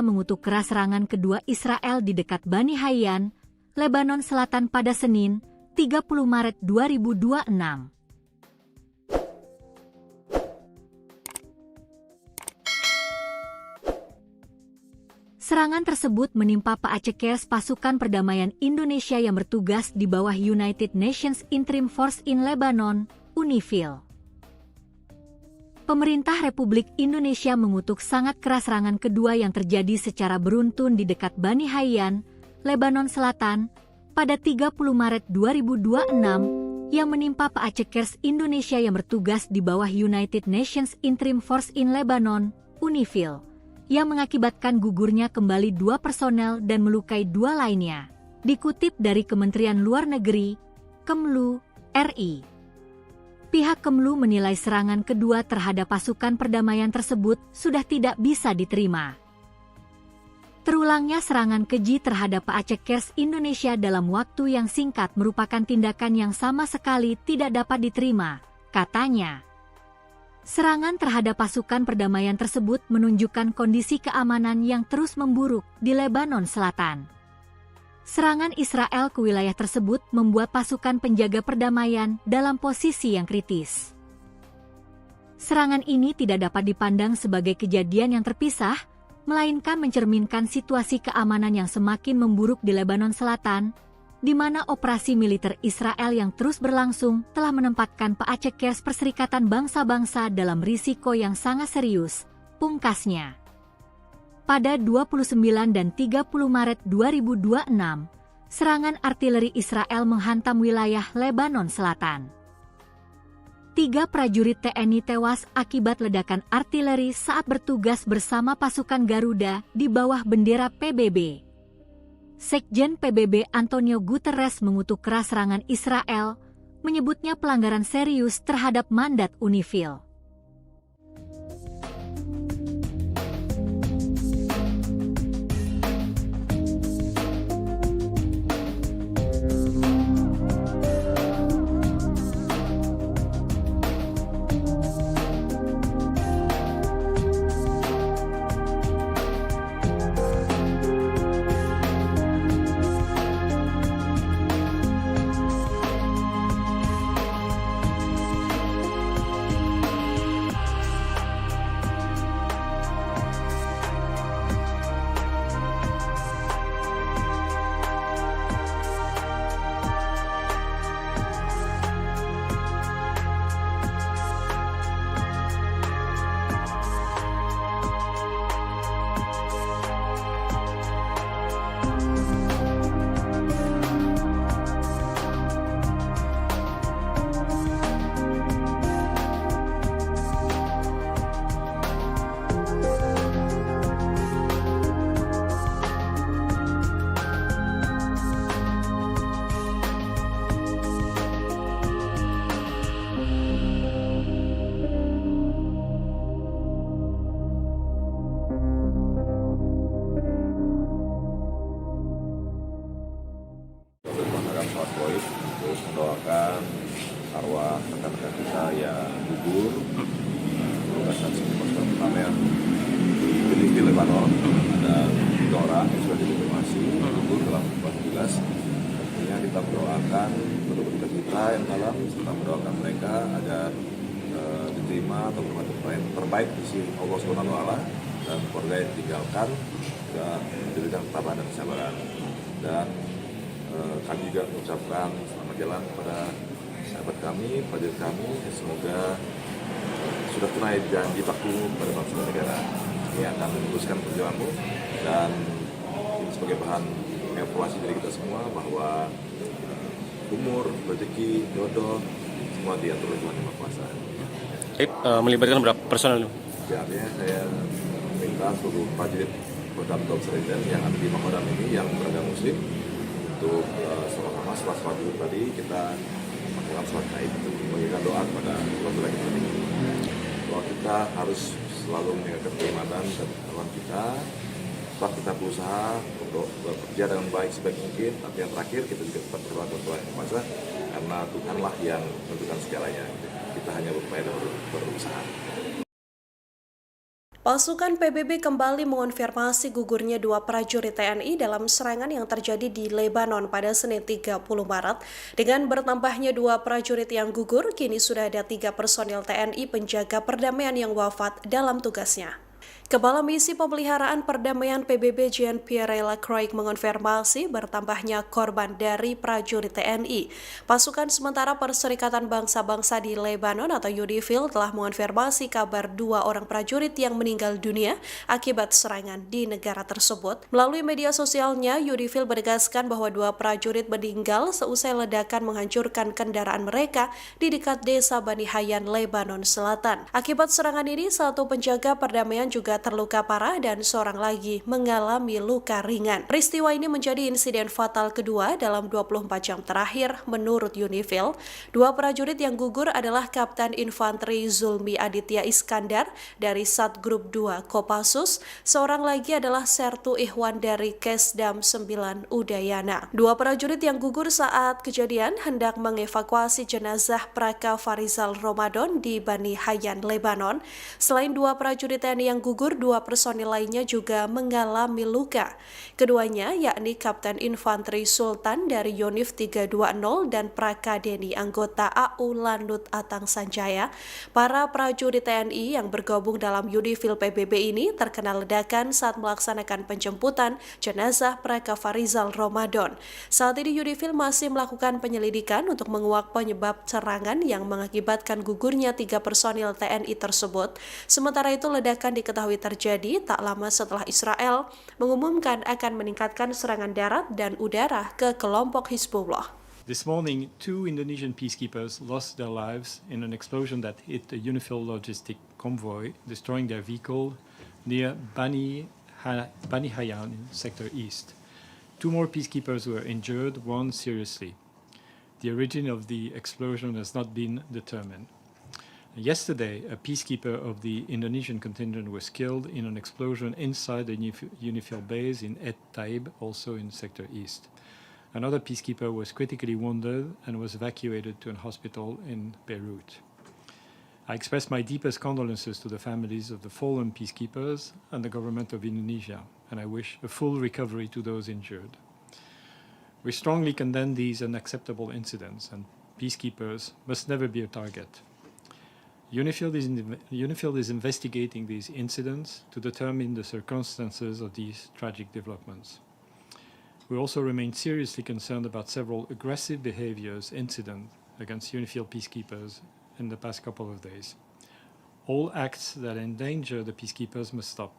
mengutuk keras serangan kedua Israel di dekat Bani Hayyan, Lebanon Selatan pada Senin, 30 Maret 2026. Serangan tersebut menimpa PACKERS pasukan perdamaian Indonesia yang bertugas di bawah United Nations Interim Force in Lebanon, UNIFIL. Pemerintah Republik Indonesia mengutuk sangat keras serangan kedua yang terjadi secara beruntun di dekat Bani Hayyan, Lebanon Selatan, pada 30 Maret 2026, yang menimpa PACKERS Indonesia yang bertugas di bawah United Nations Interim Force in Lebanon, UNIFIL, yang mengakibatkan gugurnya kembali 2 personel dan melukai 2 lainnya. Dikutip dari Kementerian Luar Negeri, Kemlu, RI. Pihak Kemlu menilai serangan kedua terhadap pasukan perdamaian tersebut sudah tidak bisa diterima. Terulangnya serangan keji terhadap PACKERS Indonesia dalam waktu yang singkat merupakan tindakan yang sama sekali tidak dapat diterima, katanya. Serangan terhadap pasukan perdamaian tersebut menunjukkan kondisi keamanan yang terus memburuk di Lebanon Selatan. Serangan Israel ke wilayah tersebut membuat pasukan penjaga perdamaian dalam posisi yang kritis. Serangan ini tidak dapat dipandang sebagai kejadian yang terpisah, melainkan mencerminkan situasi keamanan yang semakin memburuk di Lebanon Selatan, di mana operasi militer Israel yang terus berlangsung telah menempatkan PACKERS Perserikatan Bangsa-Bangsa dalam risiko yang sangat serius, pungkasnya. Pada 29 dan 30 Maret 2026, serangan artileri Israel menghantam wilayah Lebanon Selatan. 3 prajurit TNI tewas akibat ledakan artileri saat bertugas bersama pasukan Garuda di bawah bendera PBB. Sekjen PBB Antonio Guterres mengutuk keras serangan Israel, menyebutnya pelanggaran serius terhadap mandat UNIFIL. Terus mendoakan arwah rekan-rekan kita yang gugur merupakan pasukan perdamaian di Lebanon. Ada 3 orang yang sudah dikonfirmasi gugur dalam tugas. Tentunya kita mendoakan penduduk kita yang dalam serta mendoakan mereka agar diterima atau bermanfaat terbaik di sisi Allah SWT dan keluarga yang ditinggalkan dan diberikan ketabahan dan kesabaran. Dan kami juga mengucapkan selamat jalan kepada sahabat kami, prajurit kami, semoga sudah tunai janji baktimu kepada bangsa dan negara. Ini akan meneruskan perjuanganmu dan ini sebagai bahan evaluasi dari kita semua bahwa umur, rezeki, jodoh semua diatur oleh Tuhan Yang Maha Kuasa. Melibatkan berapa personel? Ya, artinya saya minta seluruh prajurit Kodam Seriden yang ada di Makodam ini yang beragama Muslim untuk sama-sama setelah sholat dulu tadi kita melakukan sholat gaib itu memberikan doa kepada saudara kita ini. Doa kita harus selalu meningkatkan keimanan dan ketakwaan kita. Setelah kita berusaha untuk bekerja dengan baik sebaik mungkin, tapi yang terakhir kita juga tetap berdoa kepada Tuhan Yang Maha Kuasa karena Tuhanlah yang menentukan segalanya. Kita hanya berupaya dan berusaha. Pasukan PBB kembali mengonfirmasi gugurnya 2 prajurit TNI dalam serangan yang terjadi di Lebanon pada Senin 30 Maret. Dengan bertambahnya 2 prajurit yang gugur, kini sudah ada 3 personil TNI penjaga perdamaian yang wafat dalam tugasnya. Kepala Misi Pemeliharaan Perdamaian PBB Jean-Pierre Lacroix mengonfirmasi bertambahnya korban dari prajurit TNI. Pasukan sementara Perserikatan Bangsa-Bangsa di Lebanon atau UNIFIL telah mengonfirmasi kabar 2 orang prajurit yang meninggal dunia akibat serangan di negara tersebut. Melalui media sosialnya, UNIFIL menegaskan bahwa 2 prajurit meninggal seusai ledakan menghancurkan kendaraan mereka di dekat desa Bani Hayyan, Lebanon Selatan. Akibat serangan ini, 1 penjaga perdamaian juga terluka parah dan seorang lagi mengalami luka ringan. Peristiwa ini menjadi insiden fatal kedua dalam 24 jam terakhir menurut UNIFIL. 2 prajurit yang gugur adalah Kapten Infanteri Zulmi Aditya Iskandar dari Satgrup 2 Kopassus, seorang lagi adalah Sertu Ihwan dari Kesdam 9 Udayana. 2 prajurit yang gugur saat kejadian hendak mengevakuasi jenazah Praka Farizal Ramadan di Bani Hayyan, Lebanon. Selain 2 prajurit TNI yang gugur, 2 personil lainnya juga mengalami luka. Keduanya yakni Kapten Infanteri Sultan dari Yonif 320 dan Praka Deni anggota AU Landut Atang Sanjaya. Para prajurit TNI yang bergabung dalam UNIFIL PBB ini terkena ledakan saat melaksanakan penjemputan jenazah Praka Farizal Ramadan. Saat ini UNIFIL masih melakukan penyelidikan untuk menguak penyebab serangan yang mengakibatkan gugurnya 3 personil TNI tersebut. Sementara itu, ledakan diketahui terjadi tak lama setelah Israel mengumumkan akan meningkatkan serangan darat dan udara ke kelompok Hizbullah. This morning, 2 Indonesian peacekeepers lost their lives in an explosion that hit a UNIFIL logistic convoy, destroying their vehicle near Bani Hayyan in Sector East. 2 more peacekeepers were injured, 1 seriously. The origin of the explosion has not been determined. Yesterday, a peacekeeper of the Indonesian contingent was killed in an explosion inside the UNIFIL base in Et Taib, also in Sector East. Another peacekeeper was critically wounded and was evacuated to a hospital in Beirut. I express my deepest condolences to the families of the fallen peacekeepers and the government of Indonesia, and I wish a full recovery to those injured. We strongly condemn these unacceptable incidents, and peacekeepers must never be a target. UNIFIL is investigating these incidents to determine the circumstances of these tragic developments. We also remain seriously concerned about several aggressive incidents against UNIFIL peacekeepers in the past couple of days. All acts that endanger the peacekeepers must stop,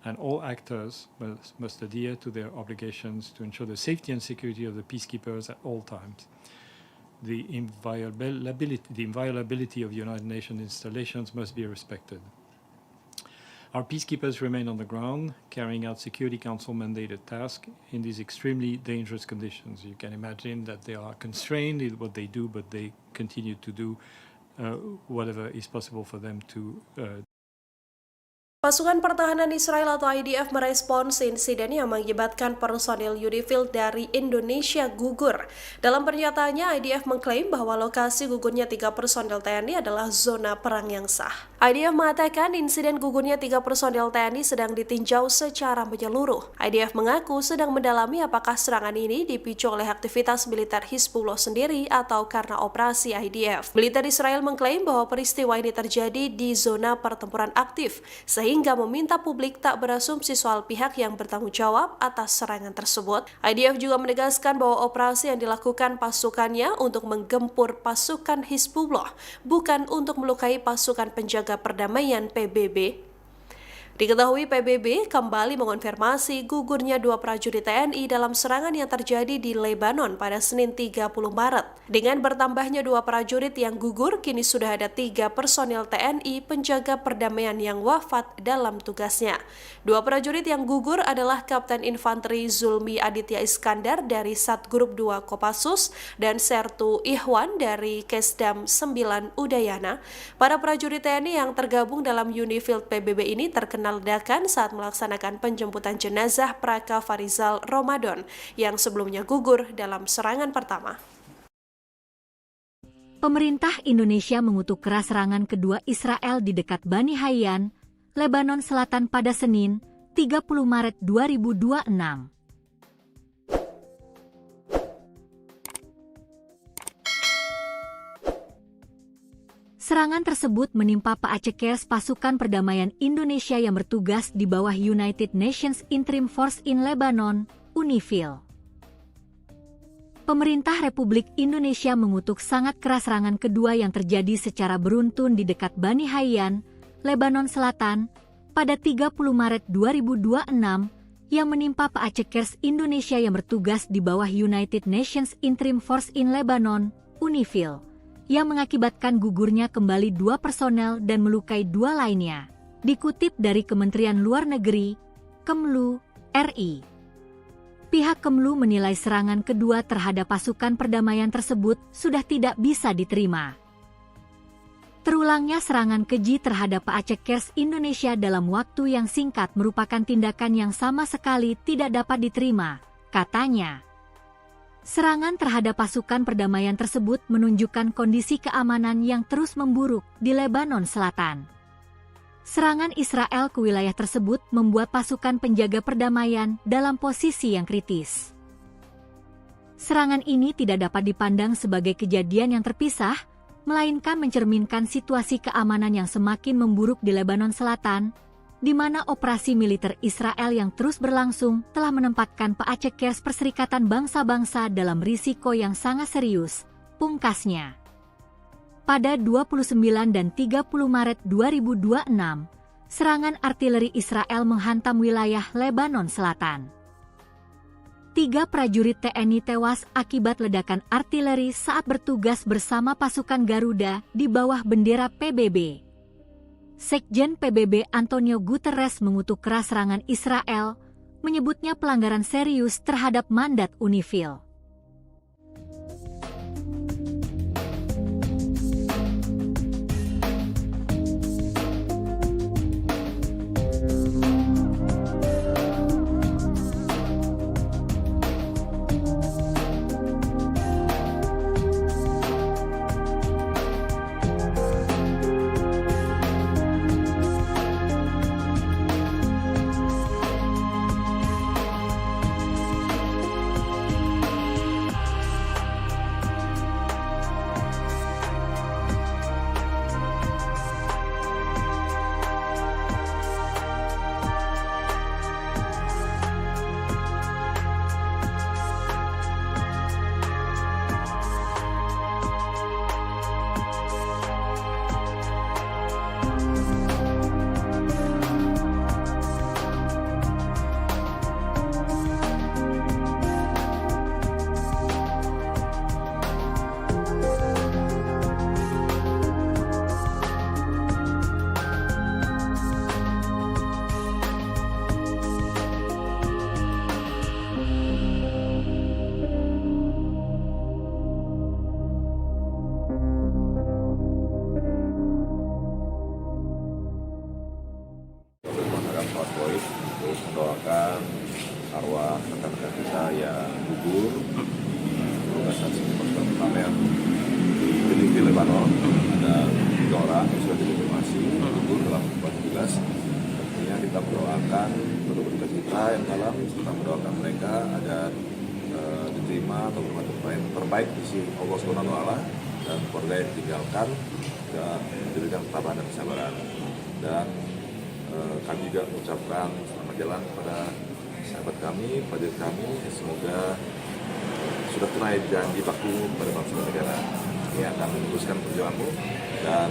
and all actors must adhere to their obligations to ensure the safety and security of the peacekeepers at all times. The inviolability of United Nations installations must be respected. Our peacekeepers remain on the ground, carrying out Security Council mandated tasks in these extremely dangerous conditions. You can imagine that they are constrained in what they do, but they continue to do whatever is possible for them to Pasukan Pertahanan Israel atau IDF merespons insiden yang mengakibatkan personil UNIFIL dari Indonesia gugur. Dalam pernyataannya, IDF mengklaim bahwa lokasi gugurnya 3 personil TNI adalah zona perang yang sah. IDF mengatakan insiden gugurnya 3 personil TNI sedang ditinjau secara menyeluruh. IDF mengaku sedang mendalami apakah serangan ini dipicu oleh aktivitas militer Hizbullah sendiri atau karena operasi IDF. Militer Israel mengklaim bahwa peristiwa ini terjadi di zona pertempuran aktif, sehingga meminta publik tak berasumsi soal pihak yang bertanggung jawab atas serangan tersebut. IDF juga menegaskan bahwa operasi yang dilakukan pasukannya untuk menggempur pasukan Hizbullah, bukan untuk melukai pasukan penjaga perdamaian PBB. Diketahui PBB kembali mengonfirmasi gugurnya 2 prajurit TNI dalam serangan yang terjadi di Lebanon pada Senin 30 Maret. Dengan bertambahnya 2 prajurit yang gugur, kini sudah ada 3 personil TNI penjaga perdamaian yang wafat dalam tugasnya. 2 prajurit yang gugur adalah Kapten Infanteri Zulmi Aditya Iskandar dari Satgrup 2 Kopassus dan Sertu Ihwan dari Kesdam 9 Udayana. Para prajurit TNI yang tergabung dalam UNIFIL PBB ini terkena ledakan saat melaksanakan penjemputan jenazah Praka Farizal Ramadan yang sebelumnya gugur dalam serangan pertama. Pemerintah Indonesia mengutuk keras serangan kedua Israel di dekat Bani Hayyan, Lebanon Selatan pada Senin, 30 Maret 2026. Serangan tersebut menimpa Paacekers pasukan perdamaian Indonesia yang bertugas di bawah United Nations Interim Force in Lebanon, UNIFIL. Pemerintah Republik Indonesia mengutuk sangat keras serangan kedua yang terjadi secara beruntun di dekat Bani Hayyan, Lebanon Selatan, pada 30 Maret 2026 yang menimpa Paacekers Indonesia yang bertugas di bawah United Nations Interim Force in Lebanon, UNIFIL, yang mengakibatkan gugurnya kembali 2 personel dan melukai 2 lainnya. Dikutip dari Kementerian Luar Negeri, Kemlu, RI. Pihak Kemlu menilai serangan kedua terhadap pasukan perdamaian tersebut sudah tidak bisa diterima. Terulangnya serangan keji terhadap Paacekers Indonesia dalam waktu yang singkat merupakan tindakan yang sama sekali tidak dapat diterima, katanya. Serangan terhadap pasukan perdamaian tersebut menunjukkan kondisi keamanan yang terus memburuk di Lebanon Selatan. Serangan Israel ke wilayah tersebut membuat pasukan penjaga perdamaian dalam posisi yang kritis. Serangan ini tidak dapat dipandang sebagai kejadian yang terpisah, melainkan mencerminkan situasi keamanan yang semakin memburuk di Lebanon Selatan, di mana operasi militer Israel yang terus berlangsung telah menempatkan Paacekers Perserikatan Bangsa-Bangsa dalam risiko yang sangat serius, pungkasnya. Pada 29 dan 30 Maret 2026, serangan artileri Israel menghantam wilayah Lebanon Selatan. 3 prajurit TNI tewas akibat ledakan artileri saat bertugas bersama pasukan Garuda di bawah bendera PBB. Sekjen PBB Antonio Guterres mengutuk keras serangan Israel, menyebutnya pelanggaran serius terhadap mandat UNIFIL. Terus mendoakan arwah rekan-rekan kita yang gugur di lokasi pasukan perdamaian di Benin, Lebanon. Ada 3 orang yang sudah dikonfirmasi gugur dalam keadaan tugas. Tentunya kita mendoakan penduduk kita yang dalam, serta mendoakan mereka agar diterima atau berbuat terbaik di sisi Allah Subhanahu wa Ta'ala dan keluarga yang ditinggalkan dan diberikan ketabahan dan kesabaran. Dan kami juga mengucapkan selamat jalan kepada sahabat kami, prajurit kami. Semoga sudah tunai janji baku pada bangsa dan negara. Ini akan meneruskan perjuanganmu dan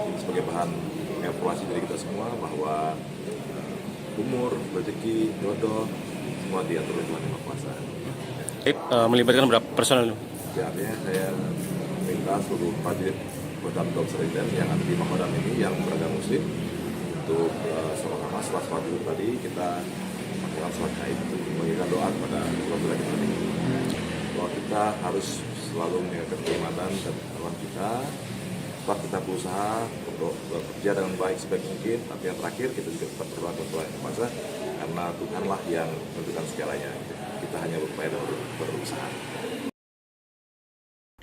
ini sebagai bahan evaluasi dari kita semua bahwa umur, rezeki, jodoh semua diatur oleh Tuhan Yang Maha Kuasa. Melibatkan berapa personel? Ya, artinya saya minta seluruh prajurit Kodam Seriden yang ada di Makodam ini yang beragama Muslim untuk setelah sholat dulu tadi kita melakukan sholat gaib untuk memberikan doa kepada keluarga kita ini. Bahwa kita harus selalu menjaga keimanan dan ketakwaan kita. Tetap kita berusaha untuk bekerja dengan baik sebaik mungkin. Tapi yang terakhir kita juga tetap berdoa kepada Tuhan Yang Maha Kuasa karena Tuhanlah yang menentukan segalanya. Kita hanya berupaya dan berusaha.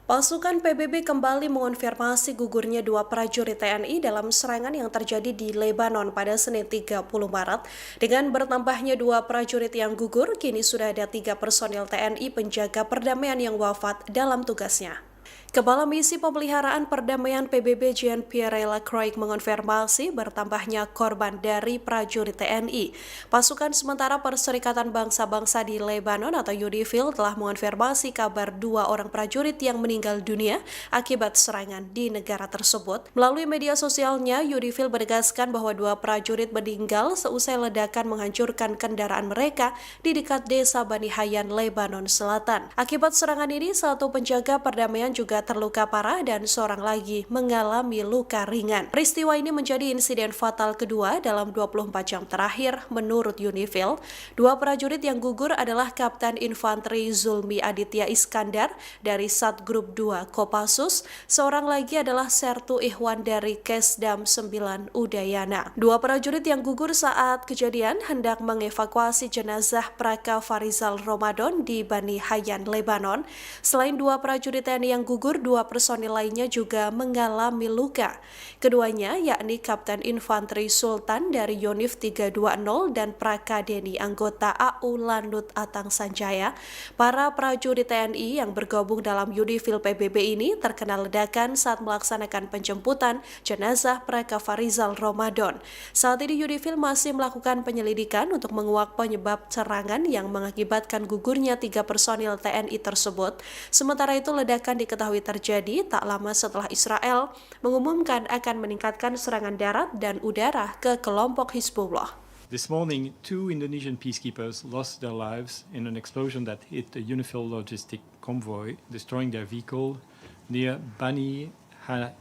Pasukan PBB kembali mengonfirmasi gugurnya dua prajurit TNI dalam serangan yang terjadi di Lebanon pada Senin 30 Maret. Dengan bertambahnya dua prajurit yang gugur, kini sudah ada 3 personil TNI penjaga perdamaian yang wafat dalam tugasnya. Kepala Misi Pemeliharaan Perdamaian PBB Jean-Pierre Lacroix mengonfirmasi bertambahnya korban dari prajurit TNI. Pasukan sementara Perserikatan Bangsa-Bangsa di Lebanon atau UNIFIL telah mengonfirmasi kabar 2 orang prajurit yang meninggal dunia akibat serangan di negara tersebut. Melalui media sosialnya, UNIFIL menegaskan bahwa 2 prajurit meninggal seusai ledakan menghancurkan kendaraan mereka di dekat desa Bani Hayyan, Lebanon Selatan. Akibat serangan ini, 1 penjaga perdamaian juga terluka parah dan seorang lagi mengalami luka ringan. Peristiwa ini menjadi insiden fatal kedua dalam 24 jam terakhir menurut UNIFIL. 2 prajurit yang gugur adalah Kapten Infanteri Zulmi Aditya Iskandar dari Satgrup 2 Kopassus, seorang lagi adalah Sertu Ihwan dari Kesdam 9 Udayana. 2 prajurit yang gugur saat kejadian hendak mengevakuasi jenazah Praka Farizal Ramadan di Bani Hayyan, Lebanon. Selain 2 prajurit TNI yang gugur, 2 personil lainnya juga mengalami luka. Keduanya yakni Kapten Infanteri Sultan dari Yonif 320 dan Praka Deni anggota AU Lanut Atang Sanjaya. Para prajurit TNI yang bergabung dalam UNIFIL PBB ini terkena ledakan saat melaksanakan penjemputan jenazah Praka Farizal Ramadan. Saat ini UNIFIL masih melakukan penyelidikan untuk menguak penyebab serangan yang mengakibatkan gugurnya 3 personil TNI tersebut. Sementara itu ledakan diketahui terjadi tak lama setelah Israel mengumumkan akan meningkatkan serangan darat dan udara ke kelompok Hizbullah. This morning, 2 Indonesian peacekeepers lost their lives in an explosion that hit a UNIFIL logistic convoy, destroying their vehicle near Bani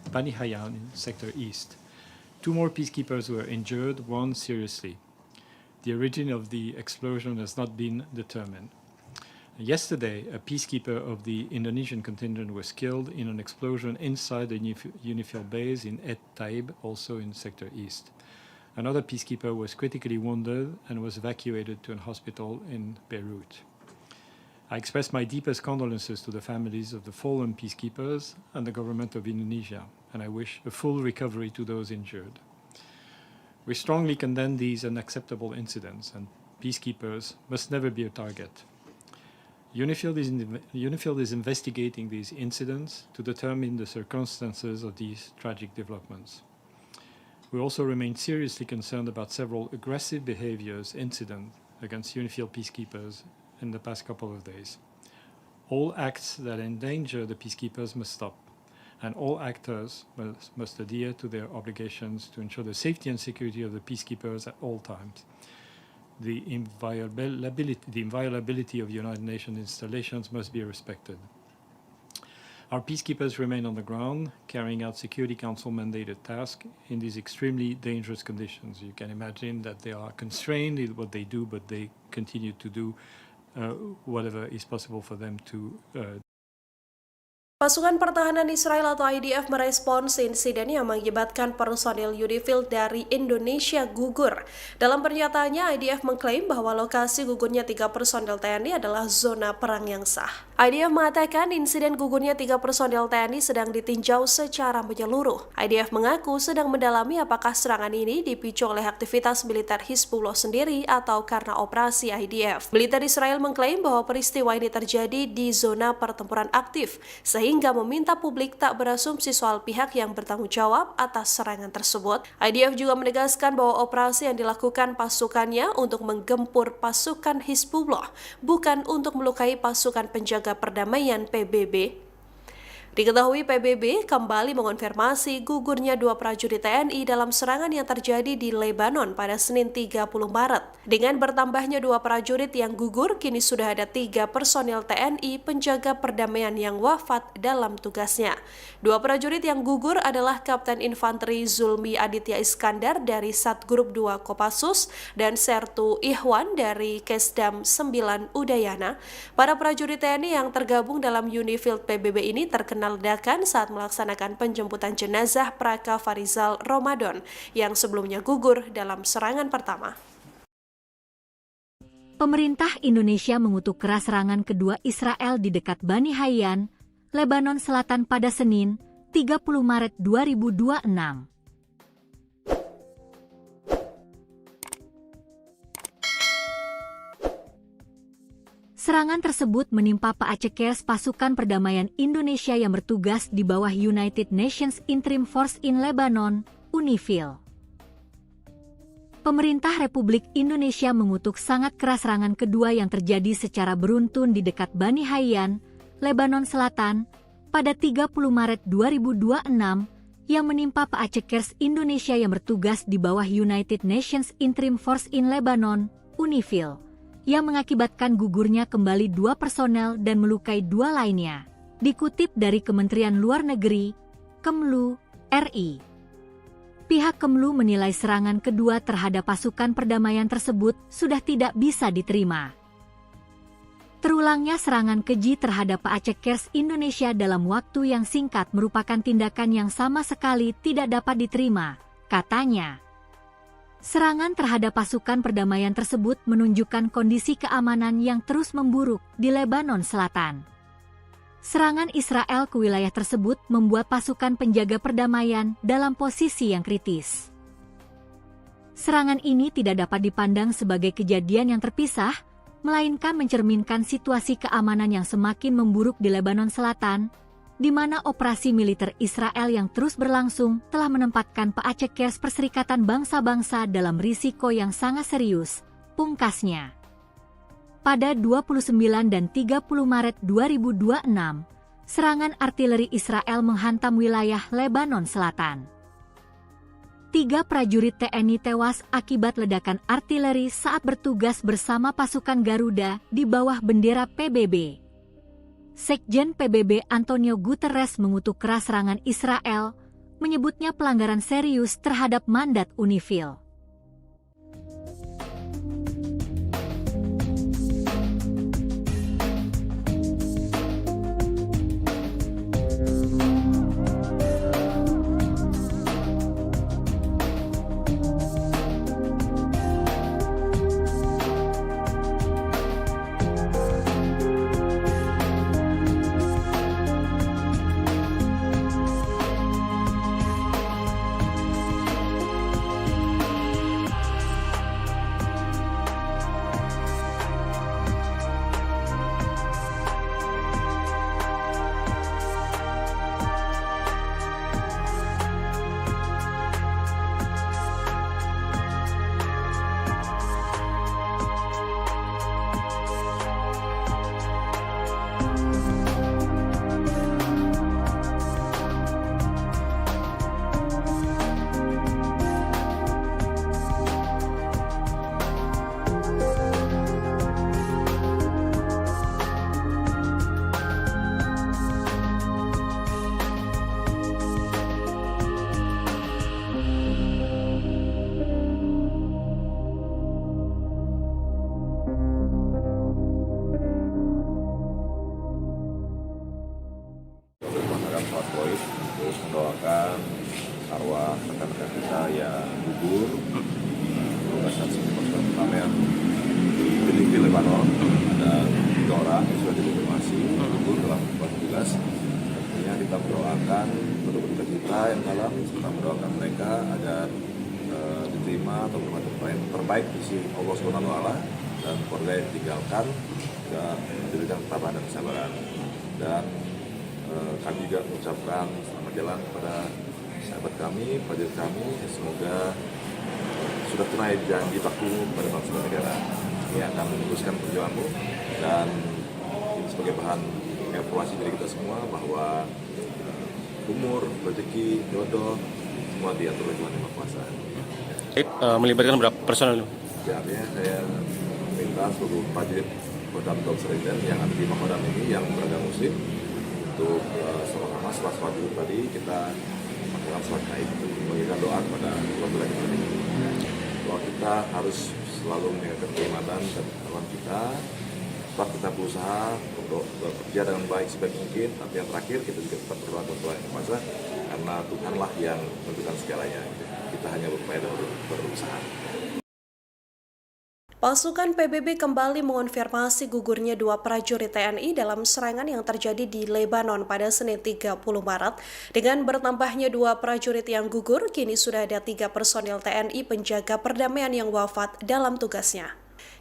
Hayyan in Sector East. 2 more peacekeepers were injured, 1 seriously. The origin of the explosion has not been determined. Yesterday, a peacekeeper of the Indonesian contingent was killed in an explosion inside the UNIFIL base in Et Taib, also in Sector East. Another peacekeeper was critically wounded and was evacuated to a hospital in Beirut. I express my deepest condolences to the families of the fallen peacekeepers and the government of Indonesia, and I wish a full recovery to those injured. We strongly condemn these unacceptable incidents, and peacekeepers must never be a target. UNIFIL is investigating these incidents to determine the circumstances of these tragic developments. We also remain seriously concerned about several aggressive incidents against UNIFIL peacekeepers in the past couple of days. All acts that endanger the peacekeepers must stop, and all actors must adhere to their obligations to ensure the safety and security of the peacekeepers at all times. The inviolability of United Nations installations must be respected. Our peacekeepers remain on the ground, carrying out Security Council mandated tasks in these extremely dangerous conditions. You can imagine that they are constrained in what they do, but they continue to do whatever is possible for them to Pasukan Pertahanan Israel atau IDF merespons insiden yang mengakibatkan personil UNIFIL dari Indonesia gugur. Dalam pernyataannya, IDF mengklaim bahwa lokasi gugurnya 3 personil TNI adalah zona perang yang sah. IDF mengatakan insiden gugurnya 3 personil TNI sedang ditinjau secara menyeluruh. IDF mengaku sedang mendalami apakah serangan ini dipicu oleh aktivitas militer Hizbullah sendiri atau karena operasi IDF. Militer Israel mengklaim bahwa peristiwa ini terjadi di zona pertempuran aktif, sehingga meminta publik tak berasumsi soal pihak yang bertanggung jawab atas serangan tersebut. IDF juga menegaskan bahwa operasi yang dilakukan pasukannya untuk menggempur pasukan Hizbullah, bukan untuk melukai pasukan penjaga perdamaian PBB. Diketahui PBB kembali mengonfirmasi gugurnya 2 prajurit TNI dalam serangan yang terjadi di Lebanon pada Senin 30 Maret. Dengan bertambahnya 2 prajurit yang gugur, kini sudah ada 3 personil TNI penjaga perdamaian yang wafat dalam tugasnya. 2 prajurit yang gugur adalah Kapten Infanteri Zulmi Aditya Iskandar dari Satgrup 2 Kopassus dan Sertu Ihwan dari Kesdam 9 Udayana. Para prajurit TNI yang tergabung dalam UNIFIL PBB ini terkena ledakan saat melaksanakan penjemputan jenazah Praka Farizal Ramadan yang sebelumnya gugur dalam serangan pertama. Pemerintah Indonesia mengutuk keras serangan kedua Israel di dekat Bani Hayyan, Lebanon Selatan pada Senin, 30 Maret 2026. Serangan tersebut menimpa Paacekers pasukan perdamaian Indonesia yang bertugas di bawah United Nations Interim Force in Lebanon, UNIFIL. Pemerintah Republik Indonesia mengutuk sangat keras serangan kedua yang terjadi secara beruntun di dekat Bani Hayyan, Lebanon Selatan, pada 30 Maret 2026, yang menimpa Paacekers Indonesia yang bertugas di bawah United Nations Interim Force in Lebanon, UNIFIL, yang mengakibatkan gugurnya kembali 2 personel dan melukai 2 lainnya. Dikutip dari Kementerian Luar Negeri, Kemlu, RI. Pihak Kemlu menilai serangan kedua terhadap pasukan perdamaian tersebut sudah tidak bisa diterima. Terulangnya serangan keji terhadap Paacekers Indonesia dalam waktu yang singkat merupakan tindakan yang sama sekali tidak dapat diterima, katanya. Serangan terhadap pasukan perdamaian tersebut menunjukkan kondisi keamanan yang terus memburuk di Lebanon Selatan. Serangan Israel ke wilayah tersebut membuat pasukan penjaga perdamaian dalam posisi yang kritis. Serangan ini tidak dapat dipandang sebagai kejadian yang terpisah, melainkan mencerminkan situasi keamanan yang semakin memburuk di Lebanon Selatan, di mana operasi militer Israel yang terus berlangsung telah menempatkan Paacekers Perserikatan Bangsa-Bangsa dalam risiko yang sangat serius, pungkasnya. Pada 29 dan 30 Maret 2026, serangan artileri Israel menghantam wilayah Lebanon Selatan. 3 prajurit TNI tewas akibat ledakan artileri saat bertugas bersama pasukan Garuda di bawah bendera PBB. Sekjen PBB Antonio Guterres mengutuk keras serangan Israel, menyebutnya pelanggaran serius terhadap mandat UNIFIL. Terus mendoakan arwah rekan-rekan kita yang gugur di saksi pasukan perdamaian di Beningpil, Lebanon. Ada 3 orang yang sudah dikonfirmasi gugur dalam tugas. Tentunya kita mendoakan penduduk kita yang dalam, serta mendoakan mereka agar diterima atau bermanfaat terbaik di sisi Allah SWT dan keluarga yang ditinggalkan dan diberikan ketabahan dan kesabaran. Dan kami juga mengucapkan selamat jalan kepada sahabat kami, prajurit kami, semoga sudah tunai janji baktimu kepada bangsa dan negara. Ini akan meneruskan perjuanganmu dan ini sebagai bahan evaluasi dari kita semua bahwa umur, rezeki, jodoh semua diatur oleh Tuhan Yang Maha Kuasa. Melibatkan berapa personel? Ya, artinya saya minta seluruh prajurit Kodam Seriden yang ada di Makodam ini yang beragama Muslim untuk sama-sama setelah sholat dulu tadi kita melakukan sholat gaib untuk memberikan doa kepada Allah Subhanahu. Bahwa kita harus selalu meningkatkan keimanan dan ketakwaan kita. Tetap kita berusaha untuk bekerja dengan baik sebaik mungkin, tapi yang terakhir kita juga tetap berdoa kepada Tuhan Yang Maha Kuasa karena Tuhanlah yang menentukan segalanya. Kita hanya berupaya dan berusaha. Pasukan PBB kembali mengonfirmasi gugurnya dua prajurit TNI dalam serangan yang terjadi di Lebanon pada Senin 30 Maret. Dengan bertambahnya dua prajurit yang gugur, kini sudah ada 3 personil TNI penjaga perdamaian yang wafat dalam tugasnya.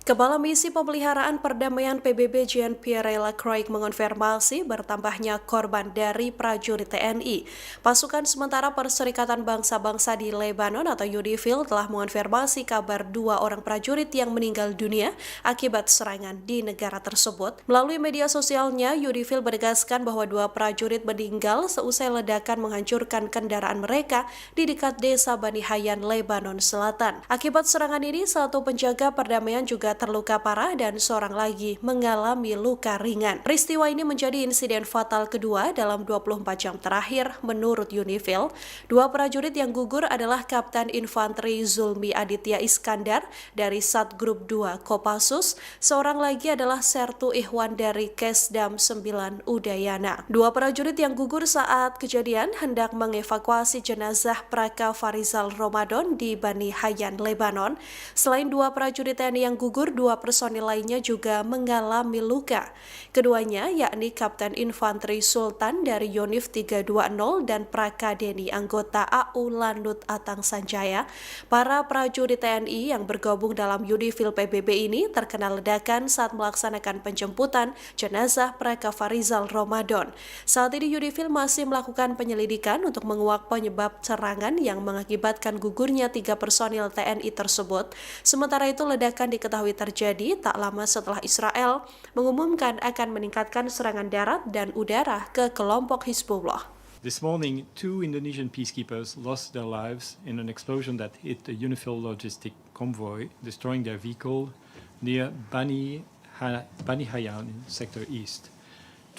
Kepala Misi Pemeliharaan Perdamaian PBB Jean-Pierre Lacroix mengonfirmasi bertambahnya korban dari prajurit TNI. Pasukan sementara Perserikatan Bangsa-Bangsa di Lebanon atau UNIFIL telah mengonfirmasi kabar 2 orang prajurit yang meninggal dunia akibat serangan di negara tersebut. Melalui media sosialnya, UNIFIL menegaskan bahwa 2 prajurit meninggal seusai ledakan menghancurkan kendaraan mereka di dekat desa Bani Hayyan, Lebanon Selatan. Akibat serangan ini, 1 penjaga perdamaian juga terluka parah dan seorang lagi mengalami luka ringan. Peristiwa ini menjadi insiden fatal kedua dalam 24 jam terakhir menurut UNIFIL. 2 prajurit yang gugur adalah Kapten Infanteri Zulmi Aditya Iskandar dari Satgrup 2 Kopassus, seorang lagi adalah Sertu Ihwan dari Kesdam 9 Udayana. 2 prajurit yang gugur saat kejadian hendak mengevakuasi jenazah Praka Farizal Ramadan di Bani Hayyan, Lebanon. Selain 2 prajurit TNI yang gugur, 2 personil lainnya juga mengalami luka. Keduanya yakni Kapten Infanteri Sultan dari Yonif 320 dan Praka Deni anggota AU Lanut Atang Sanjaya. Para prajurit TNI yang bergabung dalam UNIFIL PBB ini terkena ledakan saat melaksanakan penjemputan jenazah Praka Farizal Ramadan. Saat ini UNIFIL masih melakukan penyelidikan untuk menguak penyebab serangan yang mengakibatkan gugurnya 3 personil TNI tersebut. Sementara itu, ledakan diketahui terjadi tak lama setelah Israel mengumumkan akan meningkatkan serangan darat dan udara ke kelompok Hizbullah. This morning, 2 Indonesian peacekeepers lost their lives in an explosion that hit a UNIFIL logistic convoy, destroying their vehicle near Bani Hayyan in Sector East.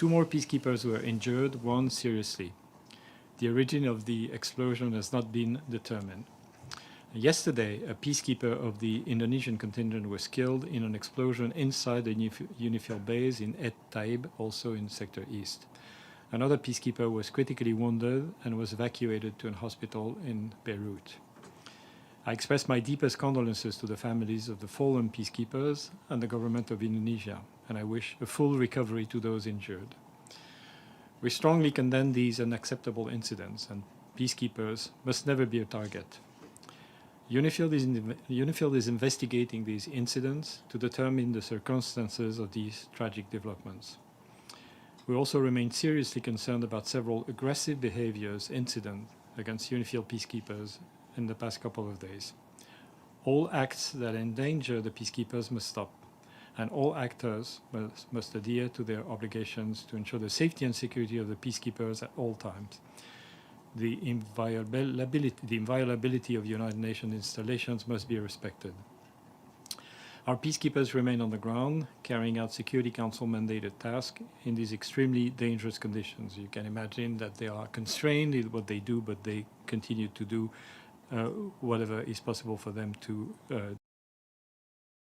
2 more peacekeepers were injured, 1 seriously. The origin of the explosion has not been determined. Yesterday, a peacekeeper of the Indonesian contingent was killed in an explosion inside the UNIFIL base in Et Taib, also in Sector East. Another peacekeeper was critically wounded and was evacuated to a hospital in Beirut. I express my deepest condolences to the families of the fallen peacekeepers and the government of Indonesia, and I wish a full recovery to those injured. We strongly condemn these unacceptable incidents, and peacekeepers must never be a target. UNIFIL is investigating these incidents to determine the circumstances of these tragic developments. We also remain seriously concerned about several aggressive incidents against UNIFIL peacekeepers in the past couple of days. All acts that endanger the peacekeepers must stop, and all actors must adhere to their obligations to ensure the safety and security of the peacekeepers at all times. The inviolability of United Nations installations must be respected. Our peacekeepers remain on the ground, carrying out Security Council mandated tasks in these extremely dangerous conditions. You can imagine that they are constrained in what they do, but they continue to do whatever is possible for them to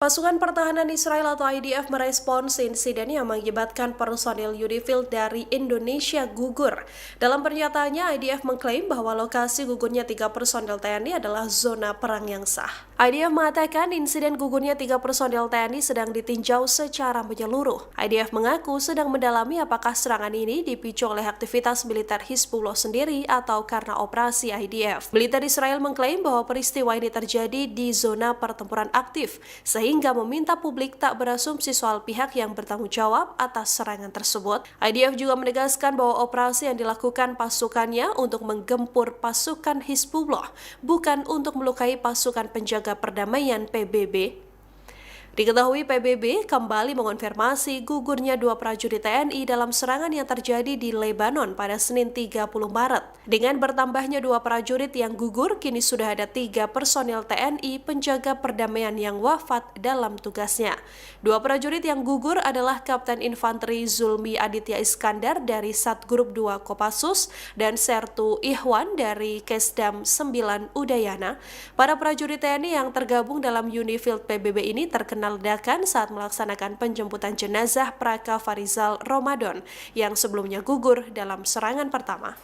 Pasukan Pertahanan Israel atau IDF merespons insiden yang mengakibatkan personil UNIFIL dari Indonesia gugur. Dalam pernyataannya, IDF mengklaim bahwa lokasi gugurnya 3 personil TNI adalah zona perang yang sah. IDF mengatakan insiden gugurnya 3 personil TNI sedang ditinjau secara menyeluruh. IDF mengaku sedang mendalami apakah serangan ini dipicu oleh aktivitas militer Hizbullah sendiri atau karena operasi IDF. Militer Israel mengklaim bahwa peristiwa ini terjadi di zona pertempuran aktif, sehingga meminta publik tak berasumsi soal pihak yang bertanggung jawab atas serangan tersebut. IDF juga menegaskan bahwa operasi yang dilakukan pasukannya untuk menggempur pasukan Hizbullah, bukan untuk melukai pasukan penjaga perdamaian PBB. Diketahui PBB kembali mengonfirmasi gugurnya 2 prajurit TNI dalam serangan yang terjadi di Lebanon pada Senin 30 Maret. Dengan bertambahnya 2 prajurit yang gugur, kini sudah ada 3 personil TNI penjaga perdamaian yang wafat dalam tugasnya. 2 prajurit yang gugur adalah Kapten Infanteri Zulmi Aditya Iskandar dari Satgrup 2 Kopassus dan Sertu Ihwan dari Kesdam 9 Udayana. Para prajurit TNI yang tergabung dalam UNIFIL PBB ini terkena ledakan saat melaksanakan penjemputan jenazah Praka Farizal Ramadan yang sebelumnya gugur dalam serangan pertama.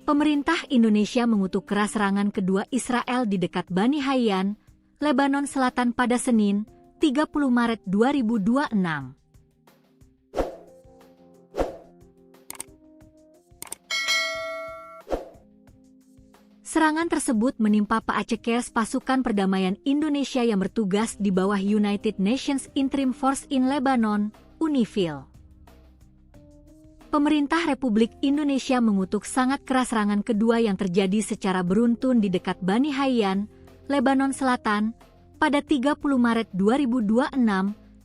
Pemerintah Indonesia mengutuk keras serangan kedua Israel di dekat Bani Hayyan, Lebanon Selatan pada Senin, 30 Maret 2026. Serangan tersebut menimpa Paacekers pasukan perdamaian Indonesia yang bertugas di bawah United Nations Interim Force in Lebanon, UNIFIL. Pemerintah Republik Indonesia mengutuk sangat keras serangan kedua yang terjadi secara beruntun di dekat Bani Hayyan, Lebanon Selatan, pada 30 Maret 2026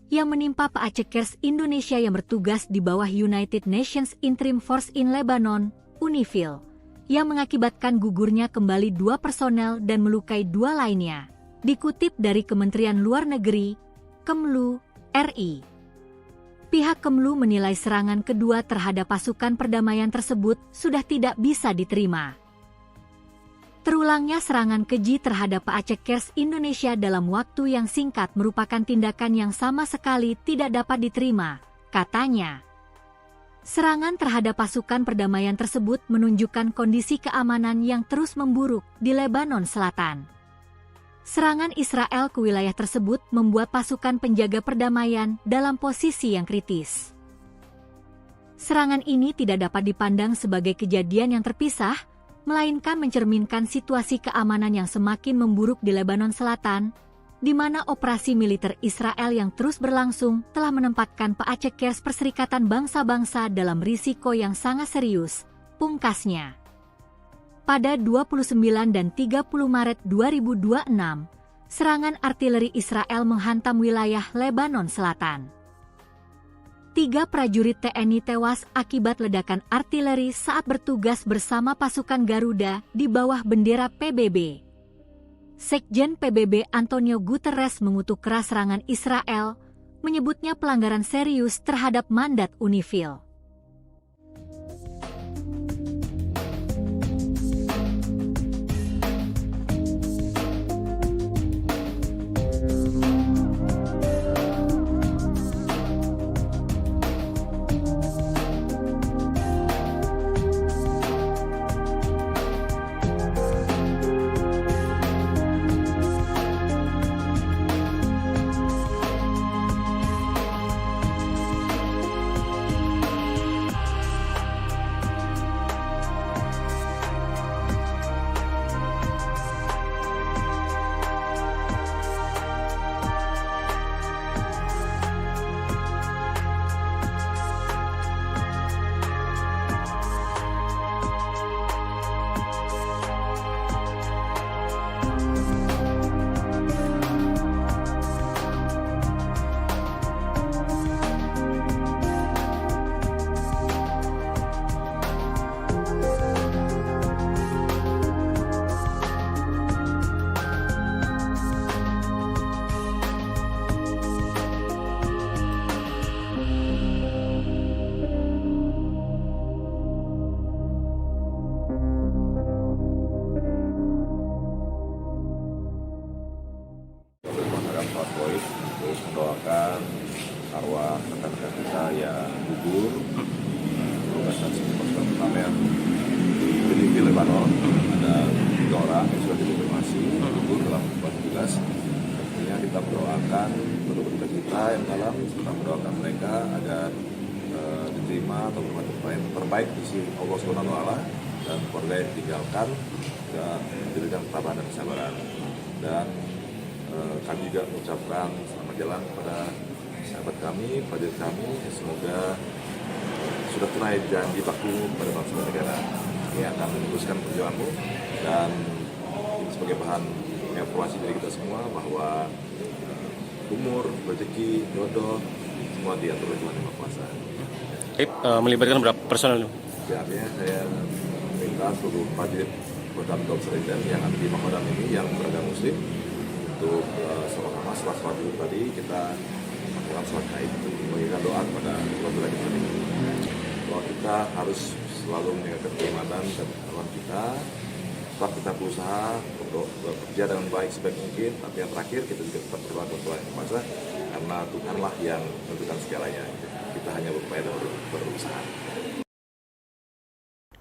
yang menimpa Paacekers Indonesia yang bertugas di bawah United Nations Interim Force in Lebanon, UNIFIL, yang mengakibatkan gugurnya kembali 2 personel dan melukai 2 lainnya. Dikutip dari Kementerian Luar Negeri, Kemlu, RI. Pihak Kemlu menilai serangan kedua terhadap pasukan perdamaian tersebut sudah tidak bisa diterima. Terulangnya serangan keji terhadap Paacekers Indonesia dalam waktu yang singkat merupakan tindakan yang sama sekali tidak dapat diterima, katanya. Serangan terhadap pasukan perdamaian tersebut menunjukkan kondisi keamanan yang terus memburuk di Lebanon Selatan. Serangan Israel ke wilayah tersebut membuat pasukan penjaga perdamaian dalam posisi yang kritis. Serangan ini tidak dapat dipandang sebagai kejadian yang terpisah, melainkan mencerminkan situasi keamanan yang semakin memburuk di Lebanon Selatan, di mana operasi militer Israel yang terus berlangsung telah menempatkan Paacekers Perserikatan Bangsa-Bangsa dalam risiko yang sangat serius, pungkasnya. Pada 29 dan 30 Maret 2026, serangan artileri Israel menghantam wilayah Lebanon Selatan. 3 prajurit TNI tewas akibat ledakan artileri saat bertugas bersama pasukan Garuda di bawah bendera PBB. Sekjen PBB Antonio Guterres mengutuk keras serangan Israel, menyebutnya pelanggaran serius terhadap mandat UNIFIL. Terus mendoakan arwah rekan-rekan kita yang gugur tugas dan pasukan perdamaian di Giligi, Lebanon. Ada 3 orang yang sudah dikonfirmasi gugur dalam tugas. Tentunya kita mendoakan penduduk kita yang dalam, kita mendoakan mereka agar diterima atau berbaik terbaik di sisi Allah SWT dan keluarga yang ditinggalkan dan diberikan ketabahan dan kesabaran. Dan kami juga mengucapkan selamat jalan kepada sahabat kami, prajurit kami. Semoga sudah tunai janji baktimu kepada bangsa dan negara. Ini akan meneruskan perjuanganmu dan ini sebagai bahan evaluasi dari kita semua bahwa umur, rezeki, jodoh semua diatur oleh Tuhan Yang Maha Kuasa. Melibatkan berapa personel? Ya, artinya saya minta seluruh prajurit Kodam Serindam yang ada di Makodam ini yang beragama Muslim untuk masalah sholat dulu tadi kita melakukan sholat gaib, memberikan doa kepada keluarga kita ini. Bahwa kita harus selalu menjaga keimanan dan ketakwaan kita. Tetap kita berusaha untuk bekerja dengan baik sebaik mungkin, tapi yang terakhir kita juga tetap berdoa kepada Tuhan Yang Maha Kuasa karena Tuhanlah yang menentukan segalanya. Kita hanya berupaya dan berusaha.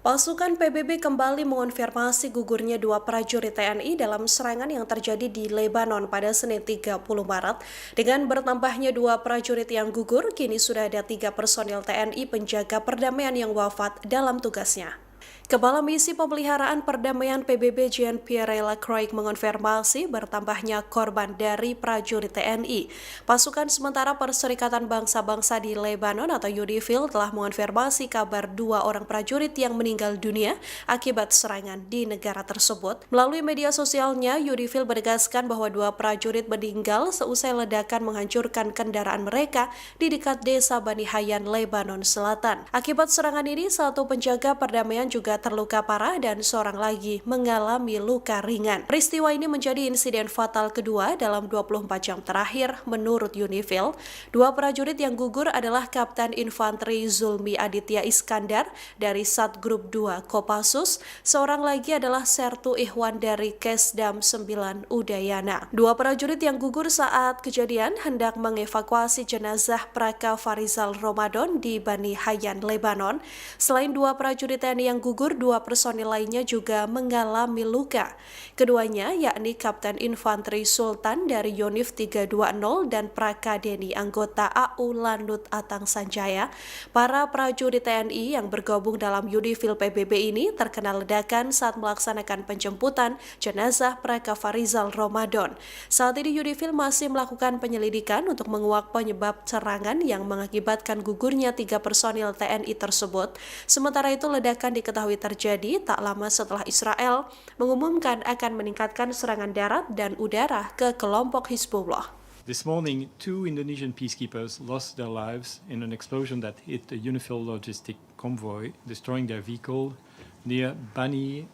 Pasukan PBB kembali mengonfirmasi gugurnya dua prajurit TNI dalam serangan yang terjadi di Lebanon pada Senin 30 Maret. Dengan bertambahnya dua prajurit yang gugur, kini sudah ada 3 personil TNI penjaga perdamaian yang wafat dalam tugasnya. Kepala Misi Pemeliharaan Perdamaian PBB Jean-Pierre Lacroix mengonfirmasi bertambahnya korban dari prajurit TNI. Pasukan sementara Perserikatan Bangsa-Bangsa di Lebanon atau UNIFIL telah mengonfirmasi kabar 2 orang prajurit yang meninggal dunia akibat serangan di negara tersebut. Melalui media sosialnya, UNIFIL menegaskan bahwa 2 prajurit meninggal seusai ledakan menghancurkan kendaraan mereka di dekat desa Bani Hayyan, Lebanon Selatan. Akibat serangan ini, 1 penjaga perdamaian juga terluka parah dan seorang lagi mengalami luka ringan. Peristiwa ini menjadi insiden fatal kedua dalam 24 jam terakhir menurut UNIFIL. 2 prajurit yang gugur adalah Kapten Infanteri Zulmi Aditya Iskandar dari Satgrup 2 Kopassus, seorang lagi adalah Sertu Ihwan dari Kesdam 9 Udayana. 2 prajurit yang gugur saat kejadian hendak mengevakuasi jenazah Praka Farizal Ramadan di Bani Hayyan, Lebanon. Selain 2 prajurit TNI yang gugur, 2 personil lainnya juga mengalami luka. Keduanya yakni Kapten Infanteri Sultan dari Yonif 320 dan Praka Deni anggota AU Lanut Atang Sanjaya. Para prajurit TNI yang bergabung dalam UNIFIL PBB ini terkena ledakan saat melaksanakan penjemputan jenazah Praka Farizal Ramadan. Saat ini UNIFIL masih melakukan penyelidikan untuk menguak penyebab serangan yang mengakibatkan gugurnya 3 personil TNI tersebut. Sementara itu ledakan diketahui terjadi tak lama setelah Israel mengumumkan akan meningkatkan serangan darat dan udara ke kelompok Hizbullah. This morning, 2 Indonesian peacekeepers lost their lives in an explosion that hit a UNIFIL logistic convoy, destroying their vehicle near Bani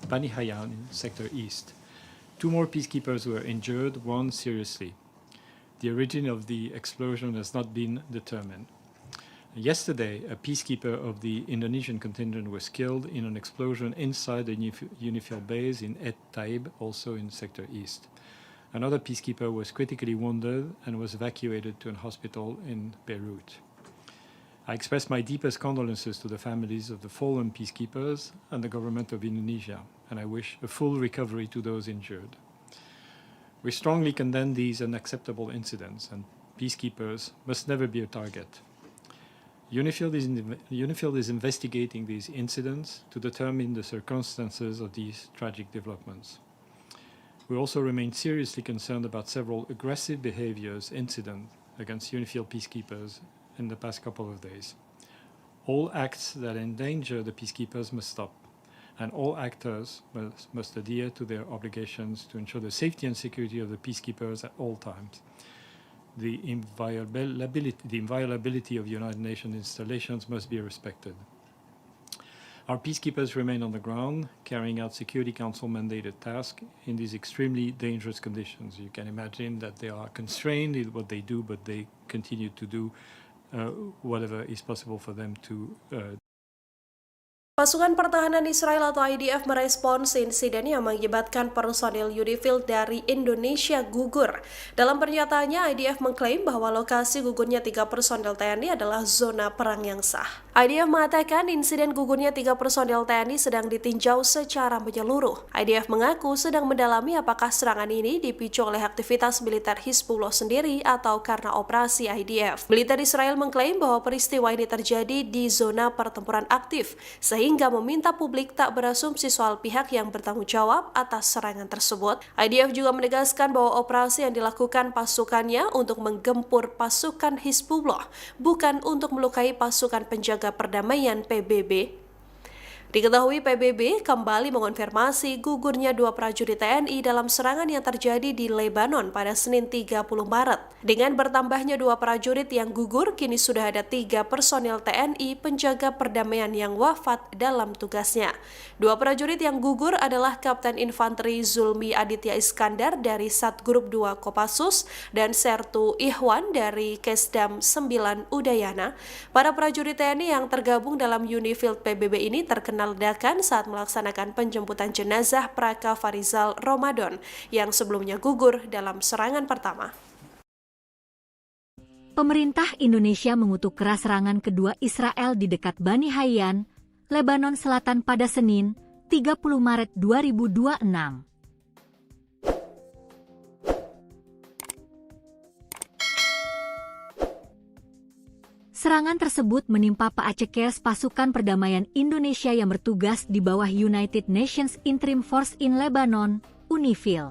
Hayyan in Sector East. 2 more peacekeepers were injured, 1 seriously. The origin of the explosion has not been determined. Yesterday, a peacekeeper of the Indonesian contingent was killed in an explosion inside the UNIFIL base in Et Taib, also in Sector East. Another peacekeeper was critically wounded and was evacuated to a hospital in Beirut. I express my deepest condolences to the families of the fallen peacekeepers and the government of Indonesia, and I wish a full recovery to those injured. We strongly condemn these unacceptable incidents, and peacekeepers must never be a target. UNIFIL is investigating these incidents to determine the circumstances of these tragic developments. We also remain seriously concerned about several aggressive incidents against UNIFIL peacekeepers in the past couple of days. All acts that endanger the peacekeepers must stop, and all actors must adhere to their obligations to ensure the safety and security of the peacekeepers at all times. The inviolability of United Nations installations must be respected. Our peacekeepers remain on the ground, carrying out Security Council mandated tasks in these extremely dangerous conditions. You can imagine that they are constrained in what they do, but they continue to do whatever is possible for them to Pasukan Pertahanan Israel atau IDF merespons insiden yang mengakibatkan personil UNIFIL dari Indonesia gugur. Dalam pernyataannya, IDF mengklaim bahwa lokasi gugurnya 3 personil TNI adalah zona perang yang sah. IDF mengatakan insiden gugurnya 3 personil TNI sedang ditinjau secara menyeluruh. IDF mengaku sedang mendalami apakah serangan ini dipicu oleh aktivitas militer Hizbullah sendiri atau karena operasi IDF. Militer Israel mengklaim bahwa peristiwa ini terjadi di zona pertempuran aktif, sehingga meminta publik tak berasumsi soal pihak yang bertanggung jawab atas serangan tersebut. IDF juga menegaskan bahwa operasi yang dilakukan pasukannya untuk menggempur pasukan Hizbullah, bukan untuk melukai pasukan penjaga perdamaian PBB. Diketahui PBB kembali mengonfirmasi gugurnya 2 prajurit TNI dalam serangan yang terjadi di Lebanon pada Senin 30 Maret. Dengan bertambahnya 2 prajurit yang gugur, kini sudah ada 3 personil TNI penjaga perdamaian yang wafat dalam tugasnya. 2 prajurit yang gugur adalah Kapten Infanteri Zulmi Aditya Iskandar dari Satgrup 2 Kopassus dan Sertu Ihwan dari Kesdam 9 Udayana. Para prajurit TNI yang tergabung dalam UNIFIL PBB ini terkena ledakan saat melaksanakan penjemputan jenazah Praka Farizal Ramadan yang sebelumnya gugur dalam serangan pertama. Pemerintah Indonesia mengutuk keras serangan kedua Israel di dekat Bani Hayyan, Lebanon Selatan pada Senin, 30 Maret 2026. Serangan tersebut menimpa Paacekers pasukan perdamaian Indonesia yang bertugas di bawah United Nations Interim Force in Lebanon, UNIFIL.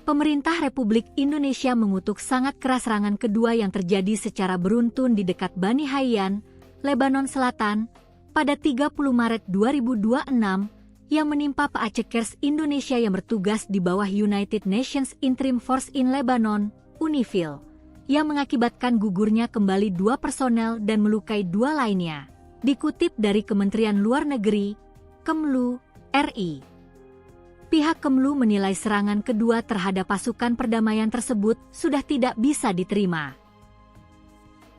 Pemerintah Republik Indonesia mengutuk sangat keras serangan kedua yang terjadi secara beruntun di dekat Bani Hayyan, Lebanon Selatan, pada 30 Maret 2026, yang menimpa Paacekers Indonesia yang bertugas di bawah United Nations Interim Force in Lebanon, UNIFIL, yang mengakibatkan gugurnya kembali 2 personel dan melukai 2 lainnya, dikutip dari Kementerian Luar Negeri, Kemlu, RI. Pihak Kemlu menilai serangan kedua terhadap pasukan perdamaian tersebut sudah tidak bisa diterima.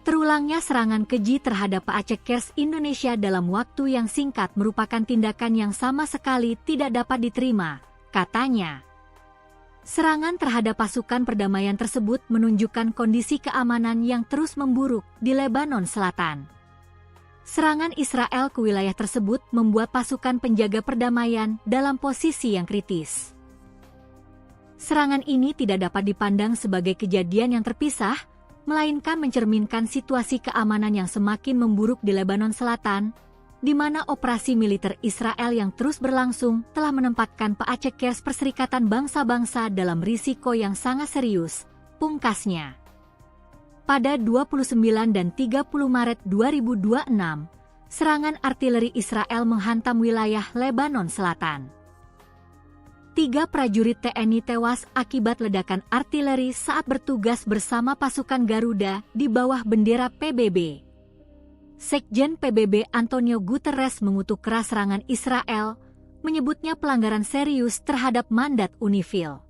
Terulangnya serangan keji terhadap Paacekers Indonesia dalam waktu yang singkat merupakan tindakan yang sama sekali tidak dapat diterima, katanya. Serangan terhadap pasukan perdamaian tersebut menunjukkan kondisi keamanan yang terus memburuk di Lebanon Selatan. Serangan Israel ke wilayah tersebut membuat pasukan penjaga perdamaian dalam posisi yang kritis. Serangan ini tidak dapat dipandang sebagai kejadian yang terpisah, melainkan mencerminkan situasi keamanan yang semakin memburuk di Lebanon Selatan, di mana operasi militer Israel yang terus berlangsung telah menempatkan Paacekers Perserikatan Bangsa-Bangsa dalam risiko yang sangat serius, pungkasnya. Pada 29 dan 30 Maret 2026, serangan artileri Israel menghantam wilayah Lebanon Selatan. 3 prajurit TNI tewas akibat ledakan artileri saat bertugas bersama pasukan Garuda di bawah bendera PBB. Sekjen PBB Antonio Guterres mengutuk keras serangan Israel, menyebutnya pelanggaran serius terhadap mandat UNIFIL.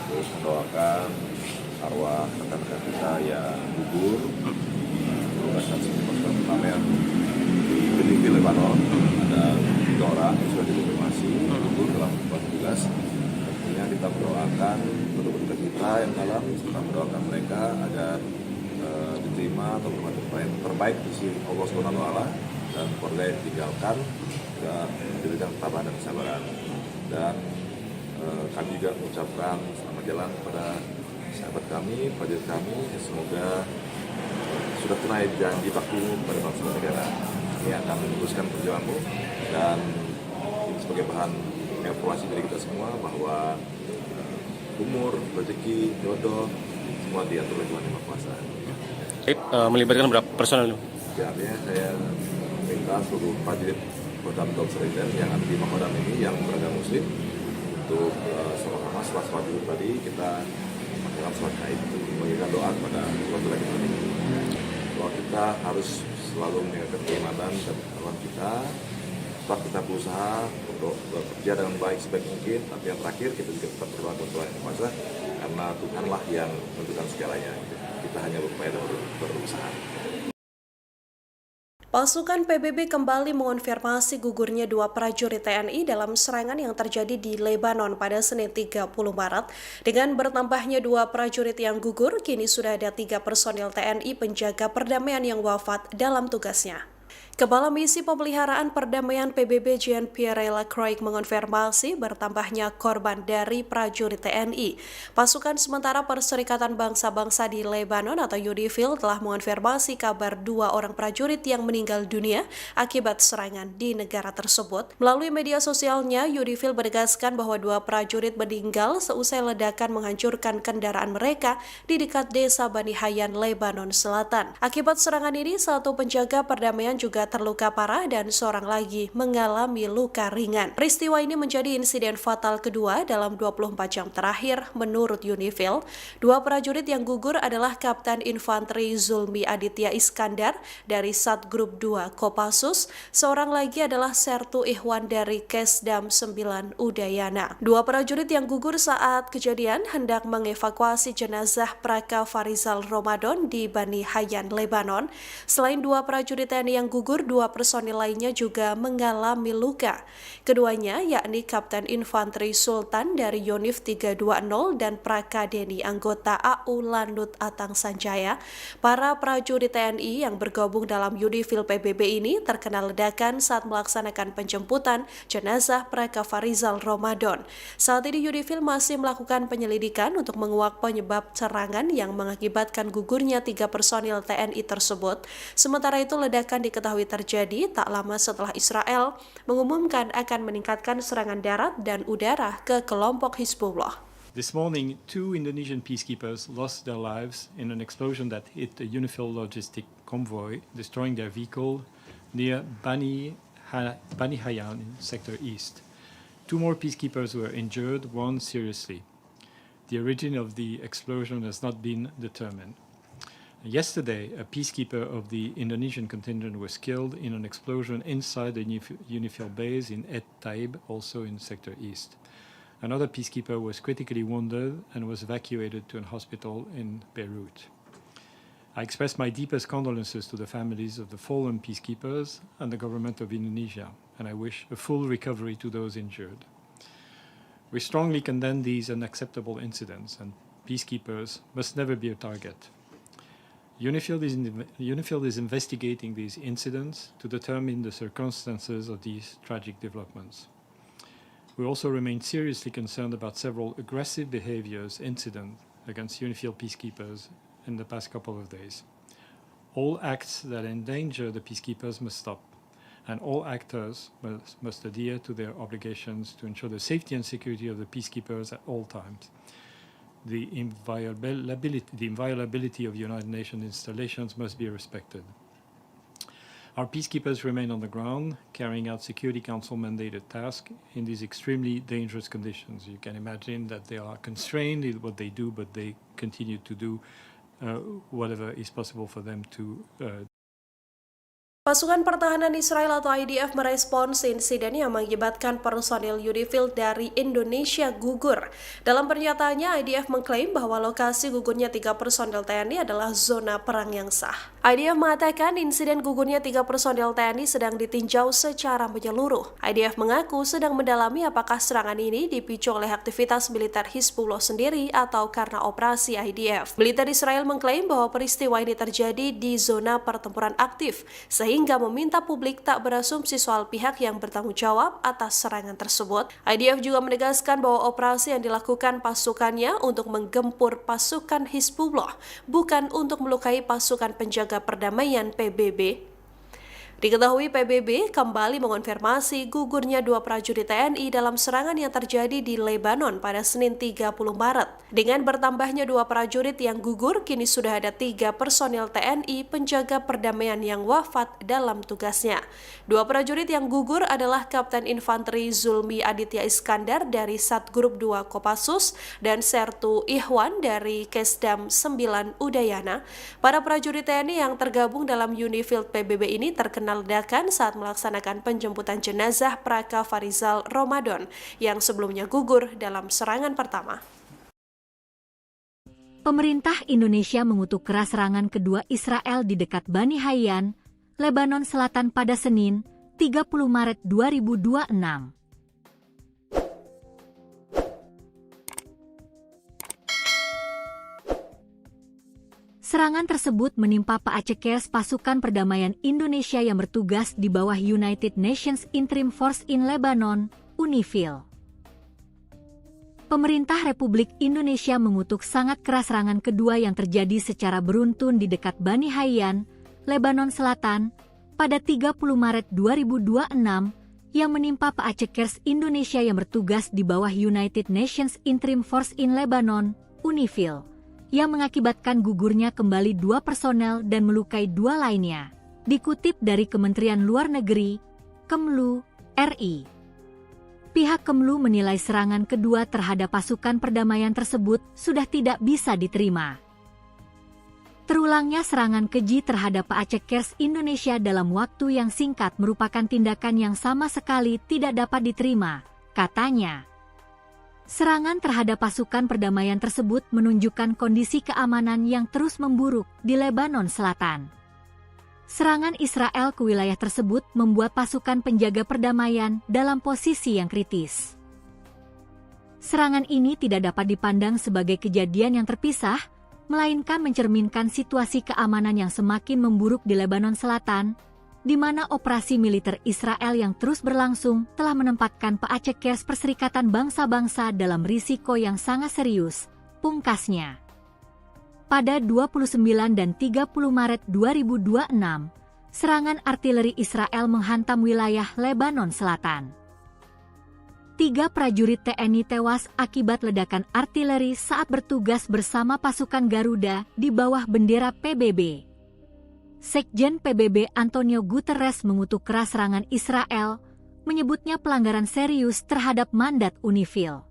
Terus mendoakan arwah rekan-rekan kita yang gugur tugas saksi pasukan perdamaian di Benifil Lebanon. Ada 3 orang yang sudah dikonfirmasi gugur dalam tugas. Tentunya kita mendoakan penduduk kita yang dalam, serta mendoakan mereka agar diterima atau bermanfaat terbaik di sisi Allah SWT dan keluarga yang ditinggalkan juga diberikan ketabahan dan kesabaran. Dan kami juga mengucapkan selamat jalan kepada sahabat kami, prajurit kami, semoga sudah tunai janji baktimu kepada bangsa dan negara. Ini akan meneruskan perjuanganmu dan ini sebagai bahan evaluasi dari kita semua bahwa umur, rezeki, jodoh semua diatur oleh Tuhan Yang Maha Kuasa. Melibatkan berapa personel? Ya, artinya saya minta seluruh prajurit Kodam Top Seriden yang ada di Makodam ini yang beragama Muslim untuk sama-sama setelah sholat Zuhur tadi kita melakukan sholat gaib untuk memberikan doa kepada keluarga kita ini. Bahwa kita harus selalu menjaga keimanan dan ketakwaan kita. Setelah kita berusaha untuk bekerja dengan baik sebaik mungkin, tapi yang terakhir kita juga tetap berdoa kepada Tuhan Yang Maha Kuasa karena Tuhanlah yang menentukan segalanya. Kita hanya berupaya dan berusaha. Pasukan PBB kembali mengonfirmasi gugurnya dua prajurit TNI dalam serangan yang terjadi di Lebanon pada Senin 30 Maret. Dengan bertambahnya dua prajurit yang gugur, kini sudah ada 3 personil TNI penjaga perdamaian yang wafat dalam tugasnya. Kepala Misi Pemeliharaan Perdamaian PBB Jean-Pierre Lacroix mengonfirmasi bertambahnya korban dari prajurit TNI. Pasukan sementara Perserikatan Bangsa-Bangsa di Lebanon atau UNIFIL telah mengonfirmasi kabar 2 orang prajurit yang meninggal dunia akibat serangan di negara tersebut. Melalui media sosialnya, UNIFIL menegaskan bahwa 2 prajurit meninggal seusai ledakan menghancurkan kendaraan mereka di dekat desa Bani Hayyan, Lebanon Selatan. Akibat serangan ini, 1 penjaga perdamaian juga terluka parah dan seorang lagi mengalami luka ringan. Peristiwa ini menjadi insiden fatal kedua dalam 24 jam terakhir menurut UNIFIL. 2 prajurit yang gugur adalah Kapten Infanteri Zulmi Aditya Iskandar dari Satgrup 2 Kopassus, seorang lagi adalah Sertu Ihwan dari Kesdam 9 Udayana. 2 prajurit yang gugur saat kejadian hendak mengevakuasi jenazah Praka Farizal Ramadan di Bani Hayyan, Lebanon. Selain 2 prajurit TNI yang gugur, 2 personil lainnya juga mengalami luka. Keduanya yakni Kapten Infanteri Sultan dari Yonif 320 dan Praka Deni anggota AU Lanut Atang Sanjaya. Para prajurit TNI yang bergabung dalam UNIFIL PBB ini terkena ledakan saat melaksanakan penjemputan jenazah Praka Farizal Ramadan. Saat ini UNIFIL masih melakukan penyelidikan untuk menguak penyebab serangan yang mengakibatkan gugurnya 3 personil TNI tersebut. Sementara itu ledakan diketahui terjadi tak lama setelah Israel mengumumkan akan meningkatkan serangan darat dan udara ke kelompok Hizbullah. This morning, 2 Indonesian peacekeepers lost their lives in an explosion that hit a UNIFIL logistic convoy, destroying their vehicle near Bani Hayyan in Sector East. 2 more peacekeepers were injured, 1 seriously. The origin of the explosion has not been determined. Yesterday, a peacekeeper of the Indonesian contingent was killed in an explosion inside the UNIFIL base in Et Taib, also in Sector East. Another peacekeeper was critically wounded and was evacuated to a hospital in Beirut. I express my deepest condolences to the families of the fallen peacekeepers and the government of Indonesia, and I wish a full recovery to those injured. We strongly condemn these unacceptable incidents, and peacekeepers must never be a target. UNIFIL is investigating these incidents to determine the circumstances of these tragic developments. We also remain seriously concerned about several aggressive incidents against UNIFIL peacekeepers in the past couple of days. All acts that endanger the peacekeepers must stop, and all actors must adhere to their obligations to ensure the safety and security of the peacekeepers at all times. The inviolability of United Nations installations must be respected. Our peacekeepers remain on the ground, carrying out Security Council mandated tasks in these extremely dangerous conditions. You can imagine that they are constrained in what they do, but they continue to do whatever is possible for them to Pasukan Pertahanan Israel atau IDF merespons insiden yang mengakibatkan personil UNIFIL dari Indonesia gugur. Dalam pernyataannya, IDF mengklaim bahwa lokasi gugurnya 3 personil TNI adalah zona perang yang sah. IDF mengatakan insiden gugurnya 3 personil TNI sedang ditinjau secara menyeluruh. IDF mengaku sedang mendalami apakah serangan ini dipicu oleh aktivitas militer Hizbullah sendiri atau karena operasi IDF. Militer Israel mengklaim bahwa peristiwa ini terjadi di zona pertempuran aktif, sehingga meminta publik tak berasumsi soal pihak yang bertanggung jawab atas serangan tersebut. IDF juga menegaskan bahwa operasi yang dilakukan pasukannya untuk menggempur pasukan Hizbullah, bukan untuk melukai pasukan penjaga perdamaian PBB. Diketahui PBB kembali mengonfirmasi gugurnya 2 prajurit TNI dalam serangan yang terjadi di Lebanon pada Senin 30 Maret. Dengan bertambahnya 2 prajurit yang gugur, kini sudah ada 3 personil TNI penjaga perdamaian yang wafat dalam tugasnya. 2 prajurit yang gugur adalah Kapten Infanteri Zulmi Aditya Iskandar dari Satgrup 2 Kopassus dan Sertu Ihwan dari Kesdam 9 Udayana. Para prajurit TNI yang tergabung dalam UNIFIL PBB ini terkena ledakan saat melaksanakan penjemputan jenazah Praka Farizal Ramadan yang sebelumnya gugur dalam serangan pertama. Pemerintah Indonesia mengutuk keras serangan kedua Israel di dekat Bani Hayyan, Lebanon Selatan pada Senin, 30 Maret 2026. Serangan tersebut menimpa Paacekers pasukan perdamaian Indonesia yang bertugas di bawah United Nations Interim Force in Lebanon, UNIFIL. Pemerintah Republik Indonesia mengutuk sangat keras serangan kedua yang terjadi secara beruntun di dekat Bani Hayyan, Lebanon Selatan, pada 30 Maret 2026 yang menimpa Paacekers Indonesia yang bertugas di bawah United Nations Interim Force in Lebanon, UNIFIL, yang mengakibatkan gugurnya kembali 2 personel dan melukai 2 lainnya. Dikutip dari Kementerian Luar Negeri, Kemlu, RI. Pihak Kemlu menilai serangan kedua terhadap pasukan perdamaian tersebut sudah tidak bisa diterima. Terulangnya serangan keji terhadap Paacekers Indonesia dalam waktu yang singkat merupakan tindakan yang sama sekali tidak dapat diterima, katanya. Serangan terhadap pasukan perdamaian tersebut menunjukkan kondisi keamanan yang terus memburuk di Lebanon Selatan. Serangan Israel ke wilayah tersebut membuat pasukan penjaga perdamaian dalam posisi yang kritis. Serangan ini tidak dapat dipandang sebagai kejadian yang terpisah, melainkan mencerminkan situasi keamanan yang semakin memburuk di Lebanon Selatan, di mana operasi militer Israel yang terus berlangsung telah menempatkan Paacekers Perserikatan Bangsa-Bangsa dalam risiko yang sangat serius, pungkasnya. Pada 29 dan 30 Maret 2026, serangan artileri Israel menghantam wilayah Lebanon Selatan. 3 prajurit TNI tewas akibat ledakan artileri saat bertugas bersama pasukan Garuda di bawah bendera PBB. Sekjen PBB Antonio Guterres mengutuk keras serangan Israel, menyebutnya pelanggaran serius terhadap mandat UNIFIL.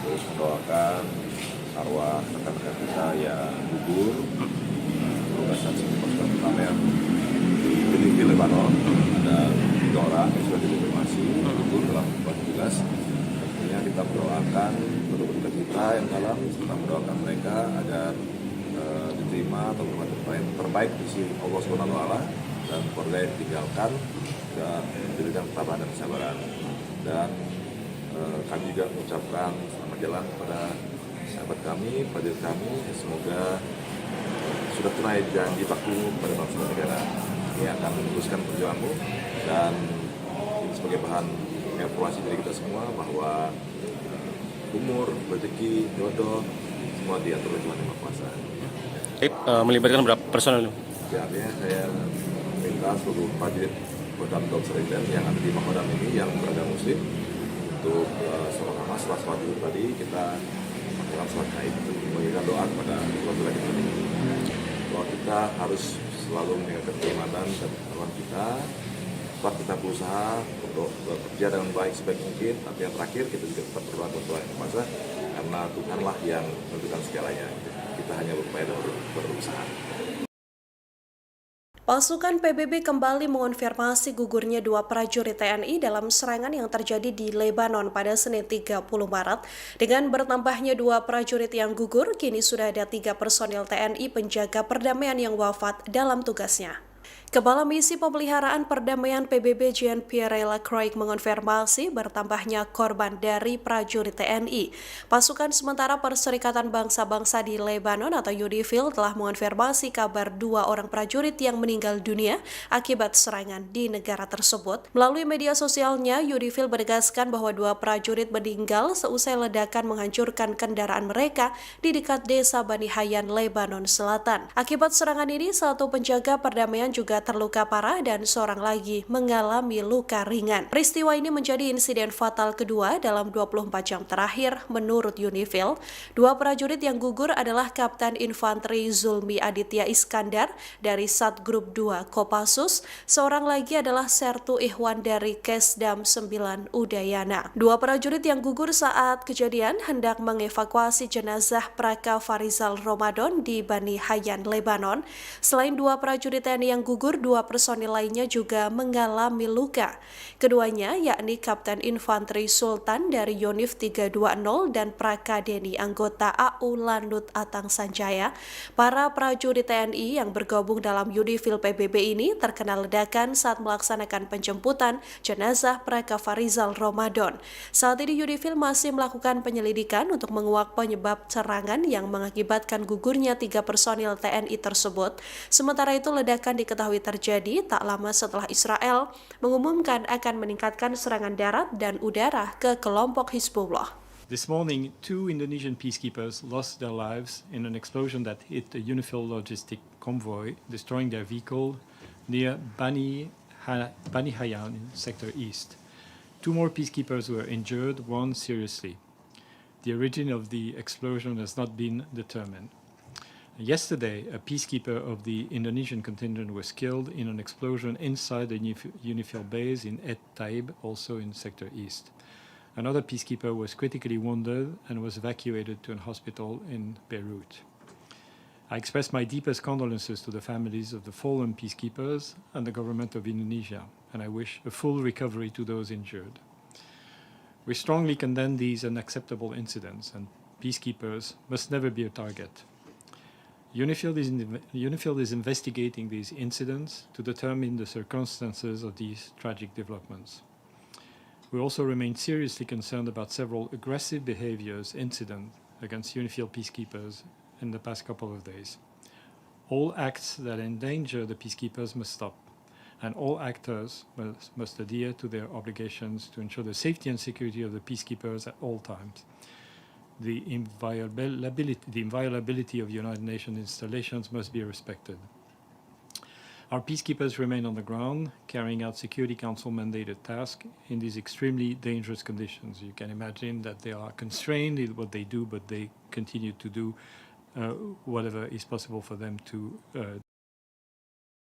Terus mendoakan arwah rekan-rekan kita yang gugur tugas saksi pasukan perdamaian di Benifil, Lebanon. Ada 3 orang yang sudah dikonfirmasi gugur dalam tugas. Tentunya kita mendoakan penduduk kita yang dalam, serta mendoakan mereka agar diterima atau berbuat terbaik di sisi Allah SWT dan keluarga yang ditinggalkan dan diberikan ketabahan dan kesabaran. Dan kami juga mengucapkan selamat jalan kepada sahabat kami, prajurit kami. Semoga sudah tunai janji baktimu kepada bangsa dan negara. Ini akan meneruskan perjuanganmu dan ini sebagai bahan evaluasi dari kita semua bahwa umur, rezeki, jodoh semua diatur oleh Tuhan Yang Maha Kuasa. Melibatkan berapa personel? Ya, artinya saya minta seluruh prajurit Kodam Seriden yang ada di Makodam ini yang beragama Muslim untuk selama sholat Jumat tadi kita melakukan sholat Gaib memberikan doa kepada keluarga kita ini. Bahwa kita harus selalu menjaga keimanan dan ketakwaan kita. Tetap kita berusaha untuk bekerja dengan baik sebaik mungkin. Tapi yang terakhir kita juga tetap berdoa kepada Tuhan Yang Maha Kuasa karena Tuhanlah yang menentukan segalanya. Kita hanya berupaya dan berusaha. Pasukan PBB kembali mengonfirmasi gugurnya dua prajurit TNI dalam serangan yang terjadi di Lebanon pada Senin 30 Maret. Dengan bertambahnya dua prajurit yang gugur, kini sudah ada 3 personil TNI penjaga perdamaian yang wafat dalam tugasnya. Kepala Misi Pemeliharaan Perdamaian PBB Jean-Pierre Lacroix mengonfirmasi bertambahnya korban dari prajurit TNI. Pasukan sementara Perserikatan Bangsa-Bangsa di Lebanon atau UNIFIL telah mengonfirmasi kabar 2 orang prajurit yang meninggal dunia akibat serangan di negara tersebut. Melalui media sosialnya, UNIFIL menegaskan bahwa 2 prajurit meninggal seusai ledakan menghancurkan kendaraan mereka di dekat desa Bani Hayyan, Lebanon Selatan. Akibat serangan ini, 1 penjaga perdamaian juga terluka parah dan seorang lagi mengalami luka ringan. Peristiwa ini menjadi insiden fatal kedua dalam 24 jam terakhir menurut UNIFIL. 2 prajurit yang gugur adalah Kapten Infanteri Zulmi Aditya Iskandar dari Satgrup 2 Kopassus, seorang lagi adalah Sertu Ihwan dari Kesdam 9 Udayana. 2 prajurit yang gugur saat kejadian hendak mengevakuasi jenazah Praka Farizal Ramadan di Bani Hayyan, Lebanon. Selain 2 prajurit TNI yang gugur, 2 personil lainnya juga mengalami luka. Keduanya yakni Kapten Infanteri Sultan dari Yonif 320 dan Praka Deni anggota AU Lanut Atang Sanjaya. Para prajurit TNI yang bergabung dalam UNIFIL PBB ini terkena ledakan saat melaksanakan penjemputan jenazah Praka Farizal Ramadan. Saat ini UNIFIL masih melakukan penyelidikan untuk menguak penyebab serangan yang mengakibatkan gugurnya 3 personil TNI tersebut. Sementara itu, ledakan diketahui terjadi tak lama setelah Israel mengumumkan akan meningkatkan serangan darat dan udara ke kelompok Hizbullah. This morning, 2 Indonesian peacekeepers lost their lives in an explosion that hit a UNIFIL logistic convoy, destroying their vehicle near Bani Hayyan in Sector East. 2 more peacekeepers were injured, 1 seriously. The origin of the explosion has not been determined. Yesterday, a peacekeeper of the Indonesian contingent was killed in an explosion inside the UNIFIL base in Et Taib, also in Sector East. Another peacekeeper was critically wounded and was evacuated to a hospital in Beirut. I express my deepest condolences to the families of the fallen peacekeepers and the government of Indonesia, and I wish a full recovery to those injured. We strongly condemn these unacceptable incidents, and peacekeepers must never be a target. UNIFIL is investigating these incidents to determine the circumstances of these tragic developments. We also remain seriously concerned about several aggressive incidents against UNIFIL peacekeepers in the past couple of days. All acts that endanger the peacekeepers must stop, and all actors must adhere to their obligations to ensure the safety and security of the peacekeepers at all times. The inviolability of United Nations installations must be respected. Our peacekeepers remain on the ground, carrying out Security Council mandated tasks in these extremely dangerous conditions. You can imagine that they are constrained in what they do, but they continue to do whatever is possible for them to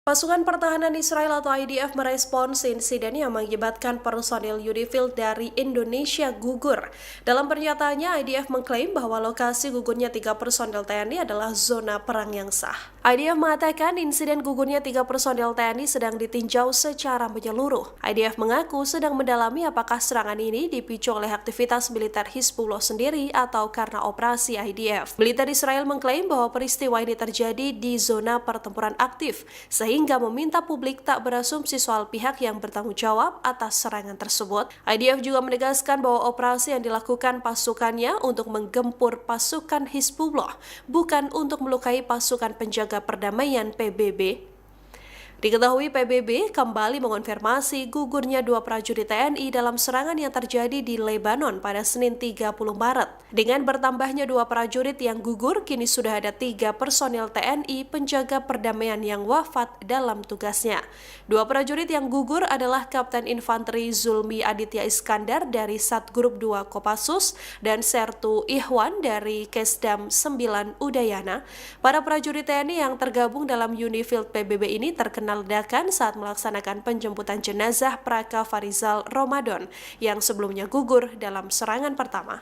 Pasukan Pertahanan Israel atau IDF merespons insiden yang mengakibatkan personil UNIFIL dari Indonesia gugur. Dalam pernyataannya, IDF mengklaim bahwa lokasi gugurnya 3 personil TNI adalah zona perang yang sah. IDF mengatakan insiden gugurnya 3 personil TNI sedang ditinjau secara menyeluruh. IDF mengaku sedang mendalami apakah serangan ini dipicu oleh aktivitas militer Hizbullah sendiri atau karena operasi IDF. Militer Israel mengklaim bahwa peristiwa ini terjadi di zona pertempuran aktif, sehingga meminta publik tak berasumsi soal pihak yang bertanggung jawab atas serangan tersebut. IDF juga menegaskan bahwa operasi yang dilakukan pasukannya untuk menggempur pasukan Hizbullah, bukan untuk melukai pasukan penjaga perdamaian PBB. Diketahui PBB kembali mengonfirmasi gugurnya 2 prajurit TNI dalam serangan yang terjadi di Lebanon pada Senin 30 Maret. Dengan bertambahnya 2 prajurit yang gugur, kini sudah ada 3 personil TNI penjaga perdamaian yang wafat dalam tugasnya. 2 prajurit yang gugur adalah Kapten Infanteri Zulmi Aditya Iskandar dari Satgrup 2 Kopassus dan Sertu Ihwan dari Kesdam 9 Udayana. Para prajurit TNI yang tergabung dalam UNIFIL PBB ini terkena ledakan saat melaksanakan penjemputan jenazah Praka Farizal Ramadan yang sebelumnya gugur dalam serangan pertama.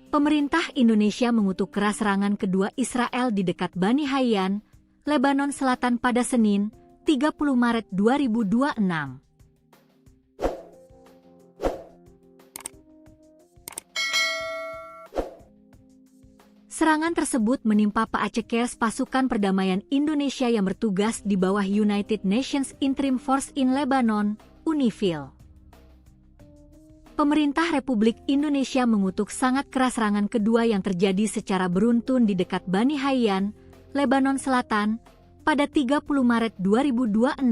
Pemerintah Indonesia mengutuk keras serangan kedua Israel di dekat Bani Hayyan, Lebanon Selatan pada Senin, 30 Maret 2026. Serangan tersebut menimpa Paacekers pasukan perdamaian Indonesia yang bertugas di bawah United Nations Interim Force in Lebanon, UNIFIL. Pemerintah Republik Indonesia mengutuk sangat keras serangan kedua yang terjadi secara beruntun di dekat Bani Hayyan, Lebanon Selatan, pada 30 Maret 2026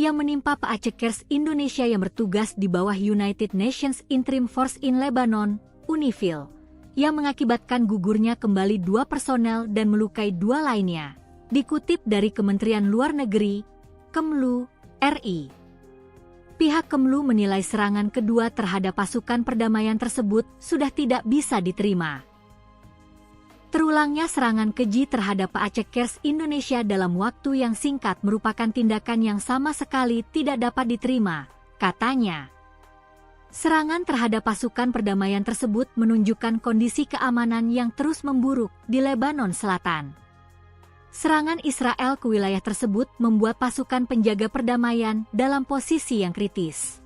yang menimpa Paacekers Indonesia yang bertugas di bawah United Nations Interim Force in Lebanon, UNIFIL, yang mengakibatkan gugurnya kembali 2 personel dan melukai 2 lainnya. Dikutip dari Kementerian Luar Negeri, Kemlu, RI. Pihak Kemlu menilai serangan kedua terhadap pasukan perdamaian tersebut sudah tidak bisa diterima. Terulangnya serangan keji terhadap Paacekers Indonesia dalam waktu yang singkat merupakan tindakan yang sama sekali tidak dapat diterima, katanya. Serangan terhadap pasukan perdamaian tersebut menunjukkan kondisi keamanan yang terus memburuk di Lebanon Selatan. Serangan Israel ke wilayah tersebut membuat pasukan penjaga perdamaian dalam posisi yang kritis.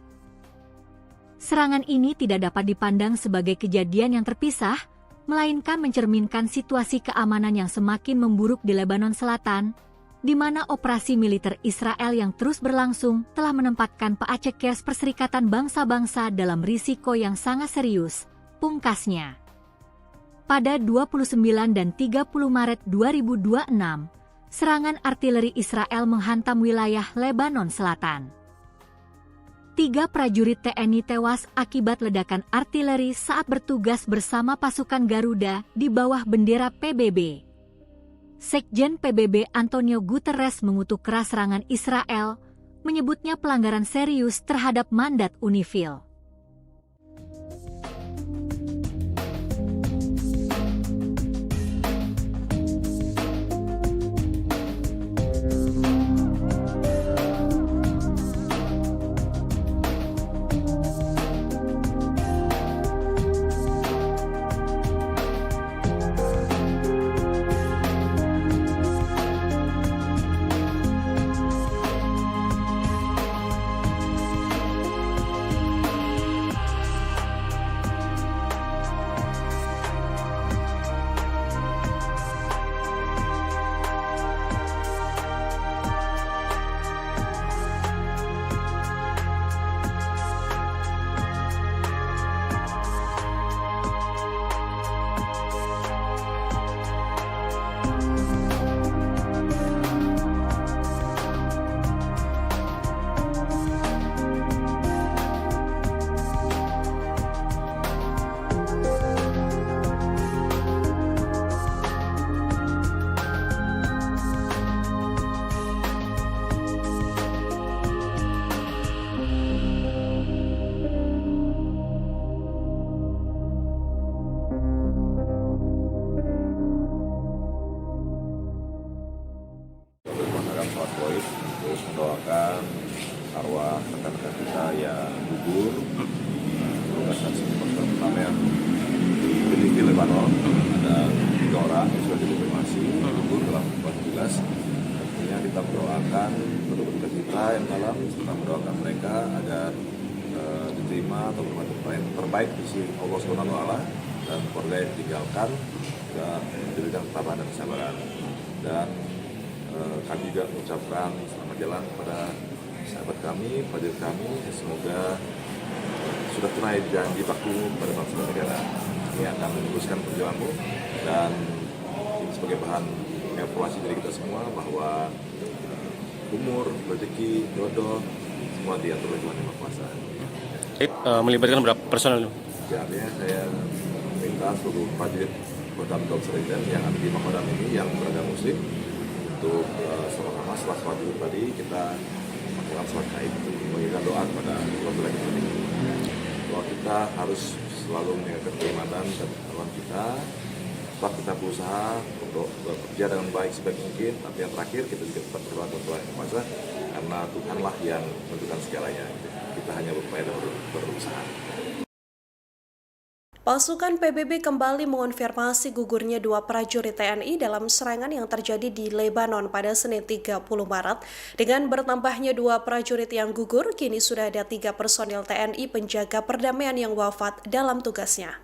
Serangan ini tidak dapat dipandang sebagai kejadian yang terpisah, melainkan mencerminkan situasi keamanan yang semakin memburuk di Lebanon Selatan, di mana operasi militer Israel yang terus berlangsung telah menempatkan Paacekers Perserikatan Bangsa-Bangsa dalam risiko yang sangat serius, pungkasnya. Pada 29 dan 30 Maret 2026, serangan artileri Israel menghantam wilayah Lebanon Selatan. 3 prajurit TNI tewas akibat ledakan artileri saat bertugas bersama pasukan Garuda di bawah bendera PBB. Sekjen PBB Antonio Guterres mengutuk keras serangan Israel, menyebutnya pelanggaran serius terhadap mandat UNIFIL. Terus mendoakan arwah rekan-rekan kita yang gugur tugas saksi pasukan perdamaian di Lebanon. Ada 3 orang yang sudah dikonfirmasi gugur dalam tugas. Tentunya kita mendoakan penduduk kita yang dalam, serta mendoakan mereka agar diterima atau bermanfaat terbaik di sisi Allah SWT dan keluarga yang ditinggalkan dan diberikan ketabahan dan kesabaran. Dan kami juga mengucapkan selamat jalan kepada sahabat kami, prajurit kami, semoga sudah tunai janji baktimu pada bangsa dan negara. Ini akan meneruskan perjuanganmu dan ini sebagai bahan evaluasi dari kita semua bahwa umur, rezeki, jodoh semua diatur oleh Tuhan Yang Maha Kuasa. Melibatkan berapa personel? Ya, artinya saya minta seluruh prajurit Kodam Seriden yang ada di Makodam ini yang beragama Muslim untuk sama-sama setelah sholat dulu tadi kita melakukan sholat gaib untuk mengirimkan doa kepada Allah Subhanahu. Bahwa kita harus selalu menjaga keimanan dan ketakwaan kita. Tetap kita berusaha untuk bekerja dengan baik sebaik mungkin, tapi yang terakhir kita juga tetap berdoa kepada Tuhan Yang Maha Kuasa karena Tuhanlah yang menentukan segalanya. Kita hanya berupaya dan berusaha. Pasukan PBB kembali mengonfirmasi gugurnya dua prajurit TNI dalam serangan yang terjadi di Lebanon pada Senin 30 Maret. Dengan bertambahnya dua prajurit yang gugur, kini sudah ada 3 personil TNI penjaga perdamaian yang wafat dalam tugasnya.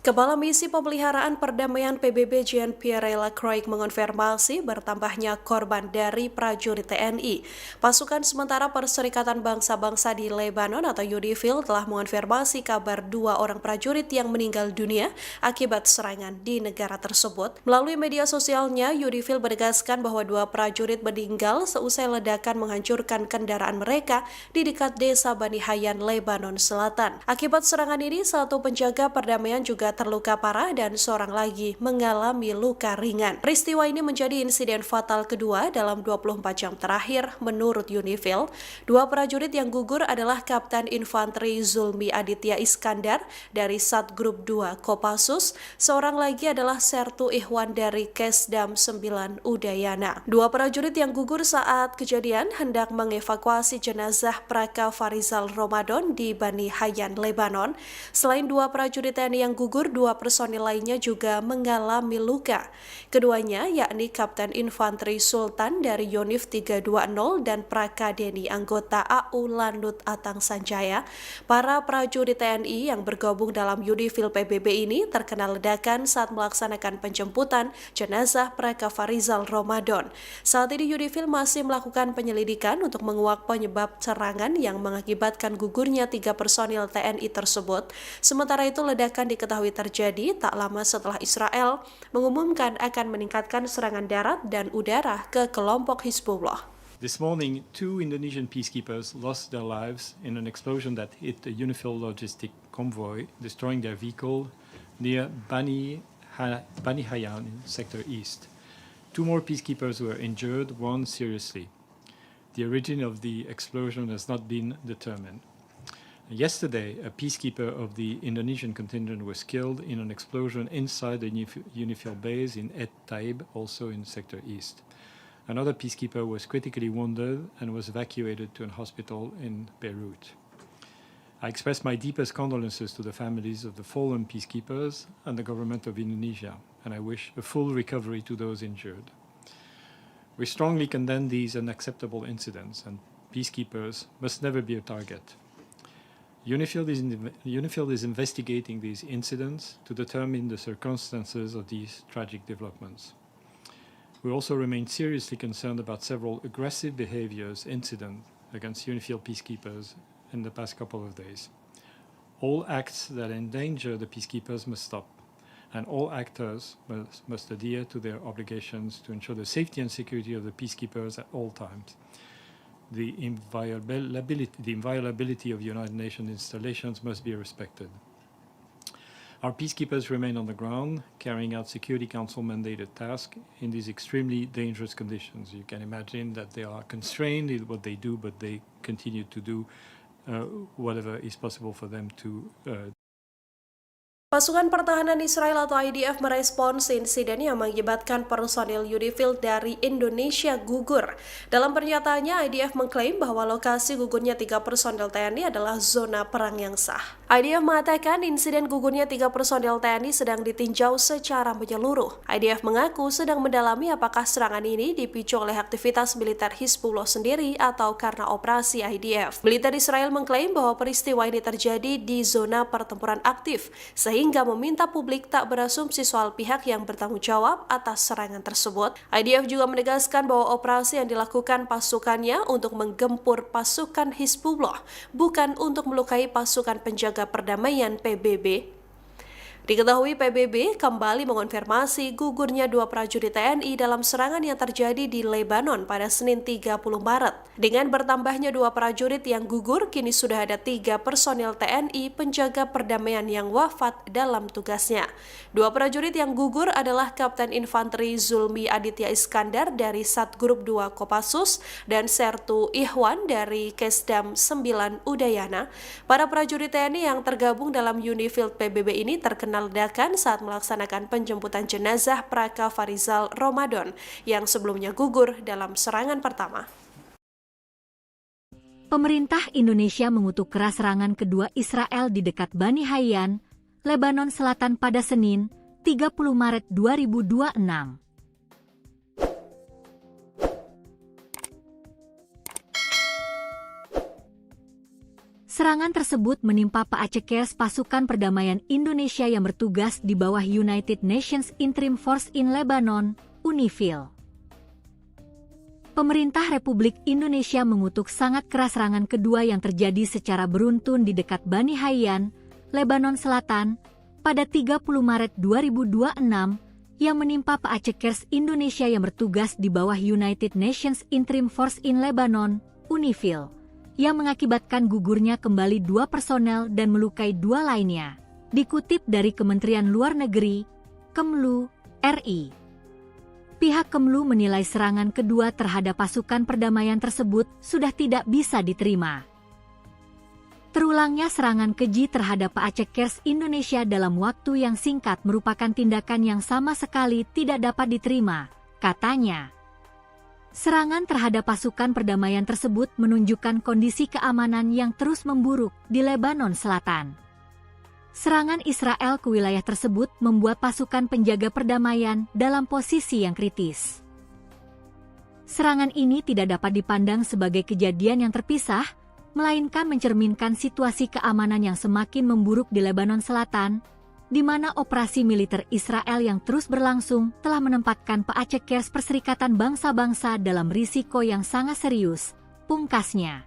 Kepala Misi Pemeliharaan Perdamaian PBB Jean-Pierre Lacroix mengonfirmasi bertambahnya korban dari prajurit TNI. Pasukan sementara Perserikatan Bangsa-Bangsa di Lebanon atau UNIFIL telah mengonfirmasi kabar 2 orang prajurit yang meninggal dunia akibat serangan di negara tersebut. Melalui media sosialnya, UNIFIL menegaskan bahwa 2 prajurit meninggal seusai ledakan menghancurkan kendaraan mereka di dekat desa Bani Hayyan, Lebanon Selatan. Akibat serangan ini, 1 penjaga perdamaian juga terluka parah dan seorang lagi mengalami luka ringan. Peristiwa ini menjadi insiden fatal kedua dalam 24 jam terakhir menurut UNIFIL. 2 prajurit yang gugur adalah Kapten Infanteri Zulmi Aditya Iskandar dari Satgrup 2 Kopassus, seorang lagi adalah Sertu Ihwan dari Kesdam 9 Udayana. 2 prajurit yang gugur saat kejadian hendak mengevakuasi jenazah Praka Farizal Ramadan di Bani Hayyan, Lebanon. Selain 2 prajurit TNI yang gugur, 2 personil lainnya juga mengalami luka. Keduanya yakni Kapten Infanteri Sultan dari Yonif 320 dan Praka Deni anggota AU Lanut Atang Sanjaya. Para prajurit TNI yang bergabung dalam UNIFIL PBB ini terkena ledakan saat melaksanakan penjemputan jenazah Praka Farizal Ramadan. Saat ini UNIFIL masih melakukan penyelidikan untuk menguak penyebab serangan yang mengakibatkan gugurnya 3 personil TNI tersebut. Sementara itu ledakan diketahui terjadi tak lama setelah Israel mengumumkan akan meningkatkan serangan darat dan udara ke kelompok Hizbullah. This morning, 2 Indonesian peacekeepers lost their lives in an explosion that hit a UNIFIL logistic convoy, destroying their vehicle near Bani Hayyan in Sector East. 2 more peacekeepers were injured, 1 seriously. The origin of the explosion has not been determined. Yesterday, a peacekeeper of the Indonesian contingent was killed in an explosion inside the UNIFIL base in Et Taib, also in Sector East. Another peacekeeper was critically wounded and was evacuated to a hospital in Beirut. I express my deepest condolences to the families of the fallen peacekeepers and the government of Indonesia, and I wish a full recovery to those injured. We strongly condemn these unacceptable incidents, and peacekeepers must never be a target. UNIFIL is investigating these incidents to determine the circumstances of these tragic developments. We also remain seriously concerned about several aggressive behaviors incident against UNIFIL peacekeepers in the past couple of days. All acts that endanger the peacekeepers must stop, and all actors must adhere to their obligations to ensure the safety and security of the peacekeepers at all times. The inviolability of United Nations installations must be respected. Our peacekeepers remain on the ground, carrying out Security Council mandated tasks in these extremely dangerous conditions. You can imagine that they are constrained in what they do, but they continue to do whatever is possible for them to Pasukan Pertahanan Israel atau IDF merespons insiden yang mengakibatkan personil UNIFIL dari Indonesia gugur. Dalam pernyataannya, IDF mengklaim bahwa lokasi gugurnya 3 personil TNI adalah zona perang yang sah. IDF mengatakan insiden gugurnya 3 personil TNI sedang ditinjau secara menyeluruh. IDF mengaku sedang mendalami apakah serangan ini dipicu oleh aktivitas militer Hizbullah sendiri atau karena operasi IDF. Militer Israel mengklaim bahwa peristiwa ini terjadi di zona pertempuran aktif, sehingga meminta publik tak berasumsi soal pihak yang bertanggung jawab atas serangan tersebut. IDF juga menegaskan bahwa operasi yang dilakukan pasukannya untuk menggempur pasukan Hizbullah, bukan untuk melukai pasukan penjaga perdamaian PBB. Diketahui PBB kembali mengonfirmasi gugurnya 2 prajurit TNI dalam serangan yang terjadi di Lebanon pada Senin 30 Maret. Dengan bertambahnya 2 prajurit yang gugur, kini sudah ada 3 personil TNI penjaga perdamaian yang wafat dalam tugasnya. 2 prajurit yang gugur adalah Kapten Infanteri Zulmi Aditya Iskandar dari Satgrup 2 Kopassus dan Sertu Ihwan dari Kesdam 9 Udayana. Para prajurit TNI yang tergabung dalam UNIFIL PBB ini terkena ledakan saat melaksanakan penjemputan jenazah Praka Farizal Ramadan yang sebelumnya gugur dalam serangan pertama. Pemerintah Indonesia mengutuk keras serangan kedua Israel di dekat Bani Hayyan, Lebanon Selatan pada Senin, 30 Maret 2026. Serangan tersebut menimpa Paacekers pasukan perdamaian Indonesia yang bertugas di bawah United Nations Interim Force in Lebanon, UNIFIL. Pemerintah Republik Indonesia mengutuk sangat keras serangan kedua yang terjadi secara beruntun di dekat Bani Hayyan, Lebanon Selatan, pada 30 Maret 2026, yang menimpa Paacekers Indonesia yang bertugas di bawah United Nations Interim Force in Lebanon, UNIFIL, yang mengakibatkan gugurnya kembali 2 personel dan melukai 2 lainnya. Dikutip dari Kementerian Luar Negeri, Kemlu, RI. Pihak Kemlu menilai serangan kedua terhadap pasukan perdamaian tersebut sudah tidak bisa diterima. Terulangnya serangan keji terhadap Paacekers Indonesia dalam waktu yang singkat merupakan tindakan yang sama sekali tidak dapat diterima, katanya. Serangan terhadap pasukan perdamaian tersebut menunjukkan kondisi keamanan yang terus memburuk di Lebanon Selatan. Serangan Israel ke wilayah tersebut membuat pasukan penjaga perdamaian dalam posisi yang kritis. Serangan ini tidak dapat dipandang sebagai kejadian yang terpisah, melainkan mencerminkan situasi keamanan yang semakin memburuk di Lebanon Selatan, di mana operasi militer Israel yang terus berlangsung telah menempatkan Paacekers Perserikatan Bangsa-Bangsa dalam risiko yang sangat serius, pungkasnya.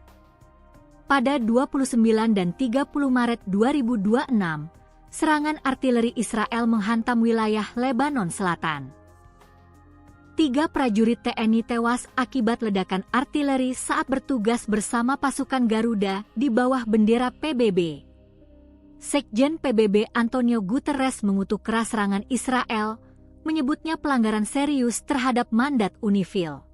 Pada 29 dan 30 Maret 2026, serangan artileri Israel menghantam wilayah Lebanon Selatan. 3 prajurit TNI tewas akibat ledakan artileri saat bertugas bersama pasukan Garuda di bawah bendera PBB. Sekjen PBB Antonio Guterres mengutuk keras serangan Israel, menyebutnya pelanggaran serius terhadap mandat UNIFIL.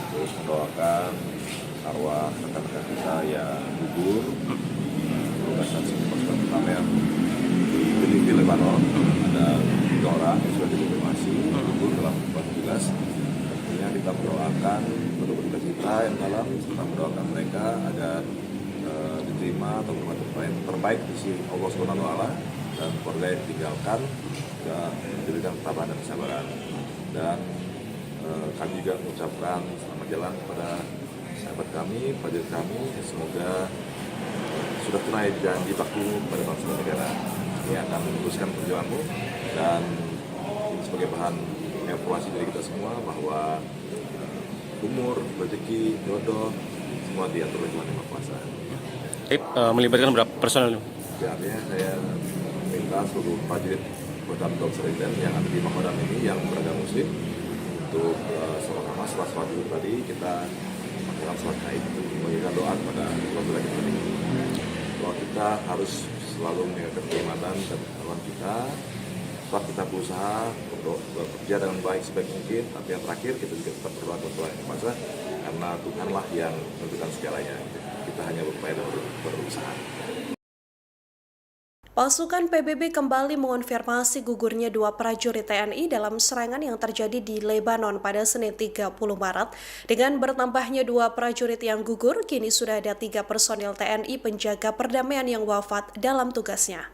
Terus mendoakan arwah rekan-rekan kita yang gugur tugas saksi pasukan perdamaian di Genivi, Lebanon. Ada 3 orang yang sudah dikonfirmasi gugur dalam tugas. Tentunya kita mendoakan berduka cita yang dalam, serta mendoakan mereka agar diterima atau terbaik di sisi Allah SWT dan keluarga yang ditinggalkan juga diberikan ketabahan dan kesabaran. Dan kami juga mengucapkan selamat jalan kepada sahabat kami, prajurit kami, semoga sudah tunai janji baktimu kepada bangsa dan negara. Ini akan meneruskan perjuanganmu dan ini sebagai bahan evaluasi dari kita semua bahwa umur, rezeki, jodoh semua diatur oleh Tuhan Yang Maha Kuasa. Melibatkan berapa personel? Ya, artinya saya minta seluruh prajurit Kodam Seriden yang ada di Makodam ini yang beragama Muslim untuk sama-sama setelah sholat dulu tadi kita melakukan sholat gaib memberikan doa kepada saudara kita ini. Bahwa kita harus selalu menjaga keimanan dan ketakwaan kita. Setelah kita berusaha untuk bekerja dengan baik sebaik mungkin, tapi yang terakhir kita juga tetap berdoa kepada Tuhan Yang Maha Kuasa karena Tuhanlah yang menentukan segalanya. Kita hanya berupaya dan berusaha. Pasukan PBB kembali mengonfirmasi gugurnya dua prajurit TNI dalam serangan yang terjadi di Lebanon pada Senin 30 Maret. Dengan bertambahnya dua prajurit yang gugur, kini sudah ada 3 personil TNI penjaga perdamaian yang wafat dalam tugasnya.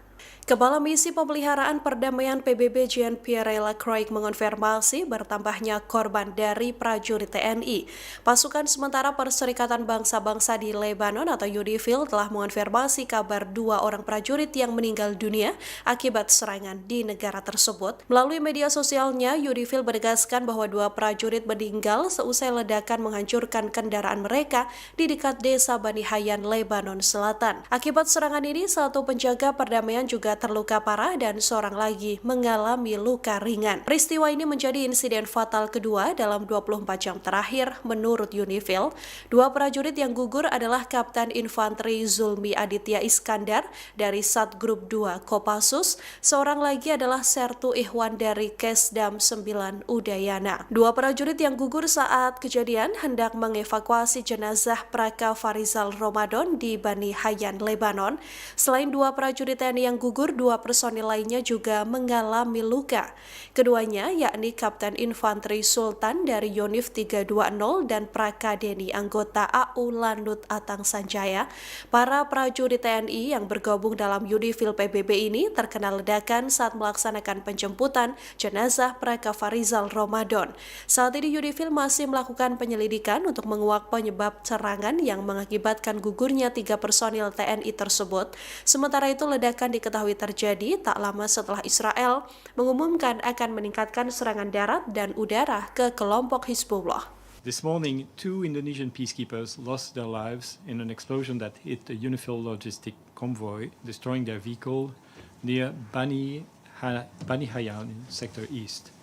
Kepala Misi Pemeliharaan Perdamaian PBB Jean-Pierre Lacroix mengonfirmasi bertambahnya korban dari prajurit TNI. Pasukan sementara Perserikatan Bangsa-Bangsa di Lebanon atau UNIFIL telah mengonfirmasi kabar 2 orang prajurit yang meninggal dunia akibat serangan di negara tersebut. Melalui media sosialnya, UNIFIL menegaskan bahwa 2 prajurit meninggal seusai ledakan menghancurkan kendaraan mereka di dekat desa Bani Hayyan, Lebanon Selatan. Akibat serangan ini, 1 penjaga perdamaian juga terluka parah dan seorang lagi mengalami luka ringan. Peristiwa ini menjadi insiden fatal kedua dalam 24 jam terakhir menurut UNIFIL. 2 prajurit yang gugur adalah Kapten Infanteri Zulmi Aditya Iskandar dari Satgrup 2 Kopassus, seorang lagi adalah Sertu Ihwan dari Kesdam 9 Udayana. 2 prajurit yang gugur saat kejadian hendak mengevakuasi jenazah Praka Farizal Ramadan di Bani Hayyan, Lebanon. Selain 2 prajurit TNI yang gugur, 2 personil lainnya juga mengalami luka. Keduanya yakni Kapten Infanteri Sultan dari Yonif 320 dan Praka Deni anggota AU Landut Atang Sanjaya. Para prajurit TNI yang bergabung dalam UNIFIL PBB ini terkena ledakan saat melaksanakan penjemputan jenazah Praka Farizal Ramadan. Saat ini UNIFIL masih melakukan penyelidikan untuk menguak penyebab serangan yang mengakibatkan gugurnya 3 personil TNI tersebut. Sementara itu, ledakan diketahui terjadi tak lama setelah Israel mengumumkan akan meningkatkan serangan darat dan udara ke kelompok Hizbullah. This morning, 2 Indonesian peacekeepers lost their lives in an explosion that hit a UNIFIL logistic convoy, destroying their vehicle near Bani Hayyan in Sector East.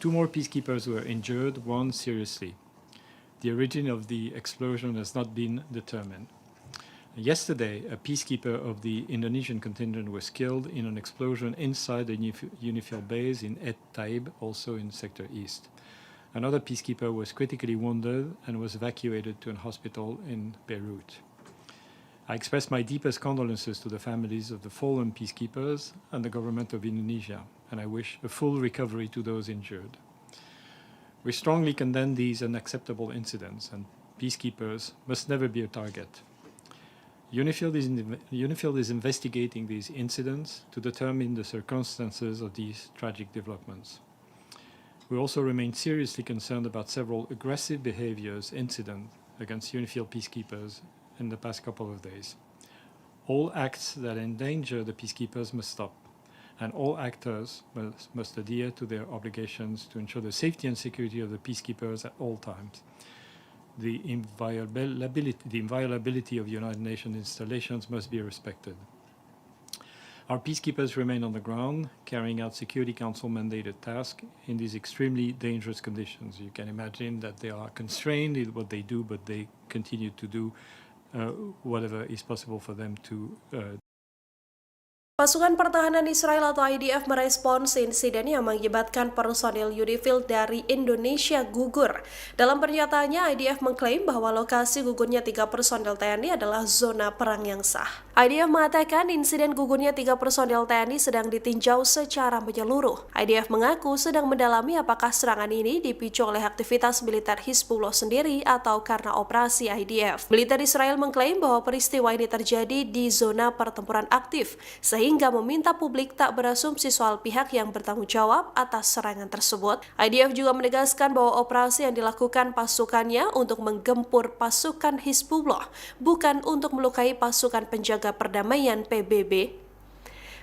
2 more peacekeepers were injured, 1 seriously. The origin of the explosion has not been determined. Yesterday, a peacekeeper of the Indonesian contingent was killed in an explosion inside the UNIFIL base in Et Taib, also in Sector East. Another peacekeeper was critically wounded and was evacuated to a hospital in Beirut. I express my deepest condolences to the families of the fallen peacekeepers and the government of Indonesia, and I wish a full recovery to those injured. We strongly condemn these unacceptable incidents, and peacekeepers must never be a target. UNIFIL is investigating these incidents to determine the circumstances of these tragic developments. We also remain seriously concerned about several aggressive incidents against UNIFIL peacekeepers in the past couple of days. All acts that endanger the peacekeepers must stop, and all actors must adhere to their obligations to ensure the safety and security of the peacekeepers at all times. The inviolability of United Nations installations must be respected. Our peacekeepers remain on the ground, carrying out Security Council mandated tasks in these extremely dangerous conditions. You can imagine that they are constrained in what they do, but they continue to do whatever is possible for them to Pasukan Pertahanan Israel atau IDF merespons insiden yang mengakibatkan personil UNIFIL dari Indonesia gugur. Dalam pernyataannya, IDF mengklaim bahwa lokasi gugurnya 3 personil TNI adalah zona perang yang sah. IDF mengatakan insiden gugurnya 3 personil TNI sedang ditinjau secara menyeluruh. IDF mengaku sedang mendalami apakah serangan ini dipicu oleh aktivitas militer Hizbullah sendiri atau karena operasi IDF. Militer Israel mengklaim bahwa peristiwa ini terjadi di zona pertempuran aktif, sehingga meminta publik tak berasumsi soal pihak yang bertanggung jawab atas serangan tersebut. IDF juga menegaskan bahwa operasi yang dilakukan pasukannya untuk menggempur pasukan Hizbullah, bukan untuk melukai pasukan penjaga perdamaian PBB.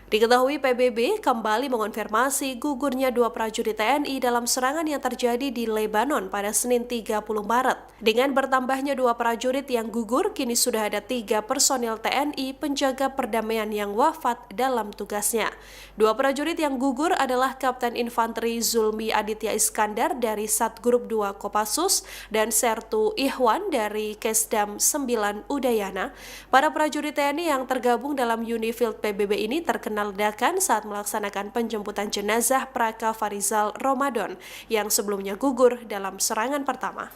Diketahui PBB kembali mengonfirmasi gugurnya 2 prajurit TNI dalam serangan yang terjadi di Lebanon pada Senin 30 Maret. Dengan bertambahnya 2 prajurit yang gugur, kini sudah ada 3 personil TNI penjaga perdamaian yang wafat dalam tugasnya. 2 prajurit yang gugur adalah Kapten Infanteri Zulmi Aditya Iskandar dari Satgrup 2 Kopassus dan Sertu Ihwan dari Kesdam 9 Udayana. Para prajurit TNI yang tergabung dalam UNIFIL PBB ini terkena ledakan saat melaksanakan penjemputan jenazah Praka Farizal Ramadan yang sebelumnya gugur dalam serangan pertama.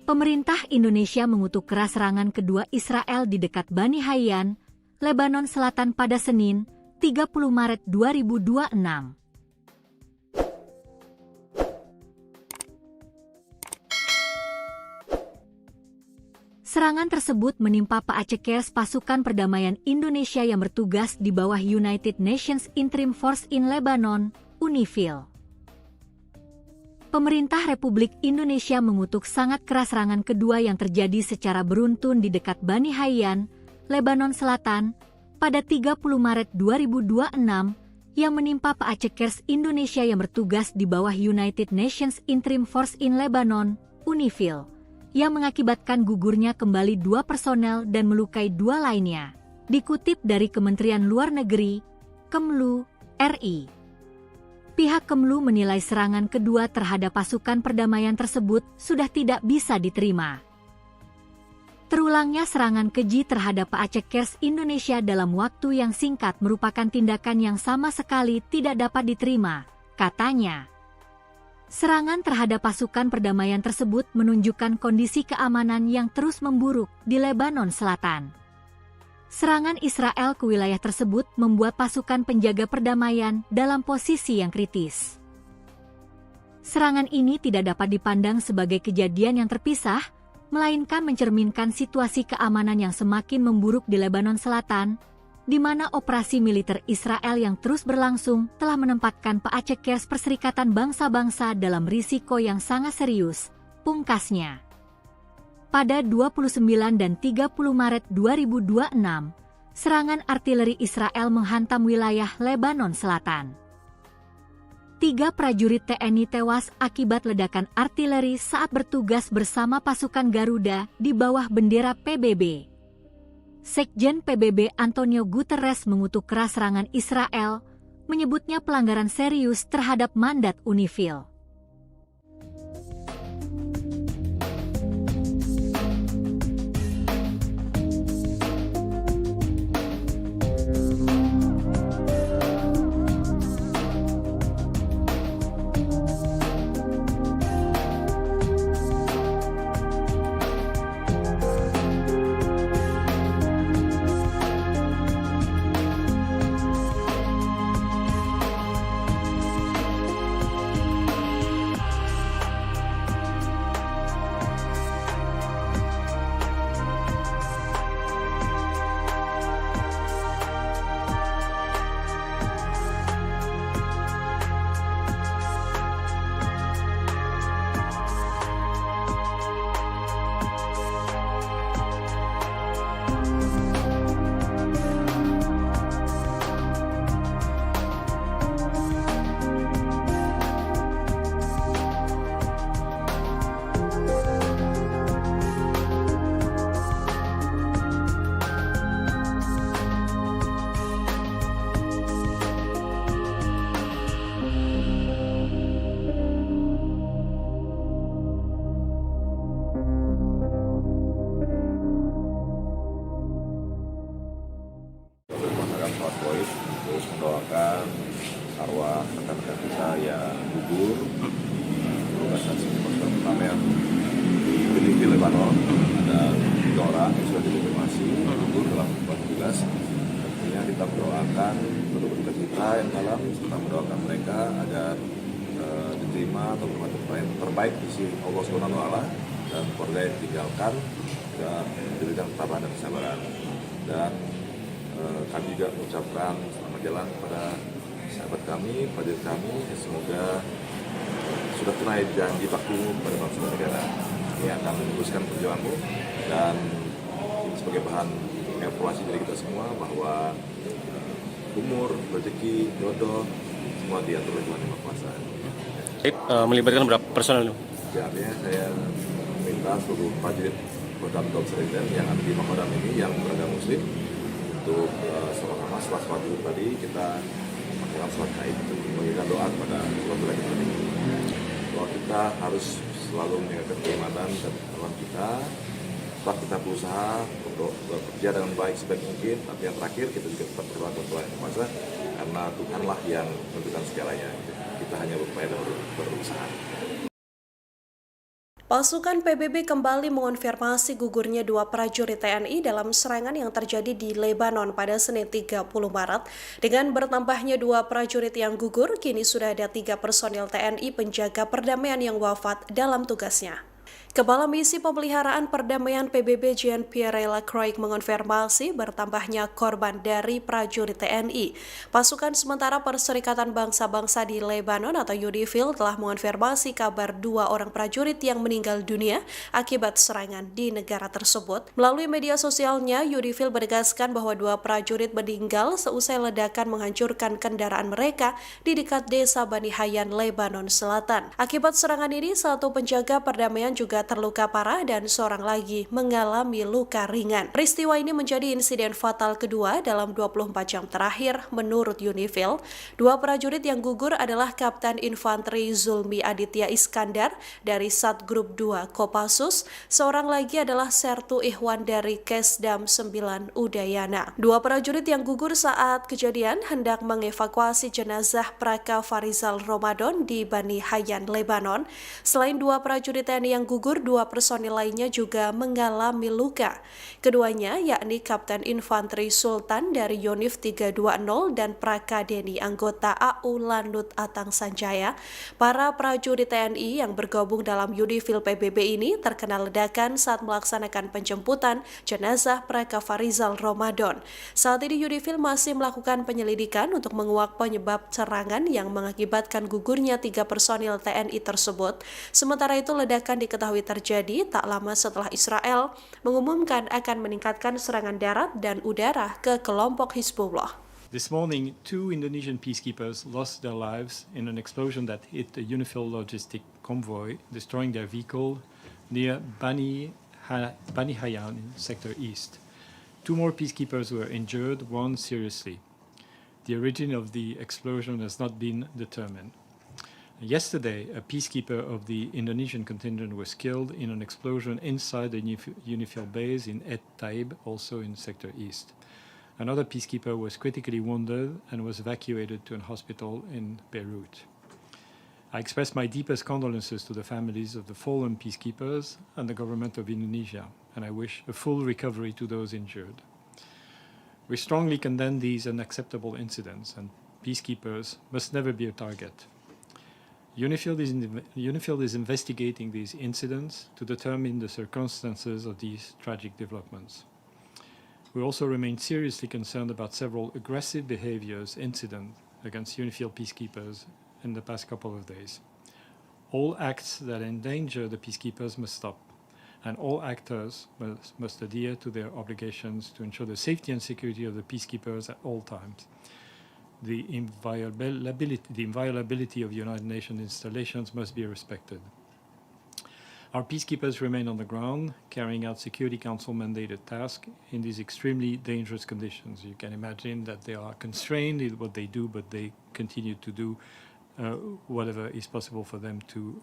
Pemerintah Indonesia mengutuk keras serangan kedua Israel di dekat Bani Hayyan, Lebanon Selatan pada Senin, 30 Maret 2026. Serangan tersebut menimpa Paacekers pasukan perdamaian Indonesia yang bertugas di bawah United Nations Interim Force in Lebanon, UNIFIL. Pemerintah Republik Indonesia mengutuk sangat keras serangan kedua yang terjadi secara beruntun di dekat Bani Hayyan, Lebanon Selatan, pada 30 Maret 2026 yang menimpa Paacekers Indonesia yang bertugas di bawah United Nations Interim Force in Lebanon, UNIFIL, yang mengakibatkan gugurnya kembali 2 personel dan melukai 2 lainnya, dikutip dari Kementerian Luar Negeri, Kemlu, RI. Pihak Kemlu menilai serangan kedua terhadap pasukan perdamaian tersebut sudah tidak bisa diterima. Terulangnya serangan keji terhadap Paacekers Indonesia dalam waktu yang singkat merupakan tindakan yang sama sekali tidak dapat diterima, katanya. Serangan terhadap pasukan perdamaian tersebut menunjukkan kondisi keamanan yang terus memburuk di Lebanon Selatan. Serangan Israel ke wilayah tersebut membuat pasukan penjaga perdamaian dalam posisi yang kritis. Serangan ini tidak dapat dipandang sebagai kejadian yang terpisah, melainkan mencerminkan situasi keamanan yang semakin memburuk di Lebanon Selatan, di mana operasi militer Israel yang terus berlangsung telah menempatkan Paacekers Perserikatan Bangsa-Bangsa dalam risiko yang sangat serius, pungkasnya. Pada 29 dan 30 Maret 2026, serangan artileri Israel menghantam wilayah Lebanon Selatan. 3 prajurit TNI tewas akibat ledakan artileri saat bertugas bersama pasukan Garuda di bawah bendera PBB. Sekjen PBB Antonio Guterres mengutuk keras serangan Israel, menyebutnya pelanggaran serius terhadap mandat UNIFIL. Terus mendoakan arwah rekan-rekan kita yang gugur luka saksi pasukan perdamaian di Benih Lebanon. Ada 3 orang yang sudah dikonfirmasi gugur dalam tugas. Tentunya kita mendoakan berduka cita yang dalam serta mendoakan mereka agar diterima atau bermanfaat terbaik di sisi Allah Subhanahu wa Ta'ala dan keluarga yang ditinggalkan dan diberikan ketabahan dan kesabaran. Dan kami juga mengucapkan selamat jalan kepada sahabat kami, prajurit kami, semoga sudah tunai janji baktimu kepada bangsa dan negara. Ini akan meneruskan perjuanganmu dan ini sebagai bahan evaluasi dari kita semua bahwa umur, rezeki, jodoh semua diatur oleh Tuhan Yang Maha Kuasa. Melibatkan berapa personel? Ya, artinya saya minta seluruh prajurit Kodam Top Seriden yang ada di Makodam ini yang beragama Muslim untuk sama-sama setelah sholat dulu tadi kita lakukan sholat gaib untuk memberikan doa kepada sholat lagi tadi. Bahwa kita harus selalu menjaga keimanan dan ketakwaan kita. Tetap kita berusaha untuk bekerja dengan baik sebaik mungkin. Tapi yang terakhir kita juga tetap berdoa kepada Tuhan Yang Maha Kuasa karena Tuhanlah yang menentukan segalanya. Kita hanya berupaya dan berusaha. Pasukan PBB kembali mengonfirmasi gugurnya dua prajurit TNI dalam serangan yang terjadi di Lebanon pada Senin 30 Maret. Dengan bertambahnya dua prajurit yang gugur, kini sudah ada 3 personil TNI penjaga perdamaian yang wafat dalam tugasnya. Kepala Misi Pemeliharaan Perdamaian PBB Jean-Pierre Lacroix mengonfirmasi bertambahnya korban dari prajurit TNI. Pasukan sementara Perserikatan Bangsa-Bangsa di Lebanon atau UNIFIL telah mengonfirmasi kabar 2 orang prajurit yang meninggal dunia akibat serangan di negara tersebut. Melalui media sosialnya, UNIFIL menegaskan bahwa 2 prajurit meninggal seusai ledakan menghancurkan kendaraan mereka di dekat desa Bani Hayyan, Lebanon Selatan. Akibat serangan ini, 1 penjaga perdamaian juga terluka parah dan seorang lagi mengalami luka ringan. Peristiwa ini menjadi insiden fatal kedua dalam 24 jam terakhir menurut UNIFIL. 2 prajurit yang gugur adalah Kapten Infanteri Zulmi Aditya Iskandar dari Satgrup 2 Kopassus, seorang lagi adalah Sertu Ihwan dari Kesdam 9 Udayana. 2 prajurit yang gugur saat kejadian hendak mengevakuasi jenazah Praka Farizal Ramadan di Bani Hayyan, Lebanon. Selain 2 prajurit TNI yang gugur, 2 personil lainnya juga mengalami luka. Keduanya yakni Kapten Infanteri Sultan dari Yonif 320 dan Prakadeni anggota AU Landut Atang Sanjaya. Para prajurit TNI yang bergabung dalam UNIFIL PBB ini terkena ledakan saat melaksanakan penjemputan jenazah Praka Farizal Ramadan. Saat ini UNIFIL masih melakukan penyelidikan untuk menguak penyebab serangan yang mengakibatkan gugurnya 3 personil TNI tersebut. Sementara itu ledakan diketahui terjadi tak lama setelah Israel mengumumkan akan meningkatkan serangan darat dan udara ke kelompok Hizbullah. This morning, 2 Indonesian peacekeepers lost their lives in an explosion that hit a UNIFIL logistic convoy, destroying their vehicle near Bani Hayyan in Sector East. 2 more peacekeepers were injured, 1 seriously. The origin of the explosion has not been determined. Yesterday, a peacekeeper of the Indonesian contingent was killed in an explosion inside the UNIFIL base in Et Taib, also in Sector East. Another peacekeeper was critically wounded and was evacuated to a hospital in Beirut. I express my deepest condolences to the families of the fallen peacekeepers and the government of Indonesia, and I wish a full recovery to those injured. We strongly condemn these unacceptable incidents, and peacekeepers must never be a target. UNIFIL is investigating these incidents to determine the circumstances of these tragic developments. We also remain seriously concerned about several aggressive incidents against UNIFIL peacekeepers in the past couple of days. All acts that endanger the peacekeepers must stop, and all actors must adhere to their obligations to ensure the safety and security of the peacekeepers at all times. The inviolability of United Nations installations must be respected. Our peacekeepers remain on the ground, carrying out Security Council mandated tasks in these extremely dangerous conditions. You can imagine that they are constrained in what they do, but they continue to do whatever is possible for them to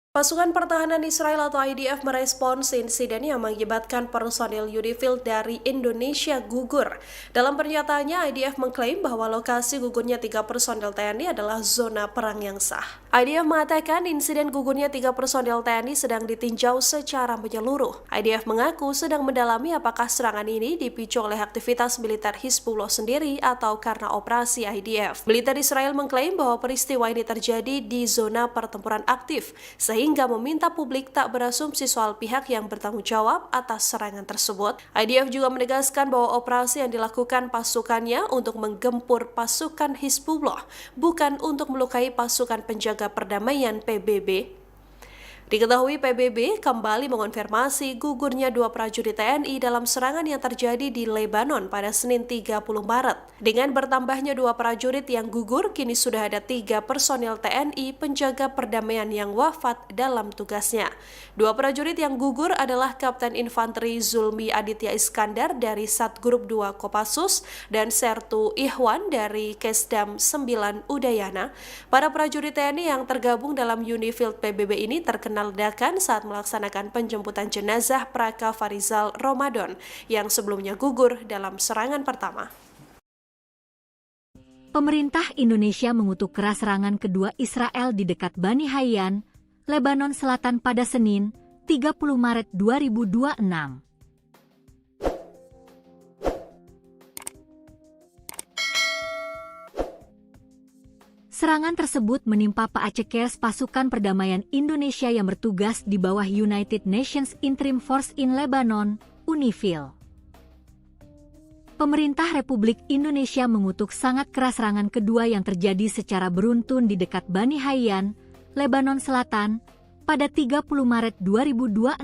Pasukan Pertahanan Israel atau IDF merespons insiden yang mengakibatkan personil UNIFIL dari Indonesia gugur. Dalam pernyataannya, IDF mengklaim bahwa lokasi gugurnya 3 personil TNI adalah zona perang yang sah. IDF mengatakan insiden gugurnya 3 personil TNI sedang ditinjau secara menyeluruh. IDF mengaku sedang mendalami apakah serangan ini dipicu oleh aktivitas militer Hizbullah sendiri atau karena operasi IDF. Militer Israel mengklaim bahwa peristiwa ini terjadi di zona pertempuran aktif, sehingga meminta publik tak berasumsi soal pihak yang bertanggung jawab atas serangan tersebut. IDF juga menegaskan bahwa operasi yang dilakukan pasukannya untuk menggempur pasukan Hizbullah, bukan untuk melukai pasukan penjaga perdamaian PBB. Diketahui PBB kembali mengonfirmasi gugurnya 2 prajurit TNI dalam serangan yang terjadi di Lebanon pada Senin 30 Maret. Dengan bertambahnya 2 prajurit yang gugur, kini sudah ada 3 personil TNI penjaga perdamaian yang wafat dalam tugasnya. 2 prajurit yang gugur adalah Kapten Infanteri Zulmi Aditya Iskandar dari Satgrup 2 Kopassus dan Sertu Ihwan dari Kesdam 9 Udayana. Para prajurit TNI yang tergabung dalam UNIFIL PBB ini terkena ledakan saat melaksanakan penjemputan jenazah Praka Farizal Ramadan yang sebelumnya gugur dalam serangan pertama. Pemerintah Indonesia mengutuk keras serangan kedua Israel di dekat Bani Hayyan, Lebanon Selatan pada Senin, 30 Maret 2026. Serangan tersebut menimpa Paacekers pasukan perdamaian Indonesia yang bertugas di bawah United Nations Interim Force in Lebanon, UNIFIL. Pemerintah Republik Indonesia mengutuk sangat keras serangan kedua yang terjadi secara beruntun di dekat Bani Hayyan, Lebanon Selatan, pada 30 Maret 2026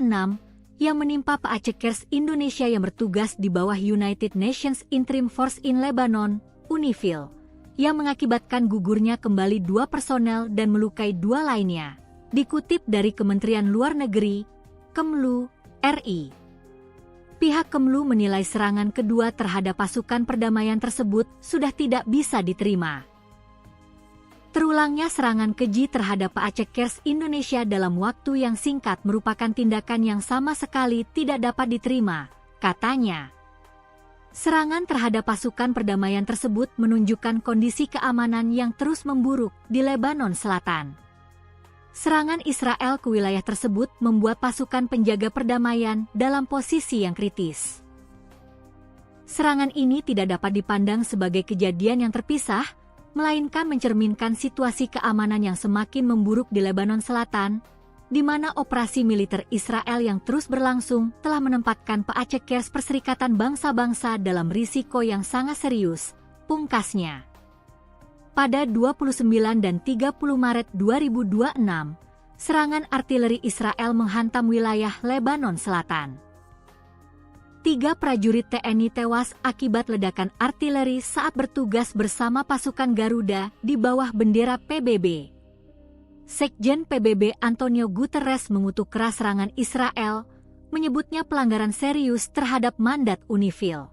yang menimpa Paacekers Indonesia yang bertugas di bawah United Nations Interim Force in Lebanon, UNIFIL, yang mengakibatkan gugurnya kembali 2 personel dan melukai 2 lainnya. Dikutip dari Kementerian Luar Negeri, Kemlu, RI. Pihak Kemlu menilai serangan kedua terhadap pasukan perdamaian tersebut sudah tidak bisa diterima. Terulangnya serangan keji terhadap Paacekers Indonesia dalam waktu yang singkat merupakan tindakan yang sama sekali tidak dapat diterima, katanya. Serangan terhadap pasukan perdamaian tersebut menunjukkan kondisi keamanan yang terus memburuk di Lebanon Selatan. Serangan Israel ke wilayah tersebut membuat pasukan penjaga perdamaian dalam posisi yang kritis. Serangan ini tidak dapat dipandang sebagai kejadian yang terpisah, melainkan mencerminkan situasi keamanan yang semakin memburuk di Lebanon Selatan, di mana operasi militer Israel yang terus berlangsung telah menempatkan Paacekers Perserikatan Bangsa-Bangsa dalam risiko yang sangat serius, pungkasnya. Pada 29 dan 30 Maret 2026, serangan artileri Israel menghantam wilayah Lebanon Selatan. 3 prajurit TNI tewas akibat ledakan artileri saat bertugas bersama pasukan Garuda di bawah bendera PBB. Sekjen PBB Antonio Guterres mengutuk keras serangan Israel, menyebutnya pelanggaran serius terhadap mandat UNIFIL.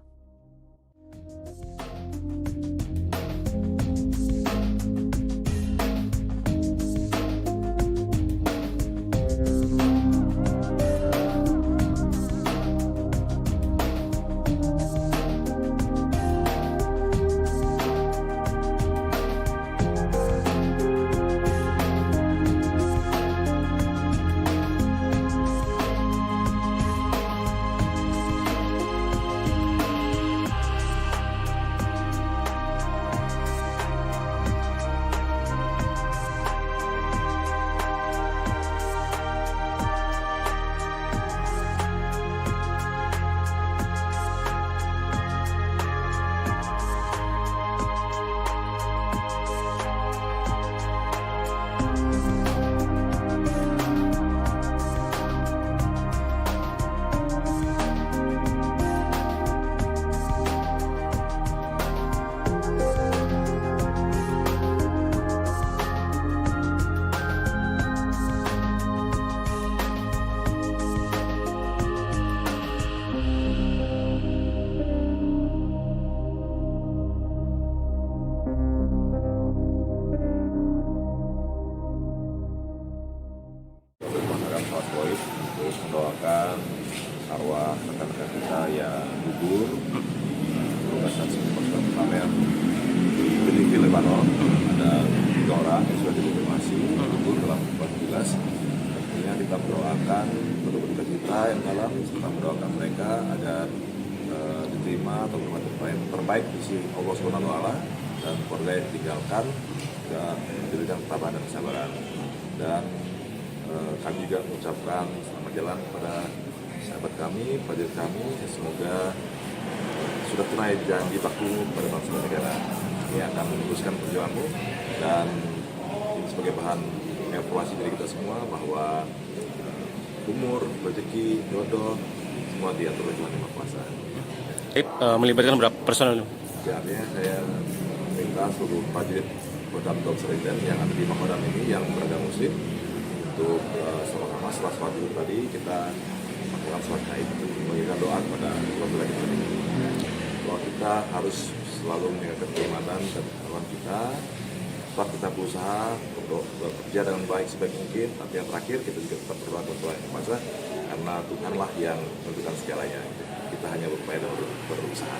Terus mendoakan arwah rekan-rekan kita yang gugur di lokasi pasukan perdamaian di Benifil, Lebanon. Ada 3 orang yang sudah dikonfirmasi gugur dalam tugas. Tentunya kita mendoakan berduka kita yang dalam, serta mendoakan mereka agar diterima atau terbaik di sisi Allah SWT dan keluarga yang ditinggalkan dan diberikan ketabahan dan kesabaran. Dan kami juga mengucapkan selamat jalan kepada sahabat kami, prajurit kami, semoga sudah tunai janji bakti pada bangsa dan negara. Ini akan meneruskan perjuanganmu dan ini sebagai bahan evaluasi dari kita semua bahwa umur, rezeki, jodoh semua diatur oleh Tuhan Yang Maha Kuasa. Melibatkan berapa personel? Artinya saya minta seluruh prajurit Kodam Seriden yang ada di Makodam ini yang beragama Muslim untuk sama-sama setelah sholat dulu tadi kita melakukan sholat Gaib, memberikan doa kepada keluarga kita ini. Bahwa kita harus selalu meningkatkan keimanan dan ketakwaan kita. Tetap kita berusaha untuk bekerja dengan baik sebaik mungkin. Tapi yang terakhir kita juga tetap berdoa kepada Tuhan Yang Maha Kuasa karena Tuhanlah yang menentukan segalanya. Kita hanya berupaya dan berusaha.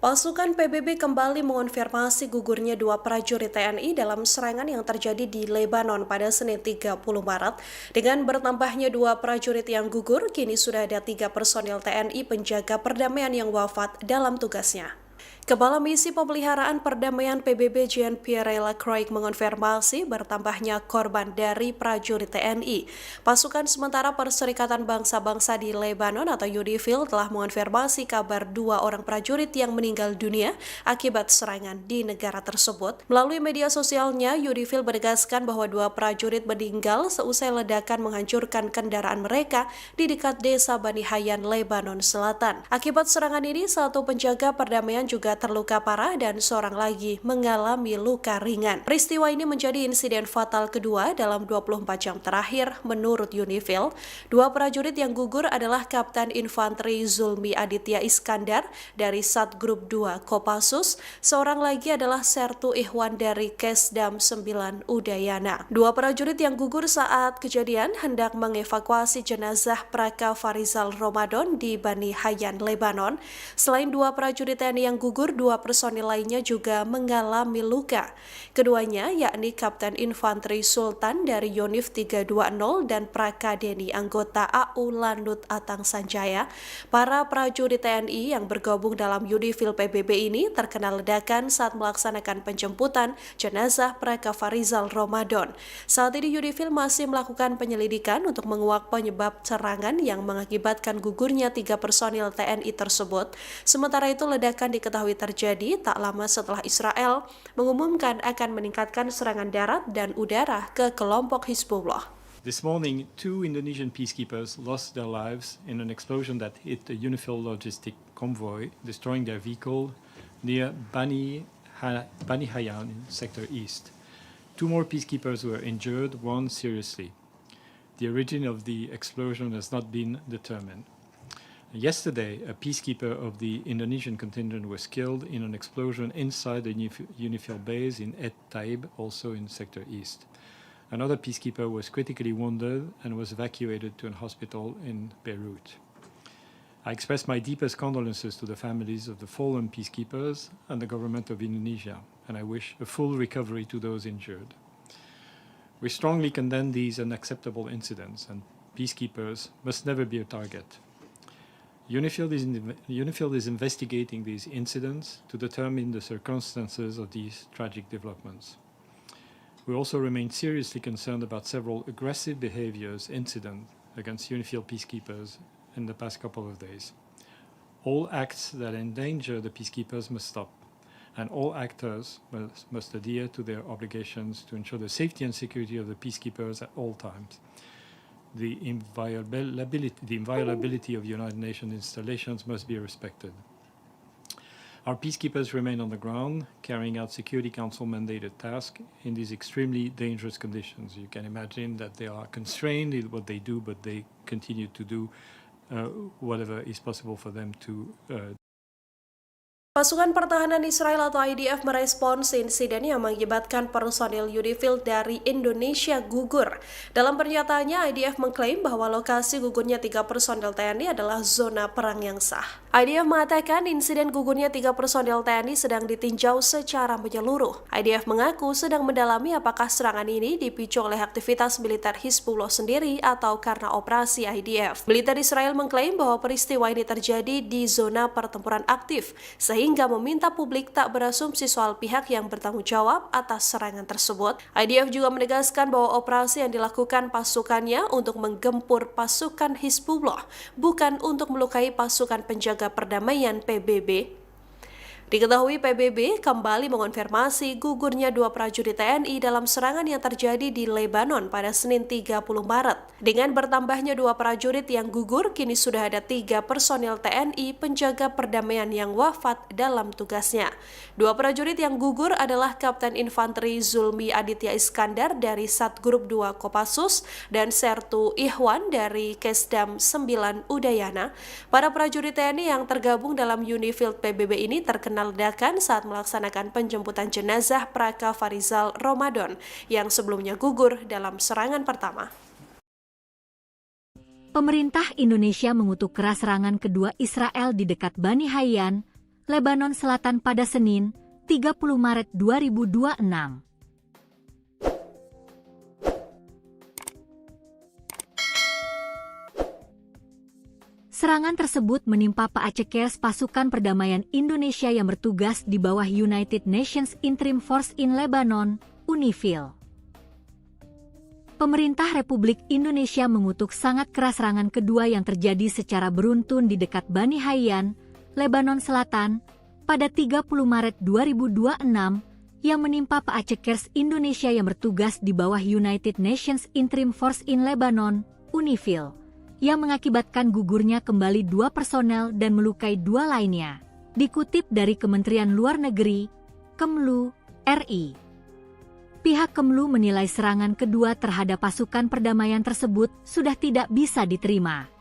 Pasukan PBB kembali mengonfirmasi gugurnya dua prajurit TNI dalam serangan yang terjadi di Lebanon pada Senin 30 Maret. Dengan bertambahnya dua prajurit yang gugur, kini sudah ada 3 personil TNI penjaga perdamaian yang wafat dalam tugasnya. Kepala Misi Pemeliharaan Perdamaian PBB Jean-Pierre Lacroix mengonfirmasi bertambahnya korban dari prajurit TNI. Pasukan sementara Perserikatan Bangsa-Bangsa di Lebanon atau UNIFIL telah mengonfirmasi kabar 2 orang prajurit yang meninggal dunia akibat serangan di negara tersebut. Melalui media sosialnya, UNIFIL menegaskan bahwa 2 prajurit meninggal seusai ledakan menghancurkan kendaraan mereka di dekat desa Bani Hayyan, Lebanon Selatan. Akibat serangan ini, 1 penjaga perdamaian juga terluka parah dan seorang lagi mengalami luka ringan. Peristiwa ini menjadi insiden fatal kedua dalam 24 jam terakhir menurut UNIFIL. 2 prajurit yang gugur adalah Kapten Infanteri Zulmi Aditya Iskandar dari Satgrup 2 Kopassus, seorang lagi adalah Sertu Ihwan dari Kesdam 9 Udayana. 2 prajurit yang gugur saat kejadian hendak mengevakuasi jenazah Praka Farizal Ramadan di Bani Hayyan, Lebanon. Selain 2 prajurit TNI yang gugur, 2 personil lainnya juga mengalami luka. Keduanya yakni Kapten Infanteri Sultan dari Yonif 320 dan Praka Deni anggota AU Landut Atang Sanjaya. Para prajurit TNI yang bergabung dalam UNIFIL PBB ini terkena ledakan saat melaksanakan penjemputan jenazah Praka Farizal Ramadan. Saat ini UNIFIL masih melakukan penyelidikan untuk menguak penyebab serangan yang mengakibatkan gugurnya 3 personil TNI tersebut. Sementara itu, ledakan diketahui terjadi tak lama setelah Israel mengumumkan akan meningkatkan serangan darat dan udara ke kelompok Hizbullah. This morning, 2 Indonesian peacekeepers lost their lives in an explosion that hit a UNIFIL logistic convoy, destroying their vehicle near Bani Hayyan in Sector East. 2 more peacekeepers were injured, 1 seriously. The origin of the explosion has not been determined. Yesterday, a peacekeeper of the Indonesian contingent was killed in an explosion inside the UNIFIL base in Et Taib, also in Sector East. Another peacekeeper was critically wounded and was evacuated to a hospital in Beirut. I express my deepest condolences to the families of the fallen peacekeepers and the government of Indonesia, and I wish a full recovery to those injured. We strongly condemn these unacceptable incidents, and peacekeepers must never be a target. UNIFIL is investigating these incidents to determine the circumstances of these tragic developments. We also remain seriously concerned about several aggressive incidents against UNIFIL peacekeepers in the past couple of days. All acts that endanger the peacekeepers must stop, and all actors must adhere to their obligations to ensure the safety and security of the peacekeepers at all times. The inviolability of United Nations installations must be respected. Our peacekeepers remain on the ground, carrying out Security Council mandated tasks in these extremely dangerous conditions. You can imagine that they are constrained in what they do, but they continue to do whatever is possible for them to Pasukan Pertahanan Israel atau IDF merespons insiden yang mengakibatkan personil UNIFIL dari Indonesia gugur. Dalam pernyataannya, IDF mengklaim bahwa lokasi gugurnya 3 personil TNI adalah zona perang yang sah. IDF mengatakan insiden gugurnya 3 personil TNI sedang ditinjau secara menyeluruh. IDF mengaku sedang mendalami apakah serangan ini dipicu oleh aktivitas militer Hizbullah sendiri atau karena operasi IDF. Militer Israel mengklaim bahwa peristiwa ini terjadi di zona pertempuran aktif, sehingga meminta publik tak berasumsi soal pihak yang bertanggung jawab atas serangan tersebut. IDF juga menegaskan bahwa operasi yang dilakukan pasukannya untuk menggempur pasukan Hizbullah, bukan untuk melukai pasukan penjaga perdamaian PBB. Diketahui PBB kembali mengonfirmasi gugurnya 2 prajurit TNI dalam serangan yang terjadi di Lebanon pada Senin 30 Maret. Dengan bertambahnya 2 prajurit yang gugur, kini sudah ada 3 personil TNI penjaga perdamaian yang wafat dalam tugasnya. 2 prajurit yang gugur adalah Kapten Infanteri Zulmi Aditya Iskandar dari Satgrup 2 Kopassus dan Sertu Ihwan dari Kesdam 9 Udayana. Para prajurit TNI yang tergabung dalam UNIFIL PBB ini terkena ledakan saat melaksanakan penjemputan jenazah Praka Farizal Ramadan yang sebelumnya gugur dalam serangan pertama. Pemerintah Indonesia mengutuk keras serangan kedua Israel di dekat Bani Hayyan, Lebanon Selatan pada Senin, 30 Maret 2026. Serangan tersebut menimpa Paacekers pasukan perdamaian Indonesia yang bertugas di bawah United Nations Interim Force in Lebanon, UNIFIL. Pemerintah Republik Indonesia mengutuk sangat keras serangan kedua yang terjadi secara beruntun di dekat Bani Hayyan, Lebanon Selatan, pada 30 Maret 2026 yang menimpa Paacekers Indonesia yang bertugas di bawah United Nations Interim Force in Lebanon, UNIFIL, yang mengakibatkan gugurnya kembali 2 personel dan melukai 2 lainnya. Dikutip dari Kementerian Luar Negeri, Kemlu, RI. Pihak Kemlu menilai serangan kedua terhadap pasukan perdamaian tersebut sudah tidak bisa diterima.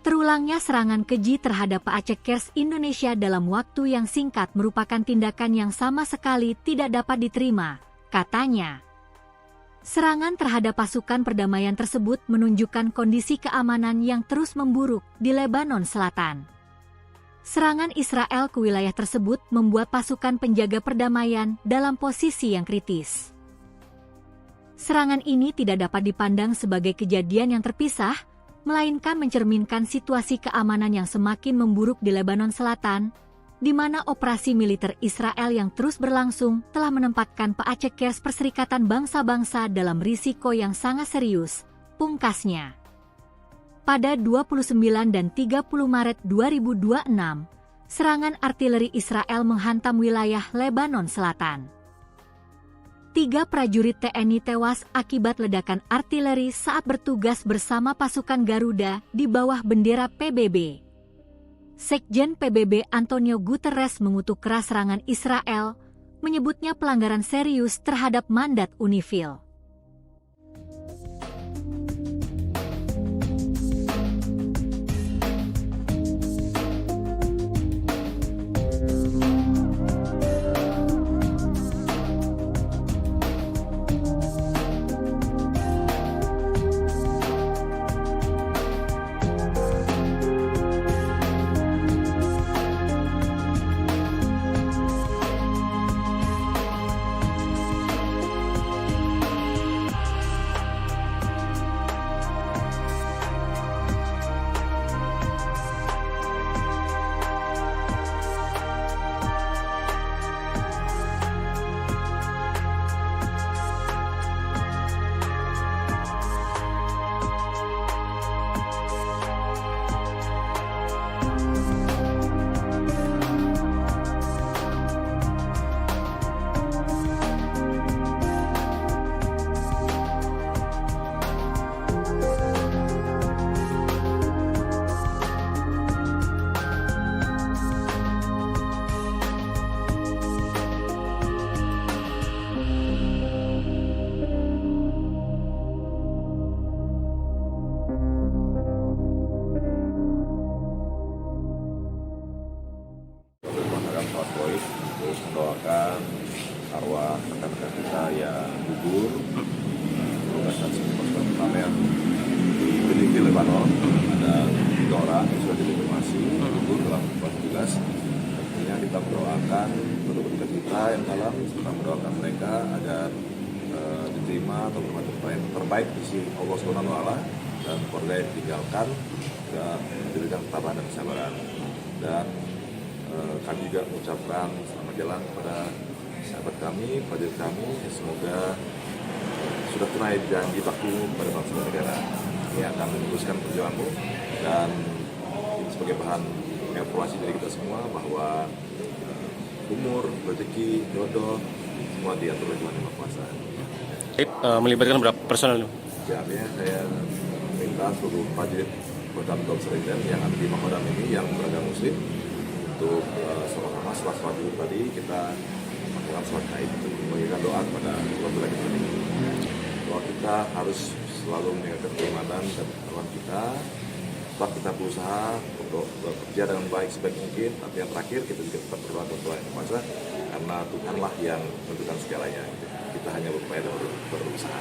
Terulangnya serangan keji terhadap Paacekers Indonesia dalam waktu yang singkat merupakan tindakan yang sama sekali tidak dapat diterima, katanya. Serangan terhadap pasukan perdamaian tersebut menunjukkan kondisi keamanan yang terus memburuk di Lebanon Selatan. Serangan Israel ke wilayah tersebut membuat pasukan penjaga perdamaian dalam posisi yang kritis. Serangan ini tidak dapat dipandang sebagai kejadian yang terpisah, melainkan mencerminkan situasi keamanan yang semakin memburuk di Lebanon Selatan, di mana operasi militer Israel yang terus berlangsung telah menempatkan Paacekers Perserikatan Bangsa-Bangsa dalam risiko yang sangat serius, pungkasnya. Pada 29 dan 30 Maret 2026, serangan artileri Israel menghantam wilayah Lebanon Selatan. 3 prajurit TNI tewas akibat ledakan artileri saat bertugas bersama pasukan Garuda di bawah bendera PBB. Sekjen PBB Antonio Guterres mengutuk keras serangan Israel, menyebutnya pelanggaran serius terhadap mandat UNIFIL. Terus mendoakan arwah rekan-rekan kita yang gugur bertugas saat ini pasukan perdamaian di Benin, Lebanon. Ada 3 orang yang sudah dikonfirmasi gugur dalam tugas. Tentunya kita mendoakan penduduk kita yang dalam, serta mendoakan mereka agar diterima atau bermanfaat terbaik di sisi Allah SWT dan keluarga yang ditinggalkan dan diberikan ketabahan dan kesabaran. Dan kami juga mengucapkan selamat jalan kepada sahabat kami, prajurit kami, semoga sudah tunai janji baktimu kepada bangsa dan negara. Ini akan meneruskan perjuanganmu dan ini sebagai bahan evaluasi dari kita semua bahwa umur, rezeki, jodoh semua diatur oleh Tuhan Yang Maha Kuasa. Melibatkan berapa personel? Ya, artinya saya minta seluruh prajurit Kodam Seriden yang ada di Makodam ini yang beragama Muslim untuk sama-sama setelah sholat Jumat tadi kita melakukan sholat Gaib untuk memberikan doa kepada keluarga kita ini. Doa kita harus selalu menjaga keimanan dan ketakwaan kita. Tetap kita berusaha untuk bekerja dengan baik sebaik mungkin. Tapi yang terakhir kita juga tetap berdoa kepada Tuhan Yang Kuasa karena Tuhanlah yang menentukan segalanya. Kita hanya berupaya dan berusaha.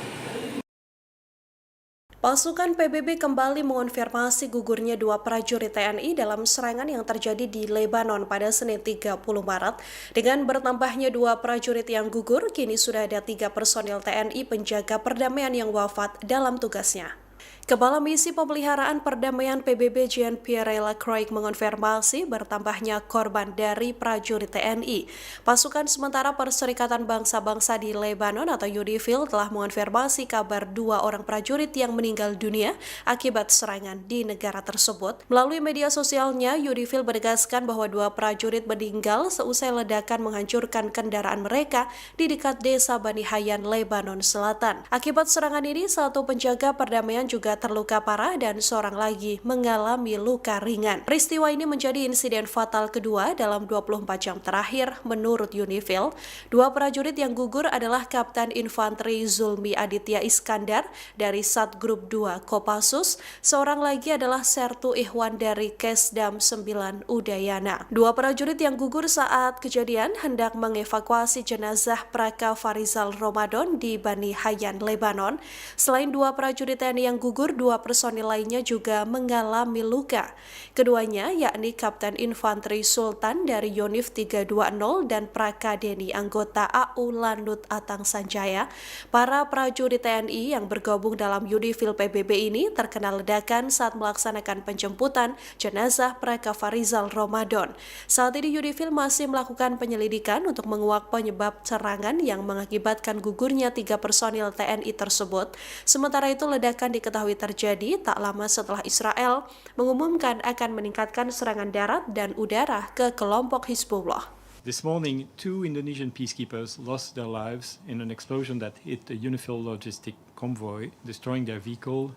Pasukan PBB kembali mengonfirmasi gugurnya dua prajurit TNI dalam serangan yang terjadi di Lebanon pada Senin 30 Maret. Dengan bertambahnya dua prajurit yang gugur, kini sudah ada 3 personil TNI penjaga perdamaian yang wafat dalam tugasnya. Kepala Misi Pemeliharaan Perdamaian PBB Jean-Pierre Lacroix mengonfirmasi bertambahnya korban dari prajurit TNI. Pasukan sementara Perserikatan Bangsa-Bangsa di Lebanon atau UNIFIL telah mengonfirmasi kabar 2 orang prajurit yang meninggal dunia akibat serangan di negara tersebut. Melalui media sosialnya, UNIFIL menegaskan bahwa 2 prajurit meninggal seusai ledakan menghancurkan kendaraan mereka di dekat desa Bani Hayyan, Lebanon Selatan. Akibat serangan ini, 1 penjaga perdamaian juga terluka parah dan seorang lagi mengalami luka ringan. Peristiwa ini menjadi insiden fatal kedua dalam 24 jam terakhir menurut UNIFIL. 2 prajurit yang gugur adalah Kapten Infanteri Zulmi Aditya Iskandar dari Satgrup 2 Kopassus, seorang lagi adalah Sertu Ihwan dari Kesdam 9 Udayana. 2 prajurit yang gugur saat kejadian hendak mengevakuasi jenazah Praka Farizal Ramadan di Bani Hayyan, Lebanon. Selain 2 prajurit TNI yang gugur, 2 personil lainnya juga mengalami luka. Keduanya yakni Kapten Infanteri Sultan dari Yonif 320 dan Praka Deni anggota AU Landut Atang Sanjaya. Para prajurit TNI yang bergabung dalam UNIFIL PBB ini terkena ledakan saat melaksanakan penjemputan jenazah Praka Farizal Ramadan. Saat ini UNIFIL masih melakukan penyelidikan untuk menguak penyebab serangan yang mengakibatkan gugurnya 3 personil TNI tersebut. Sementara itu ledakan diketahui terjadi tak lama setelah Israel mengumumkan akan meningkatkan serangan darat dan udara ke kelompok Hizbullah. This morning, 2 Indonesian peacekeepers lost their lives in an explosion that hit a UNIFIL logistic convoy, destroying their vehicle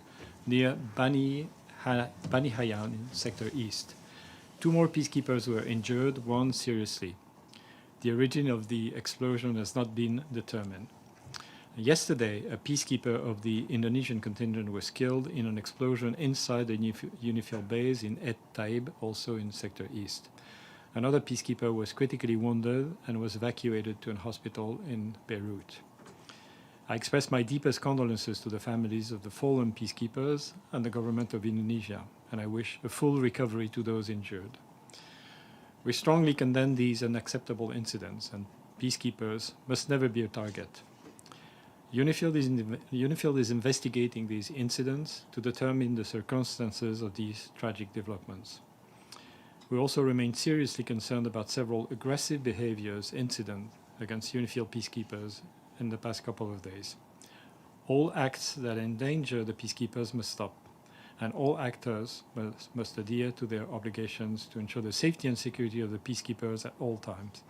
near Bani Hayyan in Sector East. 2 more peacekeepers were injured, 1 seriously. The origin of the explosion has not been determined. Yesterday, a peacekeeper of the Indonesian contingent was killed in an explosion inside the UNIFIL base in Et Taib, also in Sector East. Another peacekeeper was critically wounded and was evacuated to a hospital in Beirut. I express my deepest condolences to the families of the fallen peacekeepers and the government of Indonesia, and I wish a full recovery to those injured. We strongly condemn these unacceptable incidents, and peacekeepers must never be a target. UNIFIL is investigating these incidents to determine the circumstances of these tragic developments. We also remain seriously concerned about several aggressive incidents against UNIFIL peacekeepers in the past couple of days. All acts that endanger the peacekeepers must stop, and all actors must adhere to their obligations to ensure the safety and security of the peacekeepers at all times.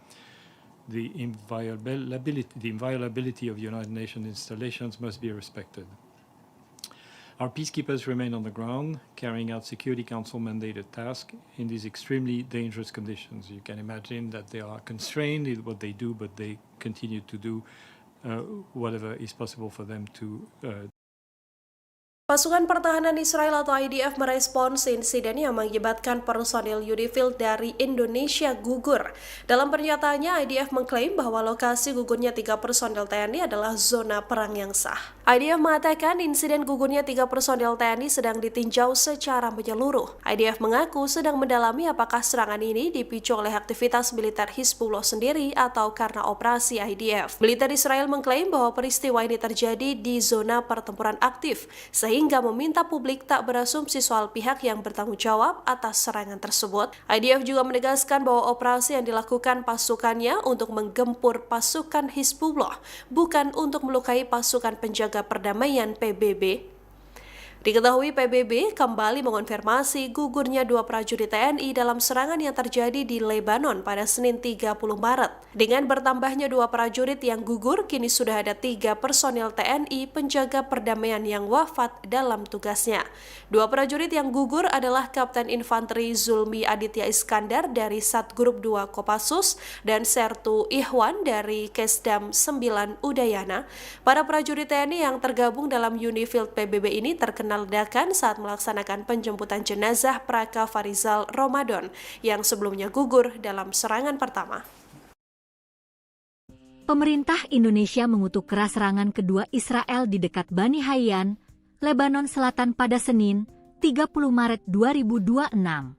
The inviolability of United Nations installations must be respected. Our peacekeepers remain on the ground, carrying out Security Council mandated tasks in these extremely dangerous conditions. You can imagine that they are constrained in what they do, but they continue to do whatever is possible for them to Pasukan Pertahanan Israel atau IDF merespons insiden yang mengakibatkan personil UNIFIL dari Indonesia gugur. Dalam pernyataannya, IDF mengklaim bahwa lokasi gugurnya 3 personil TNI adalah zona perang yang sah. IDF mengatakan insiden gugurnya 3 personil TNI sedang ditinjau secara menyeluruh. IDF mengaku sedang mendalami apakah serangan ini dipicu oleh aktivitas militer Hizbullah sendiri atau karena operasi IDF. Militer Israel mengklaim bahwa peristiwa ini terjadi di zona pertempuran aktif, sehingga meminta publik tak berasumsi soal pihak yang bertanggung jawab atas serangan tersebut. IDF juga menegaskan bahwa operasi yang dilakukan pasukannya untuk menggempur pasukan Hizbullah, bukan untuk melukai pasukan penjaga perdamaian PBB. Diketahui PBB kembali mengonfirmasi gugurnya 2 prajurit TNI dalam serangan yang terjadi di Lebanon pada Senin 30 Maret. Dengan bertambahnya 2 prajurit yang gugur, kini sudah ada 3 personil TNI penjaga perdamaian yang wafat dalam tugasnya. 2 prajurit yang gugur adalah Kapten Infanteri Zulmi Aditya Iskandar dari Satgrup 2 Kopassus dan Sertu Ihwan dari Kesdam 9 Udayana. Para prajurit TNI yang tergabung dalam UNIFIL PBB ini terkena ledakan saat melaksanakan penjemputan jenazah Praka Farizal Ramadan yang sebelumnya gugur dalam serangan pertama. Pemerintah Indonesia mengutuk keras serangan kedua Israel di dekat Bani Hayyan, Lebanon Selatan pada Senin, 30 Maret 2026.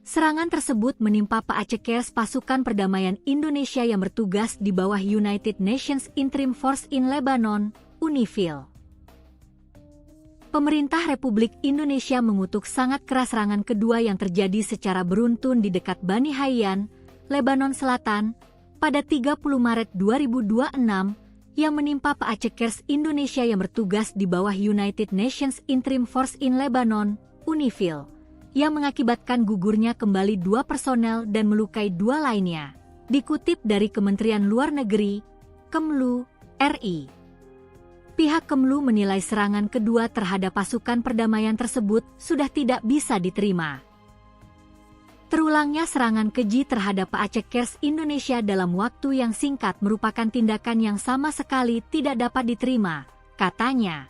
Serangan tersebut menimpa Paacekers pasukan perdamaian Indonesia yang bertugas di bawah United Nations Interim Force in Lebanon, UNIFIL. Pemerintah Republik Indonesia mengutuk sangat keras serangan kedua yang terjadi secara beruntun di dekat Bani Hayyan, Lebanon Selatan, pada 30 Maret 2026, yang menimpa Paacekers Indonesia yang bertugas di bawah United Nations Interim Force in Lebanon, UNIFIL, yang mengakibatkan gugurnya kembali 2 personel dan melukai 2 lainnya. Dikutip dari Kementerian Luar Negeri, Kemlu, RI. Pihak Kemlu menilai serangan kedua terhadap pasukan perdamaian tersebut sudah tidak bisa diterima. Terulangnya serangan keji terhadap Paacekers Indonesia dalam waktu yang singkat merupakan tindakan yang sama sekali tidak dapat diterima, katanya.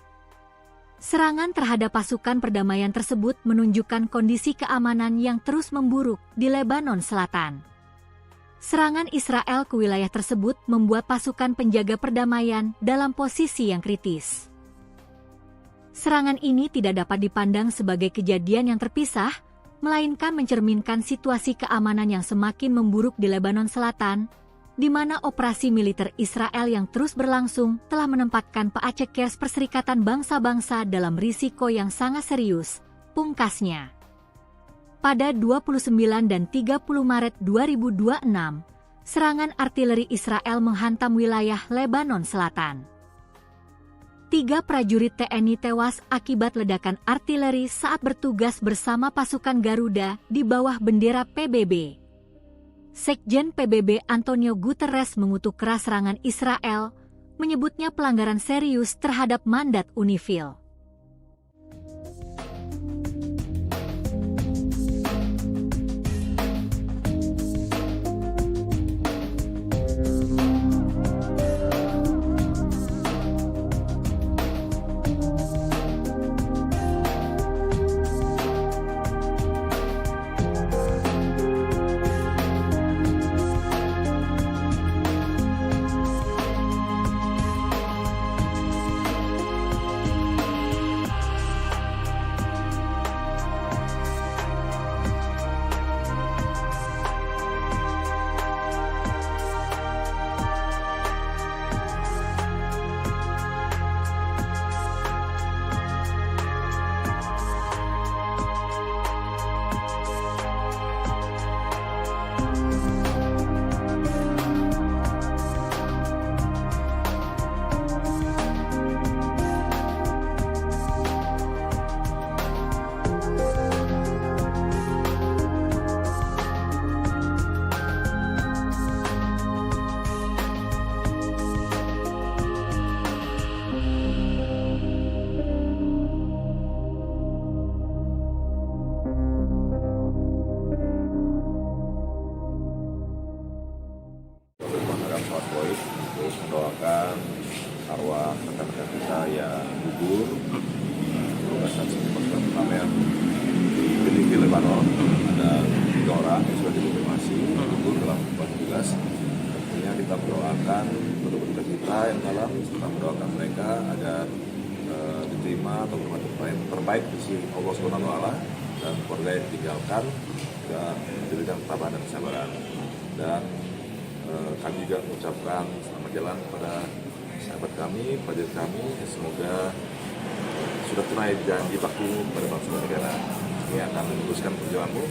Serangan terhadap pasukan perdamaian tersebut menunjukkan kondisi keamanan yang terus memburuk di Lebanon Selatan. Serangan Israel ke wilayah tersebut membuat pasukan penjaga perdamaian dalam posisi yang kritis. Serangan ini tidak dapat dipandang sebagai kejadian yang terpisah, melainkan mencerminkan situasi keamanan yang semakin memburuk di Lebanon Selatan, di mana operasi militer Israel yang terus berlangsung telah menempatkan Paacekers Perserikatan Bangsa-Bangsa dalam risiko yang sangat serius, pungkasnya. Pada 29 dan 30 Maret 2026, serangan artileri Israel menghantam wilayah Lebanon Selatan. 3 prajurit TNI tewas akibat ledakan artileri saat bertugas bersama pasukan Garuda di bawah bendera PBB. Sekjen PBB Antonio Guterres mengutuk keras serangan Israel, menyebutnya pelanggaran serius terhadap mandat UNIFIL. Terus mendoakan arwah rekan-rekan kita yang gugur tugas saksi pasukan perdamaian di Genifil Lebanon. Ada 3 orang yang sudah dikonfirmasi gugur dalam tugas. Tentunya kita mendoakan penduduk kita yang dalam, serta mendoakan mereka agar diterima atau terbaik di sisi Allah Subhanahu wa Ta'ala, dan keluarga yang ditinggalkan juga diberikan ketabahan dan kesabaran. Dan kami juga mengucapkan selamat jalan kepada sahabat kami, prajurit kami, semoga sudah tunai janji baktimu kepada bangsa dan negara. Ini akan meneruskan perjuanganmu,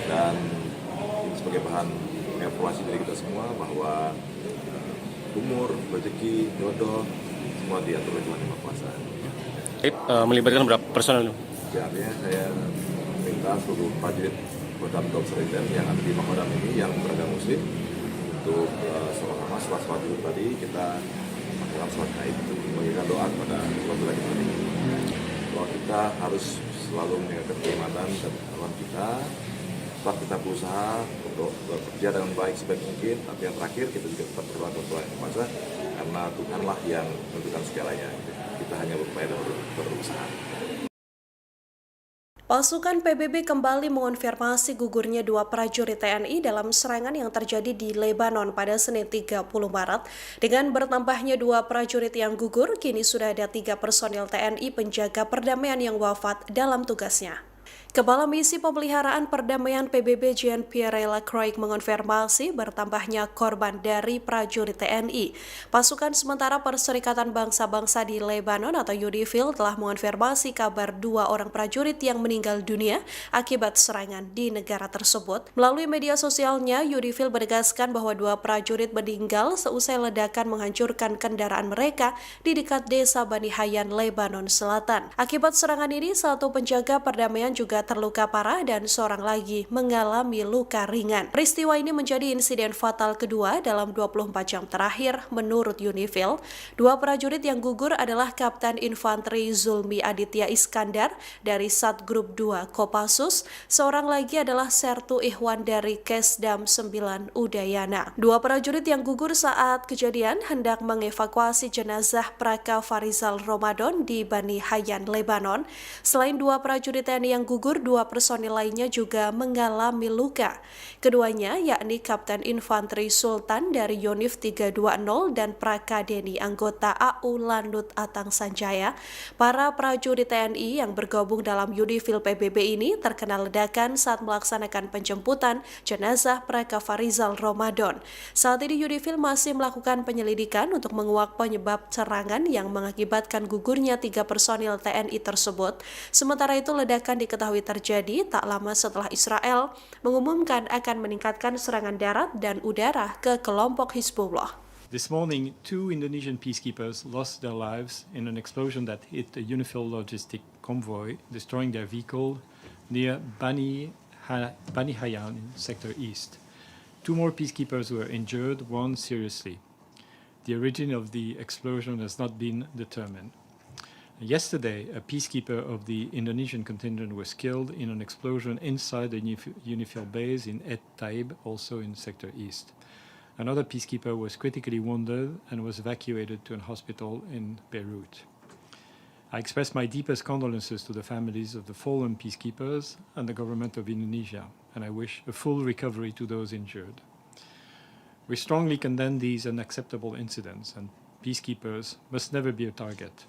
dan ini sebagai bahan evaluasi dari kita semua bahwa umur, rezeki, jodoh semua diatur oleh Tuhan Yang Maha Kuasa. Melibatkan berapa personel? Ya, artinya saya minta seluruh prajurit Kodam Seriden yang ada di Makodam ini yang beragama Muslim untuk sama-sama sholat dulu tadi kita melakukan sholat Gaib itu memberikan doa kepada Allah Subhanahu. Bahwa kita harus selalu meningkatkan keimanan dan ketakwaan kita. Tetap kita berusaha untuk bekerja dengan baik sebaik mungkin, tapi yang terakhir kita juga tetap berdoa kepada Tuhan Yang Maha Kuasa, karena Tuhanlah yang menentukan segalanya. Kita hanya berupaya dan berusaha. Pasukan PBB kembali mengonfirmasi gugurnya dua prajurit TNI dalam serangan yang terjadi di Lebanon pada Senin 30 Maret. Dengan bertambahnya dua prajurit yang gugur, kini sudah ada 3 personil TNI penjaga perdamaian yang wafat dalam tugasnya. Kepala Misi Pemeliharaan Perdamaian PBB Jean-Pierre Lacroix mengonfirmasi bertambahnya korban dari prajurit TNI. Pasukan sementara Perserikatan Bangsa-Bangsa di Lebanon atau UNIFIL telah mengonfirmasi kabar 2 orang prajurit yang meninggal dunia akibat serangan di negara tersebut. Melalui media sosialnya, UNIFIL menegaskan bahwa 2 prajurit meninggal seusai ledakan menghancurkan kendaraan mereka di dekat desa Bani Hayyan, Lebanon Selatan. Akibat serangan ini, 1 penjaga perdamaian juga terluka parah dan seorang lagi mengalami luka ringan. Peristiwa ini menjadi insiden fatal kedua dalam 24 jam terakhir menurut UNIFIL. 2 prajurit yang gugur adalah Kapten Infanteri Zulmi Aditya Iskandar dari Satgrup 2 Kopassus, seorang lagi adalah Sertu Ihwan dari Kesdam 9 Udayana. 2 prajurit yang gugur saat kejadian hendak mengevakuasi jenazah Praka Farizal Ramadan di Bani Hayyan, Lebanon. Selain 2 prajurit TNI yang gugur, 2 personil lainnya juga mengalami luka. Keduanya yakni Kapten Infanteri Sultan dari Yonif 320 dan Praka Deni anggota AU Lanut Atang Sanjaya. Para prajurit TNI yang bergabung dalam UNIFIL PBB ini terkena ledakan saat melaksanakan penjemputan jenazah Praka Farizal Ramadan. Saat ini UNIFIL masih melakukan penyelidikan untuk menguak penyebab serangan yang mengakibatkan gugurnya 3 personil TNI tersebut. Sementara itu, ledakan diketahui terjadi tak lama setelah Israel mengumumkan akan meningkatkan serangan darat dan udara ke kelompok Hizbullah. This morning, 2 Indonesian peacekeepers lost their lives in an explosion that hit a UNIFIL logistic convoy, destroying their vehicle near Bani Hayyan in Sector East. 2 more peacekeepers were injured, 1 seriously. The origin of the explosion has not been determined. Yesterday, a peacekeeper of the Indonesian contingent was killed in an explosion inside the UNIFIL base in Et Taib, also in Sector East. Another peacekeeper was critically wounded and was evacuated to a hospital in Beirut. I express my deepest condolences to the families of the fallen peacekeepers and the government of Indonesia, and I wish a full recovery to those injured. We strongly condemn these unacceptable incidents, and peacekeepers must never be a target.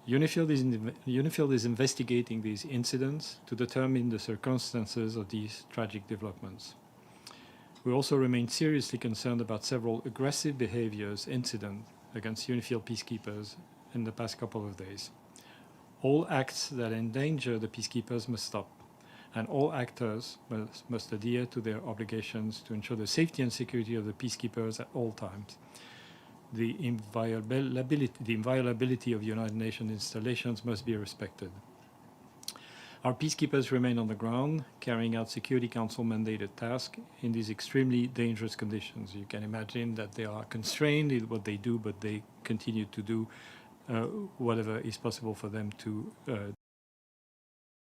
UNIFIL is investigating these incidents to determine the circumstances of these tragic developments. We also remain seriously concerned about several aggressive incidents against UNIFIL peacekeepers in the past couple of days. All acts that endanger the peacekeepers must stop, and all actors must adhere to their obligations to ensure the safety and security of the peacekeepers at all times. The inviolability of United Nations installations must be respected. Our peacekeepers remain on the ground, carrying out Security Council mandated tasks in these extremely dangerous conditions. You can imagine that they are constrained in what they do, but they continue to do whatever is possible for them to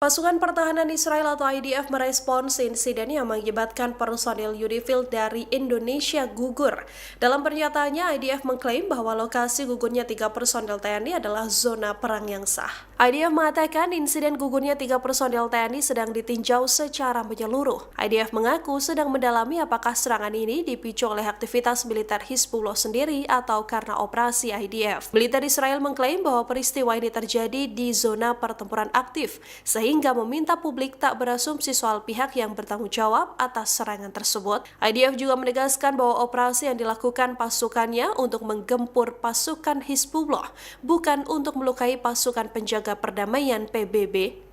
Pasukan Pertahanan Israel atau IDF merespons insiden yang mengakibatkan personil UNIFIL dari Indonesia gugur. Dalam pernyataannya, IDF mengklaim bahwa lokasi gugurnya 3 personil TNI adalah zona perang yang sah. IDF mengatakan insiden gugurnya 3 personil TNI sedang ditinjau secara menyeluruh. IDF mengaku sedang mendalami apakah serangan ini dipicu oleh aktivitas militer Hizbullah sendiri atau karena operasi IDF. Militer Israel mengklaim bahwa peristiwa ini terjadi di zona pertempuran aktif, sehingga meminta publik tak berasumsi soal pihak yang bertanggung jawab atas serangan tersebut. IDF juga menegaskan bahwa operasi yang dilakukan pasukannya untuk menggempur pasukan Hizbullah, bukan untuk melukai pasukan penjaga perdamaian PBB.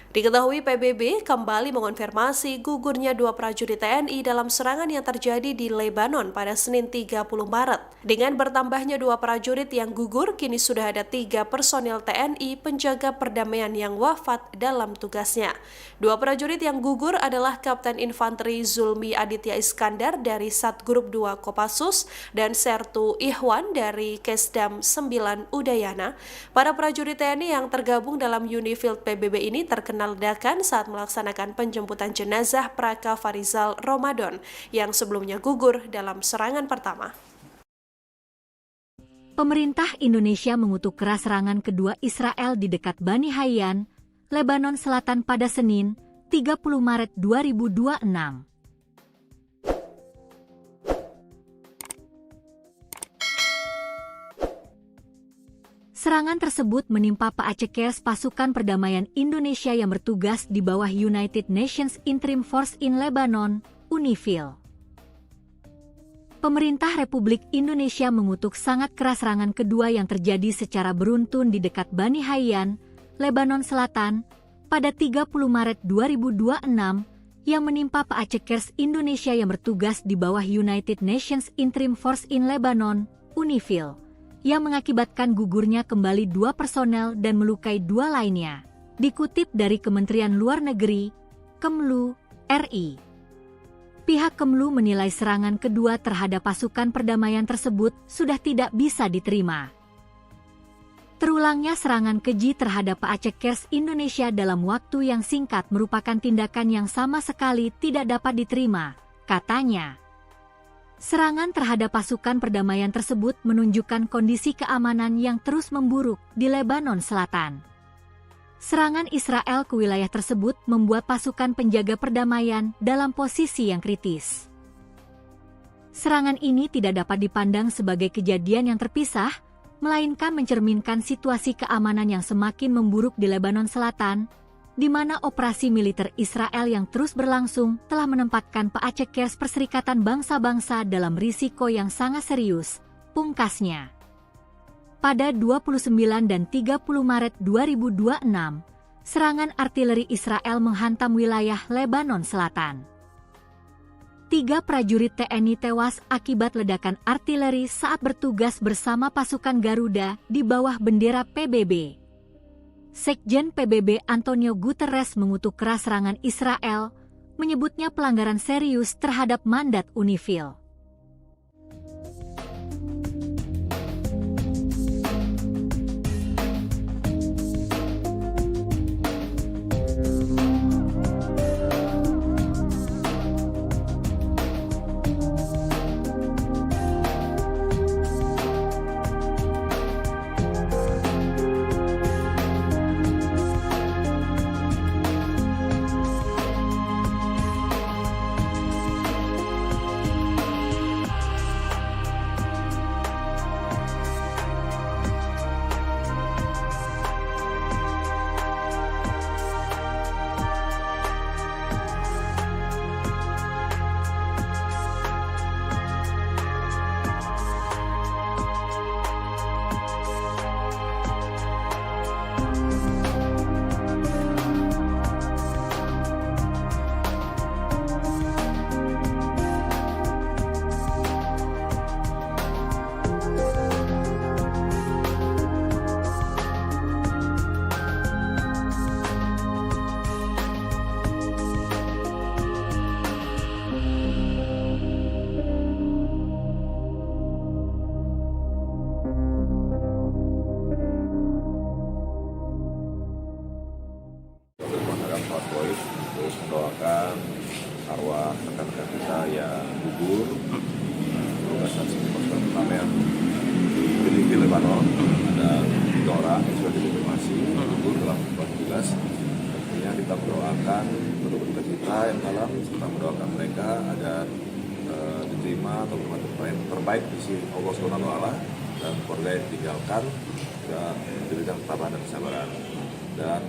Diketahui PBB kembali mengonfirmasi gugurnya 2 prajurit TNI dalam serangan yang terjadi di Lebanon pada Senin 30 Maret. Dengan bertambahnya 2 prajurit yang gugur, kini sudah ada 3 personil TNI penjaga perdamaian yang wafat dalam tugasnya. 2 prajurit yang gugur adalah Kapten Infanteri Zulmi Aditya Iskandar dari Satgrup 2 Kopassus dan Sertu Ihwan dari Kesdam 9 Udayana. Para prajurit TNI yang tergabung dalam UNIFIL PBB ini terkena ledakan saat melaksanakan penjemputan jenazah Praka Farizal Ramadan yang sebelumnya gugur dalam serangan pertama. Pemerintah Indonesia mengutuk keras serangan kedua Israel di dekat Bani Hayyan, Lebanon Selatan pada Senin, 30 Maret 2026. Serangan tersebut menimpa Paacekers pasukan perdamaian Indonesia yang bertugas di bawah United Nations Interim Force in Lebanon, UNIFIL. Pemerintah Republik Indonesia mengutuk sangat keras serangan kedua yang terjadi secara beruntun di dekat Bani Hayyan, Lebanon Selatan, pada 30 Maret 2026 yang menimpa Paacekers Indonesia yang bertugas di bawah United Nations Interim Force in Lebanon, UNIFIL, yang mengakibatkan gugurnya kembali 2 personel dan melukai 2 lainnya. Dikutip dari Kementerian Luar Negeri, Kemlu, RI. Pihak Kemlu menilai serangan kedua terhadap pasukan perdamaian tersebut sudah tidak bisa diterima. Terulangnya serangan keji terhadap Paacekers Indonesia dalam waktu yang singkat merupakan tindakan yang sama sekali tidak dapat diterima, katanya. Serangan terhadap pasukan perdamaian tersebut menunjukkan kondisi keamanan yang terus memburuk di Lebanon Selatan. Serangan Israel ke wilayah tersebut membuat pasukan penjaga perdamaian dalam posisi yang kritis. Serangan ini tidak dapat dipandang sebagai kejadian yang terpisah, melainkan mencerminkan situasi keamanan yang semakin memburuk di Lebanon Selatan, di mana operasi militer Israel yang terus berlangsung telah menempatkan Paacekers Perserikatan Bangsa-Bangsa dalam risiko yang sangat serius, pungkasnya. Pada 29 dan 30 Maret 2026, serangan artileri Israel menghantam wilayah Lebanon Selatan. 3 prajurit TNI tewas akibat ledakan artileri saat bertugas bersama pasukan Garuda di bawah bendera PBB. Sekjen PBB Antonio Guterres mengutuk keras serangan Israel, menyebutnya pelanggaran serius terhadap mandat UNIFIL. Terus mendoakan arwah rekan-rekan kita yang gugur tugas saksi pasukan perdamaian di Benin, Lebanon. Ada 3 orang yang sudah dikonfirmasi gugur dalam tugas. Tentunya kita mendoakan untuk berduka cita yang dalam serta mendoakan mereka agar diterima atau bermanfaat terbaik di sisi Allah SWT dan keluarga yang ditinggalkan dan diberikan ketabahan dan kesabaran. Dan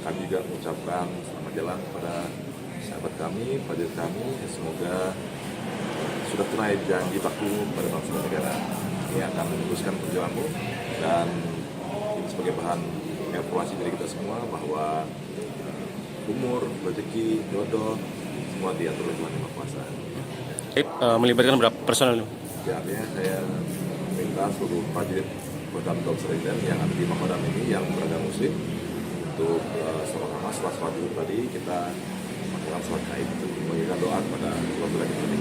kami juga mengucapkan selamat jalan kepada sahabat kami, prajurit kami. Semoga sudah tunai janji bakti pada bangsa dan negara. Ini akan meneruskan perjuanganmu dan ini sebagai bahan evaluasi dari kita semua bahwa umur, rezeki, jodoh semua diatur oleh Tuhan Yang Maha Kuasa. Melibatkan berapa personel? Ya, artinya saya minta seluruh prajurit Kodam Seriden yang ada di Makodam ini yang beragama Muslim untuk sama-sama setelah sholat dulu tadi kita melakukan sholat gaib itu memberikan doa kepada keluarga kita ini.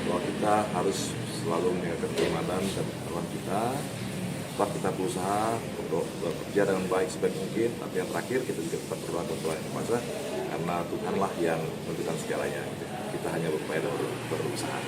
Bahwa kita harus selalu menjaga keimanan dan ketakwaan kita. Tetap kita berusaha untuk bekerja dengan baik sebaik mungkin. Tapi yang terakhir kita juga tetap berdoa kepada Tuhan Yang Kuasa karena Tuhanlah yang menentukan segalanya. Kita hanya berupaya dan berusaha.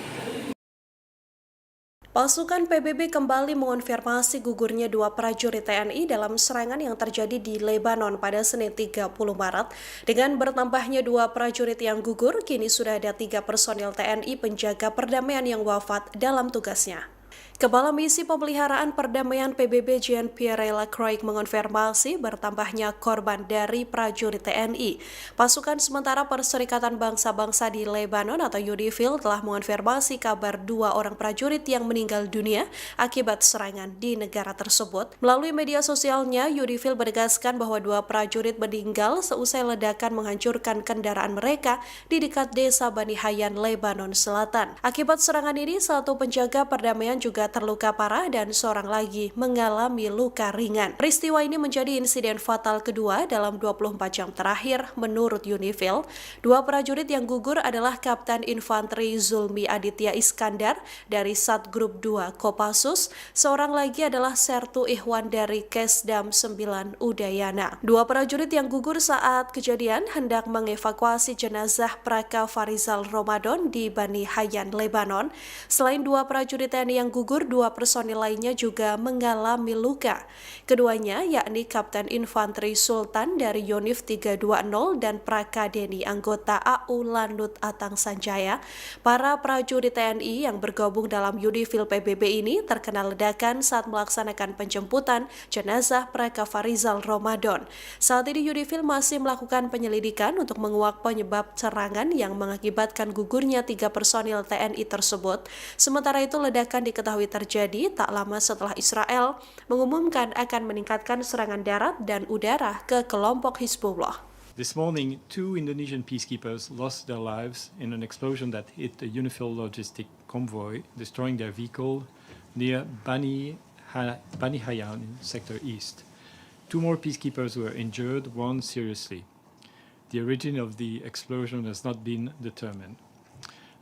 Pasukan PBB kembali mengonfirmasi gugurnya dua prajurit TNI dalam serangan yang terjadi di Lebanon pada Senin 30 Maret. Dengan bertambahnya dua prajurit yang gugur, kini sudah ada 3 personil TNI penjaga perdamaian yang wafat dalam tugasnya. Kepala Misi Pemeliharaan Perdamaian PBB Jean-Pierre Lacroix mengonfirmasi bertambahnya korban dari prajurit TNI. Pasukan sementara Perserikatan Bangsa-Bangsa di Lebanon atau UNIFIL telah mengonfirmasi kabar 2 orang prajurit yang meninggal dunia akibat serangan di negara tersebut. Melalui media sosialnya, UNIFIL menegaskan bahwa 2 prajurit meninggal seusai ledakan menghancurkan kendaraan mereka di dekat desa Bani Hayyan, Lebanon Selatan. Akibat serangan ini, 1 penjaga perdamaian juga terluka parah dan seorang lagi mengalami luka ringan. Peristiwa ini menjadi insiden fatal kedua dalam 24 jam terakhir menurut UNIFIL. 2 prajurit yang gugur adalah Kapten Infanteri Zulmi Aditya Iskandar dari Satgrup 2 Kopassus, seorang lagi adalah Sertu Ihwan dari Kesdam 9 Udayana. 2 prajurit yang gugur saat kejadian hendak mengevakuasi jenazah Praka Farizal Ramadan di Bani Hayyan, Lebanon. Selain 2 prajurit TNI yang gugur, 2 personil lainnya juga mengalami luka. Keduanya yakni Kapten Infanteri Sultan dari Yonif 320 dan Praka Deni anggota AU Lanut Atang Sanjaya. Para prajurit TNI yang bergabung dalam UNIFIL PBB ini terkena ledakan saat melaksanakan penjemputan jenazah Praka Farizal Ramadan. Saat ini UNIFIL masih melakukan penyelidikan untuk menguak penyebab serangan yang mengakibatkan gugurnya 3 personil TNI tersebut. Sementara itu ledakan diketahui terjadi tak lama setelah Israel mengumumkan akan meningkatkan serangan darat dan udara ke kelompok Hizbullah. This morning, 2 Indonesian peacekeepers lost their lives in an explosion that hit a UNIFIL logistic convoy, destroying their vehicle near Bani Hayyan in Sector East. 2 more peacekeepers were injured, 1 seriously. The origin of the explosion has not been determined.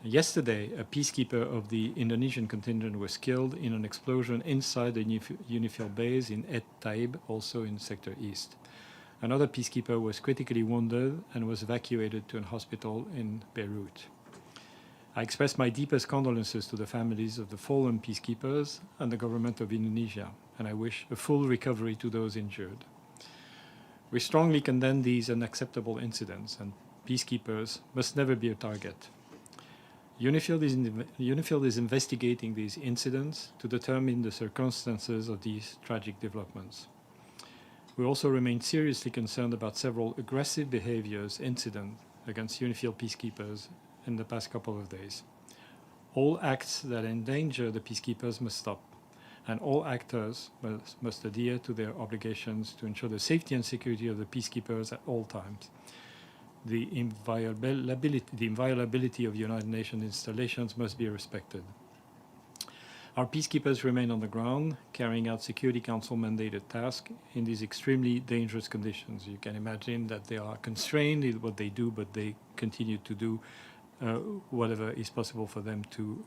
Yesterday, a peacekeeper of the Indonesian contingent was killed in an explosion inside the UNIFIL base in Et Taib, also in Sector East. Another peacekeeper was critically wounded and was evacuated to a hospital in Beirut. I express my deepest condolences to the families of the fallen peacekeepers and the government of Indonesia, and I wish a full recovery to those injured. We strongly condemn these unacceptable incidents, and peacekeepers must never be a target. UNIFIL is investigating these incidents to determine the circumstances of these tragic developments. We also remain seriously concerned about several aggressive incidents against UNIFIL peacekeepers in the past couple of days. All acts that endanger the peacekeepers must stop, and all actors must adhere to their obligations to ensure the safety and security of the peacekeepers at all times. The inviolability of United Nations installations must be respected. Our peacekeepers remain on the ground, carrying out Security Council mandated tasks in these extremely dangerous conditions. You can imagine that they are constrained in what they do, but they continue to do whatever is possible for them to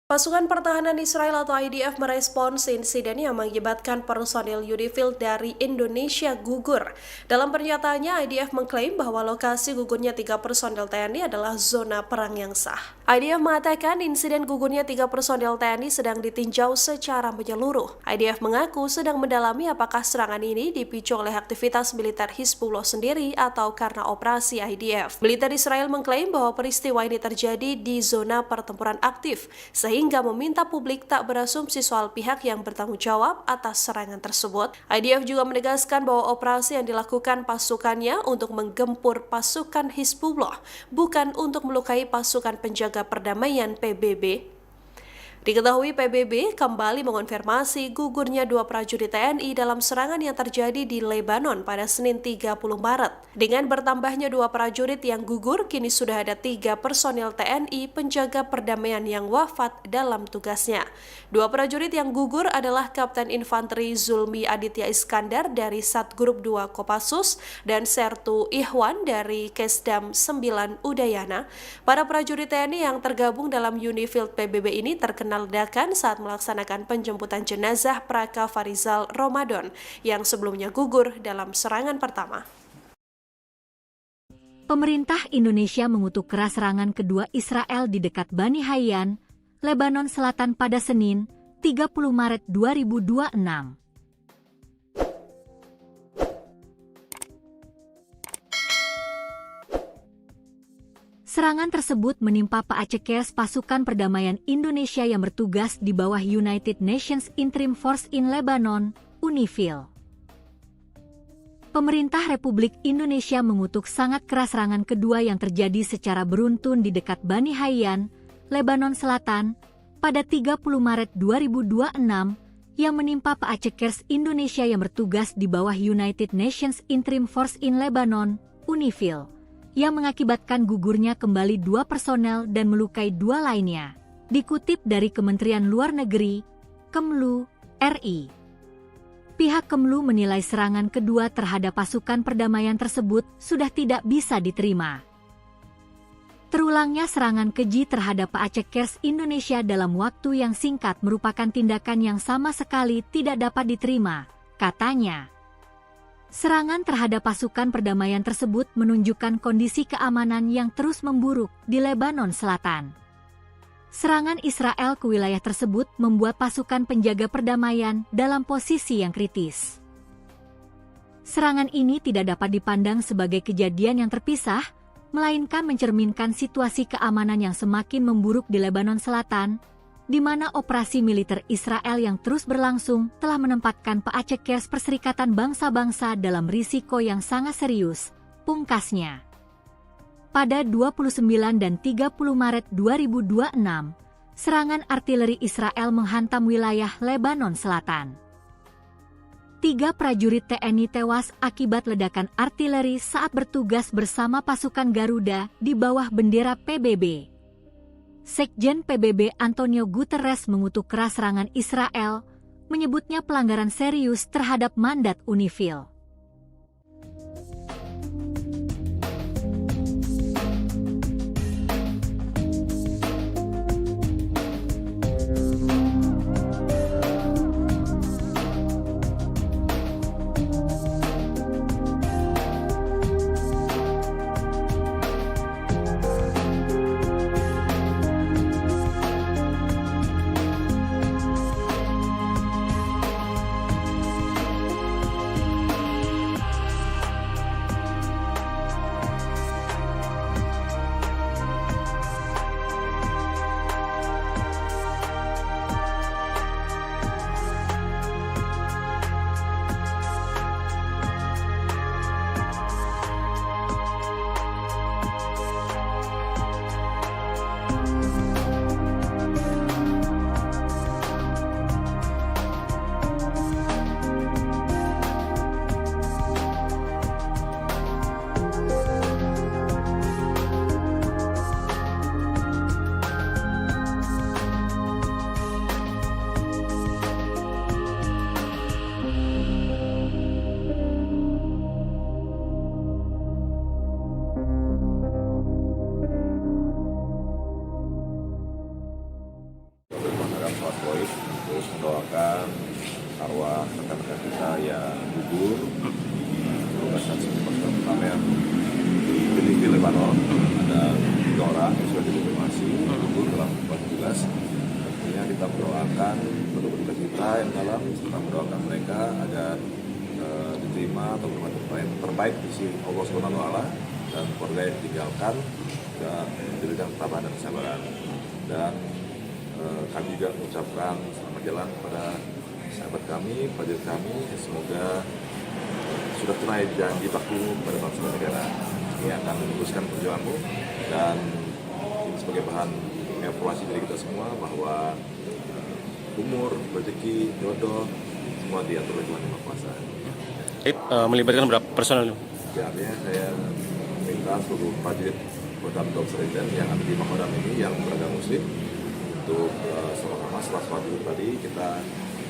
Pasukan Pertahanan Israel atau IDF merespons insiden yang mengakibatkan personil UNIFIL dari Indonesia gugur. Dalam pernyataannya, IDF mengklaim bahwa lokasi gugurnya 3 personil TNI adalah zona perang yang sah. IDF mengatakan insiden gugurnya 3 personil TNI sedang ditinjau secara menyeluruh. IDF mengaku sedang mendalami apakah serangan ini dipicu oleh aktivitas militer Hizbullah sendiri atau karena operasi IDF. Militer Israel mengklaim bahwa peristiwa ini terjadi di zona pertempuran aktif, sehingga meminta publik tak berasumsi soal pihak yang bertanggung jawab atas serangan tersebut. IDF juga menegaskan bahwa operasi yang dilakukan pasukannya untuk menggempur pasukan Hizbullah, bukan untuk melukai pasukan penjaga perdamaian PBB. Diketahui PBB kembali mengonfirmasi gugurnya 2 prajurit TNI dalam serangan yang terjadi di Lebanon pada Senin 30 Maret. Dengan bertambahnya 2 prajurit yang gugur, kini sudah ada 3 personil TNI penjaga perdamaian yang wafat dalam tugasnya. 2 prajurit yang gugur adalah Kapten Infanteri Zulmi Aditya Iskandar dari Satgrup 2 Kopassus dan Sertu Ihwan dari Kesdam 9 Udayana. Para prajurit TNI yang tergabung dalam UNIFIL PBB ini terkena ledakan saat melaksanakan penjemputan jenazah Praka Farizal Ramadan yang sebelumnya gugur dalam serangan pertama. Pemerintah Indonesia mengutuk keras serangan kedua Israel di dekat Bani Hayyan, Lebanon Selatan pada Senin, 30 Maret 2026. Serangan tersebut menimpa Paacekers pasukan perdamaian Indonesia yang bertugas di bawah United Nations Interim Force in Lebanon, UNIFIL. Pemerintah Republik Indonesia mengutuk sangat keras serangan kedua yang terjadi secara beruntun di dekat Bani Hayyan, Lebanon Selatan, pada 30 Maret 2026, yang menimpa Paacekers Indonesia yang bertugas di bawah United Nations Interim Force in Lebanon, UNIFIL, yang mengakibatkan gugurnya kembali 2 personel dan melukai 2 lainnya, dikutip dari Kementerian Luar Negeri, Kemlu, RI. Pihak Kemlu menilai serangan kedua terhadap pasukan perdamaian tersebut sudah tidak bisa diterima. Terulangnya serangan keji terhadap Paacekers Indonesia dalam waktu yang singkat merupakan tindakan yang sama sekali tidak dapat diterima, katanya. Serangan terhadap pasukan perdamaian tersebut menunjukkan kondisi keamanan yang terus memburuk di Lebanon Selatan. Serangan Israel ke wilayah tersebut membuat pasukan penjaga perdamaian dalam posisi yang kritis. Serangan ini tidak dapat dipandang sebagai kejadian yang terpisah, melainkan mencerminkan situasi keamanan yang semakin memburuk di Lebanon Selatan, di mana operasi militer Israel yang terus berlangsung telah menempatkan Paacekers Perserikatan Bangsa-Bangsa dalam risiko yang sangat serius, pungkasnya. Pada 29 dan 30 Maret 2026, serangan artileri Israel menghantam wilayah Lebanon Selatan. 3 prajurit TNI tewas akibat ledakan artileri saat bertugas bersama pasukan Garuda di bawah bendera PBB. Sekjen PBB Antonio Guterres mengutuk keras serangan Israel, menyebutnya pelanggaran serius terhadap mandat UNIFIL. Terus mendoakan arwah rekan-rekan kita yang gugur di saksi pasukan perdamaian di Lebanon. Ada 3 orang yang sudah dikonfirmasi gugur dalam tugas. Tentunya kita mendoakan penduduk kita yang dalam, serta mendoakan mereka agar diterima atau terbaik di sisi Allah SWT dan keluarga yang ditinggalkan dan diberikan ketabahan dan kesabaran. Dan kami juga mengucapkan selamat jalan kepada sahabat kami, prajurit kami. Semoga sudah tunai janji baktimu kepada bangsa dan negara. Ini akan meneruskan perjuanganmu dan ini sebagai bahan evaluasi dari kita semua bahwa umur, rezeki, jodoh semua diatur oleh Tuhan Yang Maha Kuasa. Melibatkan berapa personel? Ya, artinya saya minta seluruh prajurit Kodam Seriden yang ada di Makodam ini yang beragama Muslim untuk sama-sama setelah sholat dulu tadi kita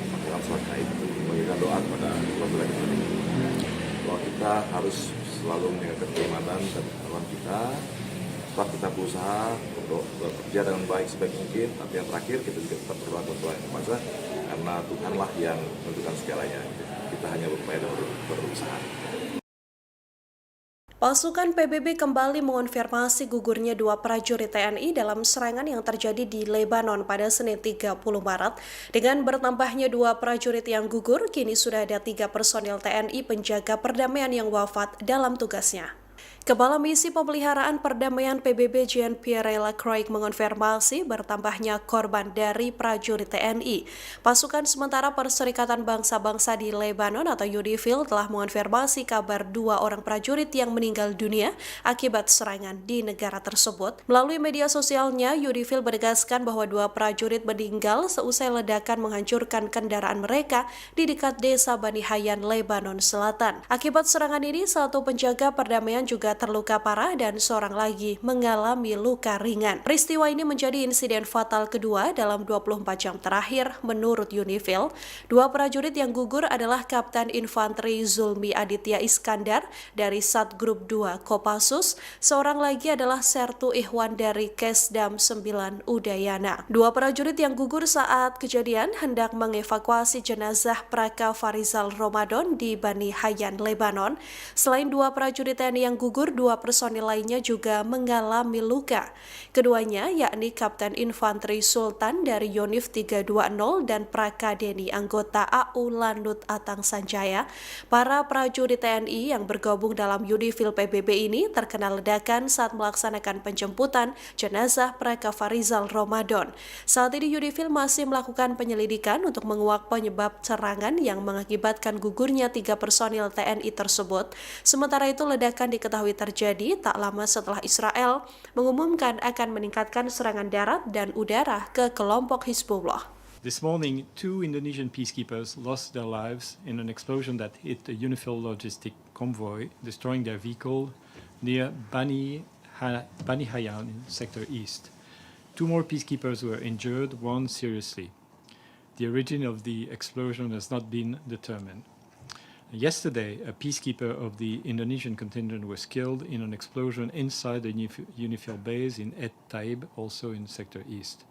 melakukan sholat gaib, memberikan doa kepada Allah Subhanahu. Bahwa kita harus selalu menjaga keimanan dan ketakwaan kita. Setelah kita berusaha untuk bekerja dengan baik sebaik mungkin, tapi yang terakhir kita juga tetap berdoa kepada Tuhan Yang Maha Kuasa, karena Tuhanlah yang menentukan segalanya. Kita hanya berupaya dan berusaha. Pasukan PBB kembali mengonfirmasi gugurnya dua prajurit TNI dalam serangan yang terjadi di Lebanon pada Senin 30 Maret. Dengan bertambahnya dua prajurit yang gugur, kini sudah ada 3 personil TNI penjaga perdamaian yang wafat dalam tugasnya. Kepala Misi Pemeliharaan Perdamaian PBB Jean-Pierre Lacroix mengonfirmasi bertambahnya korban dari prajurit TNI. Pasukan sementara Perserikatan Bangsa-Bangsa di Lebanon atau UNIFIL telah mengonfirmasi kabar 2 orang prajurit yang meninggal dunia akibat serangan di negara tersebut. Melalui media sosialnya, UNIFIL menegaskan bahwa 2 prajurit meninggal seusai ledakan menghancurkan kendaraan mereka di dekat desa Bani Hayyan, Lebanon Selatan. Akibat serangan ini, 1 penjaga perdamaian juga terluka parah dan seorang lagi mengalami luka ringan. Peristiwa ini menjadi insiden fatal kedua dalam 24 jam terakhir menurut UNIFIL. 2 prajurit yang gugur adalah Kapten Infanteri Zulmi Aditya Iskandar dari Satgrup 2 Kopassus, seorang lagi adalah Sertu Ihwan dari Kesdam 9 Udayana. 2 prajurit yang gugur saat kejadian hendak mengevakuasi jenazah Praka Farizal Ramadan di Bani Hayyan, Lebanon. Selain 2 prajurit TNI yang gugur, 2 personil lainnya juga mengalami luka. Keduanya yakni Kapten Infanteri Sultan dari Yonif 320 dan Praka Deni anggota AU Lanut Atang Sanjaya. Para prajurit TNI yang bergabung dalam UNIFIL PBB ini terkena ledakan saat melaksanakan penjemputan jenazah Praka Farizal Ramadan. Saat ini UNIFIL masih melakukan penyelidikan untuk menguak penyebab serangan yang mengakibatkan gugurnya 3 personil TNI tersebut. Sementara itu ledakan diketahui terjadi tak lama setelah Israel mengumumkan akan meningkatkan serangan darat dan udara ke kelompok Hizbullah. This morning, 2 Indonesian peacekeepers lost their lives in an explosion that hit a UNIFIL logistic convoy, destroying their vehicle near Bani Hayyan in Sector East. 2 more peacekeepers were injured, 1 seriously. The origin of the explosion has not been determined. Yesterday, a peacekeeper of the Indonesian contingent was killed in an explosion inside the UNIFIL base in Et Taib, also in Sector East.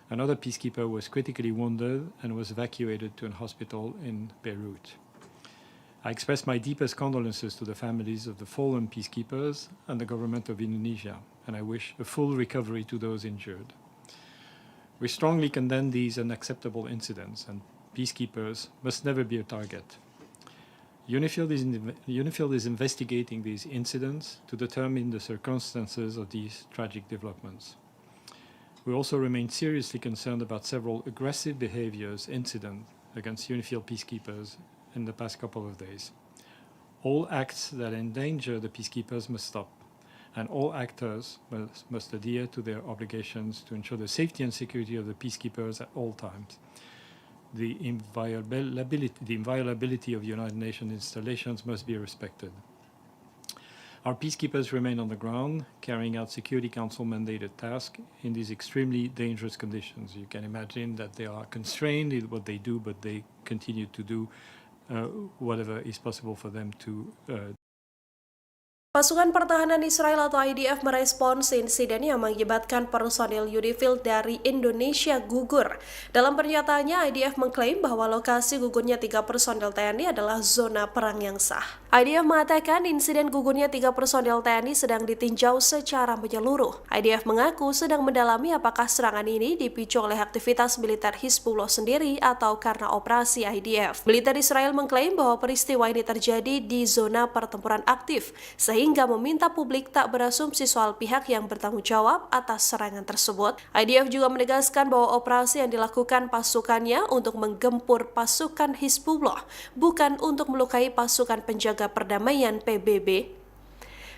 Another peacekeeper was critically wounded and was evacuated to a hospital in Beirut. I express my deepest condolences to the families of the fallen peacekeepers and the government of Indonesia, and I wish a full recovery to those injured. We strongly condemn these unacceptable incidents, and peacekeepers must never be a target. UNIFIL is investigating these incidents to determine the circumstances of these tragic developments. We also remain seriously concerned about several aggressive incidents against UNIFIL peacekeepers in the past couple of days. All acts that endanger the peacekeepers must stop, and all actors must adhere to their obligations to ensure the safety and security of the peacekeepers at all times. The inviolability of United Nations installations must be respected. Our peacekeepers remain on the ground, carrying out Security Council mandated tasks in these extremely dangerous conditions. You can imagine that they are constrained in what they do, but they continue to do whatever is possible for them to Pasukan Pertahanan Israel atau IDF merespons insiden yang mengakibatkan personil UNIFIL dari Indonesia gugur. Dalam pernyataannya, IDF mengklaim bahwa lokasi gugurnya 3 personil TNI adalah zona perang yang sah. IDF mengatakan insiden gugurnya 3 personil TNI sedang ditinjau secara menyeluruh. IDF mengaku sedang mendalami apakah serangan ini dipicu oleh aktivitas militer Hizbullah sendiri atau karena operasi IDF. Militer Israel mengklaim bahwa peristiwa ini terjadi di zona pertempuran aktif, sehingga meminta publik tak berasumsi soal pihak yang bertanggung jawab atas serangan tersebut. IDF juga menegaskan bahwa operasi yang dilakukan pasukannya untuk menggempur pasukan Hizbullah, bukan untuk melukai pasukan penjaga perdamaian PBB.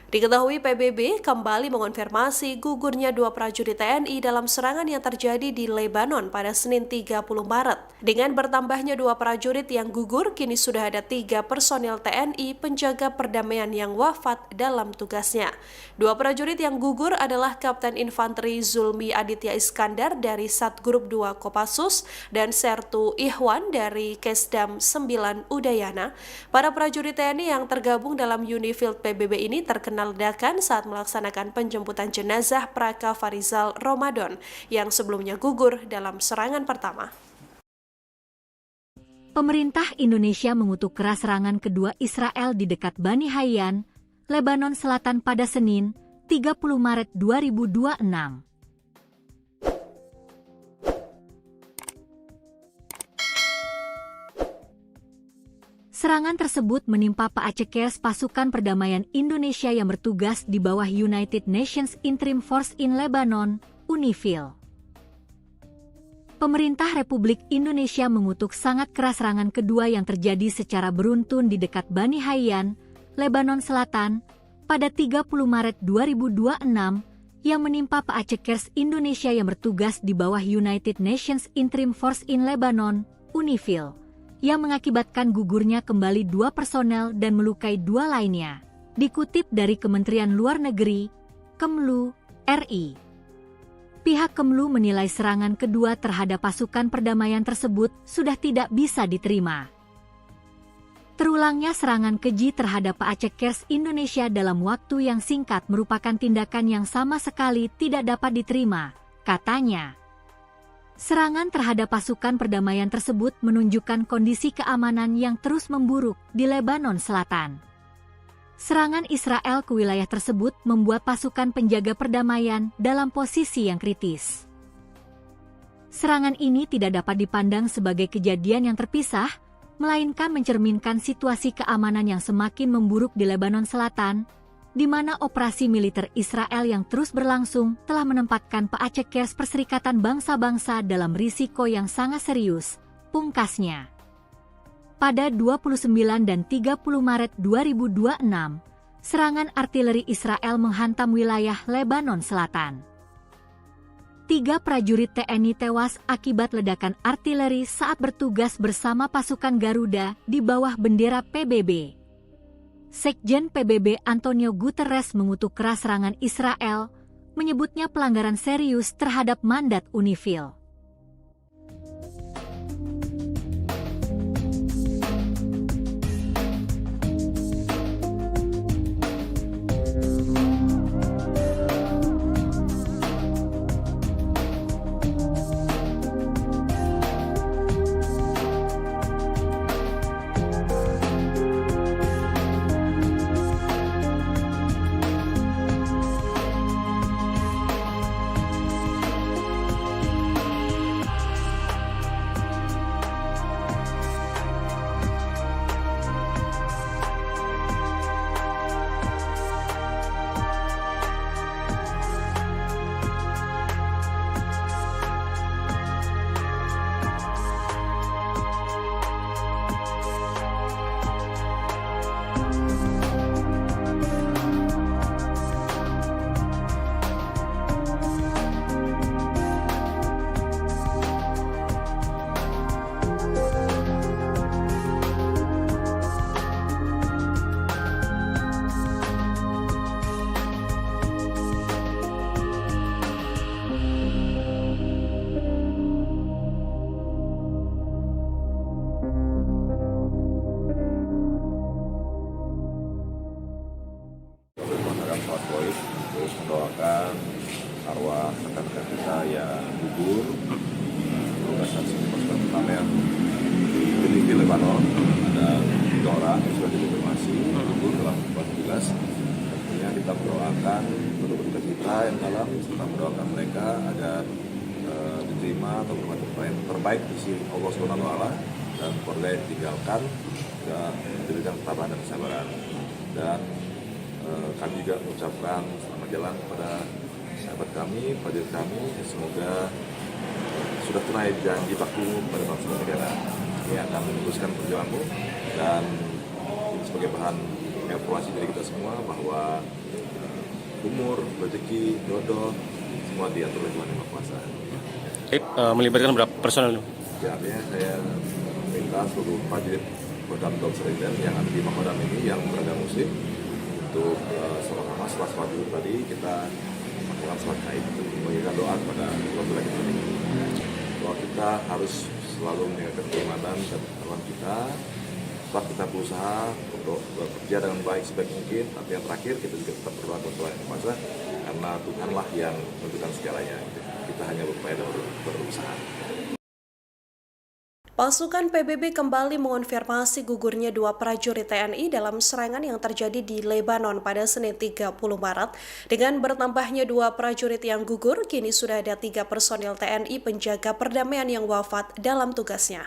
Diketahui PBB kembali mengonfirmasi gugurnya 2 prajurit TNI dalam serangan yang terjadi di Lebanon pada Senin 30 Maret. Dengan bertambahnya 2 prajurit yang gugur, kini sudah ada 3 personil TNI penjaga perdamaian yang wafat dalam tugasnya. 2 prajurit yang gugur adalah Kapten Infanteri Zulmi Aditya Iskandar dari Satgrup 2 Kopassus dan Sertu Ihwan dari Kesdam 9 Udayana. Para prajurit TNI yang tergabung dalam UNIFIL PBB ini terkena ledakan saat melaksanakan penjemputan jenazah Praka Farizal Ramadan yang sebelumnya gugur dalam serangan pertama. Pemerintah Indonesia mengutuk keras serangan kedua Israel di dekat Bani Hayyan, Lebanon Selatan pada Senin, 30 Maret 2026. Serangan tersebut menimpa Paacekers pasukan perdamaian Indonesia yang bertugas di bawah United Nations Interim Force in Lebanon, UNIFIL. Pemerintah Republik Indonesia mengutuk sangat keras serangan kedua yang terjadi secara beruntun di dekat Bani Hayyan, Lebanon Selatan, pada 30 Maret 2026 yang menimpa Paacekers Indonesia yang bertugas di bawah United Nations Interim Force in Lebanon, UNIFIL, yang mengakibatkan gugurnya kembali 2 personel dan melukai 2 lainnya. Dikutip dari Kementerian Luar Negeri, Kemlu, RI. Pihak Kemlu menilai serangan kedua terhadap pasukan perdamaian tersebut sudah tidak bisa diterima. Terulangnya serangan keji terhadap Paacekers Indonesia dalam waktu yang singkat merupakan tindakan yang sama sekali tidak dapat diterima, katanya. Serangan terhadap pasukan perdamaian tersebut menunjukkan kondisi keamanan yang terus memburuk di Lebanon Selatan. Serangan Israel ke wilayah tersebut membuat pasukan penjaga perdamaian dalam posisi yang kritis. Serangan ini tidak dapat dipandang sebagai kejadian yang terpisah, melainkan mencerminkan situasi keamanan yang semakin memburuk di Lebanon Selatan, di mana operasi militer Israel yang terus berlangsung telah menempatkan Paacekers Perserikatan Bangsa-Bangsa dalam risiko yang sangat serius, pungkasnya. Pada 29 dan 30 Maret 2026, serangan artileri Israel menghantam wilayah Lebanon Selatan. 3 prajurit TNI tewas akibat ledakan artileri saat bertugas bersama pasukan Garuda di bawah bendera PBB. Sekjen PBB Antonio Guterres mengutuk keras serangan Israel, menyebutnya pelanggaran serius terhadap mandat UNIFIL. Terus mendoakan arwah rekan-rekan kita yang gugur tugas saksi pasukan pertama yang di Lebanon. Ada 3 orang yang sudah dikonfirmasi gugur dalam tugas. Tentunya kita mendoakan untuk kita yang dalam serta mendoakan mereka agar diterima atau berbuat terbaik di sisi Allah SWT dan keluarga yang ditinggalkan dan diberikan ketabahan dan kesabaran. Dan kami juga mengucapkan selamat jalan kepada sahabat kami, prajurit kami, semoga sudah tunai janji baktimu kepada bangsa dan negara. Ini akan meneruskan perjuanganmu dan ini sebagai bahan evaluasi dari kita semua bahwa umur, rezeki, jodoh semua diatur oleh Tuhan Yang Maha Kuasa. Melibatkan berapa personel? Ya, artinya saya minta seluruh prajurit Kodam Seriden yang ada di Makodam ini yang beragama Muslim untuk selama sholat dulu tadi kita melakukan sholat gaib untuk memberikan doa kepada keluarga kita ini. Bahwa kita harus selalu menjaga keimanan dan ketakwaan kita. Setelah kita berusaha untuk bekerja dengan baik sebaik mungkin, tapi yang terakhir kita juga tetap berdoa kepada Tuhan Yang Maha Kuasa karena Tuhanlah yang menentukan segalanya. Kita hanya berupaya dan berusaha. Pasukan PBB kembali mengonfirmasi gugurnya dua prajurit TNI dalam serangan yang terjadi di Lebanon pada Senin 30 Maret. Dengan bertambahnya dua prajurit yang gugur, kini sudah ada 3 personil TNI penjaga perdamaian yang wafat dalam tugasnya.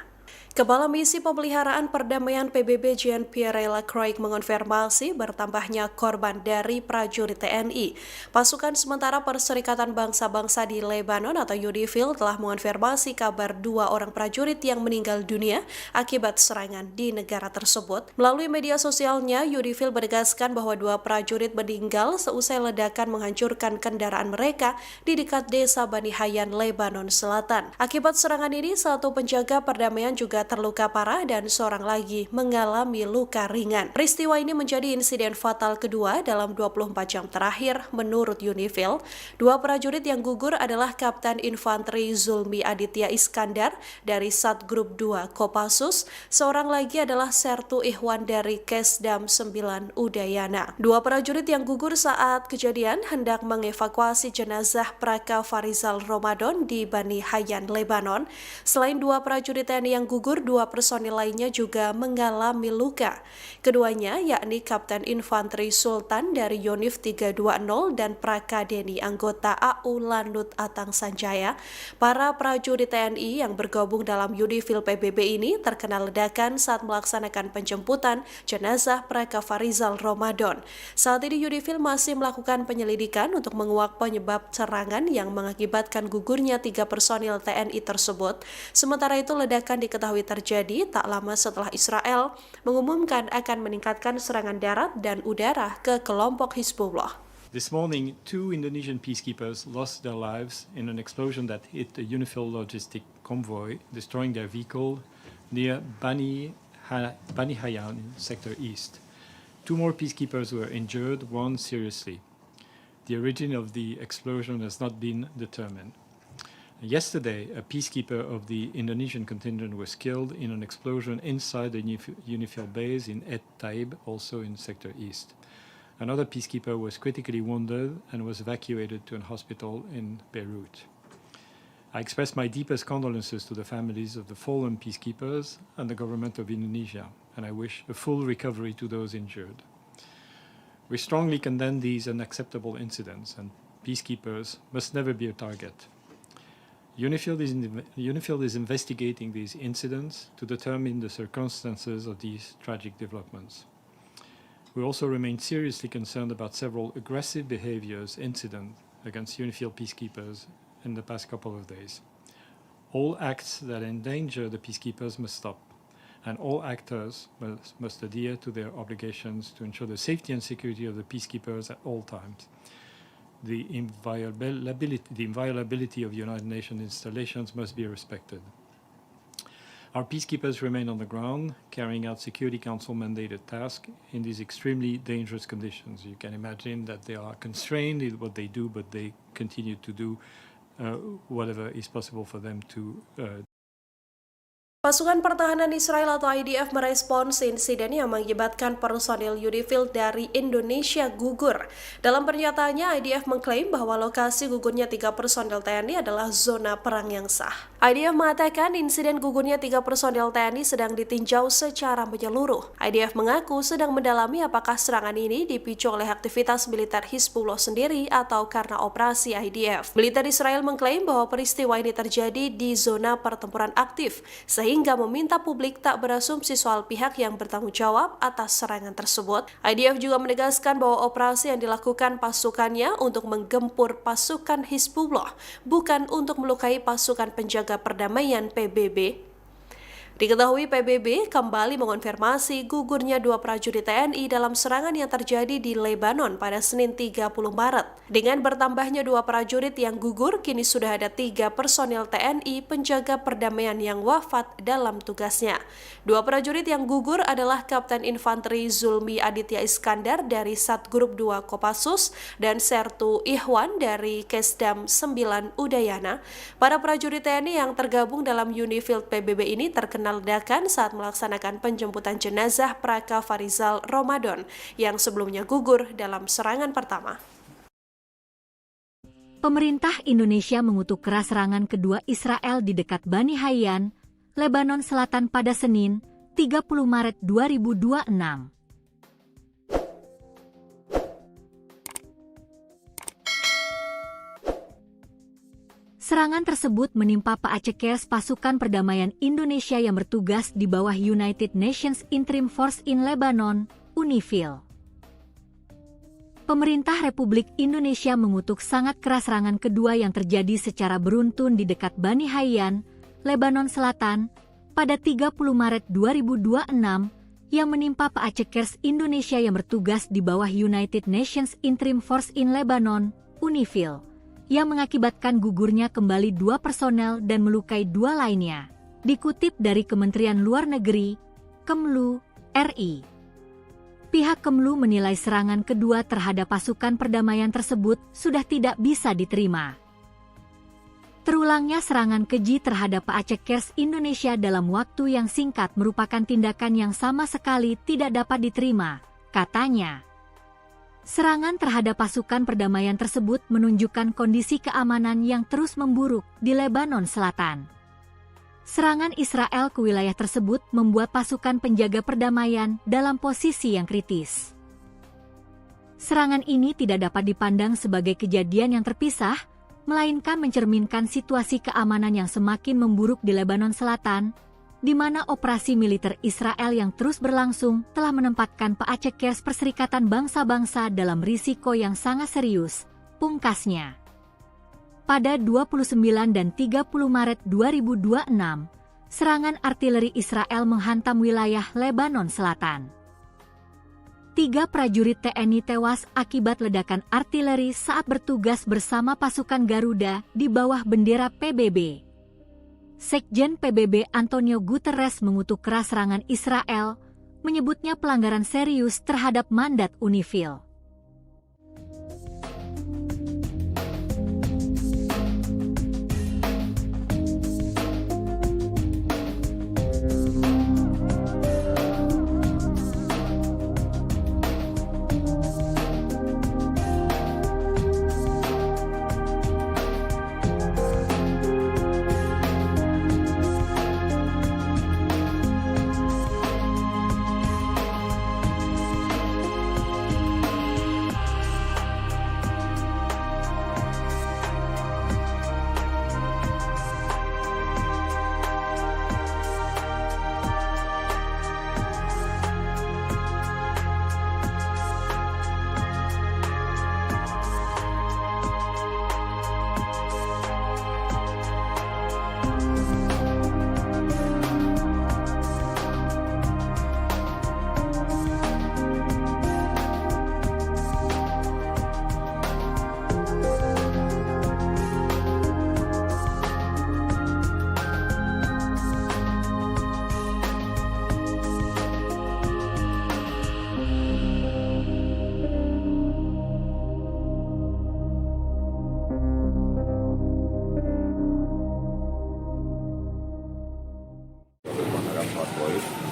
Kepala Misi Pemeliharaan Perdamaian PBB Jean-Pierre Lacroix mengonfirmasi bertambahnya korban dari prajurit TNI. Pasukan sementara Perserikatan Bangsa-Bangsa di Lebanon atau UNIFIL telah mengonfirmasi kabar 2 orang prajurit yang meninggal dunia akibat serangan di negara tersebut. Melalui media sosialnya, UNIFIL menegaskan bahwa 2 prajurit meninggal seusai ledakan menghancurkan kendaraan mereka di dekat desa Bani Hayyan, Lebanon Selatan. Akibat serangan ini, 1 penjaga perdamaian juga terluka parah dan seorang lagi mengalami luka ringan. Peristiwa ini menjadi insiden fatal kedua dalam 24 jam terakhir menurut UNIFIL. 2 prajurit yang gugur adalah Kapten Infanteri Zulmi Aditya Iskandar dari Satgrup 2 Kopassus, seorang lagi adalah Sertu Ihwan dari Kesdam 9 Udayana. 2 prajurit yang gugur saat kejadian hendak mengevakuasi jenazah Praka Farizal Ramadan di Bani Hayyan, Lebanon. Selain 2 prajurit TNI yang gugur, 2 personil lainnya juga mengalami luka. Keduanya yakni Kapten Infanteri Sultan dari Yonif 320 dan Praka Deni anggota AU Lanut Atang Sanjaya. Para prajurit TNI yang bergabung dalam UNIFIL PBB ini terkena ledakan saat melaksanakan penjemputan jenazah Praka Farizal Ramadan. Saat ini UNIFIL masih melakukan penyelidikan untuk menguak penyebab serangan yang mengakibatkan gugurnya 3 personil TNI tersebut. Sementara itu, ledakan diketahui terjadi tak lama setelah Israel mengumumkan akan meningkatkan serangan darat dan udara ke kelompok Hizbullah. This morning, 2 Indonesian peacekeepers lost their lives in an explosion that hit a UNIFIL logistic convoy, destroying their vehicle near Bani Hayyan in Sector East. 2 more peacekeepers were injured, 1 seriously. The origin of the explosion has not been determined. Yesterday, a peacekeeper of the Indonesian contingent was killed in an explosion inside the UNIFIL base in Et Taib, also in Sector East. Another peacekeeper was critically wounded and was evacuated to a hospital in Beirut. I express my deepest condolences to the families of the fallen peacekeepers and the government of Indonesia, and I wish a full recovery to those injured. We strongly condemn these unacceptable incidents, and peacekeepers must never be a target. UNIFIL is investigating these incidents to determine the circumstances of these tragic developments. We also remain seriously concerned about several aggressive incidents against UNIFIL peacekeepers in the past couple of days. All acts that endanger the peacekeepers must stop, and all actors must adhere to their obligations to ensure the safety and security of the peacekeepers at all times. The inviolability of United Nations installations must be respected. Our peacekeepers remain on the ground, carrying out Security Council mandated tasks in these extremely dangerous conditions. You can imagine that they are constrained in what they do, but they continue to do whatever is possible for them to Pasukan Pertahanan Israel atau IDF merespons insiden yang mengakibatkan personil UNIFIL dari Indonesia gugur. Dalam pernyataannya, IDF mengklaim bahwa lokasi gugurnya 3 personil TNI adalah zona perang yang sah. IDF mengatakan insiden gugurnya 3 personil TNI sedang ditinjau secara menyeluruh. IDF mengaku sedang mendalami apakah serangan ini dipicu oleh aktivitas militer Hizbullah sendiri atau karena operasi IDF. Militer Israel mengklaim bahwa peristiwa ini terjadi di zona pertempuran aktif, sehingga meminta publik tak berasumsi soal pihak yang bertanggung jawab atas serangan tersebut. IDF juga menegaskan bahwa operasi yang dilakukan pasukannya untuk menggempur pasukan Hizbullah, bukan untuk melukai pasukan penjaga perdamaian PBB. Diketahui PBB kembali mengonfirmasi gugurnya 2 prajurit TNI dalam serangan yang terjadi di Lebanon pada Senin 30 Maret. Dengan bertambahnya 2 prajurit yang gugur, kini sudah ada 3 personil TNI penjaga perdamaian yang wafat dalam tugasnya. 2 prajurit yang gugur adalah Kapten Infanteri Zulmi Aditya Iskandar dari Satgrup 2 Kopassus dan Sertu Ihwan dari Kesdam 9 Udayana. Para prajurit TNI yang tergabung dalam UNIFIL PBB ini terkena ledakan saat melaksanakan penjemputan jenazah Praka Farizal Ramadan yang sebelumnya gugur dalam serangan pertama. Pemerintah Indonesia mengutuk keras serangan kedua Israel di dekat Bani Hayyan, Lebanon Selatan pada Senin, 30 Maret 2026. Serangan tersebut menimpa Paacekers pasukan perdamaian Indonesia yang bertugas di bawah United Nations Interim Force in Lebanon, UNIFIL. Pemerintah Republik Indonesia mengutuk sangat keras serangan kedua yang terjadi secara beruntun di dekat Bani Hayyan, Lebanon Selatan, pada 30 Maret 2026 yang menimpa Paacekers Indonesia yang bertugas di bawah United Nations Interim Force in Lebanon, UNIFIL, yang mengakibatkan gugurnya kembali 2 personel dan melukai 2 lainnya. Dikutip dari Kementerian Luar Negeri, Kemlu, RI. Pihak Kemlu menilai serangan kedua terhadap pasukan perdamaian tersebut sudah tidak bisa diterima. Terulangnya serangan keji terhadap Paacekers Indonesia dalam waktu yang singkat merupakan tindakan yang sama sekali tidak dapat diterima, katanya. Serangan terhadap pasukan perdamaian tersebut menunjukkan kondisi keamanan yang terus memburuk di Lebanon Selatan. Serangan Israel ke wilayah tersebut membuat pasukan penjaga perdamaian dalam posisi yang kritis. Serangan ini tidak dapat dipandang sebagai kejadian yang terpisah, melainkan mencerminkan situasi keamanan yang semakin memburuk di Lebanon Selatan, di mana operasi militer Israel yang terus berlangsung telah menempatkan Paacekers Perserikatan Bangsa-Bangsa dalam risiko yang sangat serius, pungkasnya. Pada 29 dan 30 Maret 2026, serangan artileri Israel menghantam wilayah Lebanon Selatan. 3 prajurit TNI tewas akibat ledakan artileri saat bertugas bersama pasukan Garuda di bawah bendera PBB. Sekjen PBB Antonio Guterres mengutuk keras serangan Israel, menyebutnya pelanggaran serius terhadap mandat UNIFIL.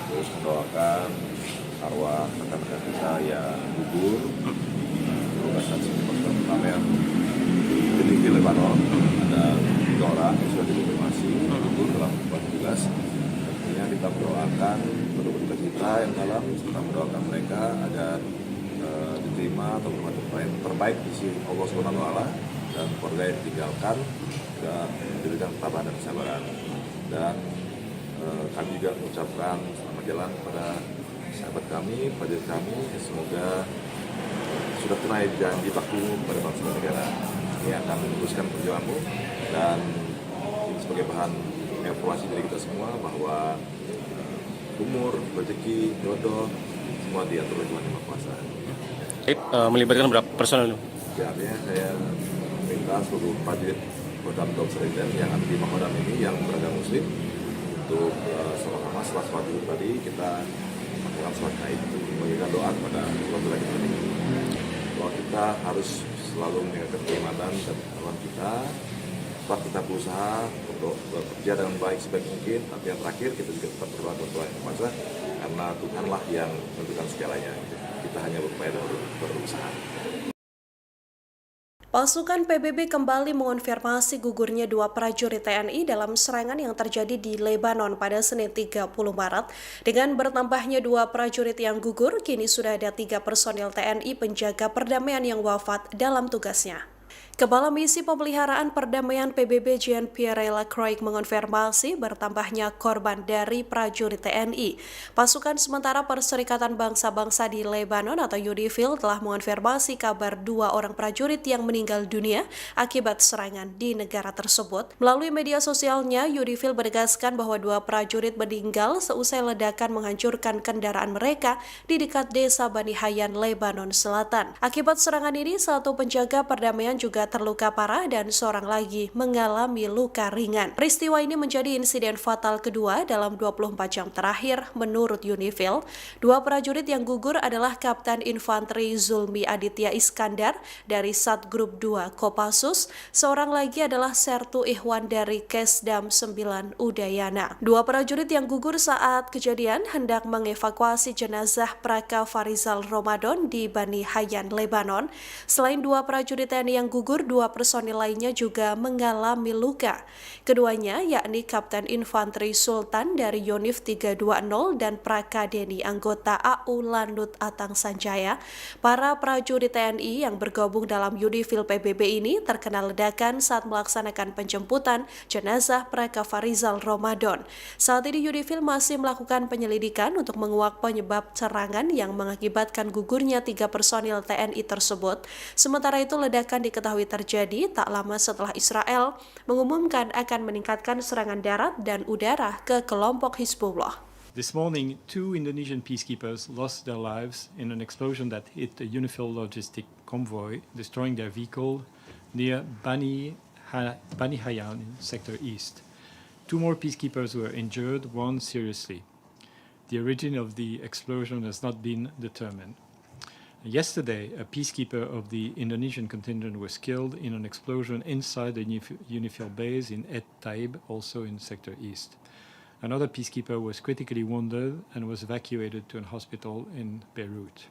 Terus mendoakan arwah rekan-rekan kita yang gugur di saksi pasukan perdamaian di Lebanon. Ada 3 orang yang sudah dikonfirmasi gugur dalam tugas. Artinya kita mendoakan penduduk kita yang dalam, kita mendoakan mereka agar diterima atau terbaik di sisi Allah SWT dan keluarga yang ditinggalkan juga diberikan ketabahan dan kesabaran. Dan kami juga mengucapkan selamat jalan kepada sahabat kami, prajurit kami, semoga sudah tunai janji baktimu kepada bangsa dan negara. Ini akan meneruskan perjuanganmu dan ini sebagai bahan evaluasi dari kita semua bahwa umur, rezeki, jodoh semua diatur oleh Tuhan Yang Maha Kuasa. Melibatkan berapa personel? Ya, artinya saya minta seluruh prajurit Kodam Dok Seriden yang ada di Makodam ini yang beragama Muslim untuk sama-sama setelah sholat Zuhur tadi kita melakukan sholat Gaib untuk memberikan doa kepada Allah kita ini. Bahwa kita harus selalu meningkatkan keimanan dan ketakwaan kita. Setelah kita berusaha untuk bekerja dengan baik sebaik mungkin, tapi yang terakhir kita juga tetap berdoa kepada Tuhan Yang Maha Kuasa karena Tuhanlah yang menentukan segalanya. Kita hanya berupaya dan berusaha. Pasukan PBB kembali mengonfirmasi gugurnya dua prajurit TNI dalam serangan yang terjadi di Lebanon pada Senin 30 Maret. Dengan bertambahnya dua prajurit yang gugur, kini sudah ada 3 personil TNI penjaga perdamaian yang wafat dalam tugasnya. Kepala Misi Pemeliharaan Perdamaian PBB Jean-Pierre Lacroix mengonfirmasi bertambahnya korban dari prajurit TNI. Pasukan sementara Perserikatan Bangsa-Bangsa di Lebanon atau UNIFIL telah mengonfirmasi kabar 2 orang prajurit yang meninggal dunia akibat serangan di negara tersebut. Melalui media sosialnya, UNIFIL menegaskan bahwa 2 prajurit meninggal seusai ledakan menghancurkan kendaraan mereka di dekat desa Bani Hayyan, Lebanon Selatan. Akibat serangan ini, 1 penjaga perdamaian juga terluka parah dan seorang lagi mengalami luka ringan. Peristiwa ini menjadi insiden fatal kedua dalam 24 jam terakhir menurut UNIFIL. 2 prajurit yang gugur adalah Kapten Infanteri Zulmi Aditya Iskandar dari Satgrup 2 Kopassus, seorang lagi adalah Sertu Ihwan dari Kesdam 9 Udayana. 2 prajurit yang gugur saat kejadian hendak mengevakuasi jenazah Praka Farizal Ramadan di Bani Hayyan, Lebanon. Selain 2 prajurit TNI yang gugur, 2 personil lainnya juga mengalami luka. Keduanya yakni Kapten Infanteri Sultan dari Yonif 320 dan Praka Deni anggota AU Lanut Atang Sanjaya. Para prajurit TNI yang bergabung dalam UNIFIL PBB ini terkena ledakan saat melaksanakan penjemputan jenazah Praka Farizal Ramadan. Saat ini UNIFIL masih melakukan penyelidikan untuk menguak penyebab serangan yang mengakibatkan gugurnya 3 personil TNI tersebut. Sementara itu ledakan diketahui terjadi tak lama setelah Israel mengumumkan akan meningkatkan serangan darat dan udara ke kelompok Hizbullah. This morning, 2 Indonesian peacekeepers lost their lives in an explosion that hit a UNIFIL logistic convoy, destroying their vehicle near Bani Hayyan in Sector East. 2 more peacekeepers were injured, 1 seriously. The origin of the explosion has not been determined. Yesterday, a peacekeeper of the Indonesian contingent was killed in an explosion inside the UNIFIL base in Et Taib, also in Sector East. Another peacekeeper was critically wounded and was evacuated to a hospital in Beirut.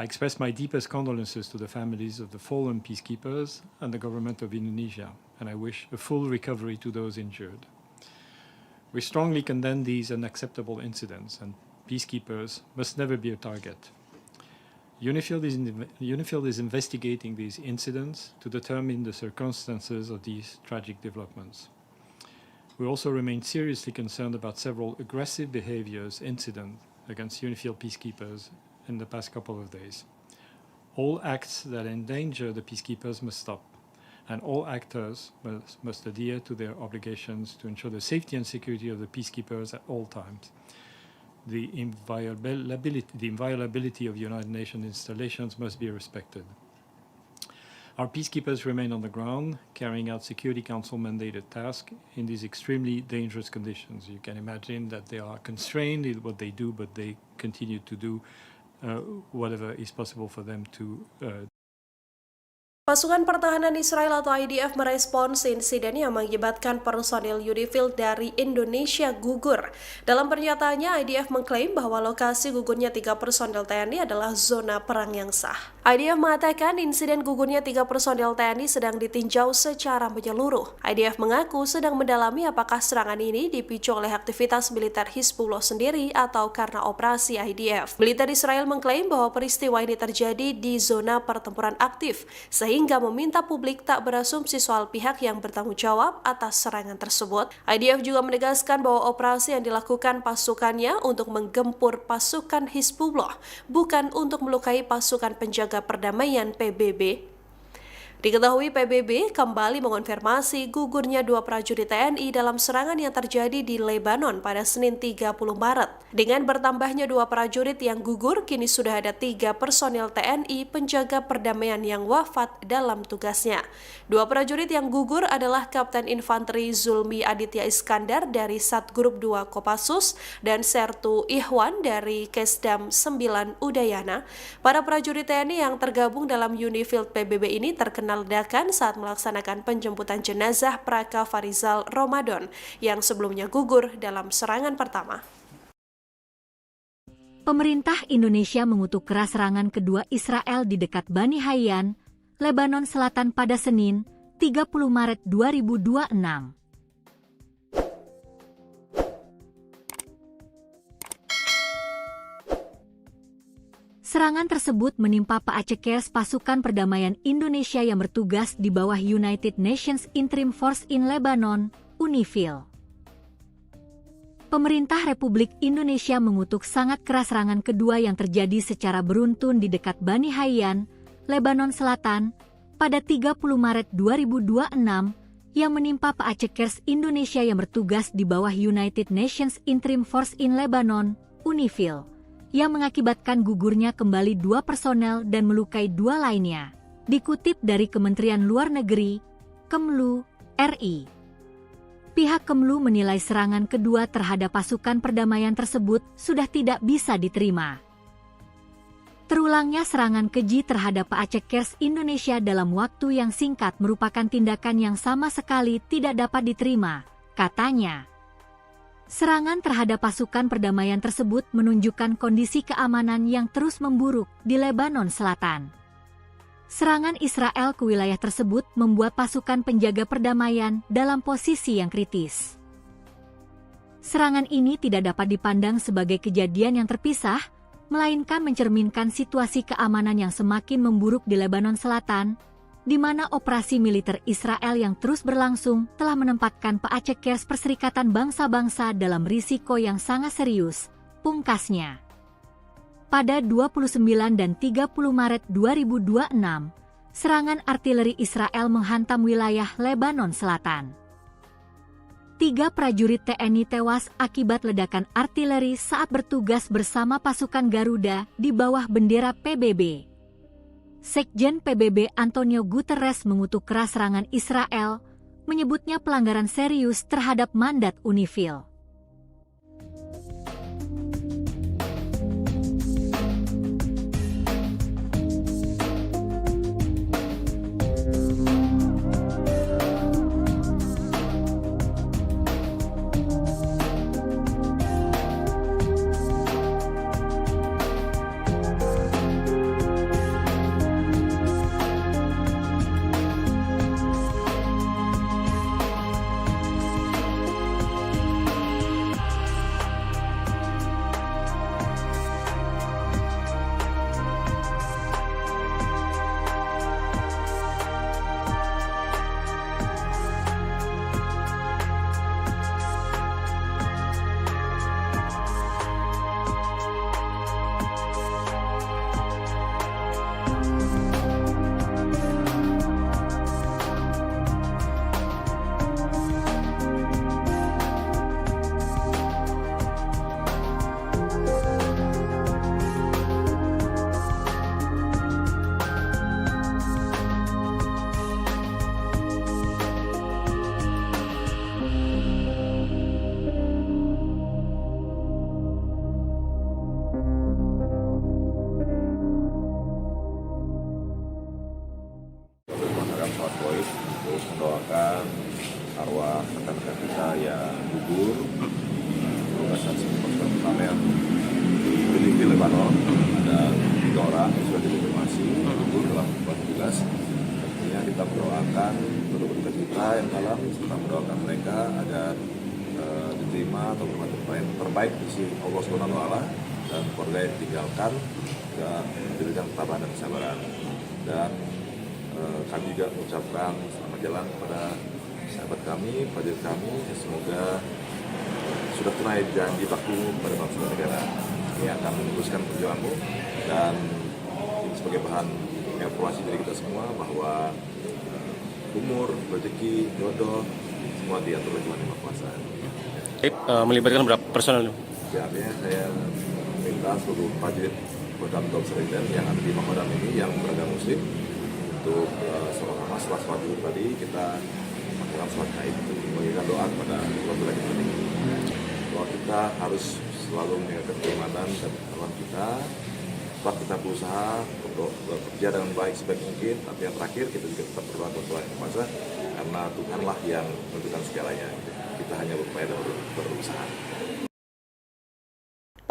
I express my deepest condolences to the families of the fallen peacekeepers and the government of Indonesia, and I wish a full recovery to those injured. We strongly condemn these unacceptable incidents, and peacekeepers must never be a target. UNIFIL is investigating these incidents to determine the circumstances of these tragic developments. We also remain seriously concerned about several aggressive behaviors incident against UNIFIL peacekeepers in the past couple of days. All acts that endanger the peacekeepers must stop, and all actors must adhere to their obligations to ensure the safety and security of the peacekeepers at all times. The inviolability of United Nations installations must be respected. Our peacekeepers remain on the ground, carrying out Security Council mandated tasks in these extremely dangerous conditions. You can imagine that they are constrained in what they do, but they continue to do whatever is possible for them to Pasukan Pertahanan Israel atau IDF merespons insiden yang mengakibatkan personil UNIFIL dari Indonesia gugur. Dalam pernyataannya, IDF mengklaim bahwa lokasi gugurnya 3 personil TNI adalah zona perang yang sah. IDF mengatakan insiden gugurnya 3 personil TNI sedang ditinjau secara menyeluruh. IDF mengaku sedang mendalami apakah serangan ini dipicu oleh aktivitas militer Hizbullah sendiri atau karena operasi IDF. Militer Israel mengklaim bahwa peristiwa ini terjadi di zona pertempuran aktif, sehingga meminta publik tak berasumsi soal pihak yang bertanggung jawab atas serangan tersebut. IDF juga menegaskan bahwa operasi yang dilakukan pasukannya untuk menggempur pasukan Hizbullah, bukan untuk melukai pasukan penjaga perdamaian PBB. Diketahui PBB kembali mengonfirmasi gugurnya 2 prajurit TNI dalam serangan yang terjadi di Lebanon pada Senin 30 Maret. Dengan bertambahnya 2 prajurit yang gugur, kini sudah ada 3 personil TNI penjaga perdamaian yang wafat dalam tugasnya. 2 prajurit yang gugur adalah Kapten Infanteri Zulmi Aditya Iskandar dari Satgrup 2 Kopassus dan Sertu Ihwan dari Kesdam 9 Udayana. Para prajurit TNI yang tergabung dalam UNIFIL PBB ini terkena ledakan saat melaksanakan penjemputan jenazah Praka Farizal Ramadan yang sebelumnya gugur dalam serangan pertama. Pemerintah Indonesia mengutuk keras serangan kedua Israel di dekat Bani Hayyan, Lebanon Selatan pada Senin, 30 Maret 2026. Serangan tersebut menimpa Paacekers pasukan perdamaian Indonesia yang bertugas di bawah United Nations Interim Force in Lebanon, UNIFIL. Pemerintah Republik Indonesia mengutuk sangat keras serangan kedua yang terjadi secara beruntun di dekat Bani Hayyan, Lebanon Selatan, pada 30 Maret 2026 yang menimpa Paacekers Indonesia yang bertugas di bawah United Nations Interim Force in Lebanon, UNIFIL, yang mengakibatkan gugurnya kembali 2 personel dan melukai 2 lainnya. Dikutip dari Kementerian Luar Negeri, Kemlu, RI. Pihak Kemlu menilai serangan kedua terhadap pasukan perdamaian tersebut sudah tidak bisa diterima. Terulangnya serangan keji terhadap Paacekers Indonesia dalam waktu yang singkat merupakan tindakan yang sama sekali tidak dapat diterima, katanya. Serangan terhadap pasukan perdamaian tersebut menunjukkan kondisi keamanan yang terus memburuk di Lebanon Selatan. Serangan Israel ke wilayah tersebut membuat pasukan penjaga perdamaian dalam posisi yang kritis. Serangan ini tidak dapat dipandang sebagai kejadian yang terpisah, melainkan mencerminkan situasi keamanan yang semakin memburuk di Lebanon Selatan, di mana operasi militer Israel yang terus berlangsung telah menempatkan Paacekers Perserikatan Bangsa-Bangsa dalam risiko yang sangat serius, pungkasnya. Pada 29 dan 30 Maret 2026, serangan artileri Israel menghantam wilayah Lebanon Selatan. 3 prajurit TNI tewas akibat ledakan artileri saat bertugas bersama pasukan Garuda di bawah bendera PBB. Sekjen PBB Antonio Guterres mengutuk keras serangan Israel, menyebutnya pelanggaran serius terhadap mandat UNIFIL. Terus mendoakan arwah rekan-rekan kita yang gugur tugas saksi pasukan perdamaian di Unifil Lebanon. Ada 3 orang yang sudah dikonfirmasi gugur dalam tugas. Tentunya kita mendoakan untuk berduka cita yang dalam, serta mendoakan mereka agar diterima atau bermanfaat terbaik di sisi Allah SWT dan keluarga yang ditinggalkan juga diberikan ketabahan dan kesabaran. Dan kami juga mengucapkan selamat jalan kepada sahabat kami, prajurit kami, semoga sudah tunai janji bakti pada bangsa dan negara. Ini akan meneruskan perjuanganmu dan ini sebagai bahan evaluasi dari kita semua bahwa umur, rezeki, jodoh semua diatur oleh Tuhan Yang Maha Kuasa. Melibatkan berapa personel? Ya, artinya saya minta seluruh prajurit Kodam Seriden yang ada di Makodam ini yang beragama Muslim untuk masalah sholat Zuhur tadi kita melakukan sholat gaib untuk memberikan doa kepada keluarga kita ini. Bahwa kita harus selalu menjaga keimanan dan ketakwaan kita. Setelah kita berusaha untuk bekerja dengan baik sebaik mungkin, tapi yang terakhir kita juga tetap berdoa kepada Tuhan Yang Maha Kuasa karena Tuhanlah yang menentukan segalanya. Kita hanya berupaya dan berusaha.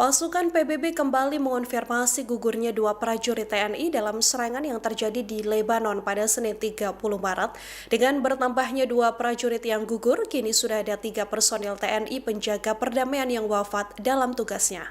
Pasukan PBB kembali mengonfirmasi gugurnya dua prajurit TNI dalam serangan yang terjadi di Lebanon pada Senin 30 Maret. Dengan bertambahnya dua prajurit yang gugur, kini sudah ada 3 personil TNI penjaga perdamaian yang wafat dalam tugasnya.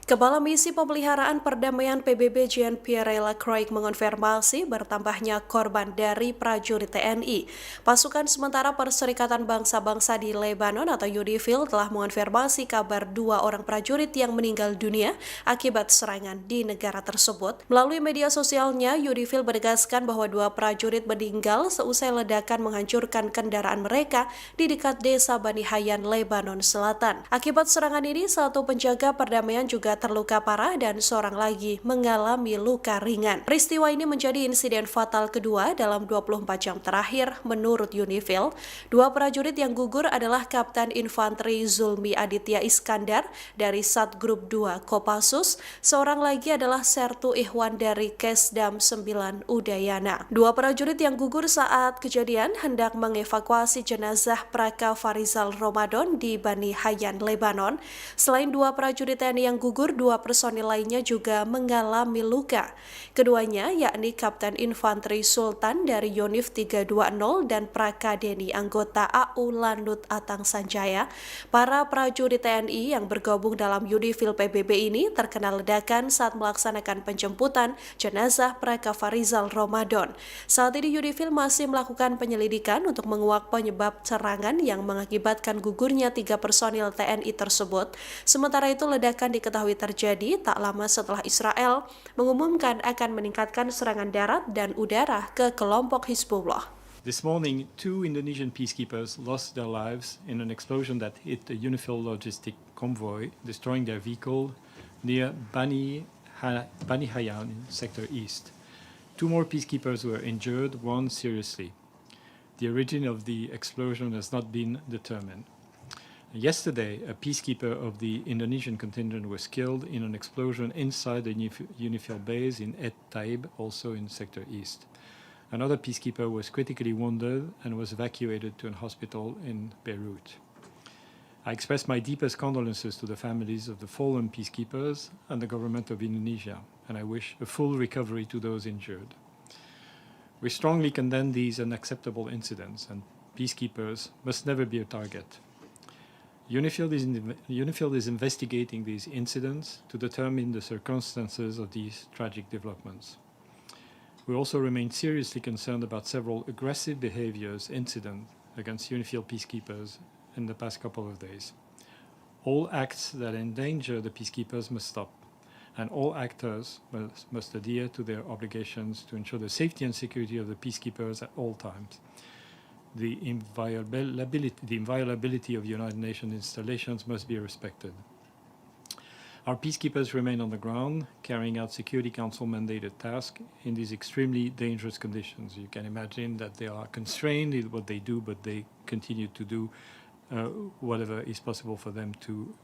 Kepala Misi Pemeliharaan Perdamaian PBB Jean-Pierre Lacroix mengonfirmasi bertambahnya korban dari prajurit TNI. Pasukan sementara Perserikatan Bangsa-Bangsa di Lebanon atau UNIFIL telah mengonfirmasi kabar 2 orang prajurit yang meninggal dunia akibat serangan di negara tersebut. Melalui media sosialnya, UNIFIL menegaskan bahwa 2 prajurit meninggal seusai ledakan menghancurkan kendaraan mereka di dekat desa Bani Hayyan, Lebanon Selatan. Akibat serangan ini, 1 penjaga perdamaian juga terluka parah dan seorang lagi mengalami luka ringan. Peristiwa ini menjadi insiden fatal kedua dalam 24 jam terakhir menurut UNIFIL. 2 prajurit yang gugur adalah Kapten Infanteri Zulmi Aditya Iskandar dari Satgrup 2 Kopassus, seorang lagi adalah Sertu Ihwan dari Kesdam 9 Udayana. 2 prajurit yang gugur saat kejadian hendak mengevakuasi jenazah Praka Farizal Ramadan di Bani Hayyan, Lebanon. Selain 2 prajurit TNI yang gugur, 2 personil lainnya juga mengalami luka. Keduanya yakni Kapten Infanteri Sultan dari Yonif 320 dan Praka Deni anggota AU Landut Atang Sanjaya. Para prajurit TNI yang bergabung dalam UNIFIL PBB ini terkena ledakan saat melaksanakan penjemputan jenazah Praka Farizal Ramadan. Saat ini UNIFIL masih melakukan penyelidikan untuk menguak penyebab serangan yang mengakibatkan gugurnya 3 personil TNI tersebut. Sementara itu, ledakan diketahui terjadi tak lama setelah Israel mengumumkan akan meningkatkan serangan darat dan udara ke kelompok Hizbullah. This morning, 2 Indonesian peacekeepers lost their lives in an explosion that hit a UNIFIL logistic convoy, destroying their vehicle near Bani Hayyan in Sector East. 2 more peacekeepers were injured, 1 seriously. The origin of the explosion has not been determined. Yesterday, a peacekeeper of the Indonesian contingent was killed in an explosion inside the UNIFIL base in Et Taib, also in Sector East. Another peacekeeper was critically wounded and was evacuated to a hospital in Beirut. I express my deepest condolences to the families of the fallen peacekeepers and the government of Indonesia, and I wish a full recovery to those injured. We strongly condemn these unacceptable incidents, and peacekeepers must never be a target. UNIFIL is investigating these incidents to determine the circumstances of these tragic developments. We also remain seriously concerned about several aggressive incidents against UNIFIL peacekeepers in the past couple of days. All acts that endanger the peacekeepers must stop, and all actors must adhere to their obligations to ensure the safety and security of the peacekeepers at all times. The inviolability of United Nations installations must be respected. Our peacekeepers remain on the ground, carrying out Security Council mandated tasks in these extremely dangerous conditions. You can imagine that they are constrained in what they do, but they continue to do whatever is possible for them to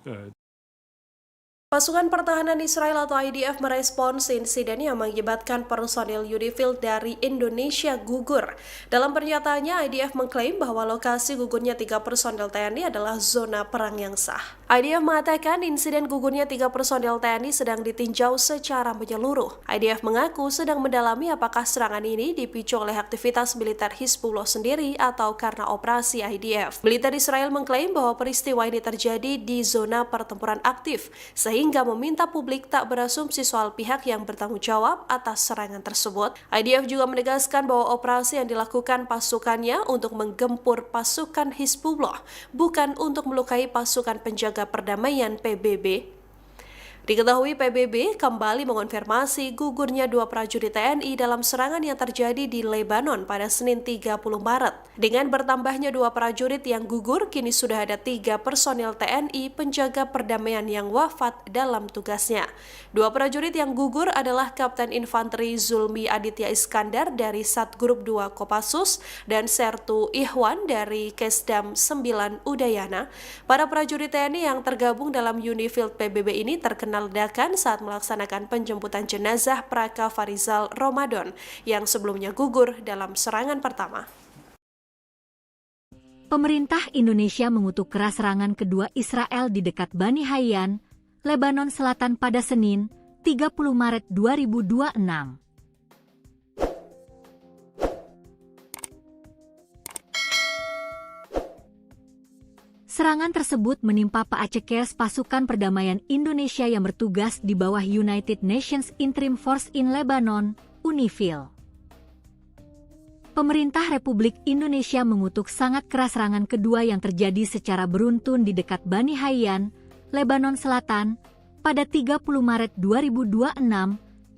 Pasukan Pertahanan Israel atau IDF merespons insiden yang mengakibatkan personil UNIFIL dari Indonesia gugur. Dalam pernyataannya, IDF mengklaim bahwa lokasi gugurnya 3 personil TNI adalah zona perang yang sah. IDF mengatakan insiden gugurnya 3 personil TNI sedang ditinjau secara menyeluruh. IDF mengaku sedang mendalami apakah serangan ini dipicu oleh aktivitas militer Hizbullah sendiri atau karena operasi IDF. Militer Israel mengklaim bahwa peristiwa ini terjadi di zona pertempuran aktif, sehingga meminta publik tak berasumsi soal pihak yang bertanggung jawab atas serangan tersebut. IDF juga menegaskan bahwa operasi yang dilakukan pasukannya untuk menggempur pasukan Hizbullah, bukan untuk melukai pasukan penjaga perdamaian PBB. Diketahui PBB kembali mengonfirmasi gugurnya 2 prajurit TNI dalam serangan yang terjadi di Lebanon pada Senin 30 Maret. Dengan bertambahnya 2 prajurit yang gugur, kini sudah ada 3 personil TNI penjaga perdamaian yang wafat dalam tugasnya. 2 prajurit yang gugur adalah Kapten Infanteri Zulmi Aditya Iskandar dari Satgrup 2 Kopassus dan Sertu Ihwan dari Kesdam 9 Udayana. Para prajurit TNI yang tergabung dalam UNIFIL PBB ini terkena ledakan saat melaksanakan penjemputan jenazah Praka Farizal Ramadan yang sebelumnya gugur dalam serangan pertama. Pemerintah Indonesia mengutuk keras serangan kedua Israel di dekat Bani Hayyan, Lebanon Selatan pada Senin, 30 Maret 2026. Serangan tersebut menimpa Paacekers pasukan perdamaian Indonesia yang bertugas di bawah United Nations Interim Force in Lebanon, UNIFIL. Pemerintah Republik Indonesia mengutuk sangat keras serangan kedua yang terjadi secara beruntun di dekat Bani Hayyan, Lebanon Selatan, pada 30 Maret 2026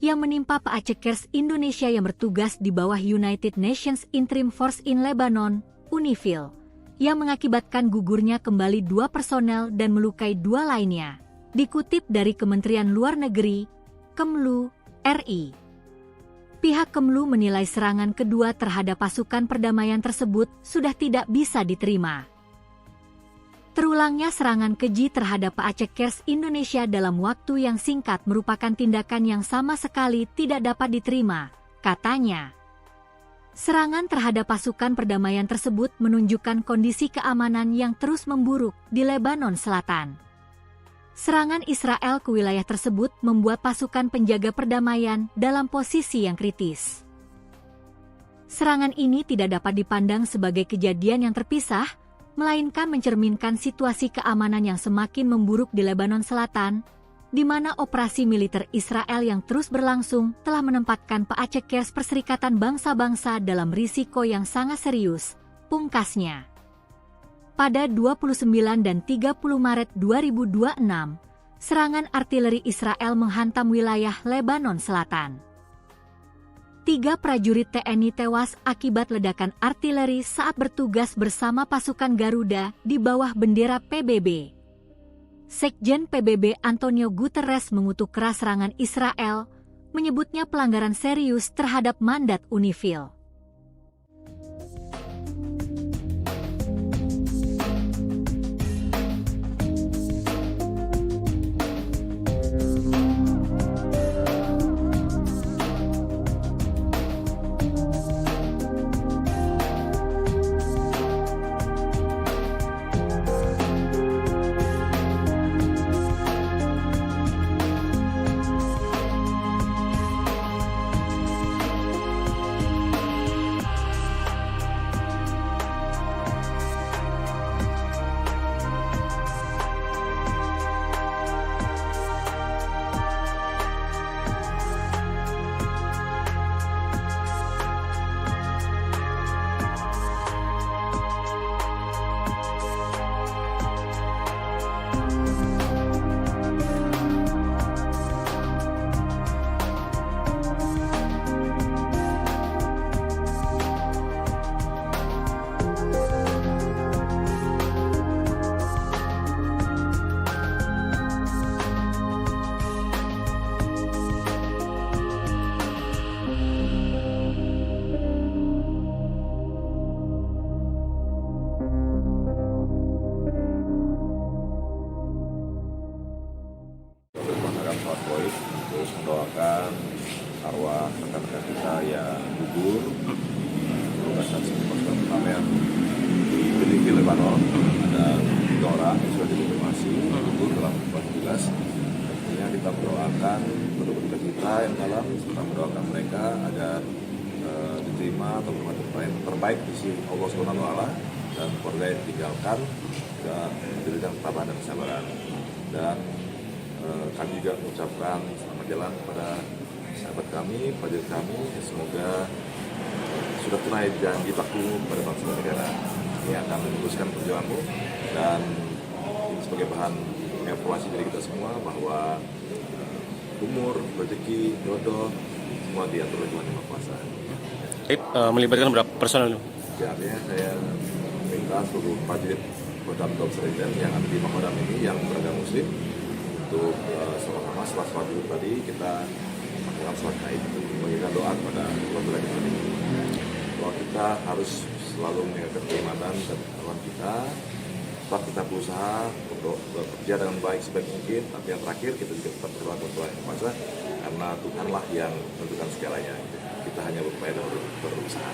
yang menimpa Paacekers Indonesia yang bertugas di bawah United Nations Interim Force in Lebanon, UNIFIL, yang mengakibatkan gugurnya kembali 2 personel dan melukai 2 lainnya. Dikutip dari Kementerian Luar Negeri, Kemlu, RI. Pihak Kemlu menilai serangan kedua terhadap pasukan perdamaian tersebut sudah tidak bisa diterima. Terulangnya serangan keji terhadap Paacekers Indonesia dalam waktu yang singkat merupakan tindakan yang sama sekali tidak dapat diterima, katanya. Serangan terhadap pasukan perdamaian tersebut menunjukkan kondisi keamanan yang terus memburuk di Lebanon Selatan. Serangan Israel ke wilayah tersebut membuat pasukan penjaga perdamaian dalam posisi yang kritis. Serangan ini tidak dapat dipandang sebagai kejadian yang terpisah, melainkan mencerminkan situasi keamanan yang semakin memburuk di Lebanon Selatan, di mana operasi militer Israel yang terus berlangsung telah menempatkan Paacekers Perserikatan Bangsa-Bangsa dalam risiko yang sangat serius, pungkasnya. Pada 29 dan 30 Maret 2026, serangan artileri Israel menghantam wilayah Lebanon Selatan. 3 prajurit TNI tewas akibat ledakan artileri saat bertugas bersama pasukan Garuda di bawah bendera PBB. Sekjen PBB Antonio Guterres mengutuk keras serangan Israel, menyebutnya pelanggaran serius terhadap mandat UNIFIL. Terus mendoakan arwah rekan-rekan kita yang gugur merupakan saksi pasukan perdamaian di Benih Lebanon. Ada 3 orang yang sudah dikonfirmasi gugur dalam keadaan tugas. Tentunya kita mendoakan penduduk kita yang dalam, serta mendoakan mereka agar diterima atau bermanfaat terbaik di sisi Allah Subhanahu wa Ta'ala, dan keluarga yang ditinggalkan juga diberikan ketabahan dan kesabaran. Dan kami juga mengucapkan selamat jalan kepada sahabat kami, prajurit kami, semoga sudah tunai janji baktimu kepada bangsa dan negara. Ini akan meneruskan perjuanganmu, dan ini sebagai bahan evaluasi dari kita semua bahwa umur, rezeki, jodoh semua diatur oleh Tuhan Yang Maha Kuasa. Melibatkan berapa personel? Ya, artinya saya minta seluruh prajurit Kodam Seriden yang ada di Makodam ini yang beragama Muslim untuk sama-sama setelah sholat dulu tadi kita lakukan sholat Gaib untuk memberikan doa kepada keluarga kita. Bahwa kita harus selalu menjaga keimanan dan ketakwaan kita. Tetap kita berusaha untuk bekerja dengan baik sebaik mungkin, tapi yang terakhir kita juga tetap berdoa kepada Tuhan Yang Maha Kuasa, karena Tuhanlah yang menentukan segalanya. Kita hanya berupaya dan berusaha.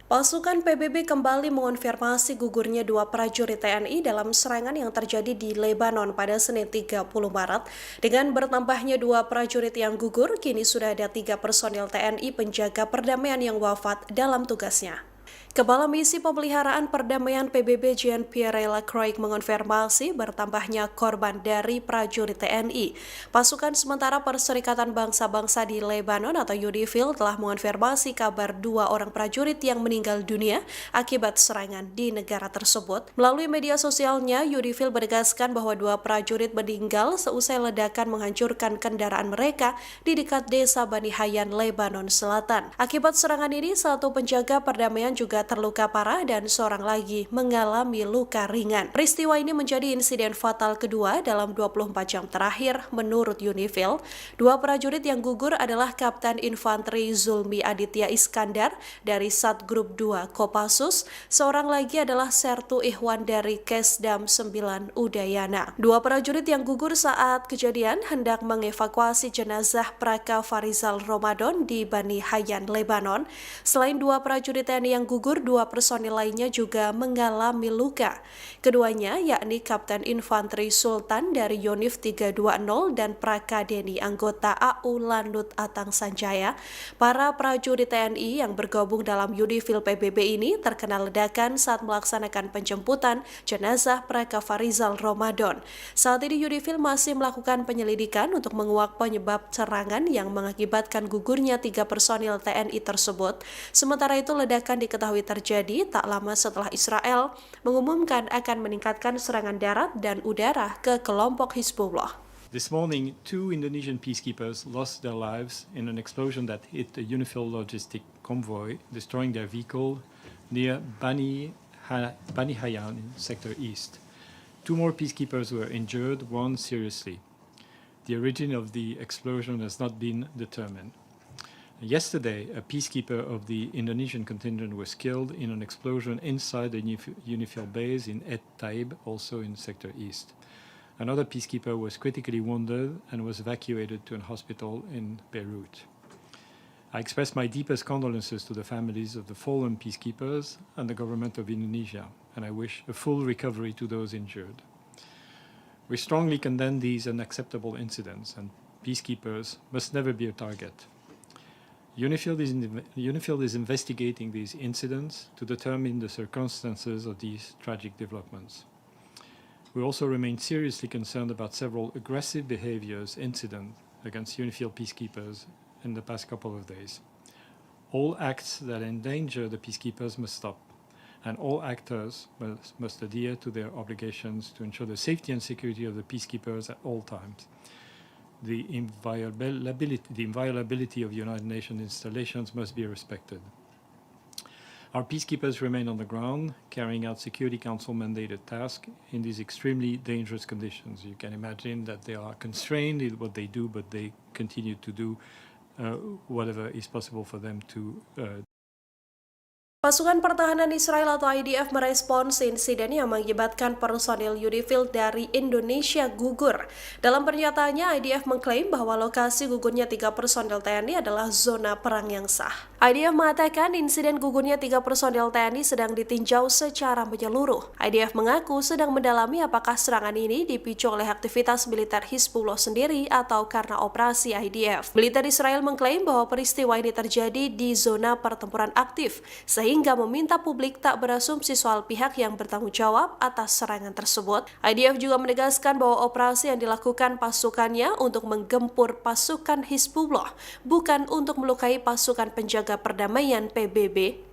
Pasukan PBB kembali mengonfirmasi gugurnya dua prajurit TNI dalam serangan yang terjadi di Lebanon pada Senin 30 Maret. Dengan bertambahnya dua prajurit yang gugur, kini sudah ada 3 personil TNI penjaga perdamaian yang wafat dalam tugasnya. Kepala Misi Pemeliharaan Perdamaian PBB Jean-Pierre Lacroix mengonfirmasi bertambahnya korban dari prajurit TNI. Pasukan sementara Perserikatan Bangsa-Bangsa di Lebanon atau UNIFIL telah mengonfirmasi kabar 2 orang prajurit yang meninggal dunia akibat serangan di negara tersebut. Melalui media sosialnya, UNIFIL menegaskan bahwa 2 prajurit meninggal seusai ledakan menghancurkan kendaraan mereka di dekat desa Bani Hayyan, Lebanon Selatan. Akibat serangan ini, 1 penjaga perdamaian juga terluka parah dan seorang lagi mengalami luka ringan. Peristiwa ini menjadi insiden fatal kedua dalam 24 jam terakhir menurut UNIFIL. 2 prajurit yang gugur adalah Kapten Infanteri Zulmi Aditya Iskandar dari Satgrup 2 Kopassus, seorang lagi adalah Sertu Ihwan dari Kesdam 9 Udayana. 2 prajurit yang gugur saat kejadian hendak mengevakuasi jenazah Praka Farizal Ramadan di Bani Hayyan, Lebanon. Selain 2 prajurit TNI yang gugur, 2 personil lainnya juga mengalami luka. Keduanya yakni Kapten Infanteri Sultan dari Yonif 320 dan Prakadeni anggota AU Landut Atang Sanjaya. Para prajurit TNI yang bergabung dalam UNIFIL PBB ini terkena ledakan saat melaksanakan penjemputan jenazah Praka Farizal Ramadan. Saat ini UNIFIL masih melakukan penyelidikan untuk menguak penyebab serangan yang mengakibatkan gugurnya 3 personil TNI tersebut. Sementara itu ledakan diketahui terjadi tak lama setelah Israel mengumumkan akan meningkatkan serangan darat dan udara ke kelompok Hizbullah. This morning, 2 Indonesian peacekeepers lost their lives in an explosion that hit a UNIFIL logistic convoy, destroying their vehicle near Bani Hayyan in Sector East. 2 more peacekeepers were injured, 1 seriously. The origin of the explosion has not been determined. Yesterday, a peacekeeper of the Indonesian contingent was killed in an explosion inside the UNIFIL base in Et Taib, also in Sector East. Another peacekeeper was critically wounded and was evacuated to a hospital in Beirut. I express my deepest condolences to the families of the fallen peacekeepers and the government of Indonesia, and I wish a full recovery to those injured. We strongly condemn these unacceptable incidents, and peacekeepers must never be a target. UNIFIL is investigating these incidents to determine the circumstances of these tragic developments. We also remain seriously concerned about several aggressive incidents against UNIFIL peacekeepers in the past couple of days. All acts that endanger the peacekeepers must stop, and all actors must adhere to their obligations to ensure the safety and security of the peacekeepers at all times. The inviolability of United Nations installations must be respected. Our peacekeepers remain on the ground, carrying out Security Council mandated tasks in these extremely dangerous conditions. You can imagine that they are constrained in what they do, but they continue to do whatever is possible for them to Pasukan Pertahanan Israel atau IDF merespons insiden yang mengakibatkan personil UNIFIL dari Indonesia gugur. Dalam pernyataannya, IDF mengklaim bahwa lokasi gugurnya 3 personil TNI adalah zona perang yang sah. IDF mengatakan insiden gugurnya 3 personil TNI sedang ditinjau secara menyeluruh. IDF mengaku sedang mendalami apakah serangan ini dipicu oleh aktivitas militer Hizbullah sendiri atau karena operasi IDF. Militer Israel mengklaim bahwa peristiwa ini terjadi di zona pertempuran aktif, sehingga meminta publik tak berasumsi soal pihak yang bertanggung jawab atas serangan tersebut. IDF juga menegaskan bahwa operasi yang dilakukan pasukannya untuk menggempur pasukan Hizbullah, bukan untuk melukai pasukan penjaga perdamaian PBB.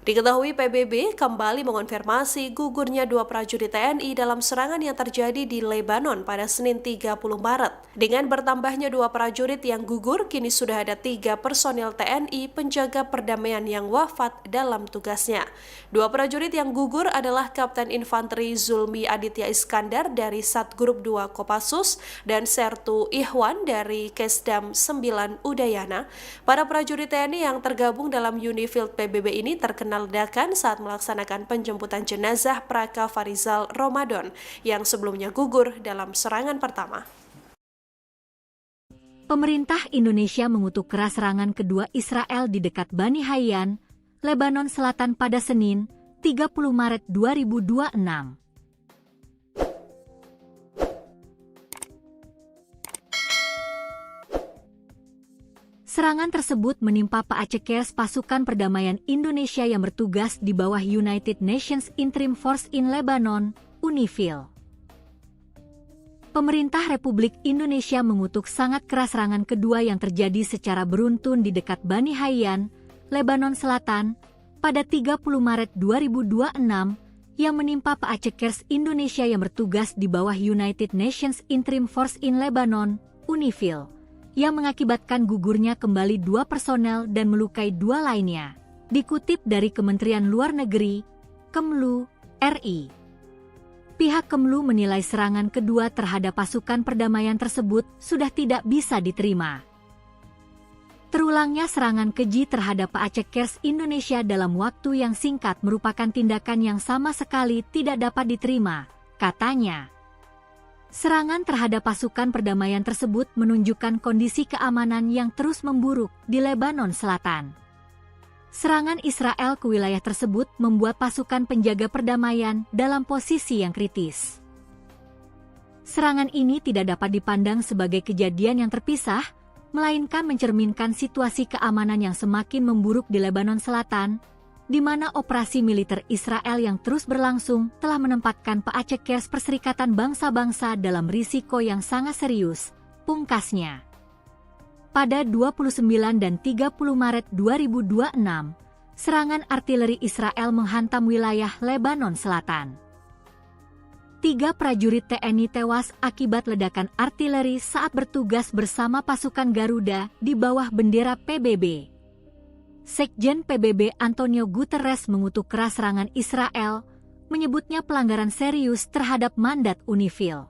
Diketahui PBB kembali mengonfirmasi gugurnya 2 prajurit TNI dalam serangan yang terjadi di Lebanon pada Senin 30 Maret. Dengan bertambahnya 2 prajurit yang gugur, kini sudah ada 3 personil TNI penjaga perdamaian yang wafat dalam tugasnya. 2 prajurit yang gugur adalah Kapten Infanteri Zulmi Aditya Iskandar dari Satgrup 2 Kopassus dan Sertu Ihwan dari Kesdam 9 Udayana. Para prajurit TNI yang tergabung dalam UNIFIL PBB ini terkena ledakan saat melaksanakan penjemputan jenazah Praka Farizal Ramadan yang sebelumnya gugur dalam serangan pertama. Pemerintah Indonesia mengutuk keras serangan kedua Israel di dekat Bani Hayyan, Lebanon Selatan pada Senin, 30 Maret 2026. Serangan tersebut menimpa Paacekers pasukan perdamaian Indonesia yang bertugas di bawah United Nations Interim Force in Lebanon, UNIFIL. Pemerintah Republik Indonesia mengutuk sangat keras serangan kedua yang terjadi secara beruntun di dekat Bani Hayyan, Lebanon Selatan, pada 30 Maret 2026 yang menimpa Paacekers Indonesia yang bertugas di bawah United Nations Interim Force in Lebanon, UNIFIL, yang mengakibatkan gugurnya kembali 2 personel dan melukai 2 lainnya. Dikutip dari Kementerian Luar Negeri, Kemlu, RI. Pihak Kemlu menilai serangan kedua terhadap pasukan perdamaian tersebut sudah tidak bisa diterima. Terulangnya serangan keji terhadap Paacekers Indonesia dalam waktu yang singkat merupakan tindakan yang sama sekali tidak dapat diterima, katanya. Serangan terhadap pasukan perdamaian tersebut menunjukkan kondisi keamanan yang terus memburuk di Lebanon Selatan. Serangan Israel ke wilayah tersebut membuat pasukan penjaga perdamaian dalam posisi yang kritis. Serangan ini tidak dapat dipandang sebagai kejadian yang terpisah, melainkan mencerminkan situasi keamanan yang semakin memburuk di Lebanon Selatan, di mana operasi militer Israel yang terus berlangsung telah menempatkan Paacekers Perserikatan Bangsa-Bangsa dalam risiko yang sangat serius, pungkasnya. Pada 29 dan 30 Maret 2026, serangan artileri Israel menghantam wilayah Lebanon Selatan. 3 prajurit TNI tewas akibat ledakan artileri saat bertugas bersama pasukan Garuda di bawah bendera PBB. Sekjen PBB Antonio Guterres mengutuk keras serangan Israel, menyebutnya pelanggaran serius terhadap mandat UNIFIL.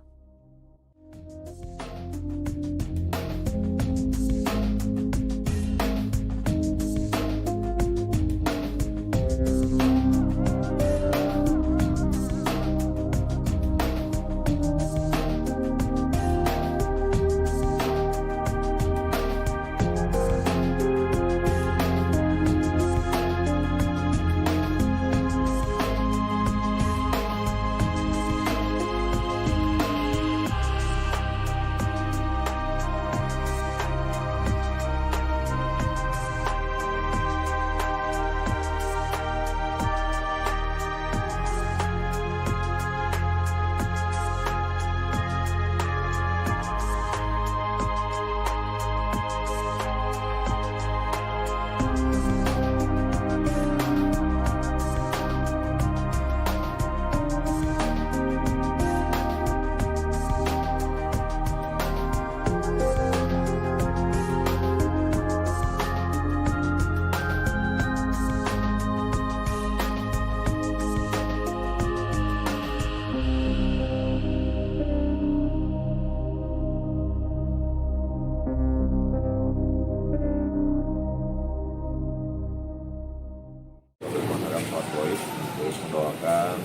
Terus mendoakan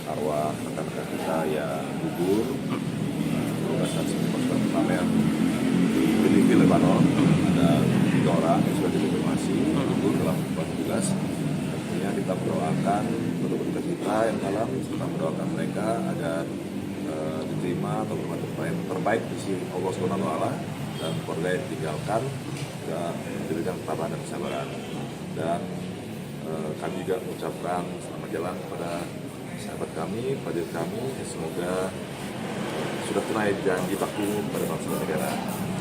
arwah rekan-rekan kita yang gugur di lokasi pasukan perdamaian di Benin, Lebanon. Ada 3 orang yang sudah dikonfirmasi gugur dalam tugas. Tentunya kita mendoakan penduduk kita yang dalam, kita mendoakan mereka agar diterima atau berbuat terbaik di sisi Allah SWT dan keluarga yang ditinggalkan dan diberikan ketabahan dan kesabaran. Dan kami juga mengucapkan selamat jalan kepada sahabat kami, prajurit kami, semoga sudah tunai janji baktimu pada bangsa dan negara.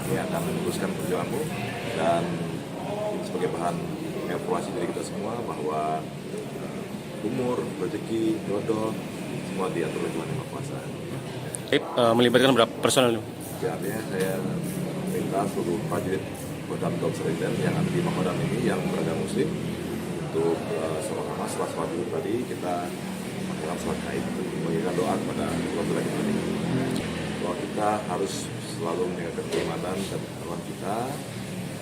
Ini akan meneruskan perjuanganmu dan ini sebagai bahan evaluasi dari kita semua bahwa umur, rezeki, jodoh semua diatur oleh Tuhan Yang Maha Kuasa. Melibatkan berapa personel? Ya, artinya saya minta seluruh prajurit Kodam Seriden yang ada di Makodam ini yang beragama Muslim untuk masalah sholat dulu tadi kita melakukan sholat gaib, memberikan doa kepada Allah ini. Bahwa kita harus selalu menjaga keimanan dan ketakwaan kita.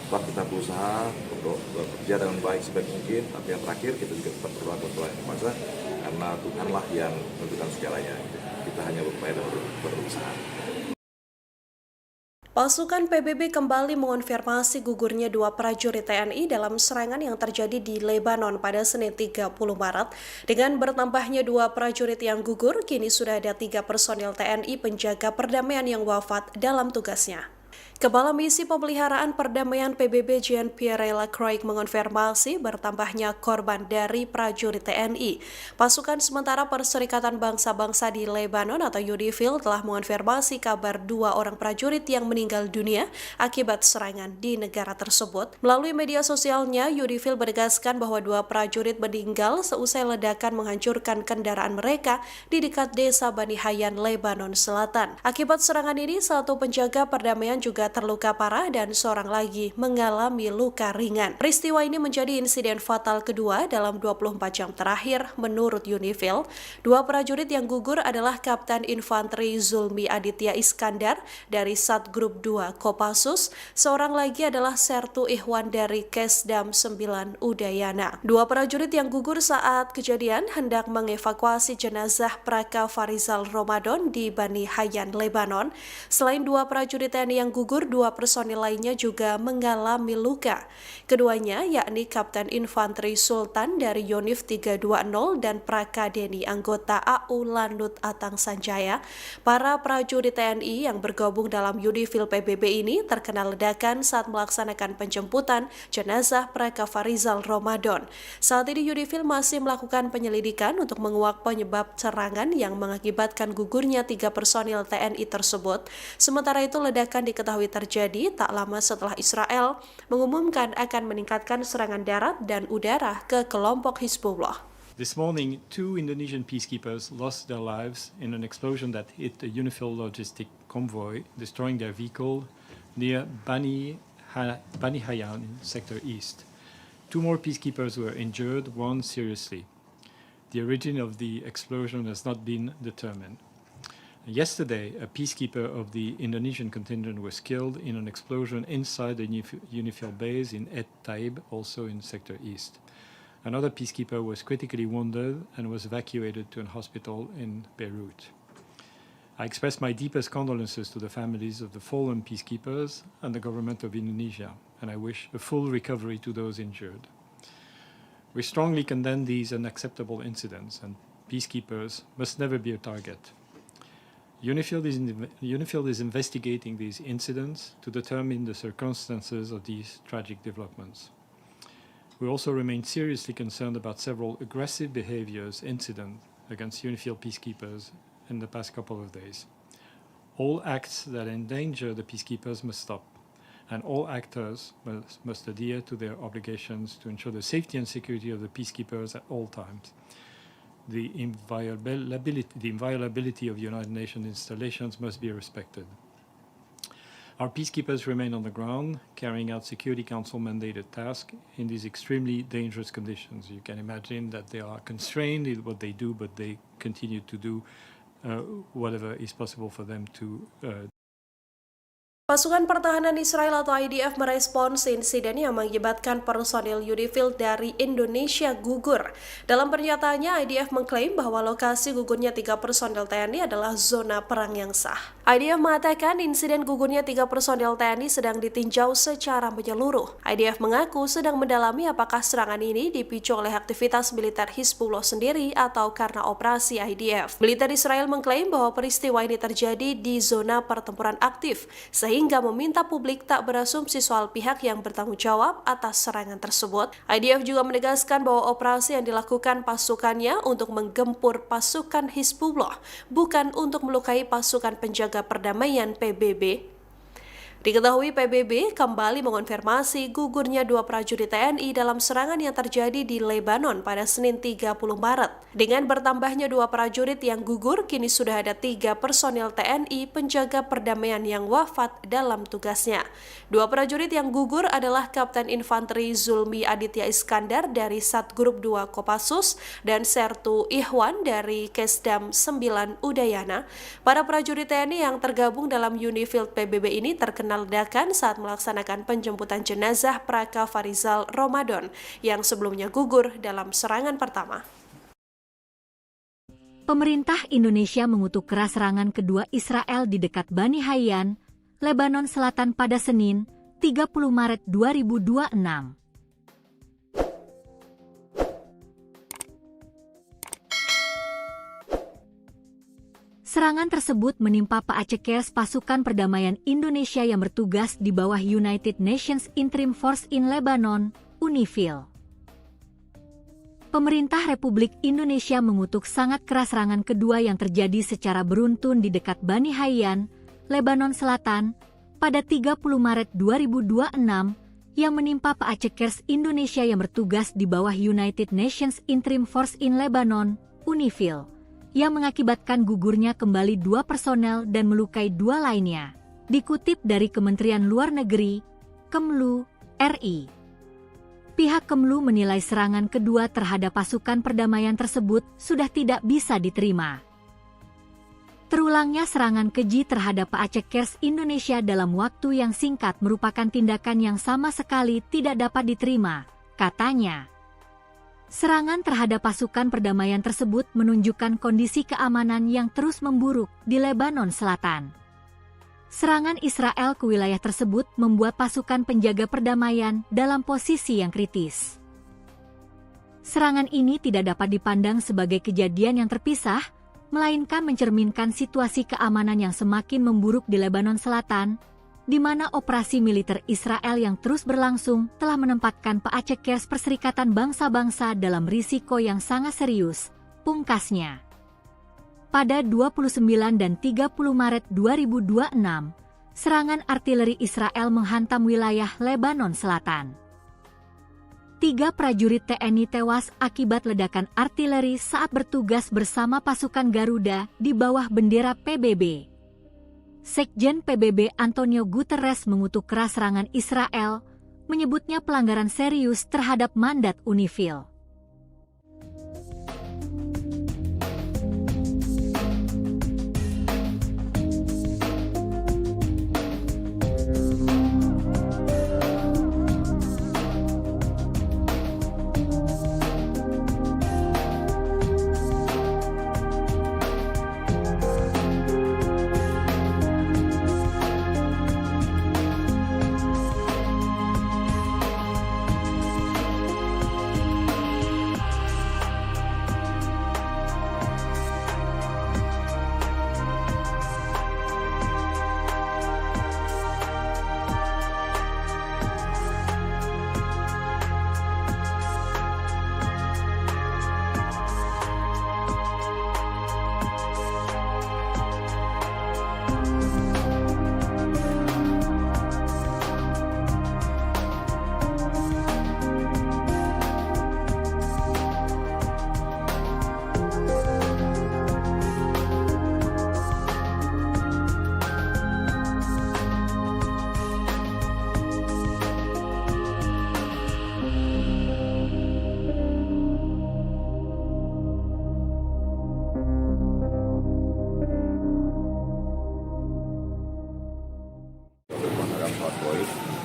Tetap kita berusaha untuk bekerja dengan baik sebaik mungkin. Tapi yang terakhir kita juga tetap berdoa kepada Tuhan Yang Maha Kuasa karena Tuhanlah yang menentukan segalanya. Kita hanya berupaya dan berusaha. Pasukan PBB kembali mengonfirmasi gugurnya dua prajurit TNI dalam serangan yang terjadi di Lebanon pada Senin 30 Maret. Dengan bertambahnya dua prajurit yang gugur, kini sudah ada 3 personil TNI penjaga perdamaian yang wafat dalam tugasnya. Kepala Misi Pemeliharaan Perdamaian PBB Jean-Pierre Lacroix mengonfirmasi bertambahnya korban dari prajurit TNI. Pasukan sementara Perserikatan Bangsa-Bangsa di Lebanon atau UNIFIL telah mengonfirmasi kabar 2 orang prajurit yang meninggal dunia akibat serangan di negara tersebut. Melalui media sosialnya, UNIFIL menegaskan bahwa 2 prajurit meninggal seusai ledakan menghancurkan kendaraan mereka di dekat desa Bani Hayyan, Lebanon Selatan. Akibat serangan ini, 1 penjaga perdamaian juga terluka parah dan seorang lagi mengalami luka ringan. Peristiwa ini menjadi insiden fatal kedua dalam 24 jam terakhir menurut UNIFIL. 2 prajurit yang gugur adalah Kapten Infanteri Zulmi Aditya Iskandar dari Satgrup 2 Kopassus, seorang lagi adalah Sertu Ihwan dari Kesdam 9 Udayana. 2 prajurit yang gugur saat kejadian hendak mengevakuasi jenazah Praka Farizal Ramadan di Bani Hayyan, Lebanon. Selain 2 prajurit TNI yang gugur, 2 personil lainnya juga mengalami luka. Keduanya yakni Kapten Infanteri Sultan dari Yonif 320 dan Praka Deni anggota AU Landut Atang Sanjaya. Para prajurit TNI yang bergabung dalam UNIFIL PBB ini terkena ledakan saat melaksanakan penjemputan jenazah Praka Farizal Ramadan. Saat ini UNIFIL masih melakukan penyelidikan untuk menguak penyebab serangan yang mengakibatkan gugurnya 3 personil TNI tersebut. Sementara itu, ledakan diketahui terjadi tak lama setelah Israel mengumumkan akan meningkatkan serangan darat dan udara ke kelompok Hizbullah. This morning, 2 Indonesian peacekeepers lost their lives in an explosion that hit a UNIFIL logistic convoy, destroying their vehicle near Bani Hayyan in Sector East. 2 more peacekeepers were injured, 1 seriously. The origin of the explosion has not been determined. Yesterday, a peacekeeper of the Indonesian contingent was killed in an explosion inside the UNIFIL base in Et Taib, also in Sector East. Another peacekeeper was critically wounded and was evacuated to a hospital in Beirut. I express my deepest condolences to the families of the fallen peacekeepers and the government of Indonesia, and I wish a full recovery to those injured. We strongly condemn these unacceptable incidents, and peacekeepers must never be a target. UNIFIL is investigating these incidents to determine the circumstances of these tragic developments. We also remain seriously concerned about several aggressive incidents against UNIFIL peacekeepers in the past couple of days. All acts that endanger the peacekeepers must stop, and all actors must adhere to their obligations to ensure the safety and security of the peacekeepers at all times. The inviolability of United Nations installations must be respected. Our peacekeepers remain on the ground, carrying out Security Council mandated tasks in these extremely dangerous conditions. You can imagine that they are constrained in what they do, but they continue to do whatever is possible for them to Pasukan Pertahanan Israel atau IDF merespons insiden yang mengakibatkan personil UNIFIL dari Indonesia gugur. Dalam pernyataannya, IDF mengklaim bahwa lokasi gugurnya 3 personil TNI adalah zona perang yang sah. IDF mengatakan insiden gugurnya 3 personil TNI sedang ditinjau secara menyeluruh. IDF mengaku sedang mendalami apakah serangan ini dipicu oleh aktivitas militer Hizbullah sendiri atau karena operasi IDF. Militer Israel mengklaim bahwa peristiwa ini terjadi di zona pertempuran aktif, sehingga meminta publik tak berasumsi soal pihak yang bertanggung jawab atas serangan tersebut. IDF juga menegaskan bahwa operasi yang dilakukan pasukannya untuk menggempur pasukan Hizbullah, bukan untuk melukai pasukan penjaga perdamaian PBB. Diketahui PBB kembali mengonfirmasi gugurnya 2 prajurit TNI dalam serangan yang terjadi di Lebanon pada Senin 30 Maret. Dengan bertambahnya 2 prajurit yang gugur, kini sudah ada 3 personil TNI penjaga perdamaian yang wafat dalam tugasnya. 2 prajurit yang gugur adalah Kapten Infanteri Zulmi Aditya Iskandar dari Satgrup 2 Kopassus dan Sertu Ihwan dari Kesdam 9 Udayana. Para prajurit TNI yang tergabung dalam UNIFIL PBB ini terkena ledakan saat melaksanakan penjemputan jenazah Praka Farizal Ramadan yang sebelumnya gugur dalam serangan pertama. Pemerintah Indonesia mengutuk keras serangan kedua Israel di dekat Bani Hayyan, Lebanon Selatan pada Senin, 30 Maret 2026. Serangan tersebut menimpa Paacekers pasukan perdamaian Indonesia yang bertugas di bawah United Nations Interim Force in Lebanon, UNIFIL. Pemerintah Republik Indonesia mengutuk sangat keras serangan kedua yang terjadi secara beruntun di dekat Bani Hayyan, Lebanon Selatan, pada 30 Maret 2026 yang menimpa Paacekers Indonesia yang bertugas di bawah United Nations Interim Force in Lebanon, UNIFIL, yang mengakibatkan gugurnya kembali 2 personel dan melukai 2 lainnya. Dikutip dari Kementerian Luar Negeri, Kemlu, RI. Pihak Kemlu menilai serangan kedua terhadap pasukan perdamaian tersebut sudah tidak bisa diterima. Terulangnya serangan keji terhadap Paacekers Indonesia dalam waktu yang singkat merupakan tindakan yang sama sekali tidak dapat diterima, katanya. Serangan terhadap pasukan perdamaian tersebut menunjukkan kondisi keamanan yang terus memburuk di Lebanon Selatan. Serangan Israel ke wilayah tersebut membuat pasukan penjaga perdamaian dalam posisi yang kritis. Serangan ini tidak dapat dipandang sebagai kejadian yang terpisah, melainkan mencerminkan situasi keamanan yang semakin memburuk di Lebanon Selatan, di mana operasi militer Israel yang terus berlangsung telah menempatkan Paacekers Perserikatan Bangsa-Bangsa dalam risiko yang sangat serius, pungkasnya. Pada 29 dan 30 Maret 2026, serangan artileri Israel menghantam wilayah Lebanon Selatan. 3 prajurit TNI tewas akibat ledakan artileri saat bertugas bersama pasukan Garuda di bawah bendera PBB. Sekjen PBB Antonio Guterres mengutuk keras serangan Israel, menyebutnya pelanggaran serius terhadap mandat UNIFIL.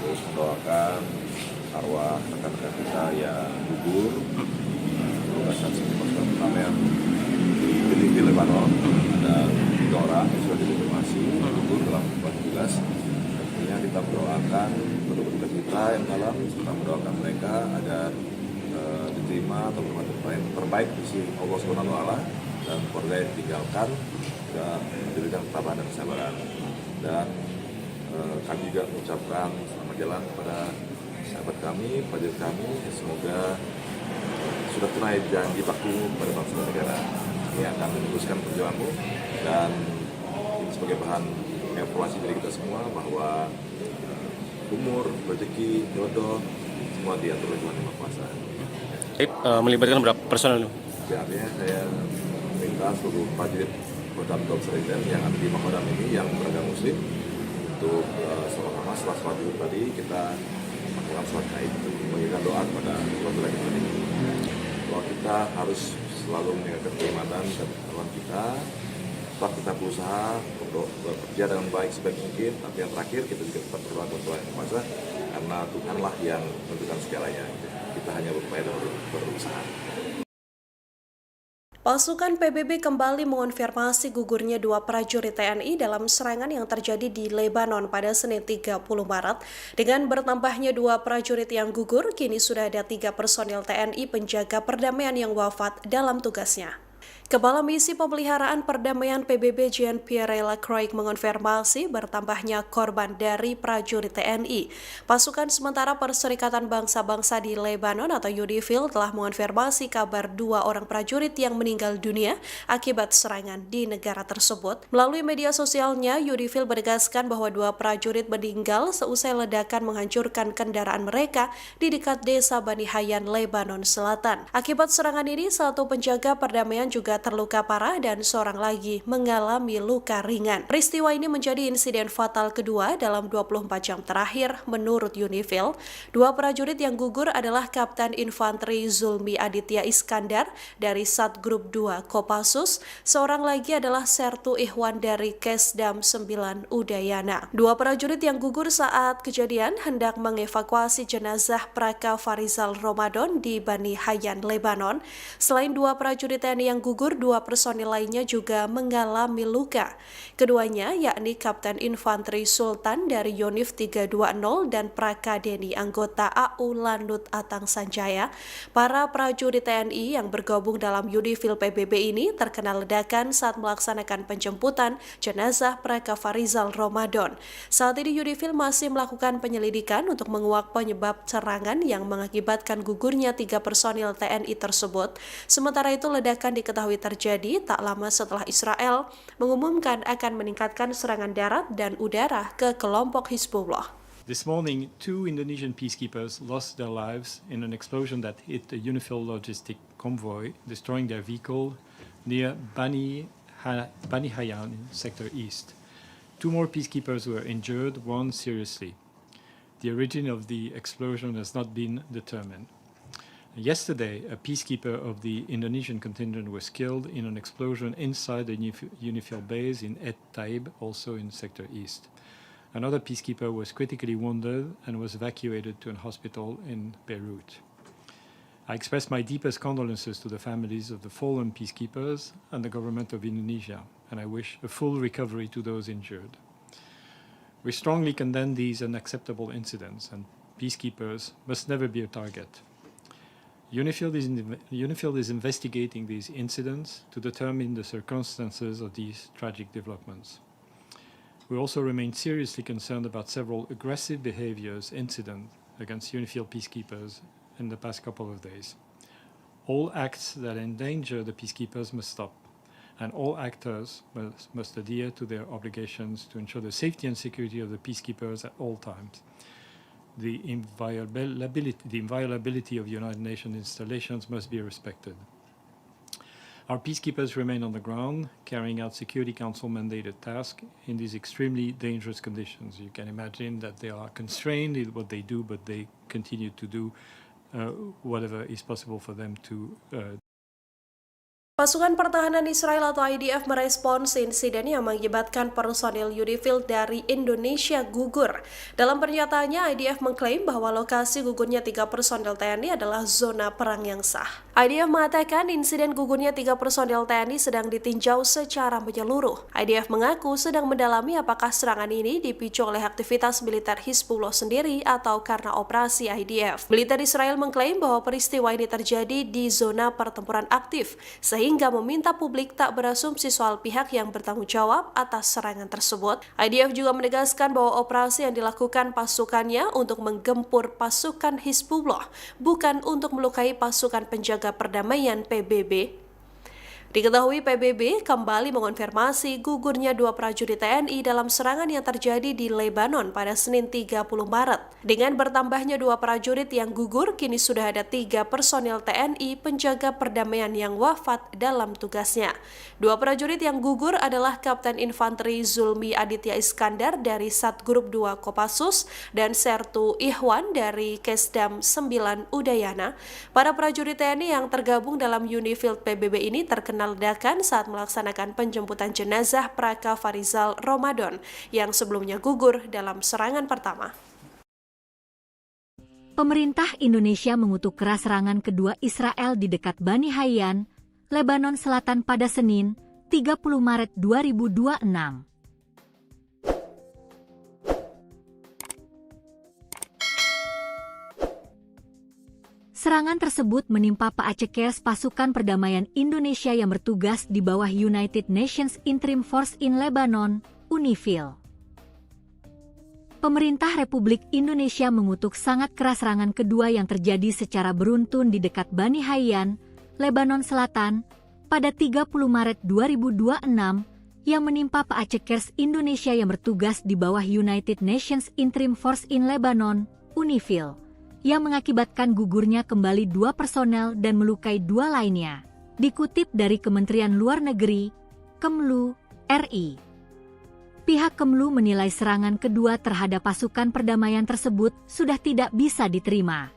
Terus mendoakan arwah rekan-rekan kita yang gugur luka saksi pasukan perdamaian di Giligi, Lebanon. Ada 3 orang yang sudah dikonfirmasi gugur dalam keadaan tugas. Tentunya kita mendoakan penduduk kita yang dalam, kita mendoakan mereka agar diterima atau bermanfaat terbaik di sisi Allah Subhanahu wa Ta'ala, dan keluarga yang ditinggalkan juga diberikan ketabahan dan kesabaran. Dan kami juga mengucapkan selamat jalan kepada sahabat kami, prajurit kami, semoga sudah tunai janji baktimu kepada bangsa dan negara. Ini akan meneruskan perjuanganmu, dan ini sebagai bahan evaluasi dari kita semua bahwa umur, rezeki, jodoh semua diatur oleh Tuhan Yang Maha Kuasa. Melibatkan berapa personel? Ya, artinya saya minta seluruh prajurit Kodam Seriden yang ada di Makodam ini yang beragama Muslim untuk selama setelah sholat Jumat tadi kita melakukan sholat gaib untuk memberikan doa kepada keluarga kita ini. Bahwa kita harus selalu meningkatkan keimanan dan ketakwaan kita. Tetap kita berusaha untuk bekerja dengan baik sebaik mungkin, tapi yang terakhir kita juga tetap berdoa kepada Tuhan Yang Maha Kuasa, karena Tuhanlah yang menentukan segalanya. Kita hanya berupaya dan berusaha. Pasukan PBB kembali mengonfirmasi gugurnya dua prajurit TNI dalam serangan yang terjadi di Lebanon pada Senin 30 Maret. Dengan bertambahnya dua prajurit yang gugur, kini sudah ada 3 personil TNI penjaga perdamaian yang wafat dalam tugasnya. Kepala Misi Pemeliharaan Perdamaian PBB Jean-Pierre Lacroix mengonfirmasi bertambahnya korban dari prajurit TNI. Pasukan sementara Perserikatan Bangsa-Bangsa di Lebanon atau UNIFIL telah mengonfirmasi kabar 2 orang prajurit yang meninggal dunia akibat serangan di negara tersebut. Melalui media sosialnya, UNIFIL menegaskan bahwa 2 prajurit meninggal seusai ledakan menghancurkan kendaraan mereka di dekat desa Bani Hayyan, Lebanon Selatan. Akibat serangan ini, 1 penjaga perdamaian juga terluka parah dan seorang lagi mengalami luka ringan. Peristiwa ini menjadi insiden fatal kedua dalam 24 jam terakhir menurut UNIFIL. 2 prajurit yang gugur adalah Kapten Infanteri Zulmi Aditya Iskandar dari Satgrup 2 Kopassus, seorang lagi adalah Sertu Ihwan dari Kesdam 9 Udayana. 2 prajurit yang gugur saat kejadian hendak mengevakuasi jenazah Praka Farizal Ramadan di Bani Hayyan, Lebanon. Selain 2 prajurit TNI yang gugur, 2 personil lainnya juga mengalami luka. Keduanya yakni Kapten Infanteri Sultan dari Yonif 320 dan Praka Deni anggota AU Lanut Atang Sanjaya. Para prajurit TNI yang bergabung dalam UNIFIL PBB ini terkena ledakan saat melaksanakan penjemputan jenazah Praka Farizal Ramadan. Saat ini UNIFIL masih melakukan penyelidikan untuk menguak penyebab serangan yang mengakibatkan gugurnya 3 personil TNI tersebut. Sementara itu ledakan diketahui terjadi tak lama setelah Israel mengumumkan akan meningkatkan serangan darat dan udara ke kelompok Hizbullah. This morning, 2 Indonesian peacekeepers lost their lives in an explosion that hit a UNIFIL logistic convoy, destroying their vehicle near Bani Hayyan in Sector East. 2 more peacekeepers were injured, 1 seriously. The origin of the explosion has not been determined. Yesterday, a peacekeeper of the Indonesian contingent was killed in an explosion inside the UNIFIL base in Et Taib, also in Sector East. Another peacekeeper was critically wounded and was evacuated to a hospital in Beirut. I express my deepest condolences to the families of the fallen peacekeepers and the government of Indonesia, and I wish a full recovery to those injured. We strongly condemn these unacceptable incidents, and peacekeepers must never be a target. UNIFIL is investigating these incidents to determine the circumstances of these tragic developments. We also remain seriously concerned about several aggressive incidents against UNIFIL peacekeepers in the past couple of days. All acts that endanger the peacekeepers must stop, and all actors must adhere to their obligations to ensure the safety and security of the peacekeepers at all times. The inviolability of United Nations installations must be respected. Our peacekeepers remain on the ground, carrying out Security Council mandated tasks in these extremely dangerous conditions. You can imagine that they are constrained in what they do, but they continue to do whatever is possible for them to Pasukan Pertahanan Israel atau IDF merespons insiden yang mengakibatkan personil UNIFIL dari Indonesia gugur. Dalam pernyataannya, IDF mengklaim bahwa lokasi gugurnya 3 personil TNI adalah zona perang yang sah. IDF mengatakan insiden gugurnya 3 personil TNI sedang ditinjau secara menyeluruh. IDF mengaku sedang mendalami apakah serangan ini dipicu oleh aktivitas militer Hizbullah sendiri atau karena operasi IDF. Militer Israel mengklaim bahwa peristiwa ini terjadi di zona pertempuran aktif, sehingga meminta publik tak berasumsi soal pihak yang bertanggung jawab atas serangan tersebut. IDF juga menegaskan bahwa operasi yang dilakukan pasukannya untuk menggempur pasukan Hizbullah, bukan untuk melukai pasukan penjaga perdamaian PBB. Diketahui PBB kembali mengonfirmasi gugurnya 2 prajurit TNI dalam serangan yang terjadi di Lebanon pada Senin 30 Maret. Dengan bertambahnya 2 prajurit yang gugur, kini sudah ada 3 personil TNI penjaga perdamaian yang wafat dalam tugasnya. 2 prajurit yang gugur adalah Kapten Infanteri Zulmi Aditya Iskandar dari Satgrup 2 Kopassus dan Sertu Ihwan dari Kesdam 9 Udayana. Para prajurit TNI yang tergabung dalam UNIFIL PBB ini terkena ledakan saat melaksanakan penjemputan jenazah Praka Farizal Ramadan yang sebelumnya gugur dalam serangan pertama. Pemerintah Indonesia mengutuk keras serangan kedua Israel di dekat Bani Hayyan, Lebanon Selatan pada Senin, 30 Maret 2026. Serangan tersebut menimpa Paacekers pasukan perdamaian Indonesia yang bertugas di bawah United Nations Interim Force in Lebanon, UNIFIL. Pemerintah Republik Indonesia mengutuk sangat keras serangan kedua yang terjadi secara beruntun di dekat Bani Hayyan, Lebanon Selatan, pada 30 Maret 2026, yang menimpa Paacekers Indonesia yang bertugas di bawah United Nations Interim Force in Lebanon, UNIFIL, yang mengakibatkan gugurnya kembali 2 personel dan melukai 2 lainnya. Dikutip dari Kementerian Luar Negeri, Kemlu, RI. Pihak Kemlu menilai serangan kedua terhadap pasukan perdamaian tersebut sudah tidak bisa diterima.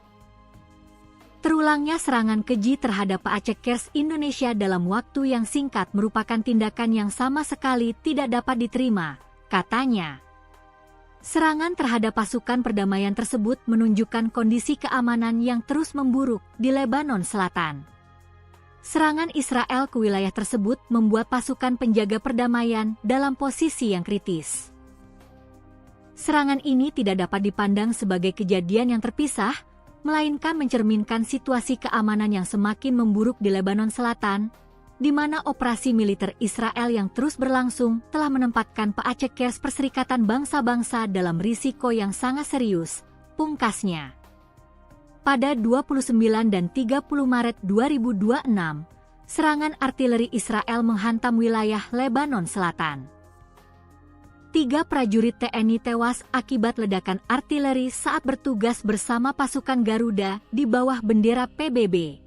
Terulangnya serangan keji terhadap Paacekers Indonesia dalam waktu yang singkat merupakan tindakan yang sama sekali tidak dapat diterima, katanya. Serangan terhadap pasukan perdamaian tersebut menunjukkan kondisi keamanan yang terus memburuk di Lebanon Selatan. Serangan Israel ke wilayah tersebut membuat pasukan penjaga perdamaian dalam posisi yang kritis. Serangan ini tidak dapat dipandang sebagai kejadian yang terpisah, melainkan mencerminkan situasi keamanan yang semakin memburuk di Lebanon Selatan, di mana operasi militer Israel yang terus berlangsung telah menempatkan Paacekers Perserikatan Bangsa-Bangsa dalam risiko yang sangat serius, pungkasnya. Pada 29 dan 30 Maret 2026, serangan artileri Israel menghantam wilayah Lebanon Selatan. 3 prajurit TNI tewas akibat ledakan artileri saat bertugas bersama pasukan Garuda di bawah bendera PBB.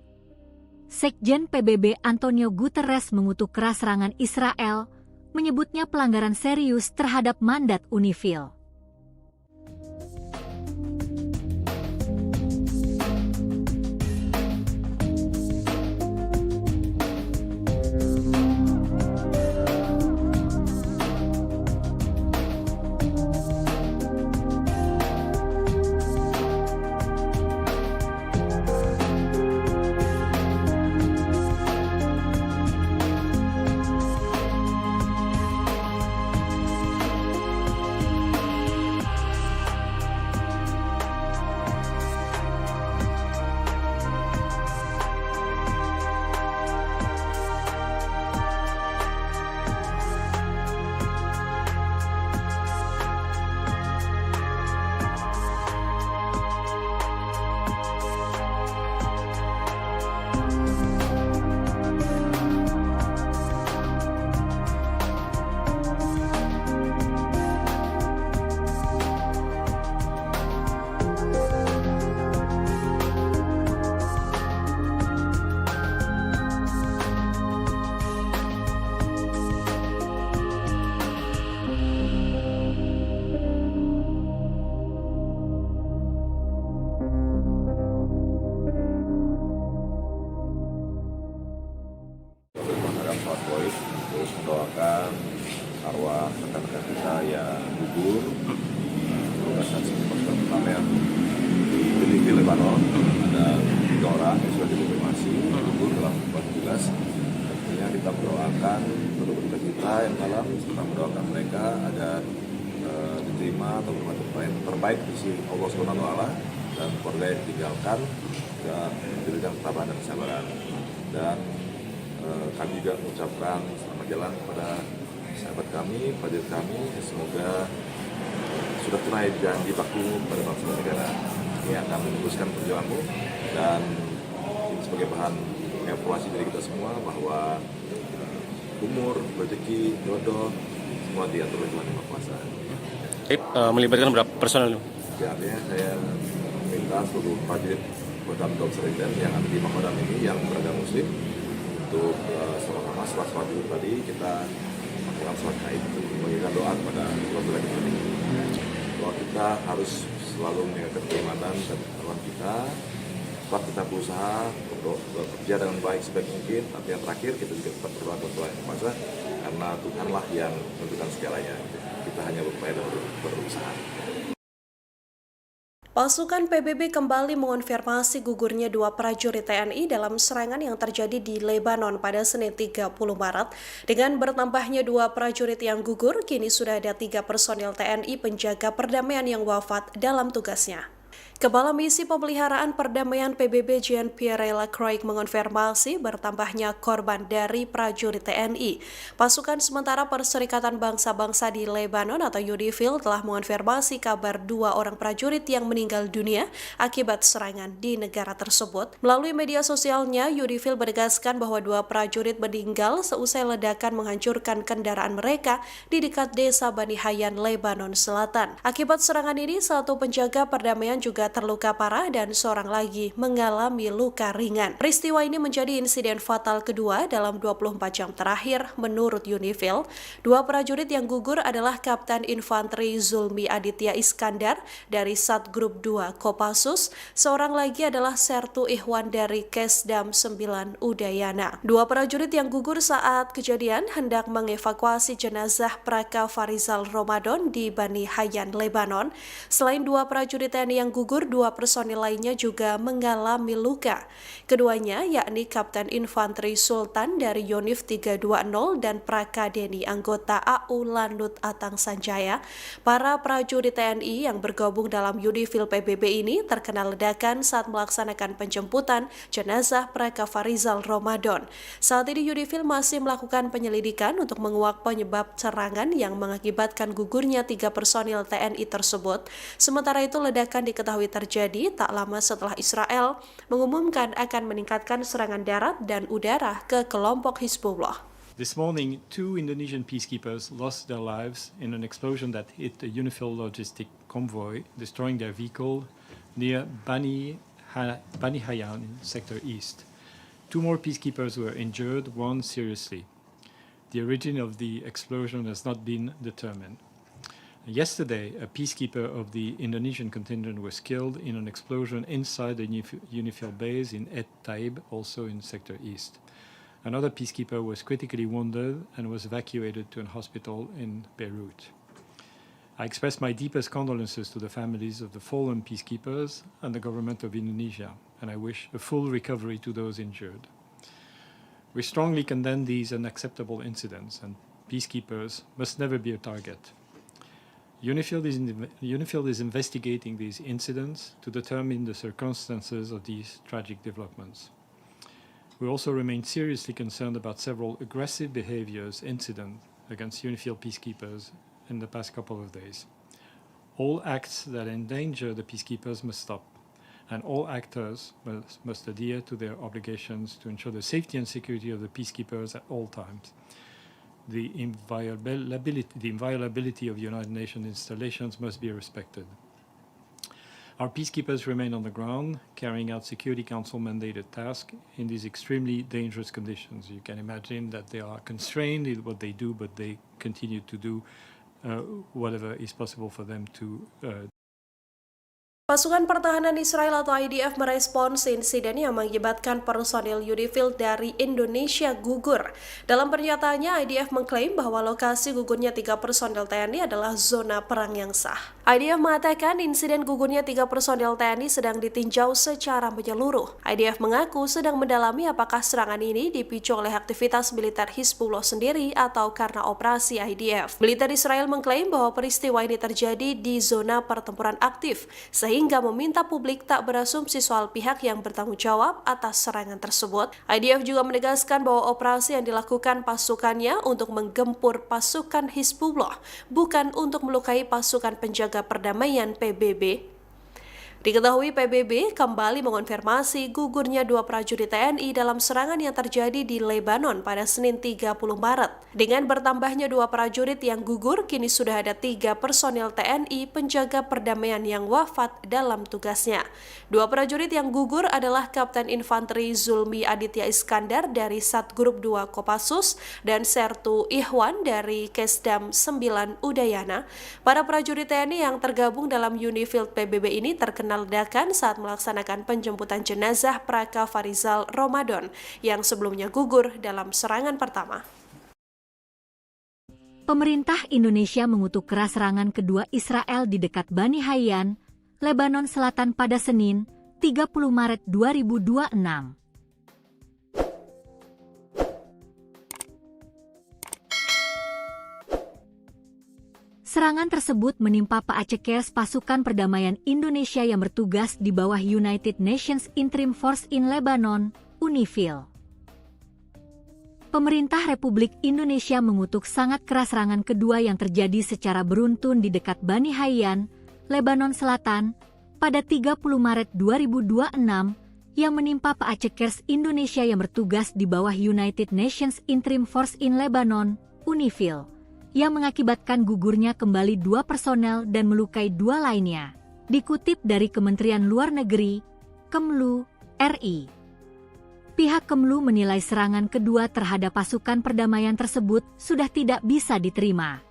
Sekjen PBB Antonio Guterres mengutuk keras serangan Israel, menyebutnya pelanggaran serius terhadap mandat UNIFIL. Terus mendoakan arwah rekan-rekan kita yang gugur di saksi pasukan perdamaian di Benih Lebanon. Ada 3 orang yang sudah dikonfirmasi gugur dalam tugas. Tentunya kita mendoakan penduduk kita yang dalam, serta mendoakan mereka agar diterima atau bermanfaat terbaik di sisi Allah SWT dan keluarga yang ditinggalkan dan diberikan ketabahan dan kesabaran. Dan kami juga mengucapkan selamat jalan kepada sahabat kami, prajurit kami, semoga sudah tunai janji baktimu pada bangsa dan negara. Ini akan meneruskan perjuanganmu dan ini sebagai bahan evaluasi dari kita semua bahwa umur, rezeki, jodoh semua diatur oleh Tuhan Yang Maha Kuasa. Melibatkan berapa personel? Ya, artinya saya minta seluruh prajurit Kodam Seriden yang ada di Makodam ini yang beragama Muslim untuk sama-sama sholat dulu tadi kita melakukan sholat Gaib untuk memberikan doa kepada Allah Subhanahu. Doa kita harus selalu menjaga keimanan dan ketakwaan kita. Tetap kita berusaha untuk bekerja dengan baik sebaik mungkin. Tapi yang terakhir kita juga tetap berdoa kepada Tuhan Yang Maha Kuasa karena Tuhanlah yang menentukan segalanya. Kita hanya berupaya dan berusaha. Pasukan PBB kembali mengonfirmasi gugurnya dua prajurit TNI dalam serangan yang terjadi di Lebanon pada Senin 30 Maret. Dengan bertambahnya dua prajurit yang gugur, kini sudah ada 3 personil TNI penjaga perdamaian yang wafat dalam tugasnya. Kepala Misi Pemeliharaan Perdamaian PBB Jean-Pierre Lacroix mengonfirmasi bertambahnya korban dari prajurit TNI. Pasukan sementara Perserikatan Bangsa-Bangsa di Lebanon atau UNIFIL telah mengonfirmasi kabar 2 orang prajurit yang meninggal dunia akibat serangan di negara tersebut. Melalui media sosialnya, UNIFIL menegaskan bahwa 2 prajurit meninggal seusai ledakan menghancurkan kendaraan mereka di dekat desa Bani Hayyan, Lebanon Selatan. Akibat serangan ini, 1 penjaga perdamaian juga terluka parah dan seorang lagi mengalami luka ringan. Peristiwa ini menjadi insiden fatal kedua dalam 24 jam terakhir menurut UNIFIL. 2 prajurit yang gugur adalah Kapten Infanteri Zulmi Aditya Iskandar dari Satgrup 2 Kopassus, seorang lagi adalah Sertu Ihwan dari Kesdam 9 Udayana. 2 prajurit yang gugur saat kejadian hendak mengevakuasi jenazah Praka Farizal Ramadan di Bani Hayyan, Lebanon. Selain 2 prajurit TNI yang gugur, 2 personil lainnya juga mengalami luka. Keduanya yakni Kapten Infanteri Sultan dari Yonif 320 dan Praka Deni anggota AU Lanut Atang Sanjaya. Para prajurit TNI yang bergabung dalam UNIFIL PBB ini terkena ledakan saat melaksanakan penjemputan jenazah Praka Farizal Ramadan. Saat ini UNIFIL masih melakukan penyelidikan untuk menguak penyebab serangan yang mengakibatkan gugurnya 3 personil TNI tersebut. Sementara itu, ledakan diketahui terjadi tak lama setelah Israel mengumumkan akan meningkatkan serangan darat dan udara ke kelompok Hizbullah. This morning, 2 Indonesian peacekeepers lost their lives in an explosion that hit a UNIFIL logistic convoy, destroying their vehicle near Bani Hayyan in Sector East. 2 more peacekeepers were injured, 1 seriously. The origin of the explosion has not been determined. Yesterday, a peacekeeper of the Indonesian contingent was killed in an explosion inside the UNIFIL base in Et Taib, also in Sector East. Another peacekeeper was critically wounded and was evacuated to a hospital in Beirut. I express my deepest condolences to the families of the fallen peacekeepers and the government of Indonesia, and I wish a full recovery to those injured. We strongly condemn these unacceptable incidents, and peacekeepers must never be a target. UNIFIL is investigating these incidents to determine the circumstances of these tragic developments. We also remain seriously concerned about several aggressive incidents against UNIFIL peacekeepers in the past couple of days. All acts that endanger the peacekeepers must stop, and all actors must adhere to their obligations to ensure the safety and security of the peacekeepers at all times. The inviolability of United Nations installations must be respected. Our peacekeepers remain on the ground, carrying out Security Council mandated tasks in these extremely dangerous conditions. You can imagine that they are constrained in what they do, but they continue to do whatever is possible for them to Pasukan Pertahanan Israel atau IDF merespons insiden yang mengakibatkan personil UNIFIL dari Indonesia gugur. Dalam pernyataannya, IDF mengklaim bahwa lokasi gugurnya 3 personil TNI adalah zona perang yang sah. IDF mengatakan insiden gugurnya 3 personil TNI sedang ditinjau secara menyeluruh. IDF mengaku sedang mendalami apakah serangan ini dipicu oleh aktivitas militer Hizbullah sendiri atau karena operasi IDF. Militer Israel mengklaim bahwa peristiwa ini terjadi di zona pertempuran aktif, sehingga meminta publik tak berasumsi soal pihak yang bertanggung jawab atas serangan tersebut. IDF juga menegaskan bahwa operasi yang dilakukan pasukannya untuk menggempur pasukan Hizbullah, bukan untuk melukai pasukan penjaga perdamaian PBB. Diketahui PBB kembali mengonfirmasi gugurnya 2 prajurit TNI dalam serangan yang terjadi di Lebanon pada Senin 30 Maret. Dengan bertambahnya 2 prajurit yang gugur, kini sudah ada 3 personil TNI penjaga perdamaian yang wafat dalam tugasnya. 2 prajurit yang gugur adalah Kapten Infanteri Zulmi Aditya Iskandar dari Satgrup 2 Kopassus dan Sertu Ihwan dari Kesdam 9 Udayana. Para prajurit TNI yang tergabung dalam UNIFIL PBB ini terkena ledakan saat melaksanakan penjemputan jenazah Praka Farizal Ramadan yang sebelumnya gugur dalam serangan pertama. Pemerintah Indonesia mengutuk keras serangan kedua Israel di dekat Bani Hayyan, Lebanon Selatan pada Senin, 30 Maret 2026. Serangan tersebut menimpa Paacekers pasukan perdamaian Indonesia yang bertugas di bawah United Nations Interim Force in Lebanon, UNIFIL. Pemerintah Republik Indonesia mengutuk sangat keras serangan kedua yang terjadi secara beruntun di dekat Bani Hayyan, Lebanon Selatan, pada 30 Maret 2026 yang menimpa Paacekers Indonesia yang bertugas di bawah United Nations Interim Force in Lebanon, UNIFIL, yang mengakibatkan gugurnya kembali 2 personel dan melukai 2 lainnya. Dikutip dari Kementerian Luar Negeri, Kemlu, RI. Pihak Kemlu menilai serangan kedua terhadap pasukan perdamaian tersebut sudah tidak bisa diterima.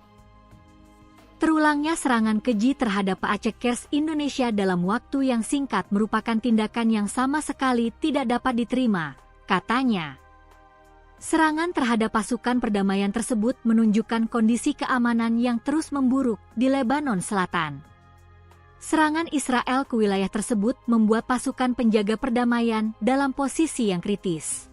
Terulangnya serangan keji terhadap Paacekers Indonesia dalam waktu yang singkat merupakan tindakan yang sama sekali tidak dapat diterima, katanya. Serangan terhadap pasukan perdamaian tersebut menunjukkan kondisi keamanan yang terus memburuk di Lebanon Selatan. Serangan Israel ke wilayah tersebut membuat pasukan penjaga perdamaian dalam posisi yang kritis.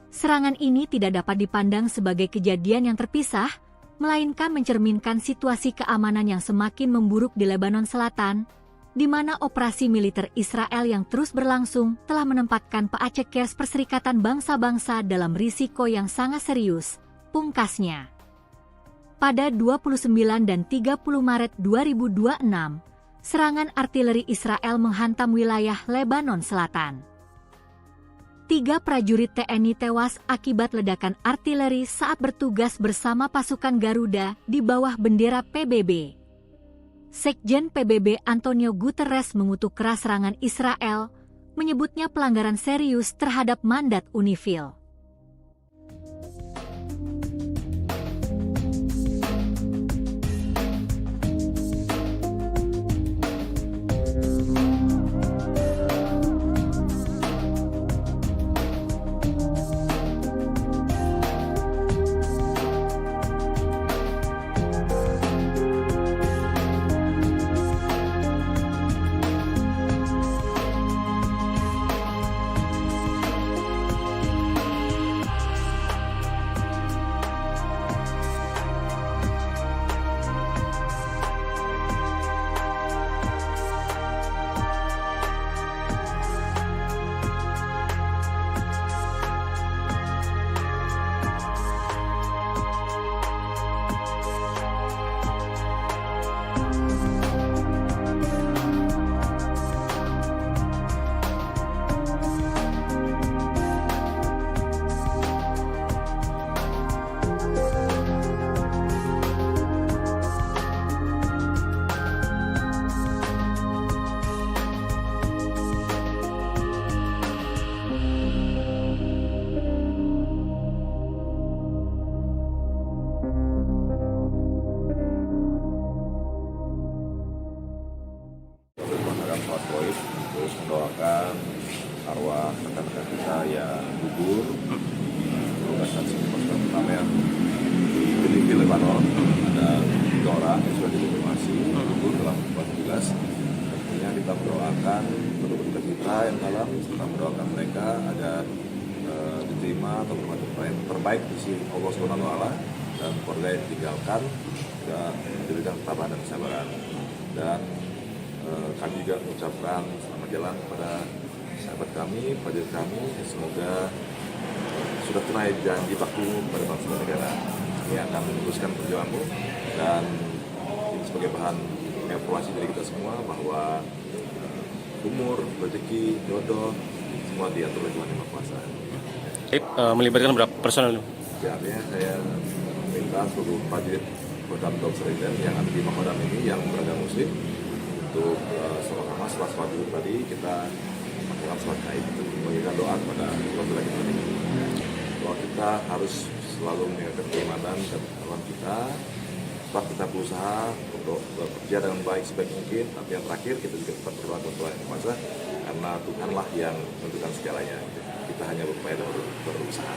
Serangan ini tidak dapat dipandang sebagai kejadian yang terpisah, melainkan mencerminkan situasi keamanan yang semakin memburuk di Lebanon Selatan, di mana operasi militer Israel yang terus berlangsung telah menempatkan Paacekers Perserikatan Bangsa-Bangsa dalam risiko yang sangat serius, pungkasnya. Pada 29 dan 30 Maret 2026, serangan artileri Israel menghantam wilayah Lebanon Selatan. 3 prajurit TNI tewas akibat ledakan artileri saat bertugas bersama pasukan Garuda di bawah bendera PBB. Sekjen PBB Antonio Guterres mengutuk keras serangan Israel, menyebutnya pelanggaran serius terhadap mandat UNIFIL. Terus mendoakan arwah rekan-rekan kita yang gugur merupakan saksi pasukan pertama yang di Lebanon. Ada 3 orang yang sudah dikonfirmasi gugur dalam keadaan tugas. Tentunya kita mendoakan penduduk kita yang dalam serta mendoakan mereka agar diterima atau bermata terbaik di sisi Allah SWT dan keluarga yang ditinggalkan juga diberikan ketabahan dan kesabaran. Dan kami juga mengucapkan selamat jalan kepada sahabat kami, prajurit kami, semoga sudah tunai janji baktimu kepada bangsa dan negara. Ini akan meneruskan perjuanganmu dan ini sebagai bahan evaluasi dari kita semua bahwa umur, rezeki, jodoh semua diatur oleh Tuhan Yang Maha Kuasa. Melibatkan berapa personel? Ya, artinya saya minta seluruh prajurit Kodam Seriden yang ada di Makodam ini yang beragama Muslim untuk sama-sama setelah sholat dulu tadi kita melakukan sholat gaib untuk memberikan doa kepada Allah kita ini. Bahwa kita harus selalu menjaga keimanan dan ketakwaan kita. Tetap kita berusaha untuk bekerja dengan baik sebaik mungkin. Tapi yang terakhir kita juga tetap berdoa kepada Tuhan Yang Kuasa karena Tuhanlah yang menentukan segalanya. Kita hanya berupaya dan berusaha.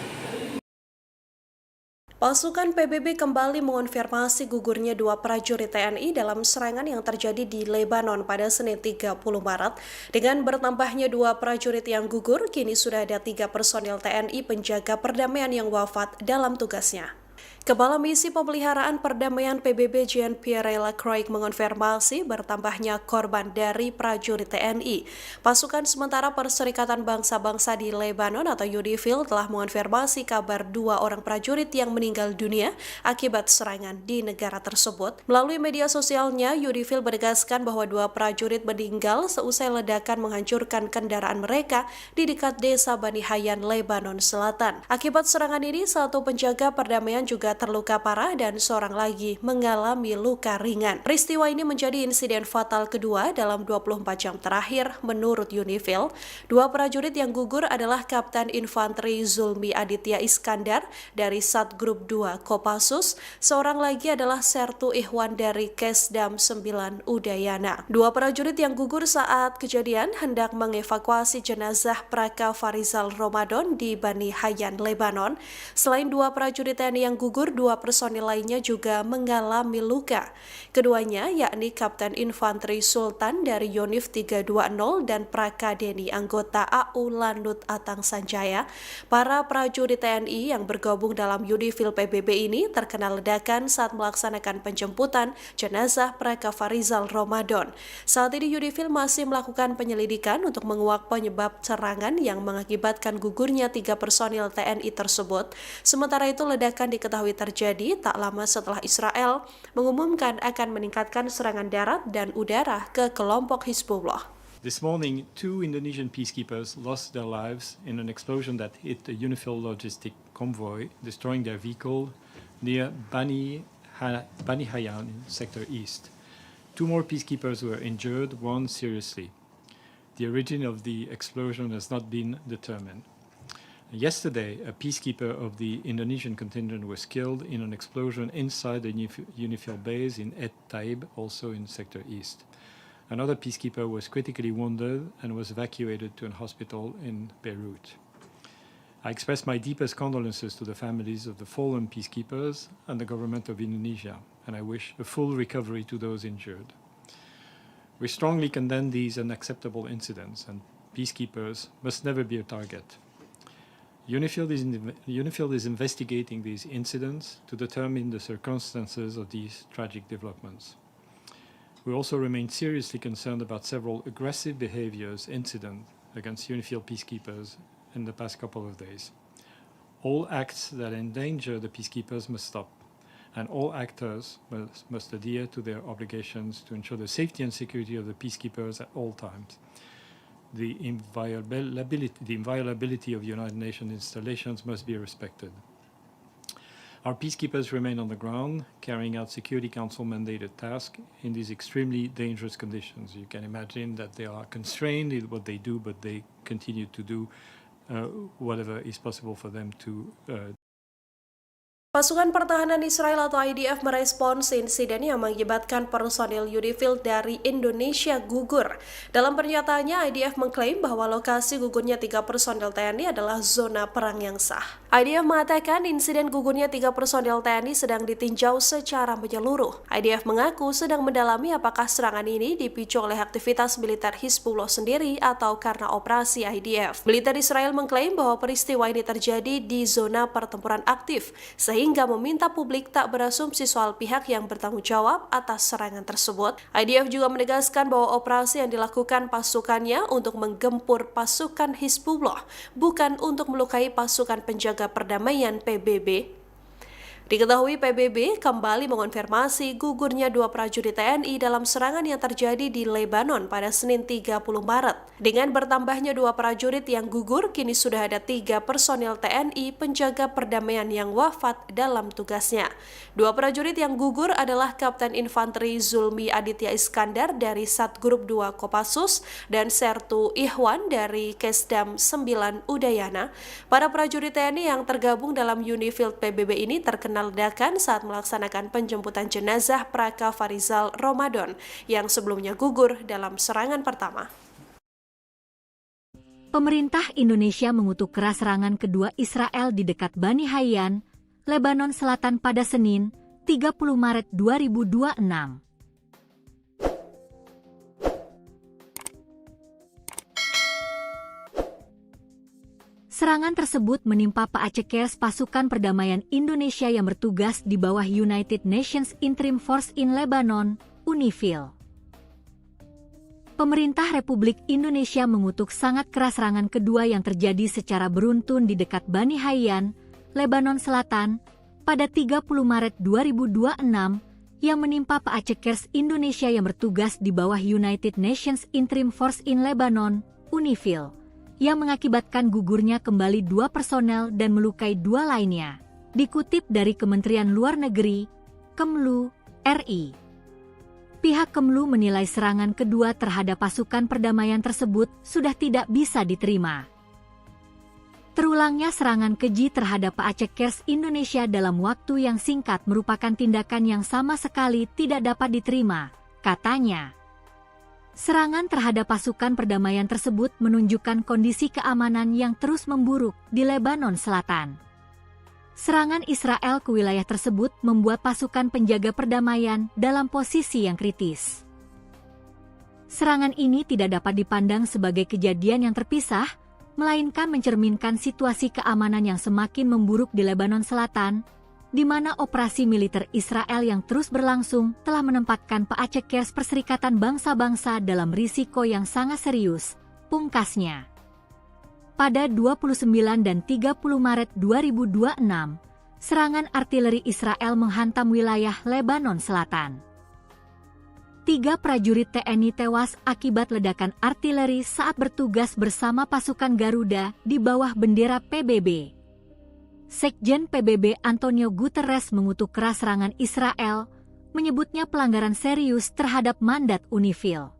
Pasukan PBB kembali mengonfirmasi gugurnya dua prajurit TNI dalam serangan yang terjadi di Lebanon pada Senin 30 Maret. Dengan bertambahnya dua prajurit yang gugur, kini sudah ada 3 personil TNI penjaga perdamaian yang wafat dalam tugasnya. Kepala Misi Pemeliharaan Perdamaian PBB Jean-Pierre Lacroix mengonfirmasi bertambahnya korban dari prajurit TNI. Pasukan sementara Perserikatan Bangsa-Bangsa di Lebanon atau UNIFIL telah mengonfirmasi kabar 2 orang prajurit yang meninggal dunia akibat serangan di negara tersebut. Melalui media sosialnya, UNIFIL menegaskan bahwa 2 prajurit meninggal seusai ledakan menghancurkan kendaraan mereka di dekat desa Bani Hayyan, Lebanon Selatan. Akibat serangan ini, 1 penjaga perdamaian juga terluka parah dan seorang lagi mengalami luka ringan. Peristiwa ini menjadi insiden fatal kedua dalam 24 jam terakhir menurut UNIFIL. 2 prajurit yang gugur adalah Kapten Infanteri Zulmi Aditya Iskandar dari Satgrup 2 Kopassus, seorang lagi adalah Sertu Ihwan dari Kesdam 9 Udayana. 2 prajurit yang gugur saat kejadian hendak mengevakuasi jenazah Praka Farizal Ramadan di Bani Hayyan, Lebanon. Selain 2 prajurit TNI yang gugur, 2 personil lainnya juga mengalami luka. Keduanya yakni Kapten Infanteri Sultan dari Yonif 320 dan Praka Deni anggota AU Lanut Atang Sanjaya. Para prajurit TNI yang bergabung dalam UNIFIL PBB ini terkena ledakan saat melaksanakan penjemputan jenazah Praka Farizal Ramadan. Saat ini UNIFIL masih melakukan penyelidikan untuk menguak penyebab serangan yang mengakibatkan gugurnya 3 personil TNI tersebut. Sementara itu ledakan diketahui terjadi tak lama setelah Israel mengumumkan akan meningkatkan serangan darat dan udara ke kelompok Hizbullah. This morning, 2 Indonesian peacekeepers lost their lives in an explosion that hit a UNIFIL logistic convoy, destroying their vehicle near Bani Hayyan in Sector East. 2 more peacekeepers were injured, 1 seriously. The origin of the explosion has not been determined. Yesterday, a peacekeeper of the Indonesian contingent was killed in an explosion inside the UNIFIL base in Et Taib, also in Sector East. Another peacekeeper was critically wounded and was evacuated to a hospital in Beirut. I express my deepest condolences to the families of the fallen peacekeepers and the government of Indonesia, and I wish a full recovery to those injured. We strongly condemn these unacceptable incidents, and peacekeepers must never be a target. UNIFIL is investigating these incidents to determine the circumstances of these tragic developments. We also remain seriously concerned about several aggressive incidents against UNIFIL peacekeepers in the past couple of days. All acts that endanger the peacekeepers must stop, and all actors must adhere to their obligations to ensure the safety and security of the peacekeepers at all times. The inviolability of United Nations installations must be respected. Our peacekeepers remain on the ground, carrying out Security Council mandated tasks in these extremely dangerous conditions. You can imagine that they are constrained in what they do, but they continue to do whatever is possible for them to Pasukan Pertahanan Israel atau IDF merespons insiden yang mengakibatkan personil UNIFIL dari Indonesia gugur. Dalam pernyataannya, IDF mengklaim bahwa lokasi gugurnya 3 personil TNI adalah zona perang yang sah. IDF mengatakan insiden gugurnya 3 personil TNI sedang ditinjau secara menyeluruh. IDF mengaku sedang mendalami apakah serangan ini dipicu oleh aktivitas militer Hizbullah sendiri atau karena operasi IDF. Militer Israel mengklaim bahwa peristiwa ini terjadi di zona pertempuran aktif, sehingga meminta publik tak berasumsi soal pihak yang bertanggung jawab atas serangan tersebut. IDF juga menegaskan bahwa operasi yang dilakukan pasukannya untuk menggempur pasukan Hizbullah, bukan untuk melukai pasukan penjaga perdamaian PBB. Diketahui PBB kembali mengonfirmasi gugurnya 2 prajurit TNI dalam serangan yang terjadi di Lebanon pada Senin 30 Maret. Dengan bertambahnya 2 prajurit yang gugur, kini sudah ada 3 personil TNI penjaga perdamaian yang wafat dalam tugasnya. 2 prajurit yang gugur adalah Kapten Infanteri Zulmi Aditya Iskandar dari Satgrup 2 Kopassus dan Sertu Ihwan dari Kesdam 9 Udayana. Para prajurit TNI yang tergabung dalam UNIFIL PBB ini terkena ledakan saat melaksanakan penjemputan jenazah Praka Farizal Ramadan yang sebelumnya gugur dalam serangan pertama. Pemerintah Indonesia mengutuk keras serangan kedua Israel di dekat Bani Hayyan, Lebanon Selatan pada Senin, 30 Maret 2026. Serangan tersebut menimpa Paacekers pasukan perdamaian Indonesia yang bertugas di bawah United Nations Interim Force in Lebanon, UNIFIL. Pemerintah Republik Indonesia mengutuk sangat keras serangan kedua yang terjadi secara beruntun di dekat Bani Hayyan, Lebanon Selatan, pada 30 Maret 2026, yang menimpa Paacekers Indonesia yang bertugas di bawah United Nations Interim Force in Lebanon, UNIFIL, yang mengakibatkan gugurnya kembali 2 personel dan melukai 2 lainnya. Dikutip dari Kementerian Luar Negeri, Kemlu, RI. Pihak Kemlu menilai serangan kedua terhadap pasukan perdamaian tersebut sudah tidak bisa diterima. Terulangnya serangan keji terhadap Paacekers Indonesia dalam waktu yang singkat merupakan tindakan yang sama sekali tidak dapat diterima, katanya. Serangan terhadap pasukan perdamaian tersebut menunjukkan kondisi keamanan yang terus memburuk di Lebanon Selatan. Serangan Israel ke wilayah tersebut membuat pasukan penjaga perdamaian dalam posisi yang kritis. Serangan ini tidak dapat dipandang sebagai kejadian yang terpisah, melainkan mencerminkan situasi keamanan yang semakin memburuk di Lebanon Selatan, di mana operasi militer Israel yang terus berlangsung telah menempatkan Paacekers Perserikatan Bangsa-Bangsa dalam risiko yang sangat serius, pungkasnya. Pada 29 dan 30 Maret 2026, serangan artileri Israel menghantam wilayah Lebanon Selatan. 3 prajurit TNI tewas akibat ledakan artileri saat bertugas bersama pasukan Garuda di bawah bendera PBB. Sekjen PBB Antonio Guterres mengutuk keras serangan Israel, menyebutnya pelanggaran serius terhadap mandat UNIFIL.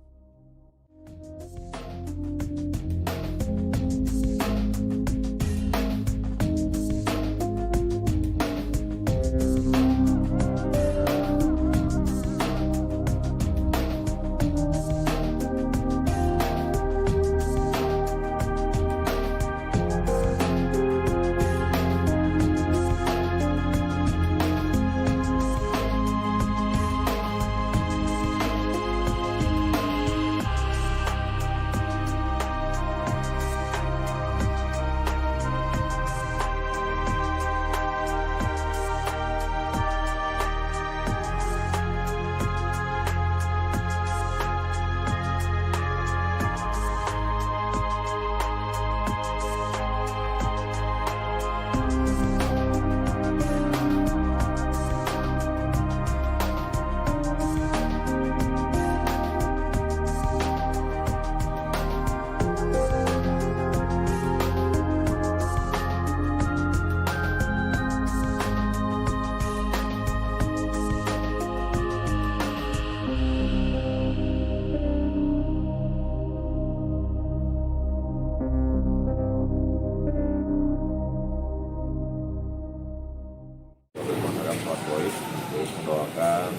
Terus mendoakan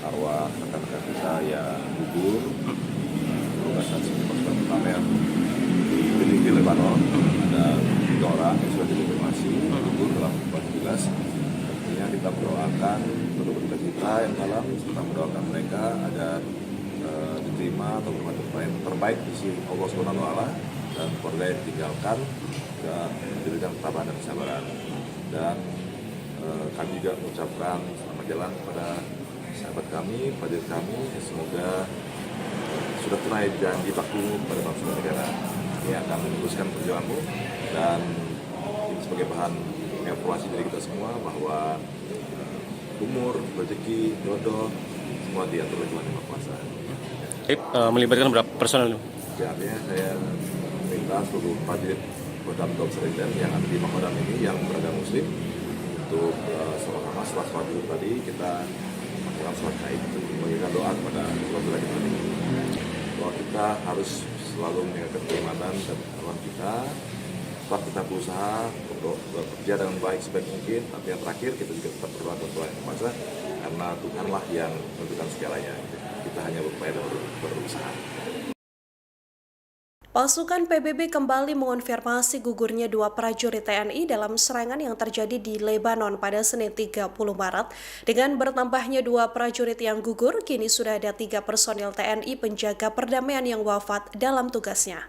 arwah rekan-rekan kita yang gugur tugas saksi pasukan perdamaian di Lebanon. Ada 3 orang yang sudah dikonfirmasi gugur dalam tugas. Tentunya kita mendoakan penduduk kita yang dalam, serta mendoakan mereka agar diterima atau terbaik di sisi Allah SWT dan keluarga yang ditinggalkan dan diberikan ketabahan dan kesabaran. Dan kami juga mengucapkan selamat jalan kepada sahabat kami, prajurit kami. Semoga sudah tunai janji baktimu kepada bangsa dan negara. Ini akan meneruskan perjuanganmu dan ini sebagai bahan evaluasi dari kita semua bahwa umur, rezeki, jodoh semua diatur oleh Tuhan Yang Maha Kuasa. Melibatkan berapa personel? Ya, artinya saya minta seluruh prajurit Kodam Seriden yang ada di Makodam ini yang beragama Muslim untuk sama-sama setelah sholat dulu tadi kita melakukan sholat gaib untuk memberikan doa kepada keluarga kita ini. Bahwa kita harus selalu menjaga keimanan dan ketakwaan kita. Tetap kita berusaha untuk bekerja dengan baik sebaik mungkin. Tapi yang terakhir kita juga tetap berdoa kepada Tuhan Yang Maha Kuasa karena Tuhanlah yang menentukan segalanya. Kita hanya berupaya dan berusaha. Pasukan PBB kembali mengonfirmasi gugurnya dua prajurit TNI dalam serangan yang terjadi di Lebanon pada Senin 30 Maret. Dengan bertambahnya dua prajurit yang gugur, kini sudah ada 3 personil TNI penjaga perdamaian yang wafat dalam tugasnya.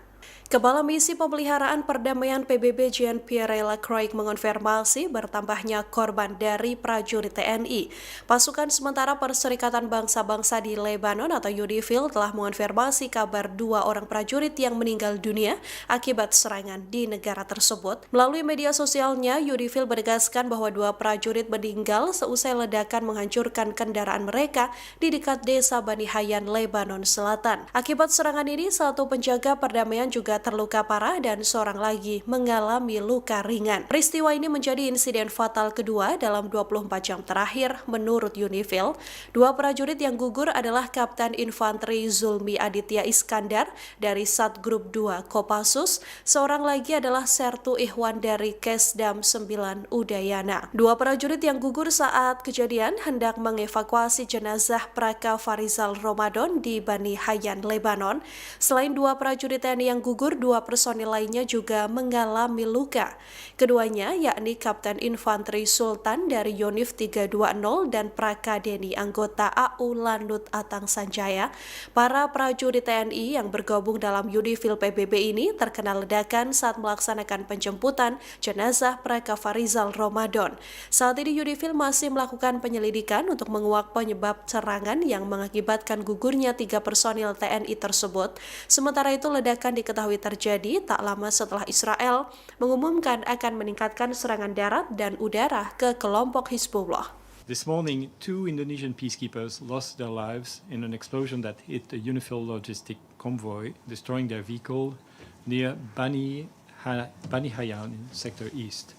Kepala Misi Pemeliharaan Perdamaian PBB Jean-Pierre Lacroix mengonfirmasi bertambahnya korban dari prajurit TNI. Pasukan sementara Perserikatan Bangsa-Bangsa di Lebanon atau UNIFIL telah mengonfirmasi kabar 2 orang prajurit yang meninggal dunia akibat serangan di negara tersebut. Melalui media sosialnya, UNIFIL menegaskan bahwa 2 prajurit meninggal seusai ledakan menghancurkan kendaraan mereka di dekat desa Bani Hayyan, Lebanon Selatan. Akibat serangan ini, 1 penjaga perdamaian juga terluka parah dan seorang lagi mengalami luka ringan. Peristiwa ini menjadi insiden fatal kedua dalam 24 jam terakhir menurut UNIFIL. 2 prajurit yang gugur adalah Kapten Infanteri Zulmi Aditya Iskandar dari Satgrup 2 Kopassus, seorang lagi adalah Sertu Ihwan dari Kesdam 9 Udayana. 2 prajurit yang gugur saat kejadian hendak mengevakuasi jenazah Praka Farizal Ramadan di Bani Hayyan, Lebanon. Selain 2 prajurit TNI yang gugur, 2 personil lainnya juga mengalami luka. Keduanya yakni Kapten Infanteri Sultan dari Yonif 320 dan Praka Deni anggota AU Lanut Atang Sanjaya. Para prajurit TNI yang bergabung dalam UNIFIL PBB ini terkena ledakan saat melaksanakan penjemputan jenazah Praka Farizal Ramadan. Saat ini UNIFIL masih melakukan penyelidikan untuk menguak penyebab serangan yang mengakibatkan gugurnya 3 personil TNI tersebut. Sementara itu ledakan diketahui terjadi tak lama setelah Israel mengumumkan akan meningkatkan serangan darat dan udara ke kelompok Hizbullah. This morning, 2 Indonesian peacekeepers lost their lives in an explosion that hit a UNIFIL logistic convoy, destroying their vehicle near Bani Hayyan in Sector East.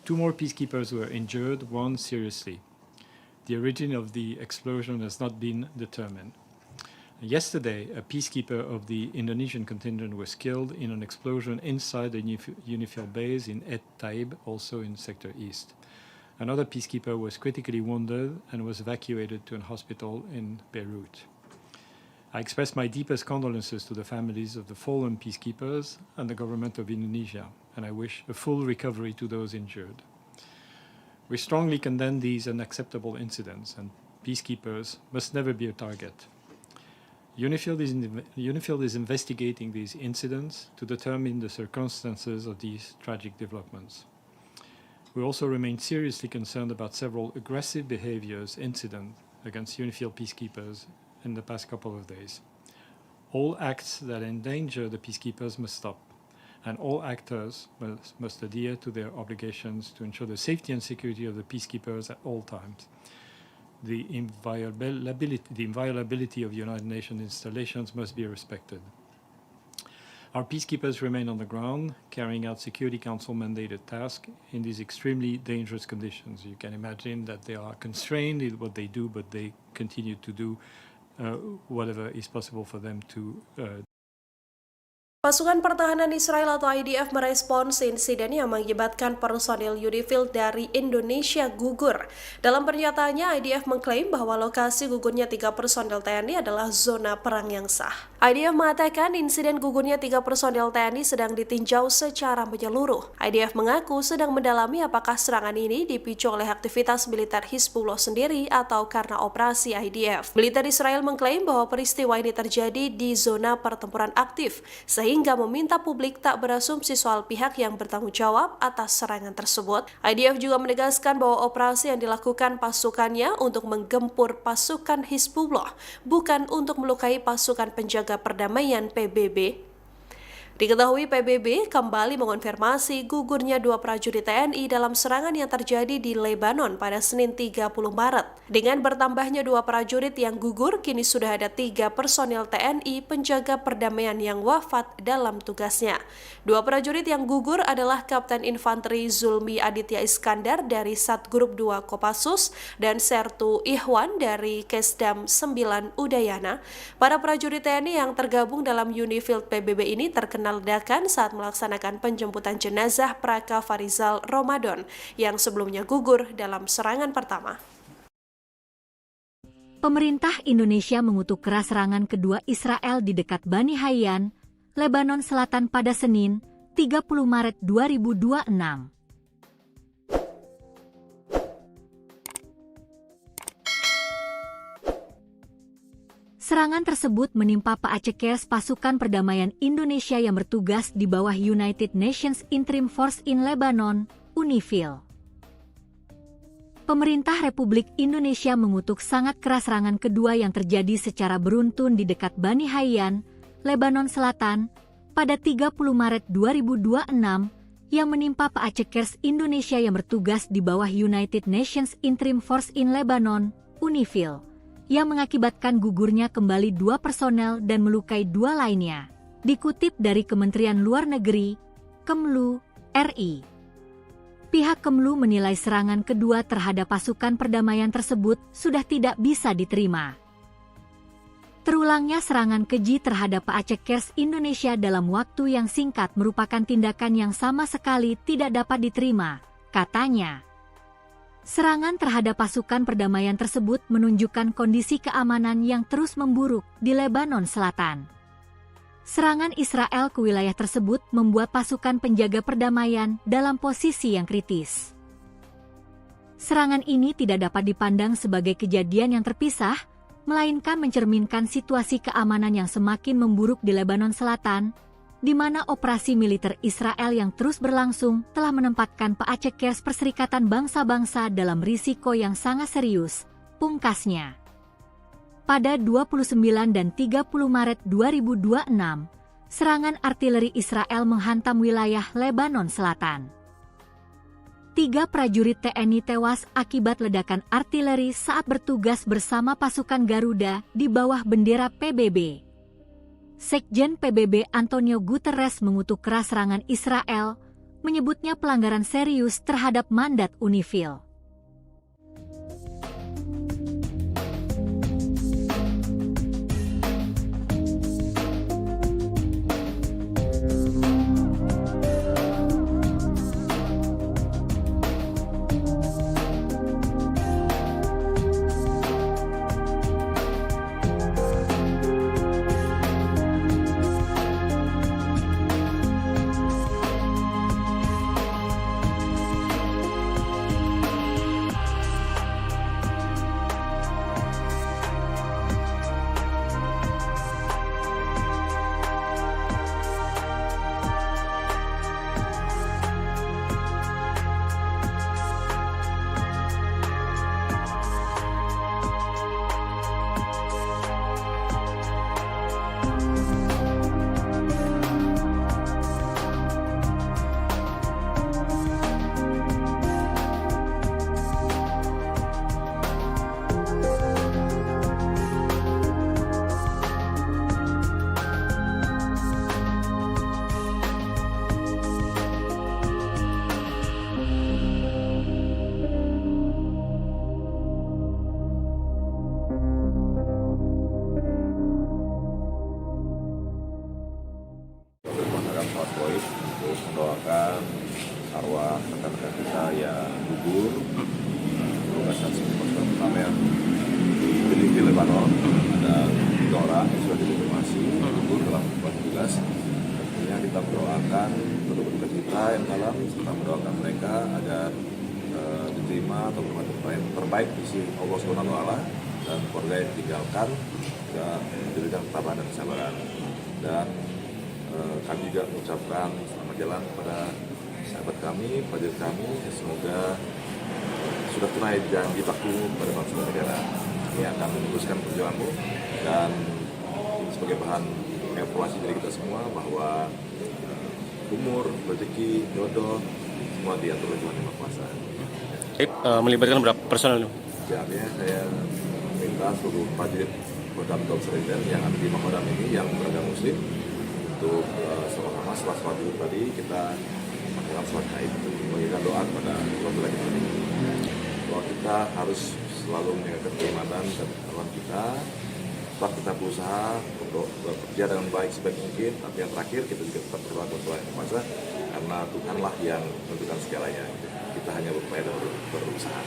2 more peacekeepers were injured, 1 seriously. The origin of the explosion has not been determined. Yesterday, a peacekeeper of the Indonesian contingent was killed in an explosion inside the UNIFIL base in Et Taib, also in Sector East. Another peacekeeper was critically wounded and was evacuated to a hospital in Beirut. I express my deepest condolences to the families of the fallen peacekeepers and the government of Indonesia, and I wish a full recovery to those injured. We strongly condemn these unacceptable incidents, and peacekeepers must never be a target. UNIFIL is investigating these incidents to determine the circumstances of these tragic developments. We also remain seriously concerned about several aggressive incidents against UNIFIL peacekeepers in the past couple of days. All acts that endanger the peacekeepers must stop, and all actors must adhere to their obligations to ensure the safety and security of the peacekeepers at all times. The inviolability of United Nations installations must be respected. Our peacekeepers remain on the ground, carrying out Security Council mandated tasks in these extremely dangerous conditions. You can imagine that they are constrained in what they do, but they continue to do whatever is possible for them to Pasukan Pertahanan Israel atau IDF merespons insiden yang mengakibatkan personil UNIFIL dari Indonesia gugur. Dalam pernyataannya, IDF mengklaim bahwa lokasi gugurnya 3 personil TNI adalah zona perang yang sah. IDF mengatakan insiden gugurnya 3 personil TNI sedang ditinjau secara menyeluruh. IDF mengaku sedang mendalami apakah serangan ini dipicu oleh aktivitas militer Hizbullah sendiri atau karena operasi IDF. Militer Israel mengklaim bahwa peristiwa ini terjadi di zona pertempuran aktif, sehingga meminta publik tak berasumsi soal pihak yang bertanggung jawab atas serangan tersebut. IDF juga menegaskan bahwa operasi yang dilakukan pasukannya untuk menggempur pasukan Hizbullah, bukan untuk melukai pasukan penjaga perdamaian PBB. Diketahui PBB kembali mengonfirmasi gugurnya 2 prajurit TNI dalam serangan yang terjadi di Lebanon pada Senin 30 Maret. Dengan bertambahnya 2 prajurit yang gugur, kini sudah ada 3 personil TNI penjaga perdamaian yang wafat dalam tugasnya. 2 prajurit yang gugur adalah Kapten Infanteri Zulmi Aditya Iskandar dari Satgrup 2 Kopassus dan Sertu Ihwan dari Kesdam 9 Udayana. Para prajurit TNI yang tergabung dalam UNIFIL PBB ini terkena ledakan saat melaksanakan penjemputan jenazah Praka Farizal Ramadan yang sebelumnya gugur dalam serangan pertama. Pemerintah Indonesia mengutuk keras serangan kedua Israel di dekat Bani Hayyan, Lebanon Selatan pada Senin, 30 Maret 2026. Serangan tersebut menimpa Paacekers pasukan perdamaian Indonesia yang bertugas di bawah United Nations Interim Force in Lebanon, UNIFIL. Pemerintah Republik Indonesia mengutuk sangat keras serangan kedua yang terjadi secara beruntun di dekat Bani Hayyan, Lebanon Selatan, pada 30 Maret 2026 yang menimpa Paacekers Indonesia yang bertugas di bawah United Nations Interim Force in Lebanon, UNIFIL, yang mengakibatkan gugurnya kembali 2 personel dan melukai 2 lainnya. Dikutip dari Kementerian Luar Negeri, Kemlu, RI. Pihak Kemlu menilai serangan kedua terhadap pasukan perdamaian tersebut sudah tidak bisa diterima. Terulangnya serangan keji terhadap Paacekers Indonesia dalam waktu yang singkat merupakan tindakan yang sama sekali tidak dapat diterima, katanya. Serangan terhadap pasukan perdamaian tersebut menunjukkan kondisi keamanan yang terus memburuk di Lebanon Selatan. Serangan Israel ke wilayah tersebut membuat pasukan penjaga perdamaian dalam posisi yang kritis. Serangan ini tidak dapat dipandang sebagai kejadian yang terpisah, melainkan mencerminkan situasi keamanan yang semakin memburuk di Lebanon Selatan, di mana operasi militer Israel yang terus berlangsung telah menempatkan Paacekers Perserikatan Bangsa-Bangsa dalam risiko yang sangat serius, pungkasnya. Pada 29 dan 30 Maret 2026, serangan artileri Israel menghantam wilayah Lebanon Selatan. 3 prajurit TNI tewas akibat ledakan artileri saat bertugas bersama pasukan Garuda di bawah bendera PBB. Sekjen PBB Antonio Guterres mengutuk keras serangan Israel, menyebutnya pelanggaran serius terhadap mandat UNIFIL. Terus mendoakan arwah rekan-rekan kita yang gugur tugas saksi pasukan pertama di Giligi Lebanon. Ada 3 orang yang sudah dikonfirmasi gugur dalam tugas. Tentunya kita mendoakan untuk berduka cita yang dalam serta mendoakan mereka agar diterima atau bermanfaat terbaik di sisi Allah SWT dan keluarga yang ditinggalkan juga diberikan ketabahan dan kesabaran. Dan kami juga mengucapkan selamat jalan kepada sahabat kami, prajurit kami, semoga sudah tunai janji baktimu kepada bangsa dan negara. Ini akan meneruskan perjuanganmu dan sebagai bahan evaluasi dari kita semua bahwa umur, rezeki, jodoh semua diatur oleh Tuhan Yang Maha Kuasa. Melibatkan berapa personel? Ya, artinya saya minta seluruh prajurit Kodam Seriden yang ada di Makodam ini yang beragama Muslim untuk sama-sama setelah sholat dulu tadi kita melakukan sholat gaib untuk memberikan doa kepada keluarga kita ini. Bahwa kita harus selalu menjaga keimanan dan ketakwaan kita. Tetap kita berusaha untuk bekerja dengan baik sebaik mungkin. Tapi yang terakhir kita juga tetap berdoa kepada Tuhan Yang Kuasa karena Tuhanlah yang menentukan segalanya. Kita hanya berupaya dan berusaha.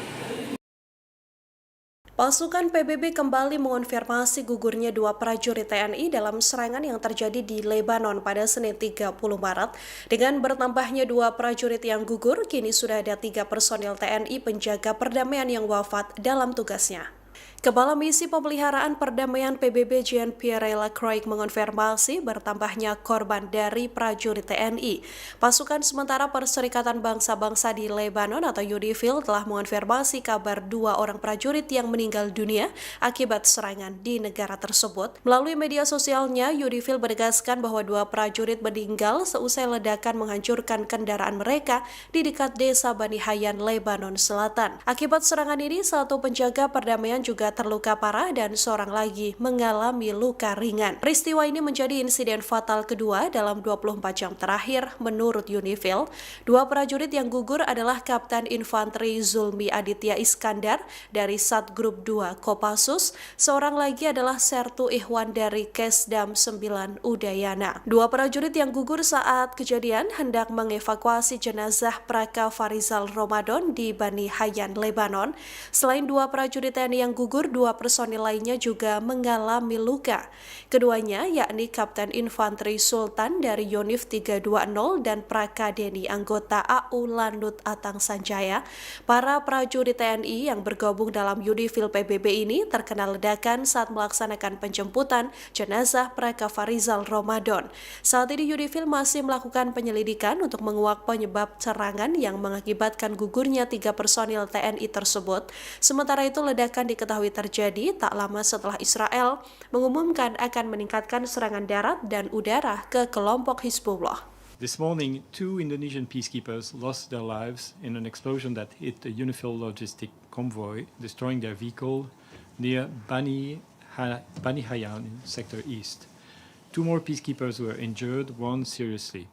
Pasukan PBB kembali mengonfirmasi gugurnya dua prajurit TNI dalam serangan yang terjadi di Lebanon pada Senin 30 Maret. Dengan bertambahnya dua prajurit yang gugur, kini sudah ada 3 personil TNI penjaga perdamaian yang wafat dalam tugasnya. Kepala Misi Pemeliharaan Perdamaian PBB Jean-Pierre Lacroix mengonfirmasi bertambahnya korban dari prajurit TNI. Pasukan sementara Perserikatan Bangsa-Bangsa di Lebanon atau UNIFIL telah mengonfirmasi kabar 2 orang prajurit yang meninggal dunia akibat serangan di negara tersebut. Melalui media sosialnya, UNIFIL menegaskan bahwa 2 prajurit meninggal seusai ledakan menghancurkan kendaraan mereka di dekat desa Bani Hayyan, Lebanon Selatan. Akibat serangan ini, 1 penjaga perdamaian juga terluka parah dan seorang lagi mengalami luka ringan. Peristiwa ini menjadi insiden fatal kedua dalam 24 jam terakhir menurut UNIFIL. 2 prajurit yang gugur adalah Kapten Infanteri Zulmi Aditya Iskandar dari Satgrup 2 Kopassus, seorang lagi adalah Sertu Ihwan dari Kesdam 9 Udayana. 2 prajurit yang gugur saat kejadian hendak mengevakuasi jenazah Praka Farizal Ramadan di Bani Hayyan, Lebanon. Selain 2 prajurit TNI yang gugur, 2 personil lainnya juga mengalami luka. Keduanya yakni Kapten Infanteri Sultan dari Yonif 320 dan Praka Deni anggota AU Lanut Atang Sanjaya. Para prajurit TNI yang bergabung dalam UNIFIL PBB ini terkena ledakan saat melaksanakan penjemputan jenazah Praka Farizal Ramadan. Saat ini UNIFIL masih melakukan penyelidikan untuk menguak penyebab serangan yang mengakibatkan gugurnya 3 personil TNI tersebut. Sementara itu, ledakan diketahui terjadi tak lama setelah Israel mengumumkan akan meningkatkan serangan darat dan udara ke kelompok Hizbullah. This morning, 2 Indonesian peacekeepers lost their lives in an explosion that hit a UNIFIL logistic convoy, destroying their vehicle near Bani Hayyan in Sector East. 2 more peacekeepers were injured, 1 seriously.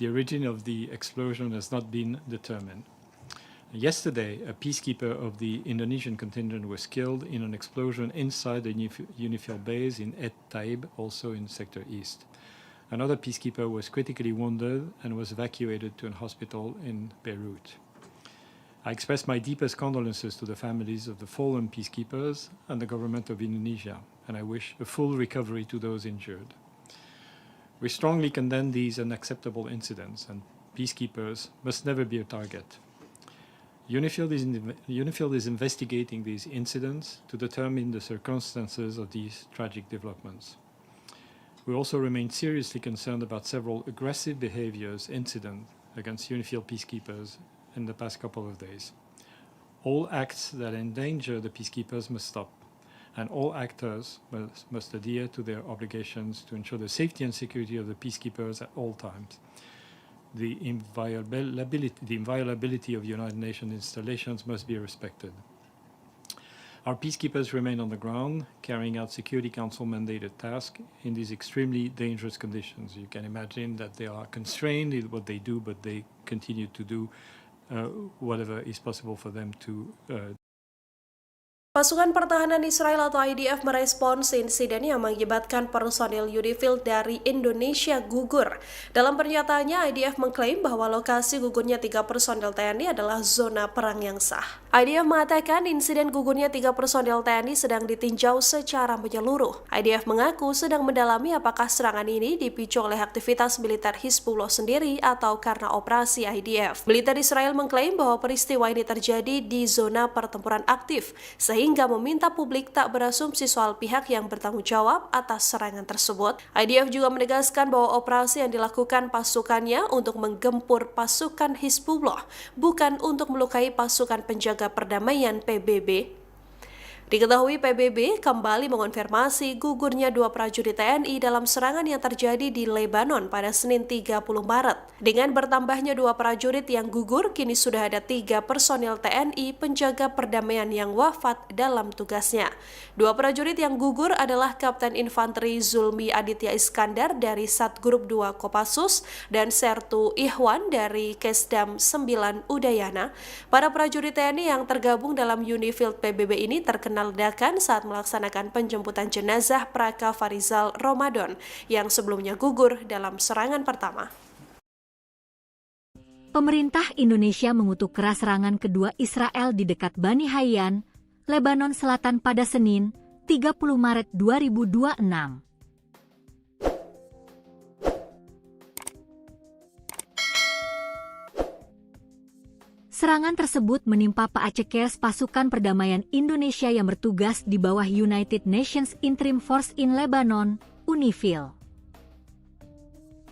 The origin of the explosion has not been determined. Yesterday, a peacekeeper of the Indonesian contingent was killed in an explosion inside the UNIFIL base in Et Taib, also in Sector East. Another peacekeeper was critically wounded and was evacuated to a hospital in Beirut. I express my deepest condolences to the families of the fallen peacekeepers and the government of Indonesia, and I wish a full recovery to those injured. We strongly condemn these unacceptable incidents, and peacekeepers must never be a target. UNIFIL is investigating these incidents to determine the circumstances of these tragic developments. We also remain seriously concerned about several aggressive incidents against UNIFIL peacekeepers in the past couple of days. All acts that endanger the peacekeepers must stop, and all actors must adhere to their obligations to ensure the safety and security of the peacekeepers at all times. The inviolability of United Nations installations must be respected. Our peacekeepers remain on the ground, carrying out Security Council mandated tasks in these extremely dangerous conditions. You can imagine that they are constrained in what they do, but they continue to do whatever is possible for them to Pasukan Pertahanan Israel atau IDF merespons insiden yang mengakibatkan personil UNIFIL dari Indonesia gugur. Dalam pernyataannya, IDF mengklaim bahwa lokasi gugurnya 3 personil TNI adalah zona perang yang sah. IDF mengatakan insiden gugurnya 3 personil TNI sedang ditinjau secara menyeluruh. IDF mengaku sedang mendalami apakah serangan ini dipicu oleh aktivitas militer Hizbullah sendiri atau karena operasi IDF. Militer Israel mengklaim bahwa peristiwa ini terjadi di zona pertempuran aktif, sehingga meminta publik tak berasumsi soal pihak yang bertanggung jawab atas serangan tersebut. IDF juga menegaskan bahwa operasi yang dilakukan pasukannya untuk menggempur pasukan Hizbullah, bukan untuk melukai pasukan penjaga perdamaian PBB. Diketahui PBB kembali mengonfirmasi gugurnya 2 prajurit TNI dalam serangan yang terjadi di Lebanon pada Senin 30 Maret. Dengan bertambahnya 2 prajurit yang gugur, kini sudah ada 3 personil TNI penjaga perdamaian yang wafat dalam tugasnya. 2 prajurit yang gugur adalah Kapten Infanteri Zulmi Aditya Iskandar dari Satgrup 2 Kopassus dan Sertu Ihwan dari Kesdam 9 Udayana. Para prajurit TNI yang tergabung dalam UNIFIL PBB ini terkena ledakan saat melaksanakan penjemputan jenazah Praka Farizal Ramadan yang sebelumnya gugur dalam serangan pertama. Pemerintah Indonesia mengutuk keras serangan kedua Israel di dekat Bani Hayyan, Lebanon Selatan pada Senin, 30 Maret 2026. Serangan tersebut menimpa Paacekers pasukan perdamaian Indonesia yang bertugas di bawah United Nations Interim Force in Lebanon, UNIFIL.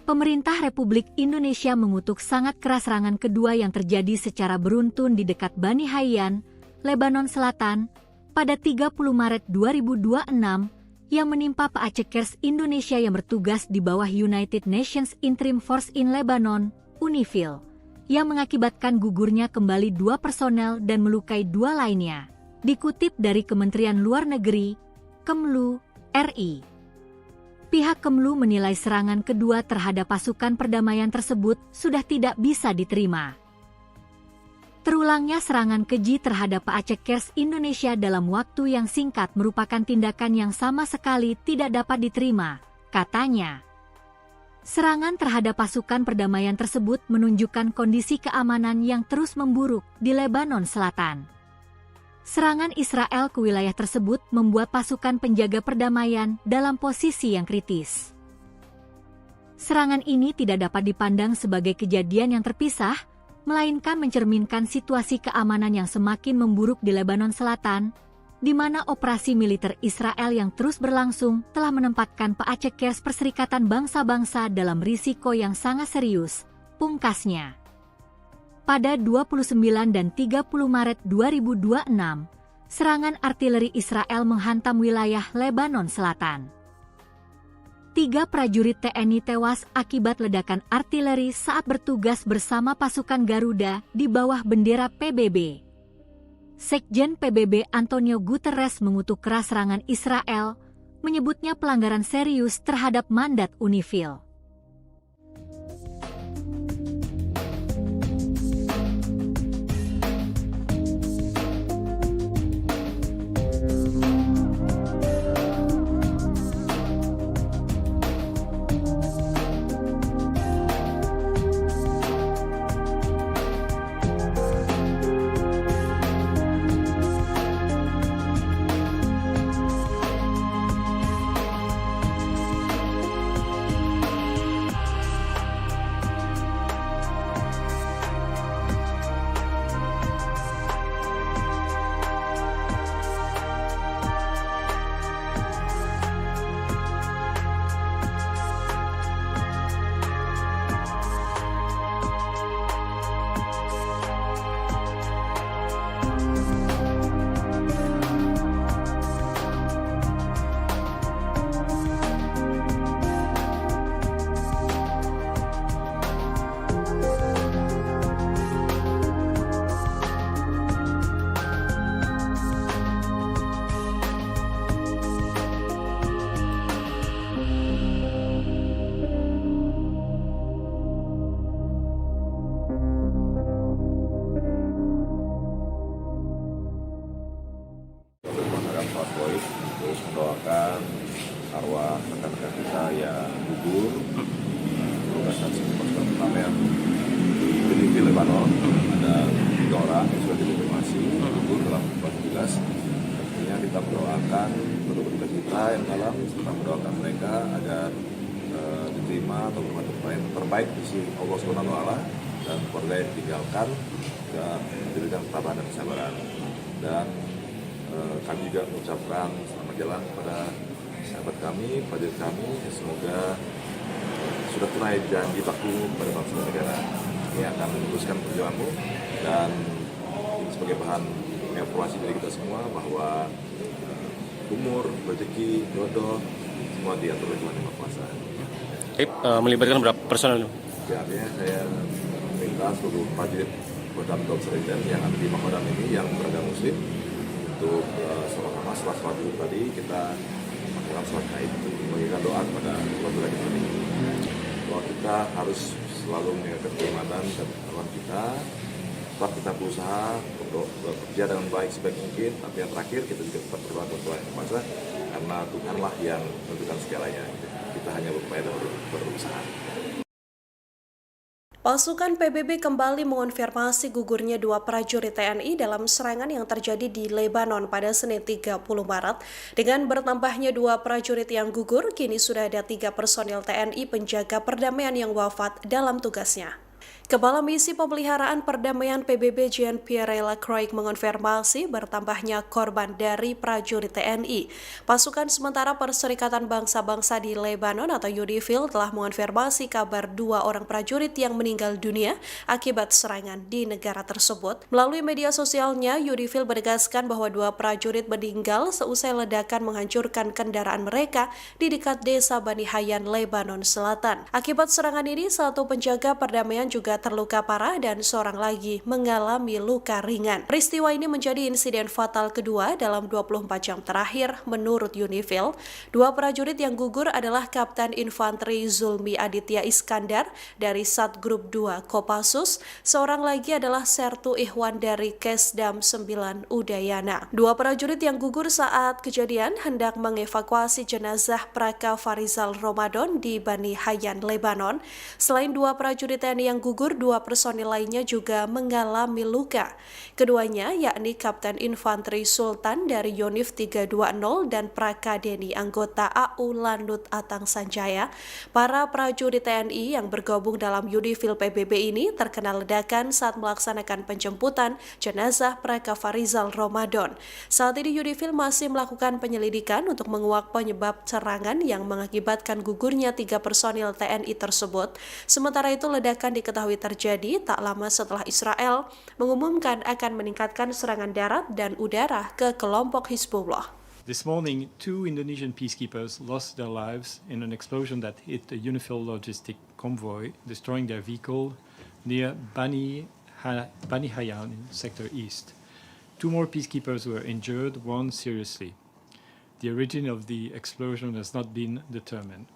Pemerintah Republik Indonesia mengutuk sangat keras serangan kedua yang terjadi secara beruntun di dekat Bani Hayyan, Lebanon Selatan, pada 30 Maret 2026 yang menimpa Paacekers Indonesia yang bertugas di bawah United Nations Interim Force in Lebanon, UNIFIL, yang mengakibatkan gugurnya kembali 2 personel dan melukai 2 lainnya, dikutip dari Kementerian Luar Negeri, Kemlu, RI. Pihak Kemlu menilai serangan kedua terhadap pasukan perdamaian tersebut sudah tidak bisa diterima. Terulangnya serangan keji terhadap Paacekers Indonesia dalam waktu yang singkat merupakan tindakan yang sama sekali tidak dapat diterima, katanya. Serangan terhadap pasukan perdamaian tersebut menunjukkan kondisi keamanan yang terus memburuk di Lebanon Selatan. Serangan Israel ke wilayah tersebut membuat pasukan penjaga perdamaian dalam posisi yang kritis. Serangan ini tidak dapat dipandang sebagai kejadian yang terpisah, melainkan mencerminkan situasi keamanan yang semakin memburuk di Lebanon Selatan, di mana operasi militer Israel yang terus berlangsung telah menempatkan Paacekers Perserikatan Bangsa-Bangsa dalam risiko yang sangat serius, pungkasnya. Pada 29 dan 30 Maret 2026, serangan artileri Israel menghantam wilayah Lebanon Selatan. 3 prajurit TNI tewas akibat ledakan artileri saat bertugas bersama pasukan Garuda di bawah bendera PBB. Sekjen PBB Antonio Guterres mengutuk keras serangan Israel, menyebutnya pelanggaran serius terhadap mandat UNIFIL. Terus mendoakan arwah rekan-rekan kita yang gugur tugas saksi pasukan perdamaian di Lebanon. Ada 3 orang yang sudah dikonfirmasi gugur dalam tugas. Tentunya kita mendoakan penduduk kita yang dalam, kita mendoakan mereka agar diterima atau yang terbaik di sisi Allah Subhanahu wa Ta'ala, dan keluarga yang ditinggalkan dan diberikan ketabahan dan kesabaran. Dan kami juga mengucapkan selamat jalan kepada sahabat kami, prajurit kami. Semoga sudah tunai janji baktimu pada bangsa dan negara. Ini akan meneruskan perjuanganmu, dan ini sebagai bahan evaluasi dari kita semua bahwa umur, rezeki, jodoh semua diatur oleh Tuhan Yang Maha Kuasa. Melibatkan berapa personel? Ya, artinya saya minta seluruh prajurit Kodam Seriden yang ada di Makodam ini yang beragama Muslim untuk masalah sholat dulu tadi kita melakukan sholat gaib untuk memberikan doa kepada keluarga kita ini. Bahwa kita harus selalu menjaga keimanan dan ketakwaan kita. Tetap kita berusaha untuk bekerja dengan baik sebaik mungkin, tapi yang terakhir kita juga tetap berdoa kepada Tuhan Yang Maha Kuasa, karena Tuhanlah yang menentukan segalanya. Kita hanya berupaya dan berusaha. Pasukan PBB kembali mengonfirmasi gugurnya dua prajurit TNI dalam serangan yang terjadi di Lebanon pada Senin 30 Maret. Dengan bertambahnya dua prajurit yang gugur, kini sudah ada 3 personil TNI penjaga perdamaian yang wafat dalam tugasnya. Kepala Misi Pemeliharaan Perdamaian PBB Jean-Pierre Lacroix mengonfirmasi bertambahnya korban dari prajurit TNI. Pasukan sementara Perserikatan Bangsa-Bangsa di Lebanon atau UNIFIL telah mengonfirmasi kabar 2 orang prajurit yang meninggal dunia akibat serangan di negara tersebut. Melalui media sosialnya, UNIFIL menegaskan bahwa 2 prajurit meninggal seusai ledakan menghancurkan kendaraan mereka di dekat desa Bani Hayyan, Lebanon Selatan. Akibat serangan ini, 1 penjaga perdamaian juga terluka parah dan seorang lagi mengalami luka ringan. Peristiwa ini menjadi insiden fatal kedua dalam 24 jam terakhir menurut UNIFIL. 2 prajurit yang gugur adalah Kapten Infanteri Zulmi Aditya Iskandar dari Satgrup 2 Kopassus, seorang lagi adalah Sertu Ihwan dari Kesdam 9 Udayana. 2 prajurit yang gugur saat kejadian hendak mengevakuasi jenazah Praka Farizal Ramadan di Bani Hayyan, Lebanon. Selain 2 prajurit TNI yang gugur, 2 personil lainnya juga mengalami luka. Keduanya yakni Kapten Infanteri Sultan dari Yonif 320 dan Praka Deni anggota AU Lanut Atang Sanjaya. Para prajurit TNI yang bergabung dalam UNIFIL PBB ini terkena ledakan saat melaksanakan penjemputan jenazah Praka Farizal Ramadan. Saat ini UNIFIL masih melakukan penyelidikan untuk menguak penyebab serangan yang mengakibatkan gugurnya 3 personil TNI tersebut. Sementara itu ledakan diketahui terjadi tak lama setelah Israel mengumumkan akan meningkatkan serangan darat dan udara ke kelompok Hizbullah. This morning, 2 Indonesian peacekeepers lost their lives in an explosion that hit a UNIFIL logistic convoy, destroying their vehicle near Bani Hayyan in Sector East. 2 more peacekeepers were injured, 1 seriously. The origin of the explosion has not been determined.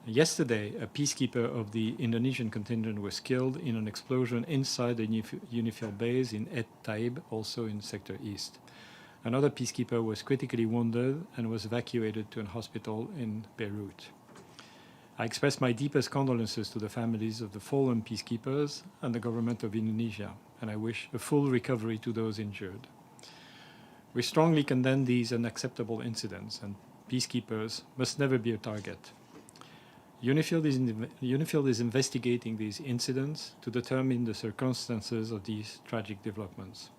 Yesterday, a peacekeeper of the Indonesian contingent was killed in an explosion inside the UNIFIL base in Et Taib, also in Sector East. Another peacekeeper was critically wounded and was evacuated to a hospital in Beirut. I express my deepest condolences to the families of the fallen peacekeepers and the government of Indonesia, and I wish a full recovery to those injured. We strongly condemn these unacceptable incidents, and peacekeepers must never be a target. UNIFIL is investigating these incidents to determine the circumstances of these tragic developments.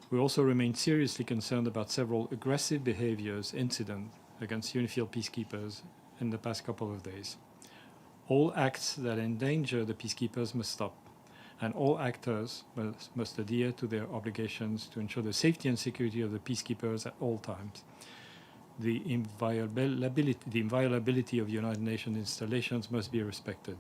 We also remain seriously concerned about several aggressive incidents against UNIFIL peacekeepers in the past couple of days. All acts that endanger the peacekeepers must stop, and all actors must adhere to their obligations to ensure the safety and security of the peacekeepers at all times. The inviolability of United Nations installations must be respected.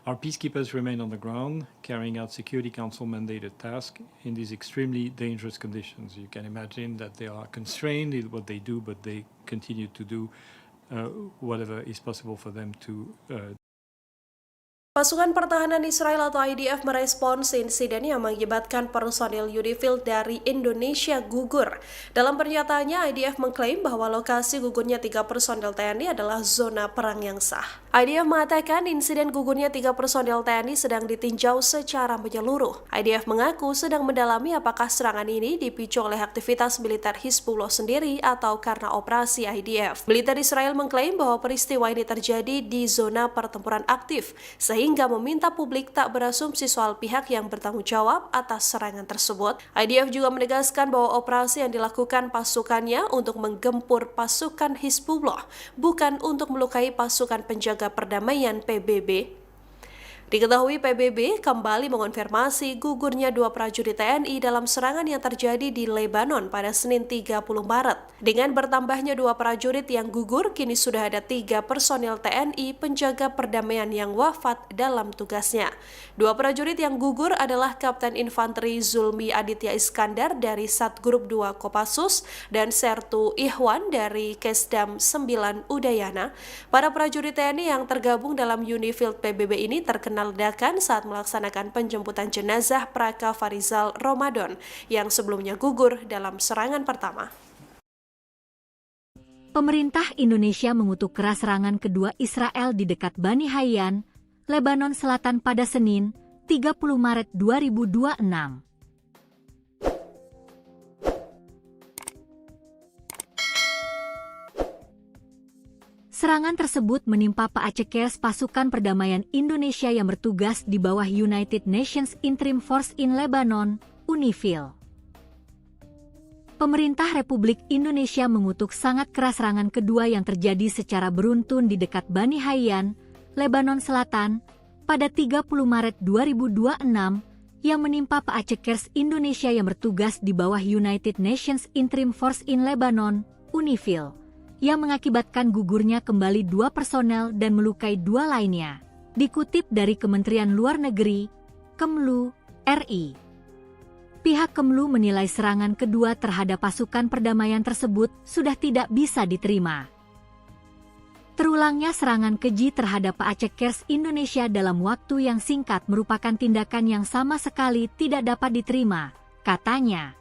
Our peacekeepers remain on the ground, carrying out Security Council mandated tasks in these extremely dangerous conditions. You can imagine that they are constrained in what they do, but they continue to do whatever is possible for them to Pasukan Pertahanan Israel atau IDF merespons insiden yang mengakibatkan personil UNIFIL dari Indonesia gugur. Dalam pernyataannya, IDF mengklaim bahwa lokasi gugurnya 3 personil TNI adalah zona perang yang sah. IDF mengatakan insiden gugurnya 3 personil TNI sedang ditinjau secara menyeluruh. IDF mengaku sedang mendalami apakah serangan ini dipicu oleh aktivitas militer Hizbullah sendiri atau karena operasi IDF. Militer Israel mengklaim bahwa peristiwa ini terjadi di zona pertempuran aktif, sehingga meminta publik tak berasumsi soal pihak yang bertanggung jawab atas serangan tersebut. IDF juga menegaskan bahwa operasi yang dilakukan pasukannya untuk menggempur pasukan Hizbullah, bukan untuk melukai pasukan penjaga perdamaian PBB. Diketahui PBB kembali mengonfirmasi gugurnya 2 prajurit TNI dalam serangan yang terjadi di Lebanon pada Senin 30 Maret. Dengan bertambahnya 2 prajurit yang gugur, kini sudah ada 3 personil TNI penjaga perdamaian yang wafat dalam tugasnya. 2 prajurit yang gugur adalah Kapten Infanteri Zulmi Aditya Iskandar dari Satgrup 2 Kopassus dan Sertu Ihwan dari Kesdam 9 Udayana. Para prajurit TNI yang tergabung dalam UNIFIL PBB ini terkena ledakan saat melaksanakan penjemputan jenazah Praka Farizal Ramadan yang sebelumnya gugur dalam serangan pertama. Pemerintah Indonesia mengutuk keras serangan kedua Israel di dekat Bani Hayyan, Lebanon Selatan pada Senin, 30 Maret 2026. Serangan tersebut menimpa Paacekers pasukan perdamaian Indonesia yang bertugas di bawah United Nations Interim Force in Lebanon, UNIFIL. Pemerintah Republik Indonesia mengutuk sangat keras serangan kedua yang terjadi secara beruntun di dekat Bani Hayyan, Lebanon Selatan, pada 30 Maret 2026 yang menimpa Paacekers Indonesia yang bertugas di bawah United Nations Interim Force in Lebanon, UNIFIL, yang mengakibatkan gugurnya kembali 2 personel dan melukai 2 lainnya. Dikutip dari Kementerian Luar Negeri, Kemlu, RI. Pihak Kemlu menilai serangan kedua terhadap pasukan perdamaian tersebut sudah tidak bisa diterima. Terulangnya serangan keji terhadap Paacekers Indonesia dalam waktu yang singkat merupakan tindakan yang sama sekali tidak dapat diterima, katanya.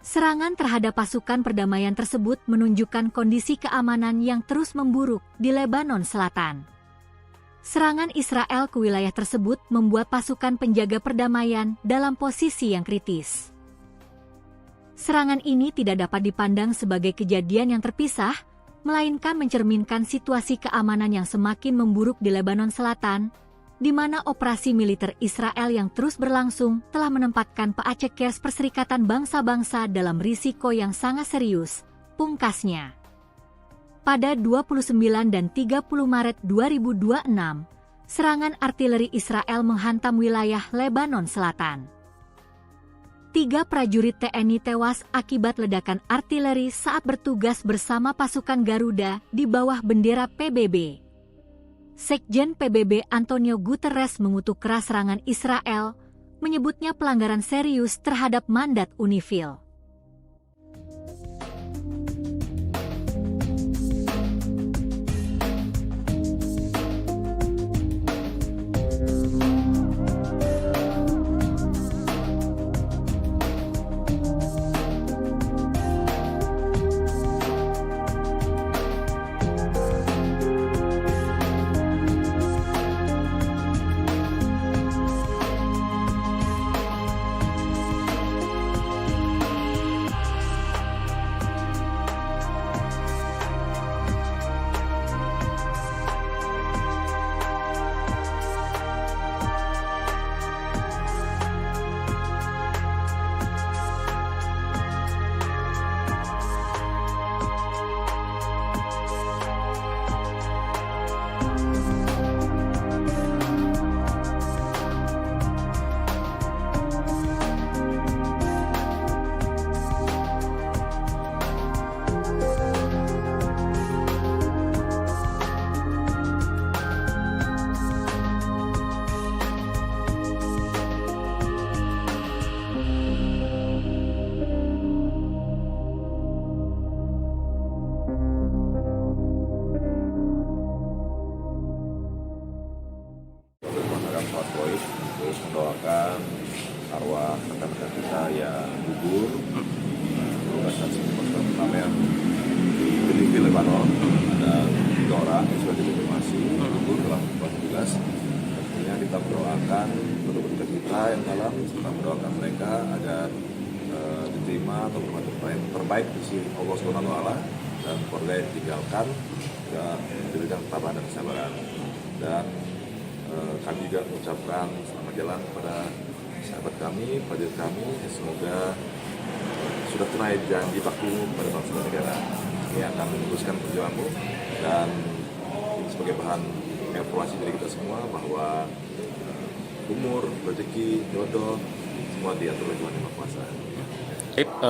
Serangan terhadap pasukan perdamaian tersebut menunjukkan kondisi keamanan yang terus memburuk di Lebanon Selatan. Serangan Israel ke wilayah tersebut membuat pasukan penjaga perdamaian dalam posisi yang kritis. Serangan ini tidak dapat dipandang sebagai kejadian yang terpisah, melainkan mencerminkan situasi keamanan yang semakin memburuk di Lebanon Selatan, di mana operasi militer Israel yang terus berlangsung telah menempatkan Paacekers Perserikatan Bangsa-Bangsa dalam risiko yang sangat serius, pungkasnya. Pada 29 dan 30 Maret 2026, serangan artileri Israel menghantam wilayah Lebanon Selatan. 3 prajurit TNI tewas akibat ledakan artileri saat bertugas bersama pasukan Garuda di bawah bendera PBB. Sekjen PBB Antonio Guterres mengutuk keras serangan Israel, menyebutnya pelanggaran serius terhadap mandat UNIFIL. Terus mendoakan arwah rekan-rekan kita yang gugur tugas saksi pasukan perdamaian di Genivi, Lebanon. Ada 3 orang yang sudah dikonfirmasi gugur dalam tugas. Tentunya kita mendoakan penduduk kita yang dalam, serta mendoakan mereka agar diterima atau bermanfaat terbaik di sisi Allah SWT dan keluarga yang ditinggalkan juga diberikan ketabahan dan kesabaran. Dan kami juga mengucapkan selamat jalan kepada sahabat kami, prajurit kami, semoga sudah tunai janji baktimu kepada bangsa dan negara. Ini akan meneruskan perjuanganmu dan ini sebagai bahan evaluasi dari kita semua bahwa umur, rezeki, jodoh semua diatur oleh Tuhan Yang Maha Kuasa.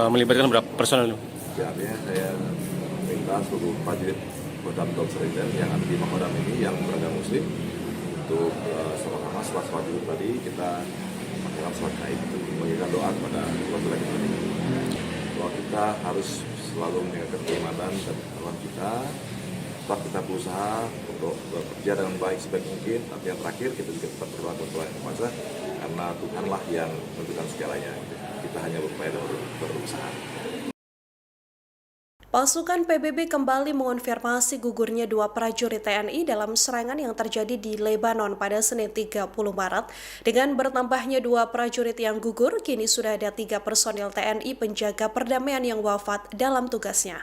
Melibatkan berapa personel? Ya, artinya saya minta seluruh prajurit Kodam Seriden yang ada di Makodam ini yang beragama Muslim untuk sama-sama setelah sholat Jumat tadi kita melakukan sholat gaib untuk memberikan doa kepada keluarga kita ini. Bahwa kita harus selalu menjaga keimanan dan ketakwaan kita. Setelah kita berusaha untuk bekerja dengan baik sebaik mungkin, tapi yang terakhir kita juga tetap berdoa kepada Tuhan Yang Maha Kuasa karena Tuhanlah yang menentukan segalanya. Kita hanya berupaya dan berusaha. Pasukan PBB kembali mengonfirmasi gugurnya dua prajurit TNI dalam serangan yang terjadi di Lebanon pada Senin 30 Maret. Dengan bertambahnya dua prajurit yang gugur, kini sudah ada 3 personil TNI penjaga perdamaian yang wafat dalam tugasnya.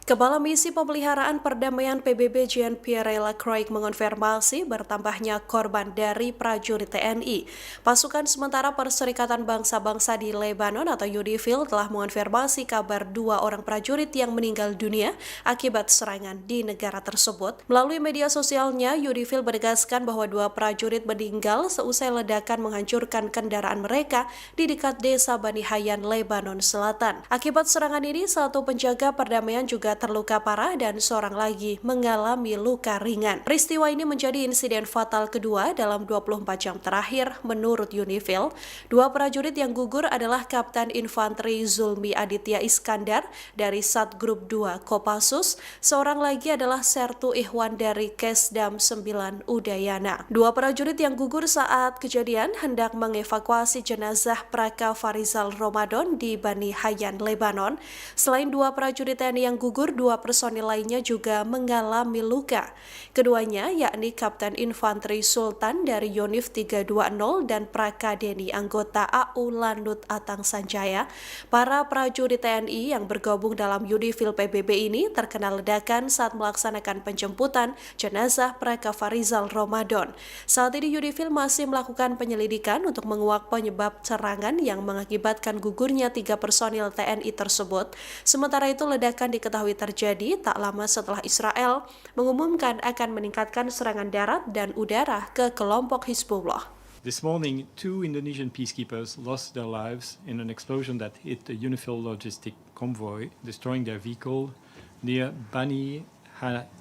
Kepala Misi Pemeliharaan Perdamaian PBB Jean-Pierre Lacroix mengonfirmasi bertambahnya korban dari prajurit TNI. Pasukan sementara Perserikatan Bangsa-Bangsa di Lebanon atau UNIFIL telah mengonfirmasi kabar 2 orang prajurit yang meninggal dunia akibat serangan di negara tersebut. Melalui media sosialnya, UNIFIL menegaskan bahwa 2 prajurit meninggal seusai ledakan menghancurkan kendaraan mereka di dekat desa Bani Hayyan, Lebanon Selatan. Akibat serangan ini, 1 penjaga perdamaian juga terluka parah dan seorang lagi mengalami luka ringan. Peristiwa ini menjadi insiden fatal kedua dalam 24 jam terakhir menurut UNIFIL. 2 prajurit yang gugur adalah Kapten Infanteri Zulmi Aditya Iskandar dari Satgrup 2 Kopassus, seorang lagi adalah Sertu Ihwan dari Kesdam 9 Udayana. 2 prajurit yang gugur saat kejadian hendak mengevakuasi jenazah Praka Farizal Ramadan di Bani Hayyan, Lebanon. Selain 2 prajurit TNI yang gugur, 2 personil lainnya juga mengalami luka. Keduanya yakni Kapten Infanteri Sultan dari Yonif 320 dan Praka Deni anggota AU Landut Atang Sanjaya. Para prajurit TNI yang bergabung dalam UNIFIL PBB ini terkena ledakan saat melaksanakan penjemputan jenazah Praka Farizal Ramadan. Saat ini UNIFIL masih melakukan penyelidikan untuk menguak penyebab serangan yang mengakibatkan gugurnya 3 personil TNI tersebut. Sementara itu, ledakan diketahui terjadi tak lama setelah Israel mengumumkan akan meningkatkan serangan darat dan udara ke kelompok Hizbullah. This morning, 2 Indonesian peacekeepers lost their lives in an explosion that hit a UNIFIL logistic convoy, destroying their vehicle near Bani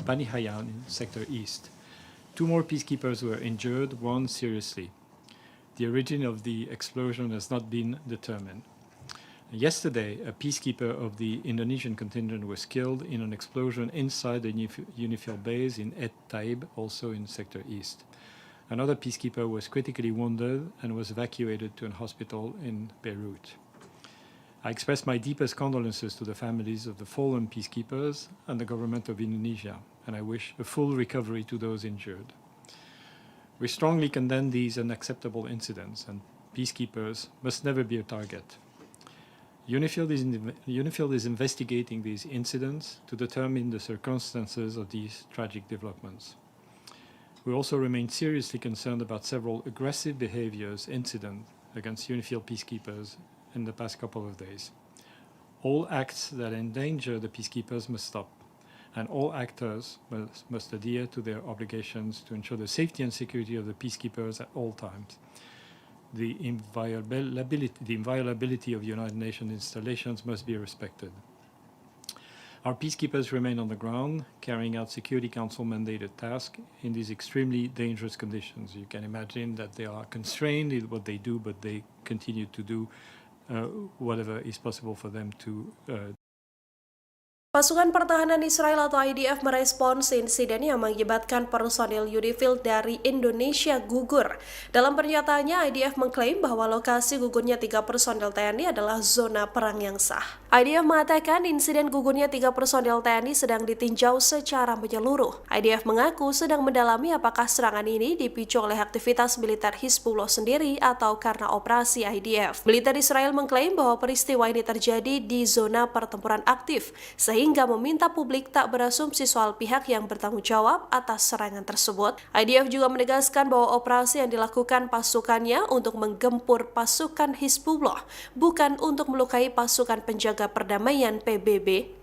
Hayyan in Sector East. 2 more peacekeepers were injured, 1 seriously. The origin of the explosion has not been determined. Yesterday, a peacekeeper of the Indonesian contingent was killed in an explosion inside the UNIFIL base in Et Taib, also in Sector East. Another peacekeeper was critically wounded and was evacuated to a hospital in Beirut. I express my deepest condolences to the families of the fallen peacekeepers and the government of Indonesia, and I wish a full recovery to those injured. We strongly condemn these unacceptable incidents, and peacekeepers must never be a target. UNIFIL is investigating these incidents to determine the circumstances of these tragic developments. We also remain seriously concerned about several aggressive incidents against UNIFIL peacekeepers in the past couple of days. All acts that endanger the peacekeepers must stop, and all actors must adhere to their obligations to ensure the safety and security of the peacekeepers at all times. The inviolability of United Nations installations must be respected. Our peacekeepers remain on the ground, carrying out Security Council mandated tasks in these extremely dangerous conditions. You can imagine that they are constrained in what they do, but they continue to do whatever is possible for them to Pasukan Pertahanan Israel atau IDF merespons insiden yang mengakibatkan personil UNIFIL dari Indonesia gugur. Dalam pernyataannya, IDF mengklaim bahwa lokasi gugurnya 3 personil TNI adalah zona perang yang sah. IDF mengatakan insiden gugurnya 3 personil TNI sedang ditinjau secara menyeluruh. IDF mengaku sedang mendalami apakah serangan ini dipicu oleh aktivitas militer Hizbullah sendiri atau karena operasi IDF. Militer Israel mengklaim bahwa peristiwa ini terjadi di zona pertempuran aktif, sehingga meminta publik tak berasumsi soal pihak yang bertanggung jawab atas serangan tersebut. IDF juga menegaskan bahwa operasi yang dilakukan pasukannya untuk menggempur pasukan Hizbullah, bukan untuk melukai pasukan penjaga perdamaian PBB.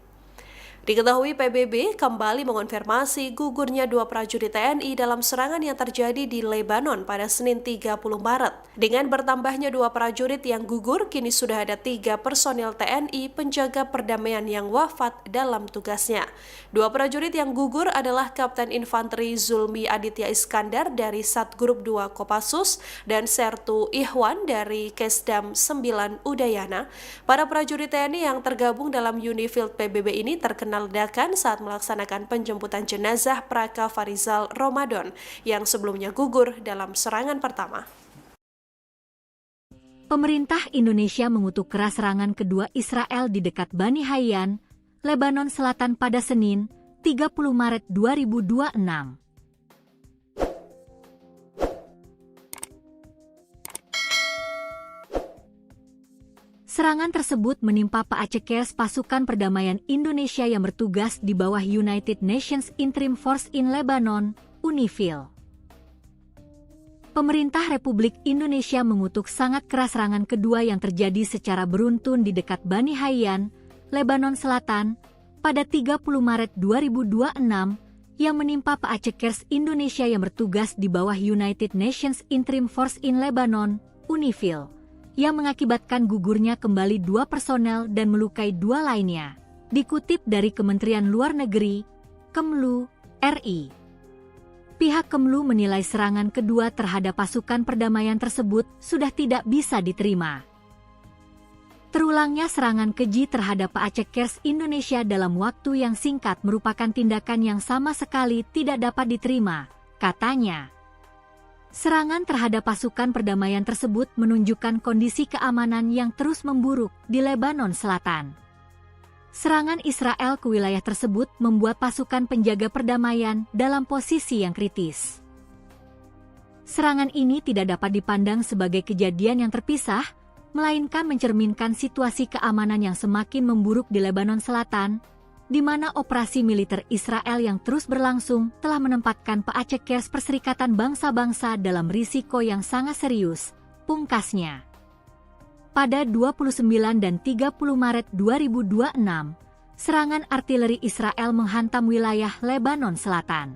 Diketahui PBB kembali mengonfirmasi gugurnya 2 prajurit TNI dalam serangan yang terjadi di Lebanon pada Senin 30 Maret. Dengan bertambahnya 2 prajurit yang gugur, kini sudah ada 3 personil TNI penjaga perdamaian yang wafat dalam tugasnya. 2 prajurit yang gugur adalah Kapten Infanteri Zulmi Aditya Iskandar dari Satgrup 2 Kopassus dan Sertu Ihwan dari Kesdam 9 Udayana. Para prajurit TNI yang tergabung dalam UNIFIL PBB ini terkena ledakan saat melaksanakan penjemputan jenazah Praka Farizal Ramadan yang sebelumnya gugur dalam serangan pertama. Pemerintah Indonesia mengutuk keras serangan kedua Israel di dekat Bani Hayyan, Lebanon Selatan pada Senin, 30 Maret 2026. Serangan tersebut menimpa Paacekers pasukan perdamaian Indonesia yang bertugas di bawah United Nations Interim Force in Lebanon, UNIFIL. Pemerintah Republik Indonesia mengutuk sangat keras serangan kedua yang terjadi secara beruntun di dekat Bani Hayyan, Lebanon Selatan, pada 30 Maret 2026 yang menimpa Paacekers Indonesia yang bertugas di bawah United Nations Interim Force in Lebanon, UNIFIL, yang mengakibatkan gugurnya kembali 2 personel dan melukai 2 lainnya. Dikutip dari Kementerian Luar Negeri, Kemlu, RI. Pihak Kemlu menilai serangan kedua terhadap pasukan perdamaian tersebut sudah tidak bisa diterima. Terulangnya serangan keji terhadap Paacekers Indonesia dalam waktu yang singkat merupakan tindakan yang sama sekali tidak dapat diterima, katanya. Serangan terhadap pasukan perdamaian tersebut menunjukkan kondisi keamanan yang terus memburuk di Lebanon Selatan. Serangan Israel ke wilayah tersebut membuat pasukan penjaga perdamaian dalam posisi yang kritis. Serangan ini tidak dapat dipandang sebagai kejadian yang terpisah, melainkan mencerminkan situasi keamanan yang semakin memburuk di Lebanon Selatan, di mana operasi militer Israel yang terus berlangsung telah menempatkan Paacekers Perserikatan Bangsa-Bangsa dalam risiko yang sangat serius, pungkasnya. Pada 29 dan 30 Maret 2026, serangan artileri Israel menghantam wilayah Lebanon Selatan.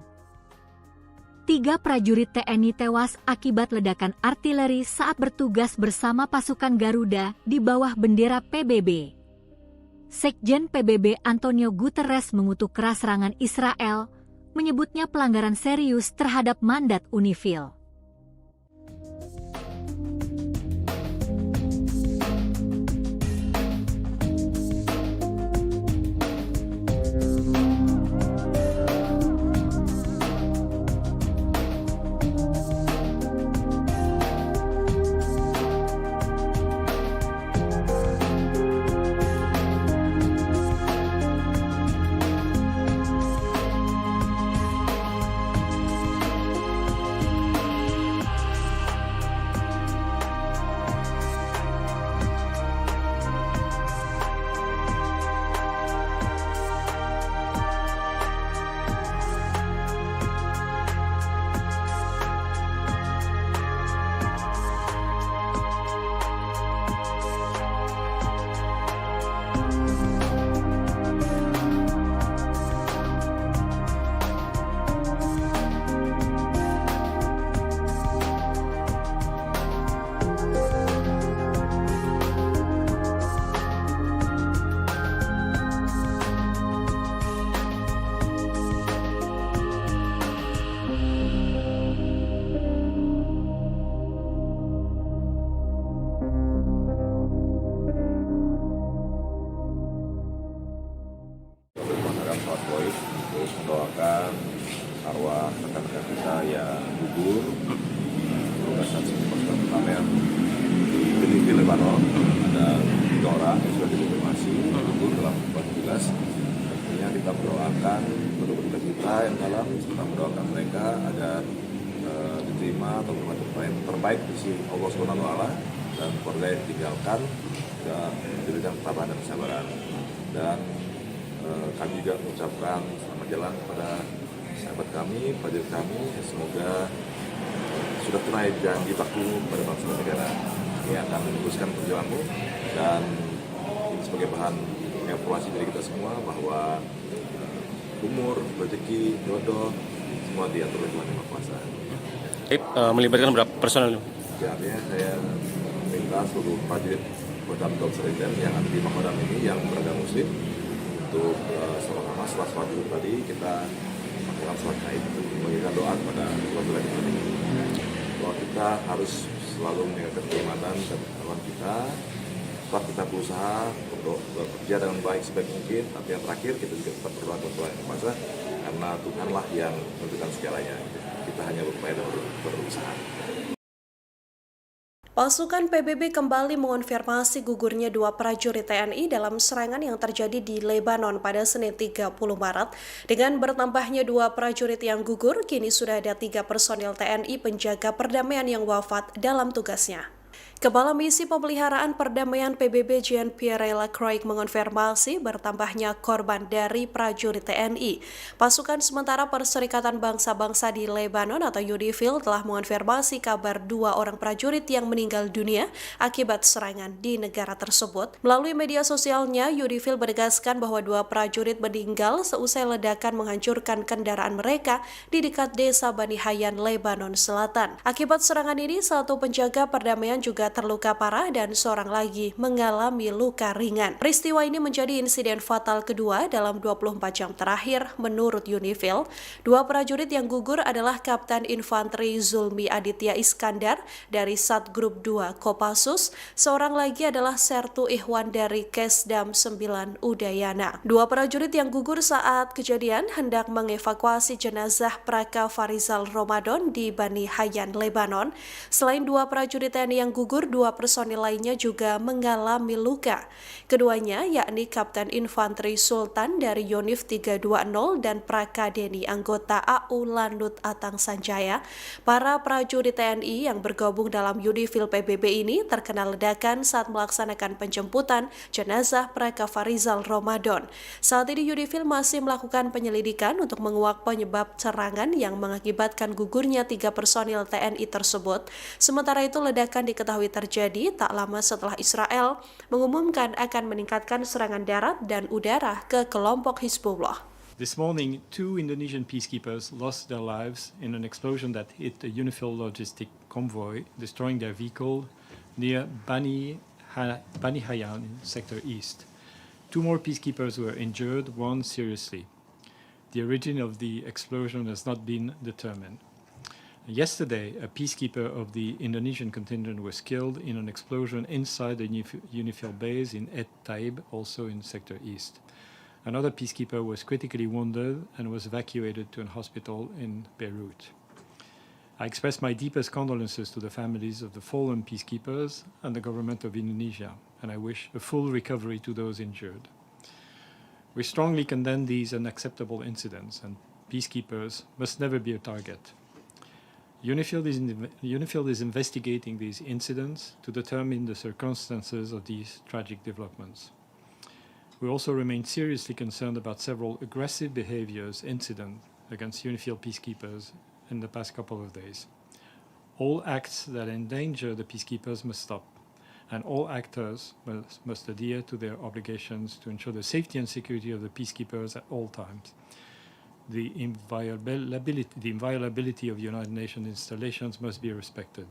3 prajurit TNI tewas akibat ledakan artileri saat bertugas bersama pasukan Garuda di bawah bendera PBB. Sekjen PBB Antonio Guterres mengutuk keras serangan Israel, menyebutnya pelanggaran serius terhadap mandat UNIFIL. Terus mendoakan arwah rekan-rekan kita yang gugur tugas saksi pasukan perdamaian di Benin, Lebanon. Ada 3 orang yang sudah dikonfirmasi gugur dalam kondisi jelas. Tentunya kita mendoakan penduduk kita yang dalam, kita mendoakan mereka agar diterima atau yang terbaik di sisi Allah Subhanahu wa Ta'ala, dan keluarga yang ditinggalkan dan diberikan ketabahan dan kesabaran. Dan kami juga mengucapkan selamat jalan kepada sahabat kami, prajurit kami. Semoga sudah tunai janji baktimu pada bangsa dan negara. Ini akan meneruskan perjalananmu, dan ini sebagai bahan evaluasi dari kita semua bahwa umur, rezeki, jodoh semua diatur oleh Tuhan Yang Maha Kuasa. Melibatkan berapa personel? Ya, artinya saya minta seluruh prajurit Kodam Serindel yang ada di Makodam ini yang beragama Muslim untuk sama-sama setelah sholat dulu tadi kita melakukan sholat gaib, memberikan doa kepada keluarga kita ini. Bahwa kita harus selalu menjaga keimanan dan ketakwaan kita. Tetap kita berusaha untuk bekerja dengan baik sebaik mungkin. Tapi yang terakhir kita juga tetap berdoa kepada Tuhan Yang Maha Kuasa, karena Tuhanlah yang menentukan segalanya. Kita hanya berupaya dan berusaha. Pasukan PBB kembali mengonfirmasi gugurnya dua prajurit TNI dalam serangan yang terjadi di Lebanon pada Senin 30 Maret. Dengan bertambahnya dua prajurit yang gugur, kini sudah ada 3 personil TNI penjaga perdamaian yang wafat dalam tugasnya. Kepala Misi Pemeliharaan Perdamaian PBB Jean-Pierre Lacroix mengonfirmasi bertambahnya korban dari prajurit TNI. Pasukan sementara Perserikatan Bangsa-Bangsa di Lebanon atau UNIFIL telah mengonfirmasi kabar 2 orang prajurit yang meninggal dunia akibat serangan di negara tersebut. Melalui media sosialnya, UNIFIL menegaskan bahwa 2 prajurit meninggal seusai ledakan menghancurkan kendaraan mereka di dekat desa Bani Hayyan, Lebanon Selatan. Akibat serangan ini, 1 penjaga perdamaian juga terluka parah dan seorang lagi mengalami luka ringan. Peristiwa ini menjadi insiden fatal kedua dalam 24 jam terakhir menurut UNIFIL. 2 prajurit yang gugur adalah Kapten Infanteri Zulmi Aditya Iskandar dari Satgrup 2 Kopassus, seorang lagi adalah Sertu Ihwan dari Kesdam 9 Udayana. 2 prajurit yang gugur saat kejadian hendak mengevakuasi jenazah Praka Farizal Ramadan di Bani Hayyan, Lebanon. Selain 2 prajurit TNI yang gugur, 2 personil lainnya juga mengalami luka. Keduanya yakni Kapten Infanteri Sultan dari Yonif 320 dan Prakadeni anggota AU Landut Atang Sanjaya. Para prajurit TNI yang bergabung dalam UNIFIL PBB ini terkena ledakan saat melaksanakan penjemputan jenazah Praka Farizal Ramadan. Saat ini UNIFIL masih melakukan penyelidikan untuk menguak penyebab serangan yang mengakibatkan gugurnya 3 personil TNI tersebut. Sementara itu ledakan diketahui terjadi tak lama setelah Israel mengumumkan akan meningkatkan serangan darat dan udara ke kelompok Hizbullah. This morning, 2 Indonesian peacekeepers lost their lives in an explosion that hit a UNIFIL logistic convoy, destroying their vehicle near Bani Hayyan in Sector East. 2 more peacekeepers were injured, 1 seriously. The origin of the explosion has not been determined. Yesterday, a peacekeeper of the Indonesian contingent was killed in an explosion inside the UNIFIL base in Et Taib, also in Sector East. Another peacekeeper was critically wounded and was evacuated to a hospital in Beirut. I express my deepest condolences to the families of the fallen peacekeepers and the government of Indonesia, and I wish a full recovery to those injured. We strongly condemn these unacceptable incidents, and peacekeepers must never be a target. UNIFIL is investigating these incidents to determine the circumstances of these tragic developments. We also remain seriously concerned about several aggressive incidents against UNIFIL peacekeepers in the past couple of days. All acts that endanger the peacekeepers must stop, and all actors must adhere to their obligations to ensure the safety and security of the peacekeepers at all times. The inviolability of United Nations installations must be respected.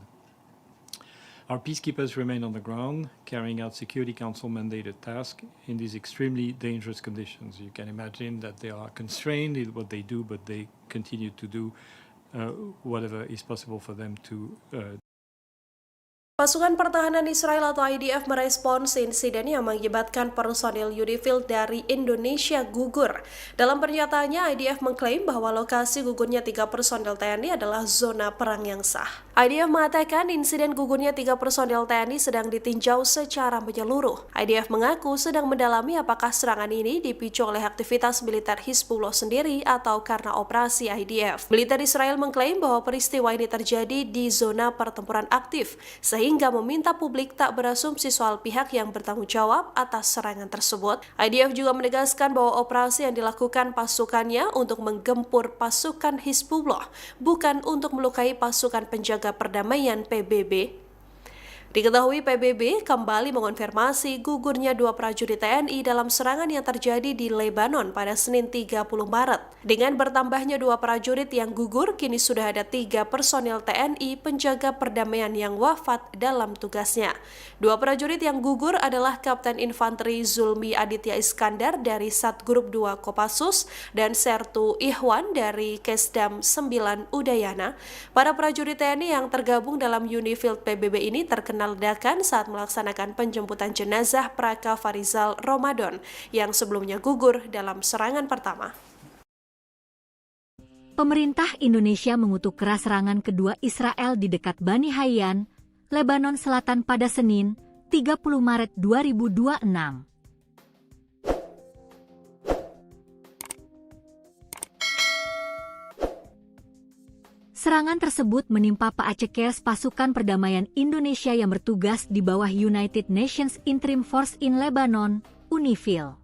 Our peacekeepers remain on the ground, carrying out Security Council mandated tasks in these extremely dangerous conditions. You can imagine that they are constrained in what they do, but they continue to do whatever is possible for them to Pasukan Pertahanan Israel atau IDF merespons insiden yang mengakibatkan personil UNIFIL dari Indonesia gugur. Dalam pernyataannya, IDF mengklaim bahwa lokasi gugurnya 3 personil TNI adalah zona perang yang sah. IDF mengatakan insiden gugurnya 3 personil TNI sedang ditinjau secara menyeluruh. IDF mengaku sedang mendalami apakah serangan ini dipicu oleh aktivitas militer Hizbullah sendiri atau karena operasi IDF. Militer Israel mengklaim bahwa peristiwa ini terjadi di zona pertempuran aktif, sehingga meminta publik tak berasumsi soal pihak yang bertanggung jawab atas serangan tersebut. IDF juga menegaskan bahwa operasi yang dilakukan pasukannya untuk menggempur pasukan Hizbullah, bukan untuk melukai pasukan penjaga perdamaian PBB. Diketahui PBB kembali mengonfirmasi gugurnya 2 prajurit TNI dalam serangan yang terjadi di Lebanon pada Senin 30 Maret. Dengan bertambahnya 2 prajurit yang gugur, kini sudah ada 3 personil TNI penjaga perdamaian yang wafat dalam tugasnya. 2 prajurit yang gugur adalah Kapten Infanteri Zulmi Aditya Iskandar dari Satgrup 2 Kopassus dan Sertu Ihwan dari Kesdam 9 Udayana. Para prajurit TNI yang tergabung dalam UNIFIL PBB ini terkena ledakan saat melaksanakan penjemputan jenazah Praka Farizal Ramadan yang sebelumnya gugur dalam serangan pertama. Pemerintah Indonesia mengutuk keras serangan kedua Israel di dekat Bani Hayyan, Lebanon Selatan pada Senin, 30 Maret 2026. Serangan tersebut menimpa Paacekers pasukan perdamaian Indonesia yang bertugas di bawah United Nations Interim Force in Lebanon, UNIFIL.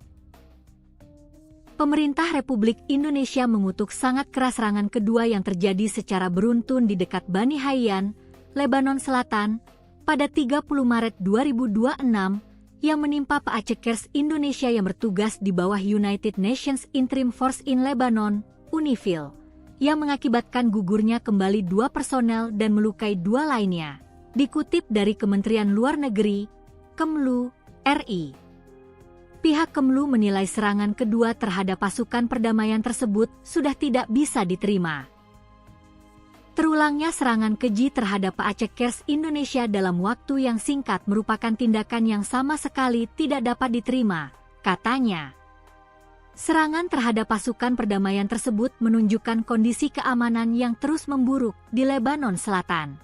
Pemerintah Republik Indonesia mengutuk sangat keras serangan kedua yang terjadi secara beruntun di dekat Bani Hayyan, Lebanon Selatan, pada 30 Maret 2026, yang menimpa Paacekers Indonesia yang bertugas di bawah United Nations Interim Force in Lebanon, UNIFIL, yang mengakibatkan gugurnya kembali 2 personel dan melukai 2 lainnya. Dikutip dari Kementerian Luar Negeri, Kemlu, RI. Pihak Kemlu menilai serangan kedua terhadap pasukan perdamaian tersebut sudah tidak bisa diterima. Terulangnya serangan keji terhadap Paacekers Indonesia dalam waktu yang singkat merupakan tindakan yang sama sekali tidak dapat diterima, katanya. Serangan terhadap pasukan perdamaian tersebut menunjukkan kondisi keamanan yang terus memburuk di Lebanon Selatan.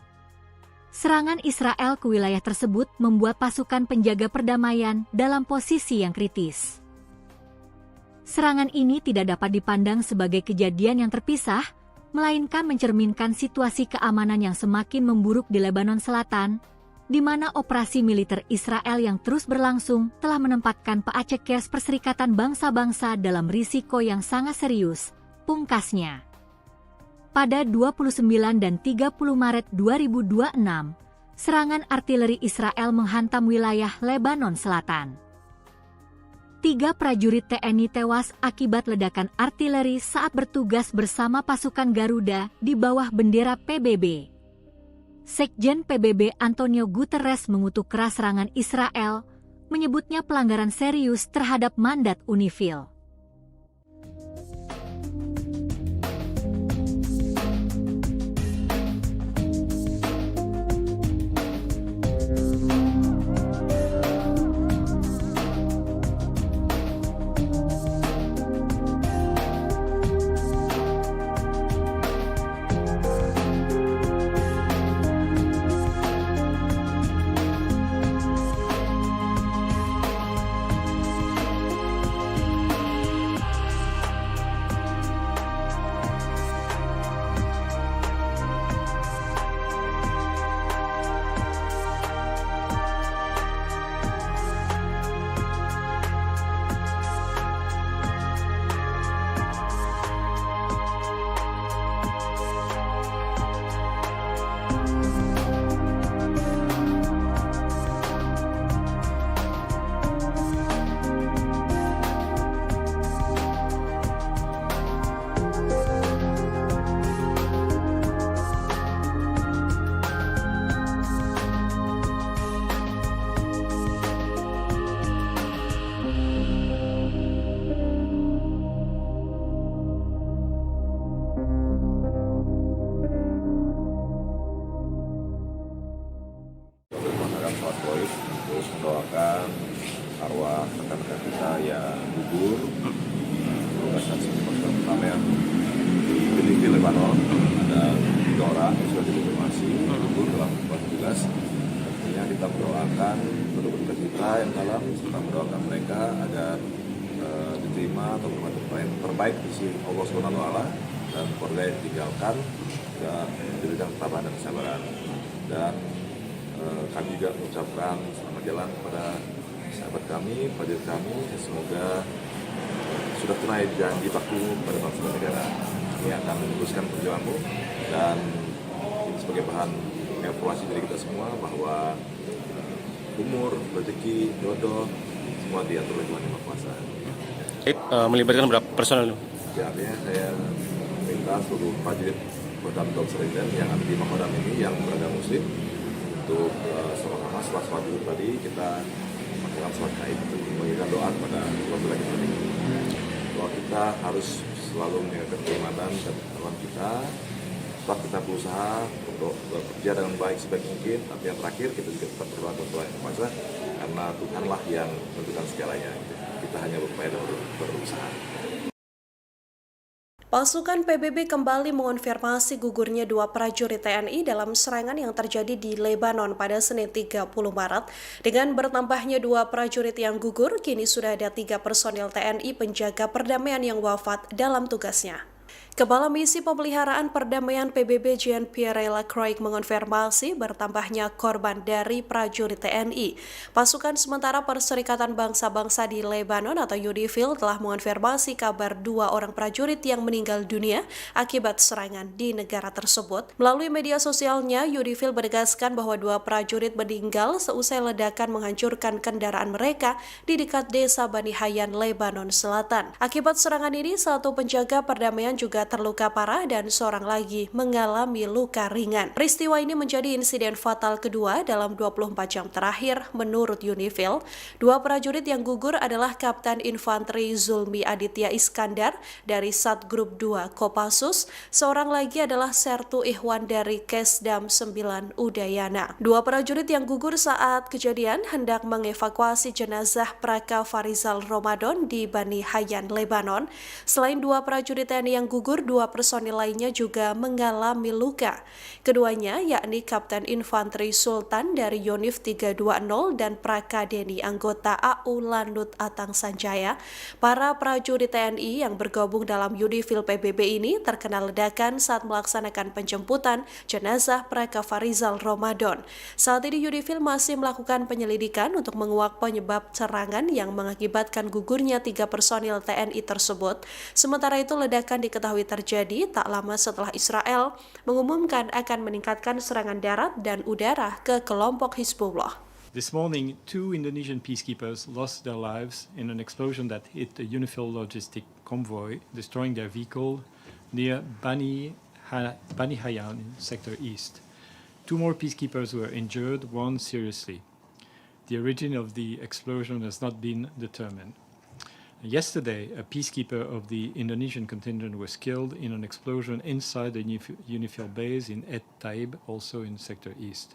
Serangan Israel ke wilayah tersebut membuat pasukan penjaga perdamaian dalam posisi yang kritis. Serangan ini tidak dapat dipandang sebagai kejadian yang terpisah, melainkan mencerminkan situasi keamanan yang semakin memburuk di Lebanon Selatan, di mana operasi militer Israel yang terus berlangsung telah menempatkan Paacekers Perserikatan Bangsa-Bangsa dalam risiko yang sangat serius, pungkasnya. Pada 29 dan 30 Maret 2026, serangan artileri Israel menghantam wilayah Lebanon Selatan. 3 prajurit TNI tewas akibat ledakan artileri saat bertugas bersama pasukan Garuda di bawah bendera PBB. Sekjen PBB Antonio Guterres mengutuk keras serangan Israel, menyebutnya pelanggaran serius terhadap mandat UNIFIL. Terus mendoakan arwah rekan-rekan kita yang gugur di lokasi pasukan perdamaian di Gilifil, Lebanon. Ada 3 orang yang sudah dikonfirmasi gugur dalam tugas. Tentunya kita mendoakan penduduk kita yang dalam, serta mendoakan mereka agar diterima atau berbuat terbaik di sisi Allah SWT dan keluarga yang ditinggalkan dan diberikan ketabahan dan kesabaran. Dan kami juga mengucapkan selamat jalan kepada sahabat kami, prajurit kami, semoga sudah tunai janji baktimu kepada bangsa dan negara. Kami akan meneruskan perjuanganmu dan ini sebagai bahan evaluasi dari kita semua bahwa umur, rezeki, jodoh semua diatur oleh Tuhan Yang Maha Kuasa. Melibatkan berapa personel? Ya, artinya saya minta seluruh prajurit Kodam Seriden yang ada di Makodam ini yang beragama Muslim untuk sama-sama setelah sholat dulu tadi kita melakukan sholat gaib untuk mengirimkan doa kepada keluarga kita ini. Bahwa kita harus selalu menjaga keimanan dan ketakwaan kita. Setelah kita berusaha untuk bekerja dengan baik sebaik mungkin, tapi yang terakhir kita juga tetap berdoa kepada Tuhan Yang Maha Kuasa karena Tuhanlah yang menentukan segalanya. Kita hanya berupaya dan berusaha. Pasukan PBB kembali mengonfirmasi gugurnya dua prajurit TNI dalam serangan yang terjadi di Lebanon pada Senin 30 Maret. Dengan bertambahnya dua prajurit yang gugur, kini sudah ada 3 personil TNI penjaga perdamaian yang wafat dalam tugasnya. Kepala Misi Pemeliharaan Perdamaian PBB Jean-Pierre Lacroix mengonfirmasi bertambahnya korban dari prajurit TNI. Pasukan sementara Perserikatan Bangsa-Bangsa di Lebanon atau UNIFIL telah mengonfirmasi kabar 2 orang prajurit yang meninggal dunia akibat serangan di negara tersebut. Melalui media sosialnya, UNIFIL menegaskan bahwa 2 prajurit meninggal seusai ledakan menghancurkan kendaraan mereka di dekat desa Bani Hayyan, Lebanon Selatan. Akibat serangan ini, 1 penjaga perdamaian juga terluka parah dan seorang lagi mengalami luka ringan. Peristiwa ini menjadi insiden fatal kedua dalam 24 jam terakhir menurut UNIFIL. 2 prajurit yang gugur adalah Kapten Infanteri Zulmi Aditya Iskandar dari Satgrup 2 Kopassus, seorang lagi adalah Sertu Ihwan dari Kesdam 9 Udayana. 2 prajurit yang gugur saat kejadian hendak mengevakuasi jenazah Praka Farizal Ramadan di Bani Hayyan, Lebanon. Selain 2 prajurit TNI yang gugur, 2 personil lainnya juga mengalami luka. Keduanya yakni Kapten Infanteri Sultan dari Yonif 320 dan Praka Deni anggota AU Landut Atang Sanjaya. Para prajurit TNI yang bergabung dalam UNIFIL PBB ini terkena ledakan saat melaksanakan penjemputan jenazah Praka Farizal Ramadan. Saat ini UNIFIL masih melakukan penyelidikan untuk menguak penyebab serangan yang mengakibatkan gugurnya 3 personil TNI tersebut. Sementara itu, ledakan diketahui terjadi tak lama setelah Israel mengumumkan akan meningkatkan serangan darat dan udara ke kelompok Hizbullah. This morning, 2 Indonesian peacekeepers lost their lives in an explosion that hit a UNIFIL logistic convoy, destroying their vehicle near Bani Hayyan in Sector East. 2 more peacekeepers were injured, 1 seriously. The origin of the explosion has not been determined. Yesterday, a peacekeeper of the Indonesian contingent was killed in an explosion inside the UNIFIL base in Et Taib, also in Sector East.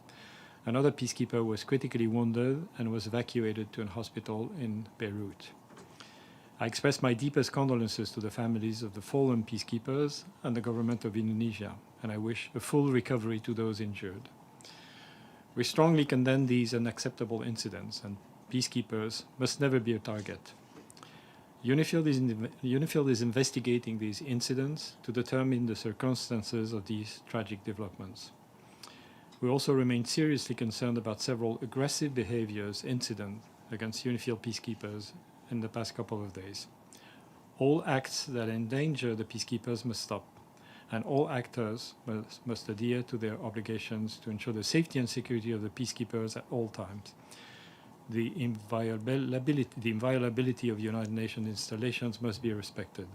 Another peacekeeper was critically wounded and was evacuated to a hospital in Beirut. I express my deepest condolences to the families of the fallen peacekeepers and the government of Indonesia, and I wish a full recovery to those injured. We strongly condemn these unacceptable incidents, and peacekeepers must never be a target. UNIFIL is investigating these incidents to determine the circumstances of these tragic developments. We also remain seriously concerned about several aggressive incidents against UNIFIL peacekeepers in the past couple of days. All acts that endanger the peacekeepers must stop, and all actors must adhere to their obligations to ensure the safety and security of the peacekeepers at all times. The inviolability of United Nations installations must be respected.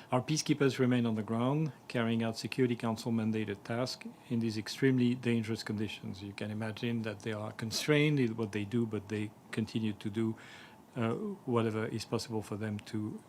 Our peacekeepers remain on the ground, carrying out Security Council mandated tasks in these extremely dangerous conditions. You can imagine that they are constrained in what they do, but they continue to do whatever is possible for them to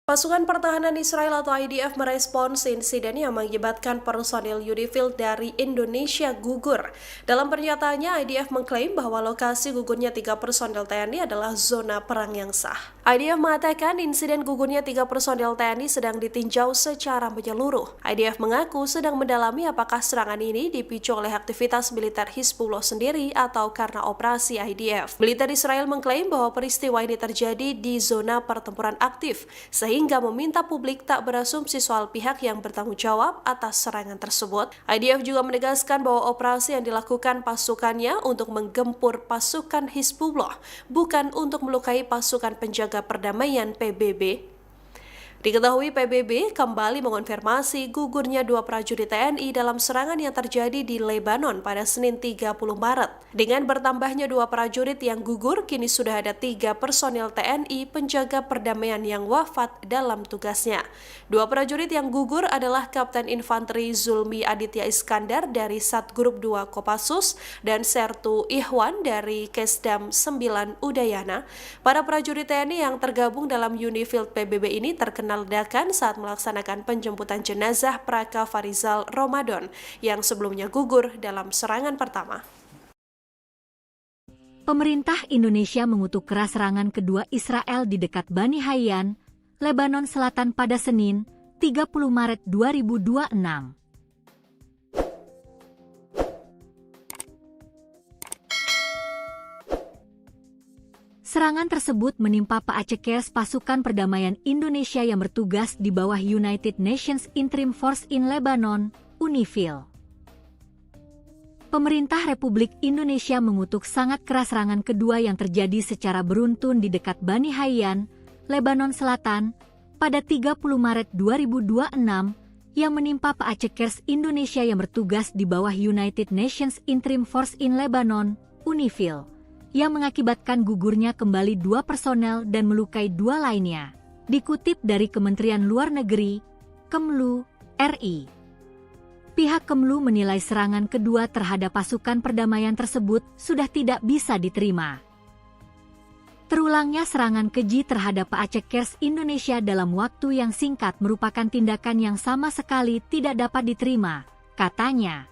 Pasukan Pertahanan Israel atau IDF merespons insiden yang mengakibatkan personil UNIFIL dari Indonesia gugur. Dalam pernyataannya, IDF mengklaim bahwa lokasi gugurnya 3 personil TNI adalah zona perang yang sah. IDF mengatakan insiden gugurnya 3 personil TNI sedang ditinjau secara menyeluruh. IDF mengaku sedang mendalami apakah serangan ini dipicu oleh aktivitas militer Hizbullah sendiri atau karena operasi IDF. Militer Israel mengklaim bahwa peristiwa ini terjadi di zona pertempuran aktif, sehingga meminta publik tak berasumsi soal pihak yang bertanggung jawab atas serangan tersebut. IDF juga menegaskan bahwa operasi yang dilakukan pasukannya untuk menggempur pasukan Hizbullah, bukan untuk melukai pasukan penjaga perdamaian PBB. Diketahui PBB kembali mengonfirmasi gugurnya 2 prajurit TNI dalam serangan yang terjadi di Lebanon pada Senin 30 Maret. Dengan bertambahnya 2 prajurit yang gugur, kini sudah ada 3 personil TNI penjaga perdamaian yang wafat dalam tugasnya. 2 prajurit yang gugur adalah Kapten Infanteri Zulmi Aditya Iskandar dari Satgrup 2 Kopassus dan Sertu Ihwan dari Kesdam 9 Udayana. Para prajurit TNI yang tergabung dalam UNIFIL PBB ini terkena ledakan saat melaksanakan penjemputan jenazah Praka Farizal Ramadan yang sebelumnya gugur dalam serangan pertama. Pemerintah Indonesia mengutuk keras serangan kedua Israel di dekat Bani Hayyan, Lebanon Selatan pada Senin, 30 Maret 2026. Serangan tersebut menimpa Paacekers pasukan perdamaian Indonesia yang bertugas di bawah United Nations Interim Force in Lebanon, UNIFIL. Pemerintah Republik Indonesia mengutuk sangat keras serangan kedua yang terjadi secara beruntun di dekat Bani Hayyan, Lebanon Selatan, pada 30 Maret 2026 yang menimpa Paacekers Indonesia yang bertugas di bawah United Nations Interim Force in Lebanon, UNIFIL, yang mengakibatkan gugurnya kembali 2 personel dan melukai 2 lainnya, dikutip dari Kementerian Luar Negeri, Kemlu, RI. Pihak Kemlu menilai serangan kedua terhadap pasukan perdamaian tersebut sudah tidak bisa diterima. Terulangnya serangan keji terhadap Paacekers Indonesia dalam waktu yang singkat merupakan tindakan yang sama sekali tidak dapat diterima, katanya.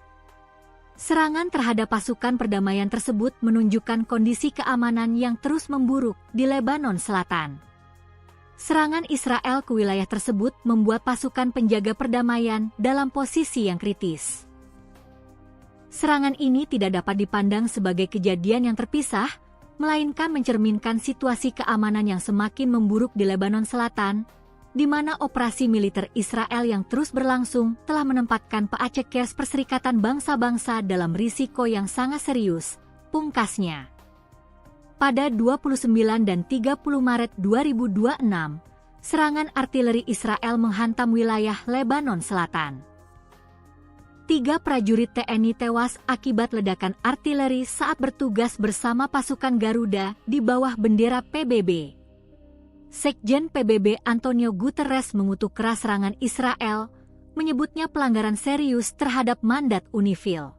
Serangan terhadap pasukan perdamaian tersebut menunjukkan kondisi keamanan yang terus memburuk di Lebanon Selatan. Serangan Israel ke wilayah tersebut membuat pasukan penjaga perdamaian dalam posisi yang kritis. Serangan ini tidak dapat dipandang sebagai kejadian yang terpisah, melainkan mencerminkan situasi keamanan yang semakin memburuk di Lebanon Selatan, di mana operasi militer Israel yang terus berlangsung telah menempatkan Paacekers Perserikatan Bangsa-Bangsa dalam risiko yang sangat serius, pungkasnya. Pada 29 dan 30 Maret 2026, serangan artileri Israel menghantam wilayah Lebanon Selatan. 3 prajurit TNI tewas akibat ledakan artileri saat bertugas bersama pasukan Garuda di bawah bendera PBB. Sekjen PBB Antonio Guterres mengutuk keras serangan Israel, menyebutnya pelanggaran serius terhadap mandat UNIFIL.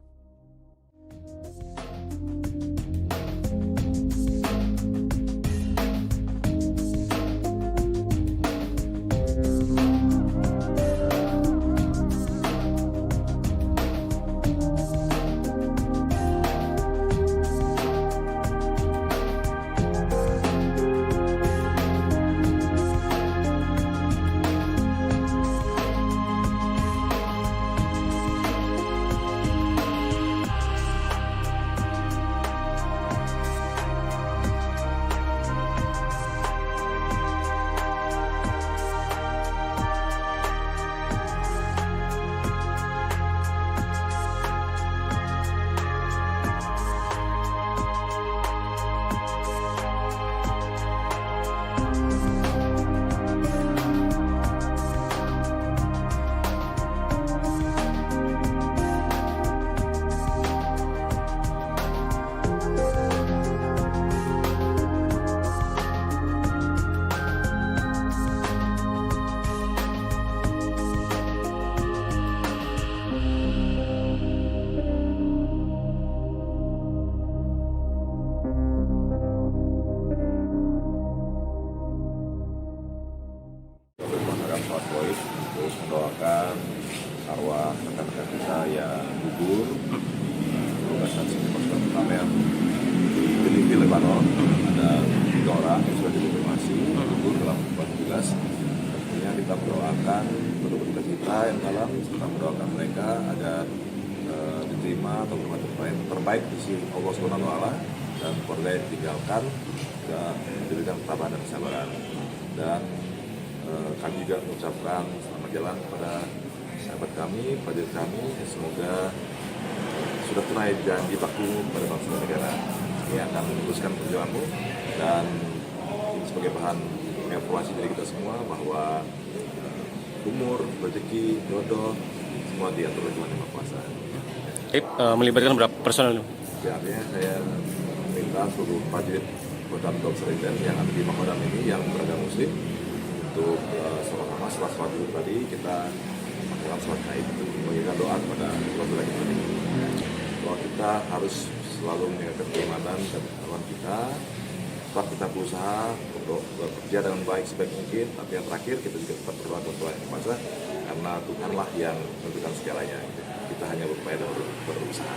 Terus mendoakan arwah rekan-rekan kita yang gugur di saksi pasukan perdamaian di Giligi, Lebanon. Ada 3 orang yang sudah dikonfirmasi gugur dalam keadaan tugas. Tentunya kita mendoakan berduka kita yang dalam, kita mendoakan mereka agar diterima atau terbaik di sisi Allah Subhanahu wa Ta'ala, dan keluarga yang ditinggalkan juga diberikan ketabahan dan kesabaran. Dan kami juga mengucapkan selamat jalan kepada sahabat kami, prajurit kami. Semoga sudah tunai janji baktimu kepada bangsa dan negara. Ini akan meneruskan perjuanganmu, dan ini sebagai bahan evaluasi dari kita semua bahwa umur, rezeki, jodoh semua diatur oleh Tuhan Yang Maha Kuasa. Melibatkan berapa personel? Ya, artinya saya minta seluruh prajurit Kodam Seriden yang ada di Makodam ini yang beragama Muslim untuk sama-sama setelah sholat dulu tadi kita lakukan sholat gaib untuk memberikan doa kepada Allah kita. Bahwa kita harus selalu menjaga keimanan dan ketakwaan kita. Tetap kita berusaha untuk bekerja dengan baik sebaik mungkin, tapi yang terakhir kita juga tetap berdoa kepada Tuhan Yang Maha Kuasa, karena Tuhanlah yang menentukan segalanya. Kita hanya berupaya dan berusaha.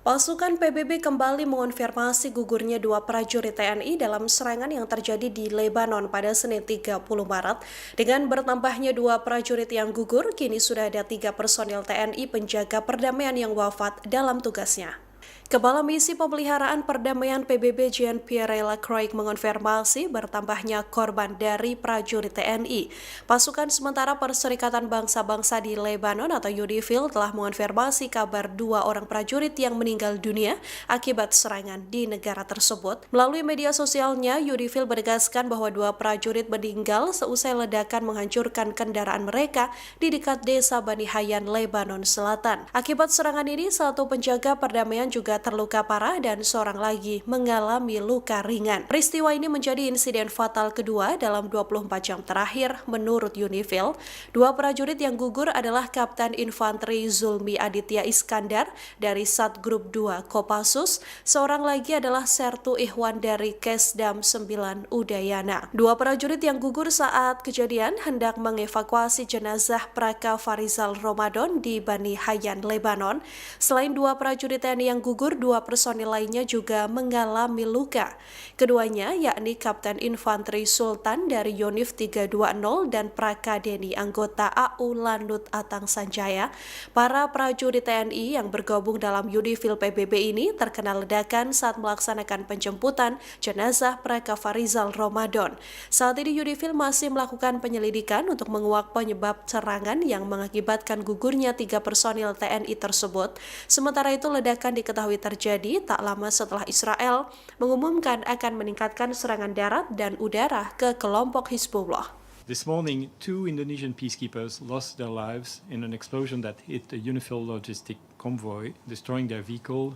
Pasukan PBB kembali mengonfirmasi gugurnya dua prajurit TNI dalam serangan yang terjadi di Lebanon pada Senin 30 Maret. Dengan bertambahnya dua prajurit yang gugur, kini sudah ada 3 personil TNI penjaga perdamaian yang wafat dalam tugasnya. Kepala Misi Pemeliharaan Perdamaian PBB Jean-Pierre Lacroix mengonfirmasi bertambahnya korban dari prajurit TNI. Pasukan sementara Perserikatan Bangsa-Bangsa di Lebanon atau UNIFIL telah mengonfirmasi kabar 2 orang prajurit yang meninggal dunia akibat serangan di negara tersebut. Melalui media sosialnya, UNIFIL menegaskan bahwa 2 prajurit meninggal seusai ledakan menghancurkan kendaraan mereka di dekat desa Bani Hayyan, Lebanon Selatan. Akibat serangan ini, 1 penjaga perdamaian juga terluka parah dan seorang lagi mengalami luka ringan. Peristiwa ini menjadi insiden fatal kedua dalam 24 jam terakhir menurut UNIFIL. 2 prajurit yang gugur adalah Kapten Infanteri Zulmi Aditya Iskandar dari Satgrup 2 Kopassus, seorang lagi adalah Sertu Ihwan dari Kesdam 9 Udayana. 2 prajurit yang gugur saat kejadian hendak mengevakuasi jenazah Praka Farizal Ramadan di Bani Hayyan, Lebanon. Selain 2 prajurit TNI yang gugur, 2 personil lainnya juga mengalami luka. Keduanya yakni Kapten Infanteri Sultan dari Yonif 320 dan Praka Deni anggota AU Landut Atang Sanjaya. Para prajurit TNI yang bergabung dalam UNIFIL PBB ini terkena ledakan saat melaksanakan penjemputan jenazah Praka Farizal Ramadan. Saat ini UNIFIL masih melakukan penyelidikan untuk menguak penyebab serangan yang mengakibatkan gugurnya 3 personil TNI tersebut. Sementara itu ledakan diketahui terjadi tak lama setelah Israel mengumumkan akan meningkatkan serangan darat dan udara ke kelompok Hizbullah. This morning, 2 Indonesian peacekeepers lost their lives in an explosion that hit a UNIFIL logistic convoy, destroying their vehicle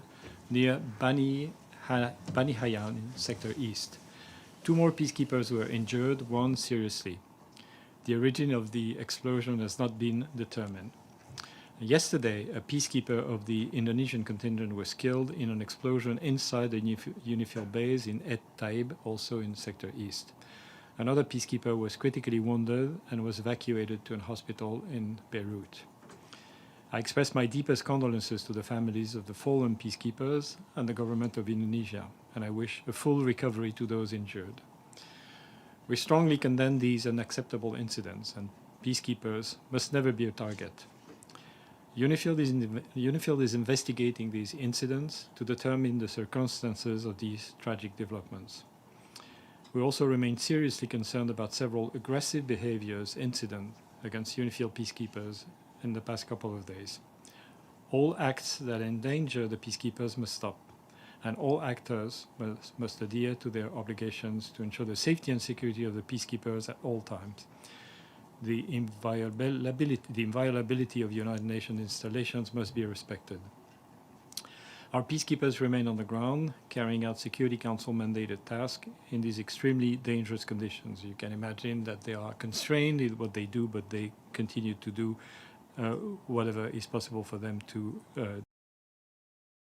near Bani Hayyan in Sector East. 2 more peacekeepers were injured, 1 seriously. The origin of the explosion has not been determined. Yesterday, a peacekeeper of the Indonesian contingent was killed in an explosion inside the UNIFIL base in Et Taib, also in Sector East. Another peacekeeper was critically wounded and was evacuated to a hospital in Beirut. I express my deepest condolences to the families of the fallen peacekeepers and the government of Indonesia, and I wish a full recovery to those injured. We strongly condemn these unacceptable incidents, and peacekeepers must never be a target. UNIFIL is investigating these incidents to determine the circumstances of these tragic developments. We also remain seriously concerned about several aggressive incidents against UNIFIL peacekeepers in the past couple of days. All acts that endanger the peacekeepers must stop, and all actors must adhere to their obligations to ensure the safety and security of the peacekeepers at all times. The inviolability of United Nations installations must be respected. Our peacekeepers remain on the ground, carrying out Security Council mandated tasks in these extremely dangerous conditions. You can imagine that they are constrained in what they do, but they continue to do whatever is possible for them to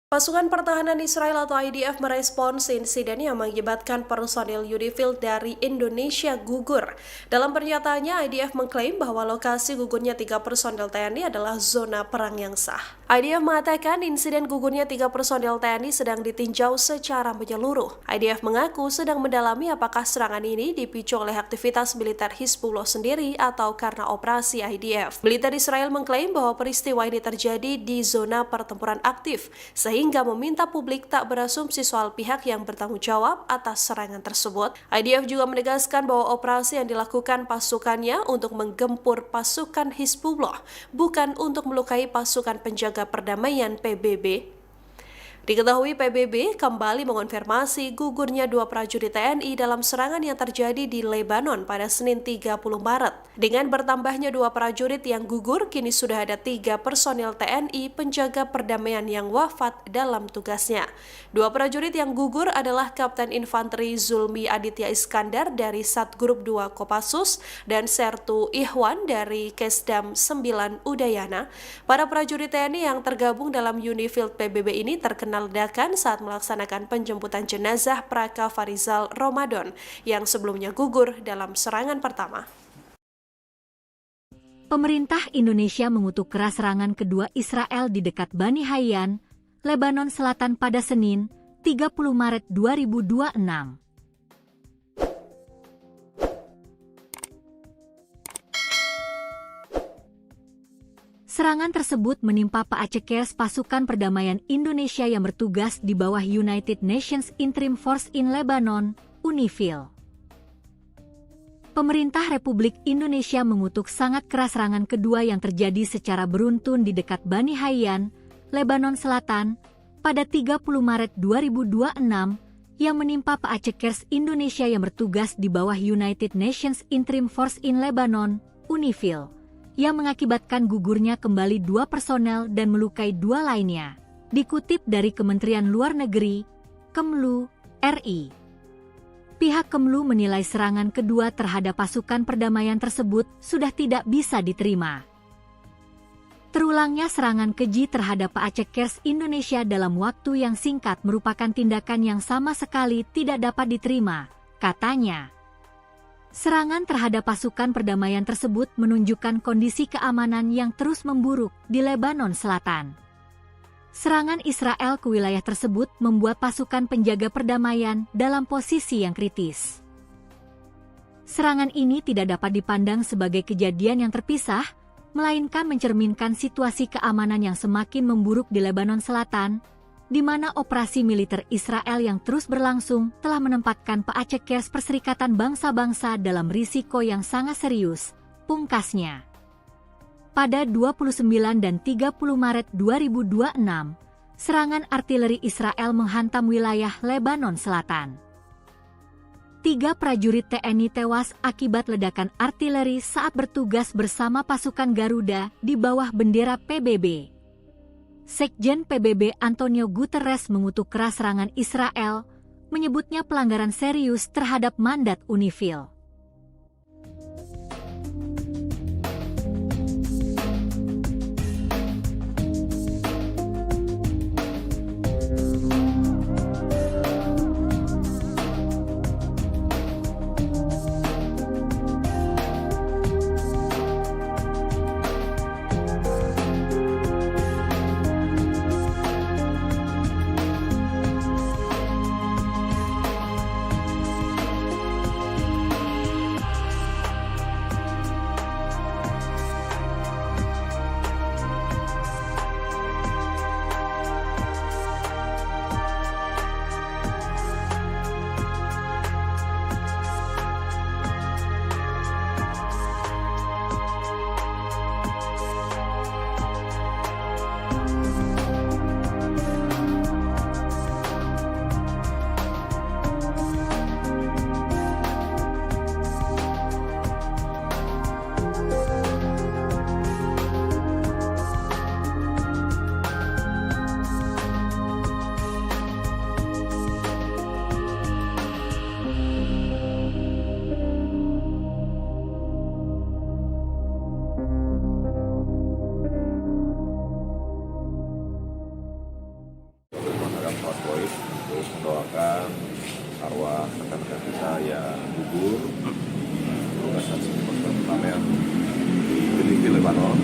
Pasukan Pertahanan Israel atau IDF merespons insiden yang mengakibatkan personil UNIFIL dari Indonesia gugur. Dalam pernyataannya, IDF mengklaim bahwa lokasi gugurnya 3 personil TNI adalah zona perang yang sah. IDF mengatakan insiden gugurnya 3 personil TNI sedang ditinjau secara menyeluruh. IDF mengaku sedang mendalami apakah serangan ini dipicu oleh aktivitas militer Hizbullah sendiri atau karena operasi IDF. Militer Israel mengklaim bahwa peristiwa ini terjadi di zona pertempuran aktif, sehingga meminta publik tak berasumsi soal pihak yang bertanggung jawab atas serangan tersebut. IDF juga menegaskan bahwa operasi yang dilakukan pasukannya untuk menggempur pasukan Hizbullah, bukan untuk melukai pasukan penjaga perdamaian PBB. Diketahui PBB kembali mengonfirmasi gugurnya 2 prajurit TNI dalam serangan yang terjadi di Lebanon pada Senin 30 Maret. Dengan bertambahnya 2 prajurit yang gugur, kini sudah ada 3 personil TNI penjaga perdamaian yang wafat dalam tugasnya. 2 prajurit yang gugur adalah Kapten Infanteri Zulmi Aditya Iskandar dari Satgrup 2 Kopassus dan Sertu Ihwan dari Kesdam 9 Udayana. Para prajurit TNI yang tergabung dalam UNIFIL PBB ini terkena ledakan saat melaksanakan penjemputan jenazah Praka Farizal Ramadan yang sebelumnya gugur dalam serangan pertama. Pemerintah Indonesia mengutuk keras serangan kedua Israel di dekat Bani Hayyan, Lebanon Selatan pada Senin, 30 Maret 2026. Serangan tersebut menimpa Paacekers pasukan perdamaian Indonesia yang bertugas di bawah United Nations Interim Force in Lebanon, UNIFIL. Pemerintah Republik Indonesia mengutuk sangat keras serangan kedua yang terjadi secara beruntun di dekat Bani Hayyan, Lebanon Selatan, pada 30 Maret 2026, yang menimpa Paacekers Indonesia yang bertugas di bawah United Nations Interim Force in Lebanon, UNIFIL, yang mengakibatkan gugurnya kembali 2 personel dan melukai 2 lainnya. Dikutip dari Kementerian Luar Negeri, Kemlu, RI. Pihak Kemlu menilai serangan kedua terhadap pasukan perdamaian tersebut sudah tidak bisa diterima. Terulangnya serangan keji terhadap Paacekers Indonesia dalam waktu yang singkat merupakan tindakan yang sama sekali tidak dapat diterima, katanya. Serangan terhadap pasukan perdamaian tersebut menunjukkan kondisi keamanan yang terus memburuk di Lebanon Selatan. Serangan Israel ke wilayah tersebut membuat pasukan penjaga perdamaian dalam posisi yang kritis. Serangan ini tidak dapat dipandang sebagai kejadian yang terpisah, melainkan mencerminkan situasi keamanan yang semakin memburuk di Lebanon Selatan, di mana operasi militer Israel yang terus berlangsung telah menempatkan Paacekers Perserikatan Bangsa-Bangsa dalam risiko yang sangat serius, pungkasnya. Pada 29 dan 30 Maret 2026, serangan artileri Israel menghantam wilayah Lebanon Selatan. 3 prajurit TNI tewas akibat ledakan artileri saat bertugas bersama pasukan Garuda di bawah bendera PBB. Sekjen PBB Antonio Guterres mengutuk keras serangan Israel, menyebutnya pelanggaran serius terhadap mandat UNIFIL. Terus mendoakan arwah rekan-rekan kita yang gugur tugas saksi pasukan perdamaian di Giligi Lebanon.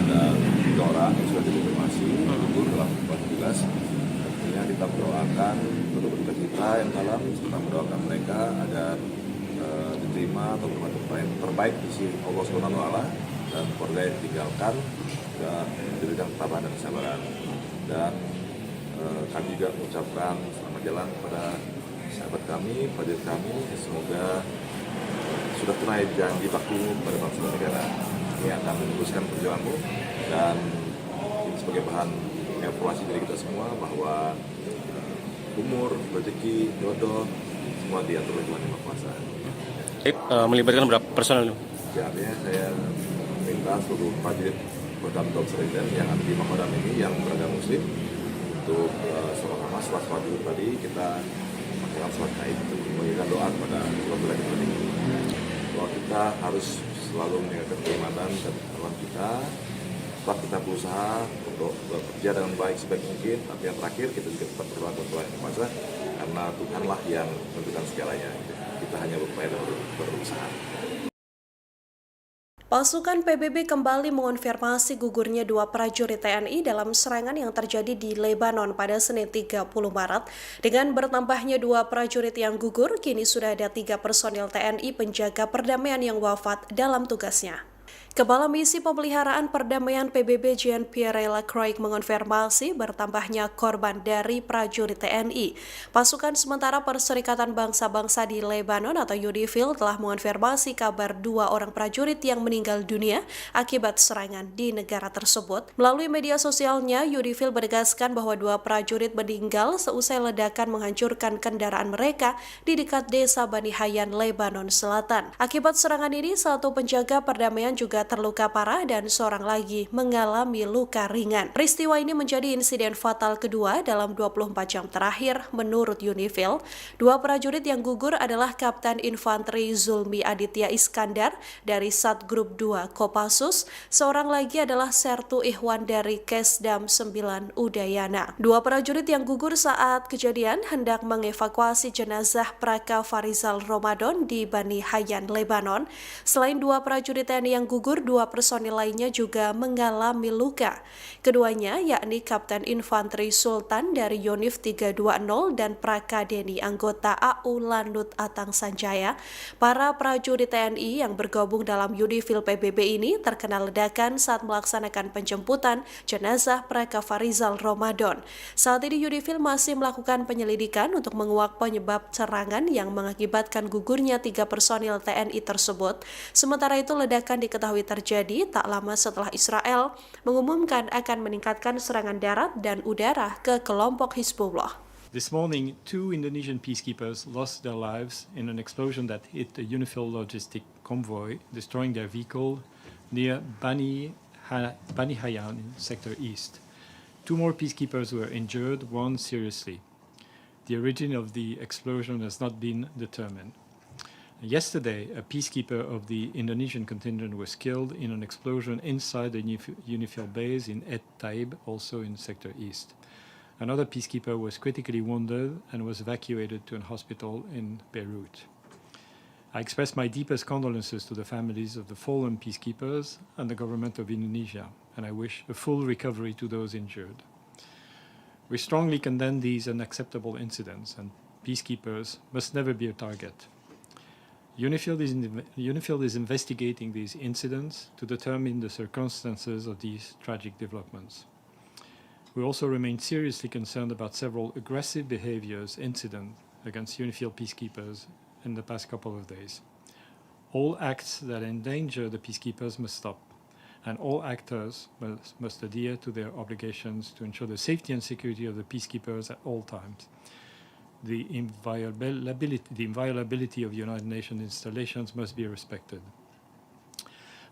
Ada 3 orang yang sudah dikonfirmasi gugur dalam tugas. Tentunya kita mendoakan untuk kita yang dalam serta mendoakan mereka agar diterima atau terbaik di sisi Allah SWT dan keluarga yang ditinggalkan dan diberikan ketabahan dan kesabaran. Dan kami juga mengucapkan selamat jalan kepada sahabat kami, prajurit kami, semoga sudah tunai janji baktimu kepada bangsa dan negara. Ini akan meneruskan perjuanganmu dan ini sebagai bahan evaluasi dari kita semua bahwa umur, rezeki, jodoh semua diatur oleh Tuhan Yang Maha Kuasa. Melibatkan berapa personel? Ya, artinya saya minta seluruh prajurit Kodam Seriden yang ada di Makodam ini yang beragama Muslim untuk sama-sama sholat wajib tadi kita melakukan sholat gaib untuk memberikan doa kepada keluarga kita ini. Bahwa kita harus selalu meningkatkan keimanan dan ketakwaan kita. Tetap kita berusaha untuk bekerja dengan baik sebaik mungkin. Tapi yang terakhir kita juga tetap berdoa kepada Tuhan Yang Maha Kuasa karena Tuhanlah yang menentukan segalanya. Kita hanya berupaya dan berusaha. Pasukan PBB kembali mengonfirmasi gugurnya dua prajurit TNI dalam serangan yang terjadi di Lebanon pada Senin 30 Maret. Dengan bertambahnya dua prajurit yang gugur, kini sudah ada 3 personil TNI penjaga perdamaian yang wafat dalam tugasnya. Kepala Misi Pemeliharaan Perdamaian PBB Jean-Pierre Lacroix mengonfirmasi bertambahnya korban dari prajurit TNI. Pasukan sementara Perserikatan Bangsa-Bangsa di Lebanon atau UNIFIL telah mengonfirmasi kabar 2 orang prajurit yang meninggal dunia akibat serangan di negara tersebut. Melalui media sosialnya, UNIFIL menegaskan bahwa 2 prajurit meninggal seusai ledakan menghancurkan kendaraan mereka di dekat desa Bani Hayyan, Lebanon Selatan. Akibat serangan ini, 1 penjaga perdamaian juga terluka parah dan seorang lagi mengalami luka ringan. Peristiwa ini menjadi insiden fatal kedua dalam 24 jam terakhir menurut UNIFIL. 2 prajurit yang gugur adalah Kapten Infanteri Zulmi Aditya Iskandar dari Satgrup 2 Kopassus, seorang lagi adalah Sertu Ihwan dari Kesdam 9 Udayana. 2 prajurit yang gugur saat kejadian hendak mengevakuasi jenazah Praka Farizal Ramadan di Bani Hayyan, Lebanon. Selain 2 prajurit TNI yang gugur, 2 personil lainnya juga mengalami luka. Keduanya yakni Kapten Infanteri Sultan dari Yonif 320 dan Praka Deni anggota AU Landut Atang Sanjaya. Para prajurit TNI yang bergabung dalam UNIFIL PBB ini terkena ledakan saat melaksanakan penjemputan jenazah Praka Farizal Ramadan. Saat ini UNIFIL masih melakukan penyelidikan untuk menguak penyebab serangan yang mengakibatkan gugurnya 3 personil TNI tersebut. Sementara itu, ledakan diketahui terjadi tak lama setelah Israel mengumumkan akan meningkatkan serangan darat dan udara ke kelompok Hizbullah. This morning, 2 Indonesian peacekeepers lost their lives in an explosion that hit a UNIFIL logistic convoy, destroying their vehicle near Bani Hayyan in Sector East. 2 more peacekeepers were injured, 1 seriously. The origin of the explosion has not been determined. Yesterday, a peacekeeper of the Indonesian contingent was killed in an explosion inside the UNIFIL base in Et Taib, also in Sector East. Another peacekeeper was critically wounded and was evacuated to a hospital in Beirut. I express my deepest condolences to the families of the fallen peacekeepers and the government of Indonesia, and I wish a full recovery to those injured. We strongly condemn these unacceptable incidents, and peacekeepers must never be a target. UNIFIL is investigating these incidents to determine the circumstances of these tragic developments. We also remain seriously concerned about several aggressive incidents against UNIFIL peacekeepers in the past couple of days. All acts that endanger the peacekeepers must stop, and all actors must adhere to their obligations to ensure the safety and security of the peacekeepers at all times. The inviolability of United Nations installations must be respected.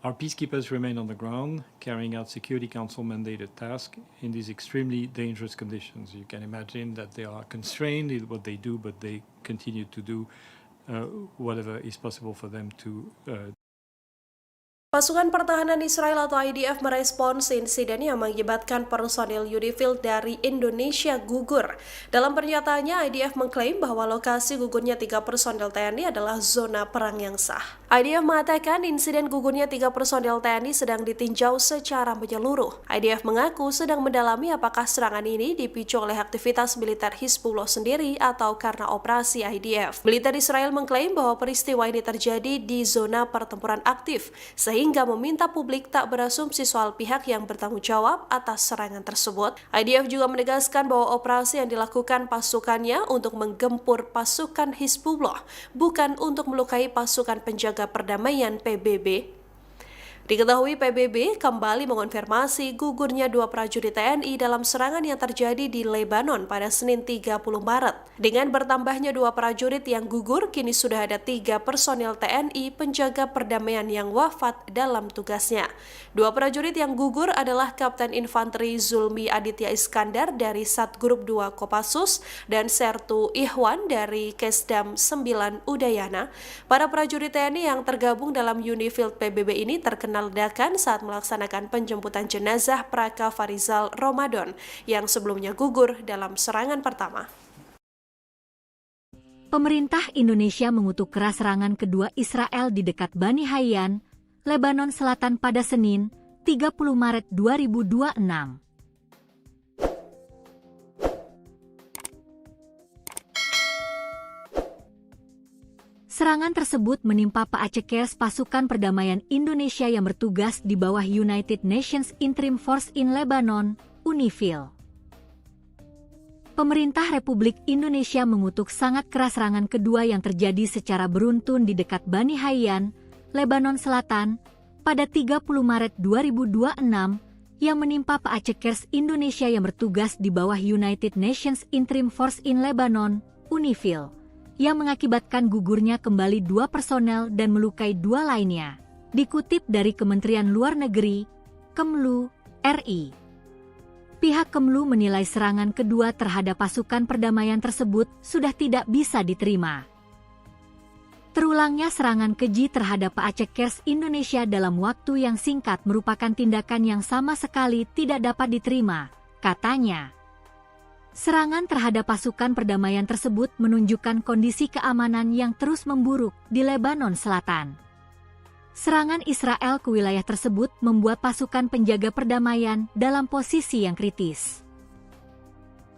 Our peacekeepers remain on the ground, carrying out Security Council mandated tasks in these extremely dangerous conditions. You can imagine that they are constrained in what they do, but they continue to do whatever is possible for them to Pasukan Pertahanan Israel atau IDF merespons insiden yang mengakibatkan personil UNIFIL dari Indonesia gugur. Dalam pernyataannya, IDF mengklaim bahwa lokasi gugurnya 3 personil TNI adalah zona perang yang sah. IDF mengatakan insiden gugurnya 3 personil TNI sedang ditinjau secara menyeluruh. IDF mengaku sedang mendalami apakah serangan ini dipicu oleh aktivitas militer Hizbullah sendiri atau karena operasi IDF. Militer Israel mengklaim bahwa peristiwa ini terjadi di zona pertempuran aktif, sehingga meminta publik tak berasumsi soal pihak yang bertanggung jawab atas serangan tersebut. IDF juga menegaskan bahwa operasi yang dilakukan pasukannya untuk menggempur pasukan Hizbullah, bukan untuk melukai pasukan penjaga perdamaian PBB. Diketahui PBB kembali mengonfirmasi gugurnya 2 prajurit TNI dalam serangan yang terjadi di Lebanon pada Senin 30 Maret. Dengan bertambahnya 2 prajurit yang gugur, kini sudah ada 3 personil TNI penjaga perdamaian yang wafat dalam tugasnya. 2 prajurit yang gugur adalah Kapten Infanteri Zulmi Aditya Iskandar dari Satgrup 2 Kopassus dan Sertu Ihwan dari Kesdam 9 Udayana. Para prajurit TNI yang tergabung dalam UNIFIL PBB ini terkena ledakan saat melaksanakan penjemputan jenazah Praka Farizal Ramadan yang sebelumnya gugur dalam serangan pertama. Pemerintah Indonesia mengutuk keras serangan kedua Israel di dekat Bani Hayyan, Lebanon Selatan pada Senin, 30 Maret 2026. Serangan tersebut menimpa Paacekers pasukan perdamaian Indonesia yang bertugas di bawah United Nations Interim Force in Lebanon, UNIFIL. Pemerintah Republik Indonesia mengutuk sangat keras serangan kedua yang terjadi secara beruntun di dekat Bani Hayyan, Lebanon Selatan, pada 30 Maret 2026 yang menimpa Paacekers Indonesia yang bertugas di bawah United Nations Interim Force in Lebanon, UNIFIL, yang mengakibatkan gugurnya kembali 2 personel dan melukai 2 lainnya. Dikutip dari Kementerian Luar Negeri, Kemlu, RI. Pihak Kemlu menilai serangan kedua terhadap pasukan perdamaian tersebut sudah tidak bisa diterima. Terulangnya serangan keji terhadap Paacekers Indonesia dalam waktu yang singkat merupakan tindakan yang sama sekali tidak dapat diterima, katanya. Serangan terhadap pasukan perdamaian tersebut menunjukkan kondisi keamanan yang terus memburuk di Lebanon Selatan. Serangan Israel ke wilayah tersebut membuat pasukan penjaga perdamaian dalam posisi yang kritis.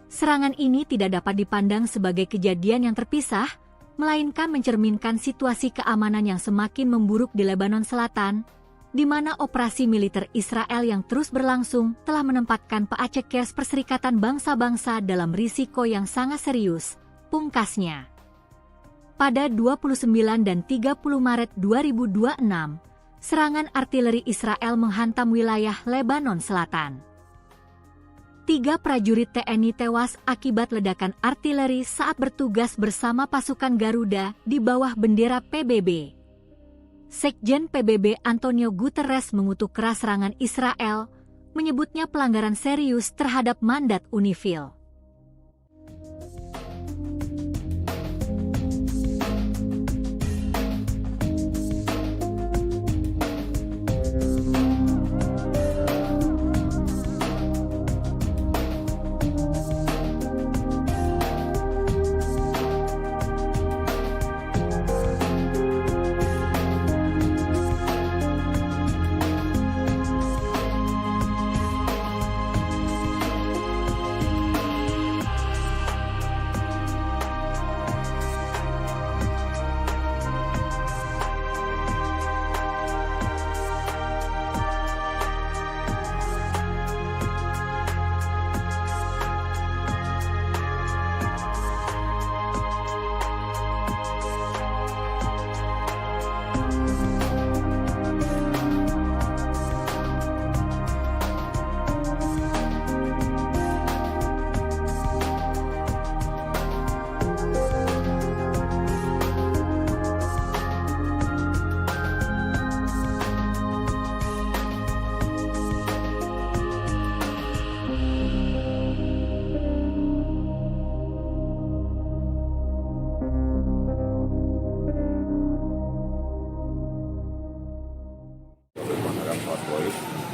Serangan ini tidak dapat dipandang sebagai kejadian yang terpisah, melainkan mencerminkan situasi keamanan yang semakin memburuk di Lebanon Selatan, di mana operasi militer Israel yang terus berlangsung telah menempatkan Paacekers Perserikatan Bangsa-Bangsa dalam risiko yang sangat serius, pungkasnya. Pada 29 dan 30 Maret 2026, serangan artileri Israel menghantam wilayah Lebanon Selatan. 3 prajurit TNI tewas akibat ledakan artileri saat bertugas bersama pasukan Garuda di bawah bendera PBB. Sekjen PBB Antonio Guterres mengutuk keras serangan Israel, menyebutnya pelanggaran serius terhadap mandat UNIFIL.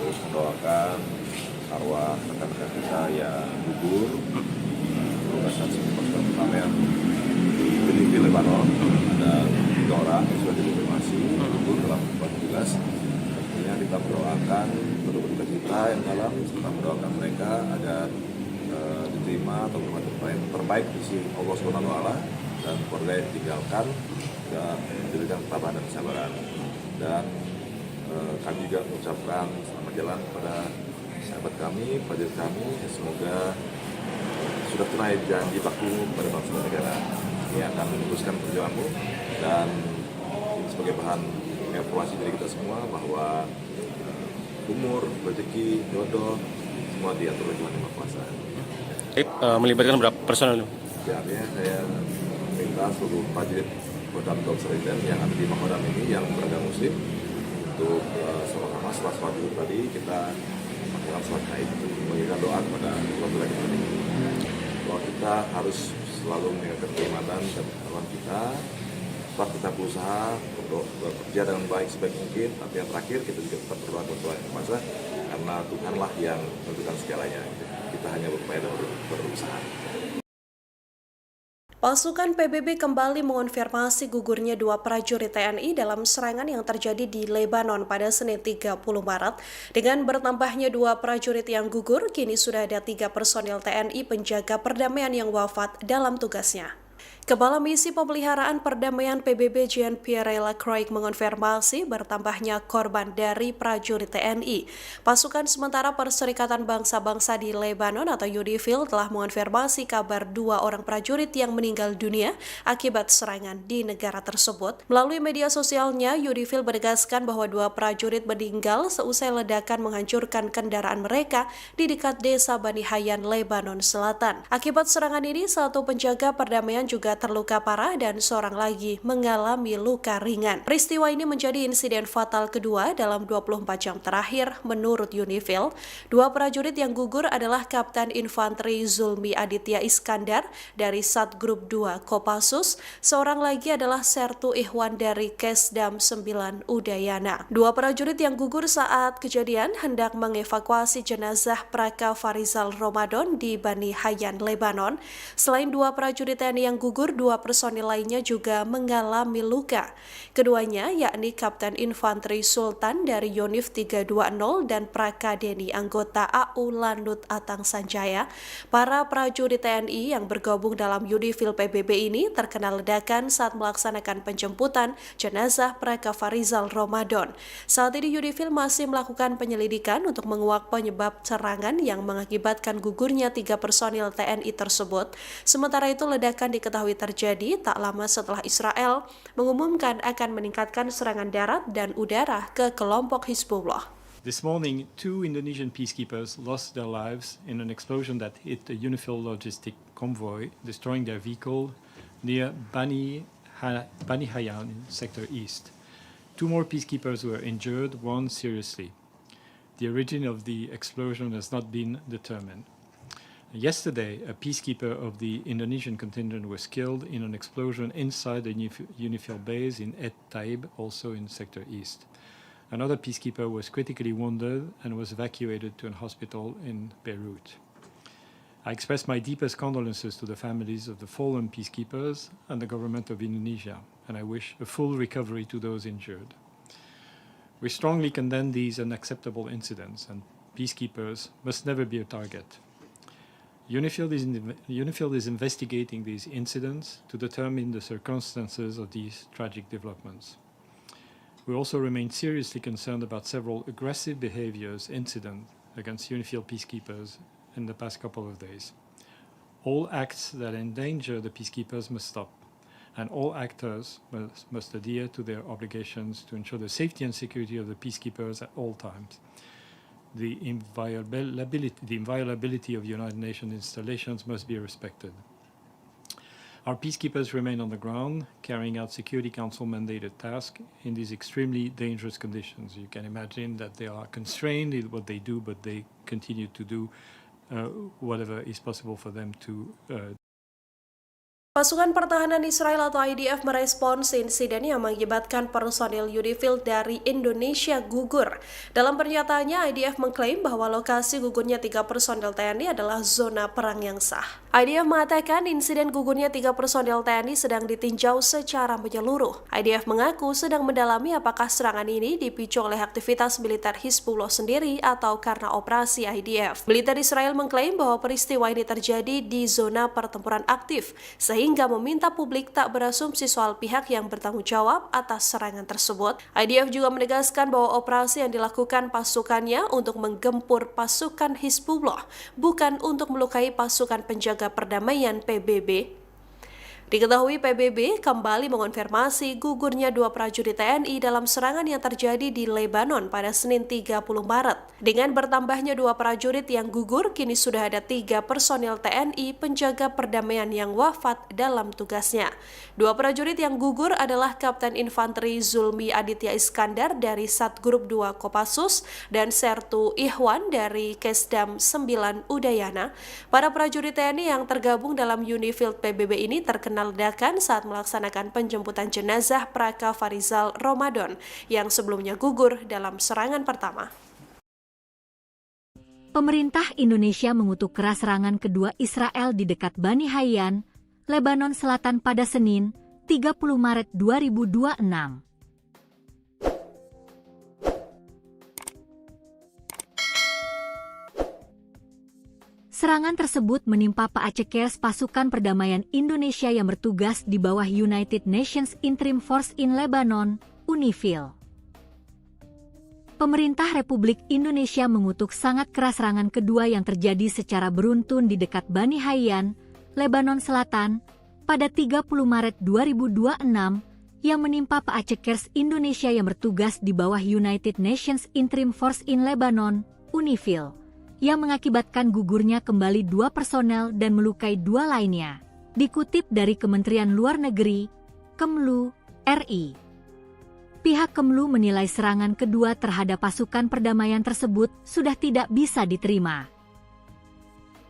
Terus mendoakan arwah rekan-rekan kita yang gugur di lokasi pasukan perdamaian di Benin, Lebanon. Ada 3 orang yang sudah dikonfirmasi gugur dalam keadaan jelas. Tentunya kita mendoakan penduduk kita yang dalam, serta mendoakan mereka agar diterima atau bermanfaat terbaik di sisi Allah SWT dan keluarga yang ditinggalkan dan diberikan ketabahan dan kesabaran. Dan kami juga mengucapkan selamat jalan kepada sahabat kami, prajurit kami. Semoga sudah tunai janji baku pada bangsa dan negara. Ini akan meneruskan perjuanganmu dan ini sebagai bahan evaluasi dari kita semua bahwa umur, rezeki, jodoh semua diatur oleh Tuhan Yang Maha Kuasa. Melibatkan berapa personel? Ya, artinya saya minta seluruh prajurit Kodam Seriden yang ada di Makodam ini yang beragama Muslim untuk sama-sama setelah sholat dulu tadi kita melakukan sholat gaib, memberikan doa kepada keluarga kita ini. Bahwa kita harus selalu menjaga keimanan dan ketakwaan kita. Setelah kita berusaha untuk bekerja dengan baik sebaik mungkin, tapi yang terakhir kita juga tetap berdoa kepada Tuhan Yang Maha Kuasa karena Tuhanlah yang menentukan segalanya. Kita hanya berupaya dan berusaha. Pasukan PBB kembali mengonfirmasi gugurnya dua prajurit TNI dalam serangan yang terjadi di Lebanon pada Senin 30 Maret. Dengan bertambahnya dua prajurit yang gugur, kini sudah ada 3 personil TNI penjaga perdamaian yang wafat dalam tugasnya. Kepala Misi Pemeliharaan Perdamaian PBB Jean-Pierre Lacroix mengonfirmasi bertambahnya korban dari prajurit TNI. Pasukan sementara Perserikatan Bangsa-Bangsa di Lebanon atau UNIFIL telah mengonfirmasi kabar 2 orang prajurit yang meninggal dunia akibat serangan di negara tersebut. Melalui media sosialnya, UNIFIL menegaskan bahwa 2 prajurit meninggal seusai ledakan menghancurkan kendaraan mereka di dekat desa Bani Hayyan, Lebanon Selatan. Akibat serangan ini, 1 penjaga perdamaian juga terluka parah dan seorang lagi mengalami luka ringan. Peristiwa ini menjadi insiden fatal kedua dalam 24 jam terakhir menurut UNIFIL. 2 prajurit yang gugur adalah Kapten Infanteri Zulmi Aditya Iskandar dari Satgrup 2 Kopassus, seorang lagi adalah Sertu Ihwan dari Kesdam 9 Udayana. 2 prajurit yang gugur saat kejadian hendak mengevakuasi jenazah Praka Farizal Ramadan di Bani Hayyan, Lebanon. Selain 2 prajurit TNI yang gugur, 2 personil lainnya juga mengalami luka. Keduanya yakni Kapten Infanteri Sultan dari Yonif 320 dan Praka Deni anggota AU Lanut Atang Sanjaya. Para prajurit TNI yang bergabung dalam UNIFIL PBB ini terkena ledakan saat melaksanakan penjemputan jenazah Praka Farizal Ramadan. Saat ini UNIFIL masih melakukan penyelidikan untuk menguak penyebab serangan yang mengakibatkan gugurnya 3 personil TNI tersebut. Sementara itu ledakan diketahui terjadi tak lama setelah Israel mengumumkan akan meningkatkan serangan darat dan udara ke kelompok Hizbullah. This morning, 2 Indonesian peacekeepers lost their lives in an explosion that hit a UNIFIL logistic convoy, destroying their vehicle near Bani Hayyan in Sector East. 2 more peacekeepers were injured, 1 seriously. The origin of the explosion has not been determined. Yesterday, a peacekeeper of the Indonesian contingent was killed in an explosion inside the UNIFIL base in Et Taib, also in Sector East. Another peacekeeper was critically wounded and was evacuated to a hospital in Beirut. I express my deepest condolences to the families of the fallen peacekeepers and the government of Indonesia, and I wish a full recovery to those injured. We strongly condemn these unacceptable incidents, and peacekeepers must never be a target. UNIFIL is investigating these incidents to determine the circumstances of these tragic developments. We also remain seriously concerned about several aggressive incidents against UNIFIL peacekeepers in the past couple of days. All acts that endanger the peacekeepers must stop, and all actors must adhere to their obligations to ensure the safety and security of the peacekeepers at all times. The inviolability of United Nations installations must be respected. Our peacekeepers remain on the ground, carrying out Security Council mandated tasks in these extremely dangerous conditions. You can imagine that they are constrained in what they do, but they continue to do whatever is possible for them to Pasukan Pertahanan Israel atau IDF merespons insiden yang mengakibatkan personil UNIFIL dari Indonesia gugur. Dalam pernyataannya, IDF mengklaim bahwa lokasi gugurnya 3 personil TNI adalah zona perang yang sah. IDF mengatakan insiden gugurnya 3 personil TNI sedang ditinjau secara menyeluruh. IDF mengaku sedang mendalami apakah serangan ini dipicu oleh aktivitas militer Hizbullah sendiri atau karena operasi IDF. Militer Israel mengklaim bahwa peristiwa ini terjadi di zona pertempuran aktif, sehingga meminta publik tak berasumsi soal pihak yang bertanggung jawab atas serangan tersebut. IDF juga menegaskan bahwa operasi yang dilakukan pasukannya untuk menggempur pasukan Hizbullah, bukan untuk melukai pasukan penjaga perdamaian PBB. Diketahui PBB kembali mengonfirmasi gugurnya 2 prajurit TNI dalam serangan yang terjadi di Lebanon pada Senin 30 Maret. Dengan bertambahnya 2 prajurit yang gugur, kini sudah ada 3 personil TNI penjaga perdamaian yang wafat dalam tugasnya. 2 prajurit yang gugur adalah Kapten Infanteri Zulmi Aditya Iskandar dari Satgrup 2 Kopassus dan Sertu Ihwan dari Kesdam 9 Udayana. Para prajurit TNI yang tergabung dalam UNIFIL PBB ini terkena ledakan saat melaksanakan penjemputan jenazah Praka Farizal Ramadan yang sebelumnya gugur dalam serangan pertama. Pemerintah Indonesia mengutuk keras serangan kedua Israel di dekat Bani Hayyan, Lebanon Selatan pada Senin, 30 Maret 2026. Serangan tersebut menimpa Paacekers pasukan perdamaian Indonesia yang bertugas di bawah United Nations Interim Force in Lebanon, UNIFIL. Pemerintah Republik Indonesia mengutuk sangat keras serangan kedua yang terjadi secara beruntun di dekat Bani Hayyan, Lebanon Selatan, pada 30 Maret 2026, yang menimpa Paacekers Indonesia yang bertugas di bawah United Nations Interim Force in Lebanon, UNIFIL, yang mengakibatkan gugurnya kembali 2 personel dan melukai 2 lainnya. Dikutip dari Kementerian Luar Negeri, Kemlu, RI. Pihak Kemlu menilai serangan kedua terhadap pasukan perdamaian tersebut sudah tidak bisa diterima.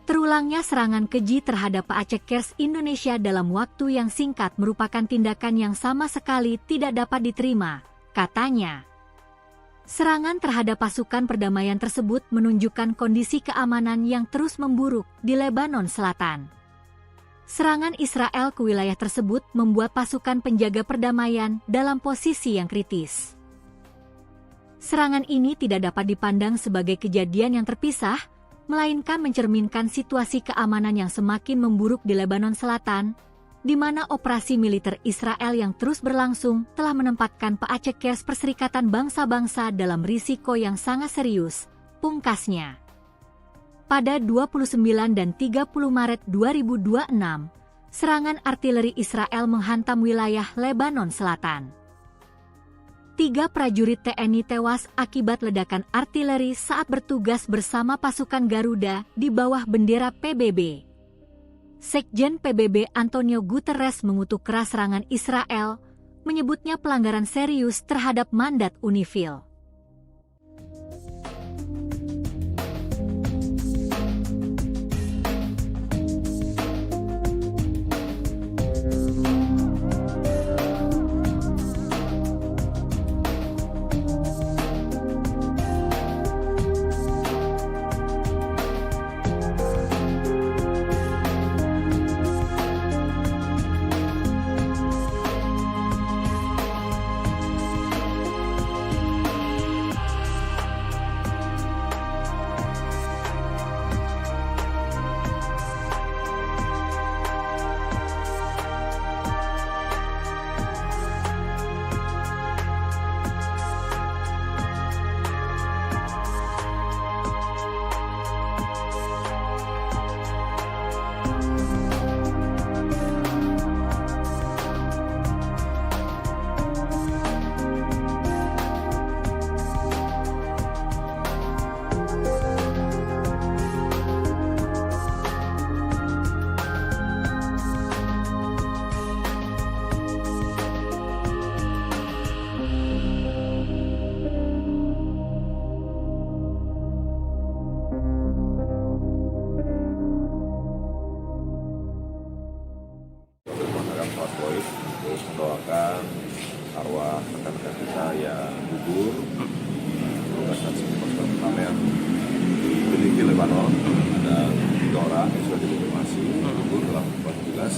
Terulangnya serangan keji terhadap Paacekers Indonesia dalam waktu yang singkat merupakan tindakan yang sama sekali tidak dapat diterima, katanya. Serangan terhadap pasukan perdamaian tersebut menunjukkan kondisi keamanan yang terus memburuk di Lebanon Selatan. Serangan Israel ke wilayah tersebut membuat pasukan penjaga perdamaian dalam posisi yang kritis. Serangan ini tidak dapat dipandang sebagai kejadian yang terpisah, melainkan mencerminkan situasi keamanan yang semakin memburuk di Lebanon Selatan, di mana operasi militer Israel yang terus berlangsung telah menempatkan Paacekers Perserikatan Bangsa-Bangsa dalam risiko yang sangat serius, pungkasnya. Pada 29 dan 30 Maret 2026, serangan artileri Israel menghantam wilayah Lebanon Selatan. 3 prajurit TNI tewas akibat ledakan artileri saat bertugas bersama pasukan Garuda di bawah bendera PBB. Sekjen PBB Antonio Guterres mengutuk keras serangan Israel, menyebutnya pelanggaran serius terhadap mandat UNIFIL. Terus mendoakan arwah rekan-rekan kita yang gugur di stasiun pasukan perdamaian di Lebanon. Ada 3 orang yang sudah dikonfirmasi gugur dalam tugas.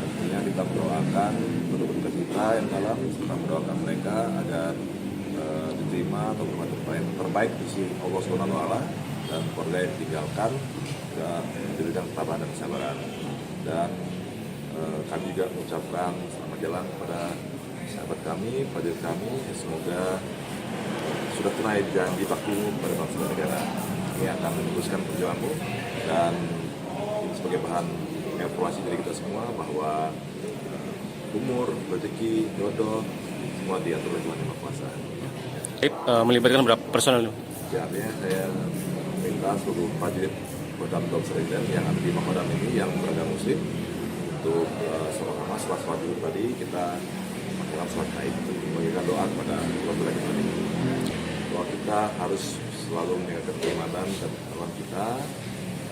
Tentunya kita mendoakan penduduk kita yang dalam, serta mendoakan mereka agar diterima atau bermanfaat terbaik di sisi Allah SWT dan keluarga yang ditinggalkan dan diberikan ketabahan dan kesabaran. Dan kami juga mengucapkan selamat jalan kepada sahabat kami, prajurit kami, semoga sudah tunai janji baktimu kepada bangsa dan negara. Ini akan meneruskan perjuanganmu dan ini sebagai bahan evaluasi dari kita semua bahwa umur, rezeki, jodoh semua diatur oleh Tuhan Yang Maha Kuasa. Melibatkan berapa personel? Ya, artinya saya minta seluruh prajurit Kodam Seriden yang ada di Makodam ini yang beragama Muslim untuk sama-sama sholat dulu tadi kita melakukan sholat Taib untuk memberikan doa kepada keluarga kita ini. Doa kita harus selalu meningkatkan keimanan dan ketakwaan kita.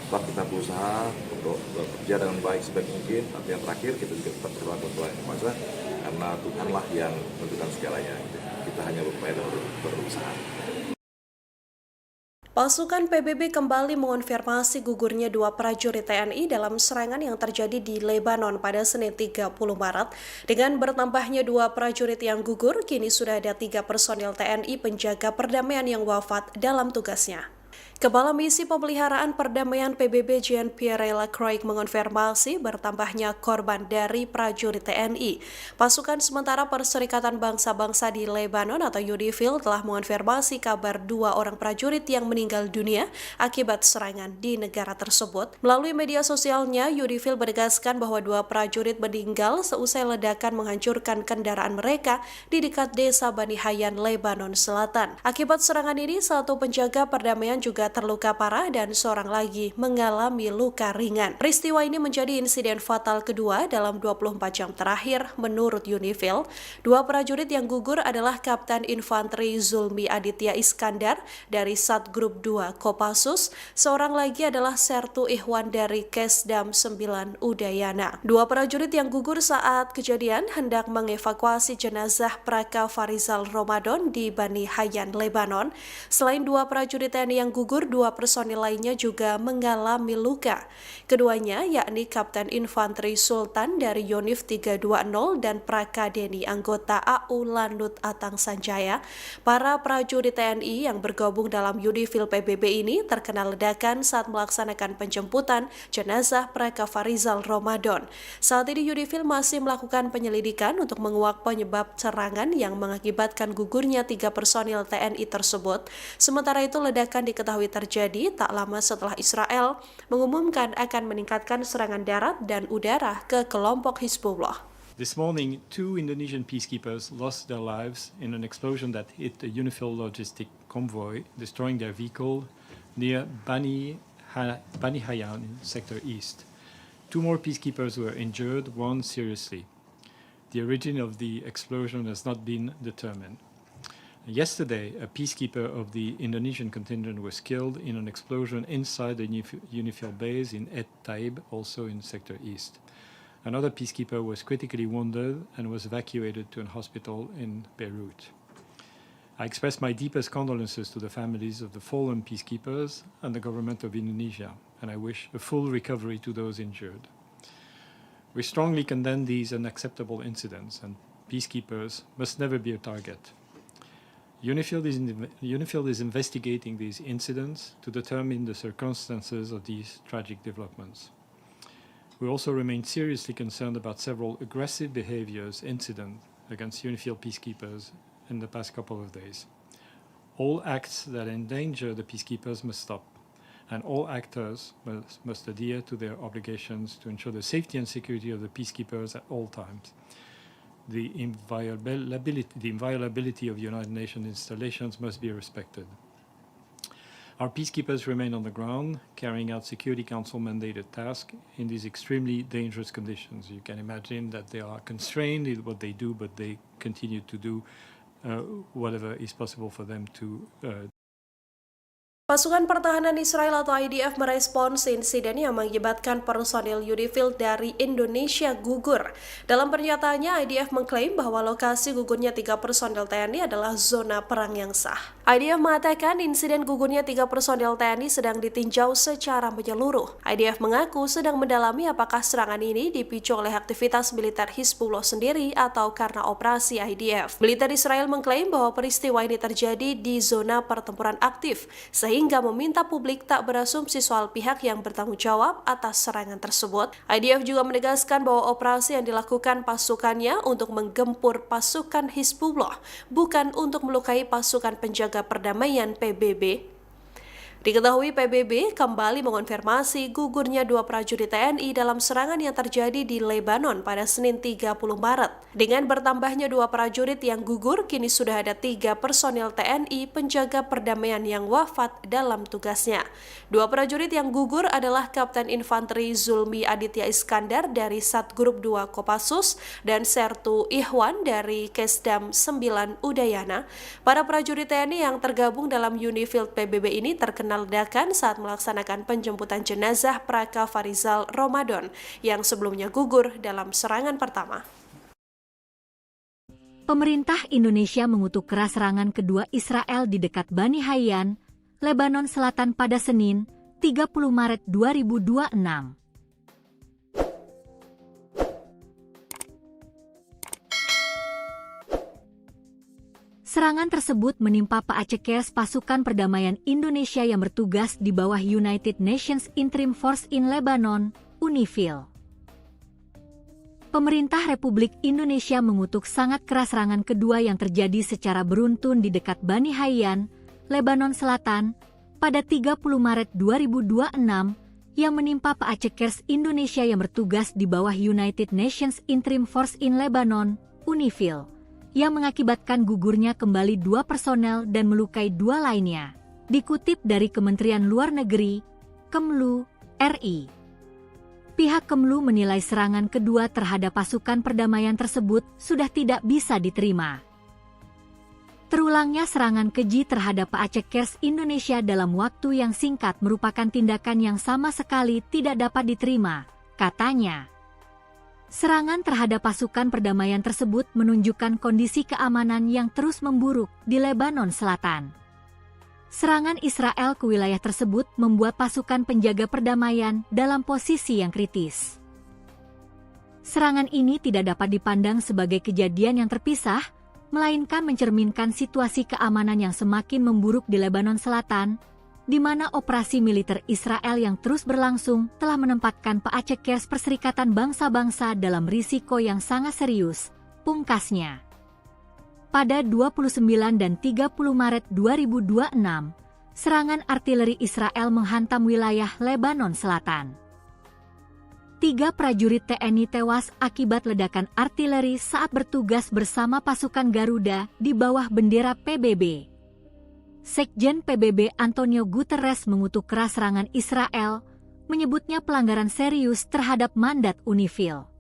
Tetap kita berusaha untuk bekerja dengan baik sebaik mungkin. Tapi yang terakhir kita juga tetap berdoa kepada Tuhan Yang Maha Kuasa karena Tuhanlah yang menentukan segalanya. Kita hanya berupaya dan berusaha. Pasukan PBB kembali mengonfirmasi gugurnya dua prajurit TNI dalam serangan yang terjadi di Lebanon pada Senin 30 Maret. Dengan bertambahnya dua prajurit yang gugur, kini sudah ada 3 personil TNI penjaga perdamaian yang wafat dalam tugasnya. Kepala Misi Pemeliharaan Perdamaian PBB Jean-Pierre Lacroix mengonfirmasi bertambahnya korban dari prajurit TNI. Pasukan sementara Perserikatan Bangsa-Bangsa di Lebanon atau UNIFIL telah mengonfirmasi kabar 2 orang prajurit yang meninggal dunia akibat serangan di negara tersebut. Melalui media sosialnya, UNIFIL menegaskan bahwa 2 prajurit meninggal seusai ledakan menghancurkan kendaraan mereka di dekat desa Bani Hayyan, Lebanon Selatan. Akibat serangan ini, 1 penjaga perdamaian juga terluka parah dan seorang lagi mengalami luka ringan. Peristiwa ini menjadi insiden fatal kedua dalam 24 jam terakhir menurut UNIFIL. 2 prajurit yang gugur adalah Kapten Infanteri Zulmi Aditya Iskandar dari Satgrup 2 Kopassus, seorang lagi adalah Sertu Ihwan dari Kesdam 9 Udayana. 2 prajurit yang gugur saat kejadian hendak mengevakuasi jenazah Praka Farizal Ramadan di Bani Hayyan, Lebanon. Selain 2 prajurit TNI yang gugur, 2 personil lainnya juga mengalami luka. Keduanya yakni Kapten Infanteri Sultan dari Yonif 320 dan Praka Deni anggota AU Lanut Atang Sanjaya. Para prajurit TNI yang bergabung dalam UNIFIL PBB ini terkena ledakan saat melaksanakan penjemputan jenazah Praka Farizal Ramadan. Saat ini UNIFIL masih melakukan penyelidikan untuk menguak penyebab serangan yang mengakibatkan gugurnya 3 personil TNI tersebut. Sementara itu, ledakan diketahui terjadi tak lama setelah Israel mengumumkan akan meningkatkan serangan darat dan udara ke kelompok Hizbullah. This morning, 2 Indonesian peacekeepers lost their lives in an explosion that hit a UNIFIL logistic convoy, destroying their vehicle near Bani Hayyan in Sector East. 2 more peacekeepers were injured, 1 seriously. The origin of the explosion has not been determined. Yesterday, a peacekeeper of the Indonesian contingent was killed in an explosion inside the UNIFIL base in Et Taib, also in Sector East. Another peacekeeper was critically wounded and was evacuated to a hospital in Beirut. I express my deepest condolences to the families of the fallen peacekeepers and the government of Indonesia, and I wish a full recovery to those injured. We strongly condemn these unacceptable incidents, and peacekeepers must never be a target. UNIFIL is investigating these incidents to determine the circumstances of these tragic developments. We also remain seriously concerned about several aggressive incidents against UNIFIL peacekeepers in the past couple of days. All acts that endanger the peacekeepers must stop, and all actors must adhere to their obligations to ensure the safety and security of the peacekeepers at all times. The inviolability of United Nations installations must be respected. Our peacekeepers remain on the ground, carrying out Security Council mandated tasks in these extremely dangerous conditions. You can imagine that they are constrained in what they do, but they continue to do whatever is possible for them to Pasukan Pertahanan Israel atau IDF merespons insiden yang mengakibatkan personil UNIFIL dari Indonesia gugur. Dalam pernyataannya, IDF mengklaim bahwa lokasi gugurnya 3 personil TNI adalah zona perang yang sah. IDF mengatakan insiden gugurnya 3 personil TNI sedang ditinjau secara menyeluruh. IDF mengaku sedang mendalami apakah serangan ini dipicu oleh aktivitas militer Hizbullah sendiri atau karena operasi IDF. Militer Israel mengklaim bahwa peristiwa ini terjadi di zona pertempuran aktif, sehingga meminta publik tak berasumsi soal pihak yang bertanggung jawab atas serangan tersebut. IDF juga menegaskan bahwa operasi yang dilakukan pasukannya untuk menggempur pasukan Hizbullah, bukan untuk melukai pasukan penjaga perdamaian PBB. Diketahui PBB kembali mengonfirmasi gugurnya 2 prajurit TNI dalam serangan yang terjadi di Lebanon pada Senin 30 Maret. Dengan bertambahnya 2 prajurit yang gugur, kini sudah ada 3 personil TNI penjaga perdamaian yang wafat dalam tugasnya. 2 prajurit yang gugur adalah Kapten Infanteri Zulmi Aditya Iskandar dari Satgrup 2 Kopassus dan Sertu Ihwan dari Kesdam 9 Udayana. Para prajurit TNI yang tergabung dalam UNIFIL PBB ini terkena ledakan saat melaksanakan penjemputan jenazah Praka Farizal Ramadan yang sebelumnya gugur dalam serangan pertama. Pemerintah Indonesia mengutuk keras serangan kedua Israel di dekat Bani Hayyan, Lebanon Selatan pada Senin, 30 Maret 2026. Serangan tersebut menimpa Paacekers pasukan perdamaian Indonesia yang bertugas di bawah United Nations Interim Force in Lebanon, UNIFIL. Pemerintah Republik Indonesia mengutuk sangat keras serangan kedua yang terjadi secara beruntun di dekat Bani Hayyan, Lebanon Selatan, pada 30 Maret 2026 yang menimpa Paacekers Indonesia yang bertugas di bawah United Nations Interim Force in Lebanon, UNIFIL, yang mengakibatkan gugurnya kembali 2 personel dan melukai 2 lainnya. Dikutip dari Kementerian Luar Negeri, Kemlu, RI. Pihak Kemlu menilai serangan kedua terhadap pasukan perdamaian tersebut sudah tidak bisa diterima. Terulangnya serangan keji terhadap Paacekers Indonesia dalam waktu yang singkat merupakan tindakan yang sama sekali tidak dapat diterima, katanya. Serangan terhadap pasukan perdamaian tersebut menunjukkan kondisi keamanan yang terus memburuk di Lebanon Selatan. Serangan Israel ke wilayah tersebut membuat pasukan penjaga perdamaian dalam posisi yang kritis. Serangan ini tidak dapat dipandang sebagai kejadian yang terpisah, melainkan mencerminkan situasi keamanan yang semakin memburuk di Lebanon Selatan, di mana operasi militer Israel yang terus berlangsung telah menempatkan Paacekers Perserikatan Bangsa-Bangsa dalam risiko yang sangat serius, pungkasnya. Pada 29 dan 30 Maret 2026, serangan artileri Israel menghantam wilayah Lebanon Selatan. 3 prajurit TNI tewas akibat ledakan artileri saat bertugas bersama pasukan Garuda di bawah bendera PBB. Sekjen PBB Antonio Guterres mengutuk keras serangan Israel, menyebutnya pelanggaran serius terhadap mandat UNIFIL.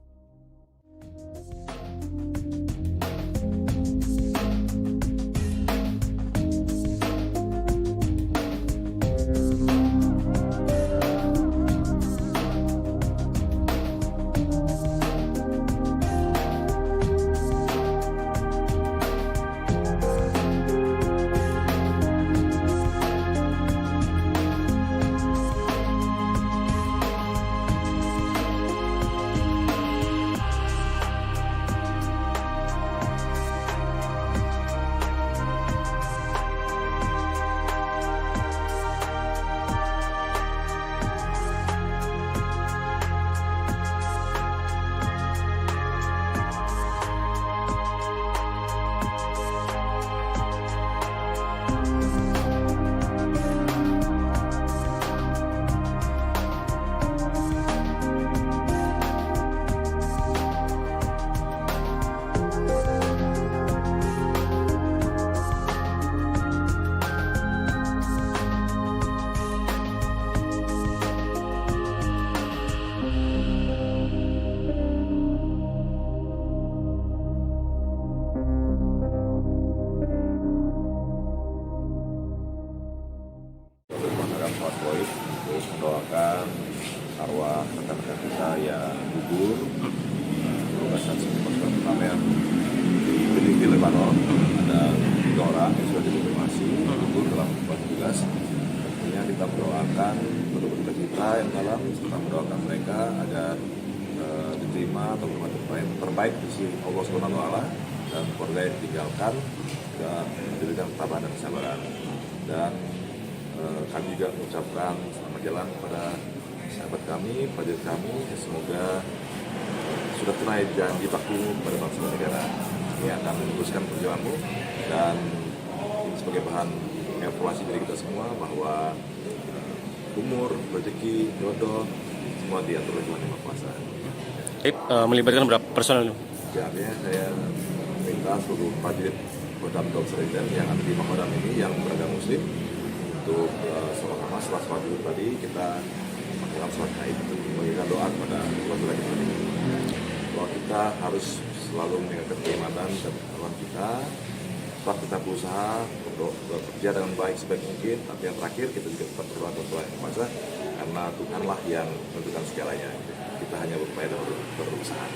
Terus mendoakan arwah rekan-rekan kita yang gugur bertugas saat pasukan perdamaian di Giligi, Lebanon. Ada 3 orang yang sudah dikonfirmasi gugur dalam tugas. Tentunya kita mendoakan berduka cita yang dalam, serta mendoakan mereka agar diterima atau terbaik di sisi Allah SWT dan keluarga yang ditinggalkan dan diberikan ketabahan dan kesabaran. Dan kami juga mengucapkan selamat jalan kepada sahabat kami, prajurit kami, semoga sudah tunai janji baktimu kepada bangsa dan negara. Ini akan meneruskan perjuanganmu dan ini sebagai bahan evaluasi dari kita semua bahwa umur, rezeki, jodoh semua diatur oleh Tuhan Yang Maha Kuasa. Melibatkan berapa personel? Ya, artinya saya minta seluruh prajurit Kodam Dokter yang ada di Makodam ini yang beragama Muslim untuk sama-sama setelah sholat dulu tadi kita melakukan sholat Gaib untuk memberikan doa kepada keluarga kita. Bahwa kita harus selalu meningkatkan keimanan dan pengetahuan kita. Tetap kita berusaha untuk bekerja dengan baik sebaik mungkin. Tapi yang terakhir kita juga tetap berdoa kepada Tuhan Yang Maha, karena Tuhanlah yang menentukan segalanya. Kita hanya berupaya dan berusaha.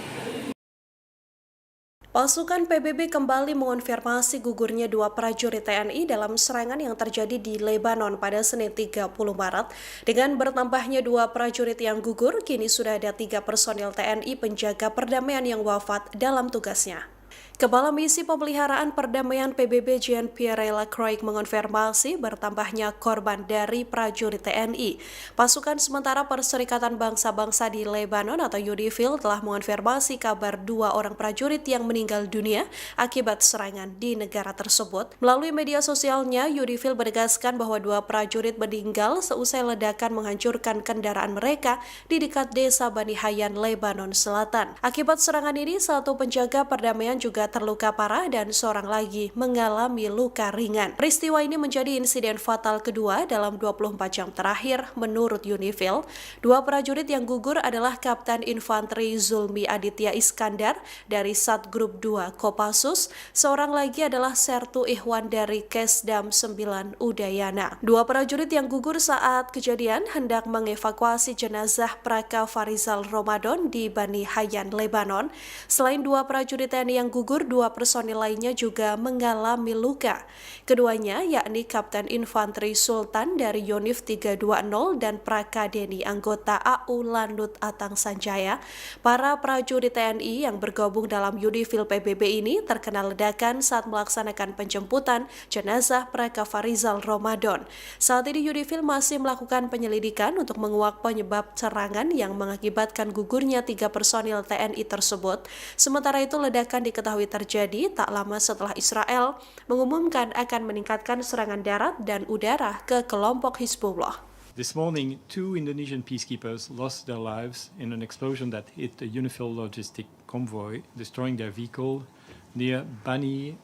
Pasukan PBB kembali mengonfirmasi gugurnya dua prajurit TNI dalam serangan yang terjadi di Lebanon pada Senin 30 Maret. Dengan bertambahnya dua prajurit yang gugur, kini sudah ada 3 personil TNI penjaga perdamaian yang wafat dalam tugasnya. Kepala Misi Pemeliharaan Perdamaian PBB Jean-Pierre Lacroix mengonfirmasi bertambahnya korban dari prajurit TNI. Pasukan sementara Perserikatan Bangsa-Bangsa di Lebanon atau UNIFIL telah mengonfirmasi kabar 2 orang prajurit yang meninggal dunia akibat serangan di negara tersebut. Melalui media sosialnya, UNIFIL menegaskan bahwa 2 prajurit meninggal seusai ledakan menghancurkan kendaraan mereka di dekat desa Bani Hayyan, Lebanon Selatan. Akibat serangan ini, 1 penjaga perdamaian juga terluka parah dan seorang lagi mengalami luka ringan. Peristiwa ini menjadi insiden fatal kedua dalam 24 jam terakhir menurut UNIFIL. 2 prajurit yang gugur adalah Kapten Infanteri Zulmi Aditya Iskandar dari Satgrup 2 Kopassus, seorang lagi adalah Sertu Ihwan dari Kesdam 9 Udayana. 2 prajurit yang gugur saat kejadian hendak mengevakuasi jenazah Praka Farizal Ramadan di Bani Hayyan, Lebanon. Selain 2 prajurit TNI yang gugur, 2 personil lainnya juga mengalami luka. Keduanya yakni Kapten Infanteri Sultan dari Yonif 320 dan Praka Deni anggota AU Landut Atang Sanjaya. Para prajurit TNI yang bergabung dalam UNIFIL PBB ini terkena ledakan saat melaksanakan penjemputan jenazah Praka Farizal Ramadan. Saat ini UNIFIL masih melakukan penyelidikan untuk menguak penyebab serangan yang mengakibatkan gugurnya 3 personil TNI tersebut. Sementara itu, ledakan diketahui terjadi tak lama setelah Israel mengumumkan akan meningkatkan serangan darat dan udara ke kelompok Hizbullah. This morning, 2 Indonesian peacekeepers lost their lives in an explosion that hit a UNIFIL logistic convoy, destroying their vehicle near Bani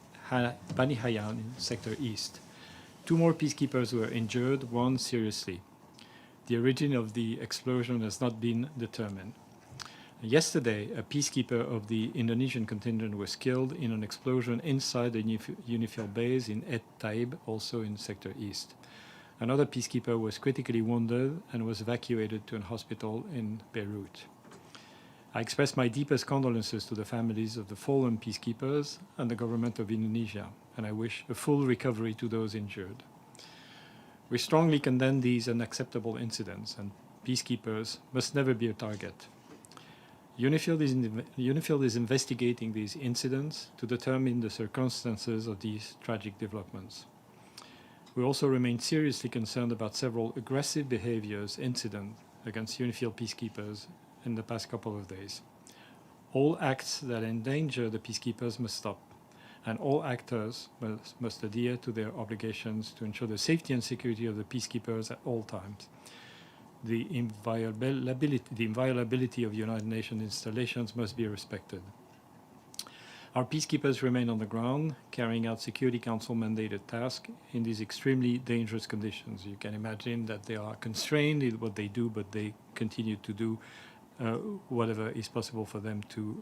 Hayyan in Sector East. 2 more peacekeepers were injured, 1 seriously. The origin of the explosion has not been determined. Yesterday, a peacekeeper of the Indonesian contingent was killed in an explosion inside the UNIFIL base in Et Taib, also in Sector East. Another peacekeeper was critically wounded and was evacuated to a hospital in Beirut. I express my deepest condolences to the families of the fallen peacekeepers and the government of Indonesia, and I wish a full recovery to those injured. We strongly condemn these unacceptable incidents, and peacekeepers must never be a target. UNIFIL is investigating these incidents to determine the circumstances of these tragic developments. We also remain seriously concerned about several aggressive incidents against UNIFIL peacekeepers in the past couple of days. All acts that endanger the peacekeepers must stop, and all actors must adhere to their obligations to ensure the safety and security of the peacekeepers at all times. The inviolability of United Nations installations must be respected. Our peacekeepers remain on the ground, carrying out Security Council mandated tasks in these extremely dangerous conditions. You can imagine that they are constrained in what they do, but they continue to do whatever is possible for them to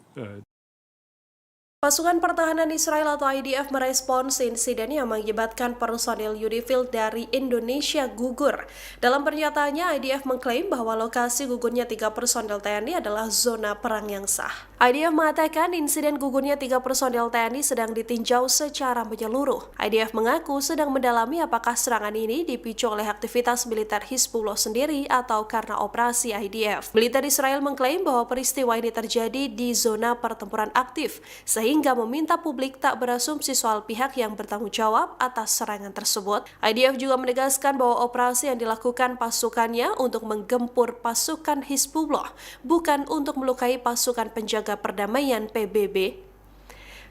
Pasukan Pertahanan Israel atau IDF merespons insiden yang mengakibatkan personil UNIFIL dari Indonesia gugur. Dalam pernyataannya, IDF mengklaim bahwa lokasi gugurnya 3 personil TNI adalah zona perang yang sah. IDF mengatakan insiden gugurnya 3 personil TNI sedang ditinjau secara menyeluruh. IDF mengaku sedang mendalami apakah serangan ini dipicu oleh aktivitas militer Hizbullah sendiri atau karena operasi IDF. Militer Israel mengklaim bahwa peristiwa ini terjadi di zona pertempuran aktif, sehingga meminta publik tak berasumsi soal pihak yang bertanggung jawab atas serangan tersebut. IDF juga menegaskan bahwa operasi yang dilakukan pasukannya untuk menggempur pasukan Hizbullah, bukan untuk melukai pasukan penjaga perdamaian PBB.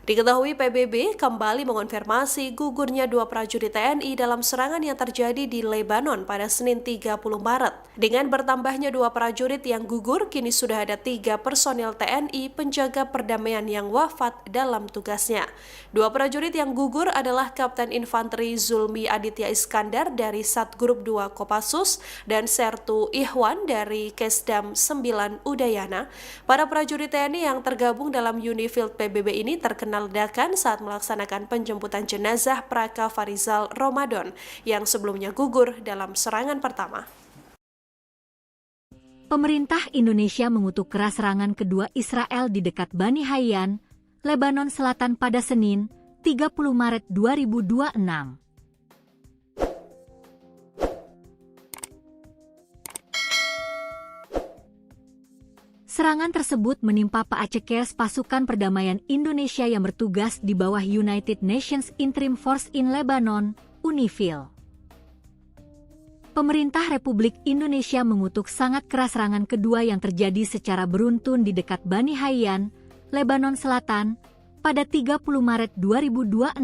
Diketahui PBB kembali mengonfirmasi gugurnya 2 prajurit TNI dalam serangan yang terjadi di Lebanon pada Senin 30 Maret. Dengan bertambahnya 2 prajurit yang gugur, kini sudah ada 3 personil TNI penjaga perdamaian yang wafat dalam tugasnya. 2 prajurit yang gugur adalah Kapten Infanteri Zulmi Aditya Iskandar dari Satgrup 2 Kopassus dan Sertu Ihwan dari Kesdam 9 Udayana. Para prajurit TNI yang tergabung dalam UNIFIL PBB ini terkena ledakan saat melaksanakan penjemputan jenazah Praka Farizal Ramadan yang sebelumnya gugur dalam serangan pertama. Pemerintah Indonesia mengutuk keras serangan kedua Israel di dekat Bani Hayyan, Lebanon Selatan pada Senin, 30 Maret 2026. Serangan tersebut menimpa Paacekers pasukan perdamaian Indonesia yang bertugas di bawah United Nations Interim Force in Lebanon, UNIFIL. Pemerintah Republik Indonesia mengutuk sangat keras serangan kedua yang terjadi secara beruntun di dekat Bani Hayyan, Lebanon Selatan, pada 30 Maret 2026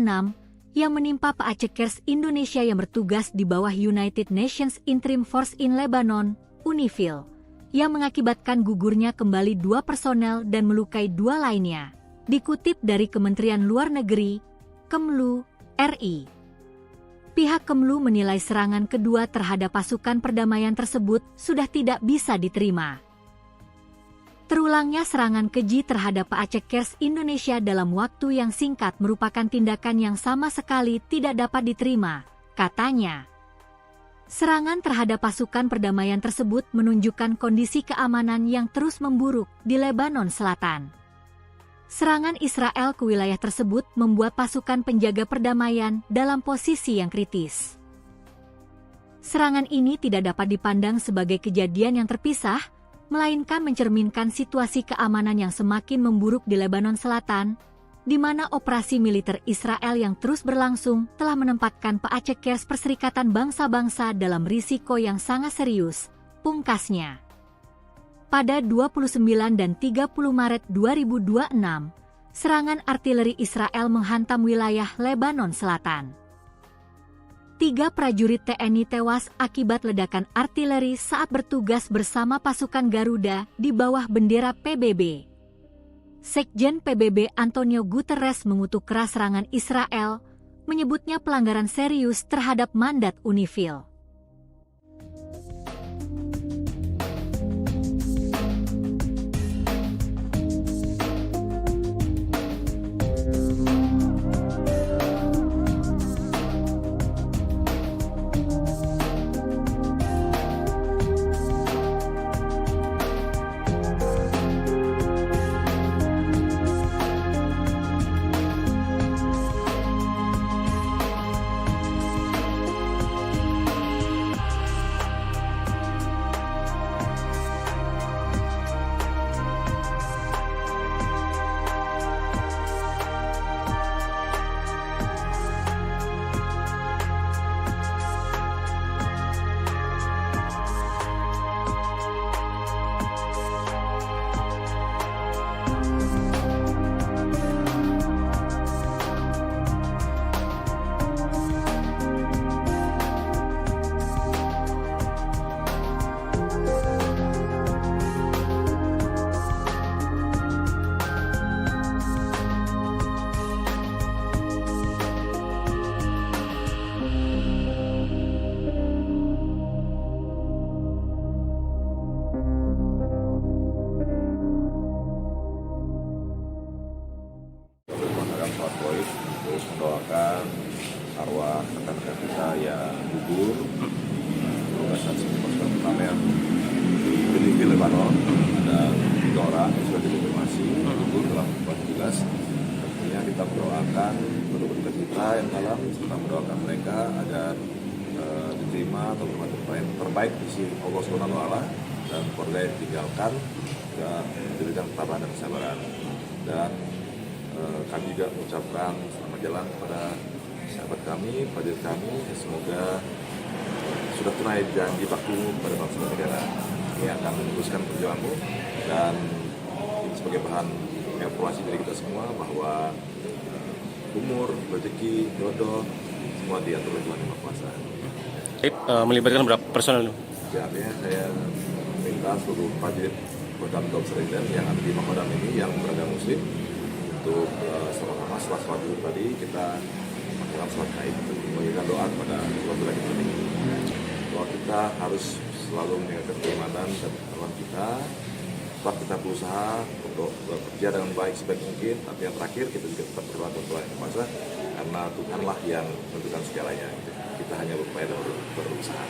yang menimpa Paacekers Indonesia yang bertugas di bawah United Nations Interim Force in Lebanon, UNIFIL, yang mengakibatkan gugurnya kembali 2 personel dan melukai 2 lainnya, dikutip dari Kementerian Luar Negeri, Kemlu, RI. Pihak Kemlu menilai serangan kedua terhadap pasukan perdamaian tersebut sudah tidak bisa diterima. Terulangnya serangan keji terhadap Paacekers Indonesia dalam waktu yang singkat merupakan tindakan yang sama sekali tidak dapat diterima, katanya. Serangan terhadap pasukan perdamaian tersebut menunjukkan kondisi keamanan yang terus memburuk di Lebanon Selatan. Serangan Israel ke wilayah tersebut membuat pasukan penjaga perdamaian dalam posisi yang kritis. Serangan ini tidak dapat dipandang sebagai kejadian yang terpisah, melainkan mencerminkan situasi keamanan yang semakin memburuk di Lebanon Selatan, di mana operasi militer Israel yang terus berlangsung telah menempatkan Paacekers Perserikatan Bangsa-Bangsa dalam risiko yang sangat serius, pungkasnya. Pada 29 dan 30 Maret 2026, serangan artileri Israel menghantam wilayah Lebanon Selatan. 3 prajurit TNI tewas akibat ledakan artileri saat bertugas bersama pasukan Garuda di bawah bendera PBB. Sekjen PBB Antonio Guterres mengutuk keras serangan Israel, menyebutnya pelanggaran serius terhadap mandat UNIFIL. Terus mendoakan arwah rekan-rekan kita yang gugur tugas saksi pasukan perdamaian di Lebanon. Ada 3 orang yang sudah dikonfirmasi gugur dalam tugas. Tentunya kita mendoakan penduduk kita yang dalam, serta mendoakan mereka agar diterima atau bermanfaat terbaik di sisi Allah Subhanahu wa Ta'ala, dan keluarga yang ditinggalkan juga diberikan ketabahan dan kesabaran. Dan kami juga mengucapkan selamat jalan kepada sahabat kami, prajurit kami, semoga sudah tunai janji baktimu pada bangsa dan negara. Ini akan meneruskan perjuanganmu, dan ini sebagai bahan evaluasi dari kita semua bahwa umur, rezeki, jodoh semua diatur oleh Tuhan Yang Maha Kuasa. Melibatkan berapa personel? Ya, artinya saya minta seluruh prajurit Kodam Seriden yang ada di Makodam ini yang beragama Muslim untuk sama-sama setelah sholat zuhur tadi kita melakukan sholat gaib untuk mengirimkan doa kepada keluarga kita ini. Doa kita harus selalu meningkatkan keimanan dan ketakwaan kita. Tetap kita berusaha untuk bekerja dengan baik sebaik mungkin, tapi yang terakhir kita juga tetap berdoa kepada Tuhan Yang Maha Kuasa, karena Tuhanlah yang menentukan segalanya. Kita hanya berupaya dan berusaha.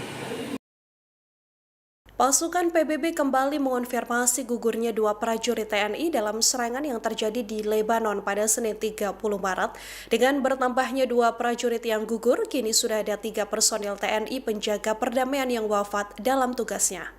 Pasukan PBB kembali mengonfirmasi gugurnya dua prajurit TNI dalam serangan yang terjadi di Lebanon pada Senin 30 Maret. Dengan bertambahnya dua prajurit yang gugur, kini sudah ada 3 personil TNI penjaga perdamaian yang wafat dalam tugasnya.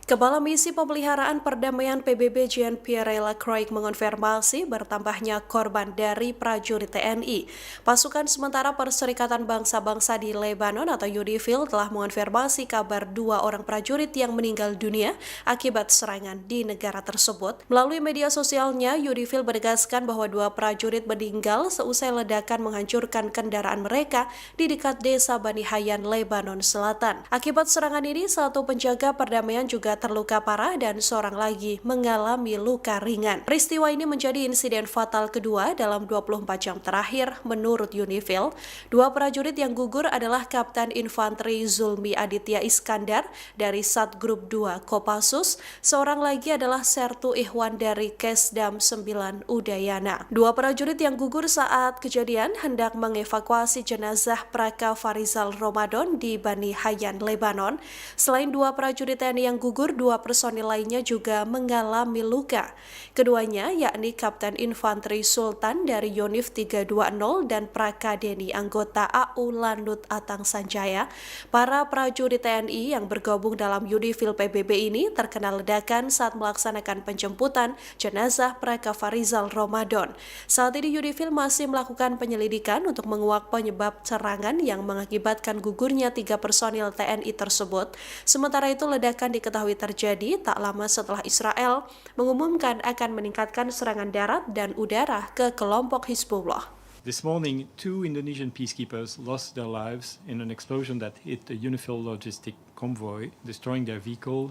Kepala Misi Pemeliharaan Perdamaian PBB Jean-Pierre Lacroix mengonfirmasi bertambahnya korban dari prajurit TNI. Pasukan sementara Perserikatan Bangsa-Bangsa di Lebanon atau UNIFIL telah mengonfirmasi kabar 2 orang prajurit yang meninggal dunia akibat serangan di negara tersebut. Melalui media sosialnya, UNIFIL menegaskan bahwa 2 prajurit meninggal seusai ledakan menghancurkan kendaraan mereka di dekat desa Bani Hayyan, Lebanon Selatan. Akibat serangan ini, 1 penjaga perdamaian juga terluka parah dan seorang lagi mengalami luka ringan. Peristiwa ini menjadi insiden fatal kedua dalam 24 jam terakhir menurut UNIFIL. 2 prajurit yang gugur adalah Kapten Infanteri Zulmi Aditya Iskandar dari Satgrup 2 Kopassus, seorang lagi adalah Sertu Ihwan dari Kesdam 9 Udayana. 2 prajurit yang gugur saat kejadian hendak mengevakuasi jenazah Praka Farizal Ramadan di Bani Hayyan, Lebanon. Selain 2 prajurit TNI yang gugur, 2 personil lainnya juga mengalami luka. Keduanya yakni Kapten Infanteri Sultan dari Yonif 320 dan Praka Deni anggota AU Lanut Atang Sanjaya. Para prajurit TNI yang bergabung dalam UNIFIL PBB ini terkena ledakan saat melaksanakan penjemputan jenazah Praka Farizal Ramadan. Saat ini UNIFIL masih melakukan penyelidikan untuk menguak penyebab serangan yang mengakibatkan gugurnya 3 personil TNI tersebut. Sementara itu ledakan diketahui terjadi tak lama setelah Israel mengumumkan akan meningkatkan serangan darat dan udara ke kelompok Hizbullah. This morning, 2 Indonesian peacekeepers lost their lives in an explosion that hit a UNIFIL logistic convoy, destroying their vehicle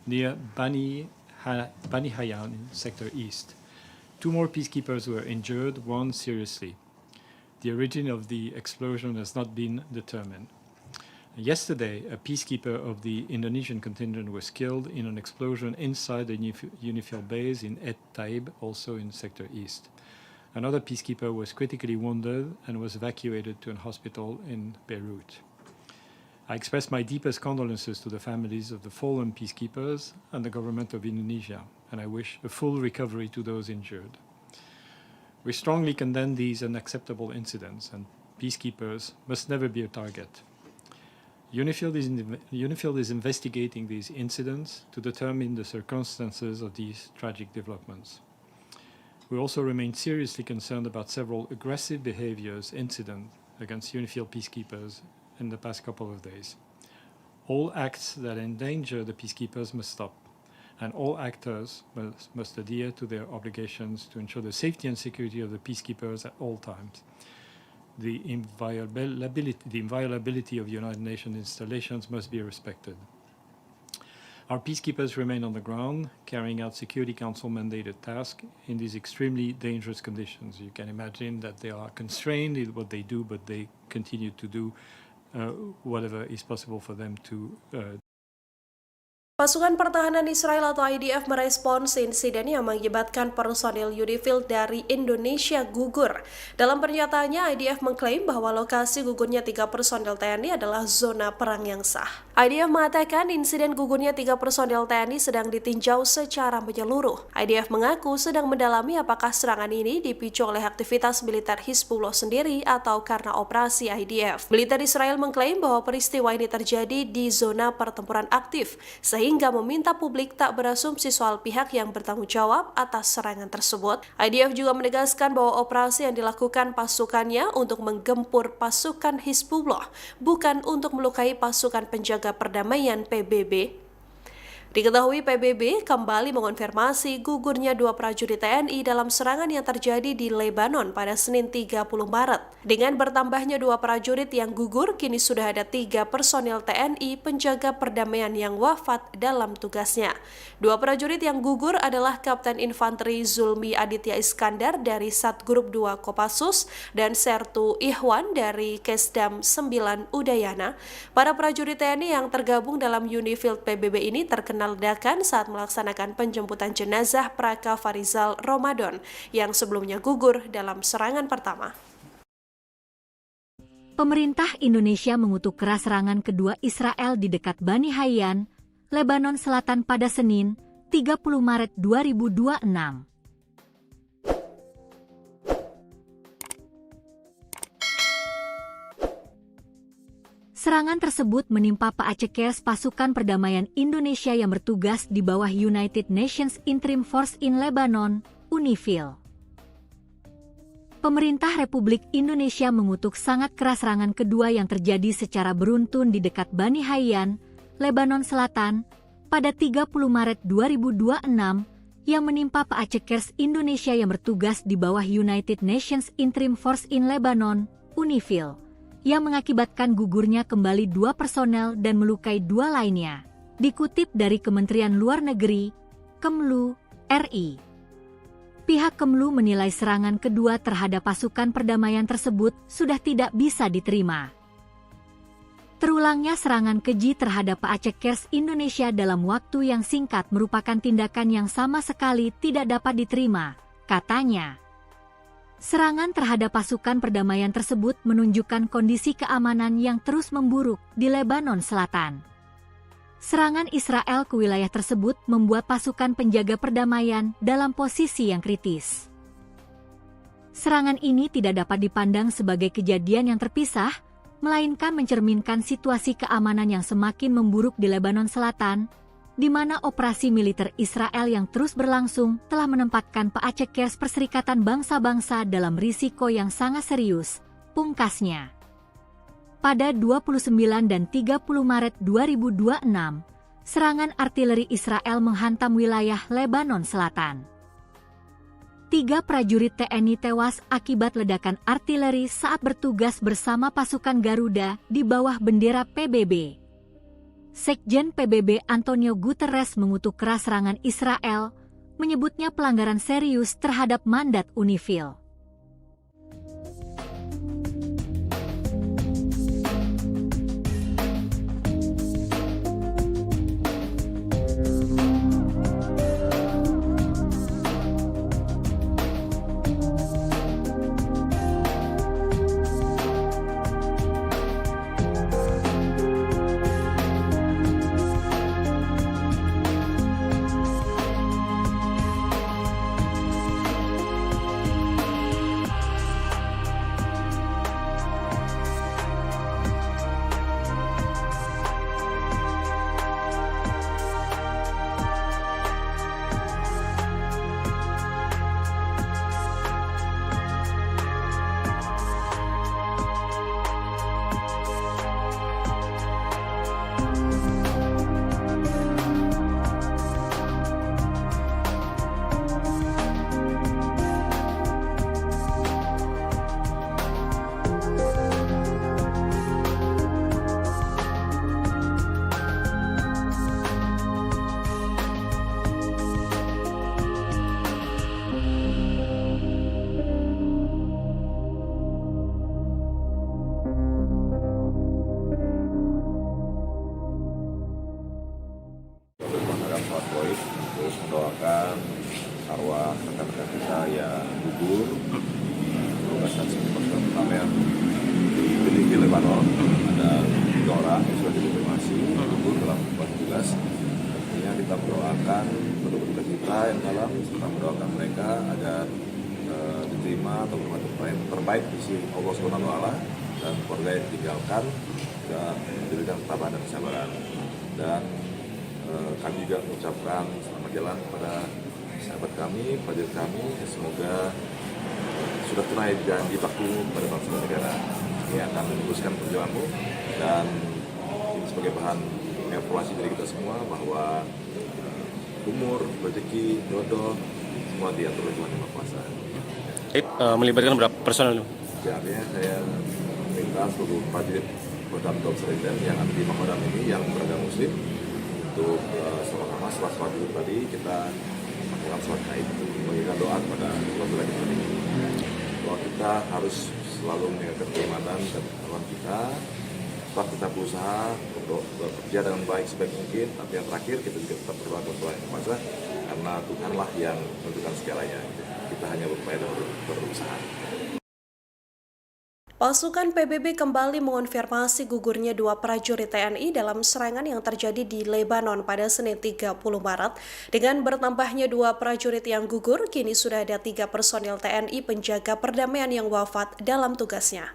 near Bani Hayyan in Sector East. 2 more peacekeepers were injured, 1 seriously. The origin of the explosion has not been determined. Yesterday, a peacekeeper of the Indonesian contingent was killed in an explosion inside the UNIFIL base in Et Taib, also in Sector East. Another peacekeeper was critically wounded and was evacuated to a hospital in Beirut. I express my deepest condolences to the families of the fallen peacekeepers and the government of Indonesia, and I wish a full recovery to those injured. We strongly condemn these unacceptable incidents, and peacekeepers must never be a target. UNIFIL is investigating these incidents to determine the circumstances of these tragic developments. We also remain seriously concerned about several aggressive incidents against UNIFIL peacekeepers in the past couple of days. All acts that endanger the peacekeepers must stop, and all actors must adhere to their obligations to ensure the safety and security of the peacekeepers at all times. The inviolability of United Nations installations must be respected. Our peacekeepers remain on the ground, carrying out Security Council mandated tasks in these extremely dangerous conditions. You can imagine that they are constrained in what they do, but they continue to do whatever is possible for them to Pasukan Pertahanan Israel atau IDF merespons insiden yang mengakibatkan personil UNIFIL dari Indonesia gugur. Dalam pernyataannya, IDF mengklaim bahwa lokasi gugurnya 3 personil TNI adalah zona perang yang sah. IDF mengatakan insiden gugurnya 3 personil TNI sedang ditinjau secara menyeluruh. IDF mengaku sedang mendalami apakah serangan ini dipicu oleh aktivitas militer Hizbullah sendiri atau karena operasi IDF. Militer Israel mengklaim bahwa peristiwa ini terjadi di zona pertempuran aktif, sehingga meminta publik tak berasumsi soal pihak yang bertanggung jawab atas serangan tersebut. IDF juga menegaskan bahwa operasi yang dilakukan pasukannya untuk menggempur pasukan Hizbullah, bukan untuk melukai pasukan penjaga perdamaian PBB. Diketahui PBB kembali mengonfirmasi gugurnya 2 prajurit TNI dalam serangan yang terjadi di Lebanon pada Senin 30 Maret. Dengan bertambahnya 2 prajurit yang gugur, kini sudah ada 3 personil TNI penjaga perdamaian yang wafat dalam tugasnya. 2 prajurit yang gugur adalah Kapten Infanteri Zulmi Aditya Iskandar dari Satgrup 2 Kopassus dan Sertu Ihwan dari Kesdam 9 Udayana. Para prajurit TNI yang tergabung dalam UNIFIL PBB ini terkena ledakan saat melaksanakan penjemputan jenazah Praka Farizal Ramadan yang sebelumnya gugur dalam serangan pertama. Pemerintah Indonesia mengutuk keras serangan kedua Israel di dekat Bani Hayyan, Lebanon Selatan pada Senin, 30 Maret 2026. Serangan tersebut menimpa Paacekers pasukan perdamaian Indonesia yang bertugas di bawah United Nations Interim Force in Lebanon, UNIFIL. Pemerintah Republik Indonesia mengutuk sangat keras serangan kedua yang terjadi secara beruntun di dekat Bani Hayyan, Lebanon Selatan, pada 30 Maret 2026 yang menimpa Paacekers Indonesia yang bertugas di bawah United Nations Interim Force in Lebanon, UNIFIL, yang mengakibatkan gugurnya kembali 2 personel dan melukai 2 lainnya. Dikutip dari Kementerian Luar Negeri, Kemlu, RI. Pihak Kemlu menilai serangan kedua terhadap pasukan perdamaian tersebut sudah tidak bisa diterima. Terulangnya serangan keji terhadap Paacekers Indonesia dalam waktu yang singkat merupakan tindakan yang sama sekali tidak dapat diterima, katanya. Serangan terhadap pasukan perdamaian tersebut menunjukkan kondisi keamanan yang terus memburuk di Lebanon Selatan. Serangan Israel ke wilayah tersebut membuat pasukan penjaga perdamaian dalam posisi yang kritis. Serangan ini tidak dapat dipandang sebagai kejadian yang terpisah, melainkan mencerminkan situasi keamanan yang semakin memburuk di Lebanon Selatan, di mana operasi militer Israel yang terus berlangsung telah menempatkan Paacekers Perserikatan Bangsa-Bangsa dalam risiko yang sangat serius, pungkasnya. Pada 29 dan 30 Maret 2026, serangan artileri Israel menghantam wilayah Lebanon Selatan. 3 prajurit TNI tewas akibat ledakan artileri saat bertugas bersama pasukan Garuda di bawah bendera PBB. Sekjen PBB Antonio Guterres mengutuk keras serangan Israel, menyebutnya pelanggaran serius terhadap mandat UNIFIL. Terus mendoakan arwah rekan-rekan kita yang gugur di lokasi pasukan perdamaian di Benih Lebanon. Ada 3 orang yang sudah dikonfirmasi gugur dalam tugas. Artinya kita mendoakan penduduk kita yang dalam, kita mendoakan mereka agar diterima atau bermanfaat terbaik di sisi Allah SWT dan keluarga yang ditinggalkan dan diberikan ketabahan dan kesabaran. Dan kami juga mengucapkan selamat jalan kepada sahabat kami, prajurit kami, semoga sudah tunai janji bakti pada bangsa dan negara. Ini akan meneruskan perjuanganmu dan ini sebagai bahan evaluasi dari kita semua bahwa umur, rezeki, jodoh semua diatur oleh Tuhan Yang Maha Kuasa. Melibatkan berapa personel? Ya, artinya saya minta seluruh prajurit Kodam Seriden yang ada di Makodam ini yang beragama Muslim untuk sama-sama setelah sholat Jumat tadi kita melakukan sholat Gaib, memberikan doa kepada keluarga kita ini. Bahwa kita harus selalu menjaga keimanan dan ketakwaan kita. Setelah kita berusaha untuk bekerja dengan baik sebaik mungkin, tapi yang terakhir kita juga tetap berdoa kepada Tuhan Yang Maha Kuasa karena Tuhanlah yang menentukan segalanya. Kita hanya berupaya dan berusaha. Pasukan PBB kembali mengonfirmasi gugurnya dua prajurit TNI dalam serangan yang terjadi di Lebanon pada Senin 30 Maret. Dengan bertambahnya dua prajurit yang gugur, kini sudah ada 3 personil TNI penjaga perdamaian yang wafat dalam tugasnya.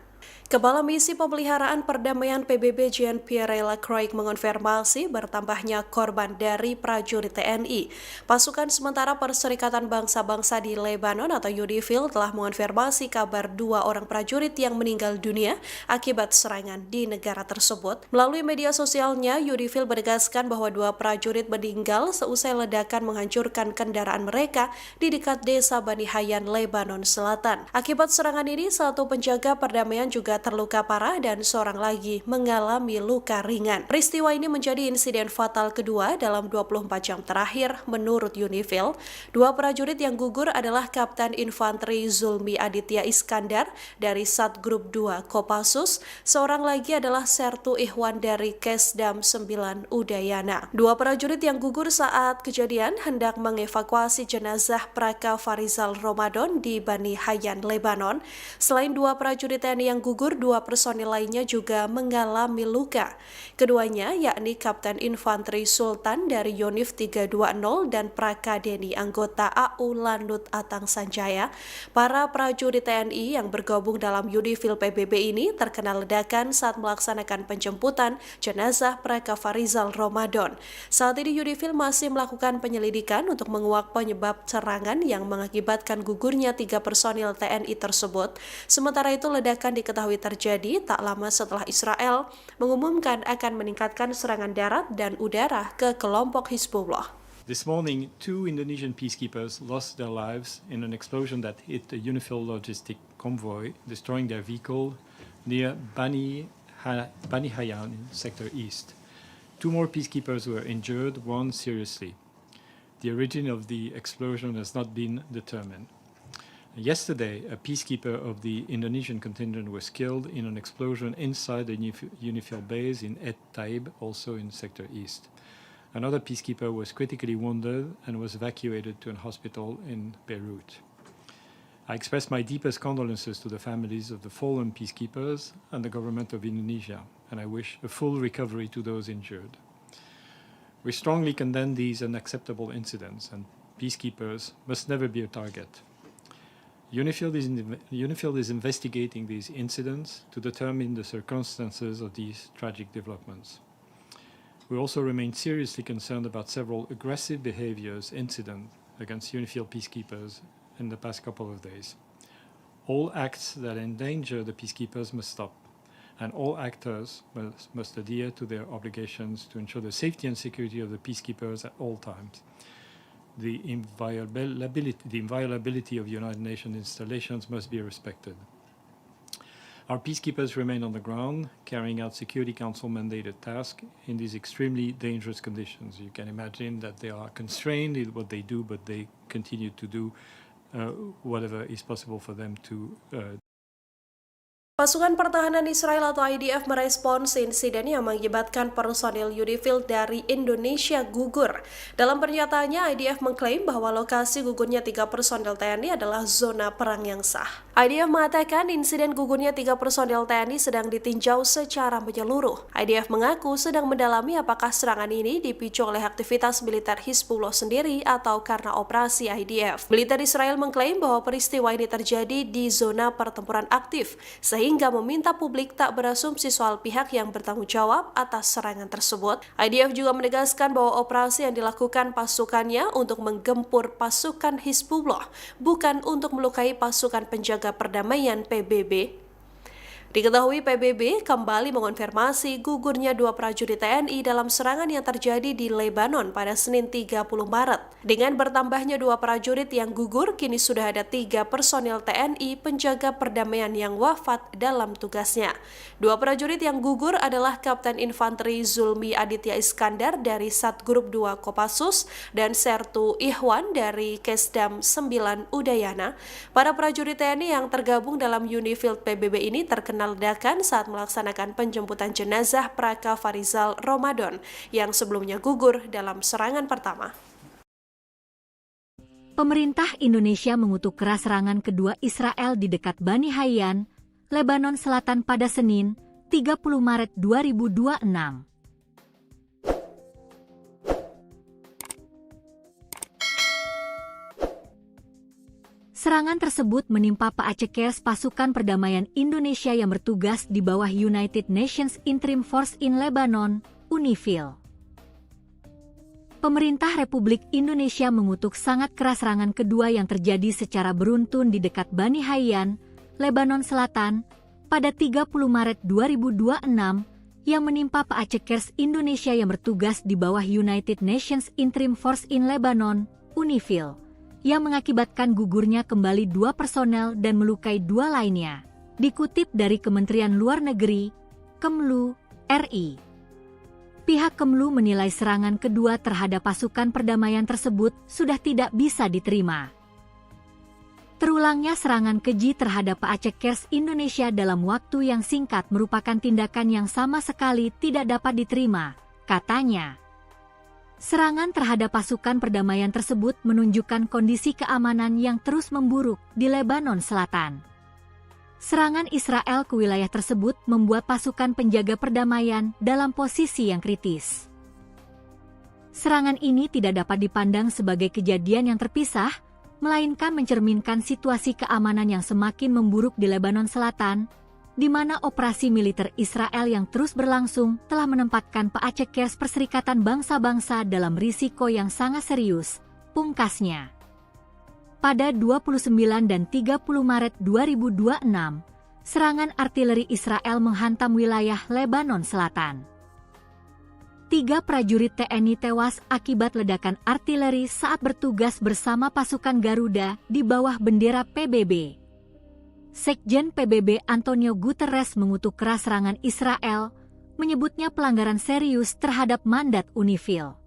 Kepala Misi Pemeliharaan Perdamaian PBB Jean-Pierre Lacroix mengonfirmasi bertambahnya korban dari prajurit TNI. Pasukan sementara Perserikatan Bangsa-Bangsa di Lebanon atau UNIFIL telah mengonfirmasi kabar 2 orang prajurit yang meninggal dunia akibat serangan di negara tersebut. Melalui media sosialnya, UNIFIL menegaskan bahwa 2 prajurit meninggal seusai ledakan menghancurkan kendaraan mereka di dekat desa Bani Hayyan, Lebanon Selatan. Akibat serangan ini, 1 penjaga perdamaian juga terluka parah dan seorang lagi mengalami luka ringan. Peristiwa ini menjadi insiden fatal kedua dalam 24 jam terakhir menurut UNIFIL. 2 prajurit yang gugur adalah Kapten Infanteri Zulmi Aditya Iskandar dari Satgrup 2 Kopassus, seorang lagi adalah Sertu Ihwan dari Kesdam 9 Udayana. 2 prajurit yang gugur saat kejadian hendak mengevakuasi jenazah Praka Farizal Ramadan di Bani Hayyan, Lebanon. Selain 2 prajurit TNI yang gugur, 2 personil lainnya juga mengalami luka. Keduanya yakni Kapten Infanteri Sultan dari Yonif 320 dan Praka Deni anggota AU Landut Atang Sanjaya. Para prajurit TNI yang bergabung dalam UNIFIL PBB ini terkena ledakan saat melaksanakan penjemputan jenazah Praka Farizal Ramadan. Saat ini UNIFIL masih melakukan penyelidikan untuk menguak penyebab serangan yang mengakibatkan gugurnya 3 personil TNI tersebut. Sementara itu, ledakan diketahui terjadi tak lama setelah Israel mengumumkan akan meningkatkan serangan darat dan udara ke kelompok Hizbullah. This morning, 2 Indonesian peacekeepers lost their lives in an explosion that hit a UNIFIL logistic convoy, destroying their vehicle near Bani Hayyan in Sector East. 2 more peacekeepers were injured, 1 seriously. The origin of the explosion has not been determined. Yesterday, a peacekeeper of the Indonesian contingent was killed in an explosion inside the UNIFIL base in Et Taib, also in Sector East. Another peacekeeper was critically wounded and was evacuated to a hospital in Beirut. I express my deepest condolences to the families of the fallen peacekeepers and the government of Indonesia, and I wish a full recovery to those injured. We strongly condemn these unacceptable incidents, and peacekeepers must never be a target. UNIFIL is investigating these incidents to determine the circumstances of these tragic developments. We also remain seriously concerned about several aggressive incidents against UNIFIL peacekeepers in the past couple of days. All acts that endanger the peacekeepers must stop, and all actors must adhere to their obligations to ensure the safety and security of the peacekeepers at all times. The inviolability of United Nations installations must be respected. Our peacekeepers remain on the ground, carrying out Security Council mandated tasks in these extremely dangerous conditions. You can imagine that they are constrained in what they do, but they continue to do whatever is possible for them to Pasukan Pertahanan Israel atau IDF merespons insiden yang mengakibatkan personil UNIFIL dari Indonesia gugur. Dalam pernyataannya, IDF mengklaim bahwa lokasi gugurnya 3 personil TNI adalah zona perang yang sah. IDF mengatakan insiden gugurnya 3 personil TNI sedang ditinjau secara menyeluruh. IDF mengaku sedang mendalami apakah serangan ini dipicu oleh aktivitas militer Hizbullah sendiri atau karena operasi IDF. Militer Israel mengklaim bahwa peristiwa ini terjadi di zona pertempuran aktif, sehingga meminta publik tak berasumsi soal pihak yang bertanggung jawab atas serangan tersebut. IDF juga menegaskan bahwa operasi yang dilakukan pasukannya untuk menggempur pasukan Hizbullah, bukan untuk melukai pasukan penjaga perdamaian PBB. Diketahui PBB kembali mengonfirmasi gugurnya 2 prajurit TNI dalam serangan yang terjadi di Lebanon pada Senin 30 Maret. Dengan bertambahnya 2 prajurit yang gugur, kini sudah ada 3 personil TNI penjaga perdamaian yang wafat dalam tugasnya. 2 prajurit yang gugur adalah Kapten Infanteri Zulmi Aditya Iskandar dari Satgrup 2 Kopassus dan Sertu Ihwan dari Kesdam 9 Udayana. Para prajurit TNI yang tergabung dalam UNIFIL PBB ini terkena ledakan saat melaksanakan penjemputan jenazah Praka Farizal Ramadan yang sebelumnya gugur dalam serangan pertama. Pemerintah Indonesia mengutuk keras serangan kedua Israel di dekat Bani Hayyan, Lebanon Selatan pada Senin, 30 Maret 2026. Serangan tersebut menimpa Paacekers pasukan perdamaian Indonesia yang bertugas di bawah United Nations Interim Force in Lebanon, UNIFIL. Pemerintah Republik Indonesia mengutuk sangat keras serangan kedua yang terjadi secara beruntun di dekat Bani Hayyan, Lebanon Selatan, pada 30 Maret 2026 yang menimpa Paacekers Indonesia yang bertugas di bawah United Nations Interim Force in Lebanon, UNIFIL, yang mengakibatkan gugurnya kembali 2 personel dan melukai 2 lainnya, dikutip dari Kementerian Luar Negeri, Kemlu, RI. Pihak Kemlu menilai serangan kedua terhadap pasukan perdamaian tersebut sudah tidak bisa diterima. Terulangnya serangan keji terhadap Paacekers Indonesia dalam waktu yang singkat merupakan tindakan yang sama sekali tidak dapat diterima, katanya. Serangan terhadap pasukan perdamaian tersebut menunjukkan kondisi keamanan yang terus memburuk di Lebanon Selatan. Serangan Israel ke wilayah tersebut membuat pasukan penjaga perdamaian dalam posisi yang kritis. Serangan ini tidak dapat dipandang sebagai kejadian yang terpisah, melainkan mencerminkan situasi keamanan yang semakin memburuk di Lebanon Selatan, di mana operasi militer Israel yang terus berlangsung telah menempatkan Paacekers Perserikatan Bangsa-Bangsa dalam risiko yang sangat serius, pungkasnya. Pada 29 dan 30 Maret 2026, serangan artileri Israel menghantam wilayah Lebanon Selatan. 3 prajurit TNI tewas akibat ledakan artileri saat bertugas bersama pasukan Garuda di bawah bendera PBB. Sekjen PBB Antonio Guterres mengutuk keras serangan Israel, menyebutnya pelanggaran serius terhadap mandat UNIFIL.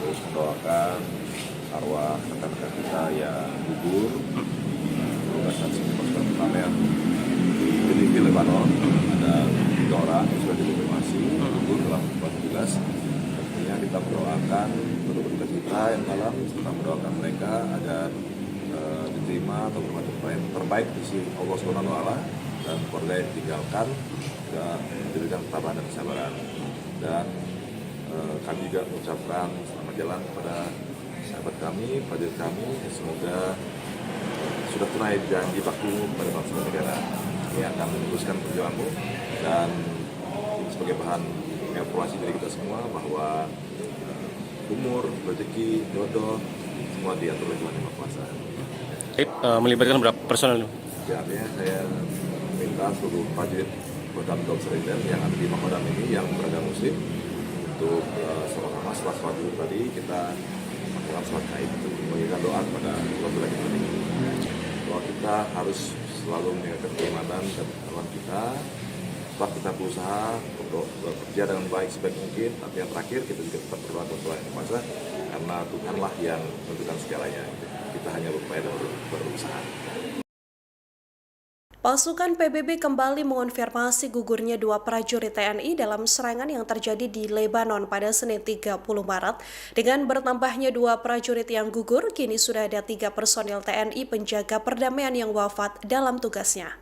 Terus mendoakan arwah rekan-rekan kita yang gugur di saksi pasukan perdamaian di Lebanon. Ada 3 orang yang sudah dikonfirmasi gugur dalam tugas. Tentunya kita mendoakan untuk kita yang dalam, kita mendoakan mereka agar diterima atau bermanfaat terbaik di sisi Allah Subhanahu wa Ta'ala, dan keluarga yang ditinggalkan juga diberikan ketabahan dan kesabaran. Dan kami juga mengucapkan selamat jalan kepada sahabat kami, prajurit kami, semoga sudah tunai janji baktimu pada bangsa dan negara. Ini akan meneruskan perjuanganmu, dan sebagai bahan evaluasi dari kita semua bahwa umur, rezeki, jodoh semua diatur oleh Tuhan Yang Maha Kuasa. Melibatkan berapa personel? Ya, artinya saya minta seluruh prajurit Kodam Serinden yang ada di Makodam ini yang beragama Muslim untuk sama-sama setelah sholat dulu tadi kita melakukan sholat gaib untuk memberikan doa kepada Allah Subhanahu ini. Bahwa kita harus selalu menjaga keimanan dan ketakwaan kita. Setelah kita berusaha untuk bekerja dengan baik sebaik mungkin, tapi yang terakhir kita juga tetap berdoa kepada Allah Yang Kuasa, karena Tuhanlah yang menentukan segalanya. Kita hanya berupaya dan berusaha. Pasukan PBB kembali mengonfirmasi gugurnya dua prajurit TNI dalam serangan yang terjadi di Lebanon pada Senin 30 Maret. Dengan bertambahnya dua prajurit yang gugur, kini sudah ada 3 personil TNI penjaga perdamaian yang wafat dalam tugasnya.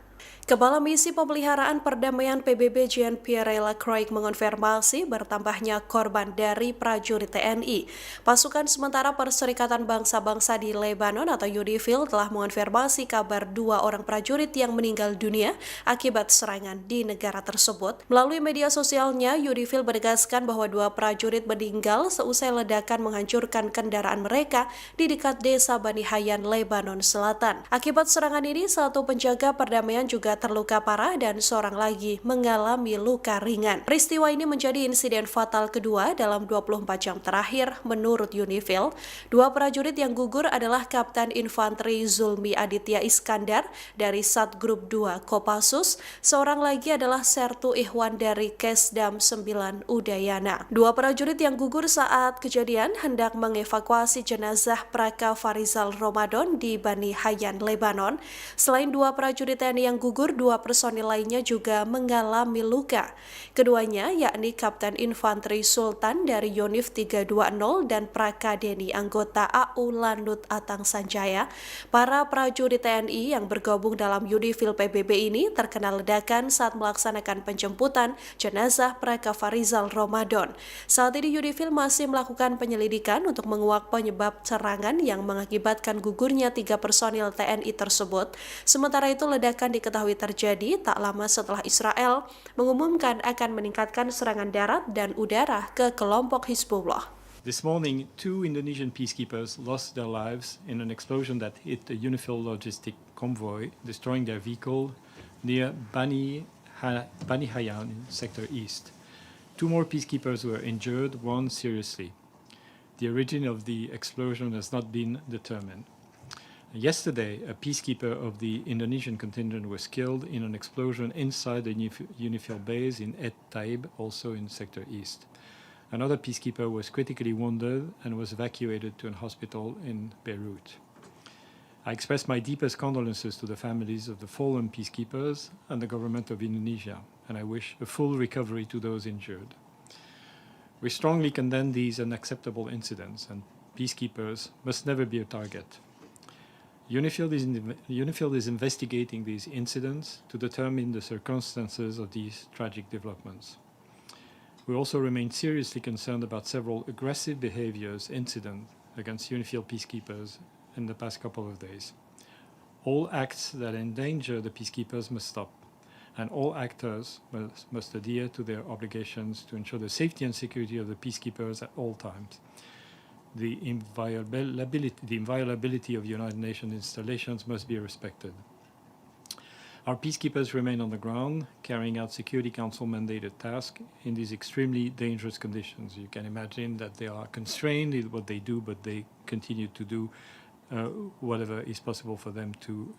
Kepala Misi Pemeliharaan Perdamaian PBB Jean-Pierre Lacroix mengonfirmasi bertambahnya korban dari prajurit TNI. Pasukan sementara Perserikatan Bangsa-Bangsa di Lebanon atau UNIFIL telah mengonfirmasi kabar 2 orang prajurit yang meninggal dunia akibat serangan di negara tersebut. Melalui media sosialnya, UNIFIL menegaskan bahwa 2 prajurit meninggal seusai ledakan menghancurkan kendaraan mereka di dekat desa Bani Hayyan, Lebanon Selatan. Akibat serangan ini, 1 penjaga perdamaian juga terluka parah dan seorang lagi mengalami luka ringan. Peristiwa ini menjadi insiden fatal kedua dalam 24 jam terakhir menurut UNIFIL. 2 prajurit yang gugur adalah Kapten Infanteri Zulmi Aditya Iskandar dari Satgrup 2 Kopassus, seorang lagi adalah Sertu Ihwan dari Kesdam 9 Udayana. 2 prajurit yang gugur saat kejadian hendak mengevakuasi jenazah Praka Farizal Ramadan di Bani Hayyan, Lebanon. Selain 2 prajurit TNI yang gugur, 2 personil lainnya juga mengalami luka. Keduanya yakni Kapten Infanteri Sultan dari Yonif 320 dan Prakadeni anggota AU Lanut Atang Sanjaya. Para prajurit TNI yang bergabung dalam UNIFIL PBB ini terkena ledakan saat melaksanakan penjemputan jenazah Praka Farizal Ramadan. Saat ini UNIFIL masih melakukan penyelidikan untuk menguak penyebab serangan yang mengakibatkan gugurnya 3 personil TNI tersebut. Sementara itu ledakan diketahui terjadi tak lama setelah Israel mengumumkan akan meningkatkan serangan darat dan udara ke kelompok Hizbullah. This morning, 2 Indonesian peacekeepers lost their lives in an explosion that hit a UNIFIL logistic convoy, destroying their vehicle near Bani Hayyan in Sector East. 2 more peacekeepers were injured, 1 seriously. The origin of the explosion has not been determined. Yesterday, a peacekeeper of the Indonesian contingent was killed in an explosion inside the UNIFIL base in Et Taib, also in Sector East. Another peacekeeper was critically wounded and was evacuated to a hospital in Beirut. I express my deepest condolences to the families of the fallen peacekeepers and the government of Indonesia, and I wish a full recovery to those injured. We strongly condemn these unacceptable incidents, and peacekeepers must never be a target. UNIFIL is investigating these incidents to determine the circumstances of these tragic developments. We also remain seriously concerned about several aggressive incidents against UNIFIL peacekeepers in the past couple of days. All acts that endanger the peacekeepers must stop, and all actors must adhere to their obligations to ensure the safety and security of the peacekeepers at all times. The inviolability of United Nations installations must be respected. Our peacekeepers remain on the ground, carrying out Security Council mandated tasks in these extremely dangerous conditions. You can imagine that they are constrained in what they do, but they continue to do whatever is possible for them to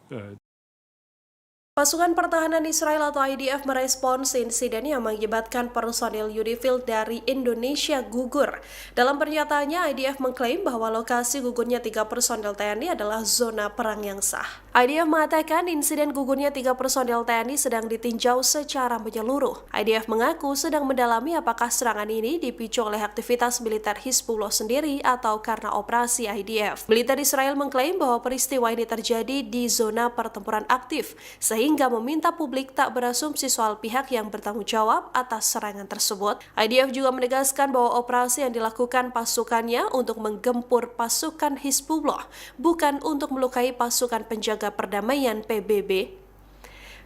Pasukan Pertahanan Israel atau IDF merespons insiden yang mengakibatkan personil UNIFIL dari Indonesia gugur. Dalam pernyataannya, IDF mengklaim bahwa lokasi gugurnya 3 personil TNI adalah zona perang yang sah. IDF mengatakan insiden gugurnya 3 personil TNI sedang ditinjau secara menyeluruh. IDF mengaku sedang mendalami apakah serangan ini dipicu oleh aktivitas militer Hizbullah sendiri atau karena operasi IDF. Militer Israel mengklaim bahwa peristiwa ini terjadi di zona pertempuran aktif, sehingga meminta publik tak berasumsi soal pihak yang bertanggung jawab atas serangan tersebut. IDF juga menegaskan bahwa operasi yang dilakukan pasukannya untuk menggempur pasukan Hizbullah, bukan untuk melukai pasukan penjaga perdamaian PBB.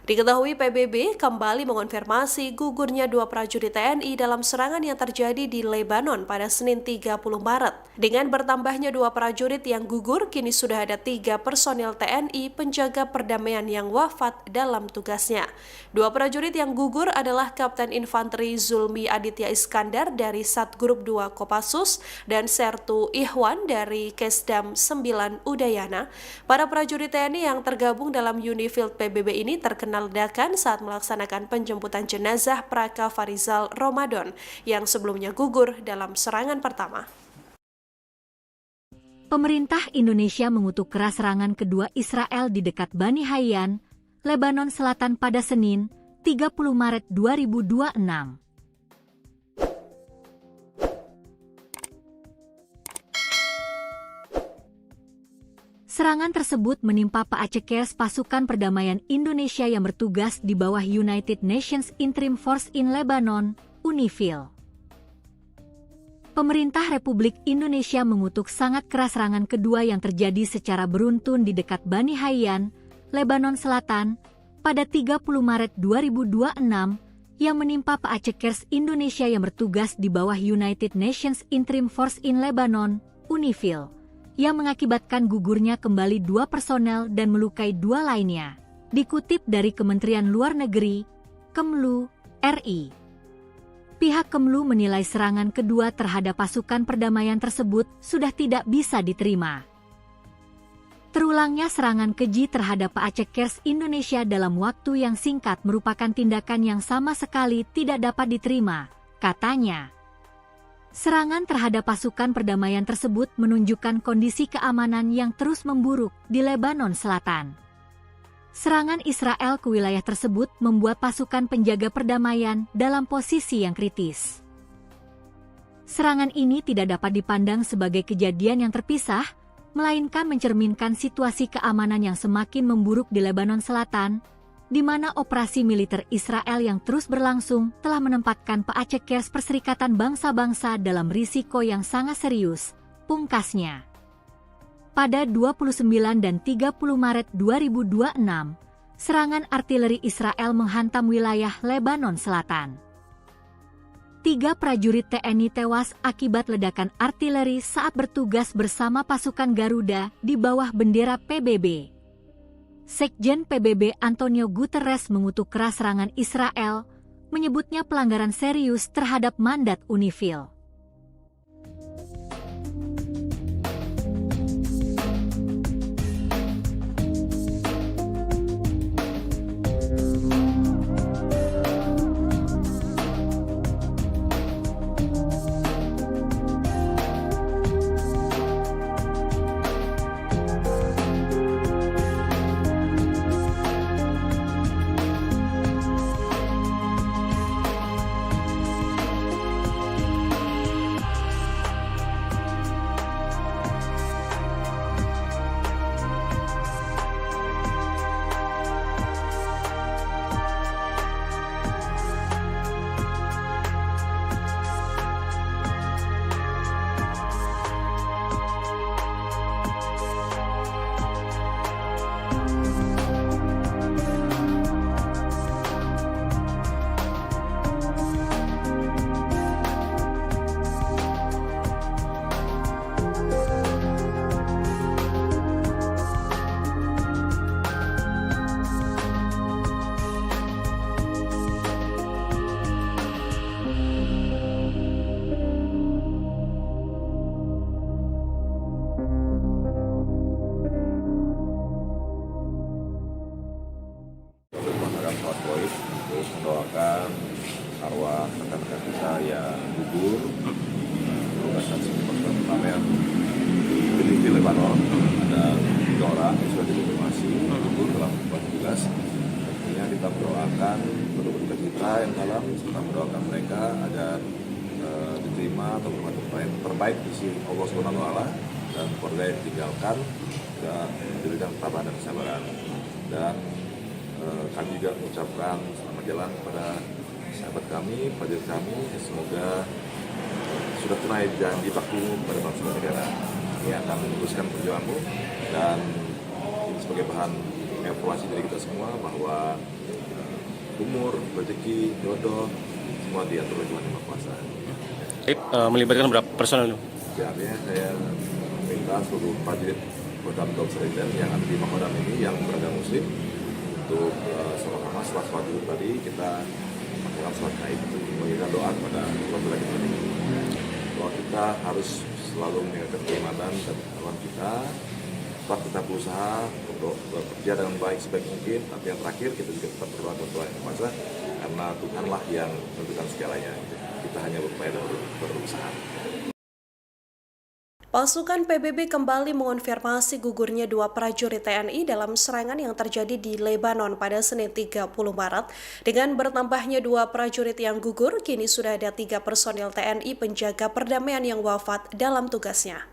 Diketahui PBB kembali mengonfirmasi gugurnya 2 prajurit TNI dalam serangan yang terjadi di Lebanon pada Senin 30 Maret. Dengan bertambahnya 2 prajurit yang gugur, kini sudah ada 3 personil TNI penjaga perdamaian yang wafat dalam tugasnya. 2 prajurit yang gugur adalah Kapten Infanteri Zulmi Aditya Iskandar dari Satgrup 2 Kopassus dan Sertu Ihwan dari Kesdam 9 Udayana. Para prajurit TNI yang tergabung dalam UNIFIL PBB ini terkena ledakan saat melaksanakan penjemputan jenazah Praka Farizal Ramadan yang sebelumnya gugur dalam serangan pertama. Pemerintah Indonesia mengutuk keras serangan kedua Israel di dekat Bani Hayyan, Lebanon Selatan pada Senin, 30 Maret 2026. Serangan tersebut menimpa Paacekers pasukan perdamaian Indonesia yang bertugas di bawah United Nations Interim Force in Lebanon, UNIFIL. Pemerintah Republik Indonesia mengutuk sangat keras serangan kedua yang terjadi secara beruntun di dekat Bani Hayyan, Lebanon Selatan, pada 30 Maret 2026 yang menimpa Paacekers Indonesia yang bertugas di bawah United Nations Interim Force in Lebanon, UNIFIL, yang mengakibatkan gugurnya kembali 2 personel dan melukai 2 lainnya. Dikutip dari Kementerian Luar Negeri, Kemlu, RI. Pihak Kemlu menilai serangan kedua terhadap pasukan perdamaian tersebut sudah tidak bisa diterima. Terulangnya serangan keji terhadap Paacekers Indonesia dalam waktu yang singkat merupakan tindakan yang sama sekali tidak dapat diterima, katanya. Serangan terhadap pasukan perdamaian tersebut menunjukkan kondisi keamanan yang terus memburuk di Lebanon Selatan. Serangan Israel ke wilayah tersebut membuat pasukan penjaga perdamaian dalam posisi yang kritis. Serangan ini tidak dapat dipandang sebagai kejadian yang terpisah, melainkan mencerminkan situasi keamanan yang semakin memburuk di Lebanon Selatan, di mana operasi militer Israel yang terus berlangsung telah menempatkan Paacekers Perserikatan Bangsa-Bangsa dalam risiko yang sangat serius, pungkasnya. Pada 29 dan 30 Maret 2026, serangan artileri Israel menghantam wilayah Lebanon Selatan. 3 prajurit TNI tewas akibat ledakan artileri saat bertugas bersama pasukan Garuda di bawah bendera PBB. Sekjen PBB Antonio Guterres mengutuk keras serangan Israel, menyebutnya pelanggaran serius terhadap mandat UNIFIL. Terus mendoakan arwah rekan-rekan kita yang gugur tugas saksi pasukan perdamaian di Gilifil, Lebanon. Ada 3 orang yang sudah dikonfirmasi gugur dalam tugas. Tentunya kita mendoakan berduka cita yang dalam, serta mendoakan mereka agar diterima atau terbaik di sisi Allah SWT dan keluarga yang ditinggalkan dan diberikan ketabahan dan kesabaran. Dan kami juga mengucapkan selamat jalan kepada sahabat kami, prajurit kami, semoga sudah tunai janji baktimu kepada bangsa dan negara. Ini akan meneruskan perjuanganmu dan ini sebagai bahan evaluasi dari kita semua bahwa umur, rezeki, jodoh semua diatur oleh Tuhan Yang Maha Kuasa. Melibatkan berapa personel? Ya, artinya saya minta seluruh prajurit Kodam Seriden yang ada di Makodam ini yang beragama Muslim untuk sama-sama setelah sholat Zuhur tadi kita melakukan sholat gaib untuk mengirimkan doa kepada saudara kita ini. Bahwa kita harus selalu menjaga keimanan dan ketakwaan kita. Tetap kita berusaha untuk bekerja dengan baik sebaik mungkin. Tapi yang terakhir kita juga tetap berdoa kepada Tuhan Yang Maha Kuasa karena Tuhanlah yang menentukan segalanya. Kita hanya berupaya dan berusaha. Pasukan PBB kembali mengonfirmasi gugurnya dua prajurit TNI dalam serangan yang terjadi di Lebanon pada Senin 30 Maret. Dengan bertambahnya dua prajurit yang gugur, kini sudah ada 3 personil TNI penjaga perdamaian yang wafat dalam tugasnya.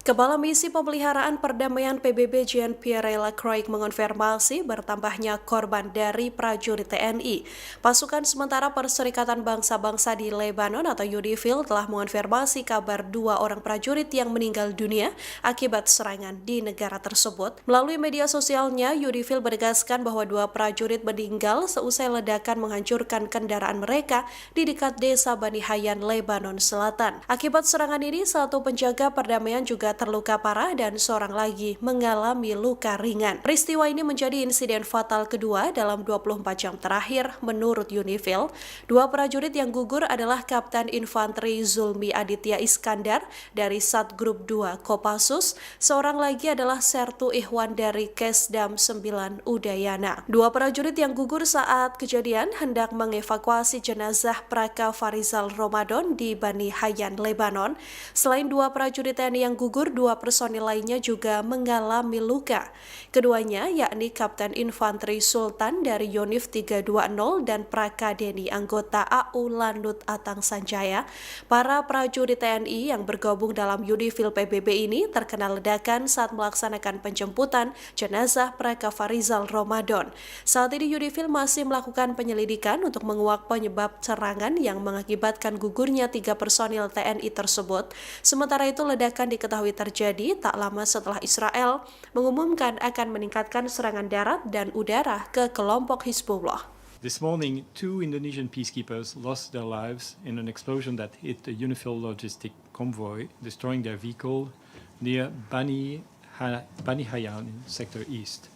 Kepala Misi Pemeliharaan Perdamaian PBB Jean-Pierre Lacroix mengonfirmasi bertambahnya korban dari prajurit TNI. Pasukan sementara Perserikatan Bangsa-Bangsa di Lebanon atau UNIFIL telah mengonfirmasi kabar 2 orang prajurit yang meninggal dunia akibat serangan di negara tersebut. Melalui media sosialnya, UNIFIL menegaskan bahwa 2 prajurit meninggal seusai ledakan menghancurkan kendaraan mereka di dekat desa Bani Hayyan, Lebanon Selatan. Akibat serangan ini, 1 penjaga perdamaian juga terluka parah dan seorang lagi mengalami luka ringan. Peristiwa ini menjadi insiden fatal kedua dalam 24 jam terakhir menurut UNIFIL. 2 prajurit yang gugur adalah Kapten Infanteri Zulmi Aditya Iskandar dari Satgrup 2 Kopassus, seorang lagi adalah Sertu Ihwan dari Kesdam 9 Udayana. 2 prajurit yang gugur saat kejadian hendak mengevakuasi jenazah Praka Farizal Ramadan di Bani Hayyan, Lebanon. Selain 2 prajurit TNI yang gugur, 2 personil lainnya juga mengalami luka. Keduanya yakni Kapten Infanteri Sultan dari Yonif 320 dan Praka Deni anggota AU Landut Atang Sanjaya. Para prajurit TNI yang bergabung dalam UNIFIL PBB ini terkena ledakan saat melaksanakan penjemputan jenazah Praka Farizal Ramadan. Saat ini UNIFIL masih melakukan penyelidikan untuk menguak penyebab serangan yang mengakibatkan gugurnya 3 personil TNI tersebut. Sementara itu, ledakan diketahui terjadi tak lama setelah Israel mengumumkan akan meningkatkan serangan darat dan udara ke kelompok Hizbullah. This morning, 2 Indonesian peacekeepers lost their lives in an explosion that hit a UNIFIL logistic convoy, destroying their vehicle near Bani Hayyan in Sector East.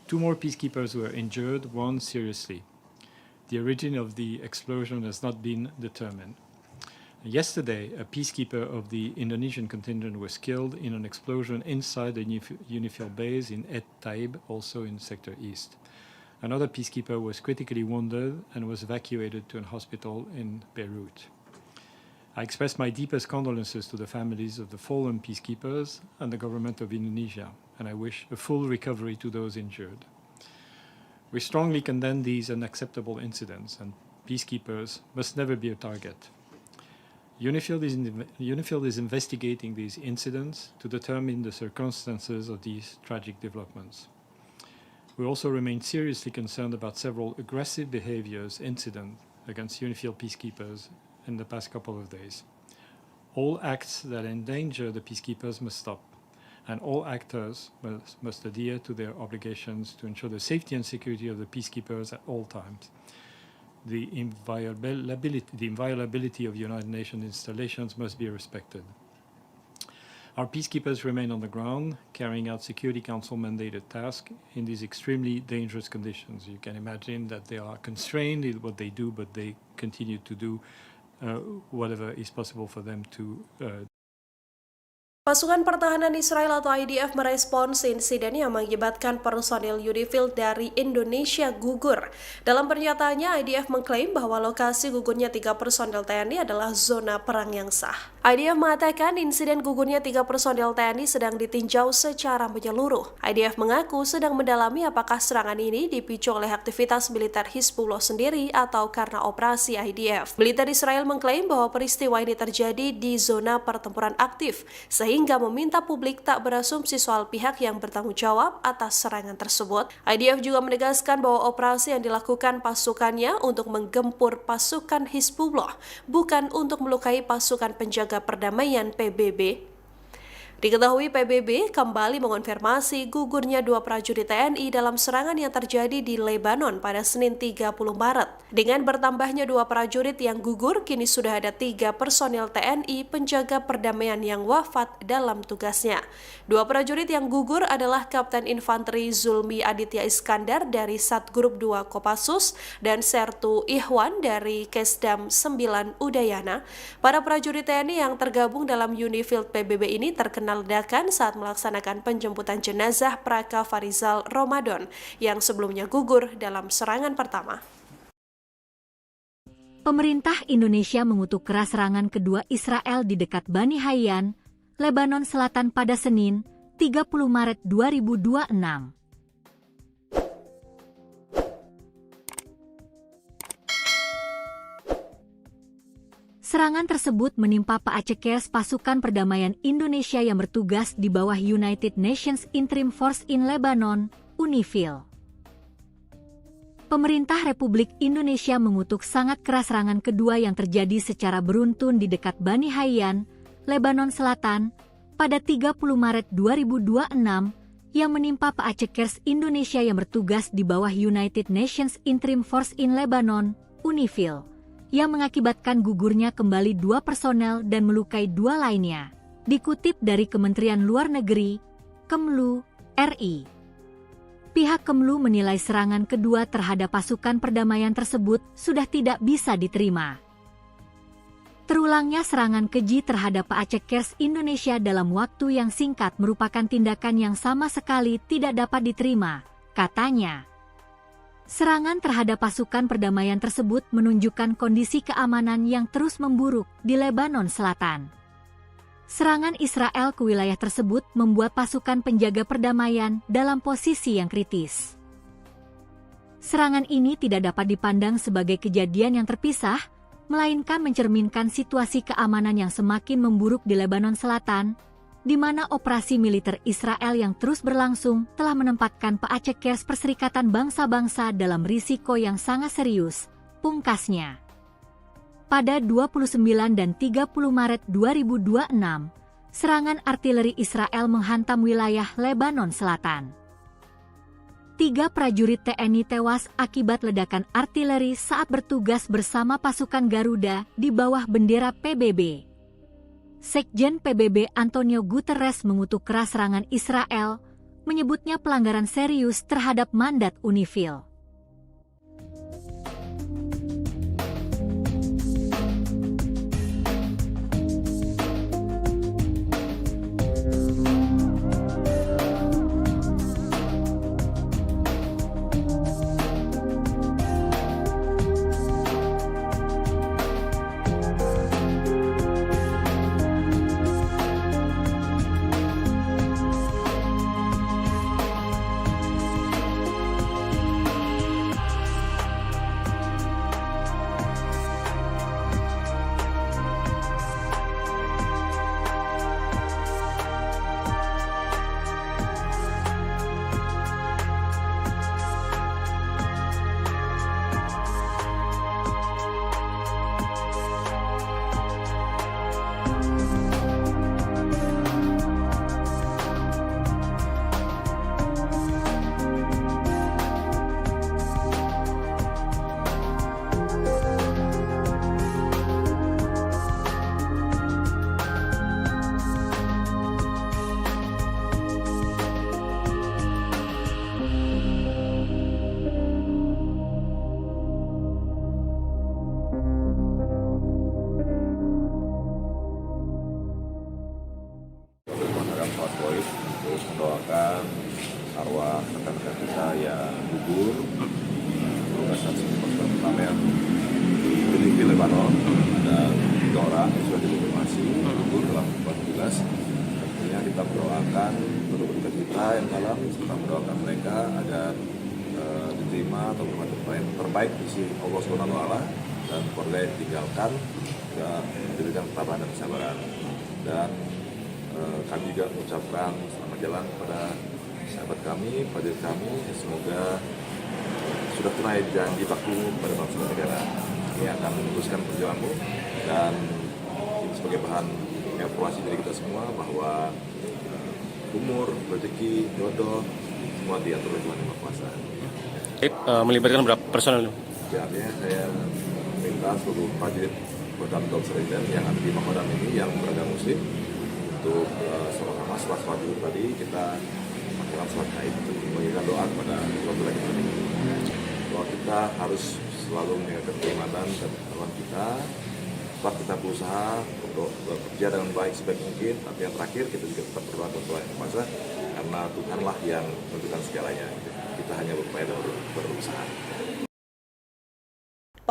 2 more peacekeepers were injured, 1 seriously. The origin of the explosion has not been determined. Yesterday, a peacekeeper of the Indonesian contingent was killed in an explosion inside the UNIFIL base in Et Taib, also in Sector East. Another peacekeeper was critically wounded and was evacuated to a hospital in Beirut. I express my deepest condolences to the families of the fallen peacekeepers and the government of Indonesia, and I wish a full recovery to those injured. We strongly condemn these unacceptable incidents, and peacekeepers must never be a target. UNIFIL is investigating these incidents to determine the circumstances of these tragic developments. We also remain seriously concerned about several aggressive incidents against UNIFIL peacekeepers in the past couple of days. All acts that endanger the peacekeepers must stop, and all actors must adhere to their obligations to ensure the safety and security of the peacekeepers at all times. The inviolability of United Nations installations must be respected. Our peacekeepers remain on the ground, carrying out Security Council mandated tasks in these extremely dangerous conditions. You can imagine that they are constrained in what they do, but they continue to do whatever is possible for them to Pasukan Pertahanan Israel atau IDF merespons insiden yang mengakibatkan personil UNIFIL dari Indonesia gugur. Dalam pernyataannya, IDF mengklaim bahwa lokasi gugurnya 3 personil TNI adalah zona perang yang sah. IDF mengatakan insiden gugurnya 3 personil TNI sedang ditinjau secara menyeluruh. IDF mengaku sedang mendalami apakah serangan ini dipicu oleh aktivitas militer Hizbullah sendiri atau karena operasi IDF. Militer Israel mengklaim bahwa peristiwa ini terjadi di zona pertempuran aktif, sehingga meminta publik tak berasumsi soal pihak yang bertanggung jawab atas serangan tersebut. IDF juga menegaskan bahwa operasi yang dilakukan pasukannya untuk menggempur pasukan Hizbullah, bukan untuk melukai pasukan penjaga perdamaian PBB. Diketahui PBB kembali mengonfirmasi gugurnya 2 prajurit TNI dalam serangan yang terjadi di Lebanon pada Senin 30 Maret. Dengan bertambahnya 2 prajurit yang gugur, kini sudah ada 3 personil TNI penjaga perdamaian yang wafat dalam tugasnya. 2 prajurit yang gugur adalah Kapten Infanteri Zulmi Aditya Iskandar dari Satgrup 2 Kopassus dan Sertu Ihwan dari Kesdam 9 Udayana. Para prajurit TNI yang tergabung dalam UNIFIL PBB ini terkena ledakan saat melaksanakan penjemputan jenazah Praka Farizal Ramadan yang sebelumnya gugur dalam serangan pertama. Pemerintah Indonesia mengutuk keras serangan kedua Israel di dekat Bani Hayyan, Lebanon Selatan pada Senin, 30 Maret 2026. Serangan tersebut menimpa Paacekers pasukan perdamaian Indonesia yang bertugas di bawah United Nations Interim Force in Lebanon, UNIFIL. Pemerintah Republik Indonesia mengutuk sangat keras serangan kedua yang terjadi secara beruntun di dekat Bani Hayyan, Lebanon Selatan, pada 30 Maret 2026 yang menimpa Paacekers Indonesia yang bertugas di bawah United Nations Interim Force in Lebanon, UNIFIL, yang mengakibatkan gugurnya kembali 2 personel dan melukai 2 lainnya, dikutip dari Kementerian Luar Negeri, Kemlu, RI. Pihak Kemlu menilai serangan kedua terhadap pasukan perdamaian tersebut sudah tidak bisa diterima. Terulangnya serangan keji terhadap Paacekers Indonesia dalam waktu yang singkat merupakan tindakan yang sama sekali tidak dapat diterima, katanya. Serangan terhadap pasukan perdamaian tersebut menunjukkan kondisi keamanan yang terus memburuk di Lebanon Selatan. Serangan Israel ke wilayah tersebut membuat pasukan penjaga perdamaian dalam posisi yang kritis. Serangan ini tidak dapat dipandang sebagai kejadian yang terpisah, melainkan mencerminkan situasi keamanan yang semakin memburuk di Lebanon Selatan, di mana operasi militer Israel yang terus berlangsung telah menempatkan Paacekers Perserikatan Bangsa-Bangsa dalam risiko yang sangat serius, pungkasnya. Pada 29 dan 30 Maret 2026, serangan artileri Israel menghantam wilayah Lebanon Selatan. 3 prajurit TNI tewas akibat ledakan artileri saat bertugas bersama pasukan Garuda di bawah bendera PBB. Sekjen PBB Antonio Guterres mengutuk keras serangan Israel, menyebutnya pelanggaran serius terhadap mandat UNIFIL. Terus mendoakan arwah rekan-rekan kita yang gugur bertugas saat ini pasukan perdamaian di Lebanon. Ada 3 orang yang sudah dikonfirmasi gugur dalam tugas. Tentunya kita mendoakan untuk kita yang dalam serta mendoakan mereka agar diterima atau bermanfaat terbaik di sisi Allah Subhanahu wa Ta'ala dan keluarga yang ditinggalkan dan diberikan ketabahan dan kesabaran. Dan kami juga mengucapkan selamat jalan kepada sahabat kami, prajurit kami, semoga sudah tunai janji baku pada bangsa dan negara. Ini akan meneruskan perjuanganmu dan ini sebagai bahan evaluasi dari kita semua bahwa umur, rezeki, jodoh semua diatur oleh Tuhan Yang Maha Kuasa. Melibatkan berapa personel? Ya, artinya saya minta seluruh prajurit Kodam Seriden yang ada di Makodam ini yang beragama Muslim untuk sama-sama setelah sholat dulu tadi kita lakukan sholat gaib untuk memberikan doa kepada Tuhan kita. Bahwa kita harus selalu menjaga keimanan dan ketakwaan kita. Tetap kita berusaha untuk bekerja dengan baik sebaik mungkin. Tapi yang terakhir kita juga tetap berdoa kepada Tuhan Yang Kuasa karena Tuhanlah yang menentukan segalanya. Kita hanya berupaya dan berusaha.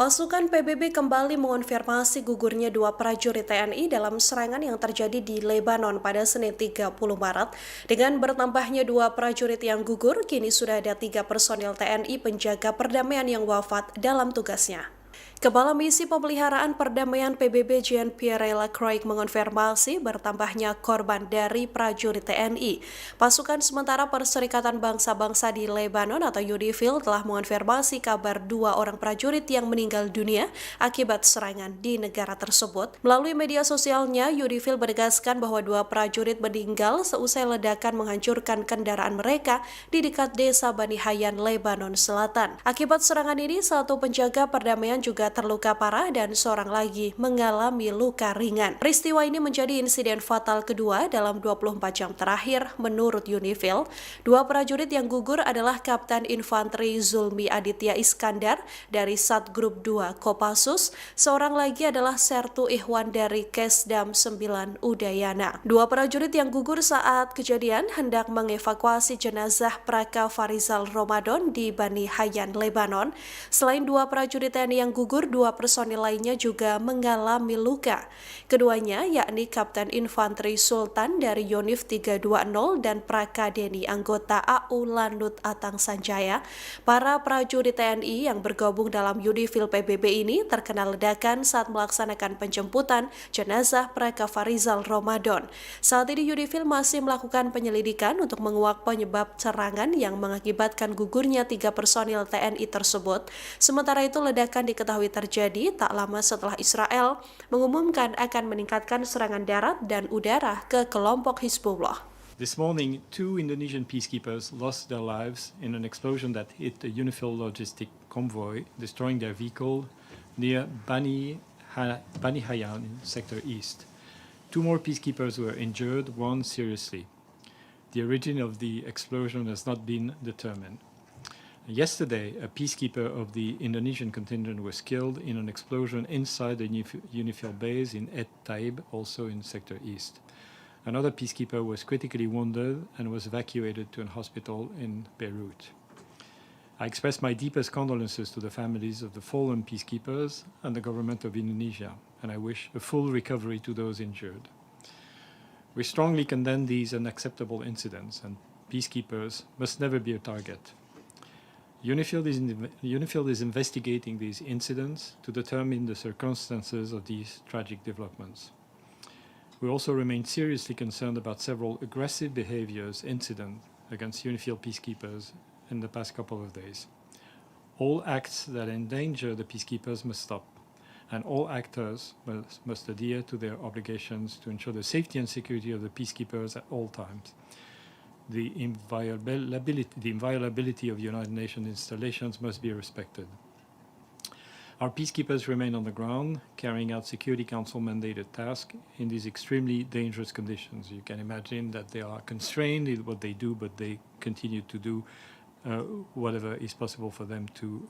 Pasukan PBB kembali mengonfirmasi gugurnya dua prajurit TNI dalam serangan yang terjadi di Lebanon pada Senin 30 Maret. Dengan bertambahnya dua prajurit yang gugur, kini sudah ada 3 personil TNI penjaga perdamaian yang wafat dalam tugasnya. Kepala Misi Pemeliharaan Perdamaian PBB Jean-Pierre Lacroix mengonfirmasi bertambahnya korban dari prajurit TNI. Pasukan sementara Perserikatan Bangsa-Bangsa di Lebanon atau UNIFIL telah mengonfirmasi kabar 2 orang prajurit yang meninggal dunia akibat serangan di negara tersebut. Melalui media sosialnya, UNIFIL menegaskan bahwa 2 prajurit meninggal seusai ledakan menghancurkan kendaraan mereka di dekat desa Bani Hayyan, Lebanon Selatan. Akibat serangan ini, 1 penjaga perdamaian juga terluka parah dan seorang lagi mengalami luka ringan. Peristiwa ini menjadi insiden fatal kedua dalam 24 jam terakhir menurut UNIFIL. 2 prajurit yang gugur adalah Kapten Infanteri Zulmi Aditya Iskandar dari Satgrup 2 Kopassus, seorang lagi adalah Sertu Ihwan dari Kesdam 9 Udayana. 2 prajurit yang gugur saat kejadian hendak mengevakuasi jenazah Praka Farizal Ramadan di Bani Hayyan, Lebanon. Selain 2 prajurit TNI yang gugur, 2 personil lainnya juga mengalami luka. Keduanya yakni Kapten Infanteri Sultan dari Yonif 320 dan Prakadeni anggota AU Landut Atang Sanjaya. Para prajurit TNI yang bergabung dalam UNIFIL PBB ini terkena ledakan saat melaksanakan penjemputan jenazah Praka Farizal Ramadan. Saat ini UNIFIL masih melakukan penyelidikan untuk menguak penyebab serangan yang mengakibatkan gugurnya 3 personil TNI tersebut. Sementara itu ledakan diketahui terjadi tak lama setelah Israel mengumumkan akan meningkatkan serangan darat dan udara ke kelompok Hizbullah. This morning, 2 Indonesian peacekeepers lost their lives in an explosion that hit a UNIFIL logistic convoy, destroying their vehicle near Bani Hayyan in Sector East. 2 more peacekeepers were injured, 1 seriously. The origin of the explosion has not been determined. Yesterday, a peacekeeper of the Indonesian contingent was killed in an explosion inside the UNIFIL base in Et Taib, also in Sector East. Another peacekeeper was critically wounded and was evacuated to a hospital in Beirut. I express my deepest condolences to the families of the fallen peacekeepers and the government of Indonesia, and I wish a full recovery to those injured. We strongly condemn these unacceptable incidents, and peacekeepers must never be a target. UNIFIL is investigating these incidents to determine the circumstances of these tragic developments. We also remain seriously concerned about several aggressive incidents against UNIFIL peacekeepers in the past couple of days. All acts that endanger the peacekeepers must stop, and all actors must adhere to their obligations to ensure the safety and security of the peacekeepers at all times. The inviolability of United Nations installations must be respected. Our peacekeepers remain on the ground, carrying out Security Council mandated tasks in these extremely dangerous conditions. You can imagine that they are constrained in what they do, but they continue to do whatever is possible for them to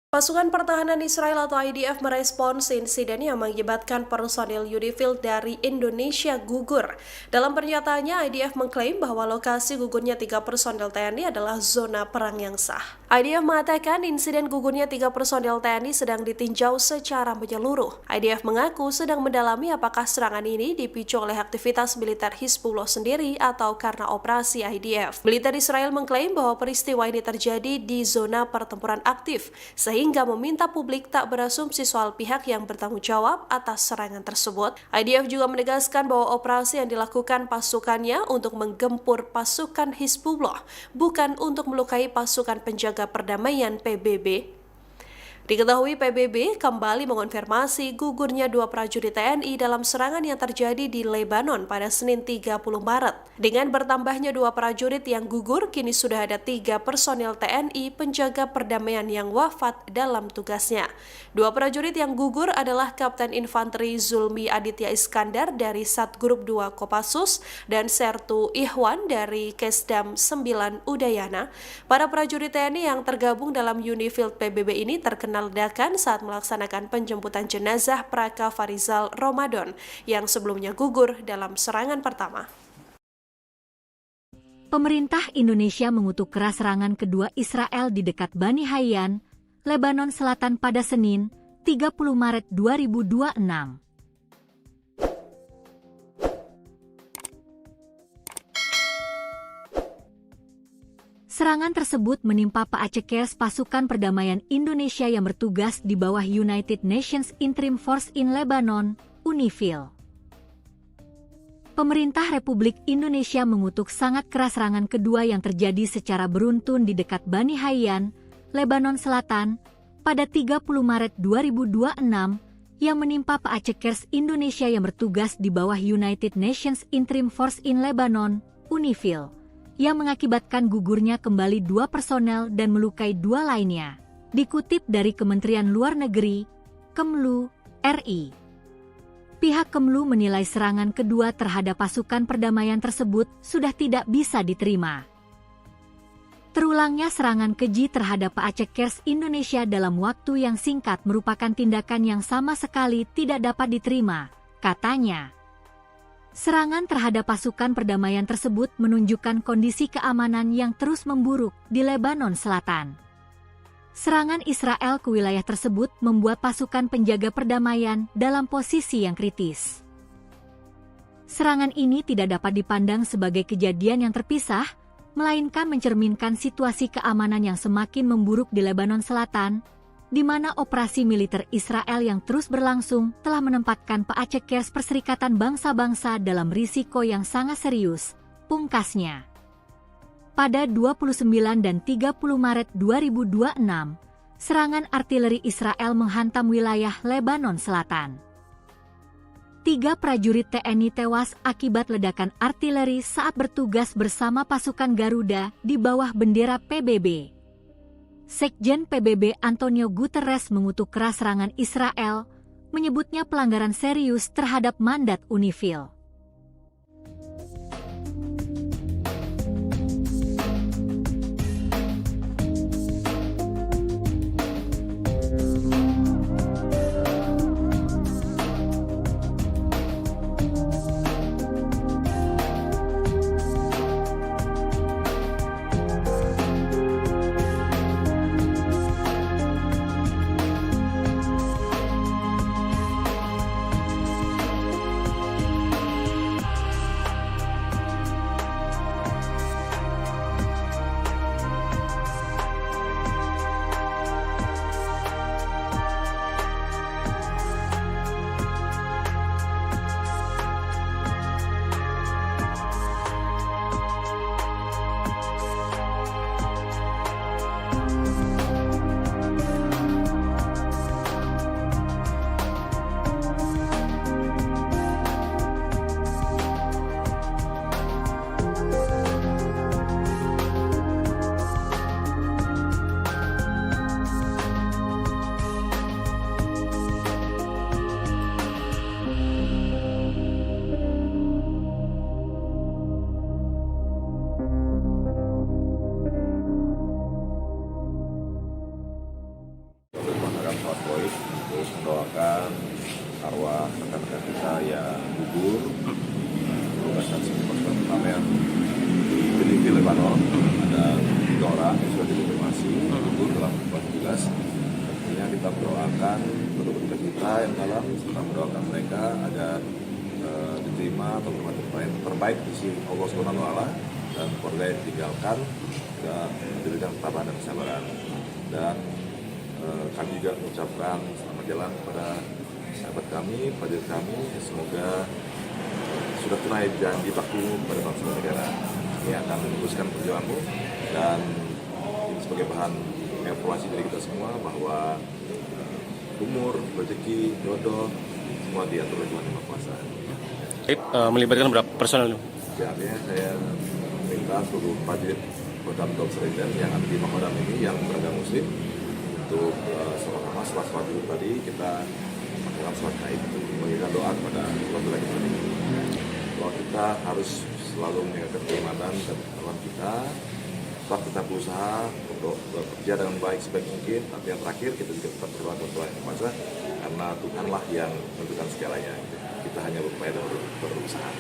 Pasukan Pertahanan Israel atau IDF merespons insiden yang mengakibatkan personil UNIFIL dari Indonesia gugur. Dalam pernyataannya, IDF mengklaim bahwa lokasi gugurnya 3 personil TNI adalah zona perang yang sah. IDF mengatakan insiden gugurnya 3 personil TNI sedang ditinjau secara menyeluruh. IDF mengaku sedang mendalami apakah serangan ini dipicu oleh aktivitas militer Hizbullah sendiri atau karena operasi IDF. Militer Israel mengklaim bahwa peristiwa ini terjadi di zona pertempuran aktif, sehingga meminta publik tak berasumsi soal pihak yang bertanggung jawab atas serangan tersebut. IDF juga menegaskan bahwa operasi yang dilakukan pasukannya untuk menggempur pasukan Hizbullah, bukan untuk melukai pasukan penjaga perdamaian PBB. Diketahui PBB kembali mengonfirmasi gugurnya 2 prajurit TNI dalam serangan yang terjadi di Lebanon pada Senin 30 Maret. Dengan bertambahnya 2 prajurit yang gugur, kini sudah ada 3 personil TNI penjaga perdamaian yang wafat dalam tugasnya. 2 prajurit yang gugur adalah Kapten Infanteri Zulmi Aditya Iskandar dari Satgrup 2 Kopassus dan Sertu Ihwan dari Kesdam 9 Udayana. Para prajurit TNI yang tergabung dalam UNIFIL PBB ini terkena ledakan saat melaksanakan penjemputan jenazah Praka Farizal Ramadan yang sebelumnya gugur dalam serangan pertama. Pemerintah Indonesia mengutuk keras serangan kedua Israel di dekat Bani Hayyan, Lebanon Selatan pada Senin, 30 Maret 2026. Serangan tersebut menimpa Paacekers pasukan perdamaian Indonesia yang bertugas di bawah United Nations Interim Force in Lebanon, UNIFIL. Pemerintah Republik Indonesia mengutuk sangat keras serangan kedua yang terjadi secara beruntun di dekat Bani Hayyan, Lebanon Selatan, pada 30 Maret 2026, yang menimpa Paacekers Indonesia yang bertugas di bawah United Nations Interim Force in Lebanon, UNIFIL, yang mengakibatkan gugurnya kembali 2 personel dan melukai 2 lainnya. Dikutip dari Kementerian Luar Negeri, Kemlu, RI. Pihak Kemlu menilai serangan kedua terhadap pasukan perdamaian tersebut sudah tidak bisa diterima. Terulangnya serangan keji terhadap Paacekers Indonesia dalam waktu yang singkat merupakan tindakan yang sama sekali tidak dapat diterima, katanya. Serangan terhadap pasukan perdamaian tersebut menunjukkan kondisi keamanan yang terus memburuk di Lebanon Selatan. Serangan Israel ke wilayah tersebut membuat pasukan penjaga perdamaian dalam posisi yang kritis. Serangan ini tidak dapat dipandang sebagai kejadian yang terpisah, melainkan mencerminkan situasi keamanan yang semakin memburuk di Lebanon Selatan, di mana operasi militer Israel yang terus berlangsung telah menempatkan Paacekers Perserikatan Bangsa-Bangsa dalam risiko yang sangat serius, pungkasnya. Pada 29 dan 30 Maret 2026, serangan artileri Israel menghantam wilayah Lebanon Selatan. 3 prajurit TNI tewas akibat ledakan artileri saat bertugas bersama pasukan Garuda di bawah bendera PBB. Sekjen PBB Antonio Guterres mengutuk keras serangan Israel, menyebutnya pelanggaran serius terhadap mandat UNIFIL. Terus mendoakan arwah rekan-rekan kita yang gugur merupakan saksi pasukan perdamaian di Genifil, Lebanon. Ada 3 orang yang sudah dikonfirmasi gugur dalam tugas. Tentunya kita mendoakan rekan kita yang dalam, serta mendoakan mereka agar diterima atau terbaik di sisi Allah SWT dan keluarga yang ditinggalkan dan diberikan ketabahan dan kesabaran. Dan kami juga mengucapkan selamat jalan kepada sahabat kami, prajurit kami. Semoga sudah tunai janji baktimu kepada bangsa dan negara. Ini akan meneruskan perjuanganmu dan ini sebagai bahan evaluasi dari kita semua bahwa umur, rezeki, jodoh semua diatur oleh Tuhan Yang Maha Kuasa. Melibatkan berapa personel? Ya, artinya saya minta seluruh prajurit Kodam Seriden yang ada di Makodam ini yang beragama Muslim untuk sama-sama setelah sholat dulu tadi kita melakukan sholat gaib memberikan doa kepada keluarga kita. Bahwa kita harus selalu menjaga keimanan dan ketakwaan kita. Tetap kita berusaha untuk bekerja dengan baik sebaik mungkin. Tapi yang terakhir kita juga tetap berdoa kepada Tuhan Yang Maha Kuasa karena Tuhanlah yang menentukan segalanya. Kita hanya berupaya dan berusaha.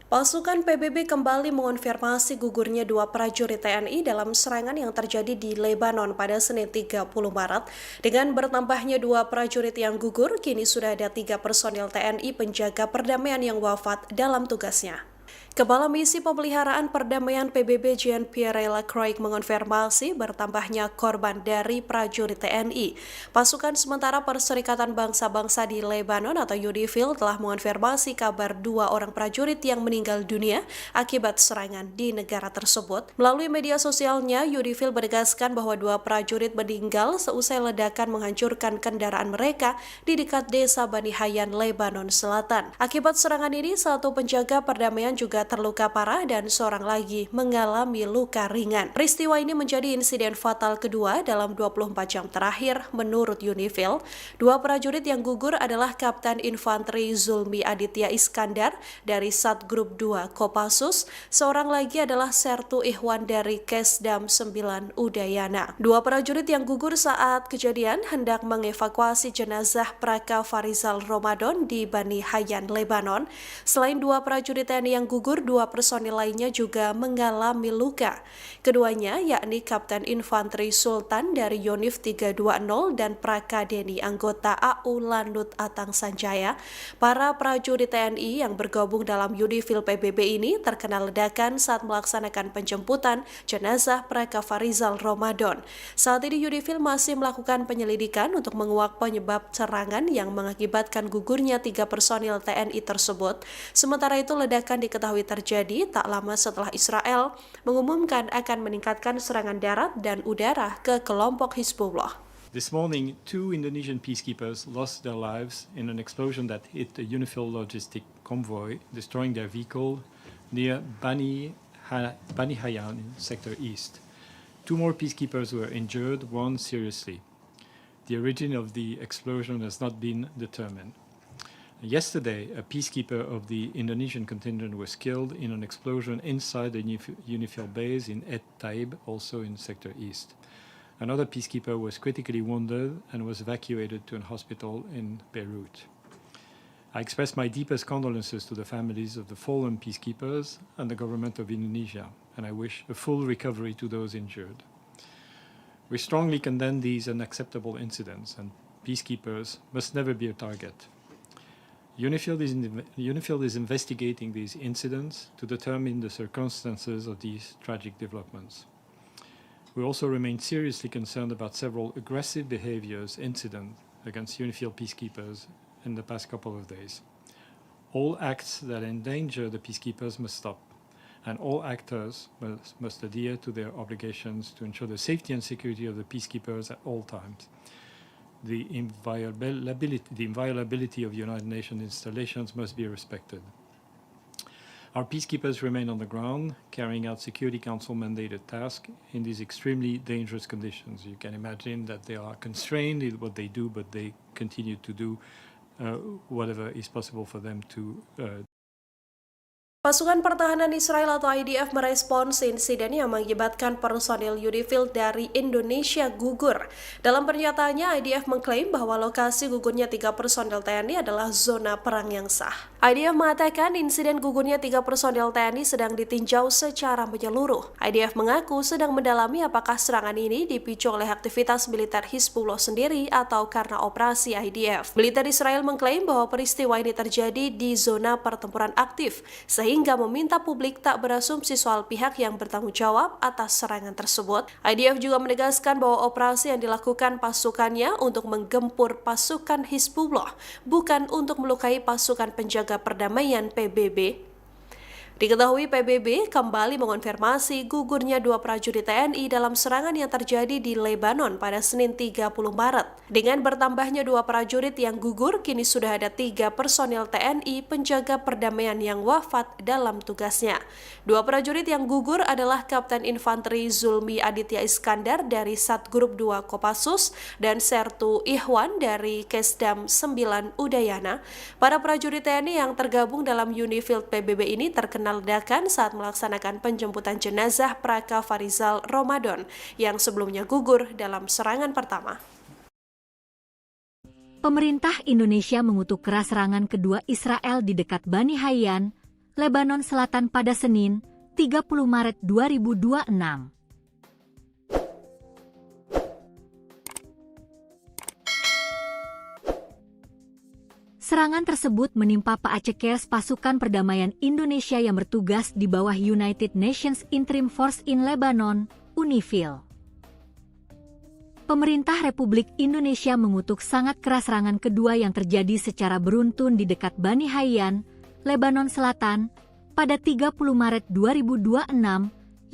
Pasukan PBB kembali mengonfirmasi gugurnya dua prajurit TNI dalam serangan yang terjadi di Lebanon pada Senin 30 Maret. Dengan bertambahnya dua prajurit yang gugur, kini sudah ada 3 personil TNI penjaga perdamaian yang wafat dalam tugasnya. Kepala Misi Pemeliharaan Perdamaian PBB Jean-Pierre Lacroix mengonfirmasi bertambahnya korban dari prajurit TNI. Pasukan sementara Perserikatan Bangsa-Bangsa di Lebanon atau UNIFIL telah mengonfirmasi kabar 2 orang prajurit yang meninggal dunia akibat serangan di negara tersebut. Melalui media sosialnya, UNIFIL menegaskan bahwa 2 prajurit meninggal seusai ledakan menghancurkan kendaraan mereka di dekat desa Bani Hayyan, Lebanon Selatan. Akibat serangan ini, 1 penjaga perdamaian juga terluka parah dan seorang lagi mengalami luka ringan. Peristiwa ini menjadi insiden fatal kedua dalam 24 jam terakhir menurut UNIFIL. 2 prajurit yang gugur adalah Kapten Infanteri Zulmi Aditya Iskandar dari Satgrup 2 Kopassus, seorang lagi adalah Sertu Ihwan dari Kesdam 9 Udayana. 2 prajurit yang gugur saat kejadian hendak mengevakuasi jenazah Praka Farizal Ramadan di Bani Hayyan, Lebanon. Selain 2 prajurit TNI yang gugur, 2 personil lainnya juga mengalami luka. Keduanya yakni Kapten Infanteri Sultan dari Yonif 320 dan Praka Deni anggota AU Landut Atang Sanjaya. Para prajurit TNI yang bergabung dalam UNIFIL PBB ini terkena ledakan saat melaksanakan penjemputan jenazah Praka Farizal Ramadan. Saat ini UNIFIL masih melakukan penyelidikan untuk menguak penyebab serangan yang mengakibatkan gugurnya 3 personil TNI tersebut. Sementara itu, ledakan diketahui terjadi tak lama setelah Israel mengumumkan akan meningkatkan serangan darat dan udara ke kelompok Hizbullah. This morning, 2 Indonesian peacekeepers lost their lives in an explosion that hit a UNIFIL logistic convoy, destroying their vehicle near Bani Hayyan in Sector East. 2 more peacekeepers were injured, 1 seriously. The origin of the explosion has not been determined. Yesterday, a peacekeeper of the Indonesian contingent was killed in an explosion inside the UNIFIL base in Et Taib, also in Sector East. Another peacekeeper was critically wounded and was evacuated to a hospital in Beirut. I express my deepest condolences to the families of the fallen peacekeepers and the government of Indonesia, and I wish a full recovery to those injured. We strongly condemn these unacceptable incidents, and peacekeepers must never be a target. UNIFIL is investigating these incidents to determine the circumstances of these tragic developments. We also remain seriously concerned about several aggressive incidents against UNIFIL peacekeepers in the past couple of days. All acts that endanger the peacekeepers must stop, and all actors must adhere to their obligations to ensure the safety and security of the peacekeepers at all times. The inviolability of United Nations installations must be respected. Our peacekeepers remain on the ground, carrying out Security Council mandated tasks in these extremely dangerous conditions. You can imagine that they are constrained in what they do, but they continue to do whatever is possible for them to Pasukan Pertahanan Israel atau IDF merespons insiden yang mengakibatkan personil UNIFIL dari Indonesia gugur. Dalam pernyataannya, IDF mengklaim bahwa lokasi gugurnya 3 personil TNI adalah zona perang yang sah. IDF mengatakan insiden gugurnya 3 personil TNI sedang ditinjau secara menyeluruh. IDF mengaku sedang mendalami apakah serangan ini dipicu oleh aktivitas militer Hizbullah sendiri atau karena operasi IDF. Militer Israel mengklaim bahwa peristiwa ini terjadi di zona pertempuran aktif, sehingga meminta publik tak berasumsi soal pihak yang bertanggung jawab atas serangan tersebut. IDF juga menegaskan bahwa operasi yang dilakukan pasukannya untuk menggempur pasukan Hizbullah, bukan untuk melukai pasukan penjaga perdamaian PBB. Diketahui PBB kembali mengonfirmasi gugurnya 2 prajurit TNI dalam serangan yang terjadi di Lebanon pada Senin 30 Maret. Dengan bertambahnya 2 prajurit yang gugur, kini sudah ada 3 personil TNI penjaga perdamaian yang wafat dalam tugasnya. 2 prajurit yang gugur adalah Kapten Infanteri Zulmi Aditya Iskandar dari Satgrup 2 Kopassus dan Sertu Ihwan dari Kesdam 9 Udayana. Para prajurit TNI yang tergabung dalam UNIFIL PBB ini terkena ledakan saat melaksanakan penjemputan jenazah Praka Farizal Ramadan yang sebelumnya gugur dalam serangan pertama. Pemerintah Indonesia mengutuk keras serangan kedua Israel di dekat Bani Hayyan, Lebanon Selatan pada Senin, 30 Maret 2026. Serangan tersebut menimpa Paacekers pasukan perdamaian Indonesia yang bertugas di bawah United Nations Interim Force in Lebanon, UNIFIL. Pemerintah Republik Indonesia mengutuk sangat keras serangan kedua yang terjadi secara beruntun di dekat Bani Hayyan, Lebanon Selatan, pada 30 Maret 2026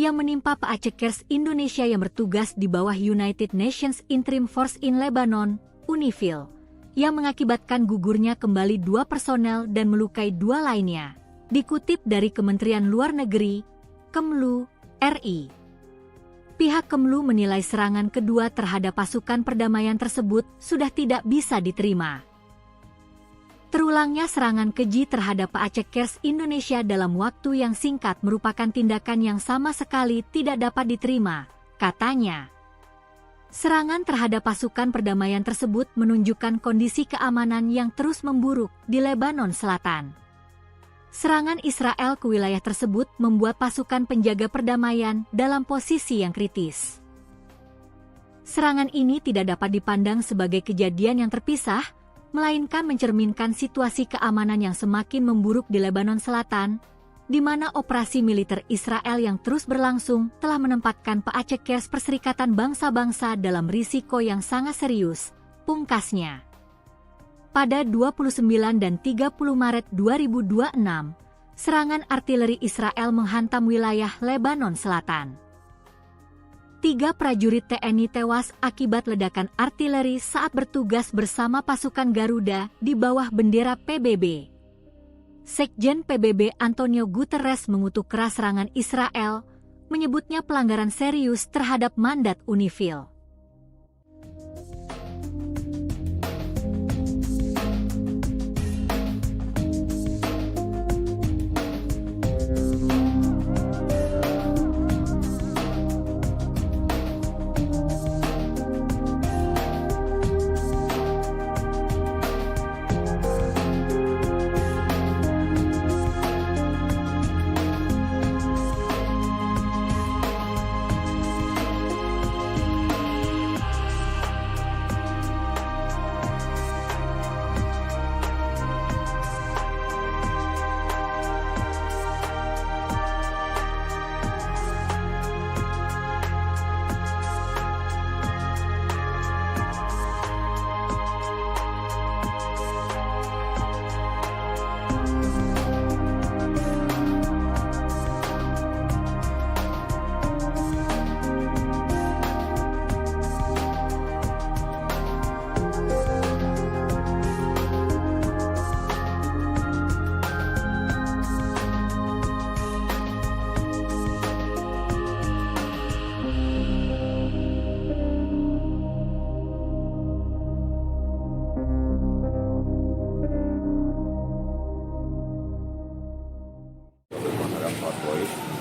yang menimpa Paacekers Indonesia yang bertugas di bawah United Nations Interim Force in Lebanon, UNIFIL, yang mengakibatkan gugurnya kembali 2 personel dan melukai 2 lainnya. Dikutip dari Kementerian Luar Negeri, Kemlu, RI. Pihak Kemlu menilai serangan kedua terhadap pasukan perdamaian tersebut sudah tidak bisa diterima. Terulangnya serangan keji terhadap Paacekers Indonesia dalam waktu yang singkat merupakan tindakan yang sama sekali tidak dapat diterima, katanya. Serangan terhadap pasukan perdamaian tersebut menunjukkan kondisi keamanan yang terus memburuk di Lebanon Selatan. Serangan Israel ke wilayah tersebut membuat pasukan penjaga perdamaian dalam posisi yang kritis. Serangan ini tidak dapat dipandang sebagai kejadian yang terpisah, melainkan mencerminkan situasi keamanan yang semakin memburuk di Lebanon Selatan, di mana operasi militer Israel yang terus berlangsung telah menempatkan Paacekers Perserikatan Bangsa-Bangsa dalam risiko yang sangat serius, pungkasnya. Pada 29 dan 30 Maret 2026, serangan artileri Israel menghantam wilayah Lebanon Selatan. 3 prajurit TNI tewas akibat ledakan artileri saat bertugas bersama pasukan Garuda di bawah bendera PBB. Sekjen PBB Antonio Guterres mengutuk keras serangan Israel, menyebutnya pelanggaran serius terhadap mandat UNIFIL.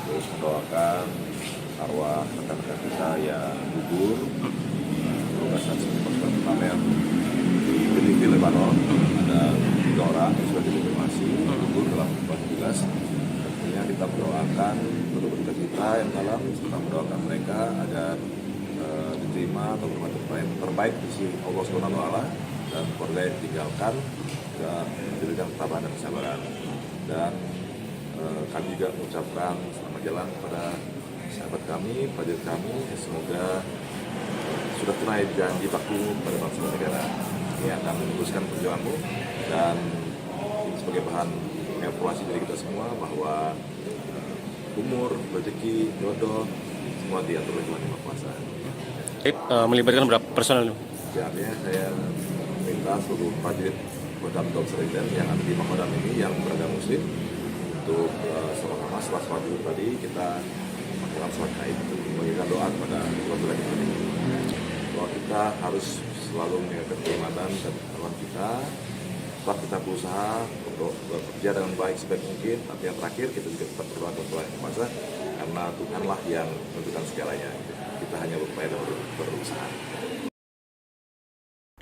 Terus mendoakan arwah rekan-rekan kita yang gugur luka saat pasukan perdamaian di Genivi, Lebanon. Ada 3 orang yang sudah dikonfirmasi gugur dalam tugas. Tentunya kita mendoakan penduduk kita yang dalam serta mendoakan mereka agar diterima atau bermanfaat terbaik di sisi Allah SWT dan keluarga yang ditinggalkan dan diberikan ketabahan dan kesabaran. Dan kami juga mengucapkan selamat jalan kepada sahabat kami, prajurit kami, semoga sudah tunai janji baku pada bangsa dan negara. Ini akan meneruskan perjuanganmu dan ini sebagai bahan evaluasi dari kita semua bahwa umur, rezeki, jodoh semua diatur oleh Tuhan Yang Maha Kuasa. Melibatkan berapa personel? Artinya saya minta seluruh prajurit Kodam Seriden yang ada di Makodam ini yang beragama Muslim untuk setelah sholat dulu tadi kita melakukan sholat gaib untuk memberikan doa kepada keluarga kita ini. Bahwa kita harus selalu menjaga keimanan dan ketakwaan kita. Tetap kita berusaha untuk bekerja dengan baik sebaik mungkin. Tapi yang terakhir kita juga tetap berdoa kepada Tuhan Yang Maha Kuasa karena Tuhanlah yang menentukan segalanya. Kita hanya berupaya dan berusaha.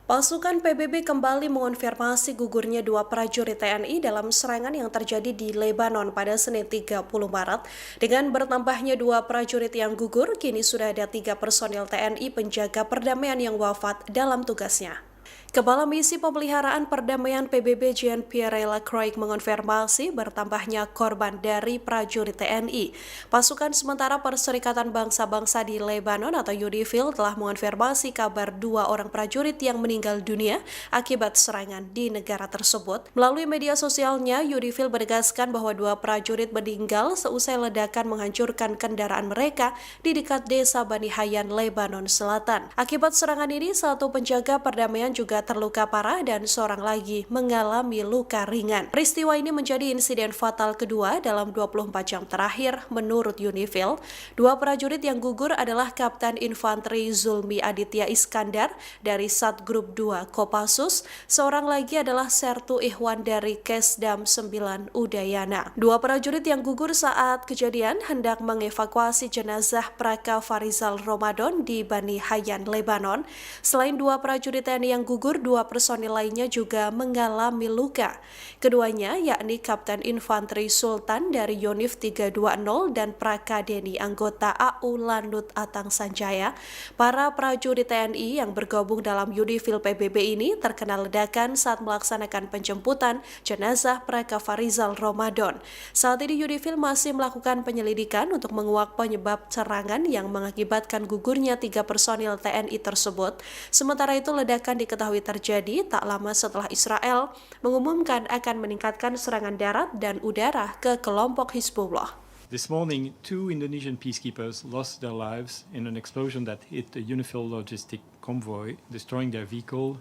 Pasukan PBB kembali mengonfirmasi gugurnya dua prajurit TNI dalam serangan yang terjadi di Lebanon pada Senin 30 Maret. Dengan bertambahnya dua prajurit yang gugur, kini sudah ada 3 personil TNI penjaga perdamaian yang wafat dalam tugasnya. Kepala Misi Pemeliharaan Perdamaian PBB Jean-Pierre Lacroix mengonfirmasi bertambahnya korban dari prajurit TNI. Pasukan sementara Perserikatan Bangsa-Bangsa di Lebanon atau UNIFIL telah mengonfirmasi kabar 2 orang prajurit yang meninggal dunia akibat serangan di negara tersebut. Melalui media sosialnya, UNIFIL menegaskan bahwa 2 prajurit meninggal seusai ledakan menghancurkan kendaraan mereka di dekat desa Bani Hayyan, Lebanon Selatan. Akibat serangan ini, 1 penjaga perdamaian juga terluka parah dan seorang lagi mengalami luka ringan. Peristiwa ini menjadi insiden fatal kedua dalam 24 jam terakhir menurut UNIFIL. 2 prajurit yang gugur adalah Kapten Infanteri Zulmi Aditya Iskandar dari Satgrup 2 Kopassus, seorang lagi adalah Sertu Ihwan dari Kesdam 9 Udayana. 2 prajurit yang gugur saat kejadian hendak mengevakuasi jenazah Praka Farizal Ramadan di Bani Hayyan, Lebanon. Selain 2 prajurit TNI yang gugur, 2 personil lainnya juga mengalami luka. Keduanya yakni Kapten Infanteri Sultan dari Yonif 320 dan Prakadeni anggota AU Lanut Atang Sanjaya. Para prajurit TNI yang bergabung dalam UNIFIL PBB ini terkena ledakan saat melaksanakan penjemputan jenazah Praka Farizal Ramadan. Saat ini UNIFIL masih melakukan penyelidikan untuk menguak penyebab serangan yang mengakibatkan gugurnya 3 personil TNI tersebut. Sementara itu, ledakan diketahui terjadi tak lama setelah Israel mengumumkan akan meningkatkan serangan darat dan udara ke kelompok Hizbullah. This morning, 2 Indonesian peacekeepers lost their lives in an explosion that hit a UNIFIL logistic convoy, destroying their vehicle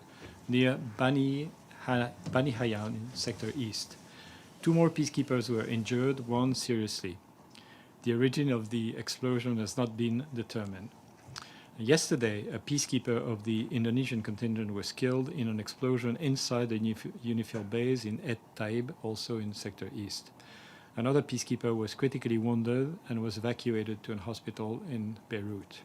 near Bani Hayyan in Sector East. 2 more peacekeepers were injured, 1 seriously. The origin of the explosion has not been determined. Yesterday, a peacekeeper of the Indonesian contingent was killed in an explosion inside the UNIFIL base in Et Taib, also in Sector East. Another peacekeeper was critically wounded and was evacuated to a hospital in Beirut.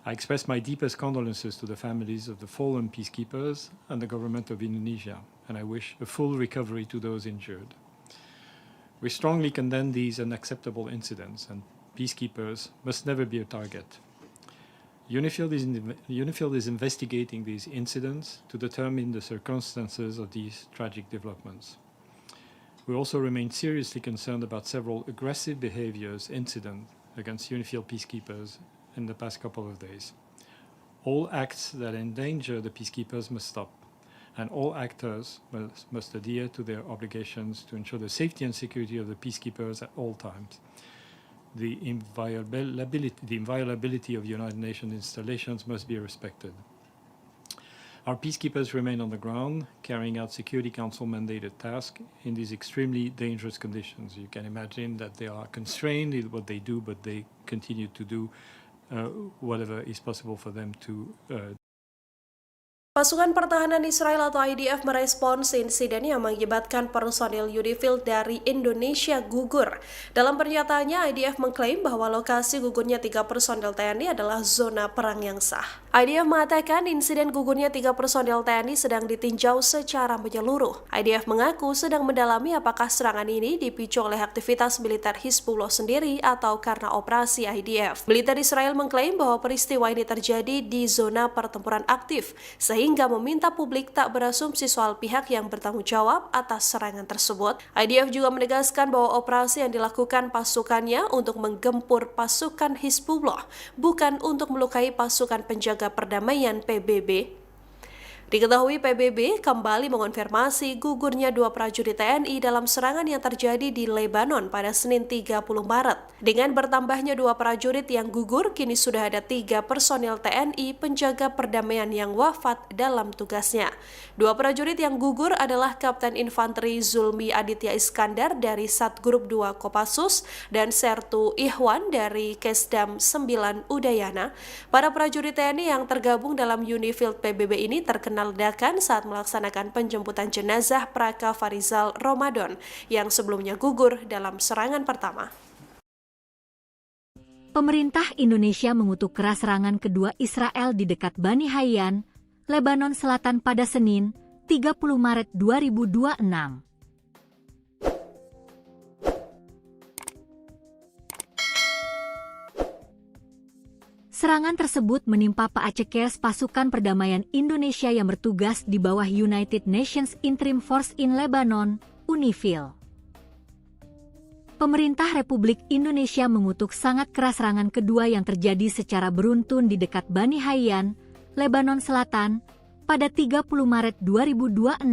I express my deepest condolences to the families of the fallen peacekeepers and the government of Indonesia, and I wish a full recovery to those injured. We strongly condemn these unacceptable incidents, and peacekeepers must never be a target. UNIFIL is investigating these incidents to determine the circumstances of these tragic developments. We also remain seriously concerned about several aggressive incidents against UNIFIL peacekeepers in the past couple of days. All acts that endanger the peacekeepers must stop, and all actors must adhere to their obligations to ensure the safety and security of the peacekeepers at all times. The inviolability of United Nations installations must be respected. Our peacekeepers remain on the ground, carrying out Security Council mandated tasks in these extremely dangerous conditions. You can imagine that they are constrained in what they do, but they continue to do whatever is possible for them to Pasukan Pertahanan Israel atau IDF merespons insiden yang mengakibatkan personil UNIFIL dari Indonesia gugur. Dalam pernyataannya, IDF mengklaim bahwa lokasi gugurnya 3 personil TNI adalah zona perang yang sah. IDF mengatakan insiden gugurnya 3 personil TNI sedang ditinjau secara menyeluruh. IDF mengaku sedang mendalami apakah serangan ini dipicu oleh aktivitas militer Hizbullah sendiri atau karena operasi IDF. Militer Israel mengklaim bahwa peristiwa ini terjadi di zona pertempuran aktif, sehingga meminta publik tak berasumsi soal pihak yang bertanggung jawab atas serangan tersebut. IDF juga menegaskan bahwa operasi yang dilakukan pasukannya untuk menggempur pasukan Hizbullah, bukan untuk melukai pasukan penjaga perdamaian PBB. Diketahui PBB kembali mengonfirmasi gugurnya 2 prajurit TNI dalam serangan yang terjadi di Lebanon pada Senin 30 Maret. Dengan bertambahnya 2 prajurit yang gugur, kini sudah ada 3 personil TNI penjaga perdamaian yang wafat dalam tugasnya. 2 prajurit yang gugur adalah Kapten Infanteri Zulmi Aditya Iskandar dari Satgrup 2 Kopassus dan Sertu Ihwan dari Kesdam 9 Udayana. Para prajurit TNI yang tergabung dalam UNIFIL PBB ini terkena ledakan saat melaksanakan penjemputan jenazah Praka Farizal Ramadan yang sebelumnya gugur dalam serangan pertama. Pemerintah Indonesia mengutuk keras serangan kedua Israel di dekat Bani Hayyan, Lebanon Selatan pada Senin, 30 Maret 2026. Serangan tersebut menimpa Paacekers pasukan perdamaian Indonesia yang bertugas di bawah United Nations Interim Force in Lebanon, UNIFIL. Pemerintah Republik Indonesia mengutuk sangat keras serangan kedua yang terjadi secara beruntun di dekat Bani Hayyan, Lebanon Selatan, pada 30 Maret 2026,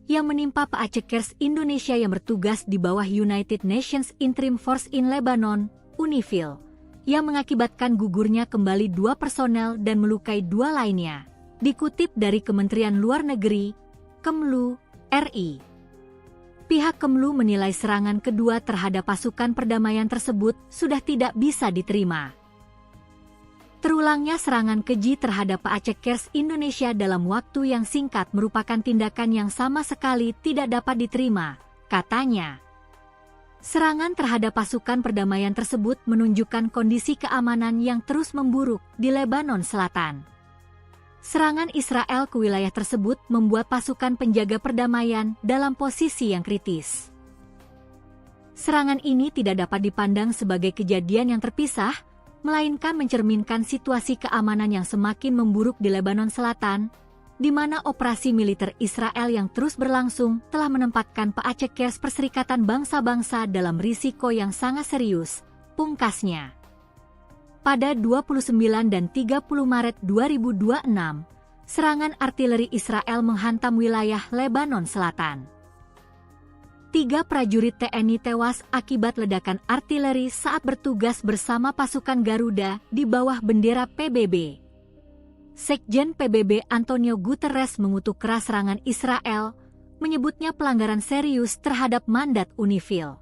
yang menimpa Paacekers Indonesia yang bertugas di bawah United Nations Interim Force in Lebanon, UNIFIL, yang mengakibatkan gugurnya kembali 2 personel dan melukai 2 lainnya. Dikutip dari Kementerian Luar Negeri, Kemlu, RI. Pihak Kemlu menilai serangan kedua terhadap pasukan perdamaian tersebut sudah tidak bisa diterima. Terulangnya serangan keji terhadap Paacekers Indonesia dalam waktu yang singkat merupakan tindakan yang sama sekali tidak dapat diterima, katanya. Serangan terhadap pasukan perdamaian tersebut menunjukkan kondisi keamanan yang terus memburuk di Lebanon Selatan. Serangan Israel ke wilayah tersebut membuat pasukan penjaga perdamaian dalam posisi yang kritis. Serangan ini tidak dapat dipandang sebagai kejadian yang terpisah, melainkan mencerminkan situasi keamanan yang semakin memburuk di Lebanon Selatan, di mana operasi militer Israel yang terus berlangsung telah menempatkan Paacekers Perserikatan Bangsa-Bangsa dalam risiko yang sangat serius, pungkasnya. Pada 29 dan 30 Maret 2026, serangan artileri Israel menghantam wilayah Lebanon Selatan. 3 prajurit TNI tewas akibat ledakan artileri saat bertugas bersama pasukan Garuda di bawah bendera PBB. Sekjen PBB Antonio Guterres mengutuk keras serangan Israel, menyebutnya pelanggaran serius terhadap mandat UNIFIL.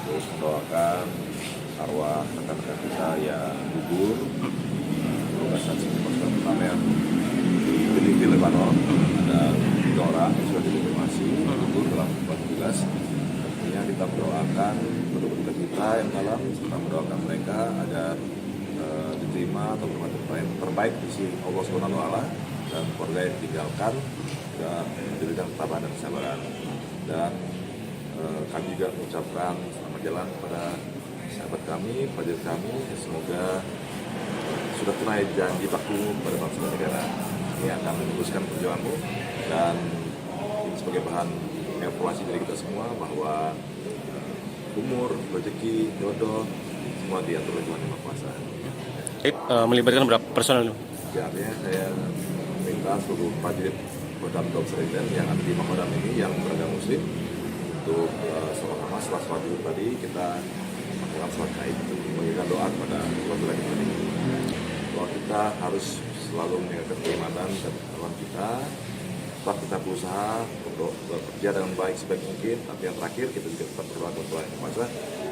Terus mendoakan arwah rekan-rekan kita yang gugur bertugas saksi pasukan perdamaian di Benifil Lebanon. Ada 3 orang yang sudah dikonfirmasi gugur dalam tugas. Tentunya kita mendoakan penduduk kita yang dalam, serta mendoakan mereka agar diterima atau terbaik di sisi Allah SWT dan keluarga yang ditinggalkan dan diberikan ketabahan dan kesabaran. Dan kami juga mengucapkan selamat jalan kepada sahabat kami, prajurit kami, semoga sudah tunai janji baktimu kepada bangsa dan negara. Ini akan meneruskan perjuanganmu dan ini sebagai bahan evaluasi dari kita semua bahwa umur, rezeki, jodoh semua diatur oleh Tuhan Yang Maha Kuasa. Melibatkan berapa personel? Ya, artinya saya minta seluruh prajurit Kodam Seriden yang ada di Makodam ini yang beragama Muslim untuk sama-sama setelah sholat Zuhur tadi kita melakukan sholat gaib untuk memberikan doa kepada keluarga kita ini. Bahwa kita harus selalu menjaga keimanan dan ketakwaan kita. Tetap kita berusaha untuk bekerja dengan baik sebaik mungkin, tapi yang terakhir kita juga tetap berdoa kepada Tuhan Yang Maha Kuasa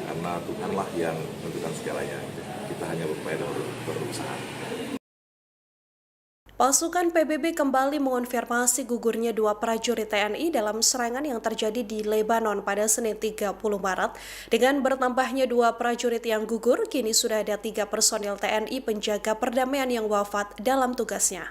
karena Tuhanlah yang menentukan segalanya. Kita hanya berupaya dan berusaha. Pasukan PBB kembali mengonfirmasi gugurnya dua prajurit TNI dalam serangan yang terjadi di Lebanon pada Senin 30 Maret. Dengan bertambahnya dua prajurit yang gugur, kini sudah ada 3 personil TNI penjaga perdamaian yang wafat dalam tugasnya.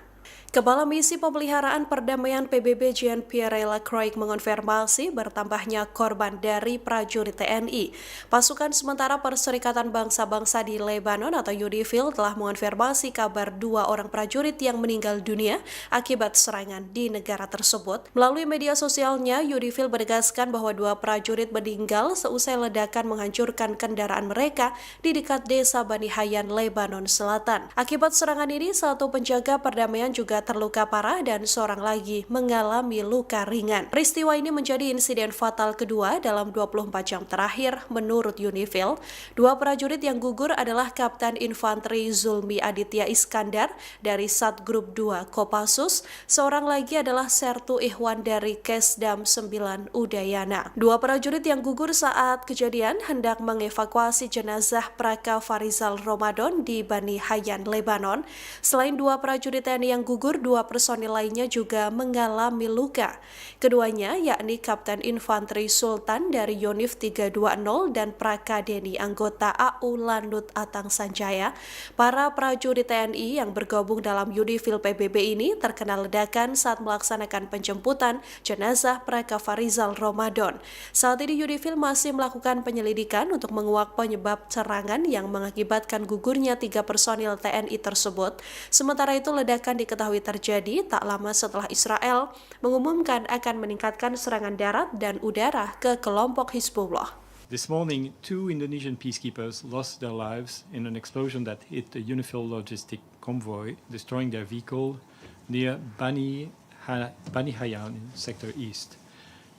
Kepala Misi Pemeliharaan Perdamaian PBB Jean-Pierre Lacroix mengonfirmasi bertambahnya korban dari prajurit TNI. Pasukan sementara Perserikatan Bangsa-Bangsa di Lebanon atau UNIFIL telah mengonfirmasi kabar 2 orang prajurit yang meninggal dunia akibat serangan di negara tersebut. Melalui media sosialnya, UNIFIL menegaskan bahwa 2 prajurit meninggal seusai ledakan menghancurkan kendaraan mereka di dekat desa Bani Hayyan, Lebanon Selatan. Akibat serangan ini, 1 penjaga perdamaian juga terluka parah dan seorang lagi mengalami luka ringan. Peristiwa ini menjadi insiden fatal kedua dalam 24 jam terakhir menurut UNIFIL. 2 prajurit yang gugur adalah Kapten Infanteri Zulmi Aditya Iskandar dari Satgrup 2 Kopassus, seorang lagi adalah Sertu Ihwan dari Kesdam 9 Udayana. 2 prajurit yang gugur saat kejadian hendak mengevakuasi jenazah Praka Farizal Ramadan di Bani Hayyan, Lebanon. Selain 2 prajurit TNI yang gugur, 2 personil lainnya juga mengalami luka. Keduanya yakni Kapten Infanteri Sultan dari Yonif 320 dan Praka Deni anggota AU Lanut Atang Sanjaya. Para prajurit TNI yang bergabung dalam UNIFIL PBB ini terkena ledakan saat melaksanakan penjemputan jenazah Praka Farizal Ramadan. Saat ini UNIFIL masih melakukan penyelidikan untuk menguak penyebab serangan yang mengakibatkan gugurnya 3 personil TNI tersebut. Sementara itu ledakan diketahui terjadi tak lama setelah Israel mengumumkan akan meningkatkan serangan darat dan udara ke kelompok Hizbullah. This morning, 2 Indonesian peacekeepers lost their lives in an explosion that hit a UNIFIL logistic convoy, destroying their vehicle near Bani Hayyan in Sector East.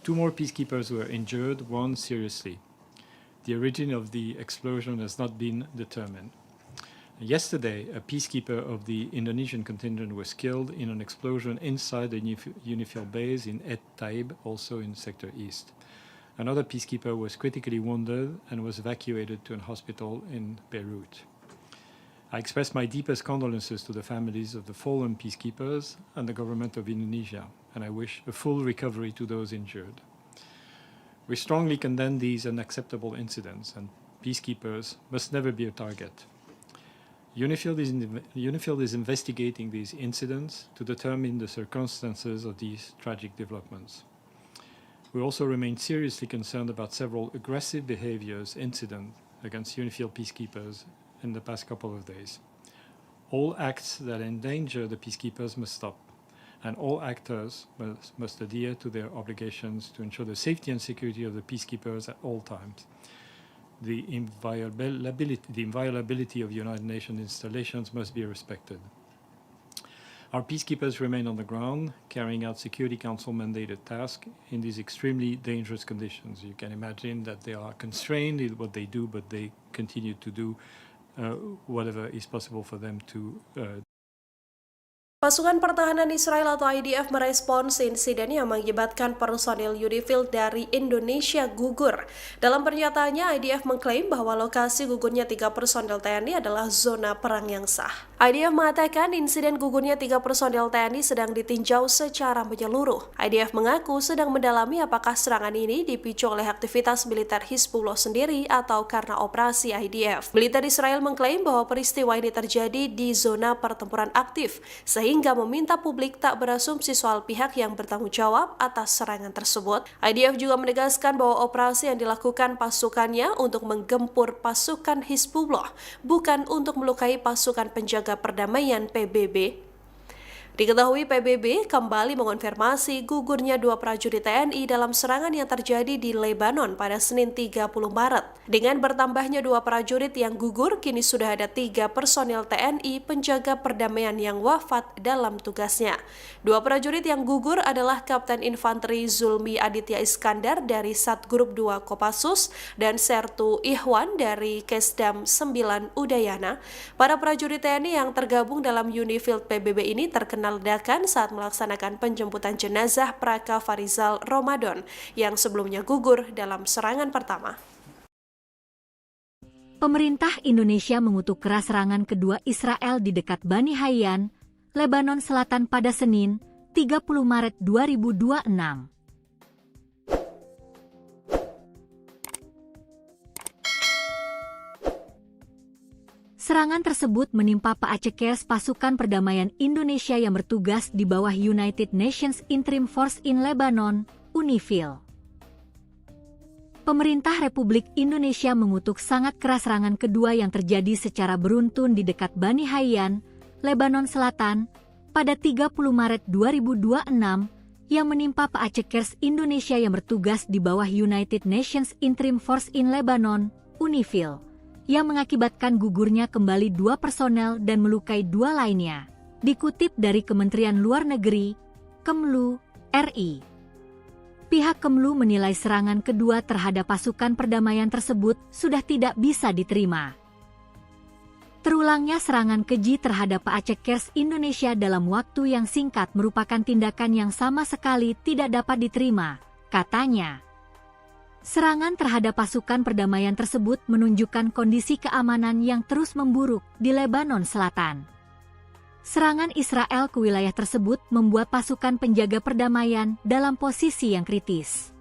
2 more peacekeepers were injured, 1 seriously. The origin of the explosion has not been determined. Yesterday, a peacekeeper of the Indonesian contingent was killed in an explosion inside the UNIFIL base in Et Taib, also in Sector East. Another peacekeeper was critically wounded and was evacuated to a hospital in Beirut. I express my deepest condolences to the families of the fallen peacekeepers and the government of Indonesia, and I wish a full recovery to those injured. We strongly condemn these unacceptable incidents, and peacekeepers must never be a target. UNIFIL is investigating these incidents to determine the circumstances of these tragic developments. We also remain seriously concerned about several aggressive incidents against UNIFIL peacekeepers in the past couple of days. All acts that endanger the peacekeepers must stop, and all actors must adhere to their obligations to ensure the safety and security of the peacekeepers at all times. The inviolability of United Nations installations must be respected. Our peacekeepers remain on the ground, carrying out Security Council mandated tasks in these extremely dangerous conditions. You can imagine that they are constrained in what they do, but they continue to do whatever is possible for them to Pasukan Pertahanan Israel atau IDF merespons insiden yang mengakibatkan personil UNIFIL dari Indonesia gugur. Dalam pernyataannya, IDF mengklaim bahwa lokasi gugurnya 3 personil TNI adalah zona perang yang sah. IDF mengatakan insiden gugurnya 3 personil TNI sedang ditinjau secara menyeluruh. IDF mengaku sedang mendalami apakah serangan ini dipicu oleh aktivitas militer Hizbullah sendiri atau karena operasi IDF. Militer Israel mengklaim bahwa peristiwa ini terjadi di zona pertempuran aktif, sehingga meminta publik tak berasumsi soal pihak yang bertanggung jawab atas serangan tersebut. IDF juga menegaskan bahwa operasi yang dilakukan pasukannya untuk menggempur pasukan Hizbullah, bukan untuk melukai pasukan penjaga perdamaian PBB. Diketahui PBB kembali mengonfirmasi gugurnya 2 prajurit TNI dalam serangan yang terjadi di Lebanon pada Senin 30 Maret. Dengan bertambahnya 2 prajurit yang gugur, kini sudah ada 3 personil TNI penjaga perdamaian yang wafat dalam tugasnya. 2 prajurit yang gugur adalah Kapten Infanteri Zulmi Aditya Iskandar dari Satgrup 2 Kopassus dan Sertu Ihwan dari Kesdam 9 Udayana. Para prajurit TNI yang tergabung dalam UNIFIL PBB ini terkena ledakan saat melaksanakan penjemputan jenazah Praka Farizal Ramadan yang sebelumnya gugur dalam serangan pertama. Pemerintah Indonesia mengutuk keras serangan kedua Israel di dekat Bani Hayyan, Lebanon Selatan pada Senin, 30 Maret 2026. Serangan tersebut menimpa Paacekers pasukan perdamaian Indonesia yang bertugas di bawah United Nations Interim Force in Lebanon, UNIFIL. Pemerintah Republik Indonesia mengutuk sangat keras serangan kedua yang terjadi secara beruntun di dekat Bani Hayyan, Lebanon Selatan, pada 30 Maret 2026 yang menimpa Paacekers Indonesia yang bertugas di bawah United Nations Interim Force in Lebanon, UNIFIL, yang mengakibatkan gugurnya kembali 2 personel dan melukai 2 lainnya. Dikutip dari Kementerian Luar Negeri, Kemlu, RI. Pihak Kemlu menilai serangan kedua terhadap pasukan perdamaian tersebut sudah tidak bisa diterima. Terulangnya serangan keji terhadap Paacekers Indonesia dalam waktu yang singkat merupakan tindakan yang sama sekali tidak dapat diterima, katanya. Serangan terhadap pasukan perdamaian tersebut menunjukkan kondisi keamanan yang terus memburuk di Lebanon Selatan. Serangan Israel ke wilayah tersebut membuat pasukan penjaga perdamaian dalam posisi yang kritis.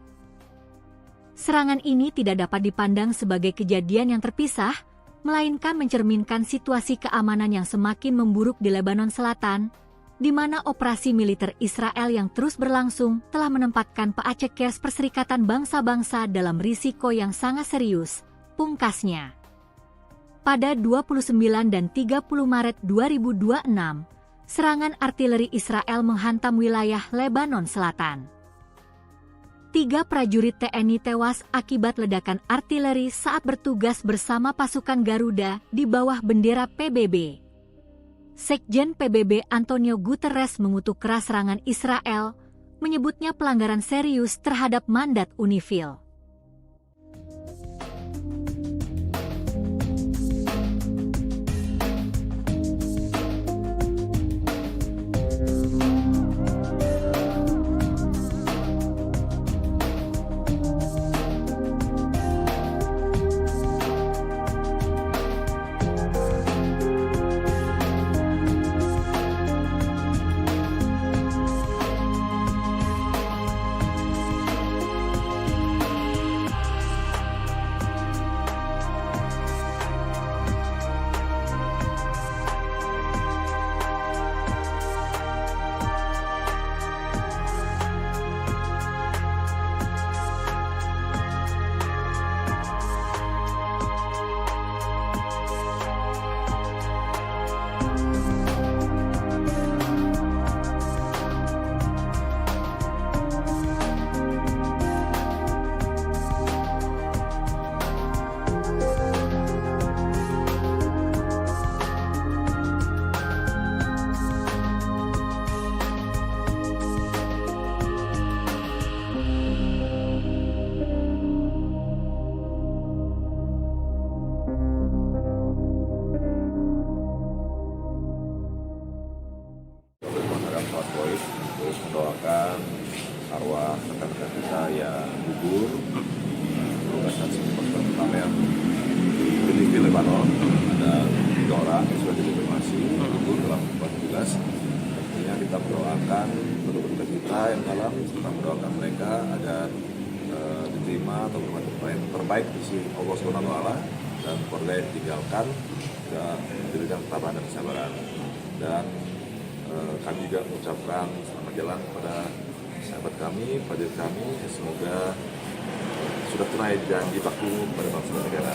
Serangan ini tidak dapat dipandang sebagai kejadian yang terpisah, melainkan mencerminkan situasi keamanan yang semakin memburuk di Lebanon Selatan, di mana operasi militer Israel yang terus berlangsung telah menempatkan Paacekers Perserikatan Bangsa-Bangsa dalam risiko yang sangat serius, pungkasnya. Pada 29 dan 30 Maret 2026, serangan artileri Israel menghantam wilayah Lebanon Selatan. 3 prajurit TNI tewas akibat ledakan artileri saat bertugas bersama pasukan Garuda di bawah bendera PBB. Sekjen PBB Antonio Guterres mengutuk keras serangan Israel, menyebutnya pelanggaran serius terhadap mandat UNIFIL. Terus mendoakan arwah rekan-rekan kita yang gugur bertugas saat pasukan perdamaian di Benih Lebanon. Ada 3 orang yang sudah dikonfirmasi gugur dalam tugas. Tentunya kita mendoakan penduduk kita yang dalam, kita mendoakan mereka agar diterima atau berbuat terbaik di sisi Allah SWT dan keluarga yang ditinggalkan dan diberikan ketabahan dan kesabaran. Dan kami juga mengucapkan selamat jalan kepada sahabat kami, prajurit kami. Semoga sudah tunai janji baktimu kepada bangsa dan negara.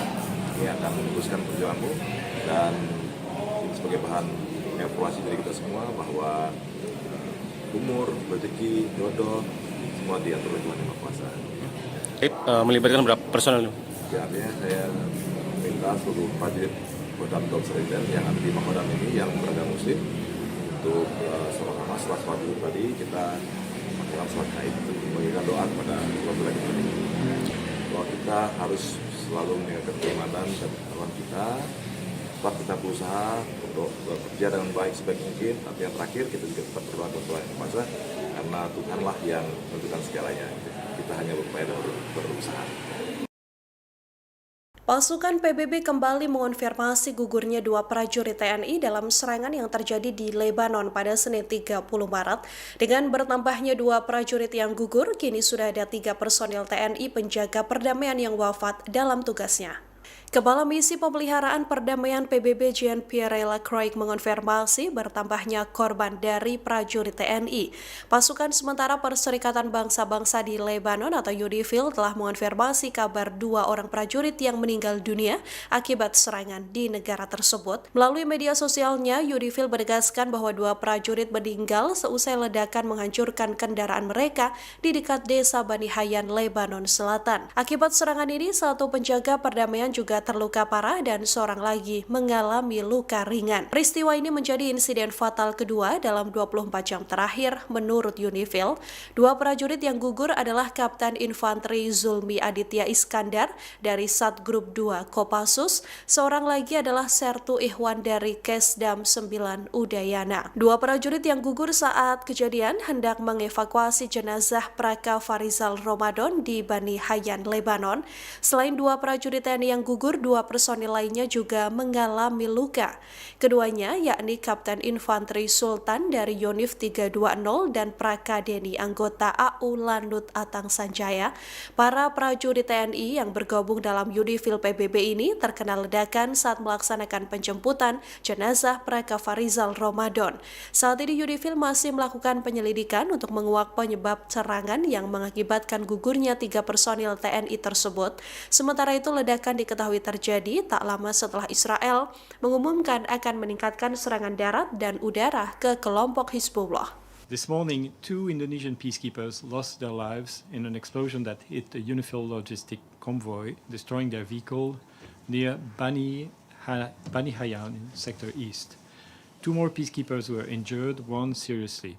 Ini akan meneruskan perjuanganmu dan ini sebagai bahan evaluasi dari kita semua bahwa umur, rezeki, jodoh semua diatur oleh Tuhan Yang Maha Kuasa. Melibatkan berapa personel? Ya, artinya saya minta seluruh prajurit Kodam Seriden yang ada di Makodam ini yang beragama Muslim untuk masalah sholat tadi kita melakukan sholat gaib untuk memberikan doa kepada keluarga kita ini. Bahwa kita harus selalu meningkatkan keimanan dan ketakwaan kita. Tetap kita berusaha untuk bekerja dengan baik sebaik mungkin. Tapi yang terakhir kita juga tetap berdoa kepada Tuhan Yang Maha karena Tuhanlah yang menentukan segalanya. Kita hanya berupaya dan berusaha. Pasukan PBB kembali mengonfirmasi gugurnya dua prajurit TNI dalam serangan yang terjadi di Lebanon pada Senin 30 Maret. Dengan bertambahnya dua prajurit yang gugur, kini sudah ada 3 personil TNI penjaga perdamaian yang wafat dalam tugasnya. Kepala Misi Pemeliharaan Perdamaian PBB Jean-Pierre Lacroix mengonfirmasi bertambahnya korban dari prajurit TNI. Pasukan sementara Perserikatan Bangsa-Bangsa di Lebanon atau UNIFIL telah mengonfirmasi kabar 2 orang prajurit yang meninggal dunia akibat serangan di negara tersebut. Melalui media sosialnya, UNIFIL menegaskan bahwa 2 prajurit meninggal seusai ledakan menghancurkan kendaraan mereka di dekat desa Bani Hayyan, Lebanon Selatan. Akibat serangan ini, 1 penjaga perdamaian juga terluka parah dan seorang lagi mengalami luka ringan. Peristiwa ini menjadi insiden fatal kedua dalam 24 jam terakhir menurut UNIFIL. 2 prajurit yang gugur adalah Kapten Infanteri Zulmi Aditya Iskandar dari Satgrup 2 Kopassus, seorang lagi adalah Sertu Ihwan dari Kesdam 9 Udayana. 2 prajurit yang gugur saat kejadian hendak mengevakuasi jenazah Praka Farizal Ramadan di Bani Hayyan, Lebanon. Selain 2 prajurit TNI yang gugur, 2 personil lainnya juga mengalami luka. Keduanya yakni Kapten Infanteri Sultan dari Yonif 320 dan Praka Deni anggota AU Lanut Atang Sanjaya. Para prajurit TNI yang bergabung dalam UNIFIL PBB ini terkena ledakan saat melaksanakan penjemputan jenazah Praka Farizal Ramadan. Saat ini UNIFIL masih melakukan penyelidikan untuk menguak penyebab serangan yang mengakibatkan gugurnya 3 personil TNI tersebut. Sementara itu ledakan diketahui terjadi tak lama setelah Israel mengumumkan akan meningkatkan serangan darat dan udara ke kelompok Hizbullah. This morning, 2 Indonesian peacekeepers lost their lives in an explosion that hit a UNIFIL logistic convoy, destroying their vehicle near Bani Hayyan in Sector East. 2 more peacekeepers were injured, 1 seriously.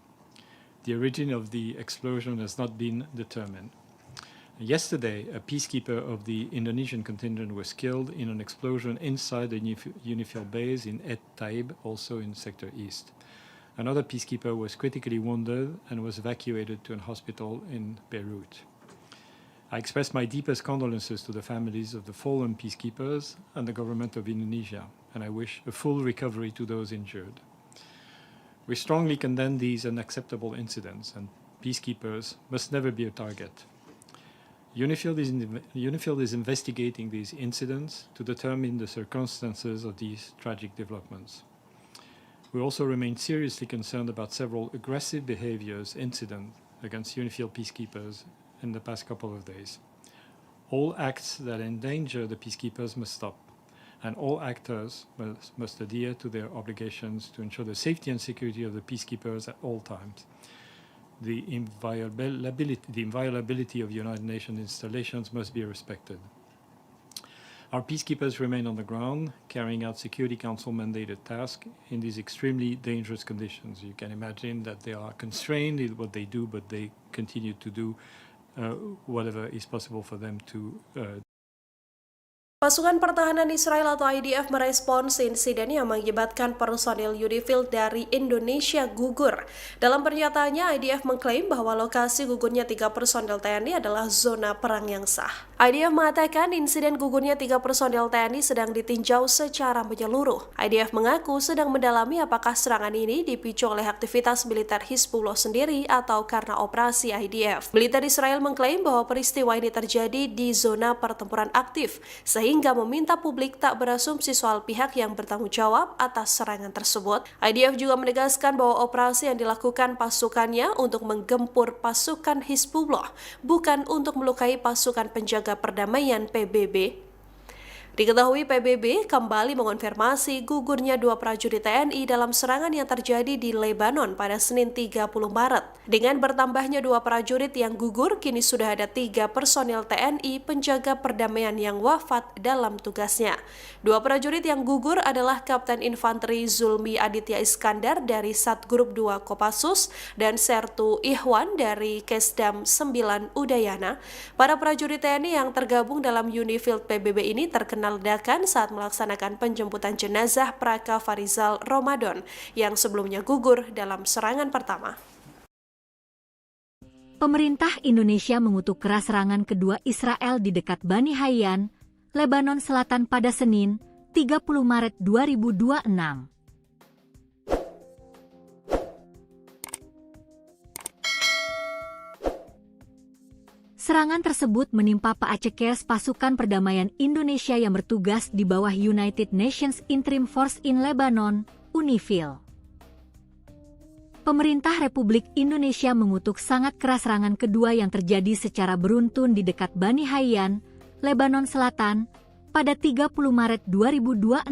The origin of the explosion has not been determined. Yesterday, a peacekeeper of the Indonesian contingent was killed in an explosion inside the UNIFIL base in Et Taib, also in Sector East. Another peacekeeper was critically wounded and was evacuated to an hospital in Beirut. I express my deepest condolences to the families of the fallen peacekeepers and the government of Indonesia, and I wish a full recovery to those injured. We strongly condemn these unacceptable incidents, and peacekeepers must never be a target. UNIFIL is investigating these incidents to determine the circumstances of these tragic developments. We also remain seriously concerned about several aggressive incidents against UNIFIL peacekeepers in the past couple of days. All acts that endanger the peacekeepers must stop, and all actors must adhere to their obligations to ensure the safety and security of the peacekeepers at all times. The inviolability of United Nations installations must be respected. Our peacekeepers remain on the ground, carrying out Security Council mandated tasks in these extremely dangerous conditions. You can imagine that they are constrained in what they do, but they continue to do whatever is possible for them to Pasukan Pertahanan Israel atau IDF merespons insiden yang mengakibatkan personil UNIFIL dari Indonesia gugur. Dalam pernyataannya, IDF mengklaim bahwa lokasi gugurnya 3 personil TNI adalah zona perang yang sah. IDF mengatakan insiden gugurnya 3 personil TNI sedang ditinjau secara menyeluruh. IDF mengaku sedang mendalami apakah serangan ini dipicu oleh aktivitas militer Hizbullah sendiri atau karena operasi IDF. Militer Israel mengklaim bahwa peristiwa ini terjadi di zona pertempuran aktif, sehingga meminta publik tak berasumsi soal pihak yang bertanggung jawab atas serangan tersebut. IDF juga menegaskan bahwa operasi yang dilakukan pasukannya untuk menggempur pasukan Hizbullah, bukan untuk melukai pasukan penjaga perdamaian PBB. Diketahui PBB kembali mengonfirmasi gugurnya 2 prajurit TNI dalam serangan yang terjadi di Lebanon pada Senin 30 Maret. Dengan bertambahnya 2 prajurit yang gugur, kini sudah ada 3 personil TNI penjaga perdamaian yang wafat dalam tugasnya. 2 prajurit yang gugur adalah Kapten Infanteri Zulmi Aditya Iskandar dari Satgrup 2 Kopassus dan Sertu Ihwan dari Kesdam 9 Udayana. Para prajurit TNI yang tergabung dalam UNIFIL PBB ini terkena ledakan saat melaksanakan penjemputan jenazah Praka Farizal Ramadan yang sebelumnya gugur dalam serangan pertama. Pemerintah Indonesia mengutuk keras serangan kedua Israel di dekat Bani Hayyan, Lebanon Selatan pada Senin, 30 Maret 2026. Serangan tersebut menimpa Paacekers pasukan perdamaian Indonesia yang bertugas di bawah United Nations Interim Force in Lebanon, UNIFIL. Pemerintah Republik Indonesia mengutuk sangat keras serangan kedua yang terjadi secara beruntun di dekat Bani Hayyan, Lebanon Selatan, pada 30 Maret 2026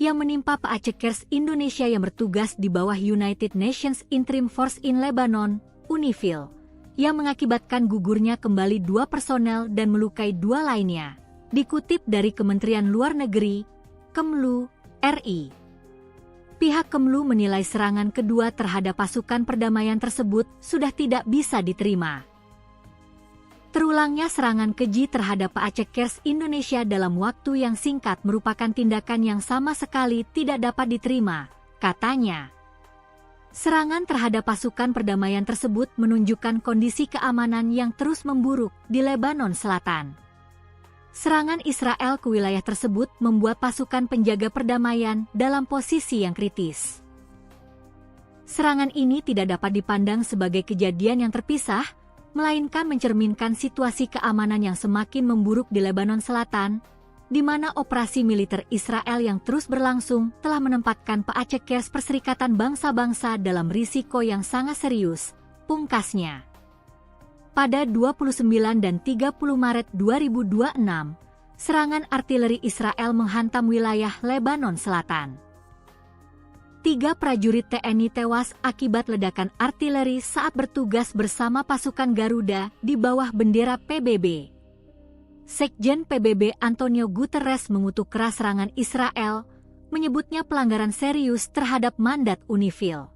yang menimpa Paacekers Indonesia yang bertugas di bawah United Nations Interim Force in Lebanon, UNIFIL, yang mengakibatkan gugurnya kembali 2 personel dan melukai 2 lainnya, dikutip dari Kementerian Luar Negeri, Kemlu, RI. Pihak Kemlu menilai serangan kedua terhadap pasukan perdamaian tersebut sudah tidak bisa diterima. Terulangnya serangan keji terhadap Paacekers Indonesia dalam waktu yang singkat merupakan tindakan yang sama sekali tidak dapat diterima, katanya. Serangan terhadap pasukan perdamaian tersebut menunjukkan kondisi keamanan yang terus memburuk di Lebanon Selatan. Serangan Israel ke wilayah tersebut membuat pasukan penjaga perdamaian dalam posisi yang kritis. Serangan ini tidak dapat dipandang sebagai kejadian yang terpisah, melainkan mencerminkan situasi keamanan yang semakin memburuk di Lebanon Selatan, di mana operasi militer Israel yang terus berlangsung telah menempatkan Paacekers Perserikatan Bangsa-Bangsa dalam risiko yang sangat serius, pungkasnya. Pada 29 dan 30 Maret 2026, serangan artileri Israel menghantam wilayah Lebanon Selatan. 3 prajurit TNI tewas akibat ledakan artileri saat bertugas bersama pasukan Garuda di bawah bendera PBB. Sekjen PBB Antonio Guterres mengutuk keras serangan Israel, menyebutnya pelanggaran serius terhadap mandat UNIFIL.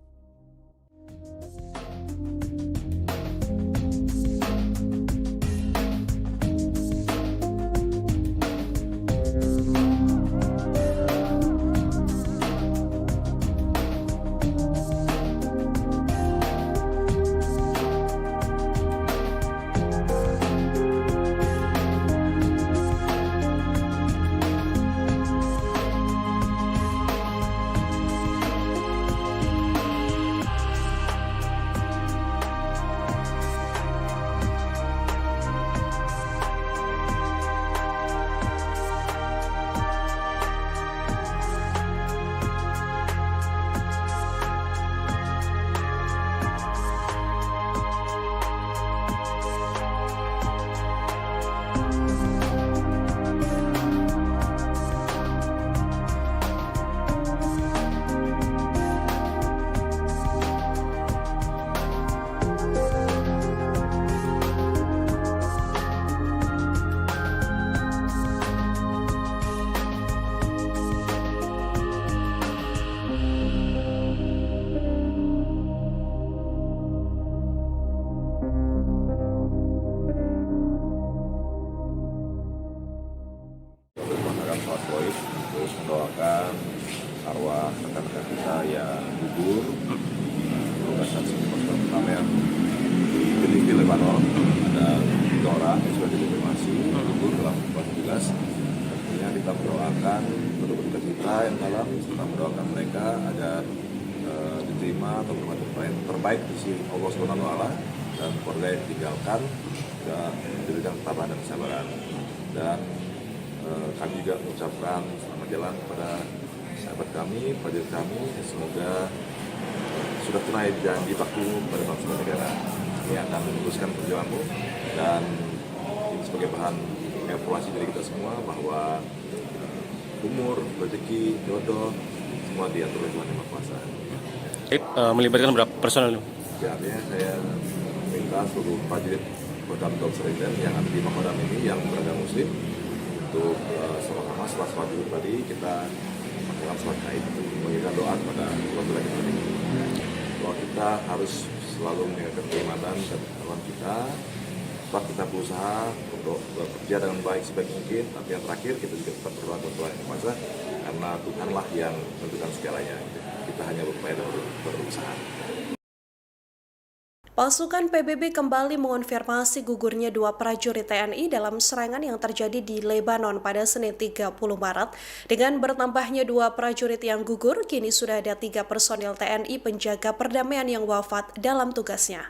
Terus mendoakan arwah rekan-rekan kita yang gugur merupakan saksi pasukan perdamaian di Lebanon. Ada 3 orang yang sudah dikonfirmasi gugur dalam tugas. Tentunya kita mendoakan penduduk kita yang dalam, serta mendoakan mereka agar diterima atau bermanfaat terbaik di sisi Allah Subhanahu wa Ta'ala, dan keluarga yang ditinggalkan juga diberikan ketabahan dan kesabaran. Dan kami juga mengucapkan selamat jalan kepada sahabat kami, prajurit kami, semoga sudah tunai janji baktimu pada bangsa dan negara. Kami akan meneruskan perjuanganmu, dan ini sebagai bahan evaluasi dari kita semua bahwa umur, rezeki, jodoh semua diatur oleh Tuhan Yang Maha Kuasa. Melibatkan berapa personel? Ya, artinya saya minta seluruh prajurit Kodam Seriden yang ada di Makodam ini yang beragama Muslim untuk sama-sama setelah sholat Zuhur tadi kita melakukan sholat gaib untuk mengirimkan doa kepada Allah kita ini. Bahwa kita harus selalu menjaga keimanan dan ketakwaan kita. Setelah kita berusaha untuk bekerja dengan baik sebaik mungkin, tapi yang terakhir kita juga tetap berdoa kepada Tuhan Yang Maha Kuasa, karena Tuhanlah yang menentukan segalanya. Kita hanya berupaya dan berusaha. Pasukan PBB kembali mengonfirmasi gugurnya dua prajurit TNI dalam serangan yang terjadi di Lebanon pada Senin 30 Maret. Dengan bertambahnya dua prajurit yang gugur, kini sudah ada 3 personil TNI penjaga perdamaian yang wafat dalam tugasnya.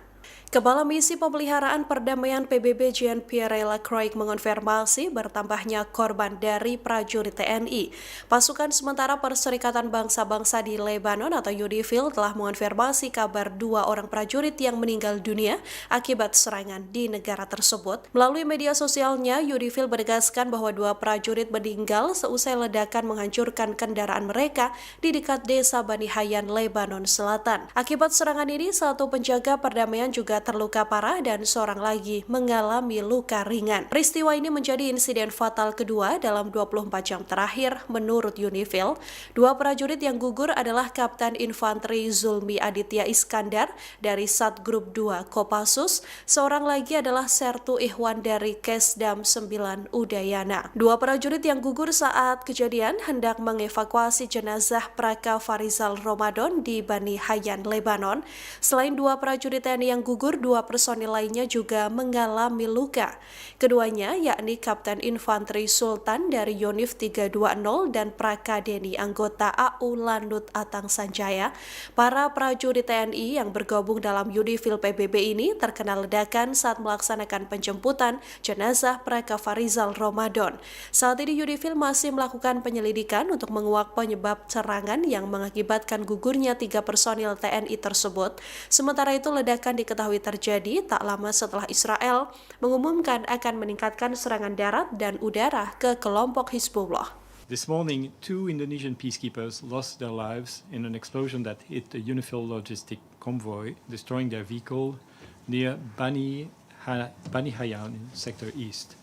Kepala Misi Pemeliharaan Perdamaian PBB Jean-Pierre Lacroix mengonfirmasi bertambahnya korban dari prajurit TNI. Pasukan sementara Perserikatan Bangsa-Bangsa di Lebanon atau UNIFIL telah mengonfirmasi kabar 2 orang prajurit yang meninggal dunia akibat serangan di negara tersebut. Melalui media sosialnya, UNIFIL menegaskan bahwa 2 prajurit meninggal seusai ledakan menghancurkan kendaraan mereka di dekat desa Bani Hayyan, Lebanon Selatan. Akibat serangan ini, 1 penjaga perdamaian juga terluka parah dan seorang lagi mengalami luka ringan. Peristiwa ini menjadi insiden fatal kedua dalam 24 jam terakhir menurut UNIFIL. 2 prajurit yang gugur adalah Kapten Infanteri Zulmi Aditya Iskandar dari Satgrup 2 Kopassus, seorang lagi adalah Sertu Ihwan dari Kesdam 9 Udayana. 2 prajurit yang gugur saat kejadian hendak mengevakuasi jenazah Praka Farizal Ramadan di Bani Hayyan, Lebanon. Selain 2 prajurit TNI yang gugur, 2 personil lainnya juga mengalami luka. Keduanya yakni Kapten Infanteri Sultan dari Yonif 320 dan Praka Deni anggota AU Lanut Atang Sanjaya. Para prajurit TNI yang bergabung dalam UNIFIL PBB ini terkena ledakan saat melaksanakan penjemputan jenazah Praka Farizal Ramadan. Saat ini UNIFIL masih melakukan penyelidikan untuk menguak penyebab serangan yang mengakibatkan gugurnya 3 personil TNI tersebut. Sementara itu ledakan diketahui terjadi tak lama setelah Israel mengumumkan akan meningkatkan serangan darat dan udara ke kelompok Hizbullah. This morning, 2 Indonesian peacekeepers lost their lives in an explosion that hit a UNIFIL logistic convoy, destroying their vehicle near Bani Hayyan in Sector East.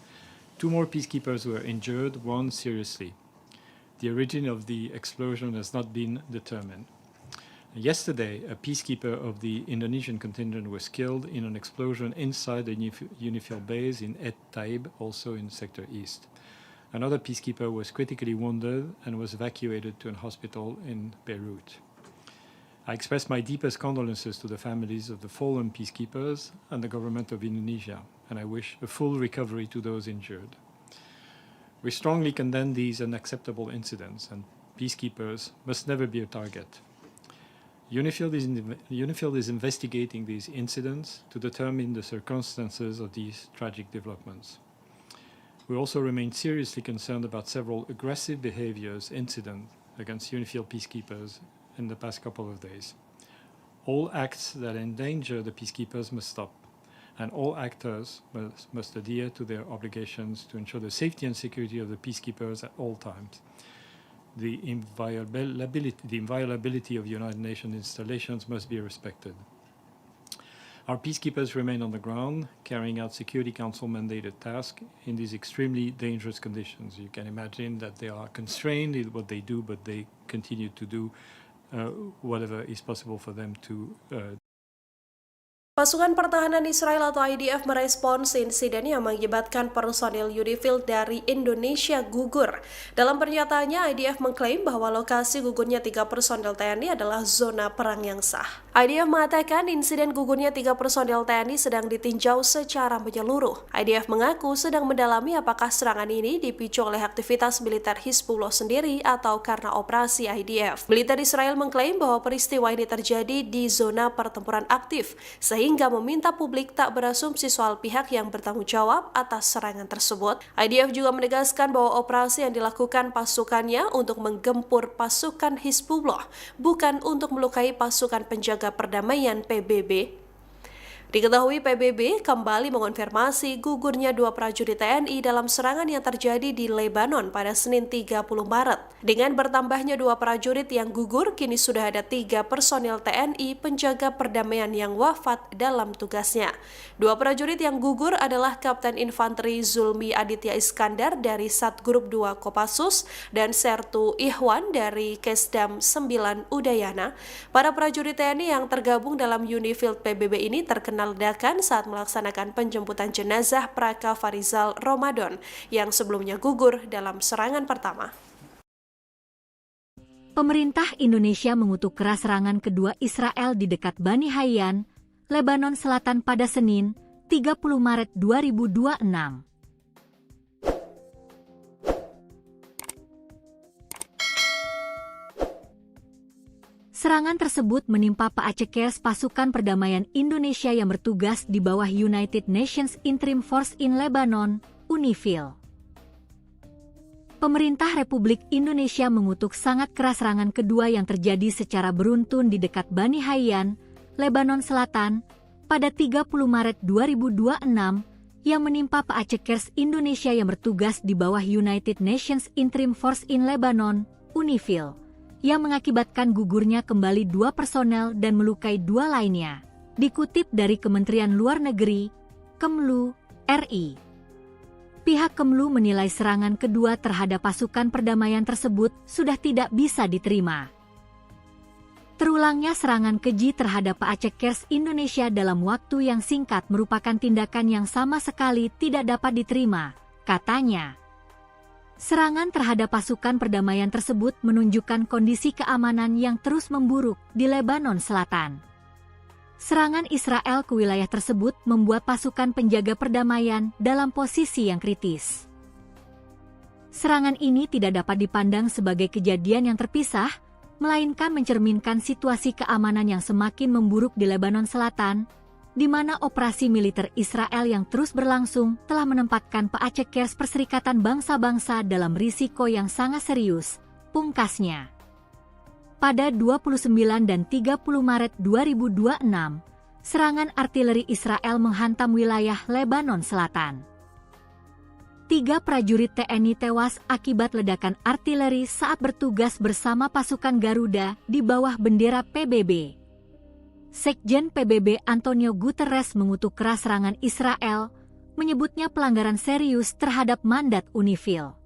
2 more peacekeepers were injured, 1 seriously. The origin of the explosion has not been determined. Yesterday, a peacekeeper of the Indonesian contingent was killed in an explosion inside the UNIFIL base in Et Taib, also in Sector East. Another peacekeeper was critically wounded and was evacuated to a hospital in Beirut. I express my deepest condolences to the families of the fallen peacekeepers and the government of Indonesia, and I wish a full recovery to those injured. We strongly condemn these unacceptable incidents, and peacekeepers must never be a target. UNIFIL is investigating these incidents to determine the circumstances of these tragic developments. We also remain seriously concerned about several aggressive incidents against UNIFIL peacekeepers in the past couple of days. All acts that endanger the peacekeepers must stop, and all actors must adhere to their obligations to ensure the safety and security of the peacekeepers at all times. The inviolability of United Nations installations must be respected. Our peacekeepers remain on the ground, carrying out Security Council mandated tasks in these extremely dangerous conditions. You can imagine that they are constrained in what they do, but they continue to do whatever is possible for them to Pasukan Pertahanan Israel atau IDF merespons insiden yang mengakibatkan personil UNIFIL dari Indonesia gugur. Dalam pernyataannya, IDF mengklaim bahwa lokasi gugurnya 3 personil TNI adalah zona perang yang sah. IDF mengatakan insiden gugurnya 3 personil TNI sedang ditinjau secara menyeluruh. IDF mengaku sedang mendalami apakah serangan ini dipicu oleh aktivitas militer Hizbullah sendiri atau karena operasi IDF. Militer Israel mengklaim bahwa peristiwa ini terjadi di zona pertempuran aktif, sehingga meminta publik tak berasumsi soal pihak yang bertanggung jawab atas serangan tersebut. IDF juga menegaskan bahwa operasi yang dilakukan pasukannya untuk menggempur pasukan Hizbullah, bukan untuk melukai pasukan penjaga perdamaian PBB. Diketahui PBB kembali mengonfirmasi gugurnya 2 prajurit TNI dalam serangan yang terjadi di Lebanon pada Senin 30 Maret. Dengan bertambahnya 2 prajurit yang gugur, kini sudah ada 3 personil TNI penjaga perdamaian yang wafat dalam tugasnya. 2 prajurit yang gugur adalah Kapten Infanteri Zulmi Aditya Iskandar dari Satgrup 2 Kopassus dan Sertu Ihwan dari Kesdam 9 Udayana. Para prajurit TNI yang tergabung dalam UNIFIL PBB ini terkena ledakan saat melaksanakan penjemputan jenazah Praka Farizal Ramadan yang sebelumnya gugur dalam serangan pertama. Pemerintah Indonesia mengutuk keras serangan kedua Israel di dekat Bani Hayyan, Lebanon Selatan pada Senin, 30 Maret 2026. Serangan tersebut menimpa Paacekers pasukan perdamaian Indonesia yang bertugas di bawah United Nations Interim Force in Lebanon, UNIFIL. Pemerintah Republik Indonesia mengutuk sangat keras serangan kedua yang terjadi secara beruntun di dekat Bani Hayyan, Lebanon Selatan, pada 30 Maret 2026 yang menimpa Paacekers Indonesia yang bertugas di bawah United Nations Interim Force in Lebanon, UNIFIL, yang mengakibatkan gugurnya kembali 2 personel dan melukai 2 lainnya. Dikutip dari Kementerian Luar Negeri, Kemlu, RI. Pihak Kemlu menilai serangan kedua terhadap pasukan perdamaian tersebut sudah tidak bisa diterima. Terulangnya serangan keji terhadap Paacekers Indonesia dalam waktu yang singkat merupakan tindakan yang sama sekali tidak dapat diterima, katanya. Serangan terhadap pasukan perdamaian tersebut menunjukkan kondisi keamanan yang terus memburuk di Lebanon Selatan. Serangan Israel ke wilayah tersebut membuat pasukan penjaga perdamaian dalam posisi yang kritis. Serangan ini tidak dapat dipandang sebagai kejadian yang terpisah, melainkan mencerminkan situasi keamanan yang semakin memburuk di Lebanon Selatan, di mana operasi militer Israel yang terus berlangsung telah menempatkan Paacekers Perserikatan Bangsa-Bangsa dalam risiko yang sangat serius, pungkasnya. Pada 29 dan 30 Maret 2026, serangan artileri Israel menghantam wilayah Lebanon Selatan. 3 prajurit TNI tewas akibat ledakan artileri saat bertugas bersama pasukan Garuda di bawah bendera PBB. Sekjen PBB Antonio Guterres mengutuk keras serangan Israel, menyebutnya pelanggaran serius terhadap mandat UNIFIL.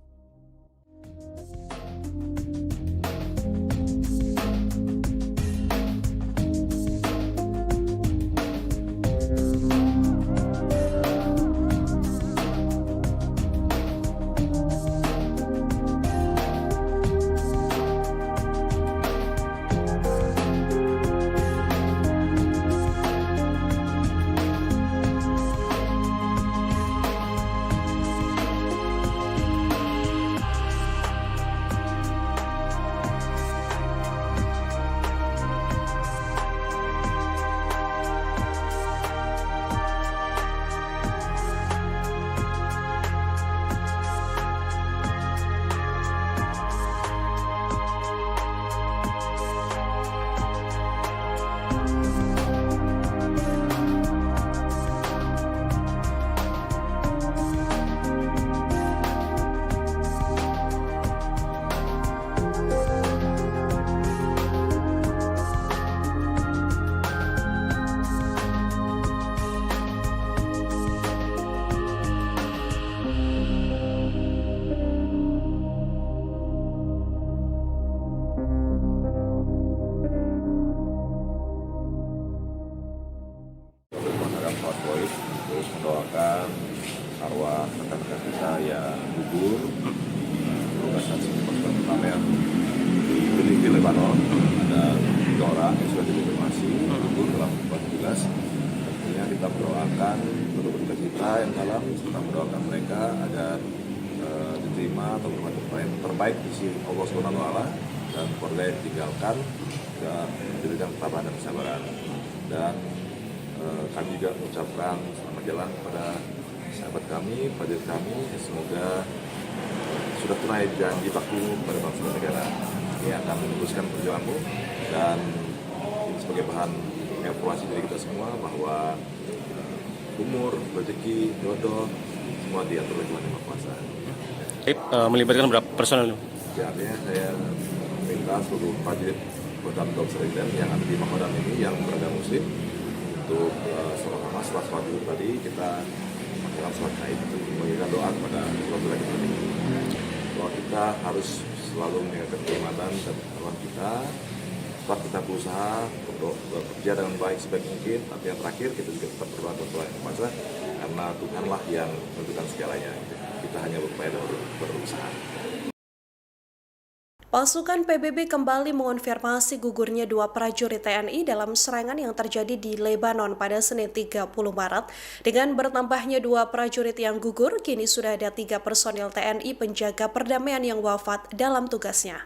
Terus mendoakan arwah rekan-rekan kita yang gugur tugas saksi pasukan perdamaian di Benihil, Lebanon. Ada 3 orang yang sudah dikonfirmasi gugur dalam tugas. Tentunya kita mendoakan untuk berduka cita yang dalam, serta mendoakan mereka agar diterima atau bermanfaat terbaik di sisi Allah SWT dan keluarga yang ditinggalkan dan diberikan ketabahan dan kesabaran. Dan kami juga mengucapkan selamat jalan kepada sahabat kami, prajurit kami, semoga sudah tunai janji baktimu kepada bangsa dan negara. Ini akan meneruskan perjuanganmu dan ini sebagai bahan evaluasi dari kita semua bahwa umur, rezeki, jodoh semua diatur oleh Tuhan Yang Maha Kuasa. Melibatkan berapa personel? Ya, artinya saya minta seluruh prajurit Kodam Seriden yang ada di Makodam ini yang beragama Muslim untuk masalah sholat dulu tadi kita melakukan sholat Id itu memberikan doa kepada Allah kita. Bahwa kita harus selalu menjaga kehormatan dan ketahuan kita. Setelah kita berusaha untuk bekerja dengan baik sebaik mungkin, tapi yang terakhir kita juga tetap berdoa kepada Tuhan Yang Maha Kuasa karena Tuhanlah yang menentukan segalanya. Kita hanya berupaya dan berusaha. Pasukan PBB kembali mengonfirmasi gugurnya dua prajurit TNI dalam serangan yang terjadi di Lebanon pada Senin 30 Maret. Dengan bertambahnya dua prajurit yang gugur, kini sudah ada 3 personil TNI penjaga perdamaian yang wafat dalam tugasnya.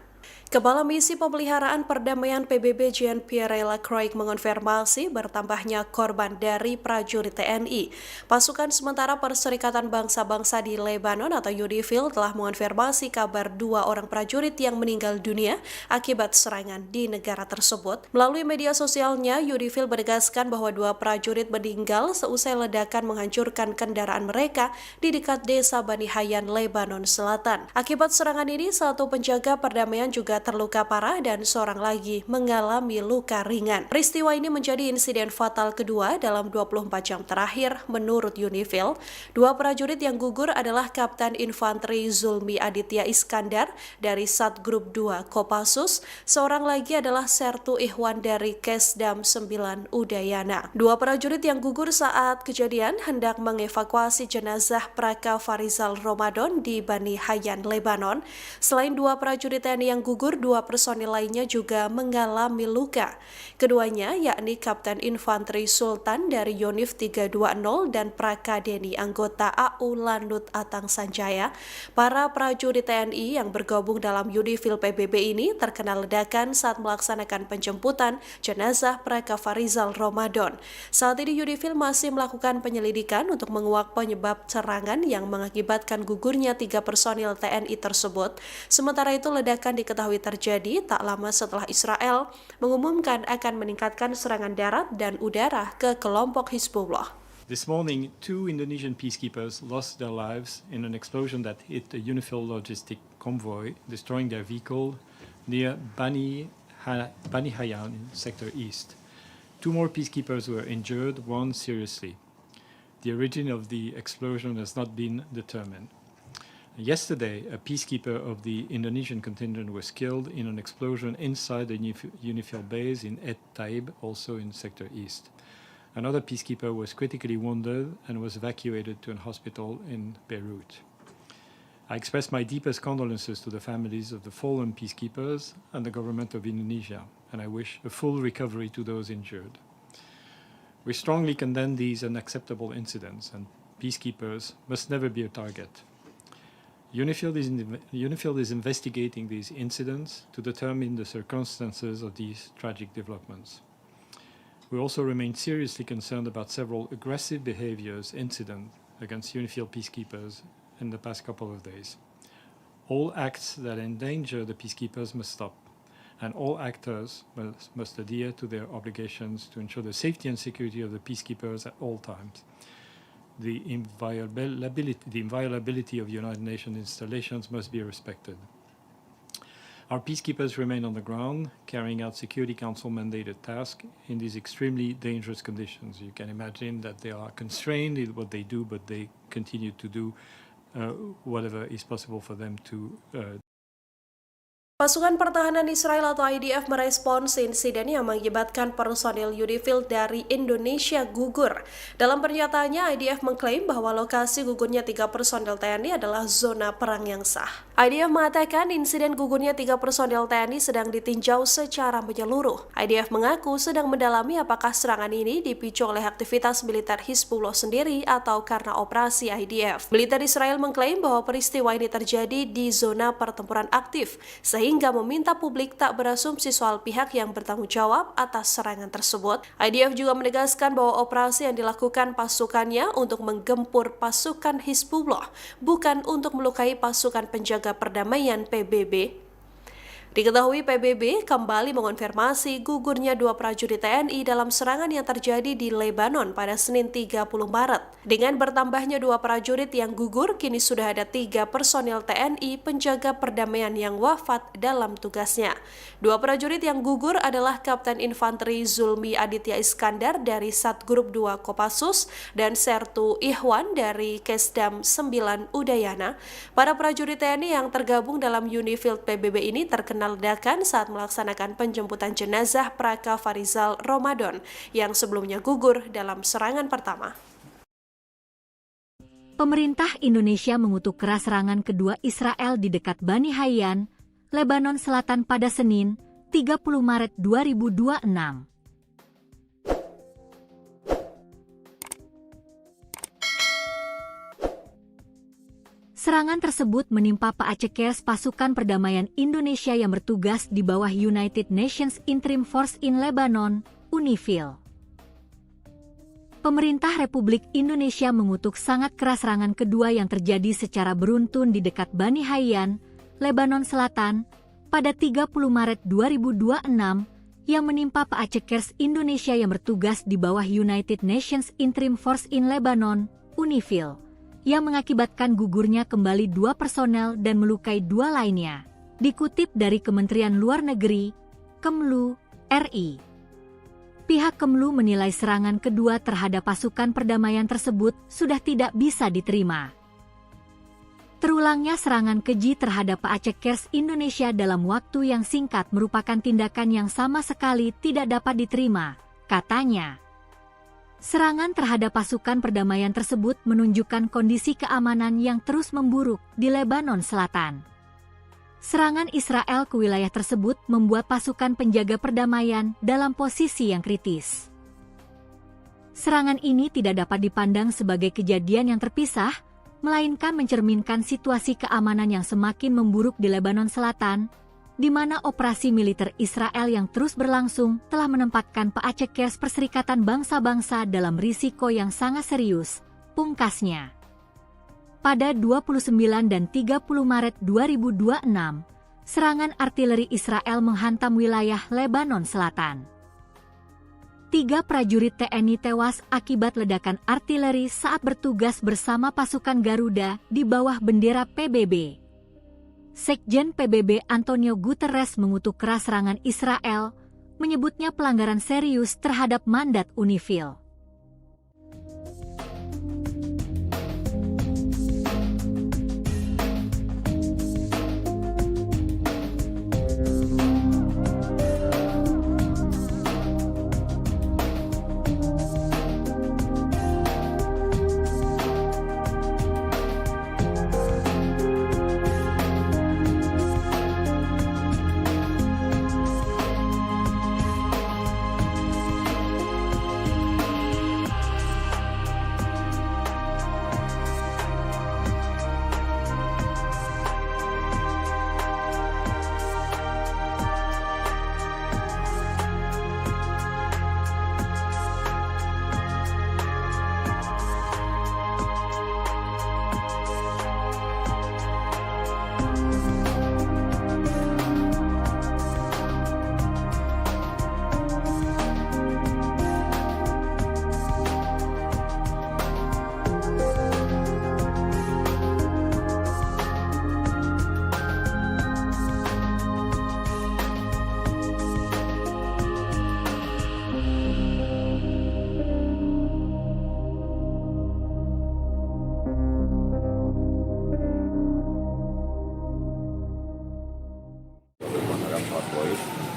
Kepala Misi Pemeliharaan Perdamaian PBB Jean-Pierre Lacroix mengonfirmasi bertambahnya korban dari prajurit TNI. Pasukan sementara Perserikatan Bangsa-Bangsa di Lebanon atau UNIFIL telah mengonfirmasi kabar 2 orang prajurit yang meninggal dunia akibat serangan di negara tersebut. Melalui media sosialnya, UNIFIL menegaskan bahwa 2 prajurit meninggal seusai ledakan menghancurkan kendaraan mereka di dekat desa Bani Hayyan, Lebanon Selatan. Akibat serangan ini, 1 penjaga perdamaian juga terluka parah dan seorang lagi mengalami luka ringan. Peristiwa ini menjadi insiden fatal kedua dalam 24 jam terakhir menurut UNIFIL. 2 prajurit yang gugur adalah Kapten Infanteri Zulmi Aditya Iskandar dari Satgrup 2 Kopassus, seorang lagi adalah Sertu Ihwan dari Kesdam 9 Udayana. 2 prajurit yang gugur saat kejadian hendak mengevakuasi jenazah Praka Farizal Ramadan di Bani Hayyan, Lebanon. Selain 2 prajurit TNI yang gugur, 2 personil lainnya juga mengalami luka. Keduanya yakni Kapten Infanteri Sultan dari Yonif 320 dan Praka Deni anggota AU Lanut Atang Sanjaya. Para prajurit TNI yang bergabung dalam UNIFIL PBB ini terkena ledakan saat melaksanakan penjemputan jenazah Praka Farizal Ramadan. Saat ini UNIFIL masih melakukan penyelidikan untuk menguak penyebab serangan yang mengakibatkan gugurnya 3 personil TNI tersebut. Sementara itu, ledakan diketahui terjadi tak lama setelah Israel mengumumkan akan meningkatkan serangan darat dan udara ke kelompok Hizbullah. This morning, 2 Indonesian peacekeepers lost their lives in an explosion that hit a UNIFIL logistic convoy, destroying their vehicle near Bani Hayyan in Sector East. 2 more peacekeepers were injured, 1 seriously. The origin of the explosion has not been determined. Yesterday, a peacekeeper of the Indonesian contingent was killed in an explosion inside the UNIFIL base in Et Taib, also in Sector East. Another peacekeeper was critically wounded and was evacuated to a hospital in Beirut. I express my deepest condolences to the families of the fallen peacekeepers and the government of Indonesia, and I wish a full recovery to those injured. We strongly condemn these unacceptable incidents, and peacekeepers must never be a target. UNIFIL is investigating these incidents to determine the circumstances of these tragic developments. We also remain seriously concerned about several aggressive incidents against UNIFIL peacekeepers in the past couple of days. All acts that endanger the peacekeepers must stop, and all actors must adhere to their obligations to ensure the safety and security of the peacekeepers at all times. The inviolability of United Nations installations must be respected. Our peacekeepers remain on the ground, carrying out Security Council mandated tasks in these extremely dangerous conditions. You can imagine that they are constrained in what they do, but they continue to do whatever is possible for them to Pasukan Pertahanan Israel atau IDF merespons insiden yang mengakibatkan personil UNIFIL dari Indonesia gugur. Dalam pernyataannya, IDF mengklaim bahwa lokasi gugurnya 3 personil TNI adalah zona perang yang sah. IDF mengatakan insiden gugurnya 3 personil TNI sedang ditinjau secara menyeluruh. IDF mengaku sedang mendalami apakah serangan ini dipicu oleh aktivitas militer Hizbullah sendiri atau karena operasi IDF. Militer Israel mengklaim bahwa peristiwa ini terjadi di zona pertempuran aktif, sehingga meminta publik tak berasumsi soal pihak yang bertanggung jawab atas serangan tersebut. IDF juga menegaskan bahwa operasi yang dilakukan pasukannya untuk menggempur pasukan Hizbullah, bukan untuk melukai pasukan penjaga perdamaian PBB. Diketahui PBB kembali mengonfirmasi gugurnya 2 prajurit TNI dalam serangan yang terjadi di Lebanon pada Senin 30 Maret. Dengan bertambahnya 2 prajurit yang gugur, kini sudah ada 3 personil TNI penjaga perdamaian yang wafat dalam tugasnya. 2 prajurit yang gugur adalah Kapten Infanteri Zulmi Aditya Iskandar dari Satgrup 2 Kopassus dan Sertu Ihwan dari Kesdam 9 Udayana. Para prajurit TNI yang tergabung dalam UNIFIL PBB ini terkena ledakan saat melaksanakan penjemputan jenazah Praka Farizal Ramadan yang sebelumnya gugur dalam serangan pertama. Pemerintah Indonesia mengutuk keras serangan kedua Israel di dekat Bani Hayyan, Lebanon Selatan pada Senin, 30 Maret 2026. Serangan tersebut menimpa Paacekers pasukan perdamaian Indonesia yang bertugas di bawah United Nations Interim Force in Lebanon, UNIFIL. Pemerintah Republik Indonesia mengutuk sangat keras serangan kedua yang terjadi secara beruntun di dekat Bani Hayyan, Lebanon Selatan, pada 30 Maret 2026 yang menimpa Paacekers Indonesia yang bertugas di bawah United Nations Interim Force in Lebanon, UNIFIL, yang mengakibatkan gugurnya kembali 2 personel dan melukai 2 lainnya. Dikutip dari Kementerian Luar Negeri, Kemlu, RI. Pihak Kemlu menilai serangan kedua terhadap pasukan perdamaian tersebut sudah tidak bisa diterima. Terulangnya serangan keji terhadap Paacekers Indonesia dalam waktu yang singkat merupakan tindakan yang sama sekali tidak dapat diterima, katanya. Serangan terhadap pasukan perdamaian tersebut menunjukkan kondisi keamanan yang terus memburuk di Lebanon Selatan. Serangan Israel ke wilayah tersebut membuat pasukan penjaga perdamaian dalam posisi yang kritis. Serangan ini tidak dapat dipandang sebagai kejadian yang terpisah, melainkan mencerminkan situasi keamanan yang semakin memburuk di Lebanon Selatan, di mana operasi militer Israel yang terus berlangsung telah menempatkan Paacekers Perserikatan Bangsa-Bangsa dalam risiko yang sangat serius, pungkasnya. Pada 29 dan 30 Maret 2026, serangan artileri Israel menghantam wilayah Lebanon Selatan. 3 prajurit TNI tewas akibat ledakan artileri saat bertugas bersama pasukan Garuda di bawah bendera PBB. Sekjen PBB Antonio Guterres mengutuk keras serangan Israel, menyebutnya pelanggaran serius terhadap mandat UNIFIL.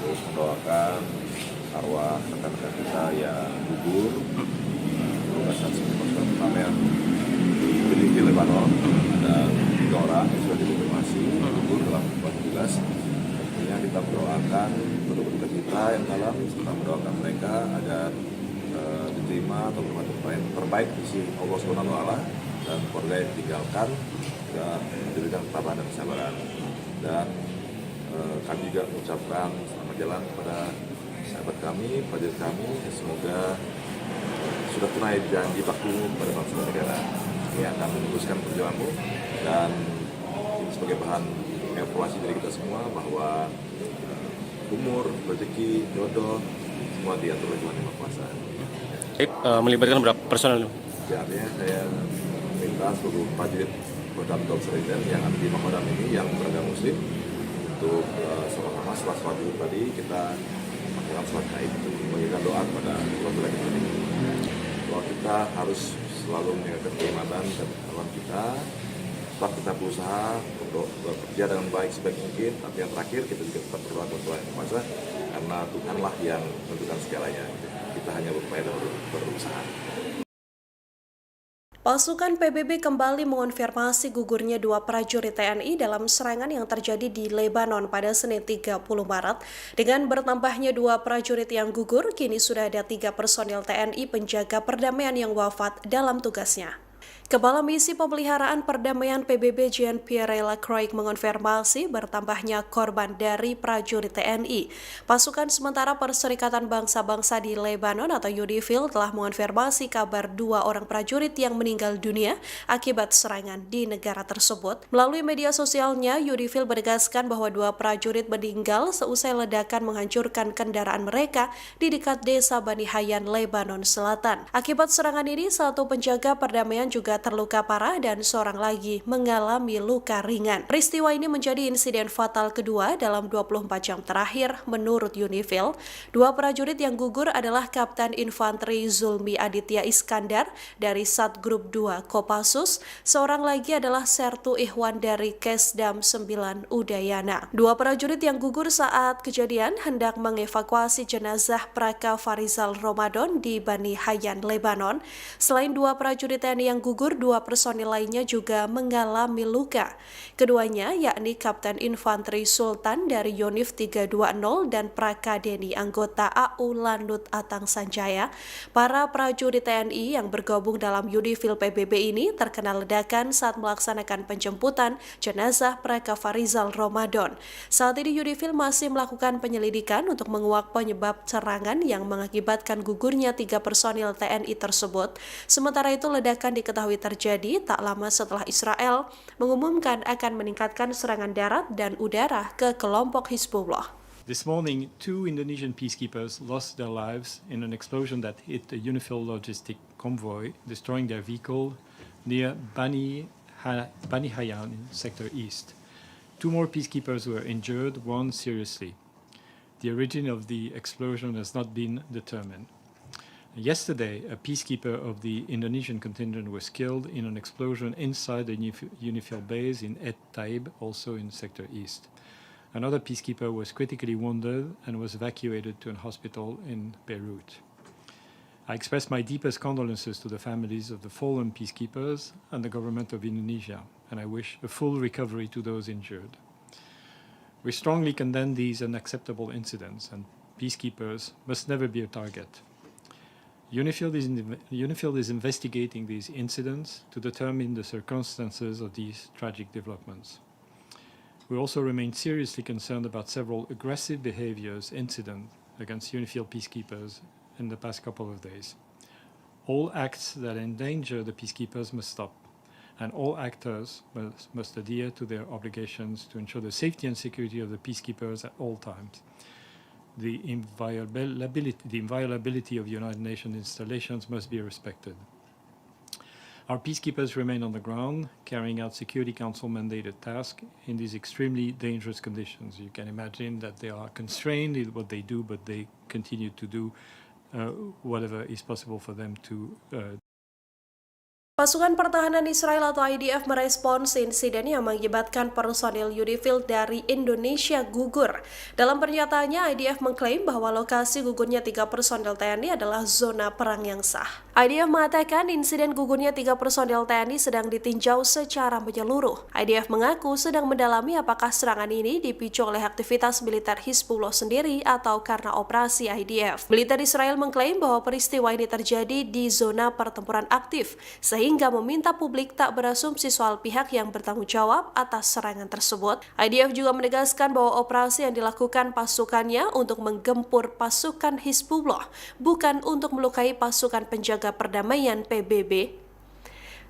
Terus mendoakan arwah rekan-rekan kita yang gugur di saksi pasukan perdamaian di Lebanon. Ada 3 orang yang sudah dikonfirmasi gugur dalam tugas. Tentunya kita mendoakan untuk kita yang dalam, kita mendoakan mereka agar diterima atau bermanfaat terbaik di sisi Allah SWT dan keluarga yang ditinggalkan dan diberikan ketabahan dan kesabaran. Dan kami juga mengucapkan selamat jalan kepada sahabat kami, prajurit kami, semoga sudah tunai janji baktimu kepada bangsa dan negara. Ini akan meneruskan perjalananmu dan ini sebagai bahan evaluasi dari kita semua bahwa umur, rezeki, jodoh semua diatur oleh Tuhan Yang Maha Kuasa. Melibatkan berapa personel? Ya, artinya saya minta seluruh prajurit Kodam Dok Seriden yang ada di Makodam ini yang beragama Muslim untuk sama-sama setelah sholat dulu tadi kita melakukan sholat gaib untuk memberikan doa kepada Allah Subhanahu ini. Bahwa kita harus selalu menjaga keimanan dan ketakwaan kita. Tetap kita berusaha untuk bekerja dengan baik sebaik mungkin. Tapi yang terakhir kita juga tetap berdoa kepada Tuhan Yang Maha Kuasa karena Tuhanlah yang menentukan segalanya. Kita hanya berupaya dan berusaha. Pasukan PBB kembali mengonfirmasi gugurnya dua prajurit TNI dalam serangan yang terjadi di Lebanon pada Senin 30 Maret. Dengan bertambahnya dua prajurit yang gugur, kini sudah ada 3 personil TNI penjaga perdamaian yang wafat dalam tugasnya. Kepala Misi Pemeliharaan Perdamaian PBB Jean-Pierre Lacroix mengonfirmasi bertambahnya korban dari prajurit TNI. Pasukan sementara Perserikatan Bangsa-Bangsa di Lebanon atau UNIFIL telah mengonfirmasi kabar 2 orang prajurit yang meninggal dunia akibat serangan di negara tersebut. Melalui media sosialnya, UNIFIL menegaskan bahwa 2 prajurit meninggal seusai ledakan menghancurkan kendaraan mereka di dekat desa Bani Hayyan, Lebanon Selatan. Akibat serangan ini, 1 penjaga perdamaian juga terluka parah dan seorang lagi mengalami luka ringan. Peristiwa ini menjadi insiden fatal kedua dalam 24 jam terakhir menurut UNIFIL. 2 prajurit yang gugur adalah Kapten Infanteri Zulmi Aditya Iskandar dari Satgrup 2 Kopassus, seorang lagi adalah Sertu Ihwan dari Kesdam 9 Udayana. 2 prajurit yang gugur saat kejadian hendak mengevakuasi jenazah Praka Farizal Ramadan di Bani Hayyan, Lebanon. Selain 2 prajurit TNI yang gugur, 2 personil lainnya juga mengalami luka. Keduanya yakni Kapten Infanteri Sultan dari Yonif 320 dan Prakadeni anggota AU Landut Atang Sanjaya. Para prajurit TNI yang bergabung dalam UNIFIL PBB ini terkena ledakan saat melaksanakan penjemputan jenazah Praka Farizal Ramadan. Saat ini UNIFIL masih melakukan penyelidikan untuk menguak penyebab serangan yang mengakibatkan gugurnya 3 personil TNI tersebut. Sementara itu ledakan diketahui terjadi tak lama setelah Israel mengumumkan akan meningkatkan serangan darat dan udara ke kelompok Hizbullah. This morning, 2 Indonesian peacekeepers lost their lives in an explosion that hit a UNIFIL logistic convoy, destroying their vehicle near Bani Hayyan in Sector East. 2 more peacekeepers were injured, 1 seriously. The origin of the explosion has not been determined. Yesterday, a peacekeeper of the Indonesian contingent was killed in an explosion inside the UNIFIL base in Et Taib, also in Sector East. Another peacekeeper was critically wounded and was evacuated to a hospital in Beirut. I express my deepest condolences to the families of the fallen peacekeepers and the government of Indonesia, and I wish a full recovery to those injured. We strongly condemn these unacceptable incidents, and peacekeepers must never be a target. UNIFIL is investigating these incidents to determine the circumstances of these tragic developments. We also remain seriously concerned about several aggressive behaviors incident against UNIFIL peacekeepers in the past couple of days. All acts that endanger the peacekeepers must stop, and all actors must adhere to their obligations to ensure the safety and security of the peacekeepers at all times. The inviolability of United Nations installations must be respected. Our peacekeepers remain on the ground, carrying out Security Council mandated tasks in these extremely dangerous conditions. You can imagine that they are constrained in what they do, but they continue to do whatever is possible for them to Pasukan Pertahanan Israel atau IDF merespons insiden yang mengakibatkan personil UNIFIL dari Indonesia gugur. Dalam pernyataannya, IDF mengklaim bahwa lokasi gugurnya 3 personil TNI adalah zona perang yang sah. IDF mengatakan insiden gugurnya 3 personil TNI sedang ditinjau secara menyeluruh. IDF mengaku sedang mendalami apakah serangan ini dipicu oleh aktivitas militer Hizbullah sendiri atau karena operasi IDF. Militer Israel mengklaim bahwa peristiwa ini terjadi di zona pertempuran aktif, sehingga meminta publik tak berasumsi soal pihak yang bertanggung jawab atas serangan tersebut. IDF juga menegaskan bahwa operasi yang dilakukan pasukannya untuk menggempur pasukan Hizbullah, bukan untuk melukai pasukan penjaga perdamaian PBB.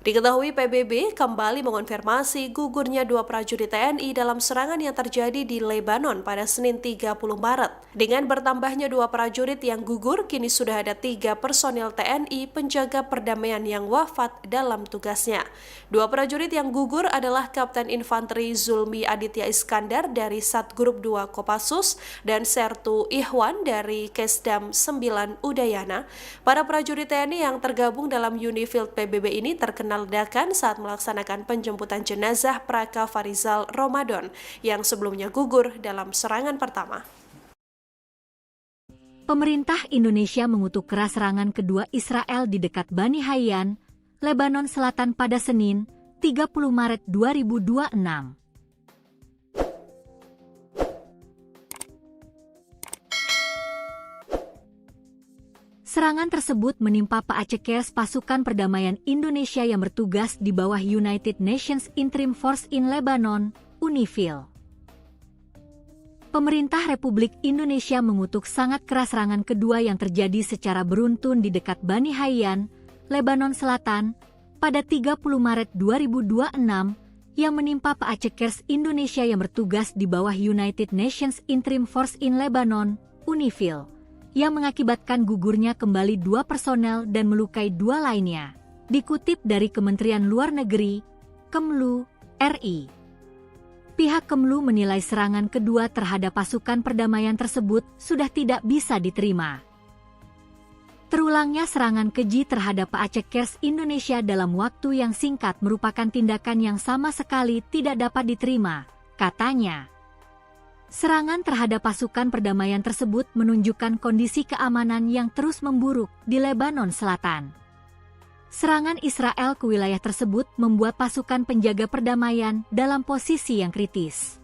Diketahui PBB kembali mengonfirmasi gugurnya 2 prajurit TNI dalam serangan yang terjadi di Lebanon pada Senin 30 Maret. Dengan bertambahnya 2 prajurit yang gugur, kini sudah ada 3 personil TNI penjaga perdamaian yang wafat dalam tugasnya. 2 prajurit yang gugur adalah Kapten Infanteri Zulmi Aditya Iskandar dari Satgrup 2 Kopassus dan Sertu Ihwan dari Kesdam 9 Udayana. Para prajurit TNI yang tergabung dalam UNIFIL PBB ini terkena ledakan saat melaksanakan penjemputan jenazah Praka Farizal Ramadan yang sebelumnya gugur dalam serangan pertama. Pemerintah Indonesia mengutuk keras serangan kedua Israel di dekat Bani Hayyan, Lebanon Selatan pada Senin, 30 Maret 2026. Serangan tersebut menimpa Paacekers pasukan perdamaian Indonesia yang bertugas di bawah United Nations Interim Force in Lebanon, UNIFIL. Pemerintah Republik Indonesia mengutuk sangat keras serangan kedua yang terjadi secara beruntun di dekat Bani Hayyan, Lebanon Selatan, pada 30 Maret 2026 yang menimpa Paacekers Indonesia yang bertugas di bawah United Nations Interim Force in Lebanon, UNIFIL, yang mengakibatkan gugurnya kembali 2 personel dan melukai 2 lainnya. Dikutip dari Kementerian Luar Negeri, Kemlu, RI. Pihak Kemlu menilai serangan kedua terhadap pasukan perdamaian tersebut sudah tidak bisa diterima. Terulangnya serangan keji terhadap Paacekers Indonesia dalam waktu yang singkat merupakan tindakan yang sama sekali tidak dapat diterima, katanya. Serangan terhadap pasukan perdamaian tersebut menunjukkan kondisi keamanan yang terus memburuk di Lebanon Selatan. Serangan Israel ke wilayah tersebut membuat pasukan penjaga perdamaian dalam posisi yang kritis.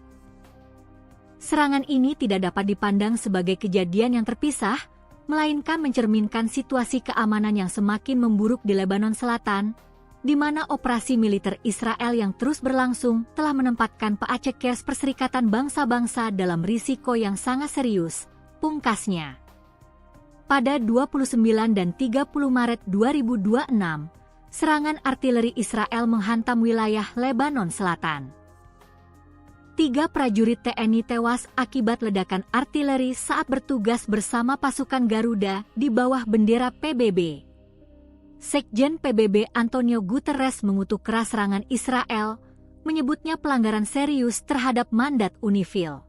Serangan ini tidak dapat dipandang sebagai kejadian yang terpisah, melainkan mencerminkan situasi keamanan yang semakin memburuk di Lebanon Selatan, di mana operasi militer Israel yang terus berlangsung telah menempatkan Paacekers Perserikatan Bangsa-Bangsa dalam risiko yang sangat serius, pungkasnya. Pada 29 dan 30 Maret 2026, serangan artileri Israel menghantam wilayah Lebanon Selatan. 3 prajurit TNI tewas akibat ledakan artileri saat bertugas bersama pasukan Garuda di bawah bendera PBB. Sekjen PBB Antonio Guterres mengutuk keras serangan Israel, menyebutnya pelanggaran serius terhadap mandat UNIFIL.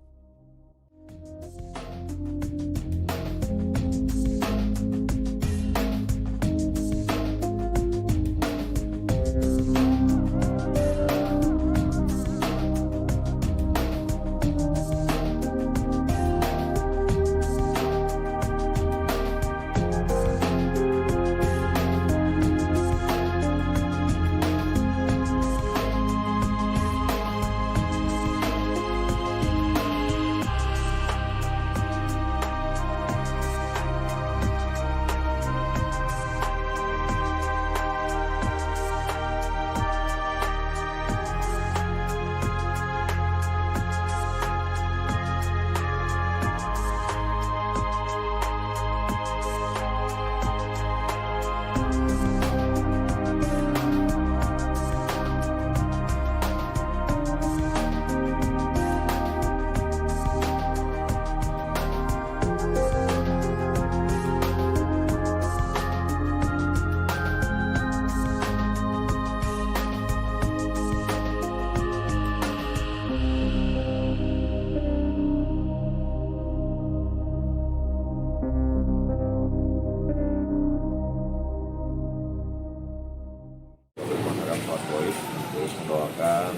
Terus mendoakan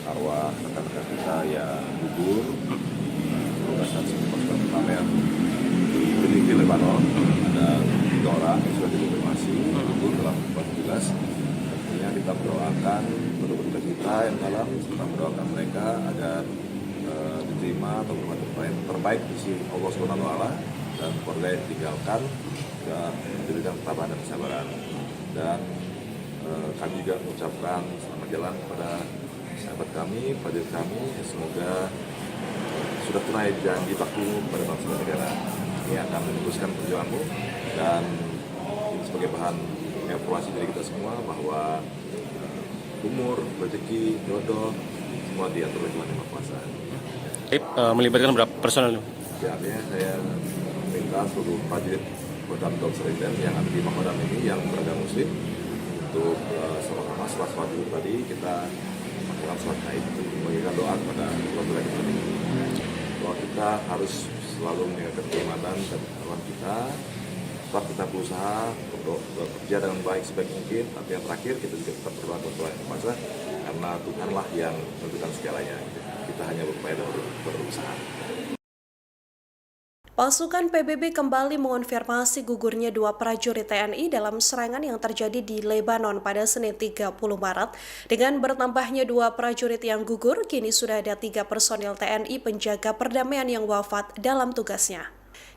arwah rekan-rekan kita yang gugur di stasiun pasukan perdamaian di Benih, Lebanon. Ada 3 orang yang sudah dikonfirmasi gugur dalam tugas. Tentunya kita mendoakan penduduk kita yang dalam, serta mendoakan mereka agar diterima atau berbuat terbaik di sisi Allah SWT dan keluarga yang ditinggalkan dan diberikan ketabahan dan kesabaran. Dan kami juga mengucapkan selamat jalan kepada sahabat kami, prajurit kami, semoga sudah tunai janji baktimu kepada bangsa dan negara. Ini akan meneruskan perjuanganmu dan ini sebagai bahan evaluasi dari kita semua bahwa umur, rezeki, jodoh semua diatur oleh Tuhan Yang Maha Kuasa. Melibatkan berapa personel? Ya, artinya saya minta seluruh prajurit Kodam Seriden yang ada di Makodam ini yang beragama Muslim untuk masalah sholat dulu tadi kita melakukan sholat Id, memberikan doa kepada keluarga kita ini. Bahwa kita harus selalu menjaga keimanan dan ketakwaan kita. Tetap kita berusaha untuk bekerja dengan baik sebaik mungkin. Tapi yang terakhir kita juga tetap berdoa kepada Tuhan Yang Maha Kuasa karena Tuhanlah yang menentukan segalanya. Kita hanya berupaya dan berusaha. Pasukan PBB kembali mengonfirmasi gugurnya dua prajurit TNI dalam serangan yang terjadi di Lebanon pada Senin 30 Maret. Dengan bertambahnya dua prajurit yang gugur, kini sudah ada 3 personil TNI penjaga perdamaian yang wafat dalam tugasnya.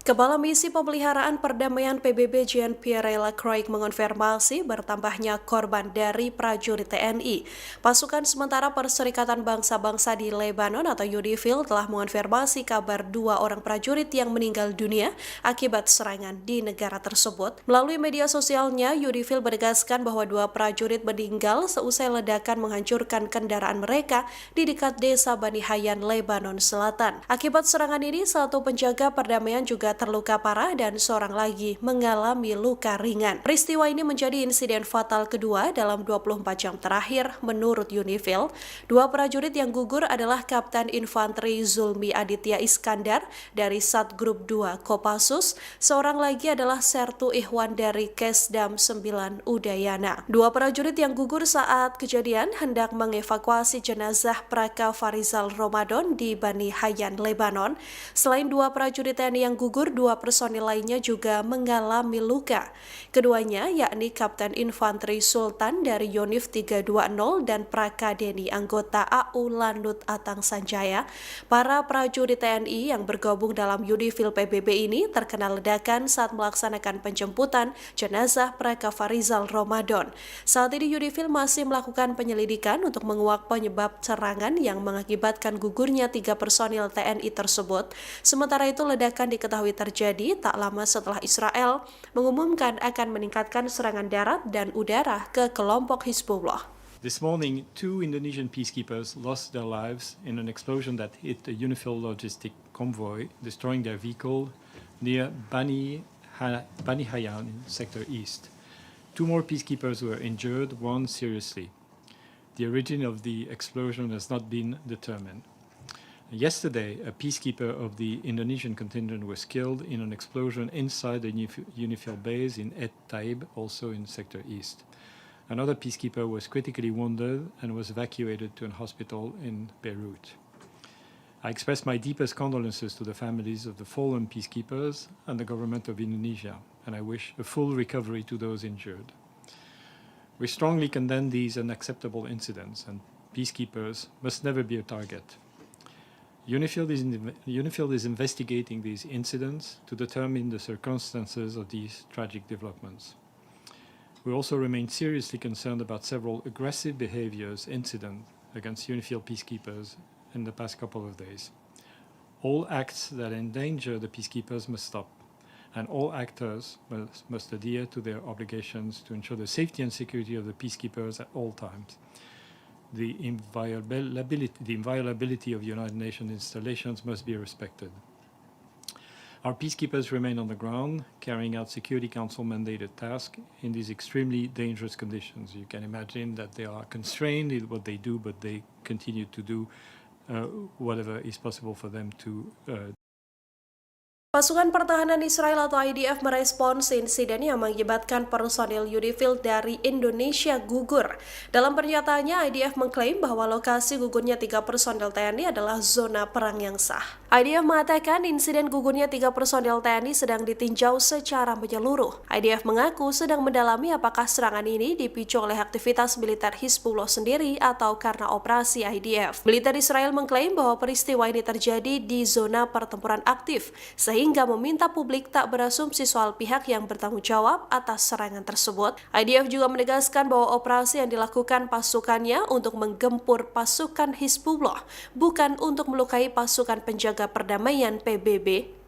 Kepala Misi Pemeliharaan Perdamaian PBB Jean-Pierre Lacroix mengonfirmasi bertambahnya korban dari prajurit TNI. Pasukan sementara Perserikatan Bangsa-Bangsa di Lebanon atau UNIFIL telah mengonfirmasi kabar 2 orang prajurit yang meninggal dunia akibat serangan di negara tersebut. Melalui media sosialnya, UNIFIL menegaskan bahwa 2 prajurit meninggal seusai ledakan menghancurkan kendaraan mereka di dekat desa Bani Hayyan, Lebanon Selatan. Akibat serangan ini, 1 penjaga perdamaian juga terluka parah dan seorang lagi mengalami luka ringan. Peristiwa ini menjadi insiden fatal kedua dalam 24 jam terakhir menurut UNIFIL. 2 prajurit yang gugur adalah Kapten Infanteri Zulmi Aditya Iskandar dari Satgrup 2 Kopassus, seorang lagi adalah Sertu Ihwan dari Kesdam 9 Udayana. 2 prajurit yang gugur saat kejadian hendak mengevakuasi jenazah Praka Farizal Ramadan di Bani Hayyan, Lebanon. Selain 2 prajurit TNI yang gugur, 2 personil lainnya juga mengalami luka. Keduanya yakni Kapten Infanteri Sultan dari Yonif 320 dan Praka Deni anggota AU Landut Atang Sanjaya. Para prajurit TNI yang bergabung dalam UNIFIL PBB ini terkena ledakan saat melaksanakan penjemputan jenazah Praka Farizal Ramadan. Saat ini UNIFIL masih melakukan penyelidikan untuk menguak penyebab serangan yang mengakibatkan gugurnya 3 personil TNI tersebut. Sementara itu, ledakan diketahui terjadi tak lama setelah Israel mengumumkan akan meningkatkan serangan darat dan udara ke kelompok Hizbullah. This morning, 2 Indonesian peacekeepers lost their lives in an explosion that hit a UNIFIL logistic convoy, destroying their vehicle near Bani Hayyan in Sector East. 2 more peacekeepers were injured, 1 seriously. The origin of the explosion has not been determined. Yesterday, a peacekeeper of the Indonesian contingent was killed in an explosion inside the UNIFIL base in Et Taib, also in Sector East. Another peacekeeper was critically wounded and was evacuated to a hospital in Beirut. I express my deepest condolences to the families of the fallen peacekeepers and the government of Indonesia, and I wish a full recovery to those injured. We strongly condemn these unacceptable incidents, and peacekeepers must never be a target. UNIFIL is investigating these incidents to determine the circumstances of these tragic developments. We also remain seriously concerned about several aggressive incidents against UNIFIL peacekeepers in the past couple of days. All acts that endanger the peacekeepers must stop, and all actors must adhere to their obligations to ensure the safety and security of the peacekeepers at all times. The inviolability of United Nations installations must be respected. Our peacekeepers remain on the ground, carrying out Security Council mandated tasks in these extremely dangerous conditions. You can imagine that they are constrained in what they do, but they continue to do whatever is possible for them to Pasukan Pertahanan Israel atau IDF merespons insiden yang mengakibatkan personil UNIFIL dari Indonesia gugur. Dalam pernyataannya, IDF mengklaim bahwa lokasi gugurnya 3 personil TNI adalah zona perang yang sah. IDF mengatakan insiden gugurnya 3 personil TNI sedang ditinjau secara menyeluruh. IDF mengaku sedang mendalami apakah serangan ini dipicu oleh aktivitas militer Hizbullah sendiri atau karena operasi IDF. Militer Israel mengklaim bahwa peristiwa ini terjadi di zona pertempuran aktif, sehingga meminta publik tak berasumsi soal pihak yang bertanggung jawab atas serangan tersebut. IDF juga menegaskan bahwa operasi yang dilakukan pasukannya untuk menggempur pasukan Hizbullah, bukan untuk melukai pasukan penjaga perdamaian PBB.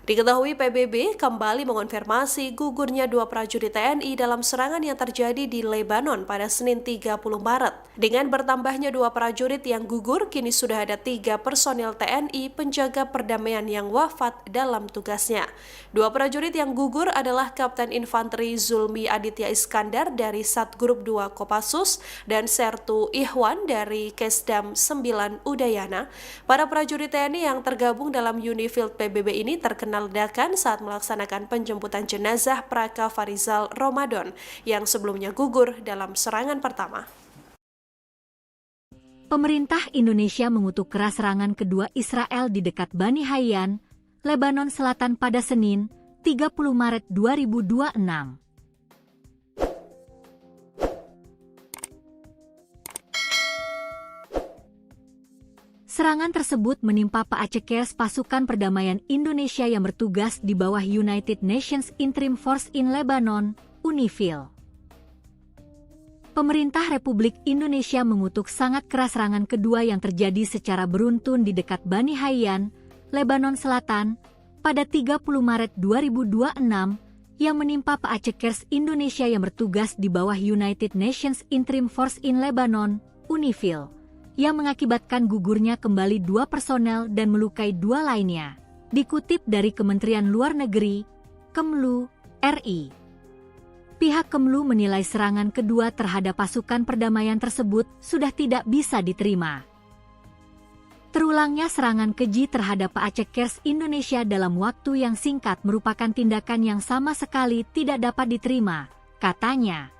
Diketahui PBB kembali mengonfirmasi gugurnya 2 prajurit TNI dalam serangan yang terjadi di Lebanon pada Senin 30 Maret. Dengan bertambahnya 2 prajurit yang gugur, kini sudah ada 3 personil TNI penjaga perdamaian yang wafat dalam tugasnya. 2 prajurit yang gugur adalah Kapten Infanteri Zulmi Aditya Iskandar dari Satgrup 2 Kopassus dan Sertu Ihwan dari Kesdam 9 Udayana. Para prajurit TNI yang tergabung dalam UNIFIL PBB ini terkena ledakan saat melaksanakan penjemputan jenazah Praka Farizal Ramadan yang sebelumnya gugur dalam serangan pertama. Pemerintah Indonesia mengutuk keras serangan kedua Israel di dekat Bani Hayyan, Lebanon Selatan pada Senin, 30 Maret 2026. Serangan tersebut menimpa Paacekers pasukan perdamaian Indonesia yang bertugas di bawah United Nations Interim Force in Lebanon, UNIFIL. Pemerintah Republik Indonesia mengutuk sangat keras serangan kedua yang terjadi secara beruntun di dekat Bani Hayyan, Lebanon Selatan, pada 30 Maret 2026 yang menimpa Paacekers Indonesia yang bertugas di bawah United Nations Interim Force in Lebanon, UNIFIL, yang mengakibatkan gugurnya kembali 2 personel dan melukai 2 lainnya. Dikutip dari Kementerian Luar Negeri, Kemlu, RI. Pihak Kemlu menilai serangan kedua terhadap pasukan perdamaian tersebut sudah tidak bisa diterima. Terulangnya serangan keji terhadap Paacekers Indonesia dalam waktu yang singkat merupakan tindakan yang sama sekali tidak dapat diterima, katanya.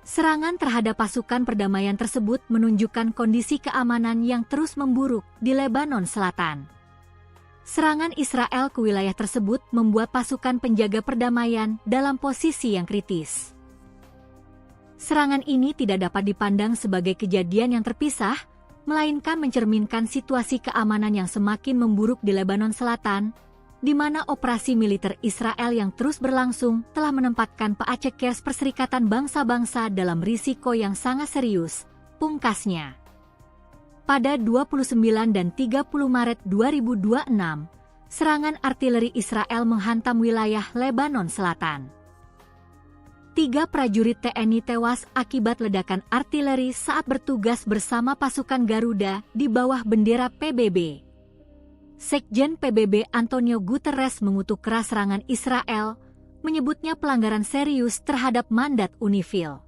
Serangan terhadap pasukan perdamaian tersebut menunjukkan kondisi keamanan yang terus memburuk di Lebanon Selatan. Serangan Israel ke wilayah tersebut membuat pasukan penjaga perdamaian dalam posisi yang kritis. Serangan ini tidak dapat dipandang sebagai kejadian yang terpisah, melainkan mencerminkan situasi keamanan yang semakin memburuk di Lebanon Selatan, di mana operasi militer Israel yang terus berlangsung telah menempatkan Paacekers Perserikatan Bangsa-Bangsa dalam risiko yang sangat serius, pungkasnya. Pada 29 dan 30 Maret 2026, serangan artileri Israel menghantam wilayah Lebanon Selatan. 3 prajurit TNI tewas akibat ledakan artileri saat bertugas bersama pasukan Garuda di bawah bendera PBB. Sekjen PBB Antonio Guterres mengutuk keras serangan Israel, menyebutnya pelanggaran serius terhadap mandat UNIFIL.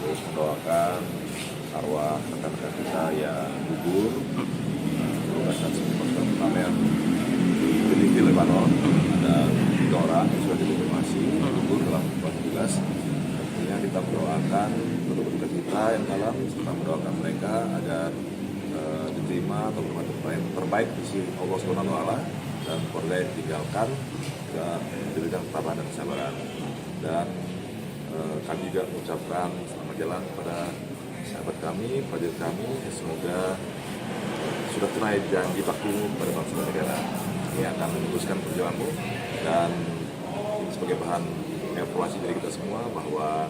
Terus mendoakan arwah rekan-rekan kita yang gugur tugas saksi pasukan perdamaian di Benih Lebanon. Ada 3 orang yang sudah dikonfirmasi gugur dalam tugas. Tentunya kita mendoakan untuk kita yang dalam serta mendoakan mereka agar diterima atau bermanfaat terbaik di sisi Allah Subhanahu wa Ta'ala dan keluarga yang ditinggalkan dan diberikan ketabahan dan kesabaran. Dan kami juga mengucapkan selamat jalan kepada sahabat kami, prajurit kami, semoga sudah tunai janji baktimu kepada bangsa dan negara. Kami akan meneruskan perjuanganmu dan ini sebagai bahan evaluasi dari kita semua bahwa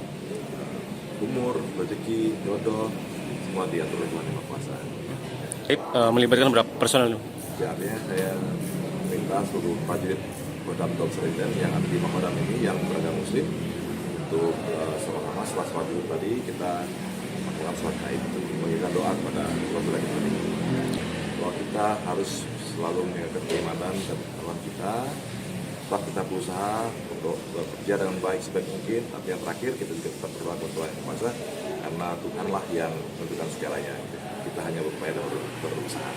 umur, rezeki, jodoh semua diatur oleh Tuhan Yang Maha Kuasa. Melibatkan berapa personel? Ya, artinya saya minta seluruh prajurit Kodam Top Seriden yang ada di Makodam ini yang beragama Muslim untuk sama-sama setelah sholat dulu tadi kita melakukan sholat gaib untuk memberikan doa kepada keluarga kita ini. Bahwa kita harus selalu menjaga keimanan dan ketakwaan kita. Tetap kita berusaha untuk bekerja dengan baik sebaik mungkin. Tapi yang terakhir kita juga tetap berdoa kepada Tuhan Yang Kuasa karena Tuhanlah yang menentukan segalanya. Kita hanya berupaya dan berusaha.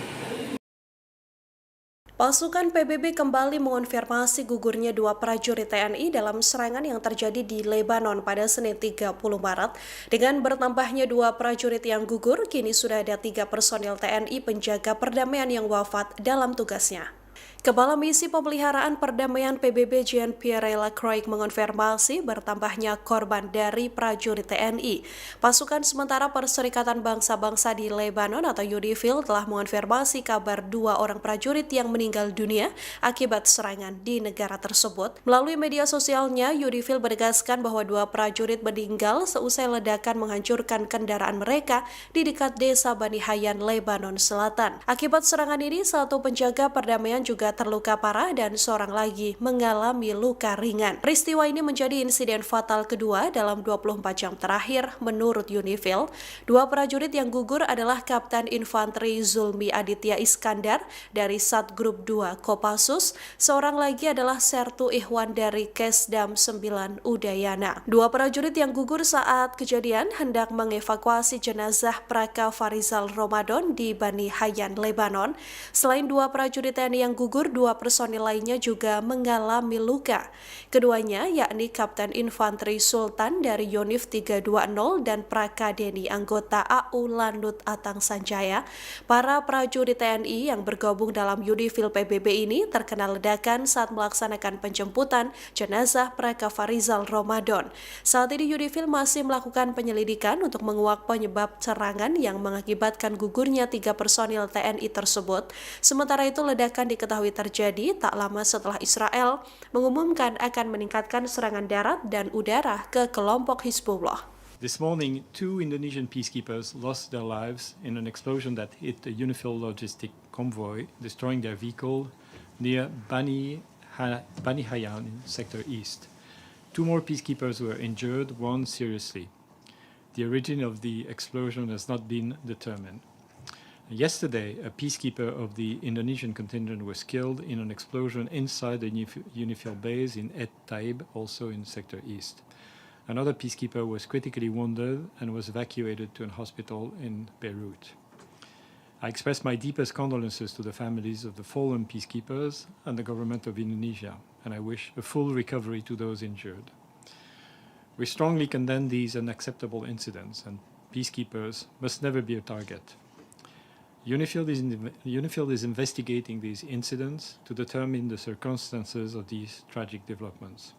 Pasukan PBB kembali mengonfirmasi gugurnya dua prajurit TNI dalam serangan yang terjadi di Lebanon pada Senin 30 Maret. Dengan bertambahnya dua prajurit yang gugur, kini sudah ada 3 personil TNI penjaga perdamaian yang wafat dalam tugasnya. Kepala Misi Pemeliharaan Perdamaian PBB Jean-Pierre Lacroix mengonfirmasi bertambahnya korban dari prajurit TNI. Pasukan sementara Perserikatan Bangsa-Bangsa di Lebanon atau UNIFIL telah mengonfirmasi kabar 2 orang prajurit yang meninggal dunia akibat serangan di negara tersebut. Melalui media sosialnya, UNIFIL menegaskan bahwa 2 prajurit meninggal seusai ledakan menghancurkan kendaraan mereka di dekat desa Bani Hayyan, Lebanon Selatan. Akibat serangan ini, 1 penjaga perdamaian juga terluka parah dan seorang lagi mengalami luka ringan. Peristiwa ini menjadi insiden fatal kedua dalam 24 jam terakhir menurut UNIFIL. 2 prajurit yang gugur adalah Kapten Infanteri Zulmi Aditya Iskandar dari Satgrup 2 Kopassus, seorang lagi adalah Sertu Ihwan dari Kesdam 9 Udayana. 2 prajurit yang gugur saat kejadian hendak mengevakuasi jenazah Praka Farizal Ramadan di Bani Hayyan, Lebanon. Selain 2 prajurit TNI yang gugur, 2 personil lainnya juga mengalami luka. Keduanya yakni Kapten Infanteri Sultan dari Yonif 320 dan Prakadeni anggota AU Landut Atang Sanjaya. Para prajurit TNI yang bergabung dalam UNIFIL PBB ini terkena ledakan saat melaksanakan penjemputan jenazah Praka Farizal Ramadan. Saat ini UNIFIL masih melakukan penyelidikan untuk menguak penyebab serangan yang mengakibatkan gugurnya 3 personil TNI tersebut. Sementara itu ledakan diketahui terjadi tak lama setelah Israel mengumumkan akan meningkatkan serangan darat dan udara ke kelompok Hizbullah. This morning, 2 Indonesian peacekeepers lost their lives in an explosion that hit a UNIFIL logistic convoy, destroying their vehicle near Bani Hayyan in Sector East. 2 more peacekeepers were injured, 1 seriously. The origin of the explosion has not been determined. Yesterday, a peacekeeper of the Indonesian contingent was killed in an explosion inside the UNIFIL base in Et Taib, also in Sector East. Another peacekeeper was critically wounded and was evacuated to a hospital in Beirut. I express my deepest condolences to the families of the fallen peacekeepers and the government of Indonesia, and I wish a full recovery to those injured. We strongly condemn these unacceptable incidents, and peacekeepers must never be a target. UNIFIL is investigating these incidents to determine the circumstances of these tragic developments.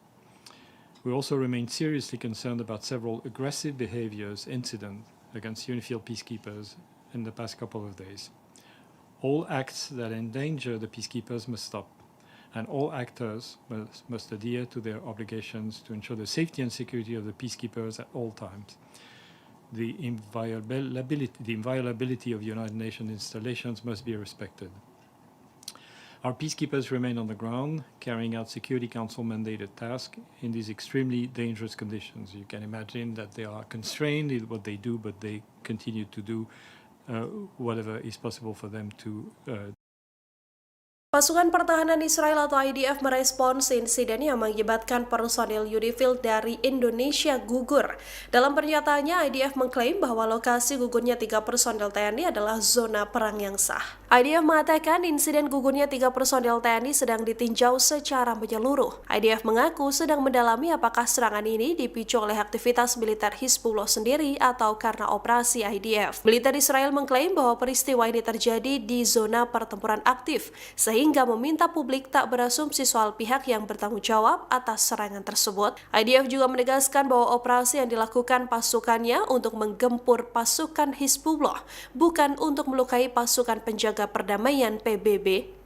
We also remain seriously concerned about several aggressive incidents against UNIFIL peacekeepers in the past couple of days. All acts that endanger the peacekeepers must stop, and all actors must adhere to their obligations to ensure the safety and security of the peacekeepers at all times. The inviolability of United Nations installations must be respected. Our peacekeepers remain on the ground, carrying out Security Council mandated tasks in these extremely dangerous conditions. You can imagine that they are constrained in what they do, but they continue to do whatever is possible for them to Pasukan Pertahanan Israel atau IDF merespons insiden yang mengakibatkan personil UNIFIL dari Indonesia gugur. Dalam pernyataannya, IDF mengklaim bahwa lokasi gugurnya 3 personil TNI adalah zona perang yang sah. IDF mengatakan insiden gugurnya 3 personil TNI sedang ditinjau secara menyeluruh. IDF mengaku sedang mendalami apakah serangan ini dipicu oleh aktivitas militer Hizbullah sendiri atau karena operasi IDF. Militer Israel mengklaim bahwa peristiwa ini terjadi di zona pertempuran aktif, sehingga meminta publik tak berasumsi soal pihak yang bertanggung jawab atas serangan tersebut. IDF juga menegaskan bahwa operasi yang dilakukan pasukannya untuk menggempur pasukan Hizbullah, bukan untuk melukai pasukan penjaga perdamaian PBB.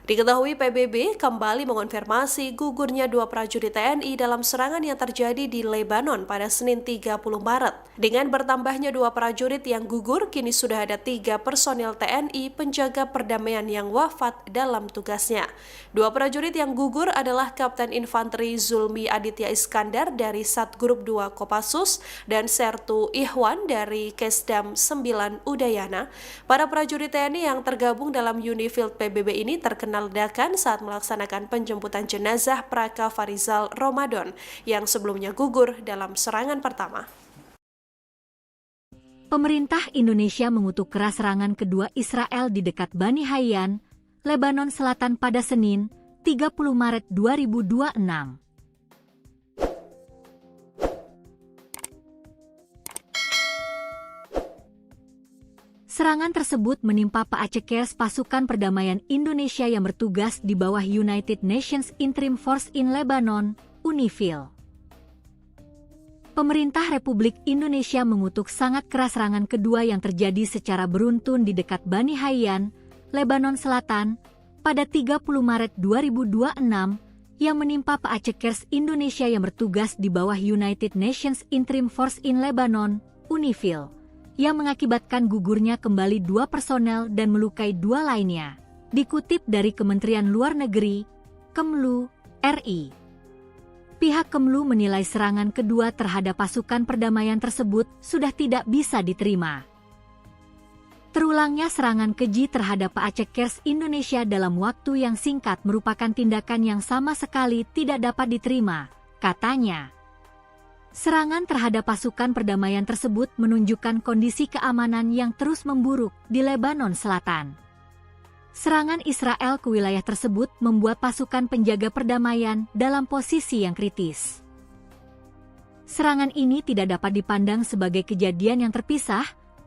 Diketahui PBB kembali mengonfirmasi gugurnya 2 prajurit TNI dalam serangan yang terjadi di Lebanon pada Senin 30 Maret. Dengan bertambahnya 2 prajurit yang gugur, kini sudah ada 3 personil TNI penjaga perdamaian yang wafat dalam tugasnya. 2 prajurit yang gugur adalah Kapten Infanteri Zulmi Aditya Iskandar dari Satgrup 2 Kopassus dan Sertu Ihwan dari Kesdam 9 Udayana. Para prajurit TNI yang tergabung dalam UNIFIL PBB ini terkena ledakan saat melaksanakan penjemputan jenazah Praka Farizal Ramadan yang sebelumnya gugur dalam serangan pertama. Pemerintah Indonesia mengutuk keras serangan kedua Israel di dekat Bani Hayyan, Lebanon Selatan pada Senin, 30 Maret 2026. Serangan tersebut menimpa Paacekers pasukan perdamaian Indonesia yang bertugas di bawah United Nations Interim Force in Lebanon, UNIFIL. Pemerintah Republik Indonesia mengutuk sangat keras serangan kedua yang terjadi secara beruntun di dekat Bani Hayyan, Lebanon Selatan, pada 30 Maret 2026 yang menimpa Paacekers Indonesia yang bertugas di bawah United Nations Interim Force in Lebanon, UNIFIL, yang mengakibatkan gugurnya kembali 2 personel dan melukai 2 lainnya, dikutip dari Kementerian Luar Negeri, Kemlu, RI. Pihak Kemlu menilai serangan kedua terhadap pasukan perdamaian tersebut sudah tidak bisa diterima. Terulangnya serangan keji terhadap Paacekers Indonesia dalam waktu yang singkat merupakan tindakan yang sama sekali tidak dapat diterima, katanya. Serangan terhadap pasukan perdamaian tersebut menunjukkan kondisi keamanan yang terus memburuk di Lebanon Selatan. Serangan Israel ke wilayah tersebut membuat pasukan penjaga perdamaian dalam posisi yang kritis. Serangan ini tidak dapat dipandang sebagai kejadian yang terpisah,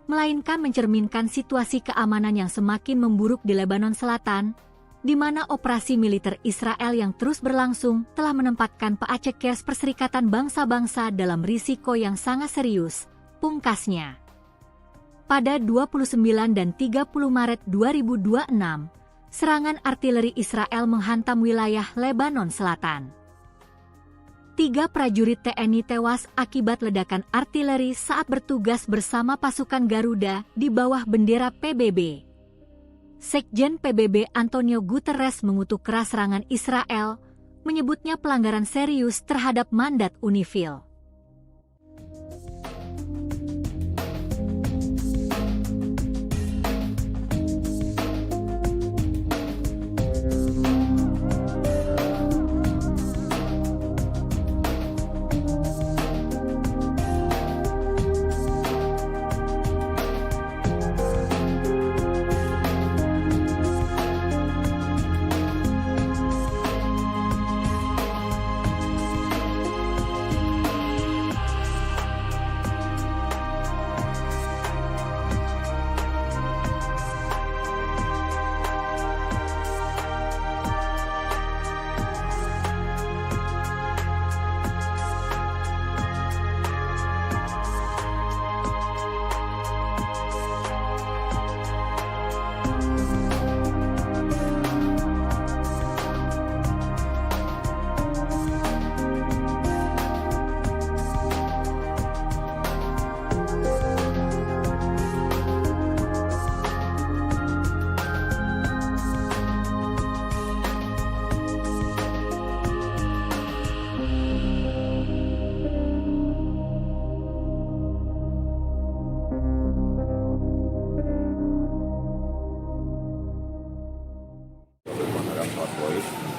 melainkan mencerminkan situasi keamanan yang semakin memburuk di Lebanon Selatan, di mana operasi militer Israel yang terus berlangsung telah menempatkan Paacekers Perserikatan Bangsa-Bangsa dalam risiko yang sangat serius, pungkasnya. Pada 29 dan 30 Maret 2026, serangan artileri Israel menghantam wilayah Lebanon Selatan. 3 prajurit TNI tewas akibat ledakan artileri saat bertugas bersama pasukan Garuda di bawah bendera PBB. Sekjen PBB Antonio Guterres mengutuk keras serangan Israel, menyebutnya pelanggaran serius terhadap mandat UNIFIL.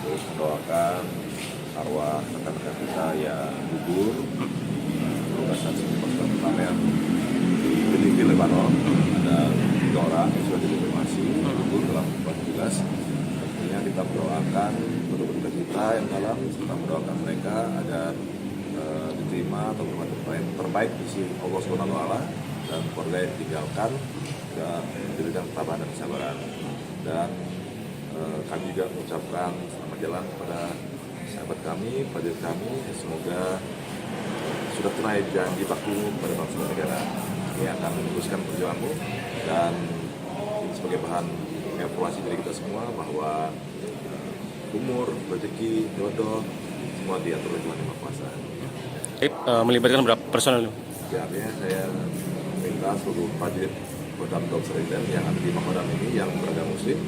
Terus mendoakan arwah rekan-rekan kita yang gugur tugas saksi pasukan perdamaian di Benifil Lebanon. Ada 3 orang yang sudah dikonfirmasi gugur dalam tugas. Tentunya kita mendoakan penduduk kita yang dalam, serta mendoakan mereka agar diterima atau terbaik di sisi Allah SWT dan keluarga yang ditinggalkan dan diberikan ketabahan dan kesabaran. Dan kami juga mengucapkan selamat jalan kepada sahabat kami, prajurit kami. Semoga sudah tunai janji baktimu kepada bangsa dan negara. Ini akan meneruskan perjuanganmu dan ini sebagai bahan evaluasi dari kita semua bahwa umur, rezeki, jodoh semua diatur oleh Tuhan Yang Maha Kuasa. Melibatkan berapa personel? Ya, artinya saya minta seluruh prajurit Kodam Seriden yang ada di Makodam ini yang beragama Muslim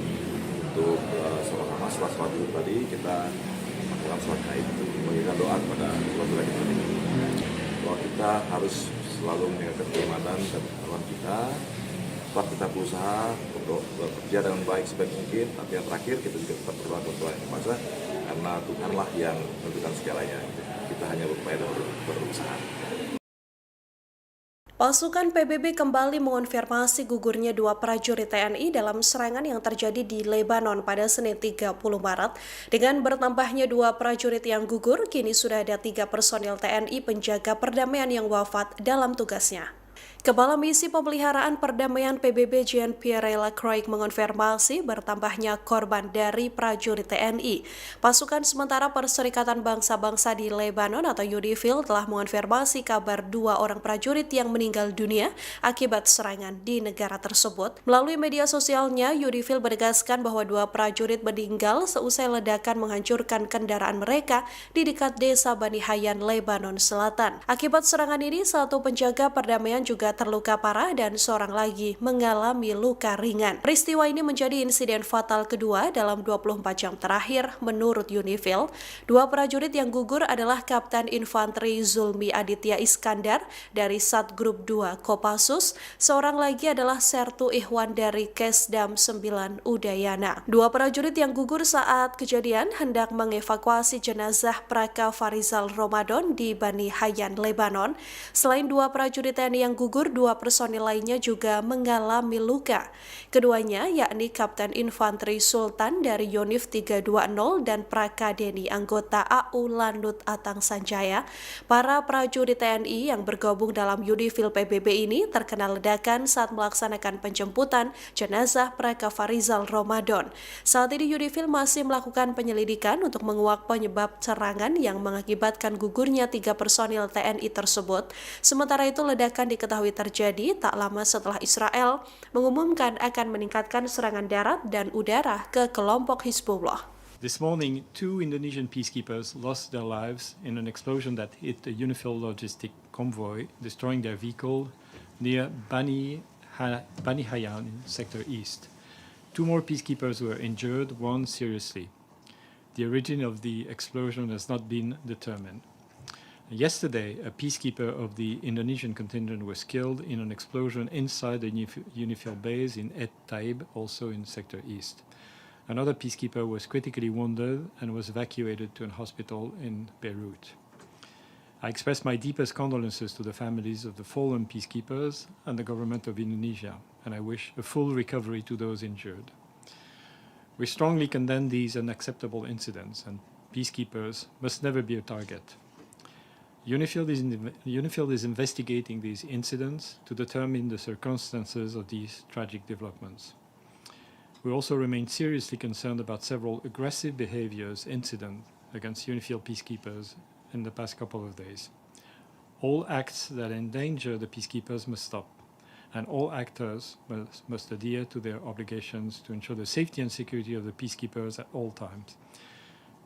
untuk sama-sama setelah sholat dulu tadi kita melakukan sholat gaib, memberikan doa kepada keluarga kita ini. Bahwa kita harus selalu meningkatkan keimanan dan ketakwaan kita. Tetap kita berusaha untuk bekerja dengan baik sebaik mungkin. Tapi yang terakhir kita juga tetap berdoa kepada Tuhan Yang Maha Kuasa karena Tuhanlah yang menentukan segalanya. Kita hanya berupaya dan berusaha. Pasukan PBB kembali mengonfirmasi gugurnya dua prajurit TNI dalam serangan yang terjadi di Lebanon pada Senin 30 Maret. Dengan bertambahnya dua prajurit yang gugur, kini sudah ada 3 personil TNI penjaga perdamaian yang wafat dalam tugasnya. Kepala Misi Pemeliharaan Perdamaian PBB Jean-Pierre Lacroix mengonfirmasi bertambahnya korban dari prajurit TNI. Pasukan sementara Perserikatan Bangsa-Bangsa di Lebanon atau UNIFIL telah mengonfirmasi kabar 2 orang prajurit yang meninggal dunia akibat serangan di negara tersebut. Melalui media sosialnya, UNIFIL menegaskan bahwa 2 prajurit meninggal seusai ledakan menghancurkan kendaraan mereka di dekat desa Bani Hayyan, Lebanon Selatan. Akibat serangan ini, 1 penjaga perdamaian juga terluka parah dan seorang lagi mengalami luka ringan. Peristiwa ini menjadi insiden fatal kedua dalam 24 jam terakhir menurut UNIFIL. 2 prajurit yang gugur adalah Kapten Infanteri Zulmi Aditya Iskandar dari Satgrup 2 Kopassus, seorang lagi adalah Sertu Ihwan dari Kesdam 9 Udayana. 2 prajurit yang gugur saat kejadian hendak mengevakuasi jenazah Praka Farizal Ramadan di Bani Hayyan, Lebanon. Selain 2 prajurit TNI yang gugur, 2 personil lainnya juga mengalami luka. Keduanya yakni Kapten Infanteri Sultan dari Yonif 320 dan Praka Deni anggota AU Landut Atang Sanjaya. Para prajurit TNI yang bergabung dalam UNIFIL PBB ini terkena ledakan saat melaksanakan penjemputan jenazah Praka Farizal Ramadan. Saat ini UNIFIL masih melakukan penyelidikan untuk menguak penyebab serangan yang mengakibatkan gugurnya 3 personil TNI tersebut. Sementara itu, ledakan diketahui terjadi tak lama setelah Israel mengumumkan akan meningkatkan serangan darat dan udara ke kelompok Hizbullah. This morning, 2 Indonesian peacekeepers lost their lives in an explosion that hit a UNIFIL logistic convoy, destroying their vehicle near Bani Hayyan in Sector East. 2 more peacekeepers were injured, 1 seriously. The origin of the explosion has not been determined. Yesterday, a peacekeeper of the Indonesian contingent was killed in an explosion inside the UNIFIL base in Et Taib, also in Sector East. Another peacekeeper was critically wounded and was evacuated to a hospital in Beirut. I express my deepest condolences to the families of the fallen peacekeepers and the government of Indonesia, and I wish a full recovery to those injured. We strongly condemn these unacceptable incidents, and peacekeepers must never be a target. UNIFIL is investigating these incidents to determine the circumstances of these tragic developments. We also remain seriously concerned about several aggressive incidents against UNIFIL peacekeepers in the past couple of days. All acts that endanger the peacekeepers must stop, and all actors must adhere to their obligations to ensure the safety and security of the peacekeepers at all times.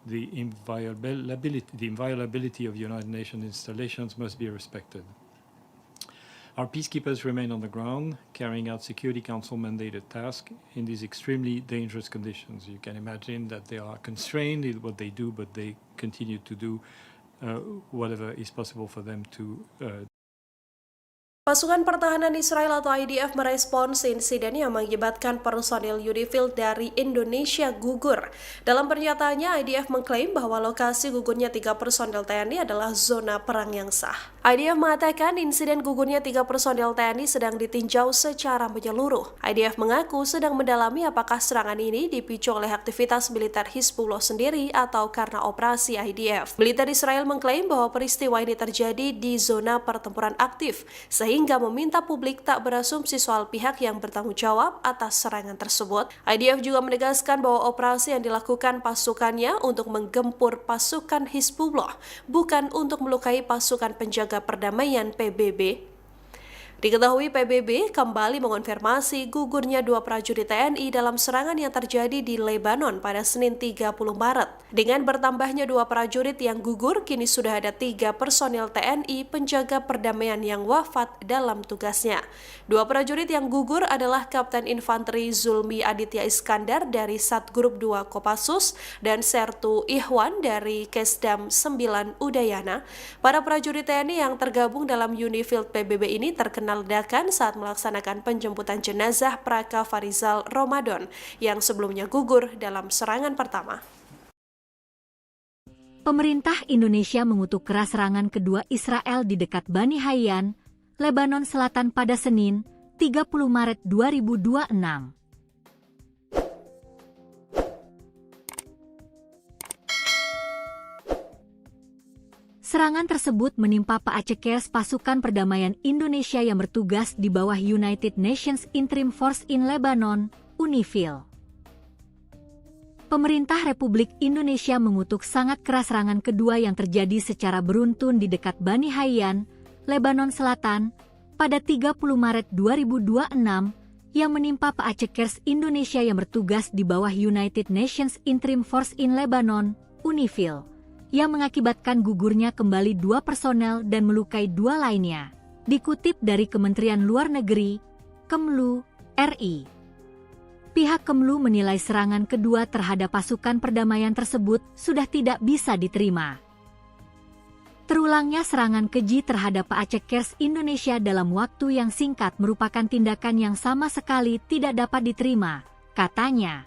The inviolability of United Nations installations must be respected. Our peacekeepers remain on the ground, carrying out Security Council mandated tasks in these extremely dangerous conditions. You can imagine that they are constrained in what they do, but they continue to do whatever is possible for them to Pasukan Pertahanan Israel atau IDF merespons insiden yang mengakibatkan personil UNIFIL dari Indonesia gugur. Dalam pernyataannya, IDF mengklaim bahwa lokasi gugurnya 3 personil TNI adalah zona perang yang sah. IDF mengatakan insiden gugurnya 3 personil TNI sedang ditinjau secara menyeluruh. IDF mengaku sedang mendalami apakah serangan ini dipicu oleh aktivitas militer Hizbullah sendiri atau karena operasi IDF. Militer Israel mengklaim bahwa peristiwa ini terjadi di zona pertempuran aktif, sehingga meminta publik tak berasumsi soal pihak yang bertanggung jawab atas serangan tersebut. IDF juga menegaskan bahwa operasi yang dilakukan pasukannya untuk menggempur pasukan Hizbullah, bukan untuk melukai pasukan penjaga perdamaian PBB. Diketahui PBB kembali mengonfirmasi gugurnya 2 prajurit TNI dalam serangan yang terjadi di Lebanon pada Senin 30 Maret. Dengan bertambahnya 2 prajurit yang gugur, kini sudah ada 3 personil TNI penjaga perdamaian yang wafat dalam tugasnya. 2 prajurit yang gugur adalah Kapten Infanteri Zulmi Aditya Iskandar dari Satgrup 2 Kopassus dan Sertu Ihwan dari Kesdam 9 Udayana. Para prajurit TNI yang tergabung dalam UNIFIL PBB ini terkena ledakan saat melaksanakan penjemputan jenazah Praka Farizal Ramadan yang sebelumnya gugur dalam serangan pertama. Pemerintah Indonesia mengutuk keras serangan kedua Israel di dekat Bani Hayyan, Lebanon Selatan pada Senin, 30 Maret 2026. Serangan tersebut menimpa Paacekers pasukan perdamaian Indonesia yang bertugas di bawah United Nations Interim Force in Lebanon, UNIFIL. Pemerintah Republik Indonesia mengutuk sangat keras serangan kedua yang terjadi secara beruntun di dekat Bani Hayyan, Lebanon Selatan, pada 30 Maret 2026 yang menimpa Paacekers Indonesia yang bertugas di bawah United Nations Interim Force in Lebanon, UNIFIL, yang mengakibatkan gugurnya kembali 2 personel dan melukai 2 lainnya. Dikutip dari Kementerian Luar Negeri, Kemlu, RI. Pihak Kemlu menilai serangan kedua terhadap pasukan perdamaian tersebut sudah tidak bisa diterima. Terulangnya serangan keji terhadap Paacekers Indonesia dalam waktu yang singkat merupakan tindakan yang sama sekali tidak dapat diterima, katanya.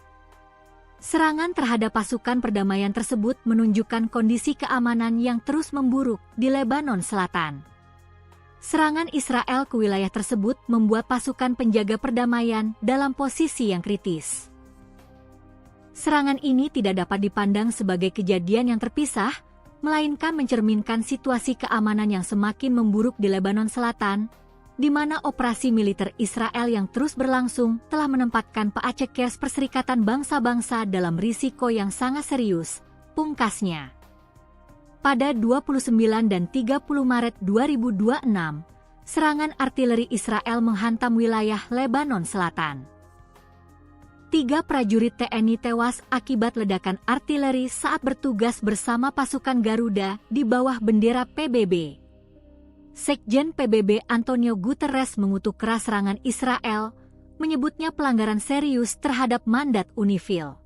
Serangan terhadap pasukan perdamaian tersebut menunjukkan kondisi keamanan yang terus memburuk di Lebanon Selatan. Serangan Israel ke wilayah tersebut membuat pasukan penjaga perdamaian dalam posisi yang kritis. Serangan ini tidak dapat dipandang sebagai kejadian yang terpisah, melainkan mencerminkan situasi keamanan yang semakin memburuk di Lebanon Selatan, di mana operasi militer Israel yang terus berlangsung telah menempatkan Paacekers Perserikatan Bangsa-Bangsa dalam risiko yang sangat serius, pungkasnya. Pada 29 dan 30 Maret 2026, serangan artileri Israel menghantam wilayah Lebanon Selatan. 3 prajurit TNI tewas akibat ledakan artileri saat bertugas bersama pasukan Garuda di bawah bendera PBB. Sekjen PBB Antonio Guterres mengutuk keras serangan Israel, menyebutnya pelanggaran serius terhadap mandat UNIFIL.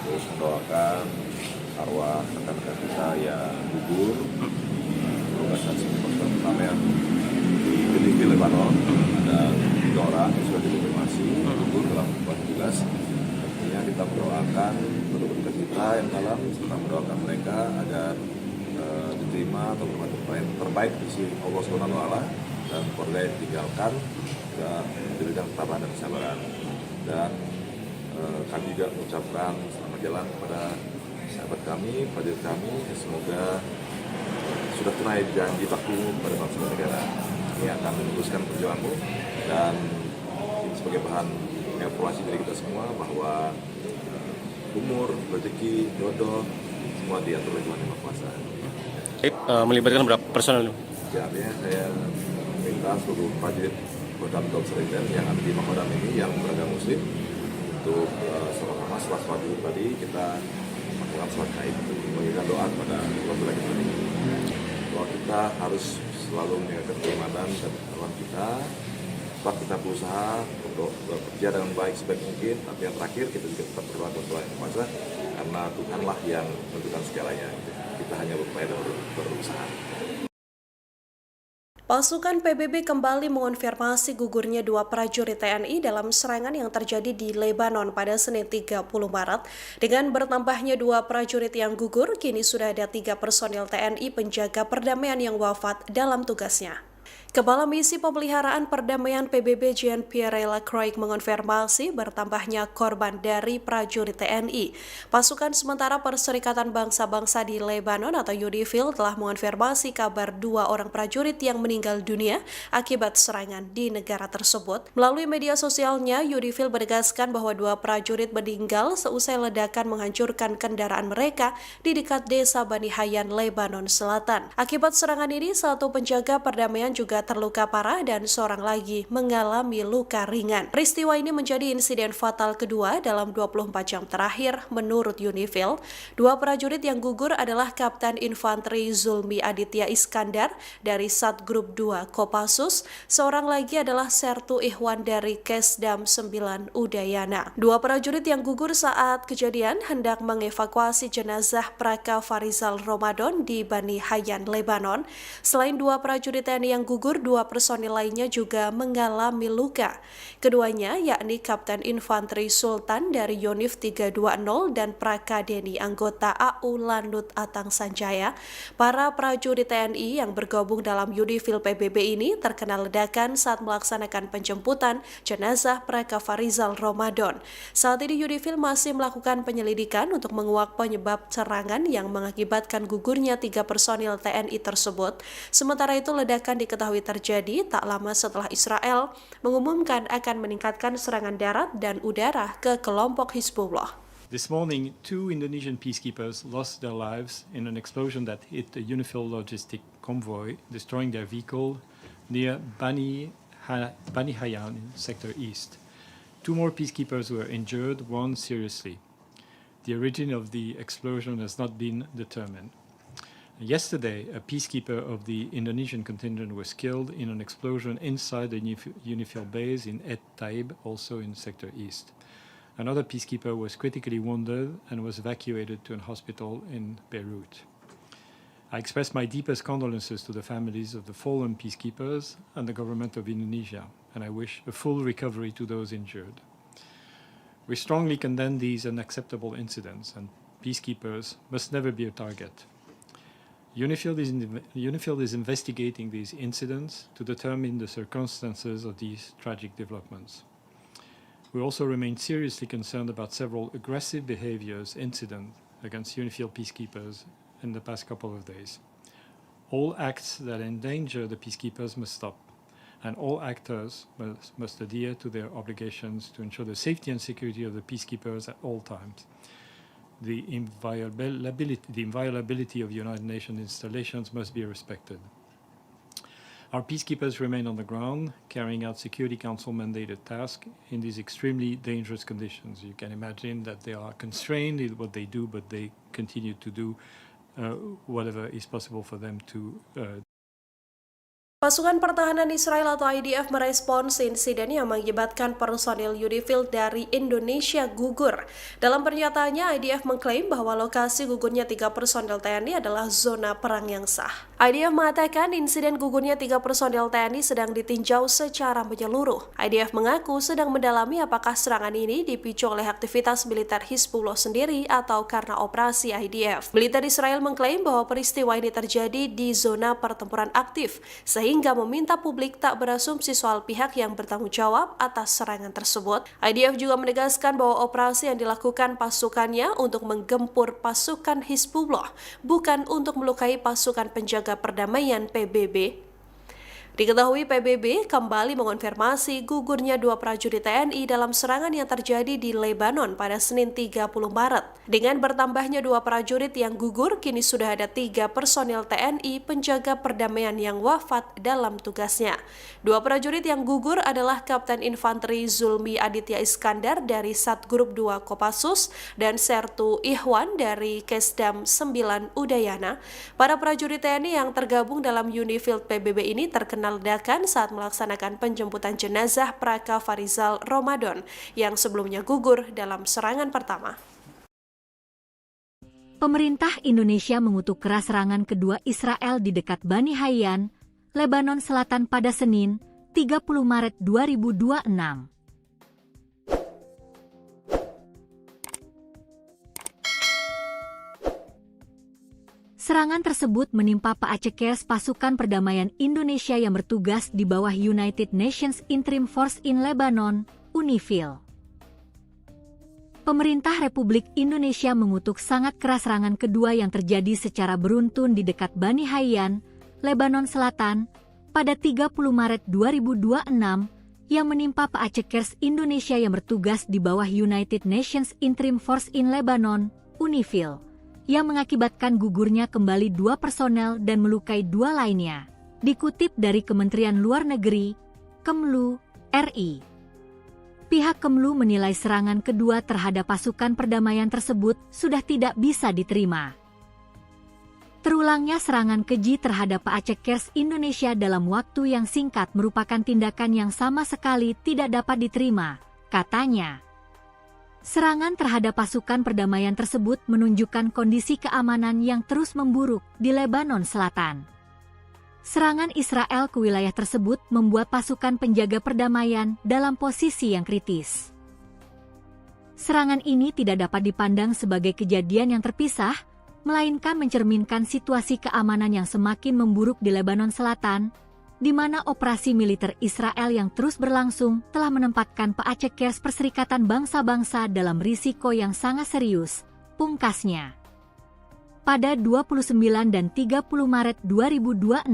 Terus mendoakan arwah rekan-rekan kita yang gugur bertugas saat ini pasukan perdamaian di Giligi, Lebanon. Ada 3 orang yang sudah dikonfirmasi gugur dalam tugas. Tentunya kita mendoakan penduduk kita yang dalam serta mendoakan mereka agar diterima atau bermanfaat terbaik di sisi Allah SWT dan keluarga yang ditinggalkan dan diberikan ketabahan dan kesabaran. Dan kami juga mengucapkan selamat jalan kepada sahabat kami, prajurit kami, semoga sudah tunai janji baktimu kepada bangsa dan negara. Ini akan meneruskan perjuanganmu dan ini sebagai bahan evaluasi dari kita semua bahwa umur, rezeki, jodoh semua diatur oleh Tuhan Yang Maha Kuasa. Melibatkan berapa personel? Ya, artinya saya minta seluruh prajurit Kodam Serenten yang ada di Makodam ini yang beragama Muslim untuk sama-sama setelah sholat Jumat tadi kita melakukan sholat gaib untuk memberikan doa kepada Allah kita. Bahwa kita harus selalu menjaga keimanan dan ketakwaan kita. Tetap kita berusaha untuk bekerja dengan baik sebaik mungkin, tapi yang terakhir kita juga tetap berdoa kepada Allah Yang Kuasa karena Tuhanlah yang menentukan segalanya. Kita hanya berupaya dan berusaha. Pasukan PBB kembali mengonfirmasi gugurnya dua prajurit TNI dalam serangan yang terjadi di Lebanon pada Senin 30 Maret. Dengan bertambahnya dua prajurit yang gugur, kini sudah ada 3 personil TNI penjaga perdamaian yang wafat dalam tugasnya. Kepala Misi Pemeliharaan Perdamaian PBB Jean-Pierre Lacroix mengonfirmasi bertambahnya korban dari prajurit TNI. Pasukan sementara Perserikatan Bangsa-Bangsa di Lebanon atau UNIFIL telah mengonfirmasi kabar 2 orang prajurit yang meninggal dunia akibat serangan di negara tersebut. Melalui media sosialnya, UNIFIL menegaskan bahwa 2 prajurit meninggal seusai ledakan menghancurkan kendaraan mereka di dekat desa Bani Hayyan, Lebanon Selatan. Akibat serangan ini, 1 penjaga perdamaian juga terluka parah dan seorang lagi mengalami luka ringan. Peristiwa ini menjadi insiden fatal kedua dalam 24 jam terakhir menurut UNIFIL. 2 prajurit yang gugur adalah Kapten Infanteri Zulmi Aditya Iskandar dari Satgrup 2 Kopassus, seorang lagi adalah Sertu Ihwan dari Kesdam 9 Udayana. 2 prajurit yang gugur saat kejadian hendak mengevakuasi jenazah Praka Farizal Ramadan di Bani Hayyan, Lebanon. Selain 2 prajurit TNI yang gugur, 2 personil lainnya juga mengalami luka. Keduanya yakni Kapten Infanteri Sultan dari Yonif 320 dan Praka Deni anggota AU Landut Atang Sanjaya. Para prajurit TNI yang bergabung dalam UNIFIL PBB ini terkena ledakan saat melaksanakan penjemputan jenazah Praka Farizal Ramadan. Saat ini UNIFIL masih melakukan penyelidikan untuk menguak penyebab serangan yang mengakibatkan gugurnya 3 personil TNI tersebut. Sementara itu ledakan diketahui terjadi tak lama setelah Israel mengumumkan akan meningkatkan serangan darat dan udara ke kelompok Hizbullah. This morning, 2 Indonesian peacekeepers lost their lives in an explosion that hit a UNIFIL logistic convoy, destroying their vehicle near Bani Hayyan in Sector East. 2 more peacekeepers were injured, 1 seriously. The origin of the explosion has not been determined. Yesterday, a peacekeeper of the Indonesian contingent was killed in an explosion inside the UNIFIL base in Et Taib, also in Sector East. Another peacekeeper was critically wounded and was evacuated to a hospital in Beirut. I express my deepest condolences to the families of the fallen peacekeepers and the government of Indonesia, and I wish a full recovery to those injured. We strongly condemn these unacceptable incidents, and peacekeepers must never be a target. UNIFIL is investigating these incidents to determine the circumstances of these tragic developments. We also remain seriously concerned about several aggressive incidents against UNIFIL peacekeepers in the past couple of days. All acts that endanger the peacekeepers must stop, and all actors must adhere to their obligations to ensure the safety and security of the peacekeepers at all times. The inviolability of United Nations installations must be respected. Our peacekeepers remain on the ground, carrying out Security Council mandated tasks in these extremely dangerous conditions. You can imagine that they are constrained in what they do, but they continue to do whatever is possible for them to Pasukan Pertahanan Israel atau IDF merespons insiden yang mengakibatkan personil UNIFIL dari Indonesia gugur. Dalam pernyataannya, IDF mengklaim bahwa lokasi gugurnya 3 personil TNI adalah zona perang yang sah. IDF mengatakan insiden gugurnya 3 personil TNI sedang ditinjau secara menyeluruh. IDF mengaku sedang mendalami apakah serangan ini dipicu oleh aktivitas militer Hizbullah sendiri atau karena operasi IDF. Militer Israel mengklaim bahwa peristiwa ini terjadi di zona pertempuran aktif, sehingga meminta publik tak berasumsi soal pihak yang bertanggung jawab atas serangan tersebut. IDF juga menegaskan bahwa operasi yang dilakukan pasukannya untuk menggempur pasukan Hizbullah, bukan untuk melukai pasukan penjaga perdamaian PBB. Diketahui PBB kembali mengonfirmasi gugurnya 2 prajurit TNI dalam serangan yang terjadi di Lebanon pada Senin 30 Maret. Dengan bertambahnya 2 prajurit yang gugur, kini sudah ada 3 personil TNI penjaga perdamaian yang wafat dalam tugasnya. 2 prajurit yang gugur adalah Kapten Infanteri Zulmi Aditya Iskandar dari Satgrup 2 Kopassus dan Sertu Ihwan dari Kesdam 9 Udayana. Para prajurit TNI yang tergabung dalam UNIFIL PBB ini terkena ledakan saat melaksanakan penjemputan jenazah Praka Farizal Ramadan yang sebelumnya gugur dalam serangan pertama. Pemerintah Indonesia mengutuk keras serangan kedua Israel di dekat Bani Hayyan, Lebanon Selatan pada Senin, 30 Maret 2026. Serangan tersebut menimpa Paacekers pasukan perdamaian Indonesia yang bertugas di bawah United Nations Interim Force in Lebanon, UNIFIL. Pemerintah Republik Indonesia mengutuk sangat keras serangan kedua yang terjadi secara beruntun di dekat Bani Hayyan, Lebanon Selatan, pada 30 Maret 2026, yang menimpa Paacekers Indonesia yang bertugas di bawah United Nations Interim Force in Lebanon, UNIFIL, yang mengakibatkan gugurnya kembali 2 personel dan melukai 2 lainnya. Dikutip dari Kementerian Luar Negeri, Kemlu, RI. Pihak Kemlu menilai serangan kedua terhadap pasukan perdamaian tersebut sudah tidak bisa diterima. Terulangnya serangan keji terhadap Paacekers Indonesia dalam waktu yang singkat merupakan tindakan yang sama sekali tidak dapat diterima, katanya. Serangan terhadap pasukan perdamaian tersebut menunjukkan kondisi keamanan yang terus memburuk di Lebanon Selatan. Serangan Israel ke wilayah tersebut membuat pasukan penjaga perdamaian dalam posisi yang kritis. Serangan ini tidak dapat dipandang sebagai kejadian yang terpisah, melainkan mencerminkan situasi keamanan yang semakin memburuk di Lebanon Selatan, di mana operasi militer Israel yang terus berlangsung telah menempatkan Paacekers Perserikatan Bangsa-Bangsa dalam risiko yang sangat serius, pungkasnya. Pada 29 dan 30 Maret 2026,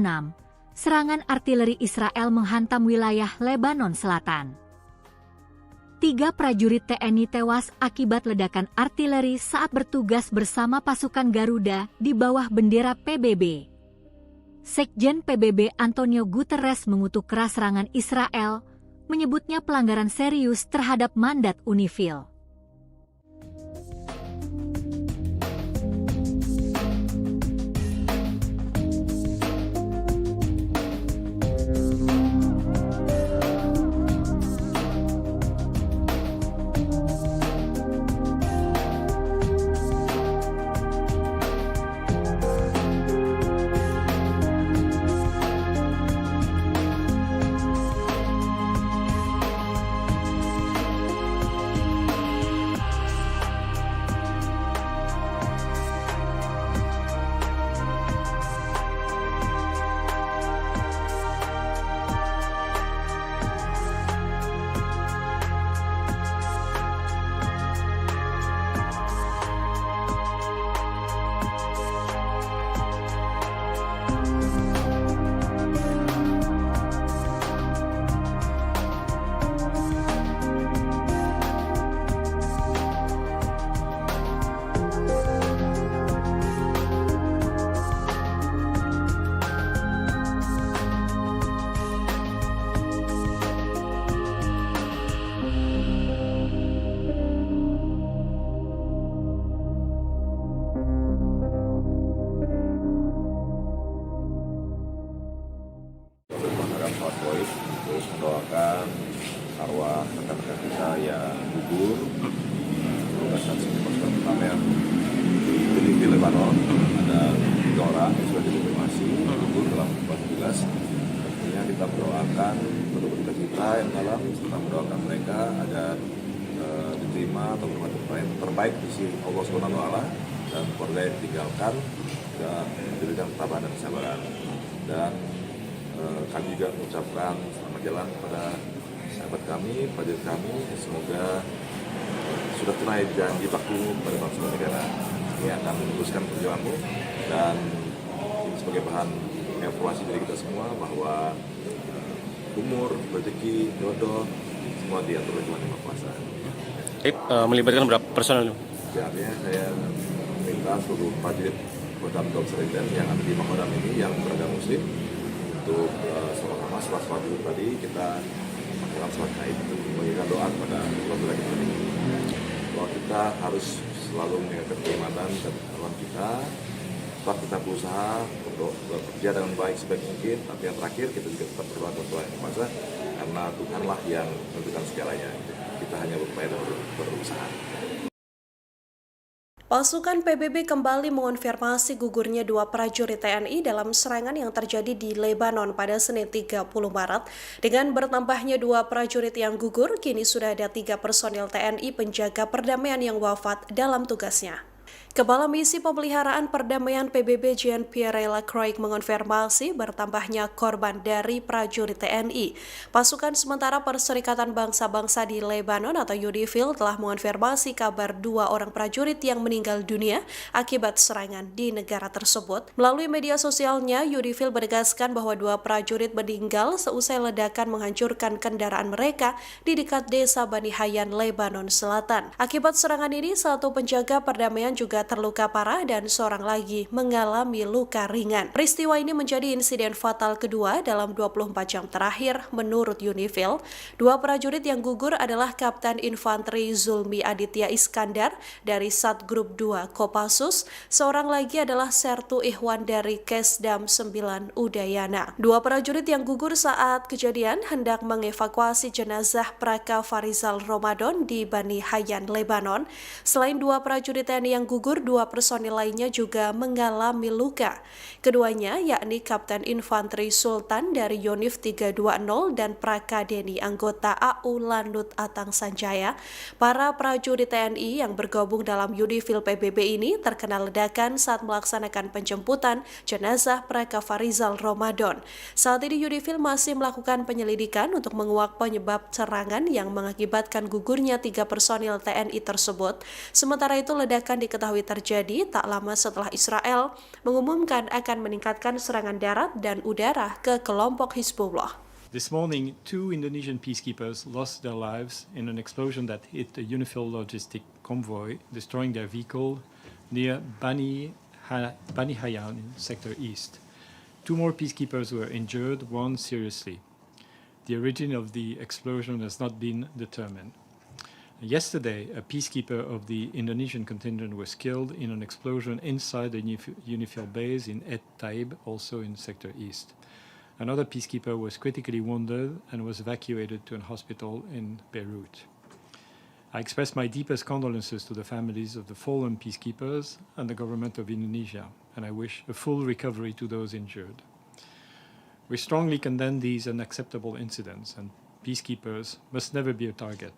serangan artileri Israel menghantam wilayah Lebanon Selatan. 3 prajurit TNI tewas akibat ledakan artileri saat bertugas bersama pasukan Garuda di bawah bendera PBB. Sekjen PBB Antonio Guterres mengutuk keras serangan Israel, menyebutnya pelanggaran serius terhadap mandat UNIFIL. Terus mendoakan arwah rekan-rekan kita yang gugur di saksi pasukan perdamaian di Lebanon. Ada 3 orang yang sudah dikonfirmasi gugur dalam tugas. Tentunya kita mendoakan penduduk kita yang dalam, serta mendoakan mereka agar diterima atau terbaik di sisi Allah SWT dan keluarga yang ditinggalkan dan diberikan ketabahan dan kesabaran. Dan kami juga mengucapkan selamat jalan kepada sahabat kami, prajurit kami. Semoga sudah tunai janji baktimu kepada bangsa dan negara. Ini akan meneruskan perjuanganmu dan ini sebagai bahan evaluasi dari kita semua bahwa umur, rezeki, jodoh semua diatur oleh Tuhan Yang Maha Kuasa. Melibatkan berapa personel? Ya, artinya saya minta seluruh prajurit Kodam Seriden yang ada di Makodam ini yang beragama Muslim untuk sama-sama setelah sholat dulu tadi kita melakukan sholat Gaib untuk memberikan doa kepada Allah kita ini. Bahwa kita harus selalu mengingatkan keimanan dan ketakwaan kita. Setelah kita berusaha untuk bekerja dengan baik sebaik mungkin, tapi yang terakhir kita juga tetap berdoa kepada Tuhan Yang Maha Kuasa karena Tuhanlah yang menentukan segalanya. Kita hanya berupaya dan berusaha. Pasukan PBB kembali mengonfirmasi gugurnya dua prajurit TNI dalam serangan yang terjadi di Lebanon pada Senin 30 Maret. Dengan bertambahnya dua prajurit yang gugur, kini sudah ada 3 personil TNI penjaga perdamaian yang wafat dalam tugasnya. Kepala Misi Pemeliharaan Perdamaian PBB Jean-Pierre Lacroix mengonfirmasi bertambahnya korban dari prajurit TNI. Pasukan sementara Perserikatan Bangsa-Bangsa di Lebanon atau UNIFIL telah mengonfirmasi kabar 2 orang prajurit yang meninggal dunia akibat serangan di negara tersebut. Melalui media sosialnya, UNIFIL menegaskan bahwa 2 prajurit meninggal seusai ledakan menghancurkan kendaraan mereka di dekat desa Bani Hayyan, Lebanon Selatan. Akibat serangan ini, 1 penjaga perdamaian juga terluka parah dan seorang lagi mengalami luka ringan. Peristiwa ini menjadi insiden fatal kedua dalam 24 jam terakhir menurut UNIFIL. 2 prajurit yang gugur adalah Kapten Infanteri Zulmi Aditya Iskandar dari Satgrup 2 Kopassus, seorang lagi adalah Sertu Ihwan dari Kesdam 9 Udayana. 2 prajurit yang gugur saat kejadian hendak mengevakuasi jenazah Praka Farizal Ramadan di Bani Hayyan, Lebanon. Selain 2 prajurit TNI yang gugur, 2 personil lainnya juga mengalami luka. Keduanya yakni Kapten Infanteri Sultan dari Yonif 320 dan Praka Deni anggota AU Lanut Atang Sanjaya. Para prajurit TNI yang bergabung dalam UNIFIL PBB ini terkena ledakan saat melaksanakan penjemputan jenazah Praka Farizal Ramadan. Saat ini UNIFIL masih melakukan penyelidikan untuk menguak penyebab serangan yang mengakibatkan gugurnya 3 personil TNI tersebut. Sementara itu, ledakan diketahui terjadi tak lama setelah Israel mengumumkan akan meningkatkan serangan darat dan udara ke kelompok Hizbullah. This morning, 2 Indonesian peacekeepers lost their lives in an explosion that hit a UNIFIL logistic convoy, destroying their vehicle near Bani Hayyan in Sector East. 2 more peacekeepers were injured, 1 seriously. The origin of the explosion has not been determined. Yesterday, a peacekeeper of the Indonesian contingent was killed in an explosion inside the UNIFIL base in Et Taib, also in Sector East. Another peacekeeper was critically wounded and was evacuated to a hospital in Beirut. I express my deepest condolences to the families of the fallen peacekeepers and the government of Indonesia, and I wish a full recovery to those injured. We strongly condemn these unacceptable incidents, and peacekeepers must never be a target.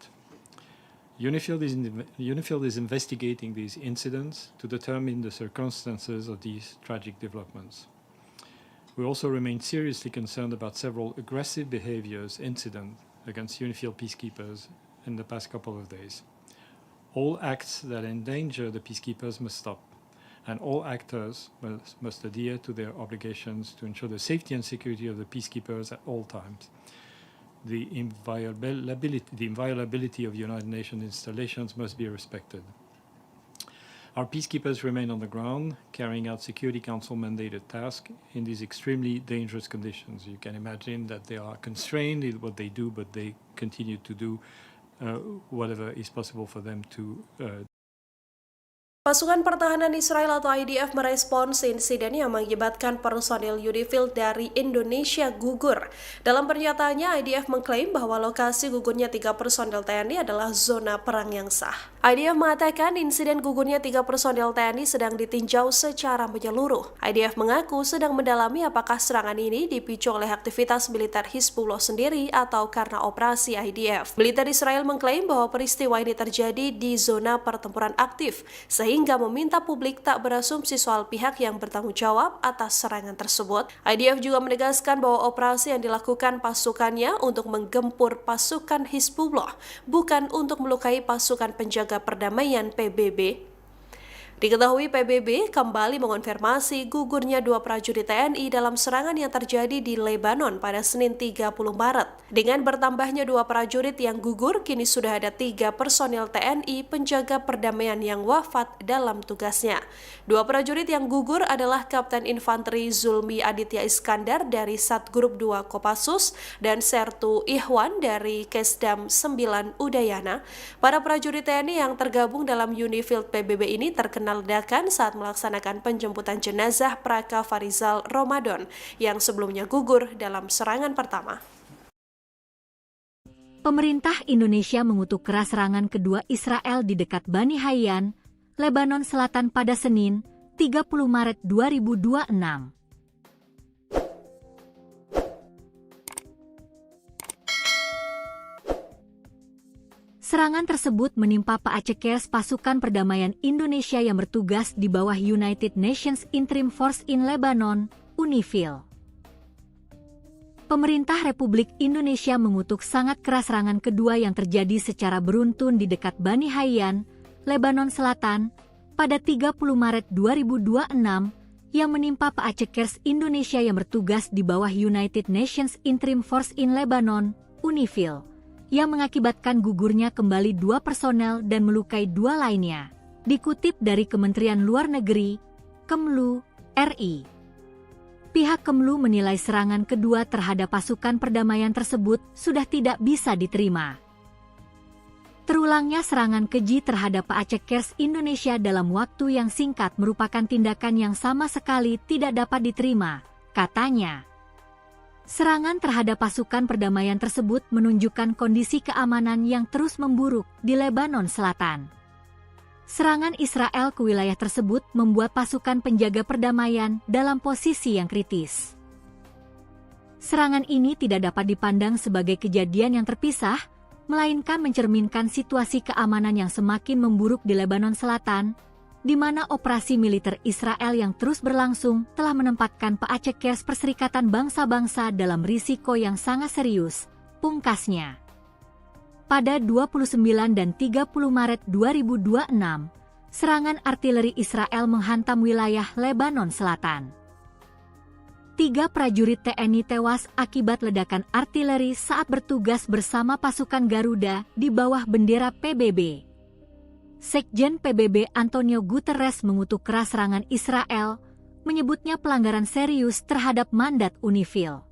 UNIFIL is investigating these incidents to determine the circumstances of these tragic developments. We also remain seriously concerned about several aggressive incidents against UNIFIL peacekeepers in the past couple of days. All acts that endanger the peacekeepers must stop, and all actors must adhere to their obligations to ensure the safety and security of the peacekeepers at all times. The inviolability of United Nations installations must be respected. Our peacekeepers remain on the ground, carrying out Security Council mandated tasks in these extremely dangerous conditions. You can imagine that they are constrained in what they do, but they continue to do whatever is possible for them to Pasukan Pertahanan Israel atau IDF merespons insiden yang mengakibatkan personil UNIFIL dari Indonesia gugur. Dalam pernyataannya, IDF mengklaim bahwa lokasi gugurnya 3 personil TNI adalah zona perang yang sah. IDF mengatakan insiden gugurnya 3 personil TNI sedang ditinjau secara menyeluruh. IDF mengaku sedang mendalami apakah serangan ini dipicu oleh aktivitas militer Hizbullah sendiri atau karena operasi IDF. Militer Israel mengklaim bahwa peristiwa ini terjadi di zona pertempuran aktif, sehingga meminta publik tak berasumsi soal pihak yang bertanggung jawab atas serangan tersebut. IDF juga menegaskan bahwa operasi yang dilakukan pasukannya untuk menggempur pasukan Hizbullah, bukan untuk melukai pasukan penjaga perdamaian PBB. Diketahui PBB kembali mengonfirmasi gugurnya 2 prajurit TNI dalam serangan yang terjadi di Lebanon pada Senin 30 Maret. Dengan bertambahnya 2 prajurit yang gugur, kini sudah ada 3 personil TNI penjaga perdamaian yang wafat dalam tugasnya. 2 prajurit yang gugur adalah Kapten Infanteri Zulmi Aditya Iskandar dari Satgrup 2 Kopassus dan Sertu Ihwan dari Kesdam 9 Udayana. Para prajurit TNI yang tergabung dalam UNIFIL PBB ini terkena ledakan saat melaksanakan penjemputan jenazah Praka Farizal Ramadan yang sebelumnya gugur dalam serangan pertama. Pemerintah Indonesia mengutuk keras serangan kedua Israel di dekat Bani Hayyan, Lebanon Selatan pada Senin, 30 Maret 2026. Serangan tersebut menimpa Paacekers pasukan perdamaian Indonesia yang bertugas di bawah United Nations Interim Force in Lebanon, UNIFIL. Pemerintah Republik Indonesia mengutuk sangat keras serangan kedua yang terjadi secara beruntun di dekat Bani Hayyan, Lebanon Selatan, pada 30 Maret 2026 yang menimpa Paacekers Indonesia yang bertugas di bawah United Nations Interim Force in Lebanon, UNIFIL, yang mengakibatkan gugurnya kembali 2 personel dan melukai 2 lainnya. Dikutip dari Kementerian Luar Negeri, Kemlu, RI. Pihak Kemlu menilai serangan kedua terhadap pasukan perdamaian tersebut sudah tidak bisa diterima. Terulangnya serangan keji terhadap Paacekers Indonesia dalam waktu yang singkat merupakan tindakan yang sama sekali tidak dapat diterima, katanya. Serangan terhadap pasukan perdamaian tersebut menunjukkan kondisi keamanan yang terus memburuk di Lebanon Selatan. Serangan Israel ke wilayah tersebut membuat pasukan penjaga perdamaian dalam posisi yang kritis. Serangan ini tidak dapat dipandang sebagai kejadian yang terpisah, melainkan mencerminkan situasi keamanan yang semakin memburuk di Lebanon Selatan, di mana operasi militer Israel yang terus berlangsung telah menempatkan Paacekers Perserikatan Bangsa-Bangsa dalam risiko yang sangat serius, pungkasnya. Pada 29 dan 30 Maret 2026, serangan artileri Israel menghantam wilayah Lebanon Selatan. 3 prajurit TNI tewas akibat ledakan artileri saat bertugas bersama pasukan Garuda di bawah bendera PBB. Sekjen PBB Antonio Guterres mengutuk keras serangan Israel, menyebutnya pelanggaran serius terhadap mandat UNIFIL.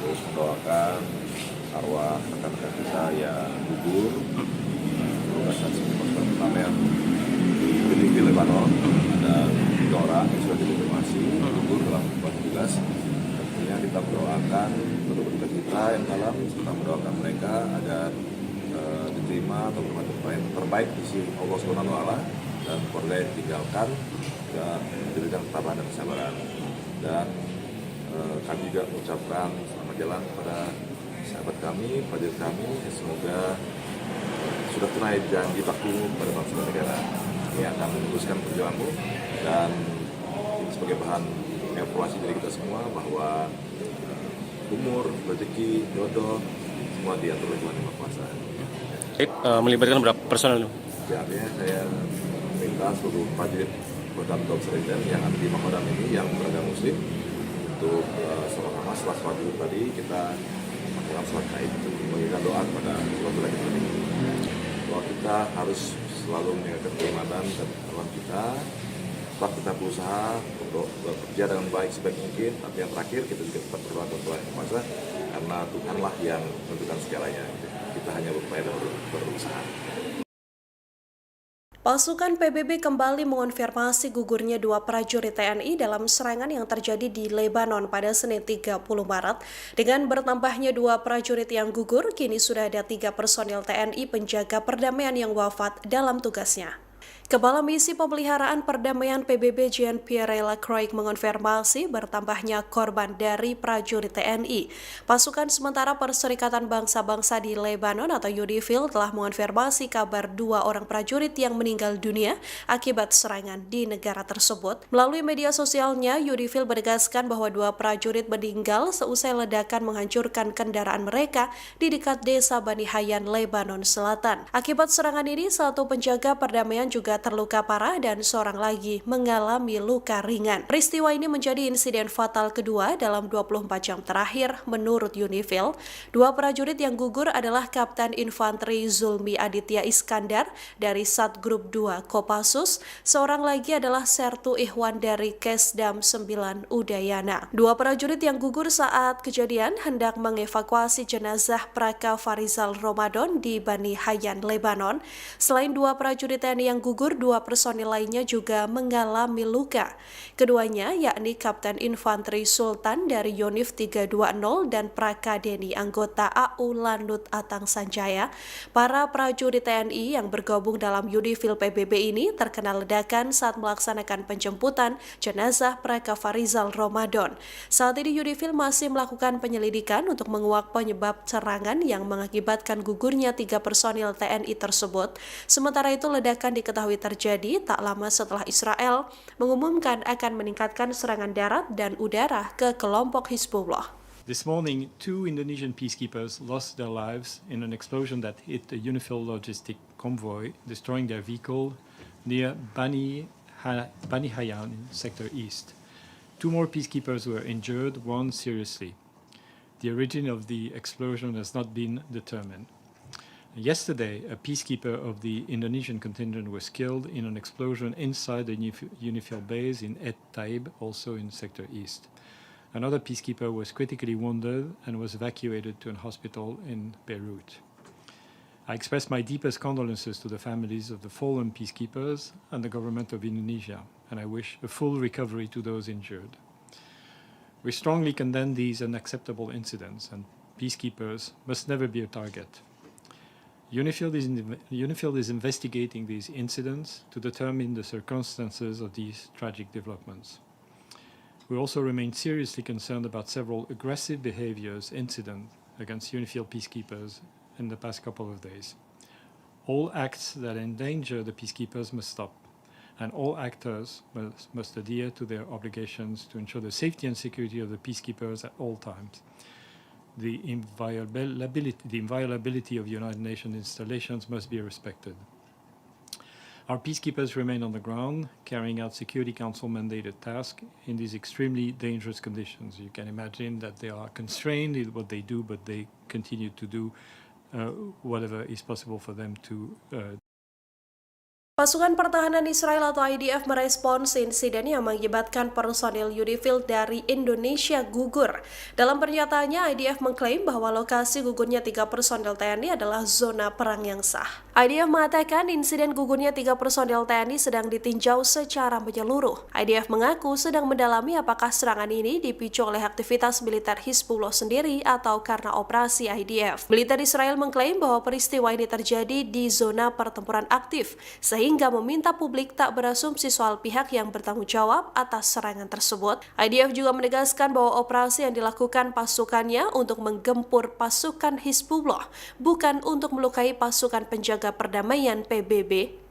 Terus mendoakan arwah rekan-rekan kita yang gugur bertugas saat ini pasukan perdamaian di Giligi, Lebanon. Ada 3 orang yang sudah dikonfirmasi gugur dalam tugas. Tentunya kita mendoakan untuk berduka cita yang dalam, serta mendoakan mereka agar diterima atau bermanfaat terbaik di sisi Allah SWT dan keluarga yang ditinggalkan dan diberikan ketabahan dan kesabaran. Dan kami juga mengucapkan selamat jalan kepada sahabat kami, prajurit kami, semoga sudah tunai janji baktimu kepada bangsa dan negara. Ini akan meneruskan perjuanganmu dan ini sebagai bahan evaluasi dari kita semua bahwa umur, rezeki, jodoh semua diatur oleh Tuhan Yang Maha Kuasa. Melibatkan berapa personel? Ya, artinya saya minta seluruh prajurit Kodam Seriden yang ada di Makodam ini yang beragama Muslim untuk sama-sama setelah sholat dulu tadi kita melakukan sholat gaib untuk memberikan doa kepada Tuhan kita ini. Bahwa kita harus selalu menjaga keimanan dan ketakwaan kita. Tetap kita berusaha untuk bekerja dengan baik sebaik mungkin. Tapi yang terakhir kita juga tetap berdoa kepada Tuhan Yang Maha karena Tuhanlah yang menentukan segalanya. Kita hanya berupaya dan berusaha. Pasukan PBB kembali mengonfirmasi gugurnya dua prajurit TNI dalam serangan yang terjadi di Lebanon pada Senin 30 Maret. Dengan bertambahnya dua prajurit yang gugur, kini sudah ada 3 personil TNI penjaga perdamaian yang wafat dalam tugasnya. Kepala Misi Pemeliharaan Perdamaian PBB Jean-Pierre Lacroix mengonfirmasi bertambahnya korban dari prajurit TNI. Pasukan sementara Perserikatan Bangsa-Bangsa di Lebanon atau UNIFIL telah mengonfirmasi kabar 2 orang prajurit yang meninggal dunia akibat serangan di negara tersebut. Melalui media sosialnya, UNIFIL menegaskan bahwa 2 prajurit meninggal seusai ledakan menghancurkan kendaraan mereka di dekat desa Bani Hayyan, Lebanon Selatan. Akibat serangan ini, 1 penjaga perdamaian juga terluka parah dan seorang lagi mengalami luka ringan. Peristiwa ini menjadi insiden fatal kedua dalam 24 jam terakhir menurut UNIFIL. 2 prajurit yang gugur adalah Kapten Infanteri Zulmi Aditya Iskandar dari Satgrup 2 Kopassus, seorang lagi adalah Sertu Ihwan dari Kesdam 9 Udayana. 2 prajurit yang gugur saat kejadian hendak mengevakuasi jenazah Praka Farizal Ramadan di Bani Hayyan, Lebanon. Selain 2 prajurit TNI yang gugur, 2 personil lainnya juga mengalami luka. Keduanya yakni Kapten Infanteri Sultan dari Yonif 320 dan Praka Deni anggota AU Lanut Atang Sanjaya. Para prajurit TNI yang bergabung dalam UNIFIL PBB ini terkena ledakan saat melaksanakan penjemputan jenazah Praka Farizal Ramadan. Saat ini UNIFIL masih melakukan penyelidikan untuk menguak penyebab serangan yang mengakibatkan gugurnya 3 personil TNI tersebut. Sementara itu ledakan diketahui terjadi tak lama setelah Israel mengumumkan akan meningkatkan serangan darat dan udara ke kelompok Hizbullah. This morning, 2 Indonesian peacekeepers lost their lives in an explosion that hit a UNIFIL logistic convoy, destroying their vehicle near Bani Hayyan in Sector East. 2 more peacekeepers were injured, 1 seriously. The origin of the explosion has not been determined. Yesterday, a peacekeeper of the Indonesian contingent was killed in an explosion inside the UNIFIL base in Et Taib, also in Sector East. Another peacekeeper was critically wounded and was evacuated to a hospital in Beirut. I express my deepest condolences to the families of the fallen peacekeepers and the government of Indonesia, and I wish a full recovery to those injured. We strongly condemn these unacceptable incidents, and peacekeepers must never be a target. UNIFIL is investigating these incidents to determine the circumstances of these tragic developments. We also remain seriously concerned about several aggressive incidents against UNIFIL peacekeepers in the past couple of days. All acts that endanger the peacekeepers must stop, and all actors must adhere to their obligations to ensure the safety and security of the peacekeepers at all times. The inviolability of United Nations installations must be respected. Our peacekeepers remain on the ground, carrying out Security Council mandated tasks in these extremely dangerous conditions. You can imagine that they are constrained in what they do, but they continue to do whatever is possible for them to Pasukan Pertahanan Israel atau IDF merespons insiden yang mengakibatkan personil UNIFIL dari Indonesia gugur. Dalam pernyataannya, IDF mengklaim bahwa lokasi gugurnya 3 personil TNI adalah zona perang yang sah. IDF mengatakan insiden gugurnya 3 personil TNI sedang ditinjau secara menyeluruh. IDF mengaku sedang mendalami apakah serangan ini dipicu oleh aktivitas militer Hizbullah sendiri atau karena operasi IDF. Militer Israel mengklaim bahwa peristiwa ini terjadi di zona pertempuran aktif, sehingga meminta publik tak berasumsi soal pihak yang bertanggung jawab atas serangan tersebut. IDF juga menegaskan bahwa operasi yang dilakukan pasukannya untuk menggempur pasukan Hizbullah, bukan untuk melukai pasukan penjaga perdamaian PBB.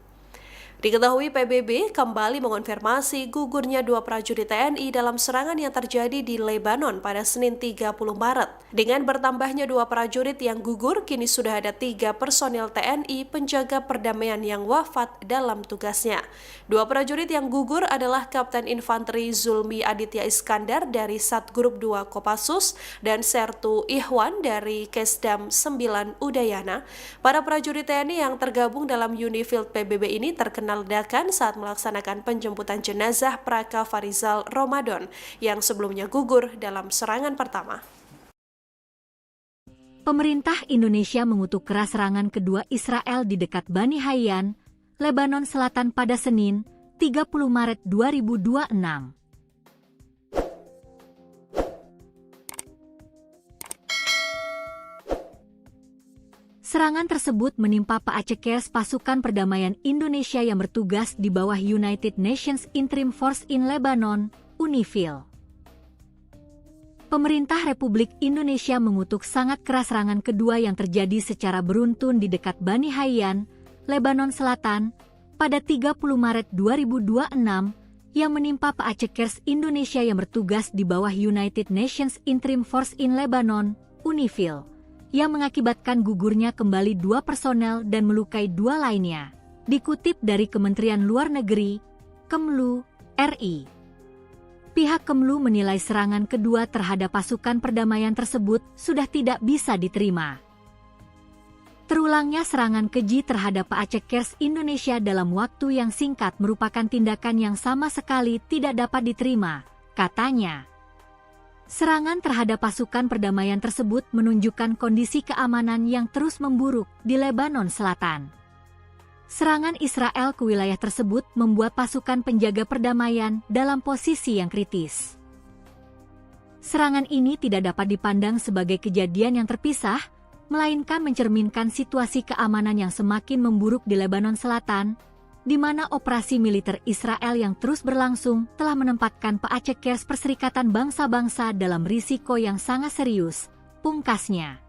Diketahui PBB kembali mengonfirmasi gugurnya 2 prajurit TNI dalam serangan yang terjadi di Lebanon pada Senin 30 Maret. Dengan bertambahnya 2 prajurit yang gugur, kini sudah ada 3 personil TNI penjaga perdamaian yang wafat dalam tugasnya. 2 prajurit yang gugur adalah Kapten Infanteri Zulmi Aditya Iskandar dari Satgrup 2 Kopassus dan Sertu Ihwan dari Kesdam 9 Udayana. Para prajurit TNI yang tergabung dalam UNIFIL PBB ini terkena ledakan saat melaksanakan penjemputan jenazah Praka Farizal Ramadan yang sebelumnya gugur dalam serangan pertama. Pemerintah Indonesia mengutuk keras serangan kedua Israel di dekat Bani Hayyan, Lebanon Selatan pada Senin, 30 Maret 2026. Serangan tersebut menimpa Paacekers pasukan perdamaian Indonesia yang bertugas di bawah United Nations Interim Force in Lebanon, UNIFIL. Pemerintah Republik Indonesia mengutuk sangat keras serangan kedua yang terjadi secara beruntun di dekat Bani Hayyan, Lebanon Selatan, pada 30 Maret 2026, yang menimpa Paacekers Indonesia yang bertugas di bawah United Nations Interim Force in Lebanon, UNIFIL, yang mengakibatkan gugurnya kembali 2 personel dan melukai 2 lainnya. Dikutip dari Kementerian Luar Negeri, Kemlu, RI. Pihak Kemlu menilai serangan kedua terhadap pasukan perdamaian tersebut sudah tidak bisa diterima. Terulangnya serangan keji terhadap Paacekers Indonesia dalam waktu yang singkat merupakan tindakan yang sama sekali tidak dapat diterima, katanya. Serangan terhadap pasukan perdamaian tersebut menunjukkan kondisi keamanan yang terus memburuk di Lebanon Selatan. Serangan Israel ke wilayah tersebut membuat pasukan penjaga perdamaian dalam posisi yang kritis. Serangan ini tidak dapat dipandang sebagai kejadian yang terpisah, melainkan mencerminkan situasi keamanan yang semakin memburuk di Lebanon Selatan, di mana operasi militer Israel yang terus berlangsung telah menempatkan Paacekers Perserikatan Bangsa-Bangsa dalam risiko yang sangat serius, pungkasnya.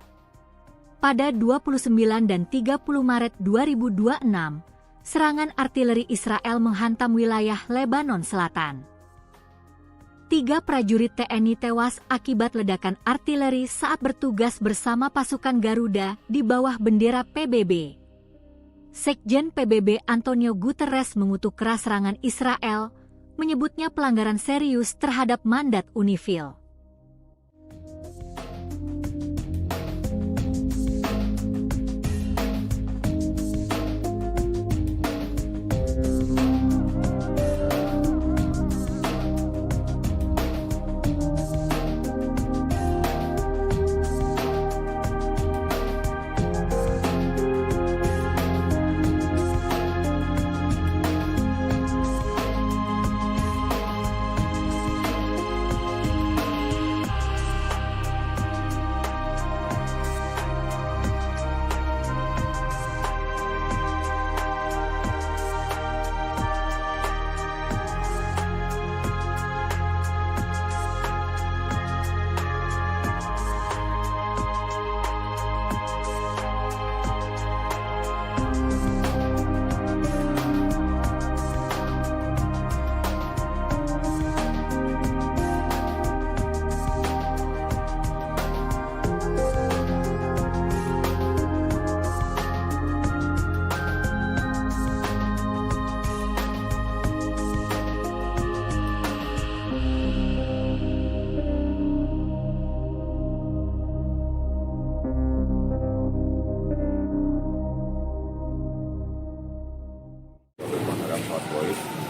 Pada 29 dan 30 Maret 2026, serangan artileri Israel menghantam wilayah Lebanon Selatan. 3 prajurit TNI tewas akibat ledakan artileri saat bertugas bersama pasukan Garuda di bawah bendera PBB. Sekjen PBB Antonio Guterres mengutuk keras serangan Israel, menyebutnya pelanggaran serius terhadap mandat UNIFIL.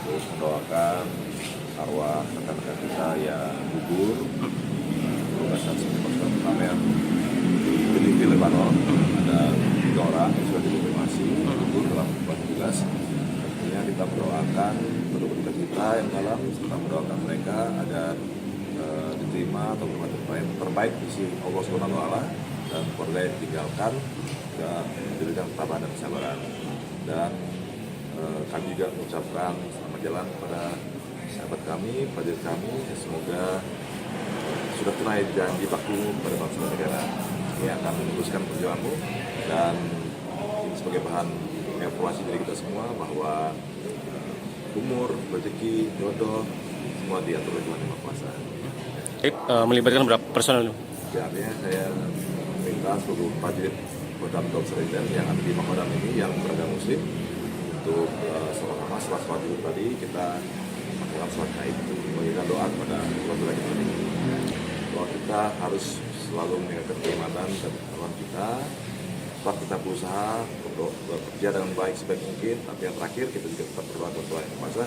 Terus mendoakan arwah rekan-rekan kita yang gugur tugas saksi pasukan perdamaian di Lebanon. Ada 3 orang yang sudah dikonfirmasi gugur dalam tugas. Tentunya kita mendoakan pendukung kita yang dalam, serta mendoakan mereka agar diterima atau terbaik di sisi Allah Subhanahu wa Ta'ala, dan keluarga yang ditinggalkan dan diberikan ketabahan dan kesabaran. Dan kami juga mengucapkan selamat jalan kepada sahabat kami, prajurit kami. Semoga sudah tunai janji baktimu kepada bangsa dan negara. Ini akan meneruskan perjuanganmu, dan ini sebagai bahan evaluasi dari kita semua bahwa umur, rezeki, jodoh semua diatur oleh Tuhan Yang Maha Kuasa. Melibatkan berapa personel? Ya, artinya saya minta seluruh prajurit Kodam Serida yang ada di Makodam ini yang beragama Muslim untuk sama-sama sholat dulu tadi kita melakukan sholat gaib, memberikan doa kepada keluarga kita ini. Bahwa kita harus selalu meningkatkan keimanan dan ketakwaan kita. Tetap kita berusaha untuk bekerja dengan baik sebaik mungkin, tapi yang terakhir kita juga tetap berdoa kepada Tuhan Yang Maha Kuasa,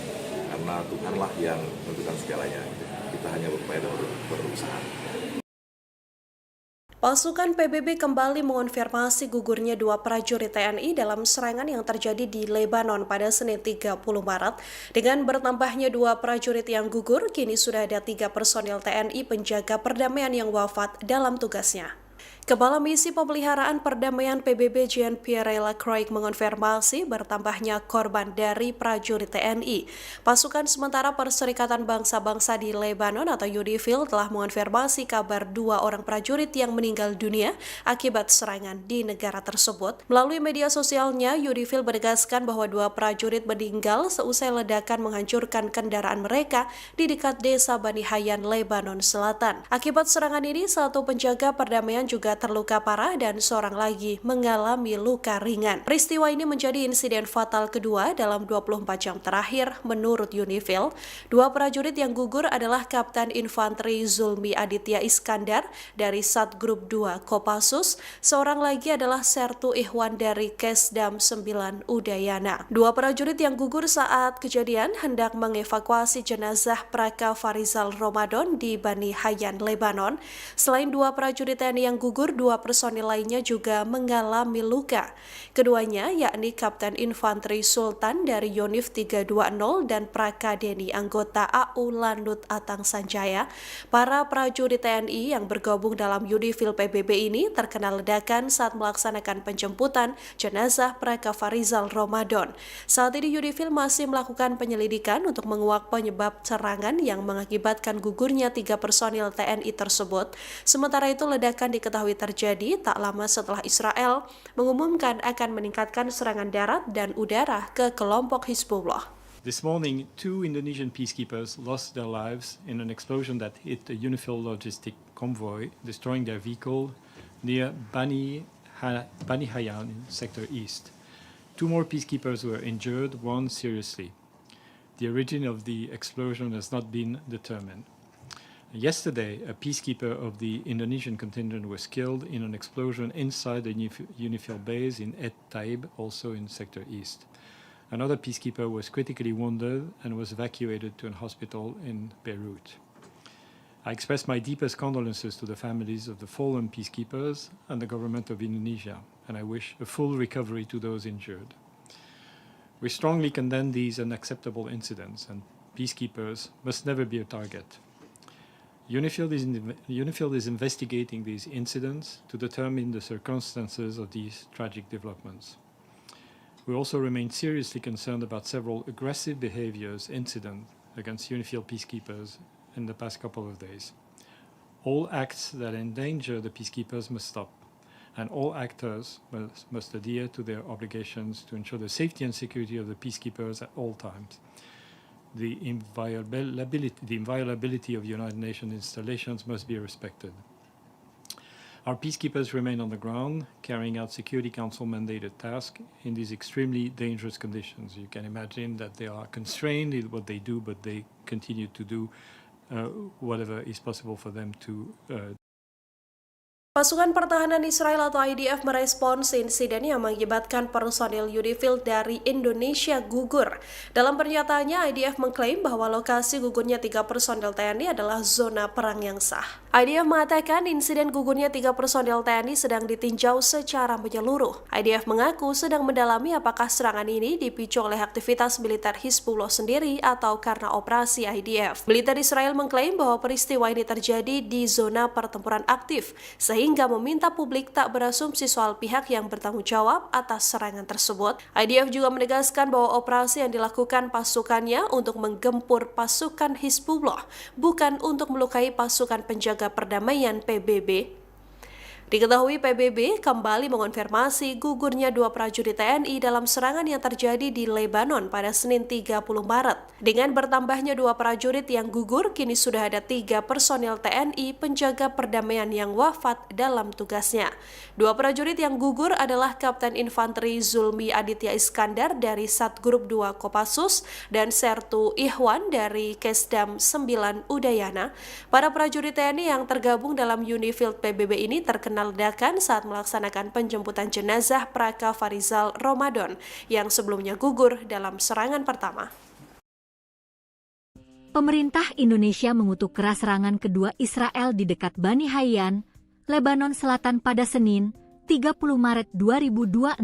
karena Tuhanlah yang menentukan segalanya. Kita hanya berupaya dan berusaha. Pasukan PBB kembali mengonfirmasi gugurnya dua prajurit TNI dalam serangan yang terjadi di Lebanon pada Senin 30 Maret. Dengan bertambahnya dua prajurit yang gugur, kini sudah ada 3 personil TNI penjaga perdamaian yang wafat dalam tugasnya. Kepala Misi Pemeliharaan Perdamaian PBB Jean-Pierre Lacroix mengonfirmasi bertambahnya korban dari prajurit TNI. Pasukan sementara Perserikatan Bangsa-Bangsa di Lebanon atau UNIFIL telah mengonfirmasi kabar 2 orang prajurit yang meninggal dunia akibat serangan di negara tersebut. Melalui media sosialnya, UNIFIL menegaskan bahwa 2 prajurit meninggal seusai ledakan menghancurkan kendaraan mereka di dekat desa Bani Hayyan, Lebanon Selatan. Akibat serangan ini, 1 penjaga perdamaian juga terluka parah dan seorang lagi mengalami luka ringan. Peristiwa ini menjadi insiden fatal kedua dalam 24 jam terakhir menurut UNIFIL. 2 prajurit yang gugur adalah Kapten Infanteri Zulmi Aditya Iskandar dari Satgrup 2 Kopassus, seorang lagi adalah Sertu Ihwan dari Kesdam 9 Udayana. 2 prajurit yang gugur saat kejadian hendak mengevakuasi jenazah Praka Farizal Ramadan di Bani Hayyan, Lebanon. Selain 2 prajurit TNI yang gugur, 2 personil lainnya juga mengalami luka. Keduanya yakni Kapten Infanteri Sultan dari Yonif 320 dan Praka Deni anggota AU Lanut Atang Sanjaya. Para prajurit TNI yang bergabung dalam UNIFIL PBB ini terkena ledakan saat melaksanakan penjemputan jenazah Praka Farizal Ramadan. Saat ini UNIFIL masih melakukan penyelidikan untuk menguak penyebab serangan yang mengakibatkan gugurnya 3 personil TNI tersebut. Sementara itu ledakan diketahui terjadi tak lama setelah Israel mengumumkan akan meningkatkan serangan darat dan udara ke kelompok Hizbullah. This morning, 2 Indonesian peacekeepers lost their lives in an explosion that hit a UNIFIL logistic convoy, destroying their vehicle near Bani Hayyan in Sector East. 2 more peacekeepers were injured, 1 seriously. The origin of the explosion has not been determined. Yesterday, a peacekeeper of the Indonesian contingent was killed in an explosion inside the UNIFIL base in Et Taib, also in Sector East. Another peacekeeper was critically wounded and was evacuated to a hospital in Beirut. I express my deepest condolences to the families of the fallen peacekeepers and the government of Indonesia, and I wish a full recovery to those injured. We strongly condemn these unacceptable incidents, and peacekeepers must never be a target. UNIFIL is investigating these incidents to determine the circumstances of these tragic developments. We also remain seriously concerned about several aggressive incidents against UNIFIL peacekeepers in the past couple of days. All acts that endanger the peacekeepers must stop, and all actors must adhere to their obligations to ensure the safety and security of the peacekeepers at all times. The inviolability of United Nations installations must be respected. Our peacekeepers remain on the ground, carrying out Security Council mandated tasks in these extremely dangerous conditions. You can imagine that they are constrained in what they do, but they continue to do whatever is possible for them to Pasukan Pertahanan Israel atau IDF merespons insiden yang mengakibatkan personil UNIFIL dari Indonesia gugur. Dalam pernyataannya, IDF mengklaim bahwa lokasi gugurnya 3 personil TNI adalah zona perang yang sah. IDF mengatakan insiden gugurnya 3 personil TNI sedang ditinjau secara menyeluruh. IDF mengaku sedang mendalami apakah serangan ini dipicu oleh aktivitas militer Hizbullah sendiri atau karena operasi IDF. Militer Israel mengklaim bahwa peristiwa ini terjadi di zona pertempuran aktif, sehingga meminta publik tak berasumsi soal pihak yang bertanggung jawab atas serangan tersebut. IDF juga menegaskan bahwa operasi yang dilakukan pasukannya untuk menggempur pasukan Hizbullah, bukan untuk melukai pasukan penjaga perdamaian PBB. Diketahui PBB kembali mengonfirmasi gugurnya 2 prajurit TNI dalam serangan yang terjadi di Lebanon pada Senin 30 Maret. Dengan bertambahnya 2 prajurit yang gugur, kini sudah ada 3 personil TNI penjaga perdamaian yang wafat dalam tugasnya. 2 prajurit yang gugur adalah Kapten Infanteri Zulmi Aditya Iskandar dari Satgrup 2 Kopassus dan Sertu Ihwan dari Kesdam 9 Udayana. Para prajurit TNI yang tergabung dalam UNIFIL PBB ini terkena ledakan saat melaksanakan penjemputan jenazah Praka Farizal Ramadan yang sebelumnya gugur dalam serangan pertama. Pemerintah Indonesia mengutuk keras serangan kedua Israel di dekat Bani Hayyan, Lebanon Selatan pada Senin, 30 Maret 2026.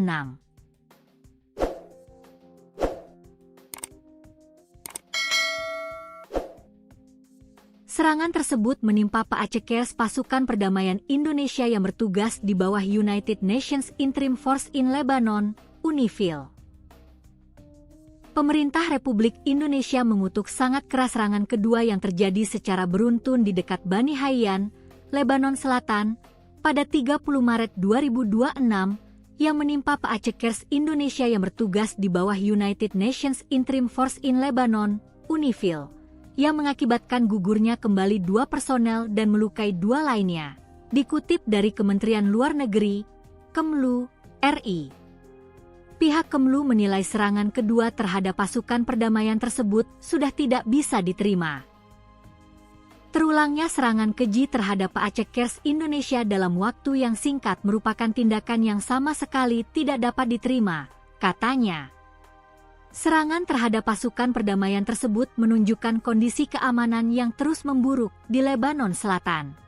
Serangan tersebut menimpa Paacekers pasukan perdamaian Indonesia yang bertugas di bawah United Nations Interim Force in Lebanon, UNIFIL. Pemerintah Republik Indonesia mengutuk sangat keras serangan kedua yang terjadi secara beruntun di dekat Bani Hayyan, Lebanon Selatan, pada 30 Maret 2026, yang menimpa Paacekers Indonesia yang bertugas di bawah United Nations Interim Force in Lebanon, UNIFIL, yang mengakibatkan gugurnya kembali 2 personel dan melukai 2 lainnya. Dikutip dari Kementerian Luar Negeri, Kemlu, RI. Pihak Kemlu menilai serangan kedua terhadap pasukan perdamaian tersebut sudah tidak bisa diterima. Terulangnya serangan keji terhadap Paacekers Indonesia dalam waktu yang singkat merupakan tindakan yang sama sekali tidak dapat diterima, katanya. Serangan terhadap pasukan perdamaian tersebut menunjukkan kondisi keamanan yang terus memburuk di Lebanon Selatan.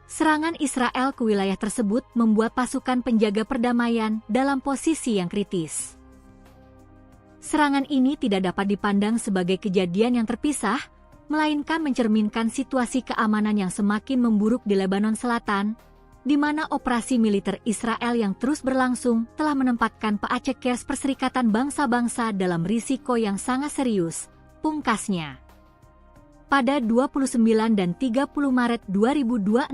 Serangan Israel ke wilayah tersebut membuat pasukan penjaga perdamaian dalam posisi yang kritis. Serangan ini tidak dapat dipandang sebagai kejadian yang terpisah, melainkan mencerminkan situasi keamanan yang semakin memburuk di Lebanon Selatan, di mana operasi militer Israel yang terus berlangsung telah menempatkan Paacekers Perserikatan Bangsa-Bangsa dalam risiko yang sangat serius, pungkasnya. Pada 29 dan 30 Maret 2026,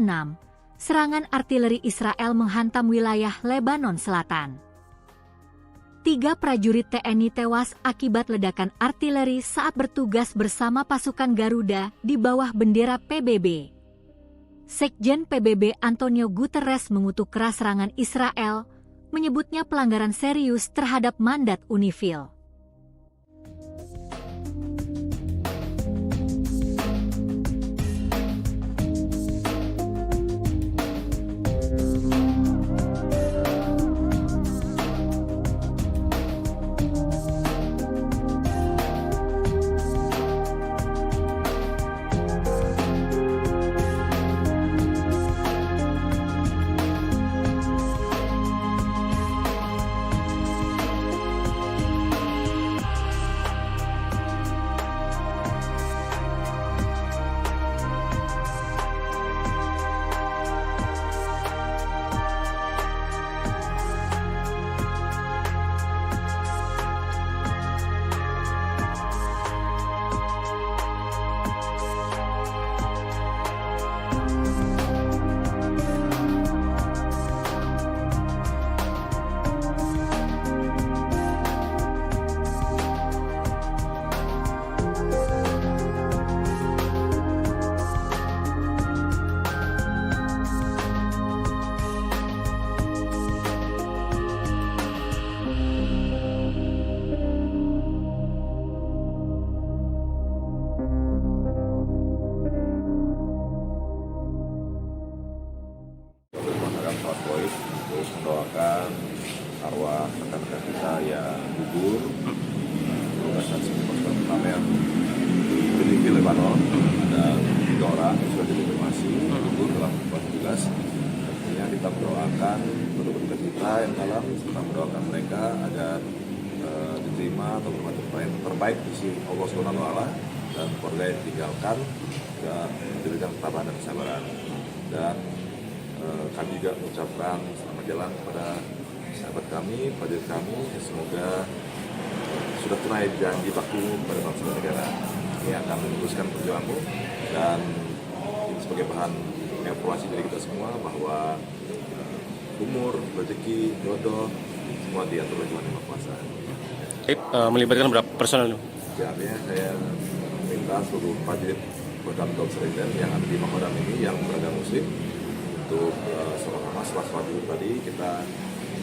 serangan artileri Israel menghantam wilayah Lebanon Selatan. 3 prajurit TNI tewas akibat ledakan artileri saat bertugas bersama pasukan Garuda di bawah bendera PBB. Sekjen PBB Antonio Guterres mengutuk keras serangan Israel, menyebutnya pelanggaran serius terhadap mandat UNIFIL. Terus mendoakan arwah rekan-rekan kita yang gugur tugas saksi pasukan perdamaian di Gilil, Lebanon. Ada 3 orang yang sudah dikonfirmasi gugur dalam tugas. Tentunya kita mendoakan penduduk kita yang dalam, serta mendoakan mereka agar diterima atau bermacam terbaik di sisi Allah SWT dan keluarga yang ditinggalkan dan diberikan ketabahan dan kesabaran. Dan kami juga mengucapkan selamat jalan kepada sahabat kami, prajurit kami, semoga sudah tunai janji bakti kepada bangsa dan negara. Ini akan meneruskan perjuanganmu dan ini sebagai bahan evaluasi dari kita semua bahwa umur, rezeki, jodoh semua diatur oleh Tuhan Yang Maha Kuasa. Melibatkan berapa personel? Ya, artinya saya minta seluruh prajurit Kodam Doctrine yang ada di Makodam ini yang beragama Muslim untuk sama-sama setelah sholat dulu tadi kita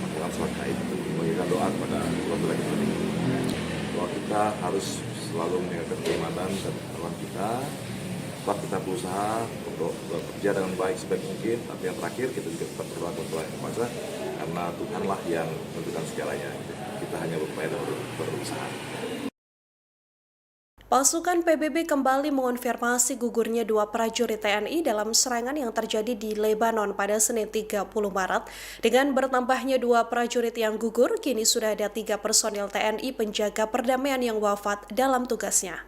melakukan sholat gaib untuk memberikan doa kepada keluarga kita ini. Bahwa kita harus selalu menjaga keimanan dan ketakwaan kita. Tetap kita berusaha untuk bekerja dengan baik sebaik mungkin. Tapi yang terakhir kita juga tetap berdoa kepada Tuhan Yang Maha Kuasa karena Tuhanlah yang menentukan segalanya. Kita hanya berupaya dan berusaha. Pasukan PBB kembali mengonfirmasi gugurnya dua prajurit TNI dalam serangan yang terjadi di Lebanon pada Senin 30 Maret. Dengan bertambahnya dua prajurit yang gugur, kini sudah ada 3 personil TNI penjaga perdamaian yang wafat dalam tugasnya.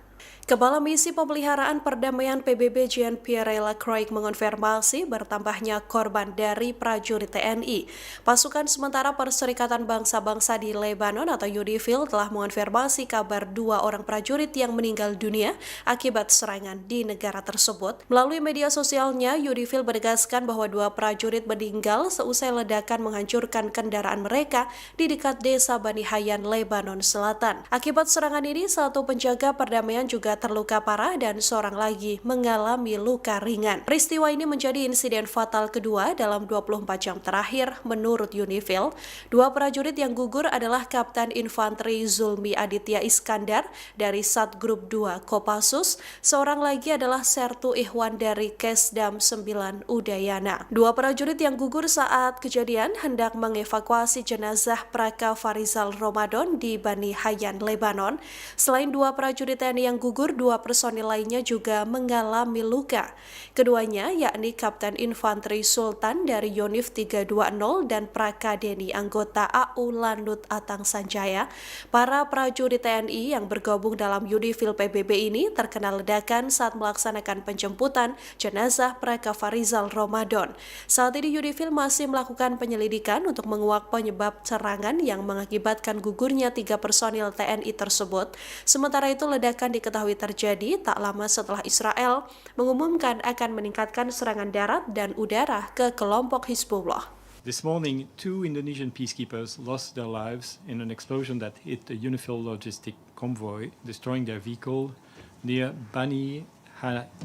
Kepala Misi Pemeliharaan Perdamaian PBB Jean-Pierre Lacroix mengonfirmasi bertambahnya korban dari prajurit TNI. Pasukan sementara Perserikatan Bangsa-Bangsa di Lebanon atau UNIFIL telah mengonfirmasi kabar 2 orang prajurit yang meninggal dunia akibat serangan di negara tersebut. Melalui media sosialnya, UNIFIL menegaskan bahwa 2 prajurit meninggal seusai ledakan menghancurkan kendaraan mereka di dekat desa Bani Hayyan, Lebanon Selatan. Akibat serangan ini, 1 penjaga perdamaian juga terluka parah dan seorang lagi mengalami luka ringan. Peristiwa ini menjadi insiden fatal kedua dalam 24 jam terakhir menurut UNIFIL. 2 prajurit yang gugur adalah Kapten Infanteri Zulmi Aditya Iskandar dari Satgrup 2 Kopassus, seorang lagi adalah Sertu Ihwan dari Kesdam 9 Udayana. 2 prajurit yang gugur saat kejadian hendak mengevakuasi jenazah Praka Farizal Ramadan di Bani Hayyan, Lebanon. Selain 2 prajurit TNI yang gugur, 2 personil lainnya juga mengalami luka. Keduanya yakni Kapten Infanteri Sultan dari Yonif 320 dan Praka Deni anggota AU Lanut Atang Sanjaya. Para prajurit TNI yang bergabung dalam UNIFIL PBB ini terkena ledakan saat melaksanakan penjemputan jenazah Praka Farizal Ramadan. Saat ini UNIFIL masih melakukan penyelidikan untuk menguak penyebab serangan yang mengakibatkan gugurnya 3 personil TNI tersebut. Sementara itu, ledakan diketahui terjadi tak lama setelah Israel mengumumkan akan meningkatkan serangan darat dan udara ke kelompok Hizbullah. This morning, 2 Indonesian peacekeepers lost their lives in an explosion that hit a UNIFIL logistic convoy, destroying their vehicle near Bani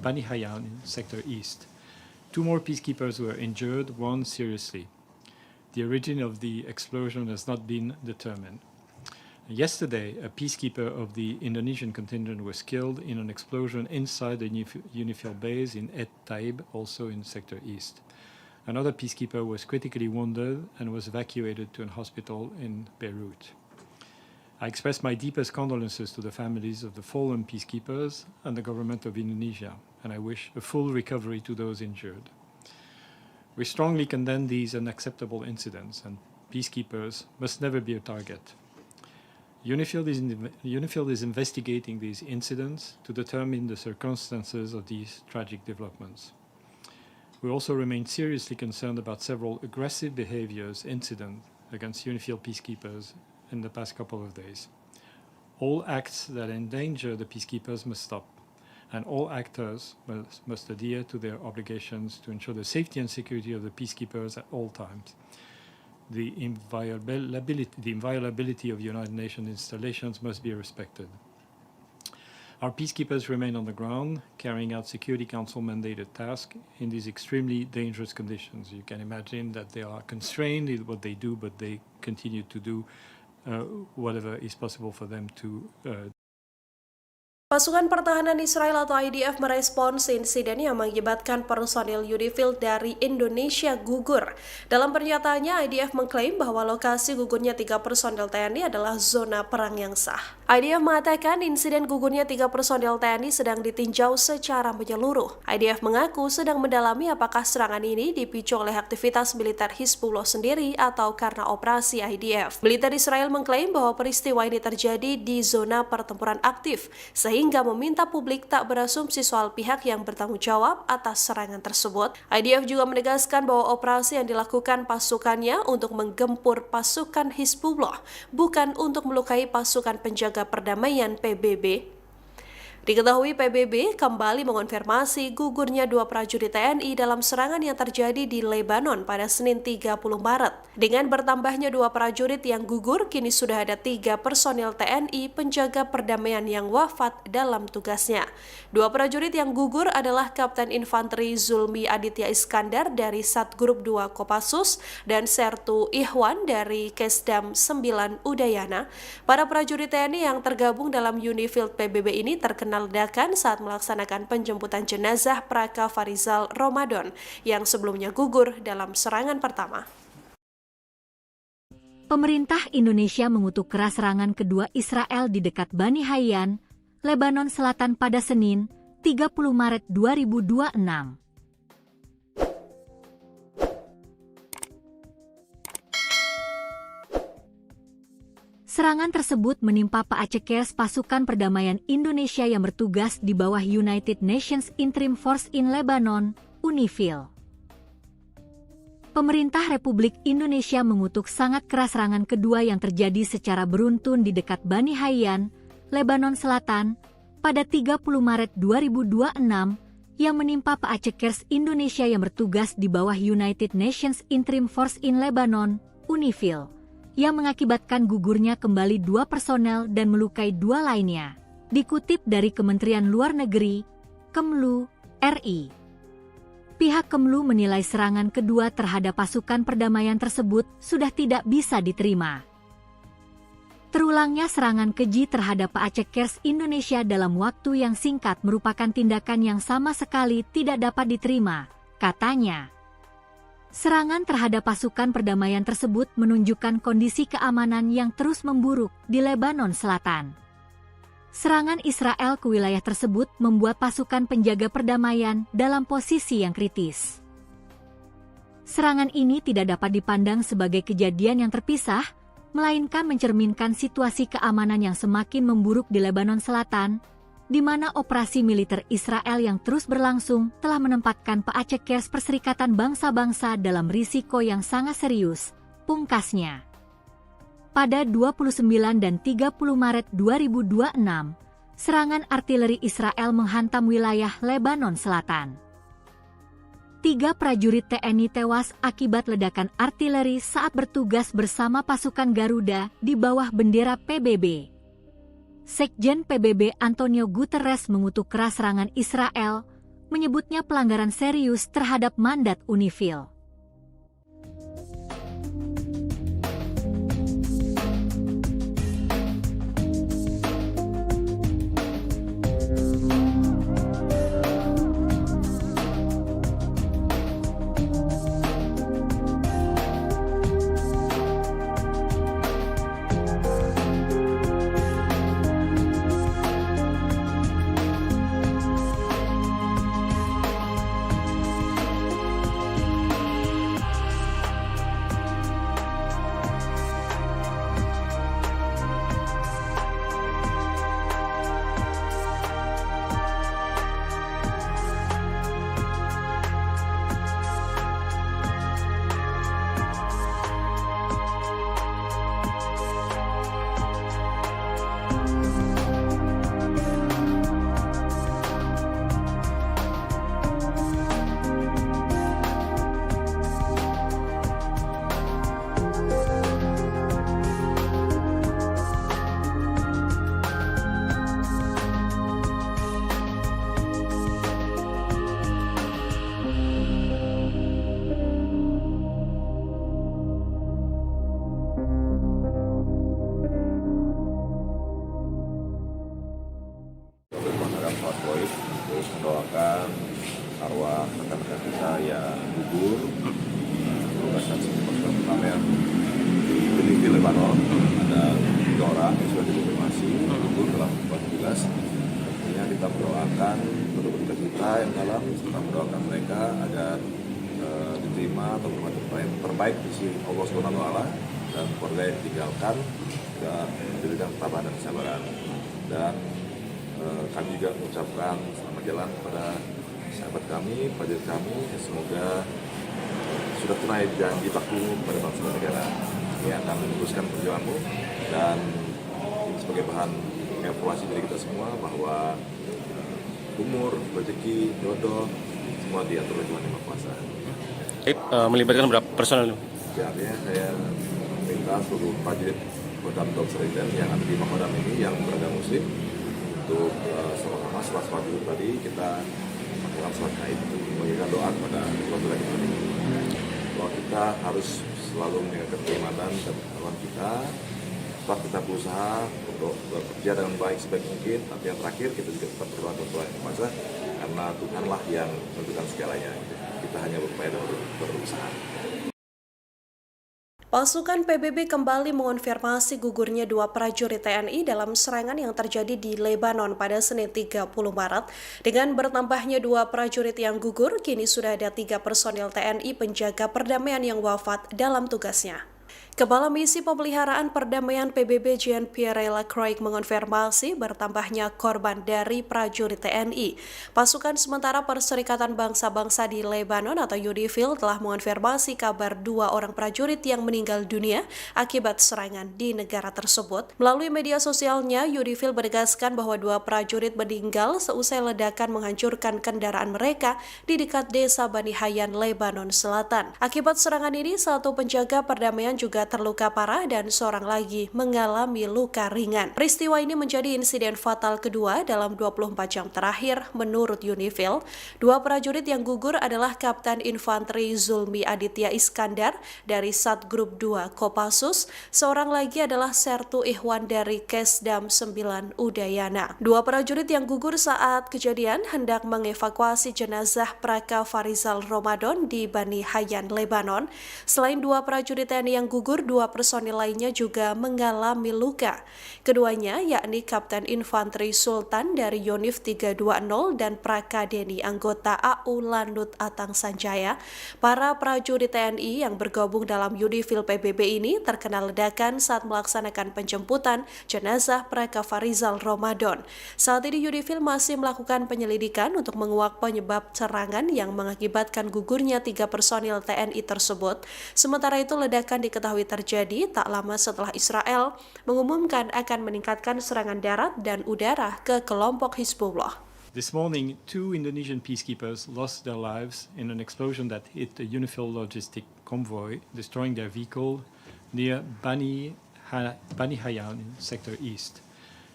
Hayyan in Sector East. 2 more peacekeepers were injured, 1 seriously. The origin of the explosion has not been determined. Yesterday, a peacekeeper of the Indonesian contingent was killed in an explosion inside the UNIFIL base in Et Taib, also in Sector East. Another peacekeeper was critically wounded and was evacuated to a hospital in Beirut. I express my deepest condolences to the families of the fallen peacekeepers and the government of Indonesia, and I wish a full recovery to those injured. We strongly condemn these unacceptable incidents, and peacekeepers must never be a target. UNIFIL is investigating these incidents to determine the circumstances of these tragic developments. We also remain seriously concerned about several aggressive incidents against UNIFIL peacekeepers in the past couple of days. All acts that endanger the peacekeepers must stop, and all actors must adhere to their obligations to ensure the safety and security of the peacekeepers at all times. The inviolability of United Nations installations must be respected. Our peacekeepers remain on the ground, carrying out Security Council mandated tasks in these extremely dangerous conditions. You can imagine that they are constrained in what they do, but they continue to do whatever is possible for them to Pasukan Pertahanan Israel atau IDF merespons insiden yang mengakibatkan personil UNIFIL dari Indonesia gugur. Dalam pernyataannya, IDF mengklaim bahwa lokasi gugurnya 3 personil TNI adalah zona perang yang sah. IDF mengatakan insiden gugurnya 3 personil TNI sedang ditinjau secara menyeluruh. IDF mengaku sedang mendalami apakah serangan ini dipicu oleh aktivitas militer Hizbullah sendiri atau karena operasi IDF. Militer Israel mengklaim bahwa peristiwa ini terjadi di zona pertempuran aktif, sehingga meminta publik tak berasumsi soal pihak yang bertanggung jawab atas serangan tersebut. IDF juga menegaskan bahwa operasi yang dilakukan pasukannya untuk menggempur pasukan Hizbullah, bukan untuk melukai pasukan penjaga perdamaian PBB. Diketahui PBB kembali mengonfirmasi gugurnya 2 prajurit TNI dalam serangan yang terjadi di Lebanon pada Senin 30 Maret. Dengan bertambahnya 2 prajurit yang gugur, kini sudah ada 3 personil TNI penjaga perdamaian yang wafat dalam tugasnya. 2 prajurit yang gugur adalah Kapten Infanteri Zulmi Aditya Iskandar dari Satgrup 2 Kopassus dan Sertu Ihwan dari Kesdam 9 Udayana. Para prajurit TNI yang tergabung dalam UNIFIL PBB ini terkena ledakan saat melaksanakan penjemputan jenazah Praka Farizal Ramadan yang sebelumnya gugur dalam serangan pertama. Pemerintah Indonesia mengutuk keras serangan kedua Israel di dekat Bani Hayyan, Lebanon Selatan pada Senin, 30 Maret 2026. Serangan tersebut menimpa Paacekers pasukan perdamaian Indonesia yang bertugas di bawah United Nations Interim Force in Lebanon, UNIFIL. Pemerintah Republik Indonesia mengutuk sangat keras serangan kedua yang terjadi secara beruntun di dekat Bani Hayyan, Lebanon Selatan, pada 30 Maret 2026 yang menimpa Paacekers Indonesia yang bertugas di bawah United Nations Interim Force in Lebanon, UNIFIL, yang mengakibatkan gugurnya kembali 2 personel dan melukai 2 lainnya. Dikutip dari Kementerian Luar Negeri, Kemlu, RI. Pihak Kemlu menilai serangan kedua terhadap pasukan perdamaian tersebut sudah tidak bisa diterima. Terulangnya serangan keji terhadap Paacekers Indonesia dalam waktu yang singkat merupakan tindakan yang sama sekali tidak dapat diterima, katanya. Serangan terhadap pasukan perdamaian tersebut menunjukkan kondisi keamanan yang terus memburuk di Lebanon Selatan. Serangan Israel ke wilayah tersebut membuat pasukan penjaga perdamaian dalam posisi yang kritis. Serangan ini tidak dapat dipandang sebagai kejadian yang terpisah, melainkan mencerminkan situasi keamanan yang semakin memburuk di Lebanon Selatan, di mana operasi militer Israel yang terus berlangsung telah menempatkan Paacekers Perserikatan Bangsa-Bangsa dalam risiko yang sangat serius, pungkasnya. Pada 29 dan 30 Maret 2026, serangan artileri Israel menghantam wilayah Lebanon Selatan. 3 prajurit TNI tewas akibat ledakan artileri saat bertugas bersama pasukan Garuda di bawah bendera PBB. Sekjen PBB Antonio Guterres mengutuk keras serangan Israel, menyebutnya pelanggaran serius terhadap mandat UNIFIL. Terus mendoakan arwah rekan-rekan kita yang gugur tugas saksi pasukan perdamaian di Lebanon. Ada 3 orang yang sudah dikonfirmasi gugur dalam tugas. Tentunya kita mendoakan penduduk kita yang dalam, serta mendoakan mereka agar diterima atau terbaik di sisi Allah Subhanahu wa Ta'ala, dan keluarga yang ditinggalkan juga diberikan ketabahan dan kesabaran. Dan kami juga mengucapkan selamat jalan kepada sahabat kami, prajurit kami, semoga sudah tunai janji baktimu kepada bangsa dan negara. Ini akan meneruskan perjuanganmu, dan ini sebagai bahan evaluasi dari kita semua bahwa umur, rezeki, jodoh semua diatur oleh Tuhan Yang Maha Kuasa. Melibatkan berapa personel? Ya, artinya saya minta seluruh prajurit Kodam Dok Seriden yang ada di Makodam ini yang beragama Muslim untuk sama-sama setelah sholat Zuhur tadi kita melakukan sholat gaib, memberikan doa kepada keluarga kita. Bahwa kita harus selalu menjaga keimanan dan ketakwaan kita. Setelah kita berusaha untuk bekerja dengan baik sebaik mungkin, tapi yang terakhir kita juga tetap berdoa kepada Tuhan Yang Maha Kuasa, karena Tuhanlah yang menentukan segalanya. Kita hanya berupaya dan berusaha. Pasukan PBB kembali mengonfirmasi gugurnya dua prajurit TNI dalam serangan yang terjadi di Lebanon pada Senin 30 Maret. Dengan bertambahnya dua prajurit yang gugur, kini sudah ada 3 personil TNI penjaga perdamaian yang wafat dalam tugasnya. Kepala Misi Pemeliharaan Perdamaian PBB Jean-Pierre Lacroix mengonfirmasi bertambahnya korban dari prajurit TNI. Pasukan sementara Perserikatan Bangsa-Bangsa di Lebanon atau UNIFIL telah mengonfirmasi kabar 2 orang prajurit yang meninggal dunia akibat serangan di negara tersebut. Melalui media sosialnya, UNIFIL menegaskan bahwa 2 prajurit meninggal seusai ledakan menghancurkan kendaraan mereka di dekat desa Bani Hayyan, Lebanon Selatan. Akibat serangan ini, 1 penjaga perdamaian juga terluka parah dan seorang lagi mengalami luka ringan. Peristiwa ini menjadi insiden fatal kedua dalam 24 jam terakhir menurut UNIFIL. 2 prajurit yang gugur adalah Kapten Infanteri Zulmi Aditya Iskandar dari Satgrup 2 Kopassus, seorang lagi adalah Sertu Ihwan dari Kesdam 9 Udayana. 2 prajurit yang gugur saat kejadian hendak mengevakuasi jenazah Praka Farizal Ramadan di Bani Hayyan, Lebanon. Selain 2 prajurit TNI yang gugur, 2 personil lainnya juga mengalami luka. Keduanya yakni Kapten Infanteri Sultan dari Yonif 320 dan Praka Deni anggota AU Lanut Atang Sanjaya. Para prajurit TNI yang bergabung dalam UNIFIL PBB ini terkena ledakan saat melaksanakan penjemputan jenazah Praka Farizal Ramadan. Saat ini UNIFIL masih melakukan penyelidikan untuk menguak penyebab serangan yang mengakibatkan gugurnya 3 personil TNI tersebut. Sementara itu ledakan diketahui terjadi tak lama setelah Israel mengumumkan akan meningkatkan serangan darat dan udara ke kelompok Hizbullah. This morning, 2 Indonesian peacekeepers lost their lives in an explosion that hit a UNIFIL logistic convoy, destroying their vehicle near Bani Hayyan in Sector East.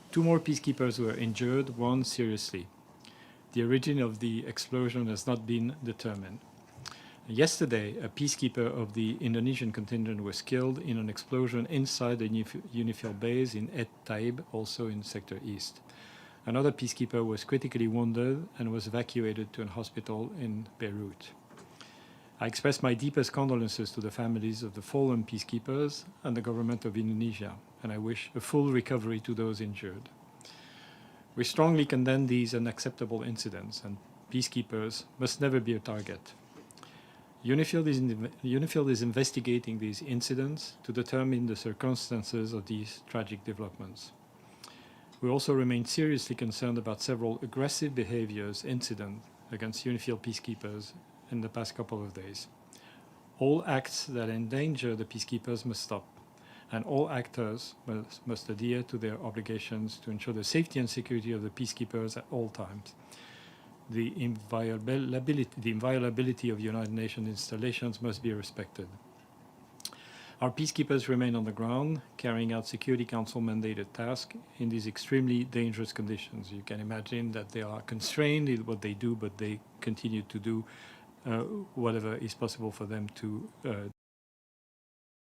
2 more peacekeepers were injured, 1 seriously. The origin of the explosion has not been determined. Yesterday, a peacekeeper of the Indonesian contingent was killed in an explosion inside the UNIFIL base in Et Taib, also in Sector East. Another peacekeeper was critically wounded and was evacuated to a hospital in Beirut. I express my deepest condolences to the families of the fallen peacekeepers and the government of Indonesia, and I wish a full recovery to those injured. We strongly condemn these unacceptable incidents, and peacekeepers must never be a target. UNIFIL is investigating these incidents to determine the circumstances of these tragic developments. We also remain seriously concerned about several aggressive behaviors incident against UNIFIL peacekeepers in the past couple of days. All acts that endanger the peacekeepers must stop, and all actors must adhere to their obligations to ensure the safety and security of the peacekeepers at all times. The inviolability of United Nations installations must be respected. Our peacekeepers remain on the ground, carrying out Security Council mandated tasks in these extremely dangerous conditions. You can imagine that they are constrained in what they do, but they continue to do whatever is possible for them to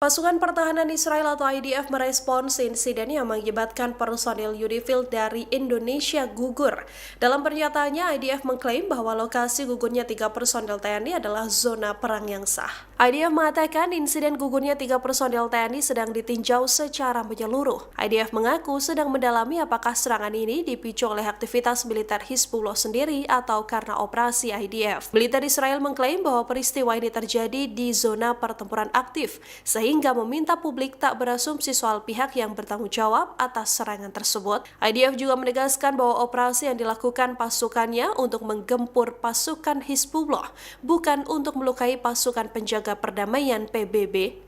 Pasukan Pertahanan Israel atau IDF merespons insiden yang mengakibatkan personil UNIFIL dari Indonesia gugur. Dalam pernyataannya, IDF mengklaim bahwa lokasi gugurnya 3 personil TNI adalah zona perang yang sah. IDF mengatakan insiden gugurnya 3 personil TNI sedang ditinjau secara menyeluruh. IDF mengaku sedang mendalami apakah serangan ini dipicu oleh aktivitas militer Hizbullah sendiri atau karena operasi IDF. Militer Israel mengklaim bahwa peristiwa ini terjadi di zona pertempuran aktif, sehingga meminta publik tak berasumsi soal pihak yang bertanggung jawab atas serangan tersebut. IDF juga menegaskan bahwa operasi yang dilakukan pasukannya untuk menggempur pasukan Hizbullah, bukan untuk melukai pasukan penjaga perdamaian PBB.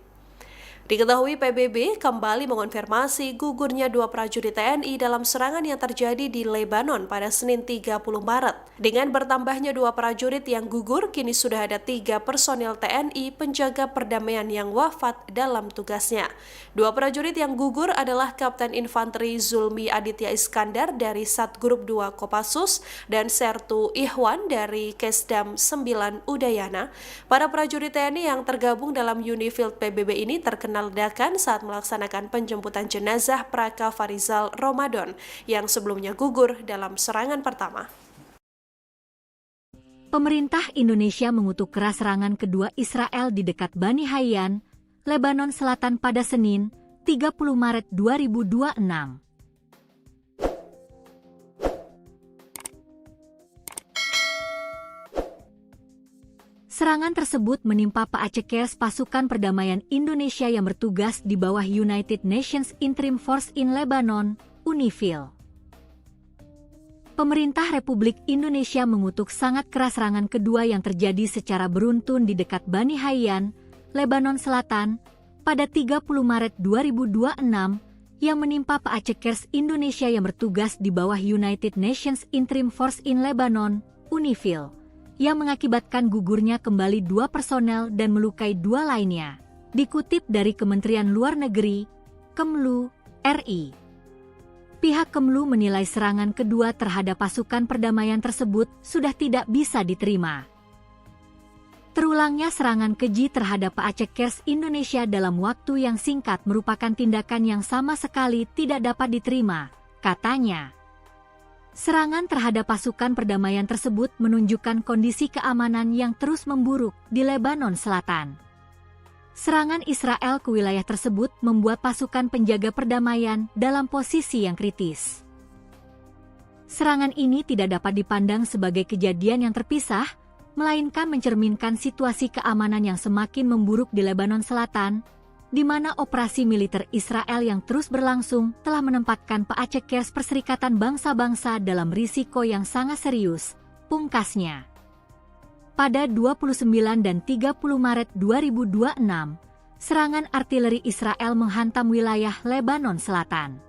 Diketahui PBB kembali mengonfirmasi gugurnya 2 prajurit TNI dalam serangan yang terjadi di Lebanon pada Senin 30 Maret. Dengan bertambahnya 2 prajurit yang gugur, kini sudah ada 3 personil TNI penjaga perdamaian yang wafat dalam tugasnya. 2 prajurit yang gugur adalah Kapten Infanteri Zulmi Aditya Iskandar dari Satgrup 2 Kopassus dan Sertu Ihwan dari Kesdam 9 Udayana. Para prajurit TNI yang tergabung dalam UNIFIL PBB ini terkena ledakan saat melaksanakan penjemputan jenazah Praka Farizal Ramadan yang sebelumnya gugur dalam serangan pertama. Pemerintah Indonesia mengutuk keras serangan kedua Israel di dekat Bani Hayyan, Lebanon Selatan pada Senin, 30 Maret 2026. Serangan tersebut menimpa Paacekers pasukan perdamaian Indonesia yang bertugas di bawah United Nations Interim Force in Lebanon, UNIFIL. Pemerintah Republik Indonesia mengutuk sangat keras serangan kedua yang terjadi secara beruntun di dekat Bani Hayyan, Lebanon Selatan, pada 30 Maret 2026 yang menimpa Paacekers Indonesia yang bertugas di bawah United Nations Interim Force in Lebanon, UNIFIL, yang mengakibatkan gugurnya kembali 2 personel dan melukai 2 lainnya. Dikutip dari Kementerian Luar Negeri, Kemlu, RI. Pihak Kemlu menilai serangan kedua terhadap pasukan perdamaian tersebut sudah tidak bisa diterima. Terulangnya serangan keji terhadap Paacekers Indonesia dalam waktu yang singkat merupakan tindakan yang sama sekali tidak dapat diterima, katanya. Serangan terhadap pasukan perdamaian tersebut menunjukkan kondisi keamanan yang terus memburuk di Lebanon Selatan. Serangan Israel ke wilayah tersebut membuat pasukan penjaga perdamaian dalam posisi yang kritis. Serangan ini tidak dapat dipandang sebagai kejadian yang terpisah, melainkan mencerminkan situasi keamanan yang semakin memburuk di Lebanon Selatan, di mana operasi militer Israel yang terus berlangsung telah menempatkan Paacekers Perserikatan Bangsa-Bangsa dalam risiko yang sangat serius, pungkasnya. Pada 29 dan 30 Maret 2026, serangan artileri Israel menghantam wilayah Lebanon Selatan.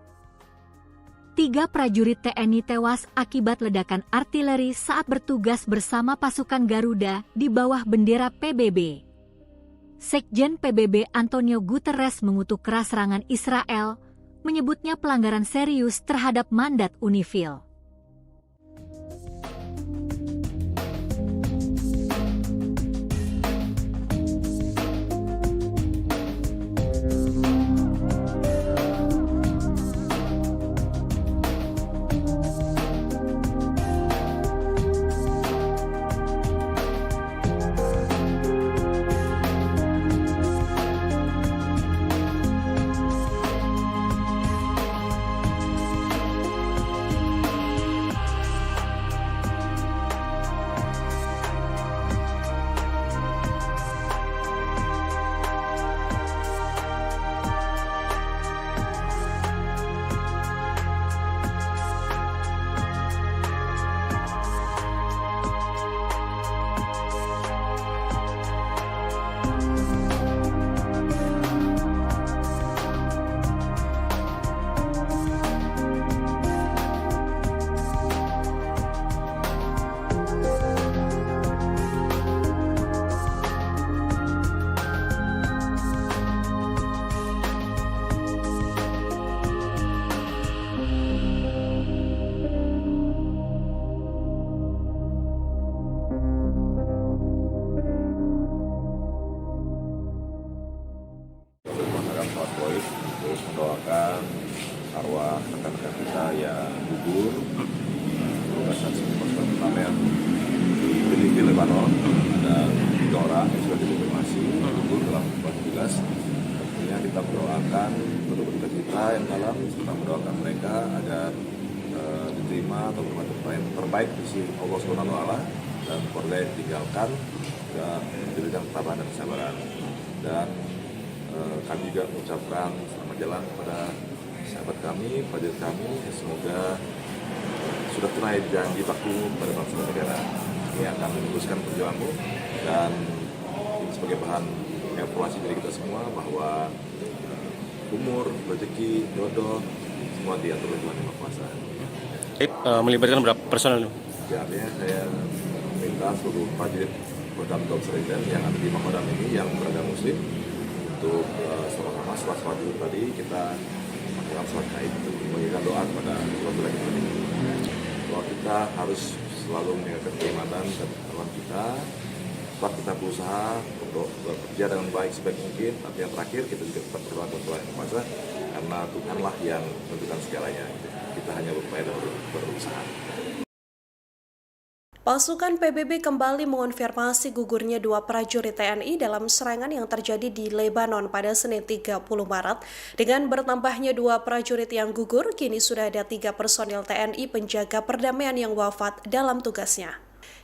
3 prajurit TNI tewas akibat ledakan artileri saat bertugas bersama pasukan Garuda di bawah bendera PBB. Sekjen PBB Antonio Guterres mengutuk keras serangan Israel, menyebutnya pelanggaran serius terhadap mandat UNIFIL. Terus mendoakan arwah rekan-rekan kita yang gugur tugas saksi pasukan perdamaian di Benifil Lebanon. Ada 3 orang yang sudah dikonfirmasi gugur dalam tugas. Tentunya kita mendoakan penduduk kita yang dalam, kita mendoakan mereka agar diterima atau berbuat terbaik di sisi Allah SWT dan keluarga yang ditinggalkan juga diberikan ketabahan dan kesabaran. Dan kami juga mengucapkan selamat jalan kepada sahabat kami, prajurit kami, semoga sudah tunai janji bakti pada bangsa dan negara. Ini akan meneruskan perjuanganmu dan ini sebagai bahan evaluasi dari kita semua bahwa umur, rezeki, jodoh semua diatur oleh Tuhan Yang Maha Kuasa. Melibatkan berapa personel? Ya, artinya saya minta seluruh prajurit Kodam Seriden yang ada di Makodam ini yang beragama Muslim untuk sama-sama setelah sholat dulu tadi kita melakukan sholat gaib itu memberikan doa kepada saudara kita ini. Bahwa kita harus selalu menjaga keimanan dan ketakwaan kita. Setelah kita berusaha untuk bekerja dengan baik sebaik mungkin, tapi yang terakhir kita juga tetap berdoa kepada Tuhan Yang Maha Kuasa karena Tuhanlah yang menentukan segalanya. Kita hanya berupaya dan berusaha. Pasukan PBB kembali mengonfirmasi gugurnya dua prajurit TNI dalam serangan yang terjadi di Lebanon pada Senin 30 Maret. Dengan bertambahnya dua prajurit yang gugur, kini sudah ada 3 personil TNI penjaga perdamaian yang wafat dalam tugasnya.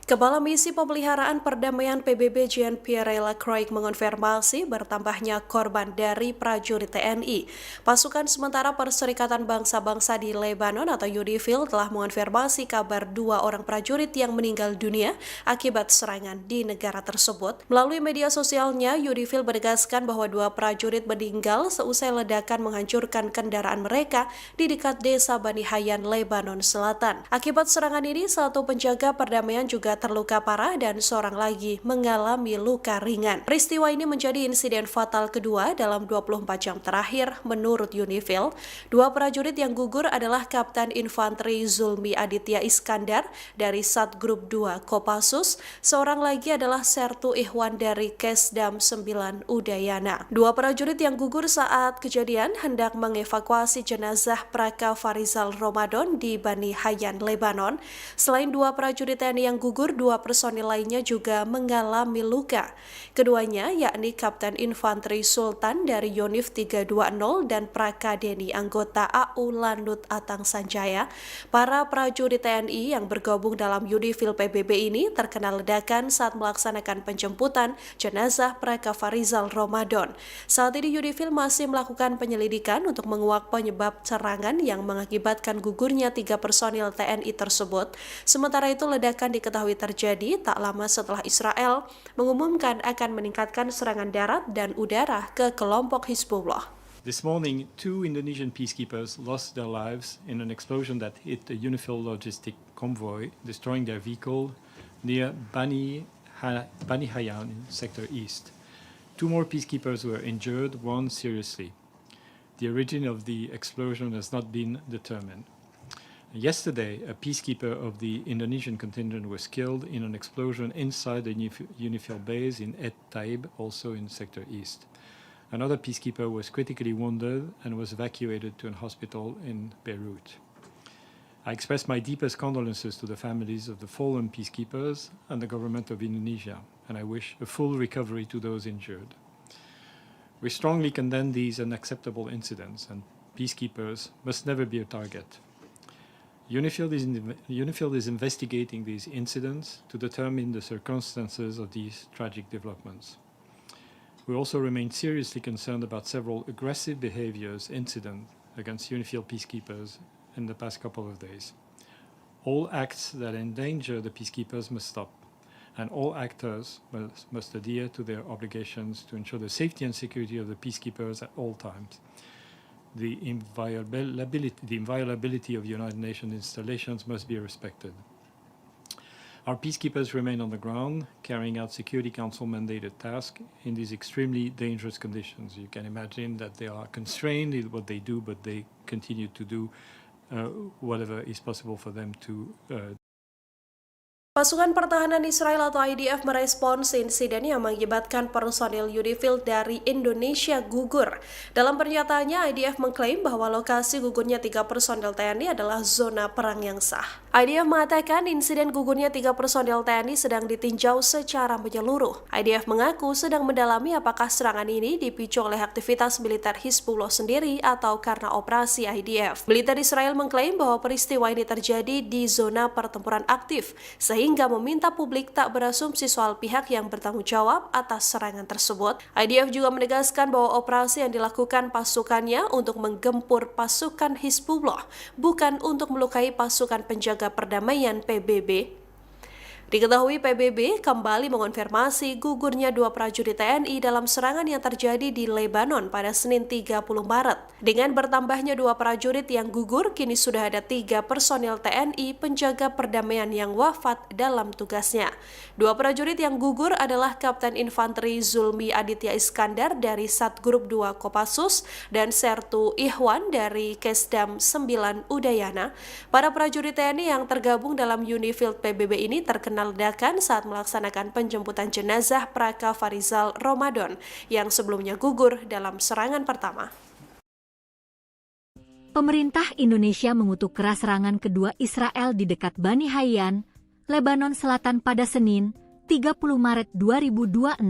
Kepala Misi Pemeliharaan Perdamaian PBB Jean-Pierre Lacroix mengonfirmasi bertambahnya korban dari prajurit TNI. Pasukan sementara Perserikatan Bangsa-Bangsa di Lebanon atau UNIFIL telah mengonfirmasi kabar 2 orang prajurit yang meninggal dunia akibat serangan di negara tersebut. Melalui media sosialnya, UNIFIL menegaskan bahwa 2 prajurit meninggal seusai ledakan menghancurkan kendaraan mereka di dekat desa Bani Hayyan, Lebanon Selatan. Akibat serangan ini, 1 penjaga perdamaian juga terluka parah dan seorang lagi mengalami luka ringan. Peristiwa ini menjadi insiden fatal kedua dalam 24 jam terakhir menurut UNIFIL. 2 prajurit yang gugur adalah Kapten Infanteri Zulmi Aditya Iskandar dari Satgrup 2 Kopassus, seorang lagi adalah Sertu Ihwan dari Kesdam 9 Udayana. 2 prajurit yang gugur saat kejadian hendak mengevakuasi jenazah Praka Farizal Ramadan di Bani Hayyan, Lebanon. Selain 2 prajurit TNI yang gugur, 2 personil lainnya juga mengalami luka. Keduanya yakni Kapten Infanteri Sultan dari Yonif 320 dan Praka Deni anggota AU Landut Atang Sanjaya. Para prajurit TNI yang bergabung dalam UNIFIL PBB ini terkena ledakan saat melaksanakan penjemputan jenazah Praka Farizal Ramadan. Saat ini UNIFIL masih melakukan penyelidikan untuk menguak penyebab serangan yang mengakibatkan gugurnya 3 personil TNI tersebut. Sementara itu, ledakan diketahui terjadi tak lama setelah Israel mengumumkan akan meningkatkan serangan darat dan udara ke kelompok Hizbullah. This morning, 2 Indonesian peacekeepers lost their lives in an explosion that hit a UNIFIL logistic convoy, destroying their vehicle near Bani Hayyan in Sector East. 2 more peacekeepers were injured, 1 seriously. The origin of the explosion has not been determined. Yesterday, a peacekeeper of the Indonesian contingent was killed in an explosion inside the UNIFIL base in Et Taib, also in Sector East. Another peacekeeper was critically wounded and was evacuated to a hospital in Beirut. I express my deepest condolences to the families of the fallen peacekeepers and the government of Indonesia, and I wish a full recovery to those injured. We strongly condemn these unacceptable incidents, and peacekeepers must never be a target. UNIFIL is investigating these incidents to determine the circumstances of these tragic developments. We also remain seriously concerned about several aggressive incidents against UNIFIL peacekeepers in the past couple of days. All acts that endanger the peacekeepers must stop, and all actors must adhere to their obligations to ensure the safety and security of the peacekeepers at all times. The inviolability of United Nations installations must be respected. Our peacekeepers remain on the ground, carrying out Security Council mandated tasks in these extremely dangerous conditions. You can imagine that they are constrained in what they do, but they continue to do whatever is possible for them to Pasukan Pertahanan Israel atau IDF merespons insiden yang mengakibatkan personil UNIFIL dari Indonesia gugur. Dalam pernyataannya, IDF mengklaim bahwa lokasi gugurnya 3 personil TNI adalah zona perang yang sah. IDF mengatakan insiden gugurnya 3 personil TNI sedang ditinjau secara menyeluruh. IDF mengaku sedang mendalami apakah serangan ini dipicu oleh aktivitas militer Hizbullah sendiri atau karena operasi IDF. Militer Israel mengklaim bahwa peristiwa ini terjadi di zona pertempuran aktif, sehingga meminta publik tak berasumsi soal pihak yang bertanggung jawab atas serangan tersebut. IDF juga menegaskan bahwa operasi yang dilakukan pasukannya untuk menggempur pasukan Hizbullah, bukan untuk melukai pasukan penjaga perdamaian PBB. Diketahui PBB kembali mengonfirmasi gugurnya 2 prajurit TNI dalam serangan yang terjadi di Lebanon pada Senin 30 Maret. Dengan bertambahnya 2 prajurit yang gugur, kini sudah ada 3 personil TNI penjaga perdamaian yang wafat dalam tugasnya. 2 prajurit yang gugur adalah Kapten Infanteri Zulmi Aditya Iskandar dari Satgrup 2 Kopassus dan Sertu Ihwan dari Kesdam 9 Udayana. Para prajurit TNI yang tergabung dalam UNIFIL PBB ini terkena ledakan saat melaksanakan penjemputan jenazah Praka Farizal Ramadan yang sebelumnya gugur dalam serangan pertama. Pemerintah Indonesia mengutuk keras serangan kedua Israel di dekat Bani Hayyan, Lebanon Selatan pada Senin, 30 Maret 2026.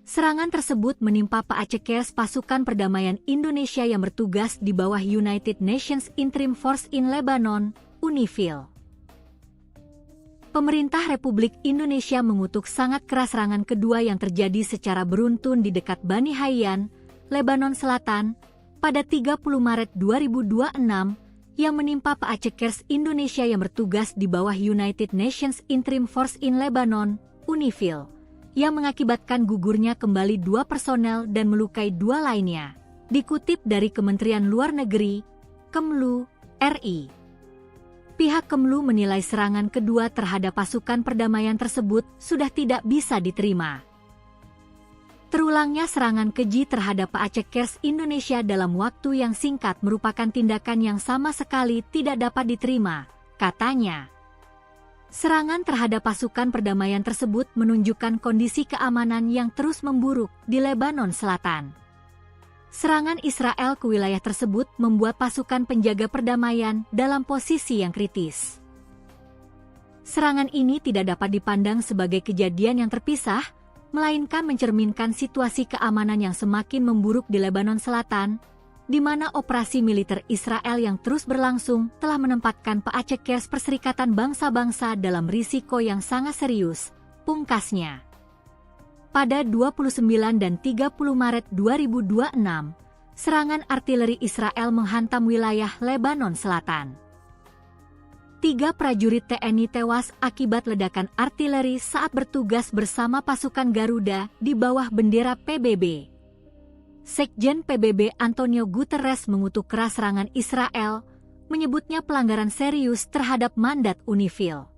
Serangan tersebut menimpa Paacekers pasukan perdamaian Indonesia yang bertugas di bawah United Nations Interim Force in Lebanon, UNIFIL. Pemerintah Republik Indonesia mengutuk sangat keras serangan kedua yang terjadi secara beruntun di dekat Bani Hayyan, Lebanon Selatan, pada 30 Maret 2026 yang menimpa Paacekers Indonesia yang bertugas di bawah United Nations Interim Force in Lebanon, UNIFIL, yang mengakibatkan gugurnya kembali 2 personel dan melukai 2 lainnya. Dikutip dari Kementerian Luar Negeri, Kemlu, RI. Pihak Kemlu menilai serangan kedua terhadap pasukan perdamaian tersebut sudah tidak bisa diterima. Terulangnya serangan keji terhadap Paacekers Indonesia dalam waktu yang singkat merupakan tindakan yang sama sekali tidak dapat diterima, katanya. Serangan terhadap pasukan perdamaian tersebut menunjukkan kondisi keamanan yang terus memburuk di Lebanon Selatan. Serangan Israel ke wilayah tersebut membuat pasukan penjaga perdamaian dalam posisi yang kritis. Serangan ini tidak dapat dipandang sebagai kejadian yang terpisah, melainkan mencerminkan situasi keamanan yang semakin memburuk di Lebanon Selatan, di mana operasi militer Israel yang terus berlangsung telah menempatkan Paacekers Perserikatan Bangsa-Bangsa dalam risiko yang sangat serius, pungkasnya. Pada 29 dan 30 Maret 2026, serangan artileri Israel menghantam wilayah Lebanon Selatan. 3 prajurit TNI tewas akibat ledakan artileri saat bertugas bersama pasukan Garuda di bawah bendera PBB. Sekjen PBB Antonio Guterres mengutuk keras serangan Israel, menyebutnya pelanggaran serius terhadap mandat UNIFIL.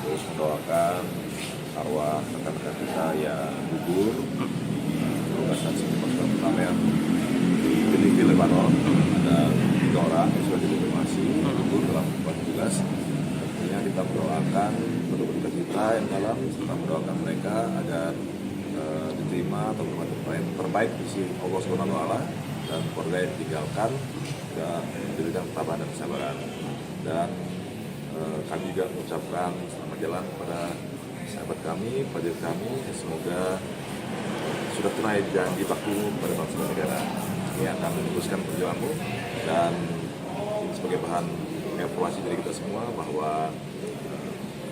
Terus mendoakan arwah rekan-rekan kita yang gugur tugas saksi pasukan perdamaian di Benih, Lebanon. Ada 3 orang yang sudah dikonfirmasi gugur dalam tugas. Tentunya kita mendoakan penduduk kita yang dalam serta mendoakan mereka agar diterima atau terbaik di sisi Allah Subhanahu wa Ta'ala dan keluarga yang ditinggalkan juga diberikan ketabahan dan kesabaran. Dan kami juga mengucapkan selamat jalan kepada sahabat kami, prajurit kami, semoga sudah tunai janji baktimu kepada bangsa dan negara. Ini akan meneruskan perjuanganmu dan ini sebagai bahan evaluasi dari kita semua bahwa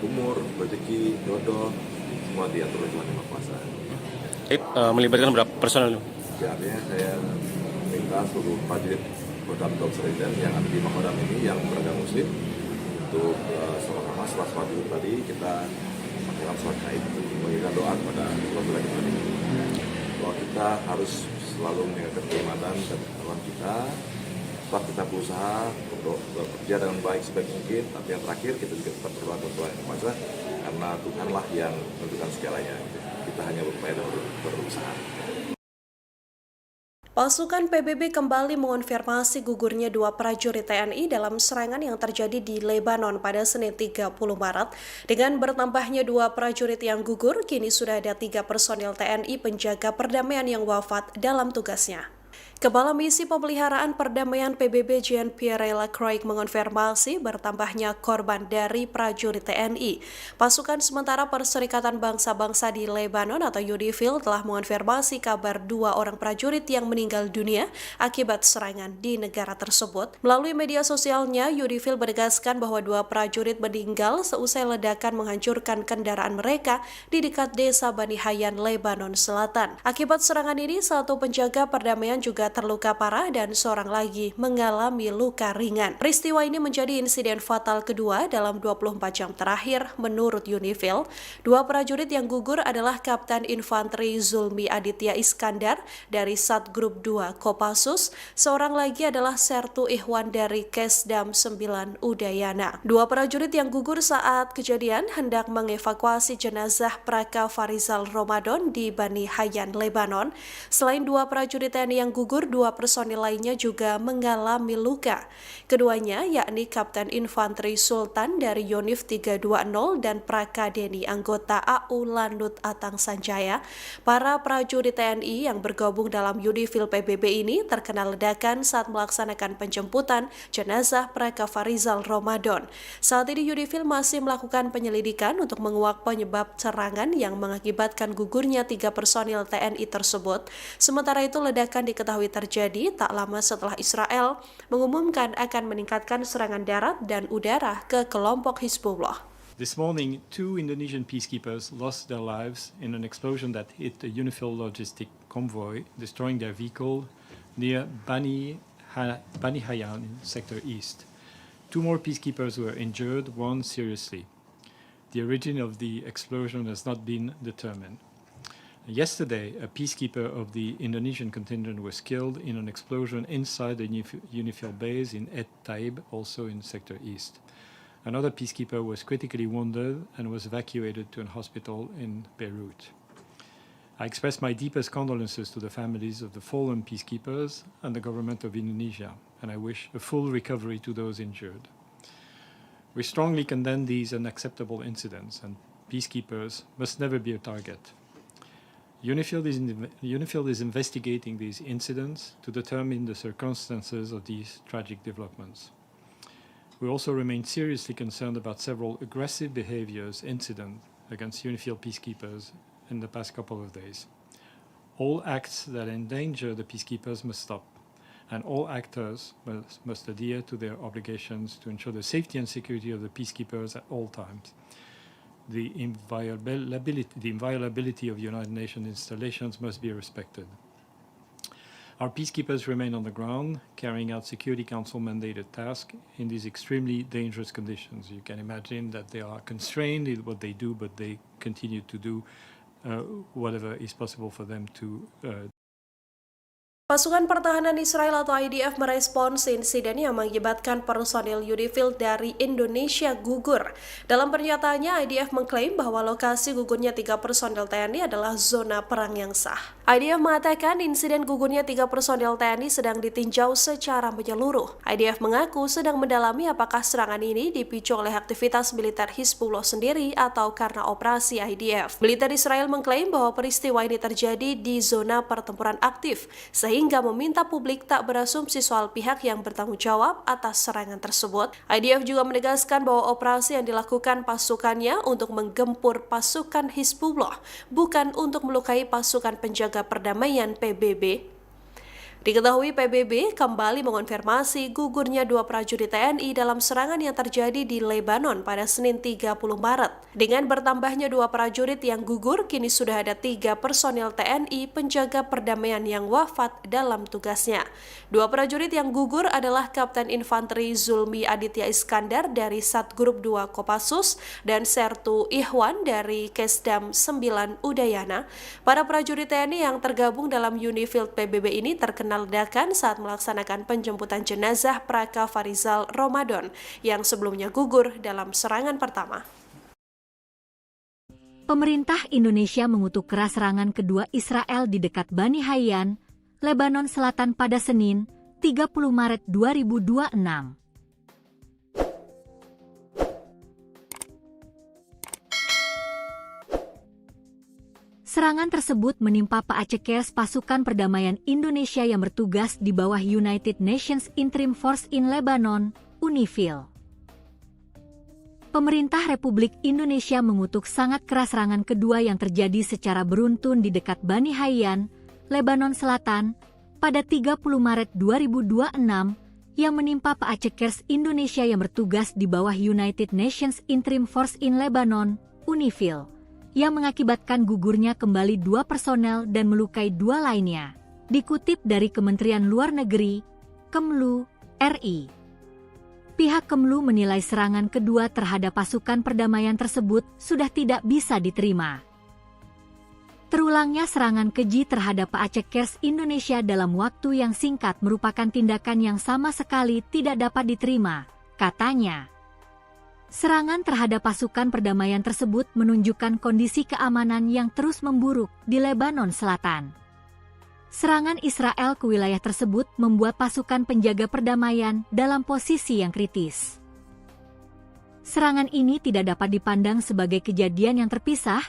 umur, rezeki, jodoh semua diatur oleh Tuhan Yang Maha Kuasa. Melibatkan berapa personel? Ya, artinya saya minta seluruh prajurit Kodam Seriden yang ada di Makodam ini yang beragama Muslim untuk sama-sama setelah sholat dulu tadi kita melakukan sholat gaib, memberikan doa kepada Allah Subhanahu. Bahwa kita harus selalu menjaga keimanan dan ketakwaan kita. Tetap kita berusaha untuk bekerja dengan baik sebaik mungkin, tapi yang terakhir kita juga tetap berdoa kepada Tuhan Yang Maha Kuasa karena Tuhanlah yang menentukan segalanya. Kita hanya berupaya dan berusaha. Pasukan PBB kembali mengonfirmasi gugurnya dua prajurit TNI dalam serangan yang terjadi di Lebanon pada Senin 30 Maret. Dengan bertambahnya dua prajurit yang gugur, kini sudah ada 3 personil TNI penjaga perdamaian yang wafat dalam tugasnya. Kepala Misi Pemeliharaan Perdamaian PBB Jean-Pierre Lacroix mengonfirmasi bertambahnya korban dari prajurit TNI. Pasukan sementara Perserikatan Bangsa-Bangsa di Lebanon atau UNIFIL telah mengonfirmasi kabar 2 orang prajurit yang meninggal dunia akibat serangan di negara tersebut. Melalui media sosialnya, UNIFIL menegaskan bahwa 2 prajurit meninggal seusai ledakan menghancurkan kendaraan mereka di dekat desa Bani Hayyan, Lebanon Selatan. Akibat serangan ini, 1 penjaga perdamaian juga terluka parah dan seorang lagi mengalami luka ringan. Peristiwa ini menjadi insiden fatal kedua dalam 24 jam terakhir menurut UNIFIL. 2 prajurit yang gugur adalah Kapten Infanteri Zulmi Aditya Iskandar dari Satgrup 2 Kopassus, seorang lagi adalah Sertu Ihwan dari Kesdam 9 Udayana. 2 prajurit yang gugur saat kejadian hendak mengevakuasi jenazah Praka Farizal Ramadan di Bani Hayyan, Lebanon. Selain 2 prajurit TNI yang gugur, 2 personil lainnya juga mengalami luka. Keduanya yakni Kapten Infanteri Sultan dari Yonif 320 dan Prakadeni anggota AU Landut Atang Sanjaya. Para prajurit TNI yang bergabung dalam UNIFIL PBB ini terkena ledakan saat melaksanakan penjemputan jenazah Praka Farizal Ramadan. Saat ini UNIFIL masih melakukan penyelidikan untuk menguak penyebab serangan yang mengakibatkan gugurnya 3 personil TNI tersebut. Sementara itu ledakan diketahui terjadi tak lama setelah Israel mengumumkan akan meningkatkan serangan darat dan udara ke kelompok Hizbullah. This morning, 2 Indonesian peacekeepers lost their lives in an explosion that hit a UNIFIL logistic convoy, destroying their vehicle near Bani Hayyan in Sector East. 2 more peacekeepers were injured, 1 seriously. The origin of the explosion has not been determined. Yesterday, a peacekeeper of the Indonesian contingent was killed in an explosion inside the UNIFIL base in Et Taib, also in Sector East. Another peacekeeper was critically wounded and was evacuated to a hospital in Beirut. I express my deepest condolences to the families of the fallen peacekeepers and the government of Indonesia, and I wish a full recovery to those injured. We strongly condemn these unacceptable incidents, and peacekeepers must never be a target. UNIFIL is investigating these incidents to determine the circumstances of these tragic developments. We also remain seriously concerned about several aggressive incidents against UNIFIL peacekeepers in the past couple of days. All acts that endanger the peacekeepers must stop, and all actors must adhere to their obligations to ensure the safety and security of the peacekeepers at all times. The inviolability of United Nations installations must be respected. Our peacekeepers remain on the ground, carrying out Security Council mandated tasks in these extremely dangerous conditions. You can imagine that they are constrained in what they do, but they continue to do whatever is possible for them to Pasukan Pertahanan Israel atau IDF merespons insiden yang mengakibatkan personil UNIFIL dari Indonesia gugur. Dalam pernyataannya, IDF mengklaim bahwa lokasi gugurnya 3 personil TNI adalah zona perang yang sah. IDF mengatakan insiden gugurnya 3 personil TNI sedang ditinjau secara menyeluruh. IDF mengaku sedang mendalami apakah serangan ini dipicu oleh aktivitas militer Hizbullah sendiri atau karena operasi IDF. Militer Israel mengklaim bahwa peristiwa ini terjadi di zona pertempuran aktif, sehingga meminta publik tak berasumsi soal pihak yang bertanggung jawab atas serangan tersebut. IDF juga menegaskan bahwa operasi yang dilakukan pasukannya untuk menggempur pasukan Hizbullah, bukan untuk melukai pasukan penjaga perdamaian PBB. Diketahui PBB kembali mengonfirmasi gugurnya 2 prajurit TNI dalam serangan yang terjadi di Lebanon pada Senin 30 Maret. Dengan bertambahnya 2 prajurit yang gugur, kini sudah ada 3 personil TNI penjaga perdamaian yang wafat dalam tugasnya. 2 prajurit yang gugur adalah Kapten Infanteri Zulmi Aditya Iskandar dari Satgrup 2 Kopassus dan Sertu Ihwan dari Kesdam 9 Udayana. Para prajurit TNI yang tergabung dalam UNIFIL PBB ini terkena ledakan saat melaksanakan penjemputan jenazah Praka Farizal Ramadan yang sebelumnya gugur dalam serangan pertama. Pemerintah Indonesia mengutuk keras serangan kedua Israel di dekat Bani Hayyan, Lebanon Selatan pada Senin, 30 Maret 2026. Serangan tersebut menimpa Paacekers pasukan perdamaian Indonesia yang bertugas di bawah United Nations Interim Force in Lebanon, UNIFIL. Pemerintah Republik Indonesia mengutuk sangat keras serangan kedua yang terjadi secara beruntun di dekat Bani Hayyan, Lebanon Selatan, pada 30 Maret 2026 yang menimpa Paacekers Indonesia yang bertugas di bawah United Nations Interim Force in Lebanon, UNIFIL, yang mengakibatkan gugurnya kembali 2 personel dan melukai 2 lainnya. Dikutip dari Kementerian Luar Negeri, Kemlu, RI. Pihak Kemlu menilai serangan kedua terhadap pasukan perdamaian tersebut sudah tidak bisa diterima. Terulangnya serangan keji terhadap Paacekers Indonesia dalam waktu yang singkat merupakan tindakan yang sama sekali tidak dapat diterima, katanya. Serangan terhadap pasukan perdamaian tersebut menunjukkan kondisi keamanan yang terus memburuk di Lebanon Selatan. Serangan Israel ke wilayah tersebut membuat pasukan penjaga perdamaian dalam posisi yang kritis. Serangan ini tidak dapat dipandang sebagai kejadian yang terpisah,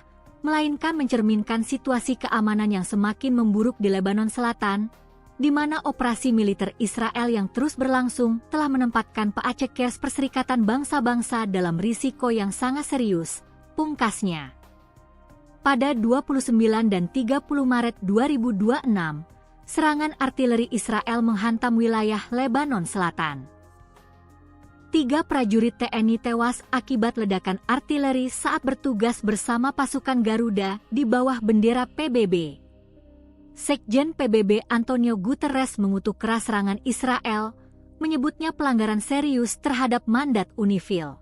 melainkan mencerminkan situasi keamanan yang semakin memburuk di Lebanon Selatan, di mana operasi militer Israel yang terus berlangsung telah menempatkan Paacekers Perserikatan Bangsa-Bangsa dalam risiko yang sangat serius, pungkasnya. Pada 29 dan 30 Maret 2026, serangan artileri Israel menghantam wilayah Lebanon Selatan. 3 prajurit TNI tewas akibat ledakan artileri saat bertugas bersama pasukan Garuda di bawah bendera PBB. Sekjen PBB Antonio Guterres mengutuk keras serangan Israel, menyebutnya pelanggaran serius terhadap mandat UNIFIL.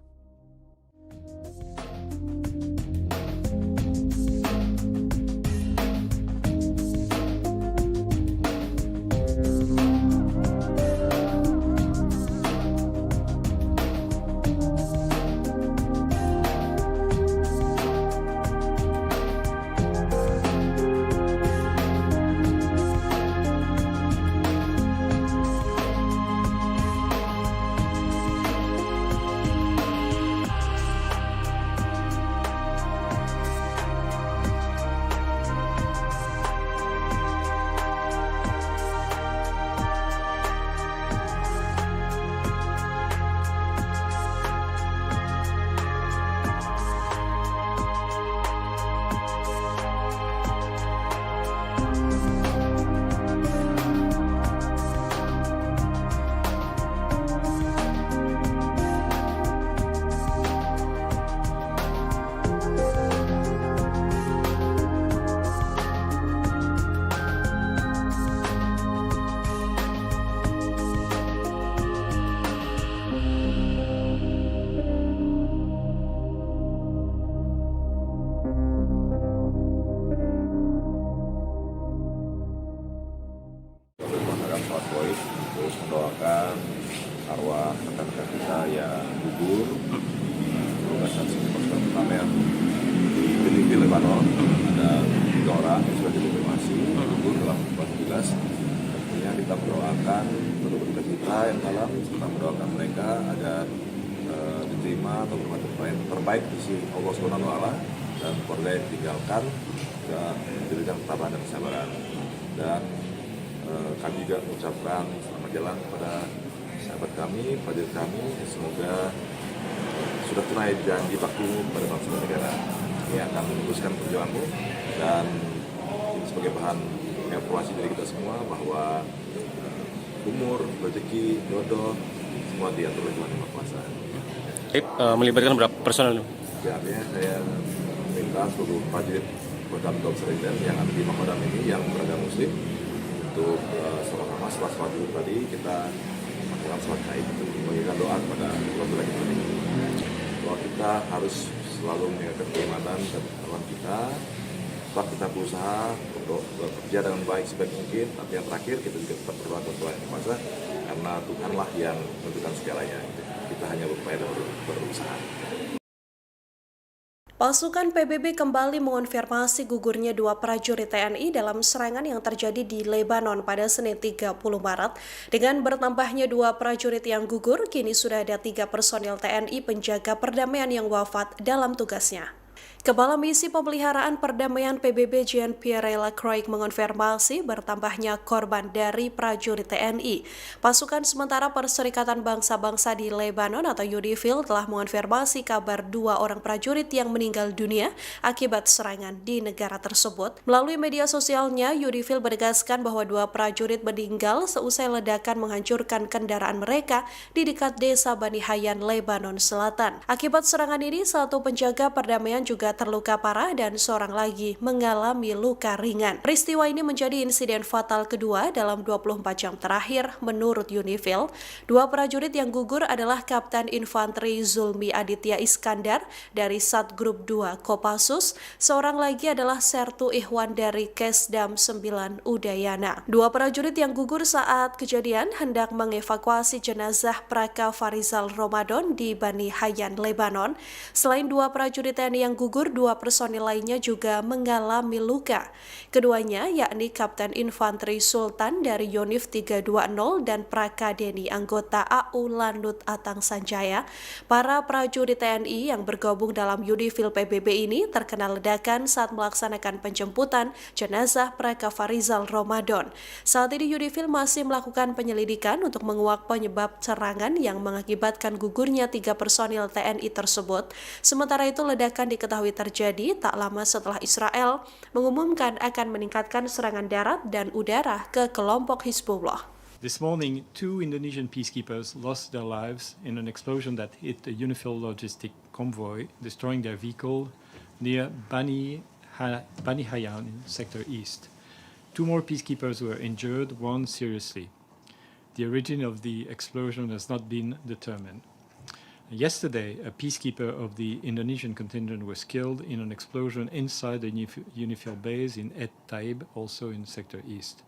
Terus mendoakan arwah rekan-rekan kita yang gugur di penugasan pasukan perdamaian di Gilifil, Lebanon. Ada 3 orang yang sudah dikonfirmasi gugur dalam tugas. Tentunya kita mendoakan rekan-rekan kita yang dalam, kita mendoakan mereka agar diterima atau berbuat terbaik di sisi Allah SWT dan keluarga yang ditinggalkan dan diberikan ketabahan dan kesabaran. Dan kami juga mengucapkan selamat jalan kepada sahabat kami, prajurit kami, semoga sudah tunai janji baktimu kepada bangsa dan negara. Ini akan meneruskan perjuanganmu dan ini sebagai bahan evaluasi dari kita semua bahwa umur, rezeki, jodoh semua diatur oleh Tuhan Yang Maha Kuasa. Melibatkan berapa personel? Ya, artinya saya minta seluruh prajurit Kodam Seriden yang ada di Makodam ini yang beragama Muslim untuk sama-sama sholat dulu tadi kita melakukan sholat gaib untuk memberikan doa kepada keluarga kita ini. Bahwa kita harus selalu menjaga keimanan dan ketakwaan kita. Tetap kita berusaha untuk bekerja dengan baik sebaik mungkin. Tapi yang terakhir kita juga tetap berdoa kepada Tuhan Yang Maha Kuasa karena Tuhanlah yang menentukan segalanya. Kita hanya berupaya dan berusaha. Pasukan PBB kembali mengonfirmasi gugurnya dua prajurit TNI dalam serangan yang terjadi di Lebanon pada Senin 30 Maret. Dengan bertambahnya dua prajurit yang gugur, kini sudah ada 3 personil TNI penjaga perdamaian yang wafat dalam tugasnya. Kepala Misi Pemeliharaan Perdamaian PBB Jean-Pierre Lacroix mengonfirmasi bertambahnya korban dari prajurit TNI. Pasukan sementara Perserikatan Bangsa-Bangsa di Lebanon atau UNIFIL telah mengonfirmasi kabar 2 orang prajurit yang meninggal dunia akibat serangan di negara tersebut. Melalui media sosialnya, UNIFIL menegaskan bahwa 2 prajurit meninggal seusai ledakan menghancurkan kendaraan mereka di dekat desa Bani Hayyan, Lebanon Selatan. Akibat serangan ini, 1 penjaga perdamaian juga terluka parah dan seorang lagi mengalami luka ringan. Peristiwa ini menjadi insiden fatal kedua dalam 24 jam terakhir menurut UNIFIL. 2 prajurit yang gugur adalah Kapten Infanteri Zulmi Aditya Iskandar dari Satgrup 2 Kopassus, seorang lagi adalah Sertu Ihwan dari Kesdam 9 Udayana. 2 prajurit yang gugur saat kejadian hendak mengevakuasi jenazah Praka Farizal Ramadan di Bani Hayyan, Lebanon. Selain 2 prajurit TNI yang gugur, 2 personil lainnya juga mengalami luka. Keduanya yakni Kapten Infanteri Sultan dari Yonif 320 dan Praka Deni anggota AU Landut Atang Sanjaya. Para prajurit TNI yang bergabung dalam UNIFIL PBB ini terkena ledakan saat melaksanakan penjemputan jenazah Praka Farizal Ramadan. Saat ini UNIFIL masih melakukan penyelidikan untuk menguak penyebab serangan yang mengakibatkan gugurnya 3 personil TNI tersebut. Sementara itu, ledakan diketahui terjadi tak lama setelah Israel mengumumkan akan meningkatkan serangan darat dan udara ke kelompok Hizbullah. This morning, 2 Indonesian peacekeepers lost their lives in an explosion that hit a UNIFIL logistic convoy, destroying their vehicle near Bani Hayyan in Sector East. 2 more peacekeepers were injured, 1 seriously. The origin of the explosion has not been determined. Yesterday, a peacekeeper of the Indonesian contingent was killed in an explosion inside the UNIFIL base in Et Taib, also in Sector East.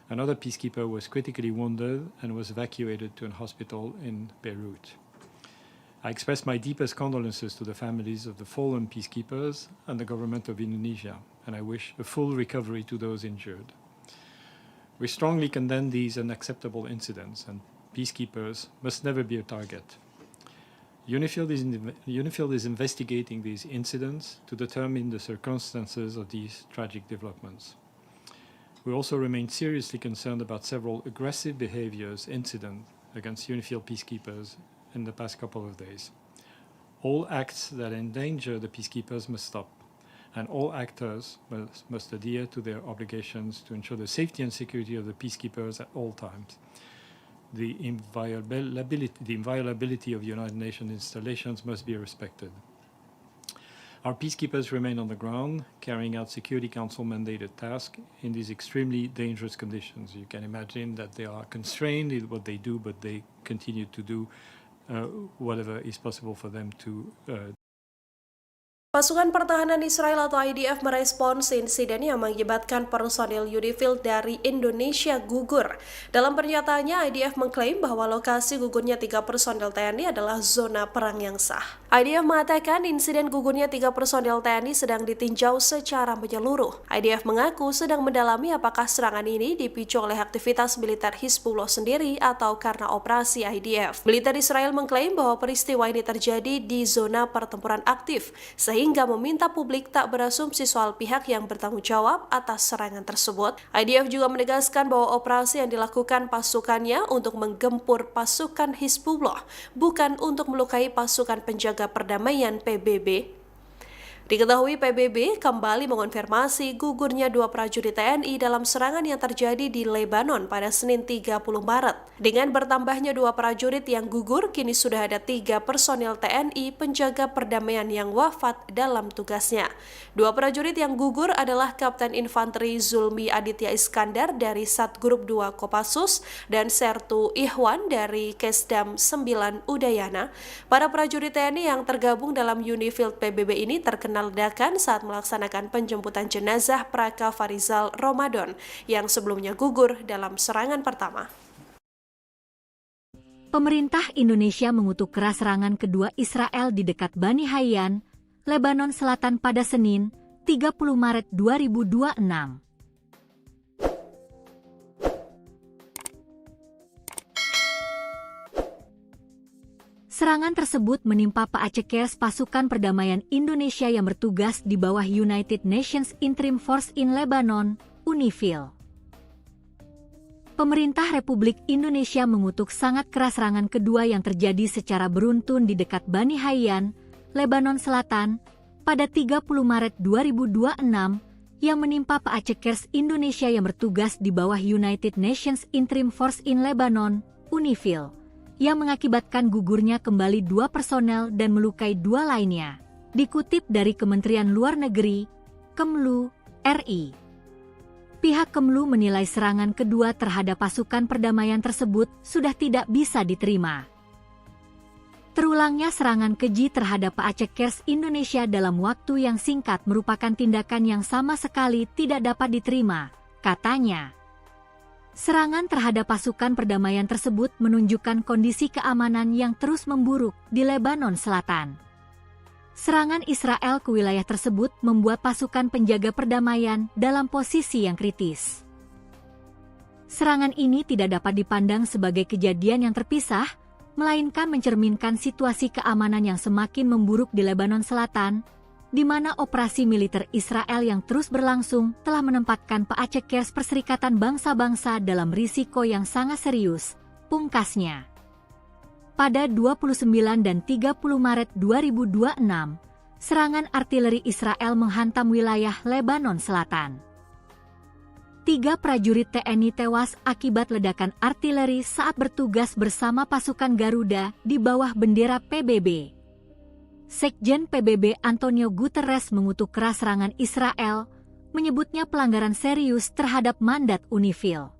Another peacekeeper was critically wounded and was evacuated to a hospital in Beirut. I express my deepest condolences to the families of the fallen peacekeepers and the government of Indonesia, and I wish a full recovery to those injured. We strongly condemn these unacceptable incidents, and peacekeepers must never be a target. UNIFIL is investigating these incidents to determine the circumstances of these tragic developments. We also remain seriously concerned about several aggressive incidents against UNIFIL peacekeepers in the past couple of days. All acts that endanger the peacekeepers must stop, and all actors must adhere to their obligations to ensure the safety and security of the peacekeepers at all times. The inviolability of United Nations installations must be respected. Our peacekeepers remain on the ground, carrying out Security Council mandated tasks in these extremely dangerous conditions. You can imagine that they are constrained in what they do, but they continue to do whatever is possible for them to Pasukan Pertahanan Israel atau IDF merespons insiden yang mengakibatkan personil UNIFIL dari Indonesia gugur. Dalam pernyataannya, IDF mengklaim bahwa lokasi gugurnya 3 personil TNI adalah zona perang yang sah. IDF mengatakan insiden gugurnya 3 personil TNI sedang ditinjau secara menyeluruh. IDF mengaku sedang mendalami apakah serangan ini dipicu oleh aktivitas militer Hizbullah sendiri atau karena operasi IDF. Militer Israel mengklaim bahwa peristiwa ini terjadi di zona pertempuran aktif, sehingga meminta publik tak berasumsi soal pihak yang bertanggung jawab atas serangan tersebut. IDF juga menegaskan bahwa operasi yang dilakukan pasukannya untuk menggempur pasukan Hizbullah, bukan untuk melukai pasukan penjaga perdamaian PBB. Diketahui PBB kembali mengonfirmasi gugurnya 2 prajurit TNI dalam serangan yang terjadi di Lebanon pada Senin 30 Maret. Dengan bertambahnya 2 prajurit yang gugur, kini sudah ada 3 personil TNI penjaga perdamaian yang wafat dalam tugasnya. 2 prajurit yang gugur adalah Kapten Infanteri Zulmi Aditya Iskandar dari Satgrup 2 Kopassus dan Sertu Ihwan dari Kesdam 9 Udayana. Para prajurit TNI yang tergabung dalam UNIFIL PBB ini terkena ledakan saat melaksanakan penjemputan jenazah Praka Farizal Ramadan yang sebelumnya gugur dalam serangan pertama. Pemerintah Indonesia mengutuk keras serangan kedua Israel di dekat Bani Hayyan, Lebanon Selatan pada Senin, 30 Maret 2026. Serangan tersebut menimpa Paacekers pasukan perdamaian Indonesia yang bertugas di bawah United Nations Interim Force in Lebanon, UNIFIL. Pemerintah Republik Indonesia mengutuk sangat keras serangan kedua yang terjadi secara beruntun di dekat Bani Hayyan, Lebanon Selatan, pada 30 Maret 2026 yang menimpa Paacekers Indonesia yang bertugas di bawah United Nations Interim Force in Lebanon, UNIFIL, yang mengakibatkan gugurnya kembali 2 personel dan melukai 2 lainnya. Dikutip dari Kementerian Luar Negeri, Kemlu, RI. Pihak Kemlu menilai serangan kedua terhadap pasukan perdamaian tersebut sudah tidak bisa diterima. Terulangnya serangan keji terhadap Paacekers Indonesia dalam waktu yang singkat merupakan tindakan yang sama sekali tidak dapat diterima, katanya. Serangan terhadap pasukan perdamaian tersebut menunjukkan kondisi keamanan yang terus memburuk di Lebanon Selatan. Serangan Israel ke wilayah tersebut membuat pasukan penjaga perdamaian dalam posisi yang kritis. Serangan ini tidak dapat dipandang sebagai kejadian yang terpisah, melainkan mencerminkan situasi keamanan yang semakin memburuk di Lebanon Selatan, di mana operasi militer Israel yang terus berlangsung telah menempatkan Paacekers Perserikatan Bangsa-Bangsa dalam risiko yang sangat serius, pungkasnya. Pada 29 dan 30 Maret 2026, serangan artileri Israel menghantam wilayah Lebanon Selatan. 3 prajurit TNI tewas akibat ledakan artileri saat bertugas bersama pasukan Garuda di bawah bendera PBB. Sekjen PBB Antonio Guterres mengutuk keras serangan Israel, menyebutnya pelanggaran serius terhadap mandat UNIFIL.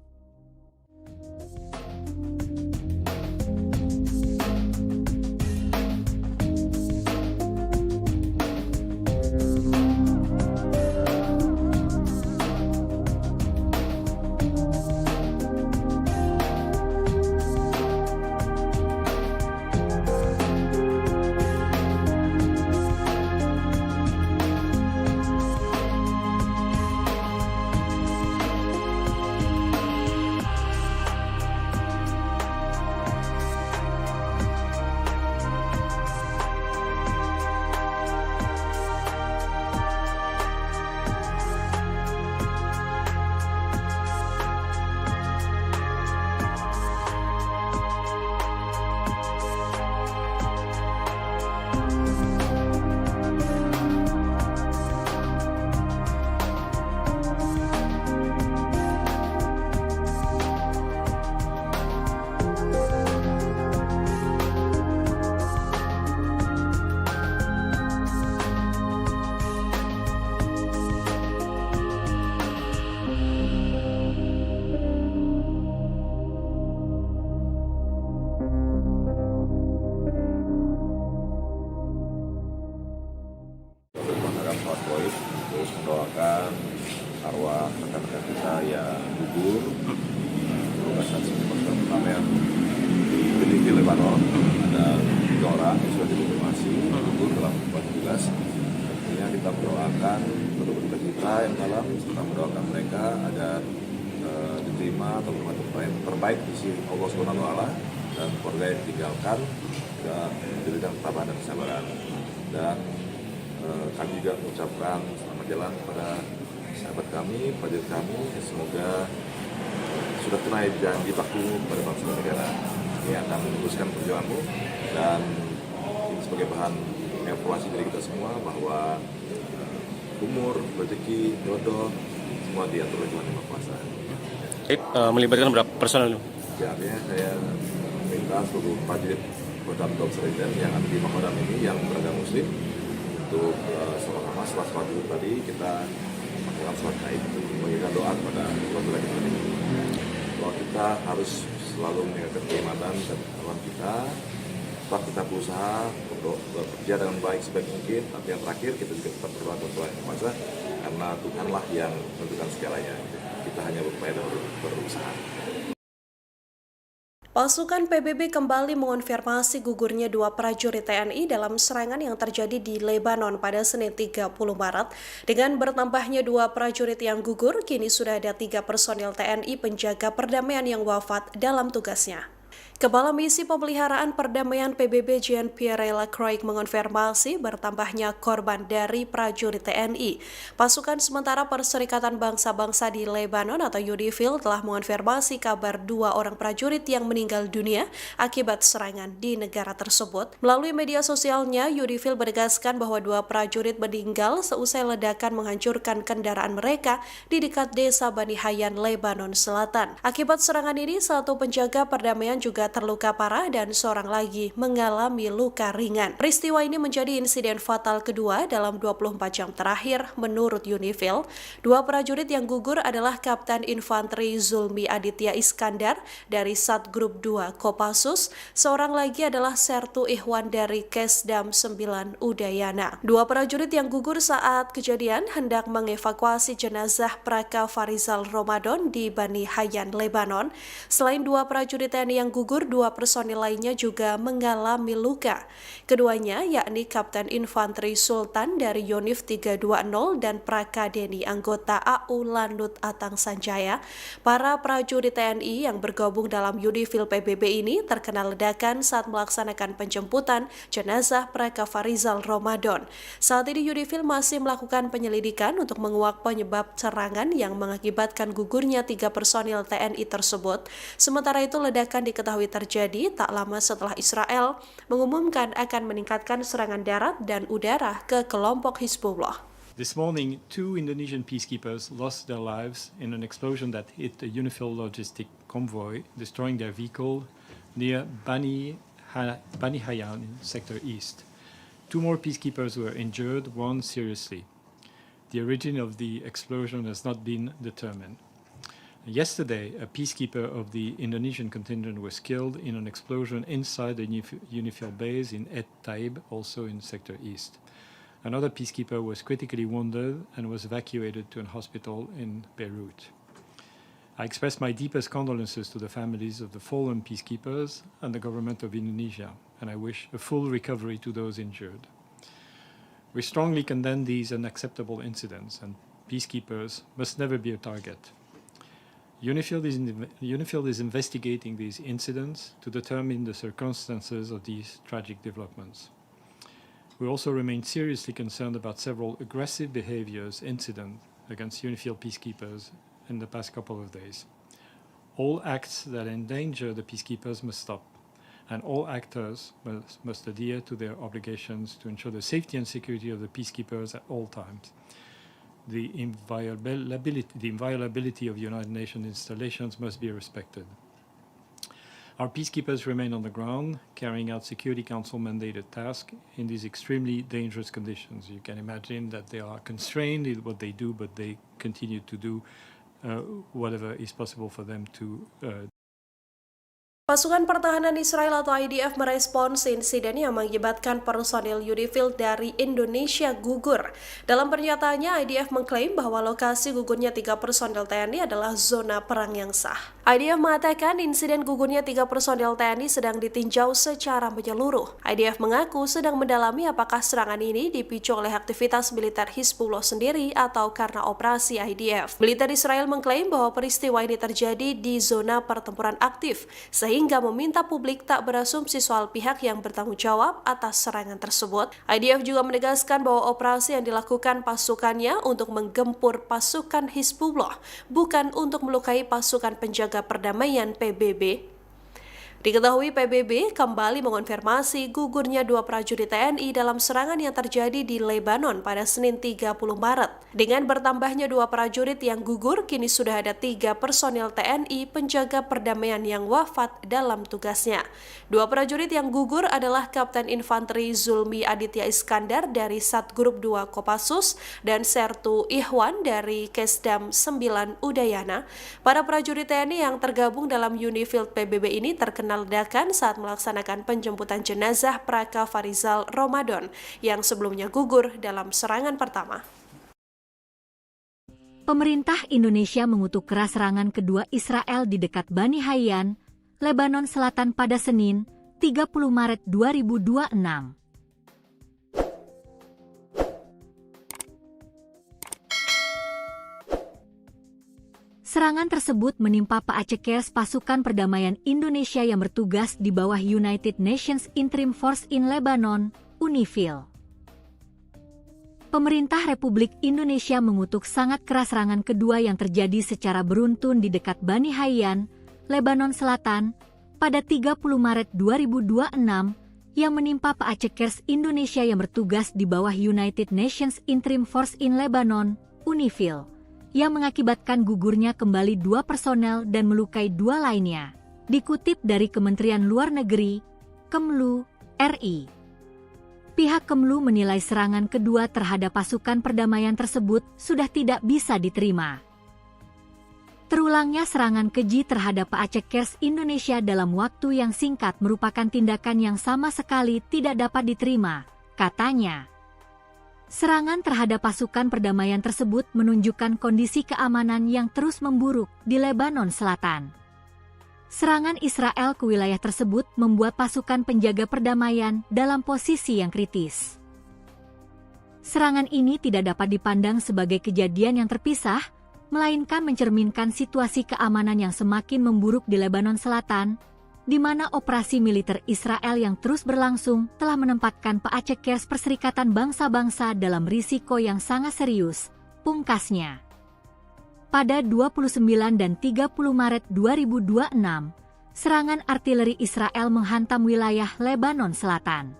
Terus mendoakan arwah rekan-rekan kita yang gugur luka saat ini pasukan perdamaian di Benih Lebanon. Ada 3 orang yang sudah dikonfirmasi gugur dalam keadaan tugas. Tentunya kita mendoakan berduka kita yang dalam, serta mendoakan mereka agar diterima atau bermanfaat terbaik di sisi Allah Subhanahu wa Ta'ala, dan keluarga yang ditinggalkan juga diberikan ketabahan dan kesabaran. Dan kami juga mengucapkan selamat jalan kepada sahabat kami, prajurit kami, semoga sudah tunai janji baktimu kepada bangsa dan negara. Ini akan meneruskan perjuanganmu, dan ini sebagai bahan evaluasi dari kita semua bahwa umur, rezeki, jodoh semua diatur oleh Tuhan Yang Maha Kuasa. Melibatkan berapa personel? Ya, artinya saya minta seluruh prajurit Kodam Seriden yang ada di Makodam ini yang beragama Muslim untuk sama-sama setelah sholat dulu tadi kita melakukan sholat gaib untuk memberikan doa kepada keluarga kita ini. Bahwa kita harus selalu meningkatkan keimanan dan ketakwaan kita. Tetap kita berusaha untuk bekerja dengan baik sebaik mungkin. Tapi yang terakhir kita juga tetap berdoa kepada Tuhan Yang Maha Kuasa, karena Tuhanlah yang menentukan segalanya. Kita hanya berupaya dan berusaha. Pasukan PBB kembali mengonfirmasi gugurnya dua prajurit TNI dalam serangan yang terjadi di Lebanon pada Senin 30 Maret. Dengan bertambahnya dua prajurit yang gugur, kini sudah ada 3 personil TNI penjaga perdamaian yang wafat dalam tugasnya. Kepala Misi Pemeliharaan Perdamaian PBB Jean-Pierre Lacroix mengonfirmasi bertambahnya korban dari prajurit TNI. Pasukan sementara Perserikatan Bangsa-Bangsa di Lebanon atau UNIFIL telah mengonfirmasi kabar 2 orang prajurit yang meninggal dunia akibat serangan di negara tersebut. Melalui media sosialnya, UNIFIL menegaskan bahwa 2 prajurit meninggal seusai ledakan menghancurkan kendaraan mereka di dekat desa Bani Hayyan, Lebanon Selatan. Akibat serangan ini, 1 penjaga perdamaian juga terluka parah dan seorang lagi mengalami luka ringan. Peristiwa ini menjadi insiden fatal kedua dalam 24 jam terakhir menurut UNIFIL. 2 prajurit yang gugur adalah Kapten Infanteri Zulmi Aditya Iskandar dari Satgrup 2 Kopassus, seorang lagi adalah Sertu Ihwan dari Kesdam 9 Udayana. 2 prajurit yang gugur saat kejadian hendak mengevakuasi jenazah Praka Farizal Ramadan di Bani Hayyan, Lebanon. Selain 2 prajurit TNI yang gugur, 2 personil lainnya juga mengalami luka. Keduanya yakni Kapten Infanteri Sultan dari Yonif 320 dan Praka Deni anggota AU Landut Atang Sanjaya. Para prajurit TNI yang bergabung dalam UNIFIL PBB ini terkena ledakan saat melaksanakan penjemputan jenazah Praka Farizal Ramadan. Saat ini UNIFIL masih melakukan penyelidikan untuk menguak penyebab serangan yang mengakibatkan gugurnya 3 personil TNI tersebut. Sementara itu ledakan diketahui terjadi tak lama setelah Israel mengumumkan akan meningkatkan serangan darat dan udara ke kelompok Hizbullah. This morning, 2 Indonesian peacekeepers lost their lives in an explosion that hit a UNIFIL logistic convoy, destroying their vehicle near Bani Hayyan in Sector East. 2 more peacekeepers were injured, 1 seriously. The origin of the explosion has not been determined. Yesterday, a peacekeeper of the Indonesian contingent was killed in an explosion inside the UNIFIL base in Et Taib, also in Sector East. Another peacekeeper was critically wounded and was evacuated to a hospital in Beirut. I express my deepest condolences to the families of the fallen peacekeepers and the government of Indonesia, and I wish a full recovery to those injured. We strongly condemn these unacceptable incidents, and peacekeepers must never be a target. UNIFIL is investigating these incidents to determine the circumstances of these tragic developments. We also remain seriously concerned about several aggressive incidents against UNIFIL peacekeepers in the past couple of days. All acts that endanger the peacekeepers must stop, and all actors must adhere to their obligations to ensure the safety and security of the peacekeepers at all times. The inviolability of United Nations installations must be respected. Our peacekeepers remain on the ground, carrying out Security Council mandated tasks in these extremely dangerous conditions. You can imagine that they are constrained in what they do, but they continue to do whatever is possible for them to Pasukan Pertahanan Israel atau IDF merespons insiden yang mengakibatkan personil UNIFIL dari Indonesia gugur. Dalam pernyataannya, IDF mengklaim bahwa lokasi gugurnya 3 personil TNI adalah zona perang yang sah. IDF mengatakan insiden gugurnya 3 personil TNI sedang ditinjau secara menyeluruh. IDF mengaku sedang mendalami apakah serangan ini dipicu oleh aktivitas militer Hizbullah sendiri atau karena operasi IDF. Militer Israel mengklaim bahwa peristiwa ini terjadi di zona pertempuran aktif, sehingga meminta publik tak berasumsi soal pihak yang bertanggung jawab atas serangan tersebut. IDF juga menegaskan bahwa operasi yang dilakukan pasukannya untuk menggempur pasukan Hizbullah, bukan untuk melukai pasukan penjaga perdamaian PBB. Diketahui PBB kembali mengonfirmasi gugurnya 2 prajurit TNI dalam serangan yang terjadi di Lebanon pada Senin 30 Maret. Dengan bertambahnya 2 prajurit yang gugur, kini sudah ada 3 personil TNI penjaga perdamaian yang wafat dalam tugasnya. 2 prajurit yang gugur adalah Kapten Infanteri Zulmi Aditya Iskandar dari Satgrup 2 Kopassus dan Sertu Ihwan dari Kesdam 9 Udayana. Para prajurit TNI yang tergabung dalam UNIFIL PBB ini terkena ledakan saat melaksanakan penjemputan jenazah Praka Farizal Ramadan yang sebelumnya gugur dalam serangan pertama. Pemerintah Indonesia mengutuk keras serangan kedua Israel di dekat Bani Hayyan, Lebanon Selatan pada Senin, 30 Maret 2026. Serangan tersebut menimpa Paacekers pasukan perdamaian Indonesia yang bertugas di bawah United Nations Interim Force in Lebanon, UNIFIL. Pemerintah Republik Indonesia mengutuk sangat keras serangan kedua yang terjadi secara beruntun di dekat Bani Hayyan, Lebanon Selatan, pada 30 Maret 2026, yang menimpa Paacekers Indonesia yang bertugas di bawah United Nations Interim Force in Lebanon, UNIFIL, yang mengakibatkan gugurnya kembali 2 personel dan melukai 2 lainnya. Dikutip dari Kementerian Luar Negeri, Kemlu, RI. Pihak Kemlu menilai serangan kedua terhadap pasukan perdamaian tersebut sudah tidak bisa diterima. Terulangnya serangan keji terhadap Paacekers Indonesia dalam waktu yang singkat merupakan tindakan yang sama sekali tidak dapat diterima, katanya. Serangan terhadap pasukan perdamaian tersebut menunjukkan kondisi keamanan yang terus memburuk di Lebanon Selatan. Serangan Israel ke wilayah tersebut membuat pasukan penjaga perdamaian dalam posisi yang kritis. Serangan ini tidak dapat dipandang sebagai kejadian yang terpisah, melainkan mencerminkan situasi keamanan yang semakin memburuk di Lebanon Selatan, di mana operasi militer Israel yang terus berlangsung telah menempatkan Paacekers Perserikatan Bangsa-Bangsa dalam risiko yang sangat serius, pungkasnya. Pada 29 dan 30 Maret 2026, serangan artileri Israel menghantam wilayah Lebanon Selatan.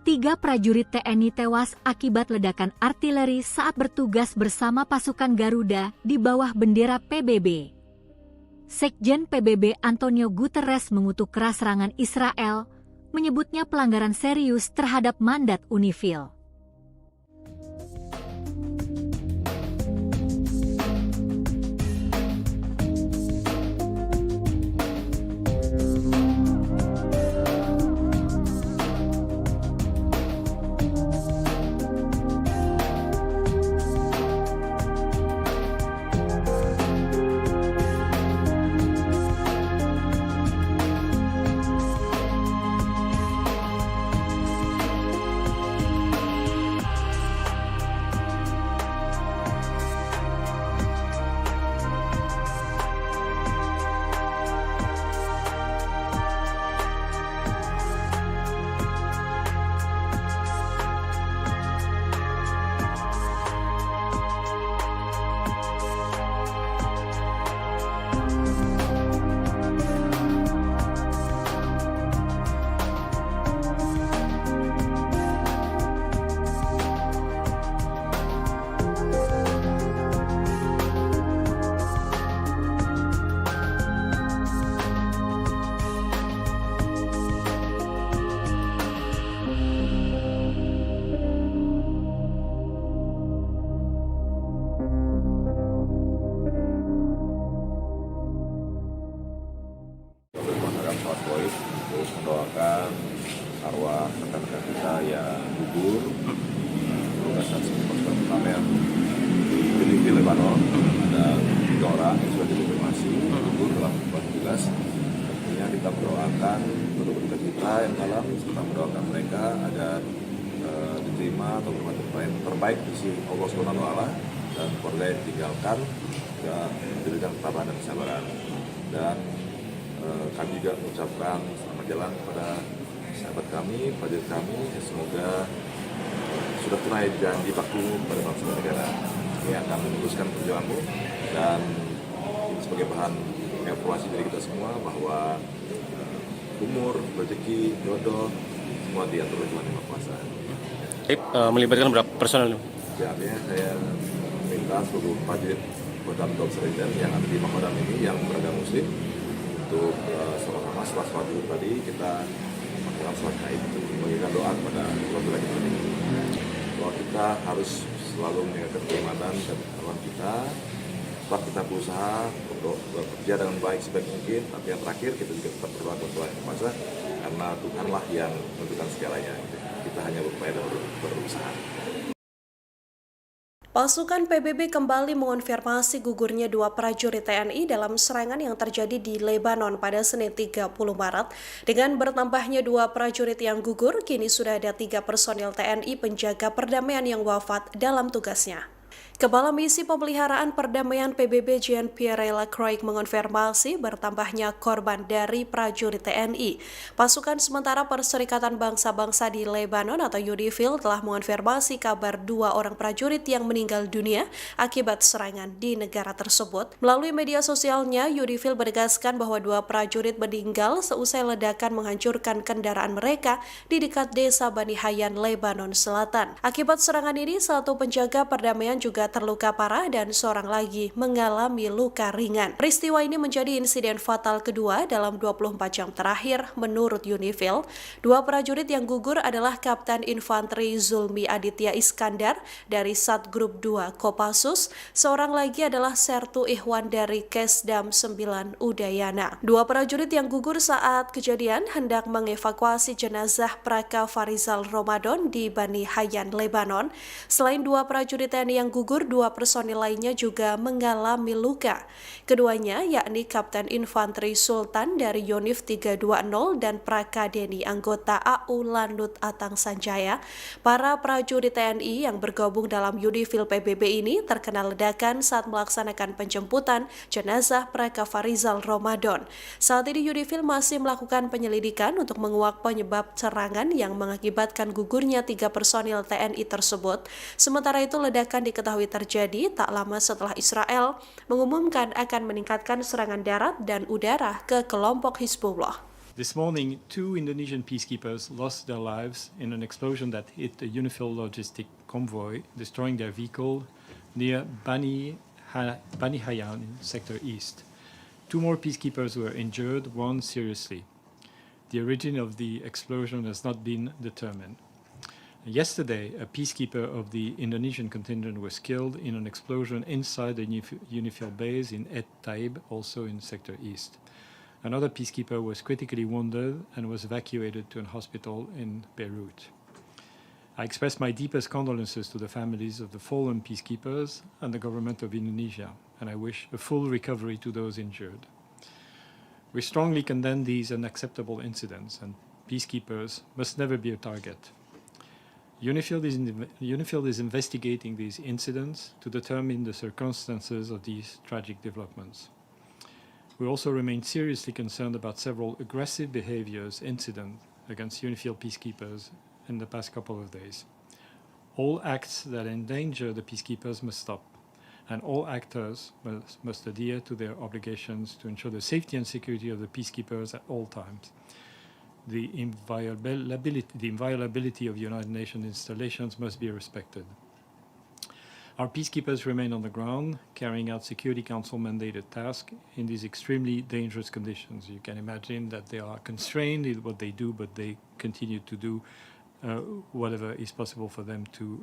3 prajurit TNI tewas akibat ledakan artileri saat bertugas bersama pasukan Garuda di bawah bendera PBB. Sekjen PBB Antonio Guterres mengutuk keras serangan Israel, menyebutnya pelanggaran serius terhadap mandat UNIFIL. Terus mendoakan arwah rekan-rekan kita yang gugur di saksi pasukan perdamaian di Lebanon. Ada 3 orang yang sudah dikonfirmasi gugur dalam tugas. Tentunya kita mendoakan penduduk kita yang dalam, serta mendoakan mereka agar diterima atau berbuat terbaik di sisi Allah SWT dan keluarga yang ditinggalkan dan diberikan ketabahan dan kesabaran. Dan kami juga mengucapkan selamat jalan kepada sahabat kami, prajurit kami, semoga sudah tunai janji bakti pada bangsa dan negara. Ini akan meneruskan perjuanganmu dan ini sebagai bahan evaluasi dari kita semua bahwa umur, rezeki, jodoh semua diatur oleh Tuhan Yang Maha Kuasa. Melibatkan berapa personel? Ya, saya minta seluruh prajurit Kodam Seriden yang ada di Makodam ini yang beragama Muslim untuk sama-sama sholat dulu tadi kita melakukan sholat gaib untuk memberikan doa kepada keluarga kita ini. Bahwa kita harus selalu menjaga keimanan dan ketakwaan kita. Sebab kita berusaha untuk bekerja dengan baik sebaik mungkin, tapi yang terakhir kita juga tetap berdoa kepada Tuhan Yang Maha Kuasa karena Tuhanlah yang menentukan segalanya. Kita hanya berupaya dan berusaha. Pasukan PBB kembali mengonfirmasi gugurnya dua prajurit TNI dalam serangan yang terjadi di Lebanon pada Senin 30 Maret. Dengan bertambahnya dua prajurit yang gugur, kini sudah ada 3 personil TNI penjaga perdamaian yang wafat dalam tugasnya. Kepala Misi Pemeliharaan Perdamaian PBB Jean-Pierre Lacroix mengonfirmasi bertambahnya korban dari prajurit TNI. Pasukan sementara Perserikatan Bangsa-Bangsa di Lebanon atau UNIFIL telah mengonfirmasi kabar 2 orang prajurit yang meninggal dunia akibat serangan di negara tersebut. Melalui media sosialnya, UNIFIL menegaskan bahwa 2 prajurit meninggal seusai ledakan menghancurkan kendaraan mereka di dekat desa Bani Hayyan, Lebanon Selatan. Akibat serangan ini, 1 penjaga perdamaian juga terluka parah dan seorang lagi mengalami luka ringan. Peristiwa ini menjadi insiden fatal kedua dalam 24 jam terakhir menurut UNIFIL. 2 prajurit yang gugur adalah Kapten Infanteri Zulmi Aditya Iskandar dari Satgrup 2 Kopassus, seorang lagi adalah Sertu Ihwan dari Kesdam 9 Udayana. 2 prajurit yang gugur saat kejadian hendak mengevakuasi jenazah Praka Farizal Ramadan di Bani Hayyan, Lebanon. Selain 2 prajurit TNI yang gugur, 2 personil lainnya juga mengalami luka. Keduanya yakni Kapten Infanteri Sultan dari Yonif 320 dan Praka Deni anggota AU Landut Atang Sanjaya. Para prajurit TNI yang bergabung dalam UNIFIL PBB ini terkena ledakan saat melaksanakan penjemputan jenazah Praka Farizal Ramadan. Saat ini UNIFIL masih melakukan penyelidikan untuk menguak penyebab serangan yang mengakibatkan gugurnya 3 personil TNI tersebut. Sementara itu, ledakan diketahui terjadi tak lama setelah Israel mengumumkan akan meningkatkan serangan darat dan udara ke kelompok Hizbullah. This morning, 2 Indonesian peacekeepers lost their lives in an explosion that hit a UNIFIL logistic convoy, destroying their vehicle near Bani Hayyan in Sector East. 2 more peacekeepers were injured, 1 seriously. The origin of the explosion has not been determined. Yesterday, a peacekeeper of the Indonesian contingent was killed in an explosion inside the UNIFIL base in Et Taib, also in Sector East. Another peacekeeper was critically wounded and was evacuated to a hospital in Beirut. I express my deepest condolences to the families of the fallen peacekeepers and the government of Indonesia, and I wish a full recovery to those injured. We strongly condemn these unacceptable incidents, and peacekeepers must never be a target. UNIFIL is investigating these incidents to determine the circumstances of these tragic developments. We also remain seriously concerned about several aggressive incidents against UNIFIL peacekeepers in the past couple of days. All acts that endanger the peacekeepers must stop, and all actors must adhere to their obligations to ensure the safety and security of the peacekeepers at all times. The inviolability of United Nations installations must be respected. Our peacekeepers remain on the ground, carrying out Security Council mandated tasks in these extremely dangerous conditions. You can imagine that they are constrained in what they do, but they continue to do whatever is possible for them to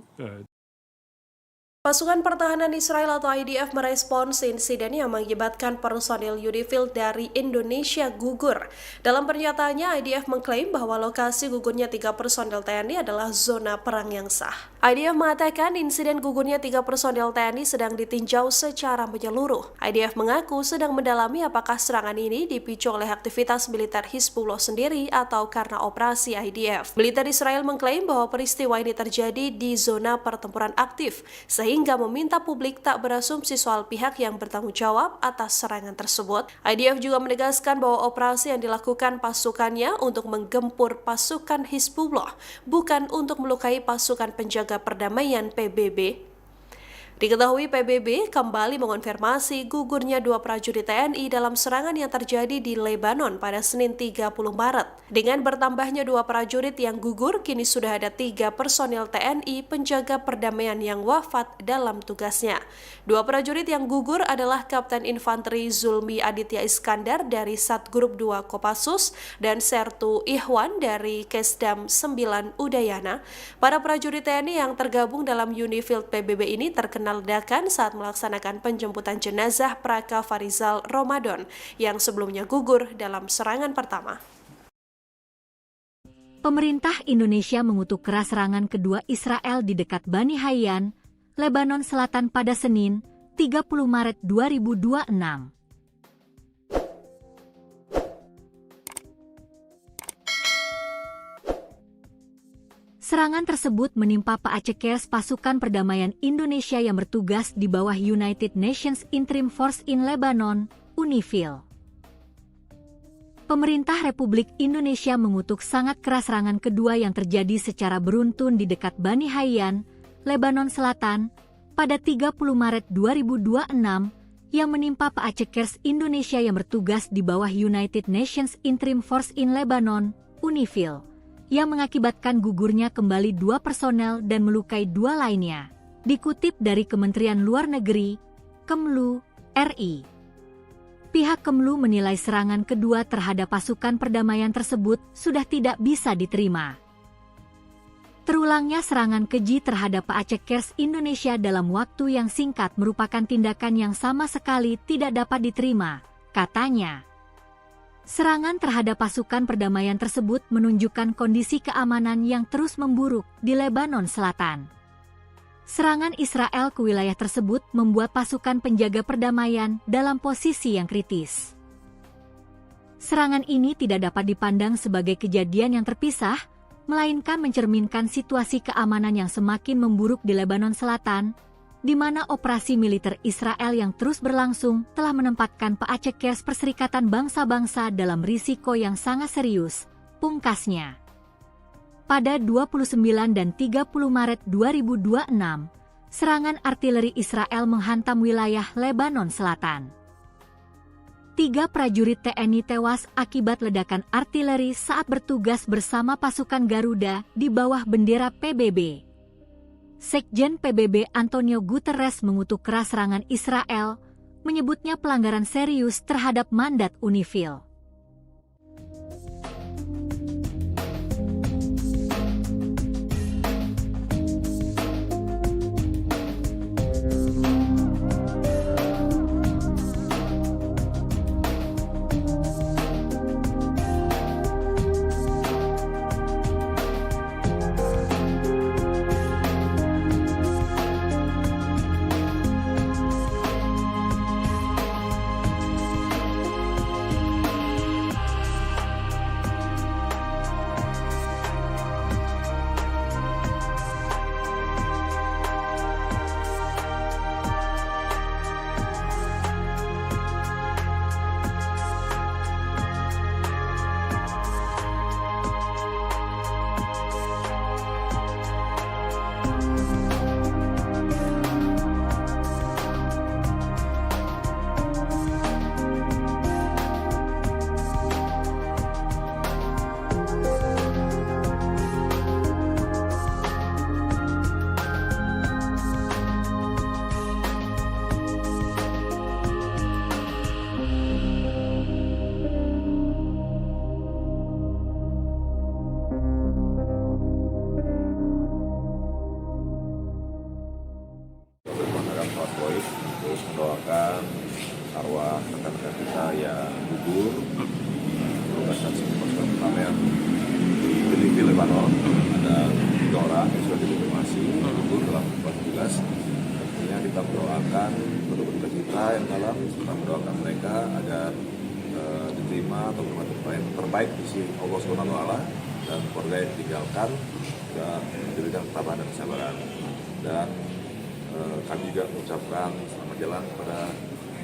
Pasukan Pertahanan Israel atau IDF merespons insiden yang mengakibatkan personil UNIFIL dari Indonesia gugur. Dalam pernyataannya, IDF mengklaim bahwa lokasi gugurnya 3 personil TNI adalah zona perang yang sah. IDF mengatakan insiden gugurnya 3 personil TNI sedang ditinjau secara menyeluruh. IDF mengaku sedang mendalami apakah serangan ini dipicu oleh aktivitas militer Hizbullah sendiri atau karena operasi IDF. Militer Israel mengklaim bahwa peristiwa ini terjadi di zona pertempuran aktif, sehingga meminta publik tak berasumsi soal pihak yang bertanggung jawab atas serangan tersebut. IDF juga menegaskan bahwa operasi yang dilakukan pasukannya untuk menggempur pasukan Hizbullah, bukan untuk melukai pasukan penjaga perdamaian PBB. Diketahui PBB kembali mengonfirmasi gugurnya 2 prajurit TNI dalam serangan yang terjadi di Lebanon pada Senin 30 Maret. Dengan bertambahnya 2 prajurit yang gugur, kini sudah ada 3 personil TNI penjaga perdamaian yang wafat dalam tugasnya. 2 prajurit yang gugur adalah Kapten Infanteri Zulmi Aditya Iskandar dari Satgrup 2 Kopassus dan Sertu Ihwan dari Kesdam 9 Udayana. Para prajurit TNI yang tergabung dalam UNIFIL PBB ini terkena ledakan saat melaksanakan penjemputan jenazah Praka Farizal Ramadan yang sebelumnya gugur dalam serangan pertama. Pemerintah Indonesia mengutuk keras serangan kedua Israel di dekat Bani Hayyan, Lebanon Selatan pada Senin, 30 Maret 2026. Serangan tersebut menimpa Paacekers pasukan perdamaian Indonesia yang bertugas di bawah United Nations Interim Force in Lebanon, UNIFIL. Pemerintah Republik Indonesia mengutuk sangat keras serangan kedua yang terjadi secara beruntun di dekat Bani Hayyan, Lebanon Selatan, pada 30 Maret 2026 yang menimpa Paacekers Indonesia yang bertugas di bawah United Nations Interim Force in Lebanon, UNIFIL, yang mengakibatkan gugurnya kembali 2 personel dan melukai 2 lainnya. Dikutip dari Kementerian Luar Negeri, Kemlu, RI. Pihak Kemlu menilai serangan kedua terhadap pasukan perdamaian tersebut sudah tidak bisa diterima. Terulangnya serangan keji terhadap Paacekers Indonesia dalam waktu yang singkat merupakan tindakan yang sama sekali tidak dapat diterima, katanya. Serangan terhadap pasukan perdamaian tersebut menunjukkan kondisi keamanan yang terus memburuk di Lebanon Selatan. Serangan Israel ke wilayah tersebut membuat pasukan penjaga perdamaian dalam posisi yang kritis. Serangan ini tidak dapat dipandang sebagai kejadian yang terpisah, melainkan mencerminkan situasi keamanan yang semakin memburuk di Lebanon Selatan, di mana operasi militer Israel yang terus berlangsung telah menempatkan Paacekers Perserikatan Bangsa-Bangsa dalam risiko yang sangat serius, pungkasnya. Pada 29 dan 30 Maret 2026, serangan artileri Israel menghantam wilayah Lebanon Selatan. 3 prajurit TNI tewas akibat ledakan artileri saat bertugas bersama pasukan Garuda di bawah bendera PBB. Sekjen PBB Antonio Guterres mengutuk keras serangan Israel, menyebutnya pelanggaran serius terhadap mandat UNIFIL. Terus mendoakan arwah rekan-rekan kita yang gugur merupakan saksi pasukan pertama yang di Lebanon. Ada 3 orang yang sudah dikonfirmasi gugur dalam tugas. Tentunya kita mendoakan berduka cita yang dalam, serta mendoakan mereka agar diterima atau bermati terbaik di sisi Allah SWT dan keluarga yang ditinggalkan juga diberikan ketabahan dan kesabaran. Dan kami juga mengucapkan selamat jalan kepada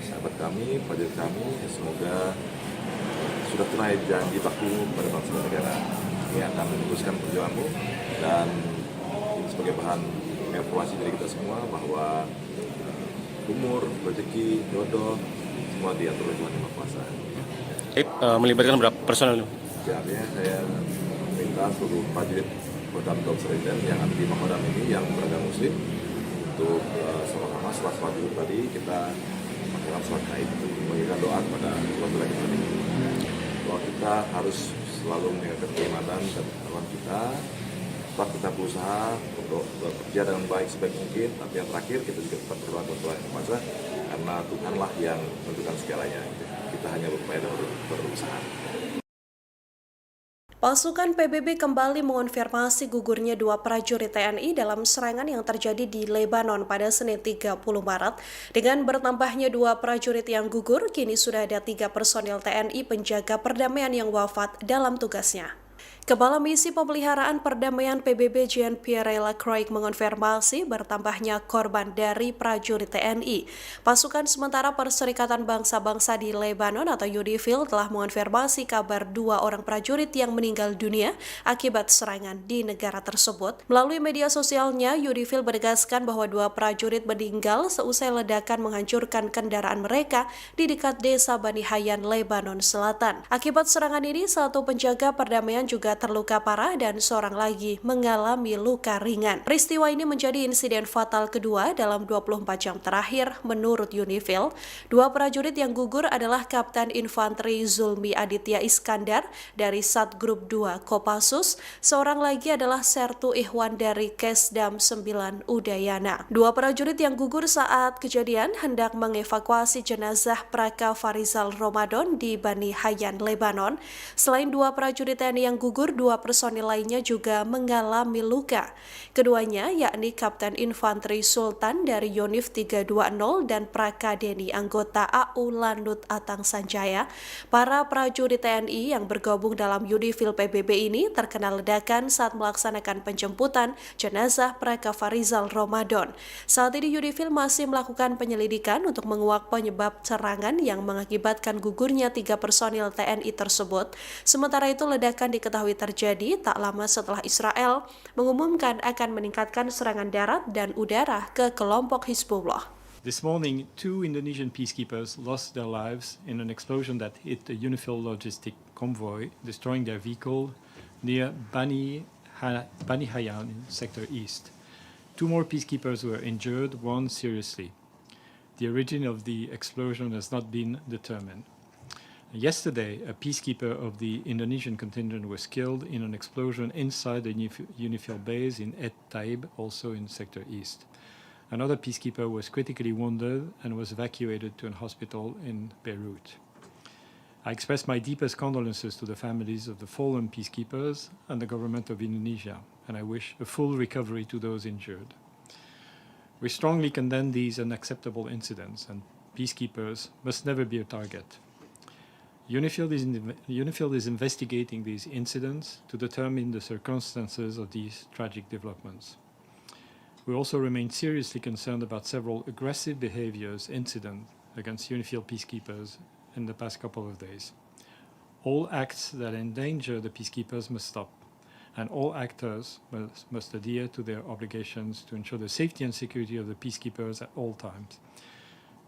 sahabat kami, prajurit kami. Semoga sudah tunai janji baktimu kepada bangsa dan negara. Ini akan meneruskan perjuanganmu dan ini sebagai bahan evaluasi dari kita semua bahwa umur, rezeki, jodoh semua diatur oleh Tuhan Yang Maha Kuasa. Melibatkan berapa personel? Artinya saya minta seluruh prajurit Kodam Seriden yang ada di Makodam ini yang beragama Muslim untuk sama-sama setelah sholat dulu tadi kita melakukan sholat gaib memberikan doa kepada keluarga kita ini. Bahwa kita harus selalu menjaga keimanan dan ketakwaan kita. Tetap kita berusaha untuk bekerja dengan baik sebaik mungkin. Tapi yang terakhir kita juga tetap berdoa kepada Tuhan Yang Maha Kuasa karena Tuhanlah yang menentukan segalanya. Kita hanya berupaya dan berusaha. Pasukan PBB kembali mengonfirmasi gugurnya dua prajurit TNI dalam serangan yang terjadi di Lebanon pada Senin 30 Maret. Dengan bertambahnya dua prajurit yang gugur, kini sudah ada 3 personil TNI penjaga perdamaian yang wafat dalam tugasnya. Kepala Misi Pemeliharaan Perdamaian PBB Jean-Pierre Lacroix mengonfirmasi bertambahnya korban dari prajurit TNI. Pasukan sementara Perserikatan Bangsa-Bangsa di Lebanon atau UNIFIL telah mengonfirmasi kabar 2 orang prajurit yang meninggal dunia akibat serangan di negara tersebut. Melalui media sosialnya, UNIFIL menegaskan bahwa 2 prajurit meninggal seusai ledakan menghancurkan kendaraan mereka di dekat desa Bani Hayyan, Lebanon Selatan. Akibat serangan ini, 1 penjaga perdamaian juga terluka parah dan seorang lagi mengalami luka ringan. Peristiwa ini menjadi insiden fatal kedua dalam 24 jam terakhir menurut UNIFIL. 2 prajurit yang gugur adalah Kapten Infanteri Zulmi Aditya Iskandar dari Satgrup 2 Kopassus, seorang lagi adalah Sertu Ihwan dari Kesdam 9 Udayana. 2 prajurit yang gugur saat kejadian hendak mengevakuasi jenazah Praka Farizal Ramadan di Bani Hayyan, Lebanon. Selain 2 prajurit TNI yang gugur, 2 personil lainnya juga mengalami luka. Keduanya yakni Kapten Infanteri Sultan dari Yonif 320 dan Praka Deni anggota AU Lanut Atang Sanjaya. Para prajurit TNI yang bergabung dalam UNIFIL PBB ini terkena ledakan saat melaksanakan penjemputan jenazah Praka Farizal Ramadan. Saat ini UNIFIL masih melakukan penyelidikan untuk menguak penyebab serangan yang mengakibatkan gugurnya 3 personil TNI tersebut. Sementara itu, ledakan diketahui terjadi tak lama setelah Israel mengumumkan akan meningkatkan serangan darat dan udara ke kelompok Hizbullah. This morning, 2 Indonesian peacekeepers lost their lives in an explosion that hit a UNIFIL logistic convoy, destroying their vehicle near Bani Hayyan in Sector East. 2 more peacekeepers were injured, 1 seriously. The origin of the explosion has not been determined. Yesterday, a peacekeeper of the Indonesian contingent was killed in an explosion inside the UNIFIL base in Et Taib, also in Sector East. Another peacekeeper was critically wounded and was evacuated to a hospital in Beirut. I express my deepest condolences to the families of the fallen peacekeepers and the government of Indonesia, and I wish a full recovery to those injured. We strongly condemn these unacceptable incidents, and peacekeepers must never be a target. UNIFIL is investigating these incidents to determine the circumstances of these tragic developments. We also remain seriously concerned about several aggressive incidents against UNIFIL peacekeepers in the past couple of days. All acts that endanger the peacekeepers must stop, and all actors must adhere to their obligations to ensure the safety and security of the peacekeepers at all times.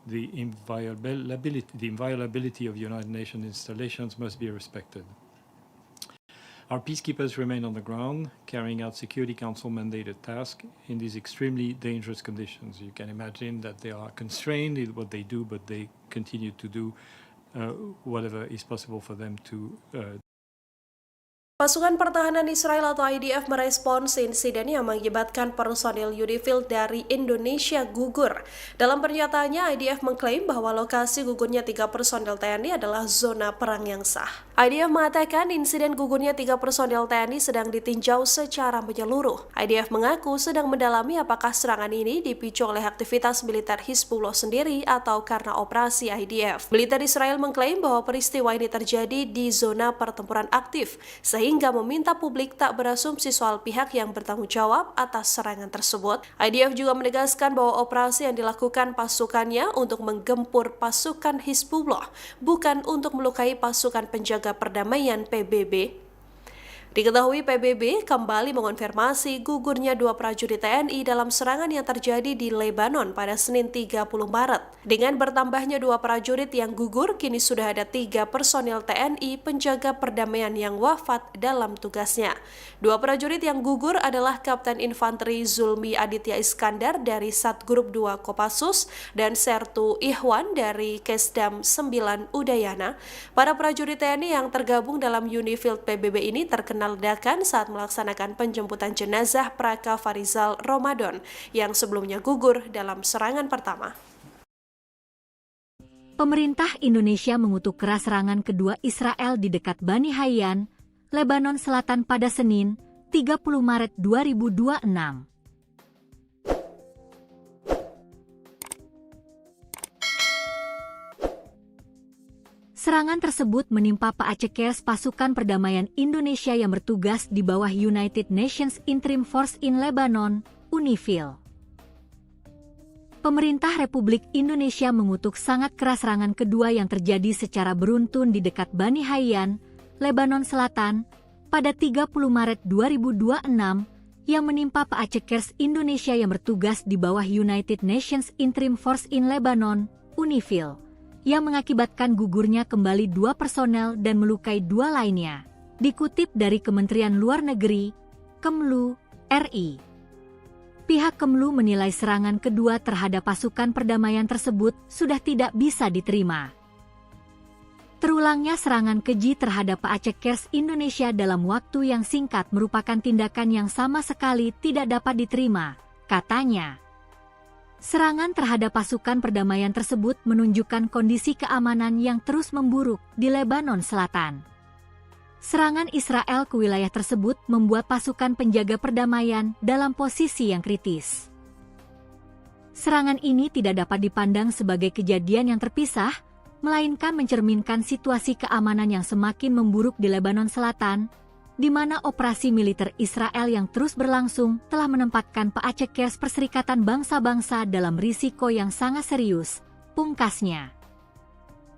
The inviolability of United Nations installations must be respected. Our peacekeepers remain on the ground, carrying out Security Council mandated tasks in these extremely dangerous conditions. You can imagine that they are constrained in what they do, but they continue to do whatever is possible for them to Pasukan Pertahanan Israel atau IDF merespons insiden yang mengakibatkan personil UNIFIL dari Indonesia gugur. Dalam pernyataannya, IDF mengklaim bahwa lokasi gugurnya 3 personil TNI adalah zona perang yang sah. IDF mengatakan insiden gugurnya 3 personil TNI sedang ditinjau secara menyeluruh. IDF mengaku sedang mendalami apakah serangan ini dipicu oleh aktivitas militer Hizbullah sendiri atau karena operasi IDF. Militer Israel mengklaim bahwa peristiwa ini terjadi di zona pertempuran aktif, sehingga meminta publik tak berasumsi soal pihak yang bertanggung jawab atas serangan tersebut. IDF juga menegaskan bahwa operasi yang dilakukan pasukannya untuk menggempur pasukan Hizbullah, bukan untuk melukai pasukan penjaga perdamaian PBB. Diketahui PBB kembali mengonfirmasi gugurnya 2 prajurit TNI dalam serangan yang terjadi di Lebanon pada Senin 30 Maret. Dengan bertambahnya 2 prajurit yang gugur, kini sudah ada 3 personil TNI penjaga perdamaian yang wafat dalam tugasnya. 2 prajurit yang gugur adalah Kapten Infanteri Zulmi Aditya Iskandar dari Satgrup 2 Kopassus dan Sertu Ihwan dari Kesdam 9 Udayana. Para prajurit TNI yang tergabung dalam UNIFIL PBB ini terkena ledakan saat melaksanakan penjemputan jenazah Praka Farizal Ramadan yang sebelumnya gugur dalam serangan pertama. Pemerintah Indonesia mengutuk keras serangan kedua Israel di dekat Bani Hayyan, Lebanon Selatan pada Senin, 30 Maret 2026. Serangan tersebut menimpa Paacekers pasukan perdamaian Indonesia yang bertugas di bawah United Nations Interim Force in Lebanon, UNIFIL. Pemerintah Republik Indonesia mengutuk sangat keras serangan kedua yang terjadi secara beruntun di dekat Bani Hayyan, Lebanon Selatan, pada 30 Maret 2026, yang menimpa Paacekers Indonesia yang bertugas di bawah United Nations Interim Force in Lebanon, UNIFIL, yang mengakibatkan gugurnya kembali 2 personel dan melukai 2 lainnya. Dikutip dari Kementerian Luar Negeri, Kemlu, RI. Pihak Kemlu menilai serangan kedua terhadap pasukan perdamaian tersebut sudah tidak bisa diterima. Terulangnya serangan keji terhadap Paacekers Indonesia dalam waktu yang singkat merupakan tindakan yang sama sekali tidak dapat diterima, katanya. Serangan terhadap pasukan perdamaian tersebut menunjukkan kondisi keamanan yang terus memburuk di Lebanon Selatan. Serangan Israel ke wilayah tersebut membuat pasukan penjaga perdamaian dalam posisi yang kritis. Serangan ini tidak dapat dipandang sebagai kejadian yang terpisah, melainkan mencerminkan situasi keamanan yang semakin memburuk di Lebanon Selatan, di mana operasi militer Israel yang terus berlangsung telah menempatkan Paacekers Perserikatan Bangsa-Bangsa dalam risiko yang sangat serius, pungkasnya.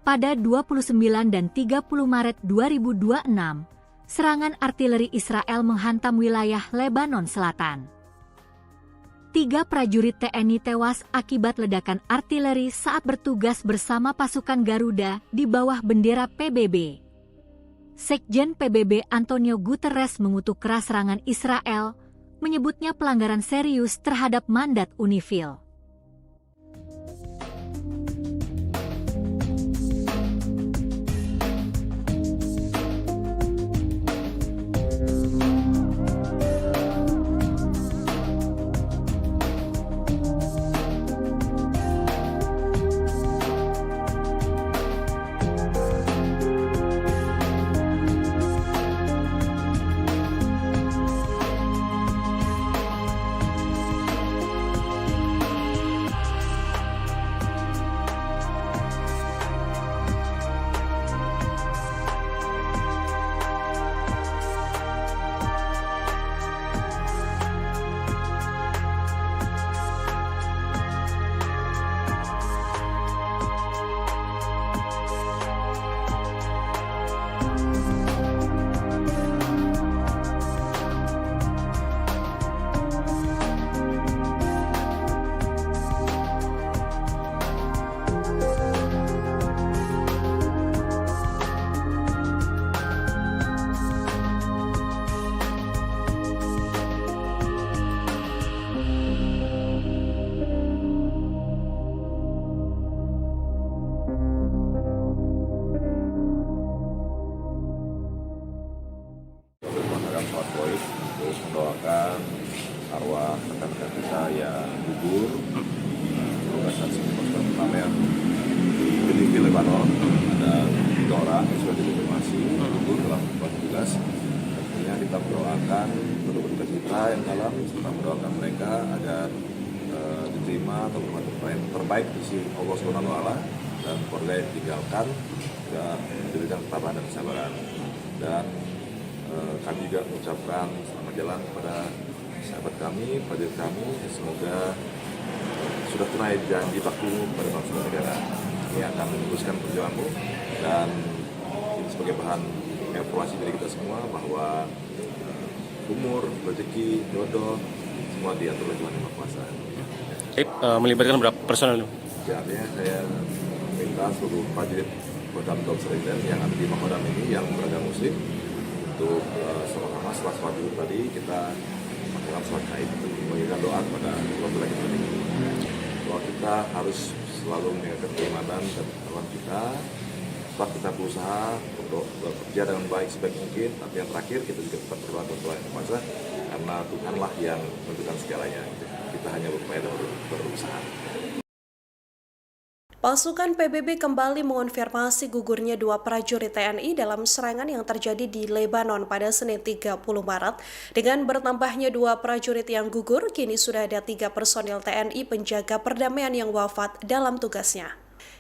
Pada 29 dan 30 Maret 2026, serangan artileri Israel menghantam wilayah Lebanon Selatan. 3 prajurit TNI tewas akibat ledakan artileri saat bertugas bersama pasukan Garuda di bawah bendera PBB. Sekjen PBB Antonio Guterres mengutuk keras serangan Israel, menyebutnya pelanggaran serius terhadap mandat UNIFIL. Terus mendoakan arwah rekan-rekan kita yang gugur tugas saksi pasukan perdamaian di Genifil Lebanon. Ada 3 orang yang sudah dikonfirmasi gugur dalam tugas. Tentunya kita mendoakan penduduk kita yang dalam serta mendoakan mereka agar diterima atau bermanfaat terbaik di sisi Allah SWT dan keluarga yang ditinggalkan dan diberikan ketabahan dan kesabaran. Dan kami juga mengucapkan selamat jalan kepada sahabat kami, prajurit kami, semoga sudah tunai janji baktimu kepada bangsa dan negara. Ini akan meneruskan perjuanganmu dan ini sebagai bahan evaluasi dari kita semua bahwa umur, rezeki, jodoh semua diatur oleh Tuhan Yang Maha Kuasa. Melibatkan berapa personel? Ya, artinya saya minta seluruh prajurit Kodam Seriden yang ada di Makodam ini yang beragama Muslim untuk sama-sama setelah sholat dulu tadi kita melakukan sholat gaib untuk mengirimkan doa kepada keluarga kita ini. Bahwa kita harus selalu menjaga keimanan dan ketakwaan kita. Setelah kita berusaha untuk bekerja dengan baik sebaik mungkin, tapi yang terakhir kita juga tetap berdoa kepada Tuhan Yang Kuasa karena Tuhanlah yang menentukan segalanya. Kita hanya berupaya dan berusaha. Pasukan PBB kembali mengonfirmasi gugurnya dua prajurit TNI dalam serangan yang terjadi di Lebanon pada Senin 30 Maret. Dengan bertambahnya dua prajurit yang gugur, kini sudah ada 3 personil TNI penjaga perdamaian yang wafat dalam tugasnya.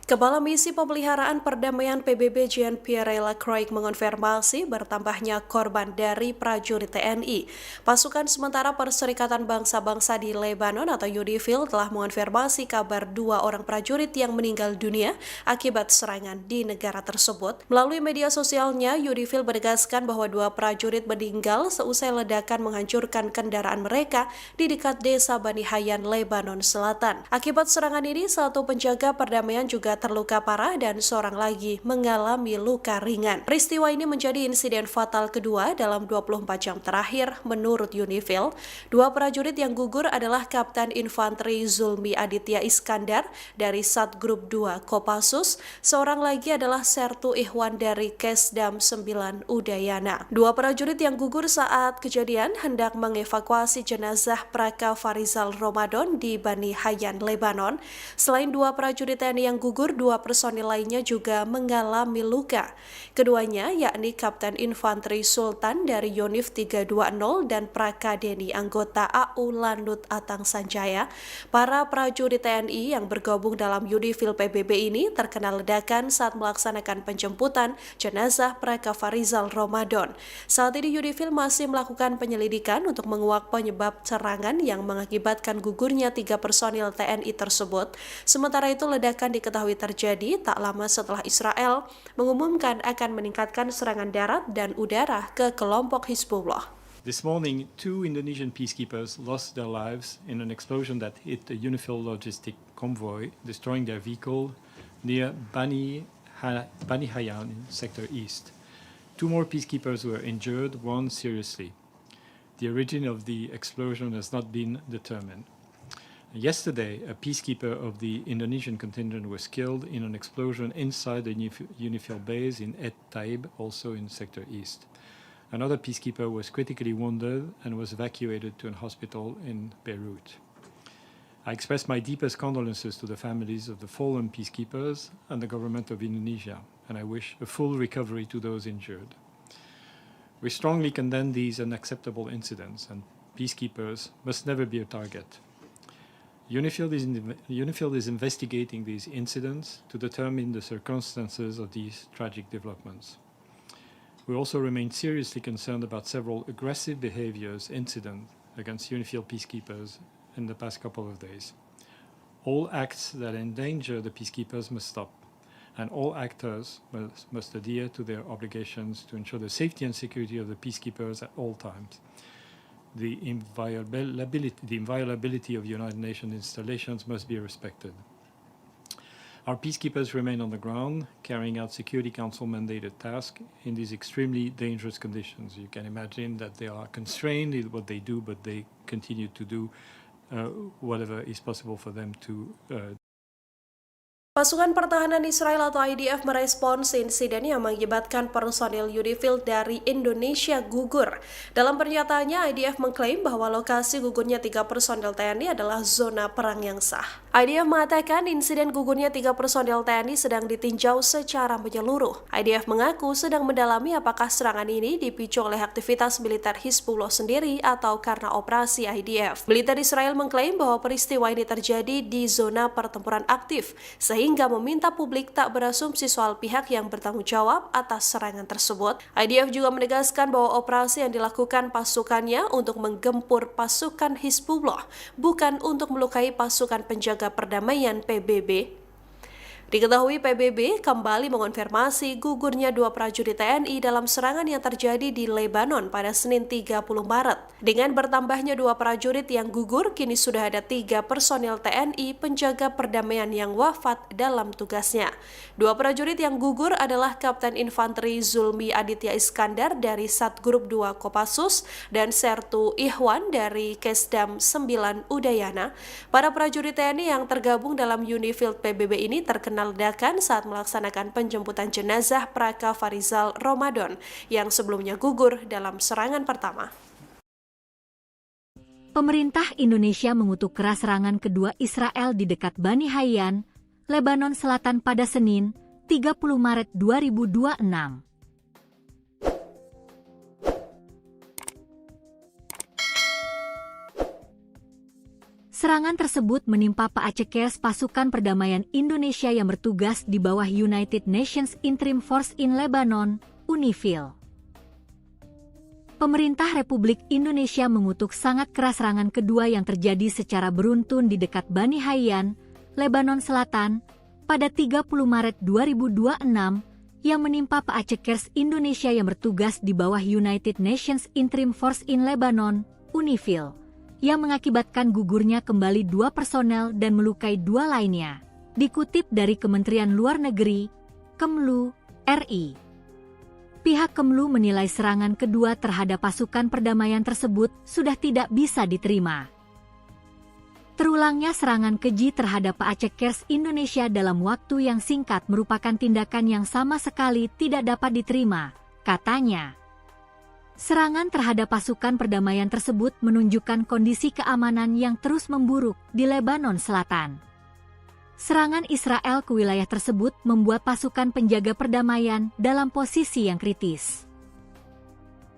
Kepala Misi Pemeliharaan Perdamaian PBB Jean-Pierre Lacroix mengonfirmasi bertambahnya korban dari prajurit TNI. Pasukan sementara Perserikatan Bangsa-Bangsa di Lebanon atau UNIFIL telah mengonfirmasi kabar 2 orang prajurit yang meninggal dunia akibat serangan di negara tersebut. Melalui media sosialnya, UNIFIL menegaskan bahwa 2 prajurit meninggal seusai ledakan menghancurkan kendaraan mereka di dekat desa Bani Hayyan, Lebanon Selatan. Akibat serangan ini, 1 penjaga perdamaian juga terluka parah dan seorang lagi mengalami luka ringan. Peristiwa ini menjadi insiden fatal kedua dalam 24 jam terakhir menurut UNIFIL. 2 prajurit yang gugur adalah Kapten Infanteri Zulmi Aditya Iskandar dari Satgrup 2 Kopassus, seorang lagi adalah Sertu Ihwan dari Kesdam 9 Udayana. 2 prajurit yang gugur saat kejadian hendak mengevakuasi jenazah Praka Farizal Ramadan di Bani Hayyan, Lebanon. Selain 2 prajurit TNI yang gugur, 2 personil lainnya juga mengalami luka. Keduanya yakni Kapten Infanteri Sultan dari Yonif 320 dan Praka Deni anggota AU Landut Atang Sanjaya. Para prajurit TNI yang bergabung dalam UNIFIL PBB ini terkena ledakan saat melaksanakan penjemputan jenazah Praka Farizal Ramadan. Saat ini UNIFIL masih melakukan penyelidikan untuk menguak penyebab serangan yang mengakibatkan gugurnya 3 personil TNI tersebut. Sementara itu, ledakan diketahui terjadi tak lama setelah Israel mengumumkan akan meningkatkan serangan darat dan udara ke kelompok Hizbullah. This morning, 2 Indonesian peacekeepers lost their lives in an explosion that hit a UNIFIL logistic convoy, destroying their vehicle near Bani Hayyan in Sector East. 2 more peacekeepers were injured, 1 seriously. The origin of the explosion has not been determined. Yesterday, a peacekeeper of the Indonesian contingent was killed in an explosion inside the UNIFIL base in Et Taib, also in Sector East. Another peacekeeper was critically wounded and was evacuated to a hospital in Beirut. I express my deepest condolences to the families of the fallen peacekeepers and the government of Indonesia, and I wish a full recovery to those injured. We strongly condemn these unacceptable incidents, and peacekeepers must never be a target. UNIFIL is investigating these incidents to determine the circumstances of these tragic developments. We also remain seriously concerned about several aggressive incidents against UNIFIL peacekeepers in the past couple of days. All acts that endanger the peacekeepers must stop, and all actors must adhere to their obligations to ensure the safety and security of the peacekeepers at all times. The inviolability of United Nations installations must be respected. Our peacekeepers remain on the ground, carrying out Security Council mandated tasks in these extremely dangerous conditions. You can imagine that they are constrained in what they do, but they continue to do whatever is possible for them to Pasukan Pertahanan Israel atau IDF merespons insiden yang mengakibatkan personil UNIFIL dari Indonesia gugur. Dalam pernyataannya, IDF mengklaim bahwa lokasi gugurnya 3 personil TNI adalah zona perang yang sah. IDF mengatakan insiden gugurnya 3 personil TNI sedang ditinjau secara menyeluruh. IDF mengaku sedang mendalami apakah serangan ini dipicu oleh aktivitas militer Hizbullah sendiri atau karena operasi IDF. Militer Israel mengklaim bahwa peristiwa ini terjadi di zona pertempuran aktif, sehingga meminta publik tak berasumsi soal pihak yang bertanggung jawab atas serangan tersebut. IDF juga menegaskan bahwa operasi yang dilakukan pasukannya untuk menggempur pasukan Hizbullah, bukan untuk melukai pasukan penjaga perdamaian PBB. Diketahui PBB kembali mengonfirmasi gugurnya 2 prajurit TNI dalam serangan yang terjadi di Lebanon pada Senin 30 Maret. Dengan bertambahnya 2 prajurit yang gugur, kini sudah ada 3 personil TNI penjaga perdamaian yang wafat dalam tugasnya. 2 prajurit yang gugur adalah Kapten Infanteri Zulmi Aditya Iskandar dari Satgrup 2 Kopassus dan Sertu Ihwan dari Kesdam 9 Udayana. Para prajurit TNI yang tergabung dalam UNIFIL PBB ini terkena ledakan saat melaksanakan penjemputan jenazah Praka Farizal Ramadan yang sebelumnya gugur dalam serangan pertama. Pemerintah Indonesia mengutuk keras serangan kedua Israel di dekat Bani Hayyan, Lebanon Selatan pada Senin, 30 Maret 2026. Serangan tersebut menimpa Paacekers pasukan perdamaian Indonesia yang bertugas di bawah United Nations Interim Force in Lebanon, UNIFIL. Pemerintah Republik Indonesia mengutuk sangat keras serangan kedua yang terjadi secara beruntun di dekat Bani Hayyan, Lebanon Selatan, pada 30 Maret 2026 yang menimpa Paacekers Indonesia yang bertugas di bawah United Nations Interim Force in Lebanon, UNIFIL, yang mengakibatkan gugurnya kembali 2 personel dan melukai 2 lainnya, dikutip dari Kementerian Luar Negeri, Kemlu, RI. Pihak Kemlu menilai serangan kedua terhadap pasukan perdamaian tersebut sudah tidak bisa diterima. Terulangnya serangan keji terhadap Paacekers Indonesia dalam waktu yang singkat merupakan tindakan yang sama sekali tidak dapat diterima, katanya. Serangan terhadap pasukan perdamaian tersebut menunjukkan kondisi keamanan yang terus memburuk di Lebanon Selatan. Serangan Israel ke wilayah tersebut membuat pasukan penjaga perdamaian dalam posisi yang kritis.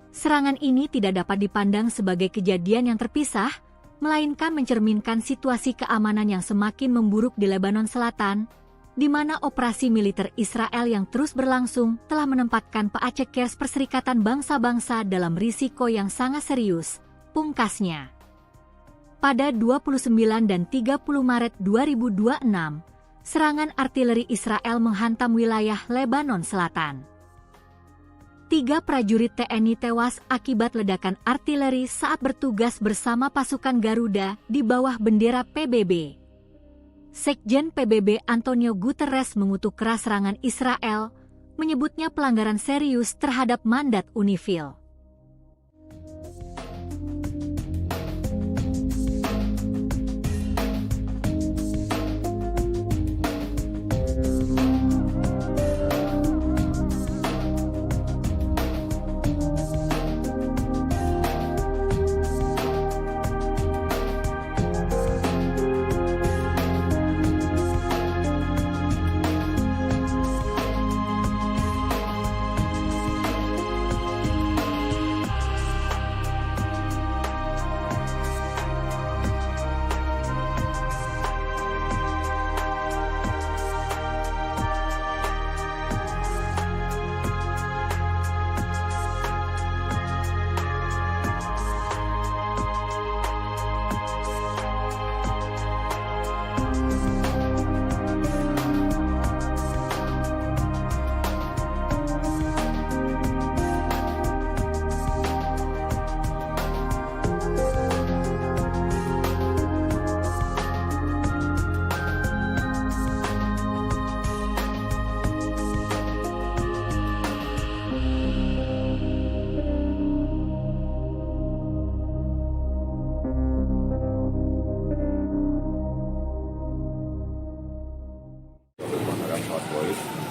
Serangan ini tidak dapat dipandang sebagai kejadian yang terpisah, melainkan mencerminkan situasi keamanan yang semakin memburuk di Lebanon Selatan, di mana operasi militer Israel yang terus berlangsung telah menempatkan Paacekers Perserikatan Bangsa-Bangsa dalam risiko yang sangat serius, pungkasnya. Pada 29 dan 30 Maret 2026, serangan artileri Israel menghantam wilayah Lebanon Selatan. 3 prajurit TNI tewas akibat ledakan artileri saat bertugas bersama pasukan Garuda di bawah bendera PBB. Sekjen PBB Antonio Guterres mengutuk keras serangan Israel, menyebutnya pelanggaran serius terhadap mandat UNIFIL.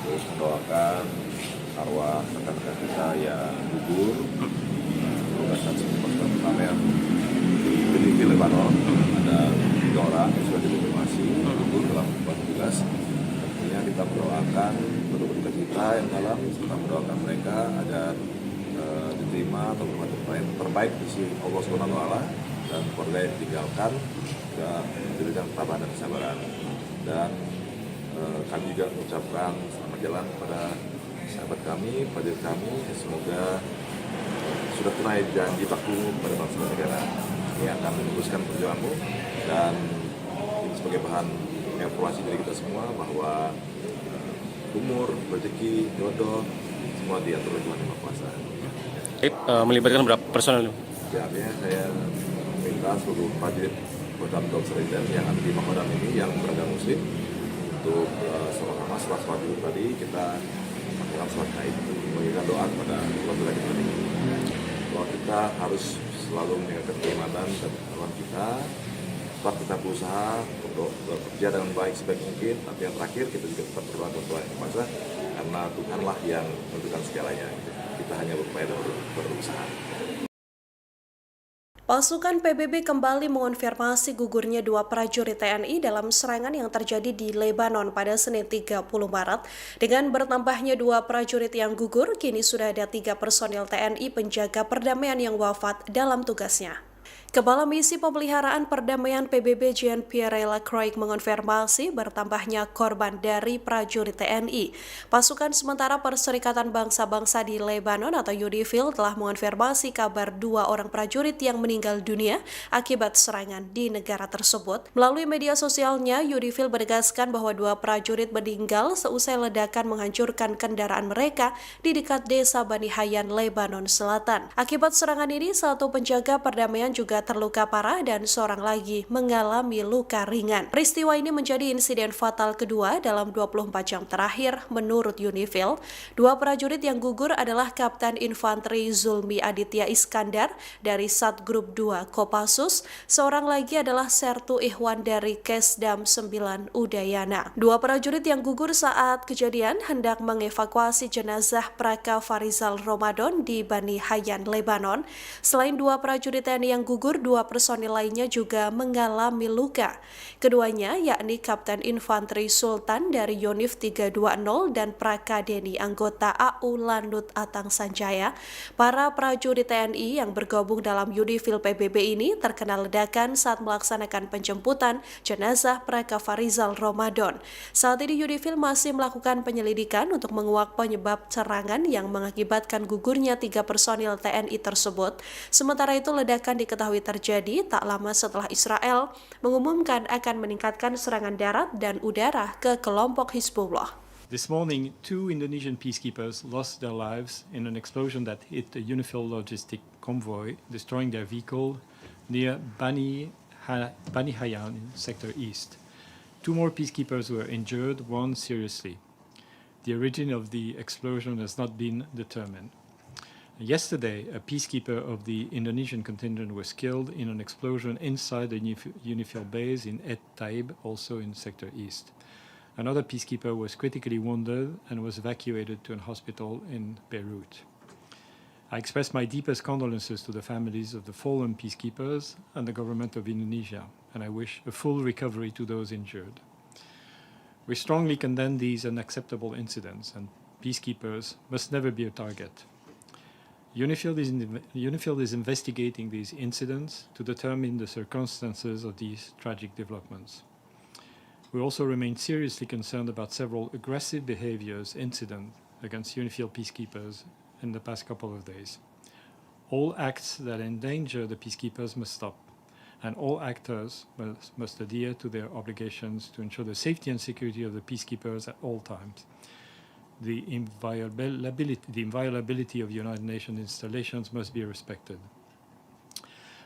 Terus mendoakan arwah rekan-rekan kita yang gugur tugas saksi pasukan perdamaian di Benih Lebanon. Ada 3 orang yang sudah dikonfirmasi gugur dalam tugas. Tentunya kita mendoakan berduka cita yang dalam, serta mendoakan mereka agar diterima atau terbaik di sisi Allah Subhanahu wa Ta'ala, dan keluarga yang ditinggalkan juga diberikan ketabahan dan kesabaran. Dan kami juga mengucapkan selamat jalan kepada sahabat kami, prajurit kami, semoga sudah tunai janji baktimu kepada bangsa dan negara. Ini akan meneruskan perjuanganmu, dan ini sebagai bahan evaluasi dari kita semua bahwa umur, rezeki, jodoh semua diatur oleh Tuhan Yang Maha Kuasa. Melibatkan berapa personel? Ya, artinya saya minta seluruh prajurit Kodam Seriden yang ada di Makodam ini yang beragama Muslim untuk sama-sama setelah sholat dulu tadi kita lakukan sholat Gaib, memberikan doa kepada keluarga kita ini. Bahwa kita harus selalu menjaga keimanan dan ketakwaan kita. Tetap kita berusaha untuk bekerja dengan baik sebaik mungkin, tapi yang terakhir kita juga tetap berdoa kepada Tuhan Yang Maha Kuasa, karena Tuhanlah yang menentukan segalanya. Kita hanya berupaya dan berusaha. Pasukan PBB kembali mengonfirmasi gugurnya dua prajurit TNI dalam serangan yang terjadi di Lebanon pada Senin 30 Maret. Dengan bertambahnya dua prajurit yang gugur, kini sudah ada 3 personil TNI penjaga perdamaian yang wafat dalam tugasnya. Kepala Misi Pemeliharaan Perdamaian PBB Jean-Pierre Lacroix mengonfirmasi bertambahnya korban dari prajurit TNI. Pasukan sementara Perserikatan Bangsa-Bangsa di Lebanon atau UNIFIL telah mengonfirmasi kabar 2 orang prajurit yang meninggal dunia akibat serangan di negara tersebut. Melalui media sosialnya, UNIFIL menegaskan bahwa 2 prajurit meninggal seusai ledakan menghancurkan kendaraan mereka di dekat desa Bani Hayyan, Lebanon Selatan. Akibat serangan ini, 1 penjaga perdamaian juga terluka parah dan seorang lagi mengalami luka ringan. Peristiwa ini menjadi insiden fatal kedua dalam 24 jam terakhir menurut UNIFIL. 2 prajurit yang gugur adalah Kapten Infanteri Zulmi Aditya Iskandar dari Satgrup 2 Kopassus, seorang lagi adalah Sertu Ihwan dari Kesdam 9 Udayana. 2 prajurit yang gugur saat kejadian hendak mengevakuasi jenazah Praka Farizal Ramadan di Bani Hayyan, Lebanon. Selain 2 prajurit TNI yang gugur, 2 personil lainnya juga mengalami luka. Keduanya yakni Kapten Infanteri Sultan dari Yonif 320 dan Praka Deni anggota AU Landut Atang Sanjaya. Para prajurit TNI yang bergabung dalam UNIFIL PBB ini terkena ledakan saat melaksanakan penjemputan jenazah Praka Farizal Ramadan. Saat ini UNIFIL masih melakukan penyelidikan untuk menguak penyebab serangan yang mengakibatkan gugurnya 3 personil TNI tersebut. Sementara itu ledakan diketahui terjadi tak lama setelah Israel mengumumkan akan meningkatkan serangan darat dan udara ke kelompok Hizbullah. This morning, 2 Indonesian peacekeepers lost their lives in an explosion that hit a UNIFIL logistic convoy, destroying their vehicle near Bani Hayyan in Sector East. 2 more peacekeepers were injured, 1 seriously. The origin of the explosion has not been determined. Yesterday, a peacekeeper of the Indonesian contingent was killed in an explosion inside the UNIFIL base in Et Taib, also in Sector East. Another peacekeeper was critically wounded and was evacuated to a hospital in Beirut. I express my deepest condolences to the families of the fallen peacekeepers and the government of Indonesia, and I wish a full recovery to those injured. We strongly condemn these unacceptable incidents, and peacekeepers must never be a target. UNIFIL is investigating these incidents to determine the circumstances of these tragic developments. We also remain seriously concerned about several aggressive incidents against UNIFIL peacekeepers in the past couple of days. All acts that endanger the peacekeepers must stop, and all actors must adhere to their obligations to ensure the safety and security of the peacekeepers at all times. The inviolability of United Nations installations must be respected.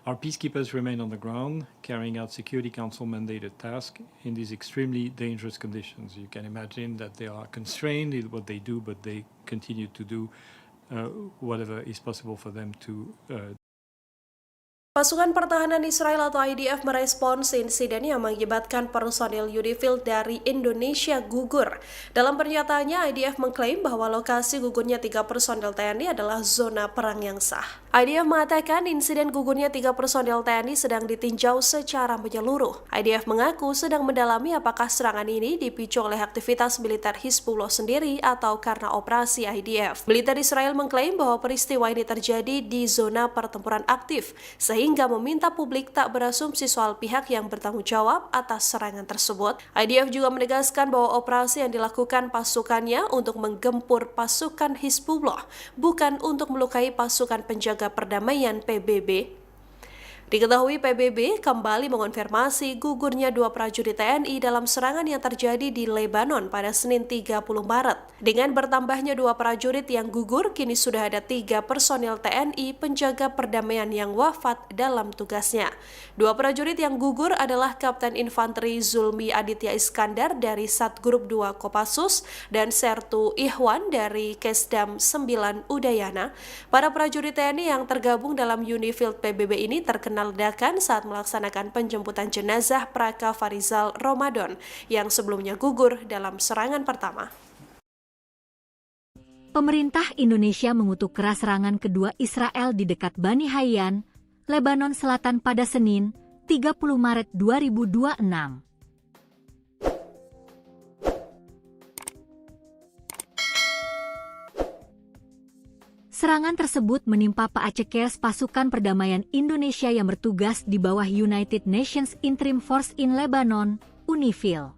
Our peacekeepers remain on the ground, carrying out Security Council mandated tasks in these extremely dangerous conditions. You can imagine that they are constrained in what they do, but they continue to do whatever is possible for them to Pasukan Pertahanan Israel atau IDF merespons insiden yang mengakibatkan personil UNIFIL dari Indonesia gugur. Dalam pernyataannya, IDF mengklaim bahwa lokasi gugurnya 3 personil TNI adalah zona perang yang sah. IDF mengatakan insiden gugurnya 3 personil TNI sedang ditinjau secara menyeluruh. IDF mengaku sedang mendalami apakah serangan ini dipicu oleh aktivitas militer Hizbullah sendiri atau karena operasi IDF. Militer Israel mengklaim bahwa peristiwa ini terjadi di zona pertempuran aktif, sehingga meminta publik tak berasumsi soal pihak yang bertanggung jawab atas serangan tersebut. IDF juga menegaskan bahwa operasi yang dilakukan pasukannya untuk menggempur pasukan Hizbullah, bukan untuk melukai pasukan penjaga perdamaian PBB. Diketahui PBB kembali mengonfirmasi gugurnya 2 prajurit TNI dalam serangan yang terjadi di Lebanon pada Senin 30 Maret. Dengan bertambahnya 2 prajurit yang gugur, kini sudah ada 3 personil TNI penjaga perdamaian yang wafat dalam tugasnya. 2 prajurit yang gugur adalah Kapten Infanteri Zulmi Aditya Iskandar dari Satgrup 2 Kopassus dan Sertu Ihwan dari Kesdam 9 Udayana. Para prajurit TNI yang tergabung dalam UNIFIL PBB ini terkena ledakan saat melaksanakan penjemputan jenazah Praka Farizal Ramadan yang sebelumnya gugur dalam serangan pertama. Pemerintah Indonesia mengutuk keras serangan kedua Israel di dekat Bani Hayyan, Lebanon Selatan pada Senin, 30 Maret 2026. Serangan tersebut menimpa Paacekers pasukan perdamaian Indonesia yang bertugas di bawah United Nations Interim Force in Lebanon, UNIFIL.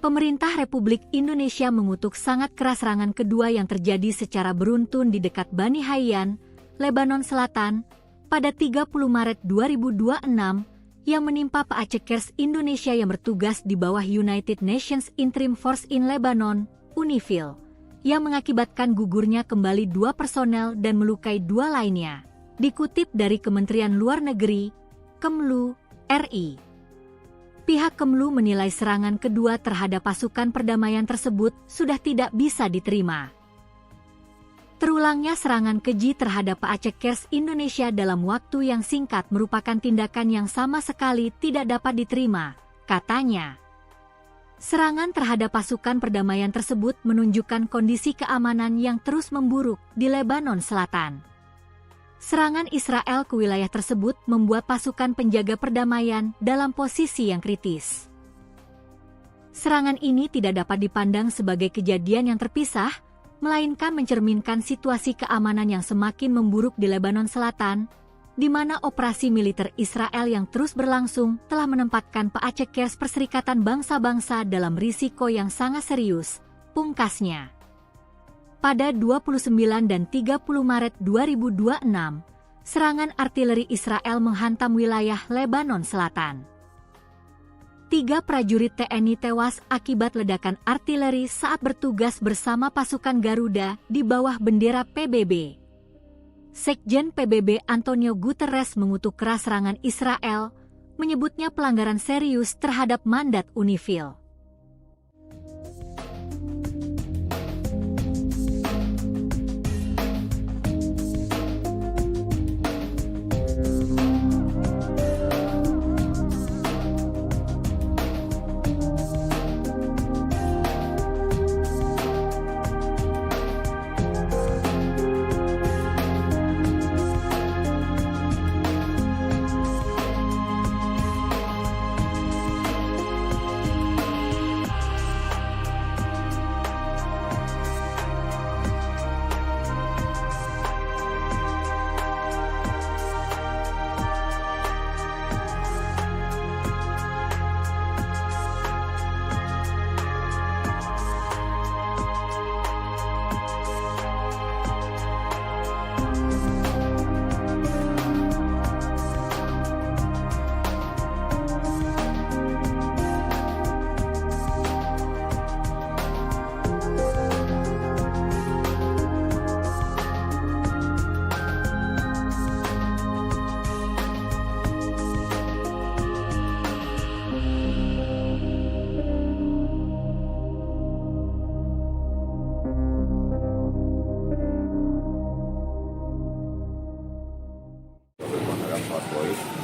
Pemerintah Republik Indonesia mengutuk sangat keras serangan kedua yang terjadi secara beruntun di dekat Bani Hayyan, Lebanon Selatan, pada 30 Maret 2026, yang menimpa Paacekers Indonesia yang bertugas di bawah United Nations Interim Force in Lebanon, UNIFIL, yang mengakibatkan gugurnya kembali 2 personel dan melukai 2 lainnya. Dikutip dari Kementerian Luar Negeri, Kemlu, RI. Pihak Kemlu menilai serangan kedua terhadap pasukan perdamaian tersebut sudah tidak bisa diterima. Terulangnya serangan keji terhadap Paacekers Indonesia dalam waktu yang singkat merupakan tindakan yang sama sekali tidak dapat diterima, katanya. Serangan terhadap pasukan perdamaian tersebut menunjukkan kondisi keamanan yang terus memburuk di Lebanon Selatan. Serangan Israel ke wilayah tersebut membuat pasukan penjaga perdamaian dalam posisi yang kritis. Serangan ini tidak dapat dipandang sebagai kejadian yang terpisah, melainkan mencerminkan situasi keamanan yang semakin memburuk di Lebanon Selatan, di mana operasi militer Israel yang terus berlangsung telah menempatkan Paacekers Perserikatan Bangsa-Bangsa dalam risiko yang sangat serius, pungkasnya. Pada 29 dan 30 Maret 2026, serangan artileri Israel menghantam wilayah Lebanon Selatan. 3 prajurit TNI tewas akibat ledakan artileri saat bertugas bersama pasukan Garuda di bawah bendera PBB. Sekjen PBB Antonio Guterres mengutuk keras serangan Israel, menyebutnya pelanggaran serius terhadap mandat UNIFIL.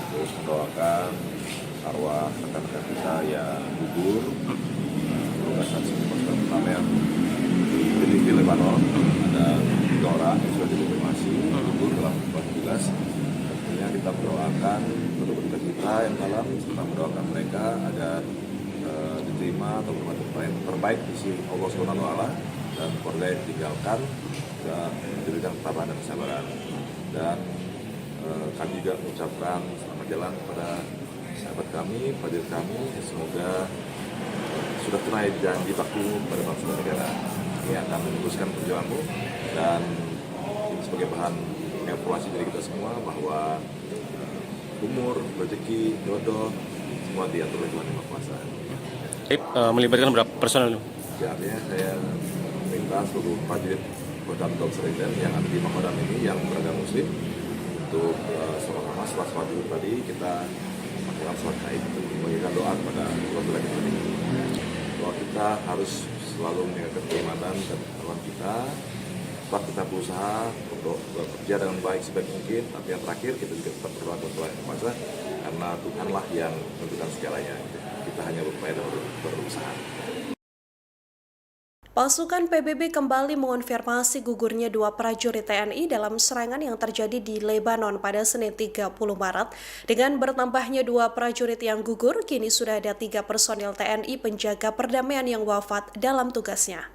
Terus mendoakan arwah rekan-rekan kita yang gugur di saksi pasukan perdamaian di Lebanon. Ada 3 orang yang sudah dikonfirmasi gugur dalam tugas. Tentunya kita mendoakan rekan kita yang dalam serta mendoakan mereka agar diterima atau bermanfaat terbaik di sisi Allah SWT dan keluarga yang ditinggalkan dan diberikan ketabahan dan kesabaran. Dan kami juga mengucapkan selamat jalan kepada sahabat kami, prajurit kami, semoga sudah tunai janji baktimu kepada bangsa dan negara. Ini akan meneruskan perjuanganmu dan ini sebagai bahan evaluasi dari kita semua bahwa umur, rezeki, jodoh semua diatur oleh Tuhan Yang Maha Kuasa. Melibatkan berapa personel? Ya, artinya saya minta seluruh prajurit Kodam Seriden yang ada di Makodam ini yang beragama Muslim untuk sama-sama setelah sholat dulu tadi kita melakukan sholat gaib untuk memberikan doa kepada Allah kita. Doa kita harus selalu menjaga keimanan dan ketakwaan kita. Tetap kita berusaha untuk bekerja dengan baik sebaik mungkin, tapi yang terakhir kita juga tetap berdoa kepada Tuhan Yang Maha Kuasa karena Tuhanlah yang menentukan segalanya. Kita hanya berupaya dan berusaha. Pasukan PBB kembali mengonfirmasi gugurnya dua prajurit TNI dalam serangan yang terjadi di Lebanon pada Senin 30 Maret. Dengan bertambahnya dua prajurit yang gugur, kini sudah ada 3 personil TNI penjaga perdamaian yang wafat dalam tugasnya.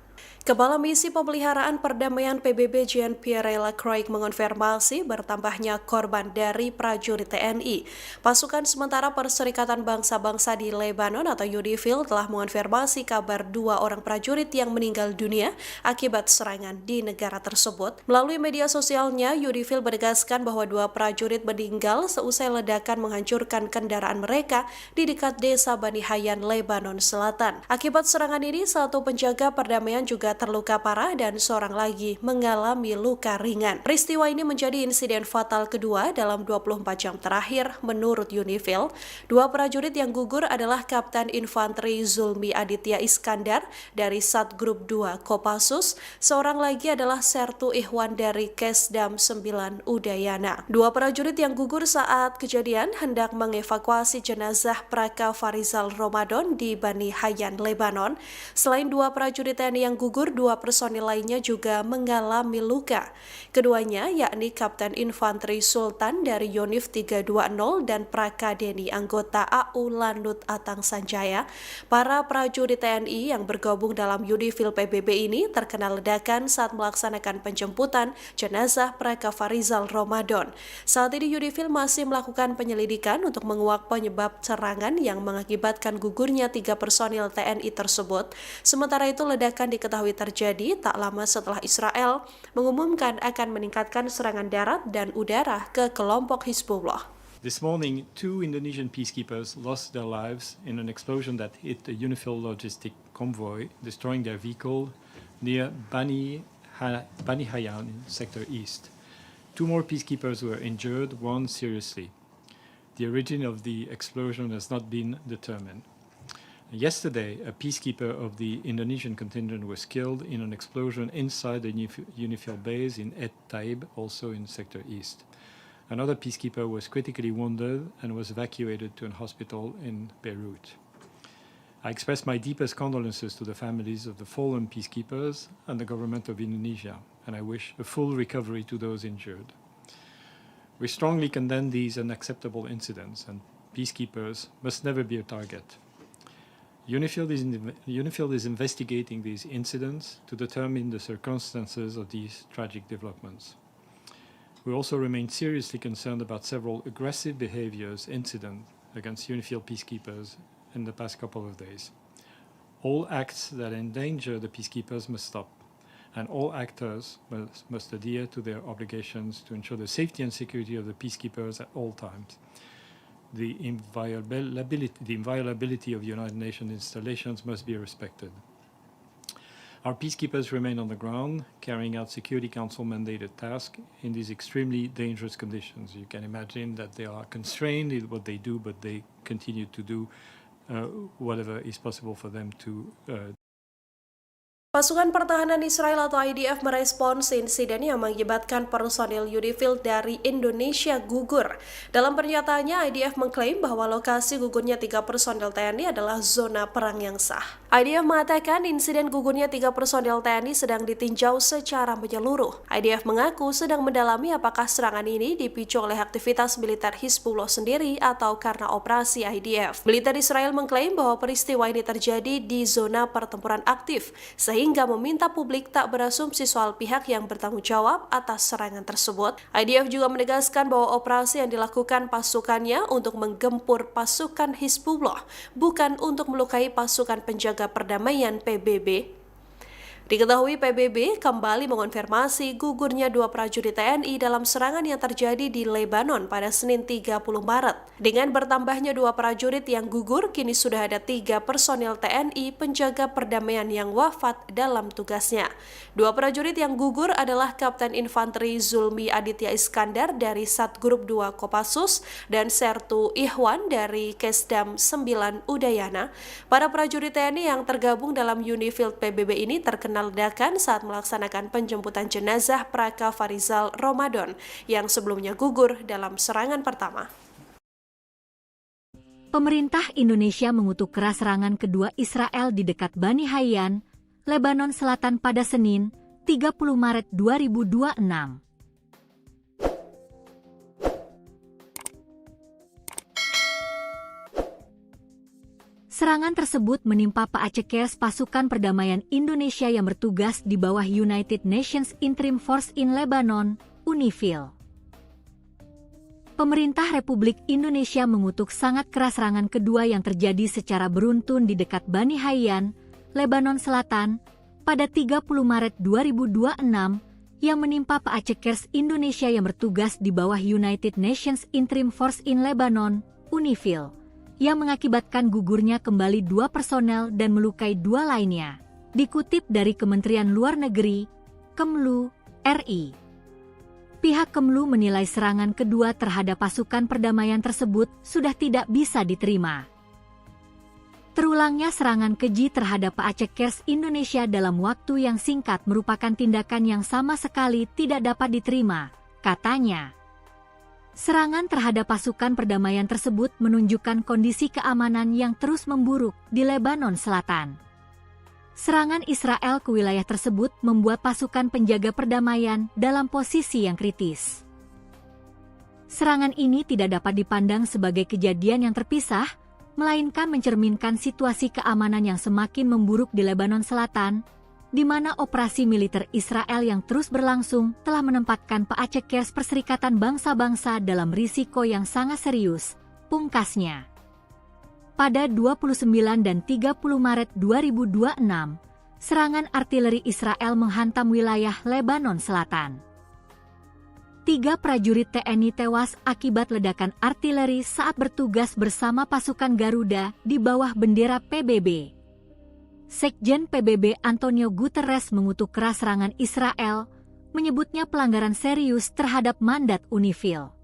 Kepala Misi Pemeliharaan Perdamaian PBB Jean-Pierre Lacroix mengonfirmasi bertambahnya korban dari prajurit TNI. Pasukan sementara Perserikatan Bangsa-Bangsa di Lebanon atau UNIFIL telah mengonfirmasi kabar 2 orang prajurit yang meninggal dunia akibat serangan di negara tersebut. Melalui media sosialnya, UNIFIL menegaskan bahwa 2 prajurit meninggal seusai ledakan menghancurkan kendaraan mereka di dekat desa Bani Hayyan, Lebanon Selatan. Akibat serangan ini, 1 penjaga perdamaian juga terluka parah dan seorang lagi mengalami luka ringan. Peristiwa ini menjadi insiden fatal kedua dalam 24 jam terakhir menurut UNIFIL. 2 prajurit yang gugur adalah Kapten Infanteri Zulmi Aditya Iskandar dari Satgrup 2 Kopassus, seorang lagi adalah Sertu Ihwan dari Kesdam 9 Udayana. 2 prajurit yang gugur saat kejadian hendak mengevakuasi jenazah Praka Farizal Ramadan di Bani Hayyan, Lebanon. Selain 2 prajurit TNI yang gugur, 2 personil lainnya juga mengalami luka. Keduanya yakni Kapten Infanteri Sultan dari Yonif 320 dan Praka Deni anggota AU Landut Atang Sanjaya. Para prajurit TNI yang bergabung dalam UNIFIL PBB ini terkena ledakan saat melaksanakan penjemputan jenazah Praka Farizal Ramadan. Saat ini UNIFIL masih melakukan penyelidikan untuk menguak penyebab serangan yang mengakibatkan gugurnya 3 personil TNI tersebut. Sementara itu, ledakan diketahui terjadi tak lama setelah Israel mengumumkan akan meningkatkan serangan darat dan udara ke kelompok Hizbullah. This morning, 2 Indonesian peacekeepers lost their lives in an explosion that hit a UNIFIL logistic convoy, destroying their vehicle near Bani Hayyan in Sector East. 2 more peacekeepers were injured, 1 seriously. The origin of the explosion has not been determined. Yesterday, a peacekeeper of the Indonesian contingent was killed in an explosion inside the UNIFIL base in Et Taib, also in Sector East. Another peacekeeper was critically wounded and was evacuated to a hospital in Beirut. I express my deepest condolences to the families of the fallen peacekeepers and the government of Indonesia, and I wish a full recovery to those injured. We strongly condemn these unacceptable incidents, and peacekeepers must never be a target. UNIFIL is investigating these incidents to determine the circumstances of these tragic developments. We also remain seriously concerned about several aggressive incidents against UNIFIL peacekeepers in the past couple of days. All acts that endanger the peacekeepers must stop, and all actors must adhere to their obligations to ensure the safety and security of the peacekeepers at all times. The inviolability of United Nations installations must be respected. Our peacekeepers remain on the ground, carrying out Security Council mandated tasks in these extremely dangerous conditions. You can imagine that they are constrained in what they do, but they continue to do whatever is possible for them to Pasukan Pertahanan Israel atau IDF merespons insiden yang mengakibatkan personil UNIFIL dari Indonesia gugur. Dalam pernyataannya, IDF mengklaim bahwa lokasi gugurnya 3 personil TNI adalah zona perang yang sah. IDF mengatakan insiden gugurnya 3 personil TNI sedang ditinjau secara menyeluruh. IDF mengaku sedang mendalami apakah serangan ini dipicu oleh aktivitas militer Hizbullah sendiri atau karena operasi IDF. Militer Israel mengklaim bahwa peristiwa ini terjadi di zona pertempuran aktif, sehingga meminta publik tak berasumsi soal pihak yang bertanggung jawab atas serangan tersebut. IDF juga menegaskan bahwa operasi yang dilakukan pasukannya untuk menggempur pasukan Hizbullah, bukan untuk melukai pasukan penjaga perdamaian PBB. Diketahui PBB kembali mengonfirmasi gugurnya 2 prajurit TNI dalam serangan yang terjadi di Lebanon pada Senin 30 Maret. Dengan bertambahnya 2 prajurit yang gugur, kini sudah ada 3 personil TNI penjaga perdamaian yang wafat dalam tugasnya. 2 prajurit yang gugur adalah Kapten Infanteri Zulmi Aditya Iskandar dari Satgrup 2 Kopassus dan Sertu Ihwan dari Kesdam 9 Udayana. Para prajurit TNI yang tergabung dalam UNIFIL PBB ini terkena ledakan saat melaksanakan penjemputan jenazah Praka Farizal Ramadan yang sebelumnya gugur dalam serangan pertama. Pemerintah Indonesia mengutuk keras serangan kedua Israel di dekat Bani Hayyan, Lebanon Selatan pada Senin, 30 Maret 2026. Serangan tersebut menimpa Paacekers pasukan perdamaian Indonesia yang bertugas di bawah United Nations Interim Force in Lebanon, UNIFIL. Pemerintah Republik Indonesia mengutuk sangat keras serangan kedua yang terjadi secara beruntun di dekat Bani Hayyan, Lebanon Selatan, pada 30 Maret 2026 yang menimpa Paacekers Indonesia yang bertugas di bawah United Nations Interim Force in Lebanon, UNIFIL, yang mengakibatkan gugurnya kembali 2 personel dan melukai 2 lainnya. Dikutip dari Kementerian Luar Negeri, Kemlu, RI. Pihak Kemlu menilai serangan kedua terhadap pasukan perdamaian tersebut sudah tidak bisa diterima. Terulangnya serangan keji terhadap Paacekers Indonesia dalam waktu yang singkat merupakan tindakan yang sama sekali tidak dapat diterima, katanya. Serangan terhadap pasukan perdamaian tersebut menunjukkan kondisi keamanan yang terus memburuk di Lebanon Selatan. Serangan Israel ke wilayah tersebut membuat pasukan penjaga perdamaian dalam posisi yang kritis. Serangan ini tidak dapat dipandang sebagai kejadian yang terpisah, melainkan mencerminkan situasi keamanan yang semakin memburuk di Lebanon Selatan, di mana operasi militer Israel yang terus berlangsung telah menempatkan Paacekers Perserikatan Bangsa-Bangsa dalam risiko yang sangat serius, pungkasnya. Pada 29 dan 30 Maret 2026, serangan artileri Israel menghantam wilayah Lebanon Selatan. 3 prajurit TNI tewas akibat ledakan artileri saat bertugas bersama pasukan Garuda di bawah bendera PBB. Sekjen PBB Antonio Guterres mengutuk keras serangan Israel, menyebutnya pelanggaran serius terhadap mandat UNIFIL.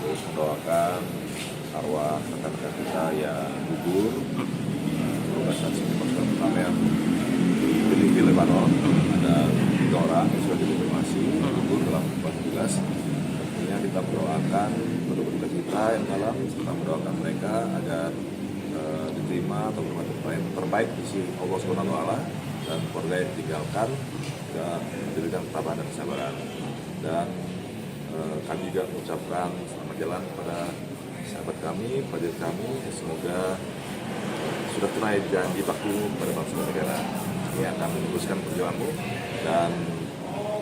Terus mendoakan arwah rekan-rekan kita yang gugur di lokasi pasukan perdamaian di Benin, Lebanon. Ada 3 orang yang sudah dikonfirmasi gugur dalam keadaan tugas. Tentunya kita mendoakan penduduk kita yang dalam, serta mendoakan mereka agar diterima atau berbuat terbaik di sisi Allah SWT dan keluarga yang ditinggalkan dan diberikan ketabahan dan kesabaran. Dan kami juga mengucapkan selamat jalan kepada sahabat kami, prajurit kami, semoga sudah tunai janji baktimu kepada bangsa dan negara. Ini akan meneruskan perjuanganmu dan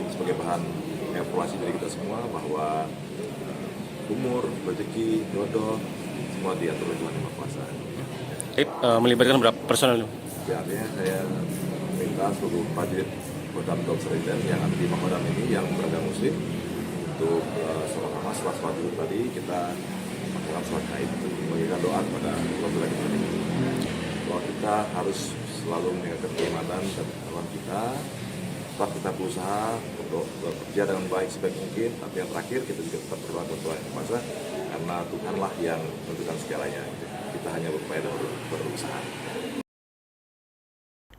ini sebagai bahan evaluasi dari kita semua bahwa umur, rezeki, jodoh semua diatur oleh Tuhan Yang Maha Kuasa. Melibatkan berapa personel? Ya, artinya saya minta seluruh prajurit Kodam Dokter yang ada di Makodam ini yang beragama Muslim untuk sama-sama setelah sholat dulu tadi kita melakukan sholat gaib memberikan doa kepada Allah kita. Bahwa kita harus selalu meningkatkan keimanan dan ketakwaan kita. Tetap kita berusaha untuk bekerja dengan baik sebaik mungkin, tapi yang terakhir kita juga tetap berdoa kepada Tuhan Yang Maha Kuasa karena Tuhanlah yang menentukan segalanya. Kita hanya berupaya dan berusaha.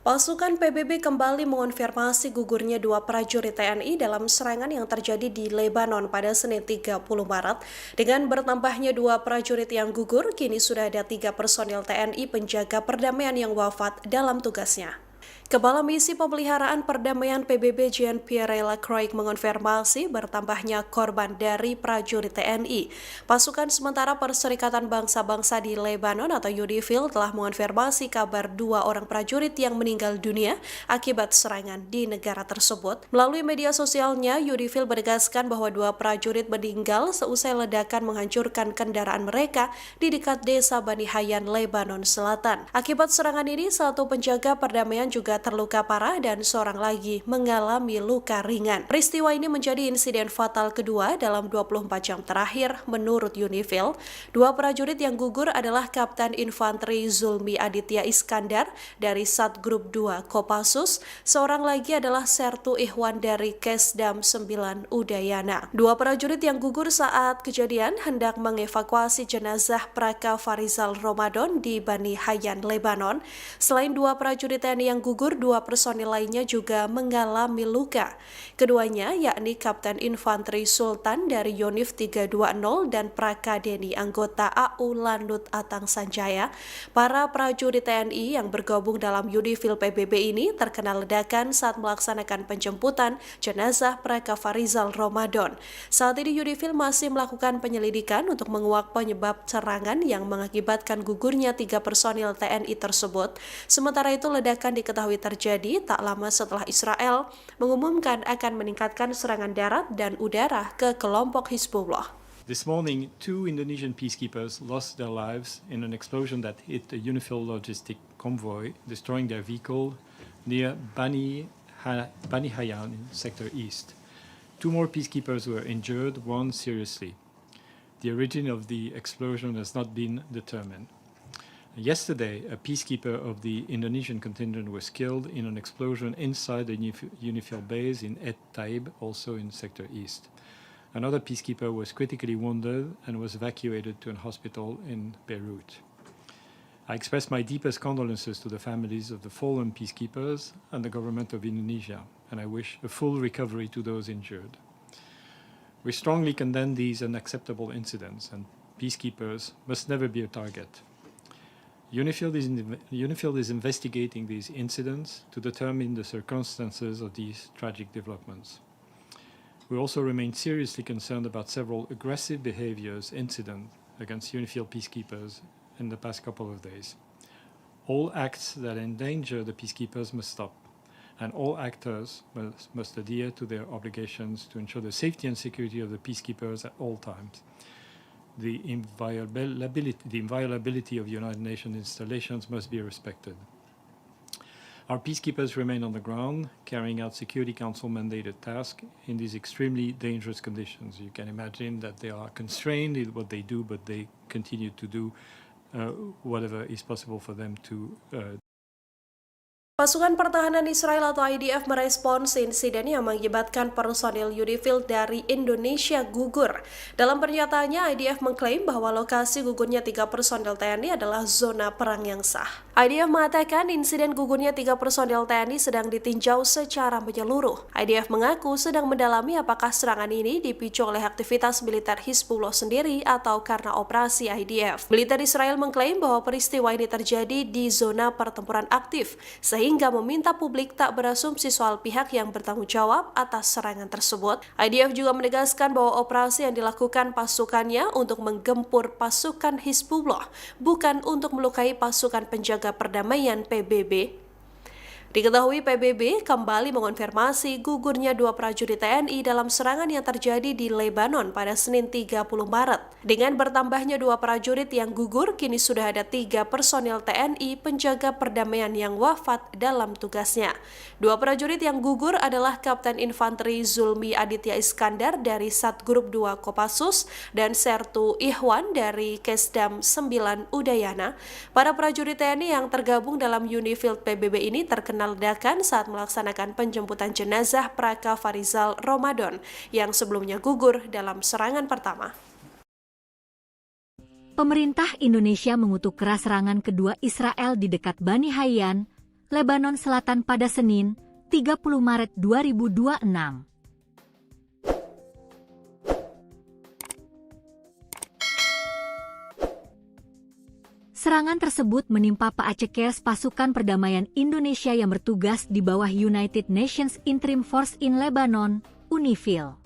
Pasukan PBB kembali mengonfirmasi gugurnya dua prajurit TNI dalam serangan yang terjadi di Lebanon pada Senin 30 Maret. Dengan bertambahnya dua prajurit yang gugur, kini sudah ada 3 personil TNI penjaga perdamaian yang wafat dalam tugasnya. Kepala Misi Pemeliharaan Perdamaian PBB Jean-Pierre Lacroix mengonfirmasi bertambahnya korban dari prajurit TNI. Pasukan sementara Perserikatan Bangsa-Bangsa di Lebanon atau UNIFIL telah mengonfirmasi kabar 2 orang prajurit yang meninggal dunia akibat serangan di negara tersebut. Melalui media sosialnya, UNIFIL menegaskan bahwa 2 prajurit meninggal seusai ledakan menghancurkan kendaraan mereka di dekat desa Bani Hayyan, Lebanon Selatan. Akibat serangan ini, 1 penjaga perdamaian juga terluka parah dan seorang lagi mengalami luka ringan. Peristiwa ini menjadi insiden fatal kedua dalam 24 jam terakhir menurut UNIFIL. 2 prajurit yang gugur adalah Kapten Infanteri Zulmi Aditya Iskandar dari Satgrup 2 Kopassus, seorang lagi adalah Sertu Ihwan dari Kesdam 9 Udayana. 2 prajurit yang gugur saat kejadian hendak mengevakuasi jenazah Praka Farizal Ramadan di Bani Hayyan, Lebanon. Selain 2 prajurit TNI yang gugur, 2 personil lainnya juga mengalami luka. Keduanya yakni Kapten Infanteri Sultan dari Yonif 320 dan Praka Deni anggota AU Landut Atang Sanjaya. Para prajurit TNI yang bergabung dalam UNIFIL PBB ini terkena ledakan saat melaksanakan penjemputan jenazah Praka Farizal Ramadan. Saat ini UNIFIL masih melakukan penyelidikan untuk menguak penyebab serangan yang mengakibatkan gugurnya 3 personil TNI tersebut. Sementara itu ledakan diketahui terjadi tak lama setelah Israel mengumumkan akan meningkatkan serangan darat dan udara ke kelompok Hizbullah. This morning, 2 Indonesian peacekeepers lost their lives in an explosion that hit a UNIFIL logistic convoy, destroying their vehicle near Bani Hayyan in Sector East. 2 more peacekeepers were injured, 1 seriously. The origin of the explosion has not been determined. Yesterday, a peacekeeper of the Indonesian contingent was killed in an explosion inside the UNIFIL base in Et Taib, also in Sector East. Another peacekeeper was critically wounded and was evacuated to a hospital in Beirut. I express my deepest condolences to the families of the fallen peacekeepers and the government of Indonesia, and I wish a full recovery to those injured. We strongly condemn these unacceptable incidents, and peacekeepers must never be a target. UNIFIL is investigating these incidents to determine the circumstances of these tragic developments. We also remain seriously concerned about several aggressive incidents against UNIFIL peacekeepers in the past couple of days. All acts that endanger the peacekeepers must stop, and all actors must adhere to their obligations to ensure the safety and security of the peacekeepers at all times. The inviolability of United Nations installations must be respected. Our peacekeepers remain on the ground, carrying out Security Council mandated tasks in these extremely dangerous conditions. You can imagine that they are constrained in what they do, but they continue to do whatever is possible for them to Pasukan Pertahanan Israel atau IDF merespons insiden yang mengakibatkan personil UNIFIL dari Indonesia gugur. Dalam pernyataannya, IDF mengklaim bahwa lokasi gugurnya 3 personil TNI adalah zona perang yang sah. IDF mengatakan insiden gugurnya 3 personil TNI sedang ditinjau secara menyeluruh. IDF mengaku sedang mendalami apakah serangan ini dipicu oleh aktivitas militer Hizbullah sendiri atau karena operasi IDF. Militer Israel mengklaim bahwa peristiwa ini terjadi di zona pertempuran aktif, sehingga meminta publik tak berasumsi soal pihak yang bertanggung jawab atas serangan tersebut. IDF juga menegaskan bahwa operasi yang dilakukan pasukannya untuk menggempur pasukan Hizbullah, bukan untuk melukai pasukan penjaga perdamaian PBB. Diketahui PBB kembali mengonfirmasi gugurnya 2 prajurit TNI dalam serangan yang terjadi di Lebanon pada Senin 30 Maret. Dengan bertambahnya 2 prajurit yang gugur, kini sudah ada 3 personil TNI penjaga perdamaian yang wafat dalam tugasnya. 2 prajurit yang gugur adalah Kapten Infanteri Zulmi Aditya Iskandar dari Satgrup 2 Kopassus dan Sertu Ihwan dari Kesdam 9 Udayana. Para prajurit TNI yang tergabung dalam UNIFIL PBB ini terkena ledakan saat melaksanakan penjemputan jenazah Praka Farizal Ramadan yang sebelumnya gugur dalam serangan pertama. Pemerintah Indonesia mengutuk keras serangan kedua Israel di dekat Bani Hayyan, Lebanon Selatan pada Senin, 30 Maret 2026. Serangan tersebut menimpa Paacekers pasukan perdamaian Indonesia yang bertugas di bawah United Nations Interim Force in Lebanon, UNIFIL.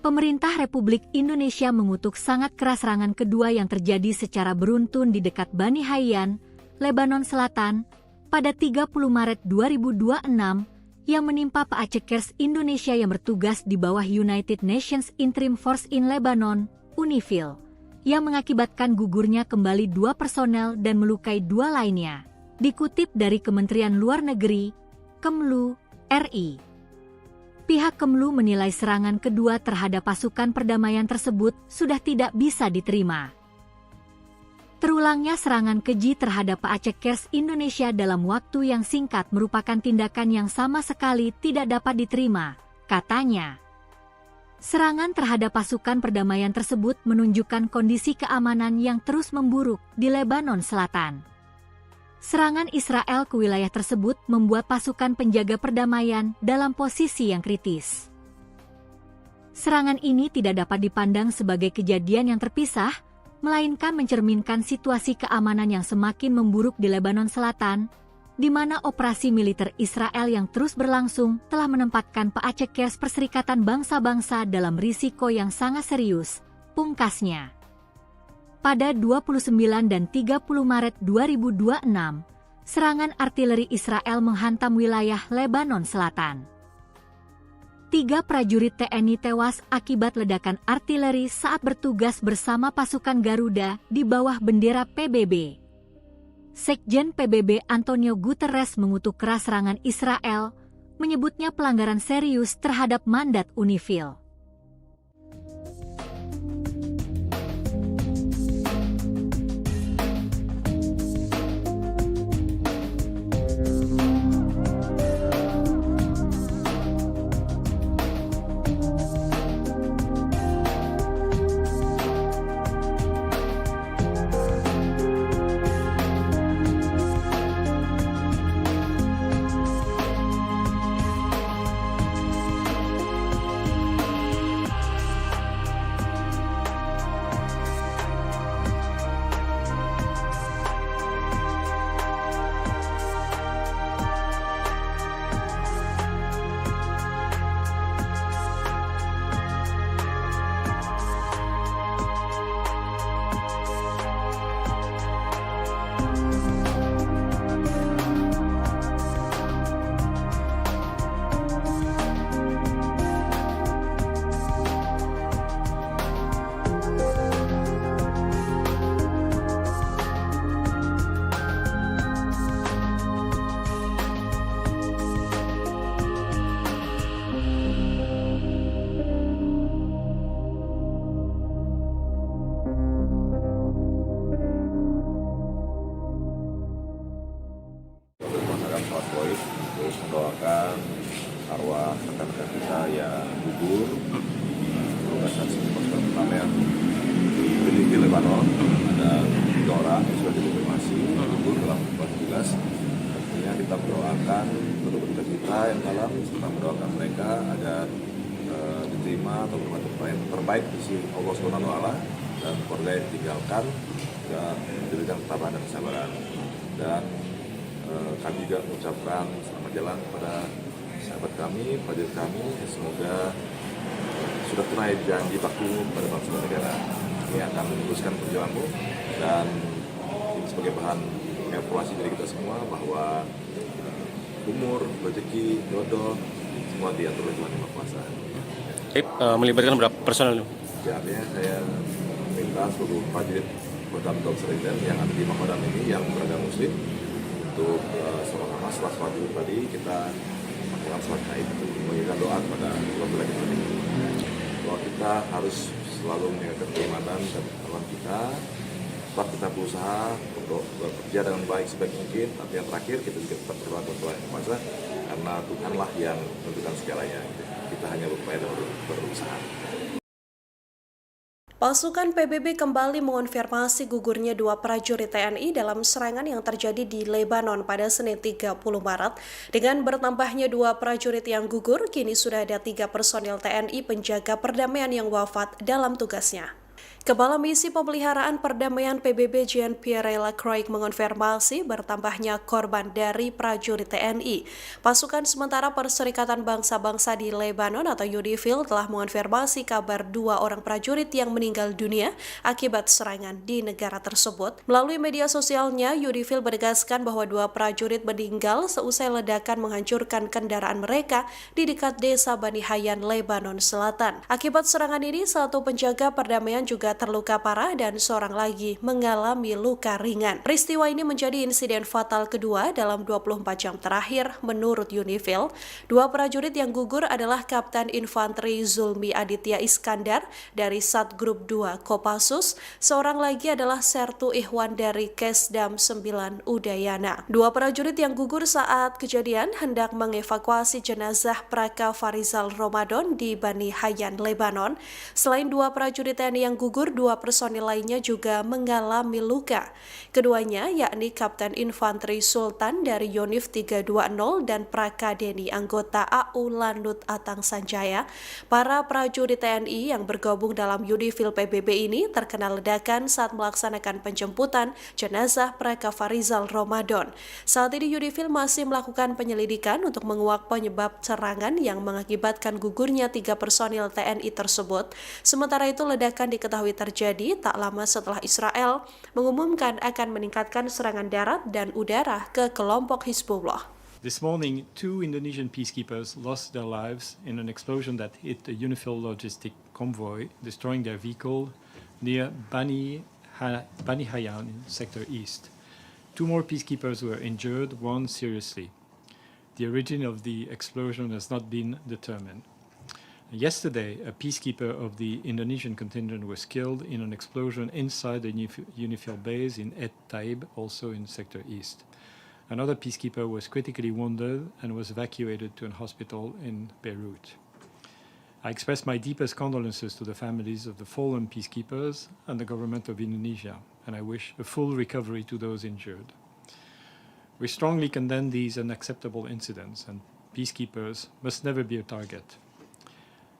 Pemerintah Republik Indonesia mengutuk sangat keras serangan kedua yang terjadi secara beruntun di dekat Bani Hayyan, Lebanon Selatan, pada 30 Maret 2026, yang menimpa Paacekers Indonesia yang bertugas di bawah United Nations Interim Force in Lebanon, UNIFIL, yang mengakibatkan gugurnya kembali 2 personel dan melukai 2 lainnya. Dikutip dari Kementerian Luar Negeri, Kemlu, RI. Pihak Kemlu menilai serangan kedua terhadap pasukan perdamaian tersebut sudah tidak bisa diterima. Terulangnya serangan keji terhadap Paacekers Indonesia dalam waktu yang singkat merupakan tindakan yang sama sekali tidak dapat diterima, katanya. Serangan terhadap pasukan perdamaian tersebut menunjukkan kondisi keamanan yang terus memburuk di Lebanon Selatan. Serangan Israel ke wilayah tersebut membuat pasukan penjaga perdamaian dalam posisi yang kritis. Serangan ini tidak dapat dipandang sebagai kejadian yang terpisah, melainkan mencerminkan situasi keamanan yang semakin memburuk di Lebanon Selatan, di mana operasi militer Israel yang terus berlangsung telah menempatkan Paacekers Perserikatan Bangsa-Bangsa dalam risiko yang sangat serius, pungkasnya. Pada 29 dan 30 Maret 2026, serangan artileri Israel menghantam wilayah Lebanon Selatan. 3 prajurit TNI tewas akibat ledakan artileri saat bertugas bersama pasukan Garuda di bawah bendera PBB. Sekjen PBB Antonio Guterres mengutuk keras serangan Israel, menyebutnya pelanggaran serius terhadap mandat UNIFIL. Terus mendoakan arwah rekan-rekan kita yang gugur di saksi pasukan perdamaian di Lebanon. Ada 3 orang yang sudah dikonfirmasi gugur dalam tugas. Tentunya kita mendoakan untuk kita yang dalam serta mendoakan mereka agar diterima atau bermanfaat terbaik di sisi Allah SWT dan keluarga yang ditinggalkan dan diberikan ketabahan dan kesabaran. Dan kami juga mengucapkan selamat jalan kepada sahabat kami, prajurit kami, semoga sudah tunai janji baktimu kepada bangsa dan negara. Ini akan meneruskan perjalananmu dan ini sebagai bahan evaluasi dari kita semua bahwa umur, rezeki, jodoh semua diatur oleh Tuhan Yang Maha Kuasa. Melibatkan berapa personel? Ya, artinya saya minta seluruh prajurit Kodam Seriden yang ada di Makodam ini yang beragama Muslim untuk sama-sama setelah sholat Jumat tadi kita melakukan sholat Gaib untuk mengirimkan doa kepada Allah kita ini. Bahwa kita harus selalu menjaga keimanan dan ketakwaan kita. Tetap kita berusaha untuk bekerja dengan baik sebaik mungkin. Tapi yang terakhir kita juga tetap berdoa kepada Tuhan Yang Maha Kuasa karena Tuhanlah yang menentukan segalanya. Kita hanya berupaya dan berusaha. Pasukan PBB kembali mengonfirmasi gugurnya dua prajurit TNI dalam serangan yang terjadi di Lebanon pada Senin 30 Maret. Dengan bertambahnya dua prajurit yang gugur, kini sudah ada 3 personil TNI penjaga perdamaian yang wafat dalam tugasnya. Kepala Misi Pemeliharaan Perdamaian PBB Jean-Pierre Lacroix mengonfirmasi bertambahnya korban dari prajurit TNI. Pasukan sementara Perserikatan Bangsa-Bangsa di Lebanon atau UNIFIL telah mengonfirmasi kabar 2 orang prajurit yang meninggal dunia akibat serangan di negara tersebut. Melalui media sosialnya, UNIFIL menegaskan bahwa 2 prajurit meninggal seusai ledakan menghancurkan kendaraan mereka di dekat desa Bani Hayyan, Lebanon Selatan. Akibat serangan ini, 1 penjaga perdamaian juga terluka parah dan seorang lagi mengalami luka ringan. Peristiwa ini menjadi insiden fatal kedua dalam 24 jam terakhir menurut UNIFIL. 2 prajurit yang gugur adalah Kapten Infanteri Zulmi Aditya Iskandar dari Satgrup 2 Kopassus, seorang lagi adalah Sertu Ihwan dari Kesdam 9 Udayana. 2 prajurit yang gugur saat kejadian hendak mengevakuasi jenazah Praka Farizal Ramadan di Bani Hayyan, Lebanon. Selain 2 prajurit TNI yang gugur, 2 personil lainnya juga mengalami luka. Keduanya yakni Kapten Infanteri Sultan dari Yonif 320 dan Praka Deni anggota AU Lanut Atang Sanjaya. Para prajurit TNI yang bergabung dalam UNIFIL PBB ini terkena ledakan saat melaksanakan penjemputan jenazah Praka Farizal Ramadan. Saat ini UNIFIL masih melakukan penyelidikan untuk menguak penyebab serangan yang mengakibatkan gugurnya 3 personil TNI tersebut. Sementara itu, ledakan diketahui terjadi tak lama setelah Israel mengumumkan akan meningkatkan serangan darat dan udara ke kelompok Hizbullah. This morning, 2 Indonesian peacekeepers lost their lives in an explosion that hit a UNIFIL logistic convoy, destroying their vehicle near Bani Hayyan in Sector East. 2 more peacekeepers were injured, 1 seriously. The origin of the explosion has not been determined. Yesterday, a peacekeeper of the Indonesian contingent was killed in an explosion inside the UNIFIL base in Et Taib, also in Sector East. Another peacekeeper was critically wounded and was evacuated to a hospital in Beirut. I express my deepest condolences to the families of the fallen peacekeepers and the government of Indonesia, and I wish a full recovery to those injured. We strongly condemn these unacceptable incidents, and peacekeepers must never be a target.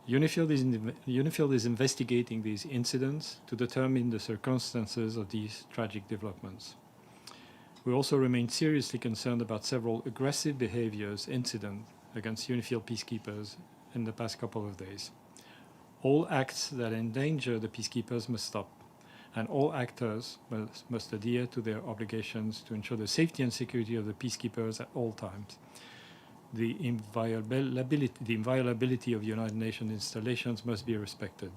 UNIFIL is investigating these incidents to determine the circumstances of these tragic developments. We also remain seriously concerned about several aggressive incidents against UNIFIL peacekeepers in the past couple of days. All acts that endanger the peacekeepers must stop, and all actors must adhere to their obligations to ensure the safety and security of the peacekeepers at all times. The inviolability of United Nations installations must be respected.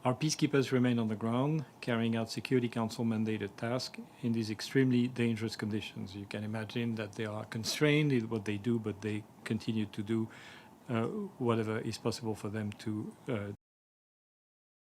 Our peacekeepers remain on the ground, carrying out Security Council mandated tasks in these extremely dangerous conditions. You can imagine that they are constrained in what they do, but they continue to do whatever is possible for them to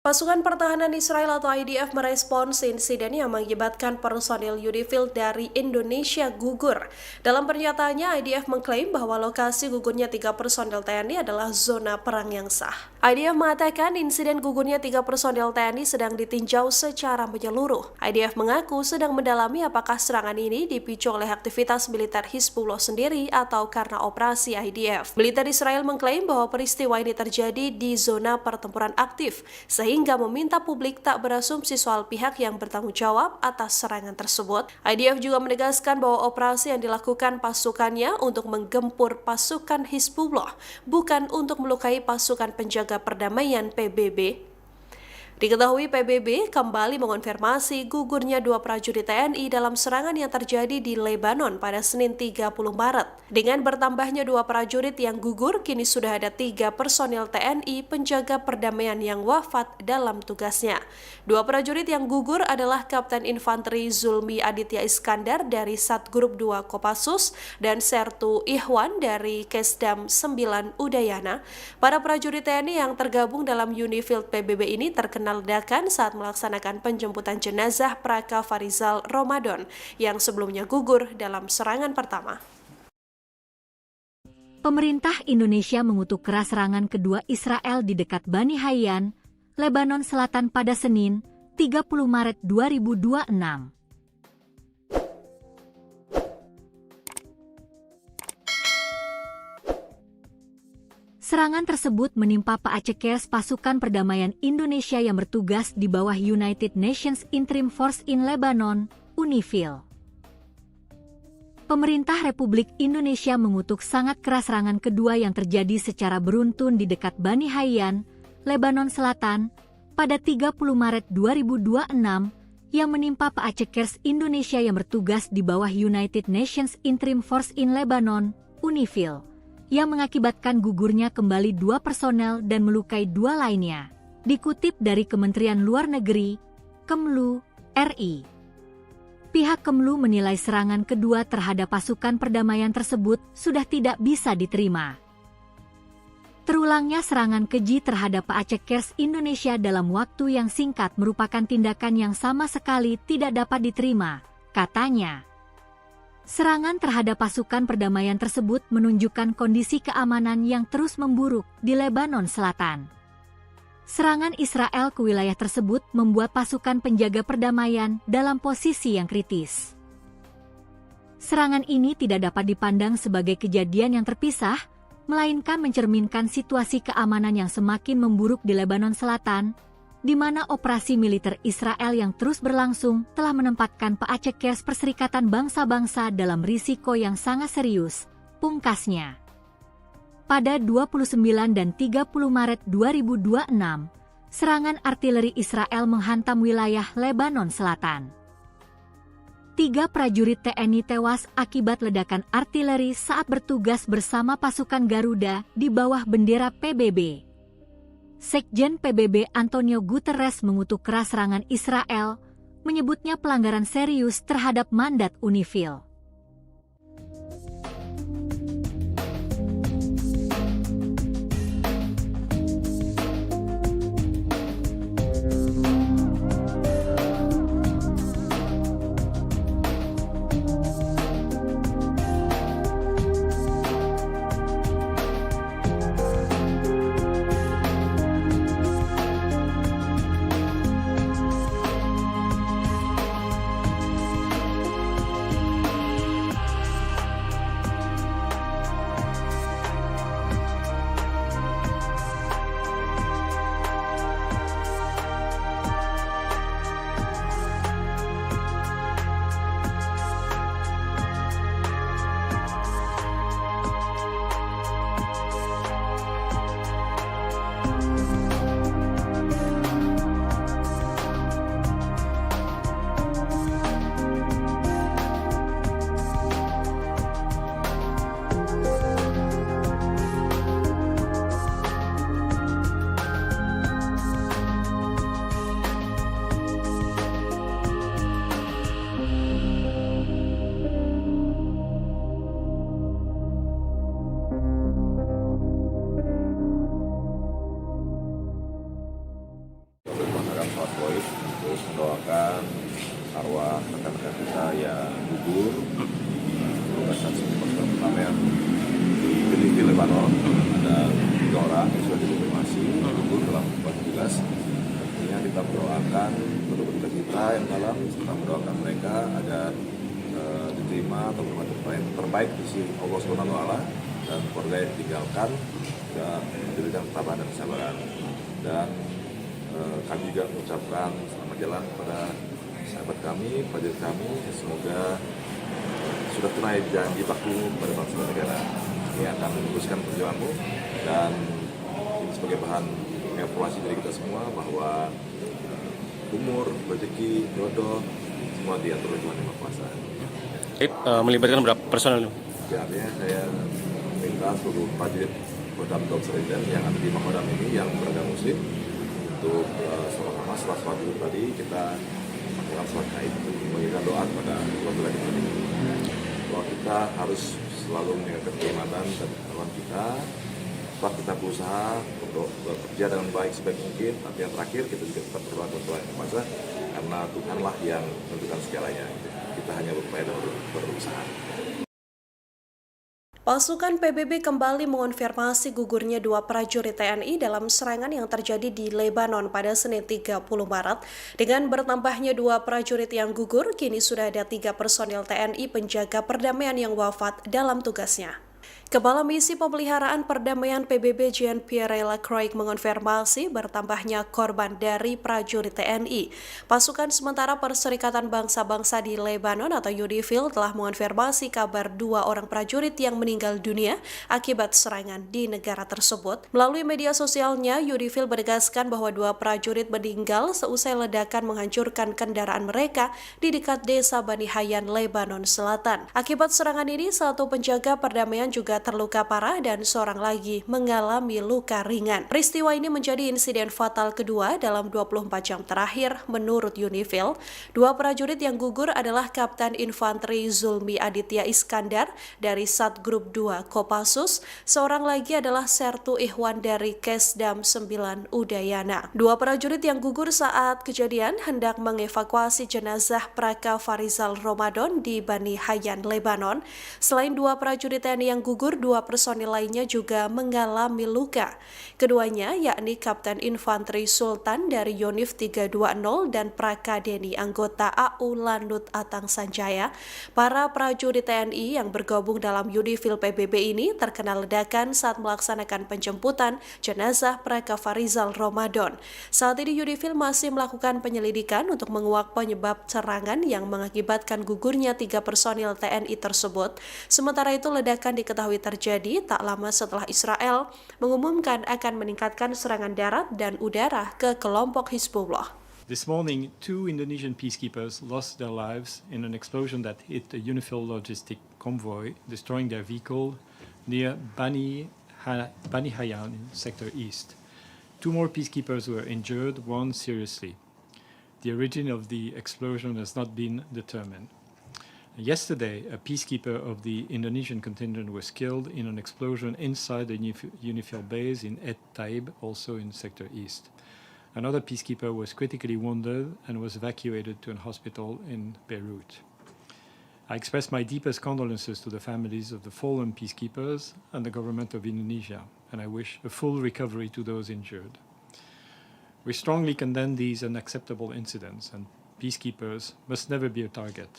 Pasukan Pertahanan Israel atau IDF merespons insiden yang mengakibatkan personil UNIFIL dari Indonesia gugur. Dalam pernyataannya, IDF mengklaim bahwa lokasi gugurnya 3 personil TNI adalah zona perang yang sah. IDF mengatakan insiden gugurnya 3 personil TNI sedang ditinjau secara menyeluruh. IDF mengaku sedang mendalami apakah serangan ini dipicu oleh aktivitas militer Hizbullah sendiri atau karena operasi IDF. Militer Israel mengklaim bahwa peristiwa ini terjadi di zona pertempuran aktif, sehingga meminta publik tak berasumsi soal pihak yang bertanggung jawab atas serangan tersebut. IDF juga menegaskan bahwa operasi yang dilakukan pasukannya untuk menggempur pasukan Hizbullah, bukan untuk melukai pasukan penjaga perdamaian PBB. Diketahui PBB kembali mengonfirmasi gugurnya 2 prajurit TNI dalam serangan yang terjadi di Lebanon pada Senin 30 Maret. Dengan bertambahnya 2 prajurit yang gugur, kini sudah ada 3 personil TNI penjaga perdamaian yang wafat dalam tugasnya. 2 prajurit yang gugur adalah Kapten Infanteri Zulmi Aditya Iskandar dari Satgrup 2 Kopassus dan Sertu Ihwan dari Kesdam 9 Udayana. Para prajurit TNI yang tergabung dalam UNIFIL PBB ini terkena ledakan saat melaksanakan penjemputan jenazah Praka Farizal Ramadan yang sebelumnya gugur dalam serangan pertama. Pemerintah Indonesia mengutuk keras serangan kedua Israel di dekat Bani Hayyan, Lebanon Selatan pada Senin, 30 Maret 2026. Serangan tersebut menimpa Paacekers pasukan perdamaian Indonesia yang bertugas di bawah United Nations Interim Force in Lebanon, UNIFIL. Pemerintah Republik Indonesia mengutuk sangat keras serangan kedua yang terjadi secara beruntun di dekat Bani Hayyan, Lebanon Selatan, pada 30 Maret 2026 yang menimpa Paacekers Indonesia yang bertugas di bawah United Nations Interim Force in Lebanon, UNIFIL, yang mengakibatkan gugurnya kembali 2 personel dan melukai 2 lainnya. Dikutip dari Kementerian Luar Negeri, Kemlu, RI. Pihak Kemlu menilai serangan kedua terhadap pasukan perdamaian tersebut sudah tidak bisa diterima. Terulangnya serangan keji terhadap Paacekers Indonesia dalam waktu yang singkat merupakan tindakan yang sama sekali tidak dapat diterima, katanya. Serangan terhadap pasukan perdamaian tersebut menunjukkan kondisi keamanan yang terus memburuk di Lebanon Selatan. Serangan Israel ke wilayah tersebut membuat pasukan penjaga perdamaian dalam posisi yang kritis. Serangan ini tidak dapat dipandang sebagai kejadian yang terpisah, melainkan mencerminkan situasi keamanan yang semakin memburuk di Lebanon Selatan, di mana operasi militer Israel yang terus berlangsung telah menempatkan Paacekers Perserikatan Bangsa-Bangsa dalam risiko yang sangat serius, pungkasnya. Pada 29 dan 30 Maret 2026, serangan artileri Israel menghantam wilayah Lebanon Selatan. 3 prajurit TNI tewas akibat ledakan artileri saat bertugas bersama pasukan Garuda di bawah bendera PBB. Sekjen PBB Antonio Guterres mengutuk keras serangan Israel, menyebutnya pelanggaran serius terhadap mandat UNIFIL. Terus mendoakan arwah rekan-rekan kita yang gugur di lokasi pasukan perdamaian di Genivi, Lebanon. Ada 3 orang yang sudah dikonfirmasi gugur dalam tugas. Artinya kita mendoakan penduduk kita yang dalam, serta mendoakan mereka agar diterima atau bermanfaat terbaik di sisi Allah SWT dan keluarga yang ditinggalkan juga diberikan ketabahan dan kesabaran. Dan kami juga mengucapkan selamat jalan kepada sahabat kami, prajurit kami. Semoga sudah tunai janji bakti kepada bangsa dan negara. Ini akan meneruskan perjuanganmu dan ini sebagai bahan evaluasi dari kita semua bahwa umur, rezeki, jodoh semua diatur oleh Tuhan Yang Maha Kuasa. Melibatkan berapa personel? Ya, artinya saya minta seluruh prajurit Kodam Dokseriden yang ada di Makodam ini yang beragama Muslim untuk sama-sama setelah sholat dulu tadi kita melakukan sholat gaib, memberikan doa kepada keluarga kita ini. Bahwa kita harus selalu meningkatkan keimanan dan ketakwaan kita. Setelah kita berusaha untuk bekerja dengan baik sebaik mungkin, tapi yang terakhir kita juga tetap berdoa kepada Tuhan Yang Maha, karena Tuhanlah yang menentukan segalanya. Kita hanya berupaya dan berusaha. Pasukan PBB kembali mengonfirmasi gugurnya dua prajurit TNI dalam serangan yang terjadi di Lebanon pada Senin 30 Maret. Dengan bertambahnya dua prajurit yang gugur, kini sudah ada 3 personil TNI penjaga perdamaian yang wafat dalam tugasnya. Kepala Misi Pemeliharaan Perdamaian PBB Jean-Pierre Lacroix mengonfirmasi bertambahnya korban dari prajurit TNI. Pasukan sementara Perserikatan Bangsa-Bangsa di Lebanon atau UNIFIL telah mengonfirmasi kabar 2 orang prajurit yang meninggal dunia akibat serangan di negara tersebut. Melalui media sosialnya, UNIFIL menegaskan bahwa 2 prajurit meninggal seusai ledakan menghancurkan kendaraan mereka di dekat desa Bani Hayyan, Lebanon Selatan. Akibat serangan ini, 1 penjaga perdamaian juga terluka parah dan seorang lagi mengalami luka ringan. Peristiwa ini menjadi insiden fatal kedua dalam 24 jam terakhir menurut UNIFIL. 2 prajurit yang gugur adalah Kapten Infanteri Zulmi Aditya Iskandar dari Satgrup 2 Kopassus, seorang lagi adalah Sertu Ihwan dari Kesdam 9 Udayana. 2 prajurit yang gugur saat kejadian hendak mengevakuasi jenazah Praka Farizal Ramadan di Bani Hayyan, Lebanon. Selain 2 prajurit TNI yang gugur, 2 personil lainnya juga mengalami luka. Keduanya yakni Kapten Infanteri Sultan dari Yonif 320 dan Praka Deni anggota AU Lanut Atang Sanjaya. Para prajurit TNI yang bergabung dalam UNIFIL PBB ini terkena ledakan saat melaksanakan penjemputan jenazah Praka Farizal Ramadan. Saat ini UNIFIL masih melakukan penyelidikan untuk menguak penyebab serangan yang mengakibatkan gugurnya 3 personil TNI tersebut. Sementara itu, ledakan diketahui terjadi tak lama setelah Israel mengumumkan akan meningkatkan serangan darat dan udara ke kelompok Hizbullah. This morning, 2 Indonesian peacekeepers lost their lives in an explosion that hit a UNIFIL logistic convoy, destroying their vehicle near Bani Hayyan in Sector East. 2 more peacekeepers were injured, 1 seriously. The origin of the explosion has not been determined. Yesterday, a peacekeeper of the Indonesian contingent was killed in an explosion inside the UNIFIL base in Et Taib, also in Sector East. Another peacekeeper was critically wounded and was evacuated to a hospital in Beirut. I express my deepest condolences to the families of the fallen peacekeepers and the government of Indonesia, and I wish a full recovery to those injured. We strongly condemn these unacceptable incidents, and peacekeepers must never be a target.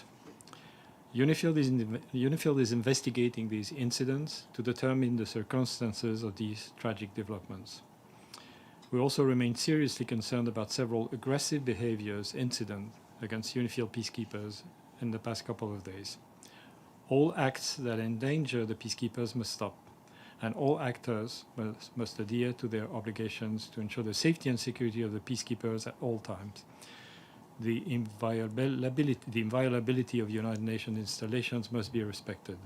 UNIFIL is investigating these incidents to determine the circumstances of these tragic developments. We also remain seriously concerned about several aggressive incidents against UNIFIL peacekeepers in the past couple of days. All acts that endanger the peacekeepers must stop, and all actors must adhere to their obligations to ensure the safety and security of the peacekeepers at all times. The inviolability of United Nations installations must be respected.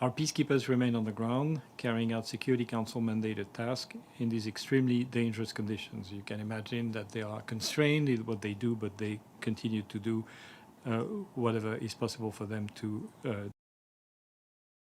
Our peacekeepers remain on the ground, carrying out Security Council mandated tasks in these extremely dangerous conditions. You can imagine that they are constrained in what they do, but they continue to do whatever is possible for them to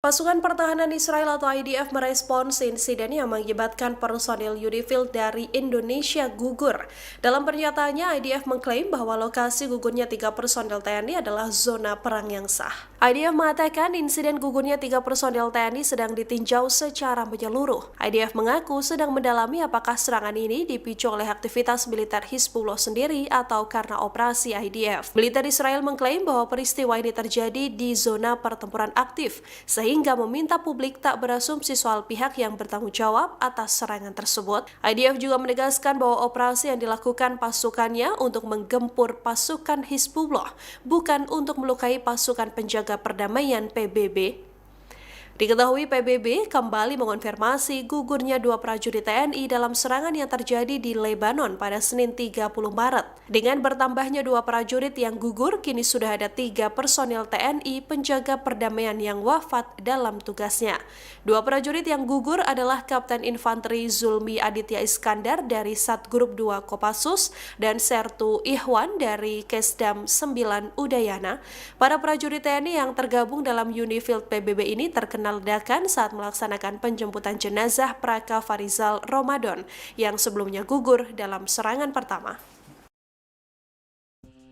Pasukan Pertahanan Israel atau IDF merespons insiden yang mengakibatkan personil UNIFIL dari Indonesia gugur. Dalam pernyataannya, IDF mengklaim bahwa lokasi gugurnya 3 personil TNI adalah zona perang yang sah. IDF mengatakan insiden gugurnya 3 personil TNI sedang ditinjau secara menyeluruh. IDF mengaku sedang mendalami apakah serangan ini dipicu oleh aktivitas militer Hizbullah sendiri atau karena operasi IDF. Militer Israel mengklaim bahwa peristiwa ini terjadi di zona pertempuran aktif, sehingga meminta publik tak berasumsi soal pihak yang bertanggung jawab atas serangan tersebut. IDF juga menegaskan bahwa operasi yang dilakukan pasukannya untuk menggempur pasukan Hizbullah, bukan untuk melukai pasukan penjaga perdamaian PBB. Diketahui PBB kembali mengonfirmasi gugurnya 2 prajurit TNI dalam serangan yang terjadi di Lebanon pada Senin 30 Maret. Dengan bertambahnya 2 prajurit yang gugur, kini sudah ada 3 personil TNI penjaga perdamaian yang wafat dalam tugasnya. 2 prajurit yang gugur adalah Kapten Infanteri Zulmi Aditya Iskandar dari Satgrup 2 Kopassus dan Sertu Ihwan dari Kesdam 9 Udayana. Para prajurit TNI yang tergabung dalam UNIFIL PBB ini terkena ledakan saat melaksanakan penjemputan jenazah Praka Farizal Ramadan yang sebelumnya gugur dalam serangan pertama.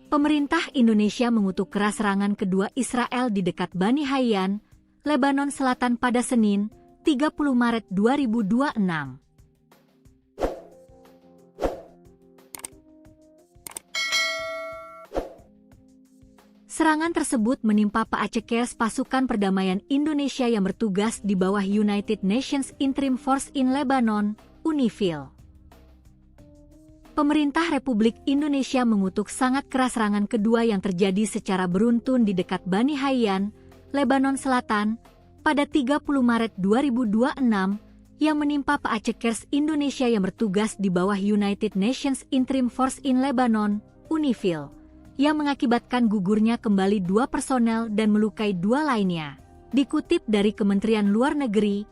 Pemerintah Indonesia mengutuk keras serangan kedua Israel di dekat Bani Hayyan, Lebanon Selatan pada Senin, 30 Maret 2026. Serangan tersebut menimpa Paacekers pasukan perdamaian Indonesia yang bertugas di bawah United Nations Interim Force in Lebanon, UNIFIL. Pemerintah Republik Indonesia mengutuk sangat keras serangan kedua yang terjadi secara beruntun di dekat Bani Hayyan, Lebanon Selatan, pada 30 Maret 2026 yang menimpa Paacekers Indonesia yang bertugas di bawah United Nations Interim Force in Lebanon, UNIFIL, yang mengakibatkan gugurnya kembali 2 personel dan melukai 2 lainnya, dikutip dari Kementerian Luar Negeri,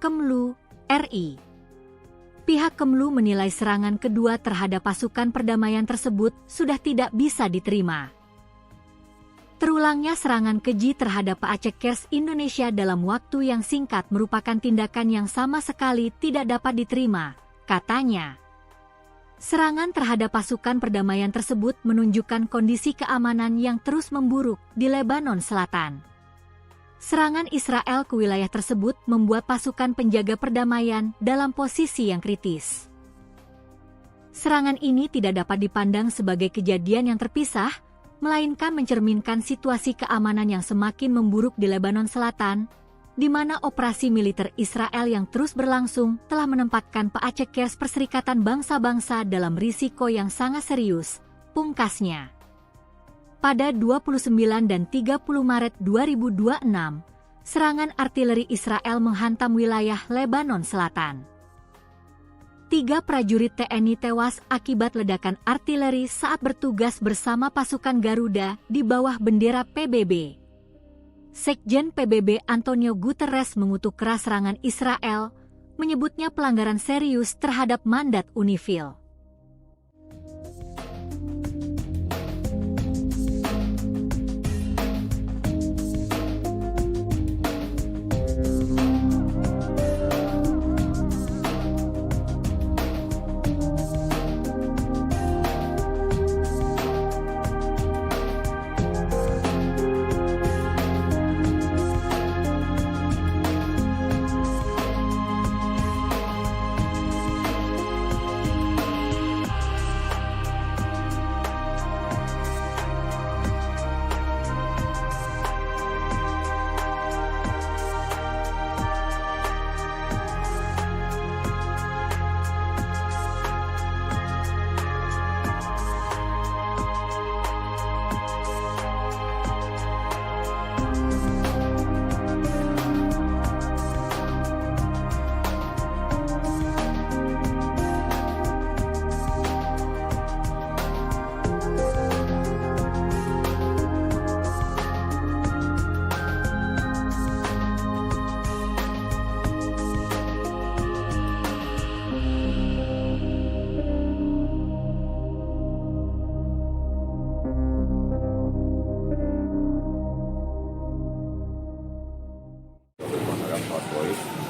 Kemlu, RI. Pihak Kemlu menilai serangan kedua terhadap pasukan perdamaian tersebut sudah tidak bisa diterima. Terulangnya serangan keji terhadap Paacekers Indonesia dalam waktu yang singkat merupakan tindakan yang sama sekali tidak dapat diterima, katanya. Serangan terhadap pasukan perdamaian tersebut menunjukkan kondisi keamanan yang terus memburuk di Lebanon Selatan. Serangan Israel ke wilayah tersebut membuat pasukan penjaga perdamaian dalam posisi yang kritis. Serangan ini tidak dapat dipandang sebagai kejadian yang terpisah, melainkan mencerminkan situasi keamanan yang semakin memburuk di Lebanon Selatan, di mana operasi militer Israel yang terus berlangsung telah menempatkan Paacekers Perserikatan Bangsa-Bangsa dalam risiko yang sangat serius, pungkasnya. Pada 29 dan 30 Maret 2026, serangan artileri Israel menghantam wilayah Lebanon Selatan. 3 prajurit TNI tewas akibat ledakan artileri saat bertugas bersama pasukan Garuda di bawah bendera PBB. Sekjen PBB Antonio Guterres mengutuk keras serangan Israel, menyebutnya pelanggaran serius terhadap mandat UNIFIL.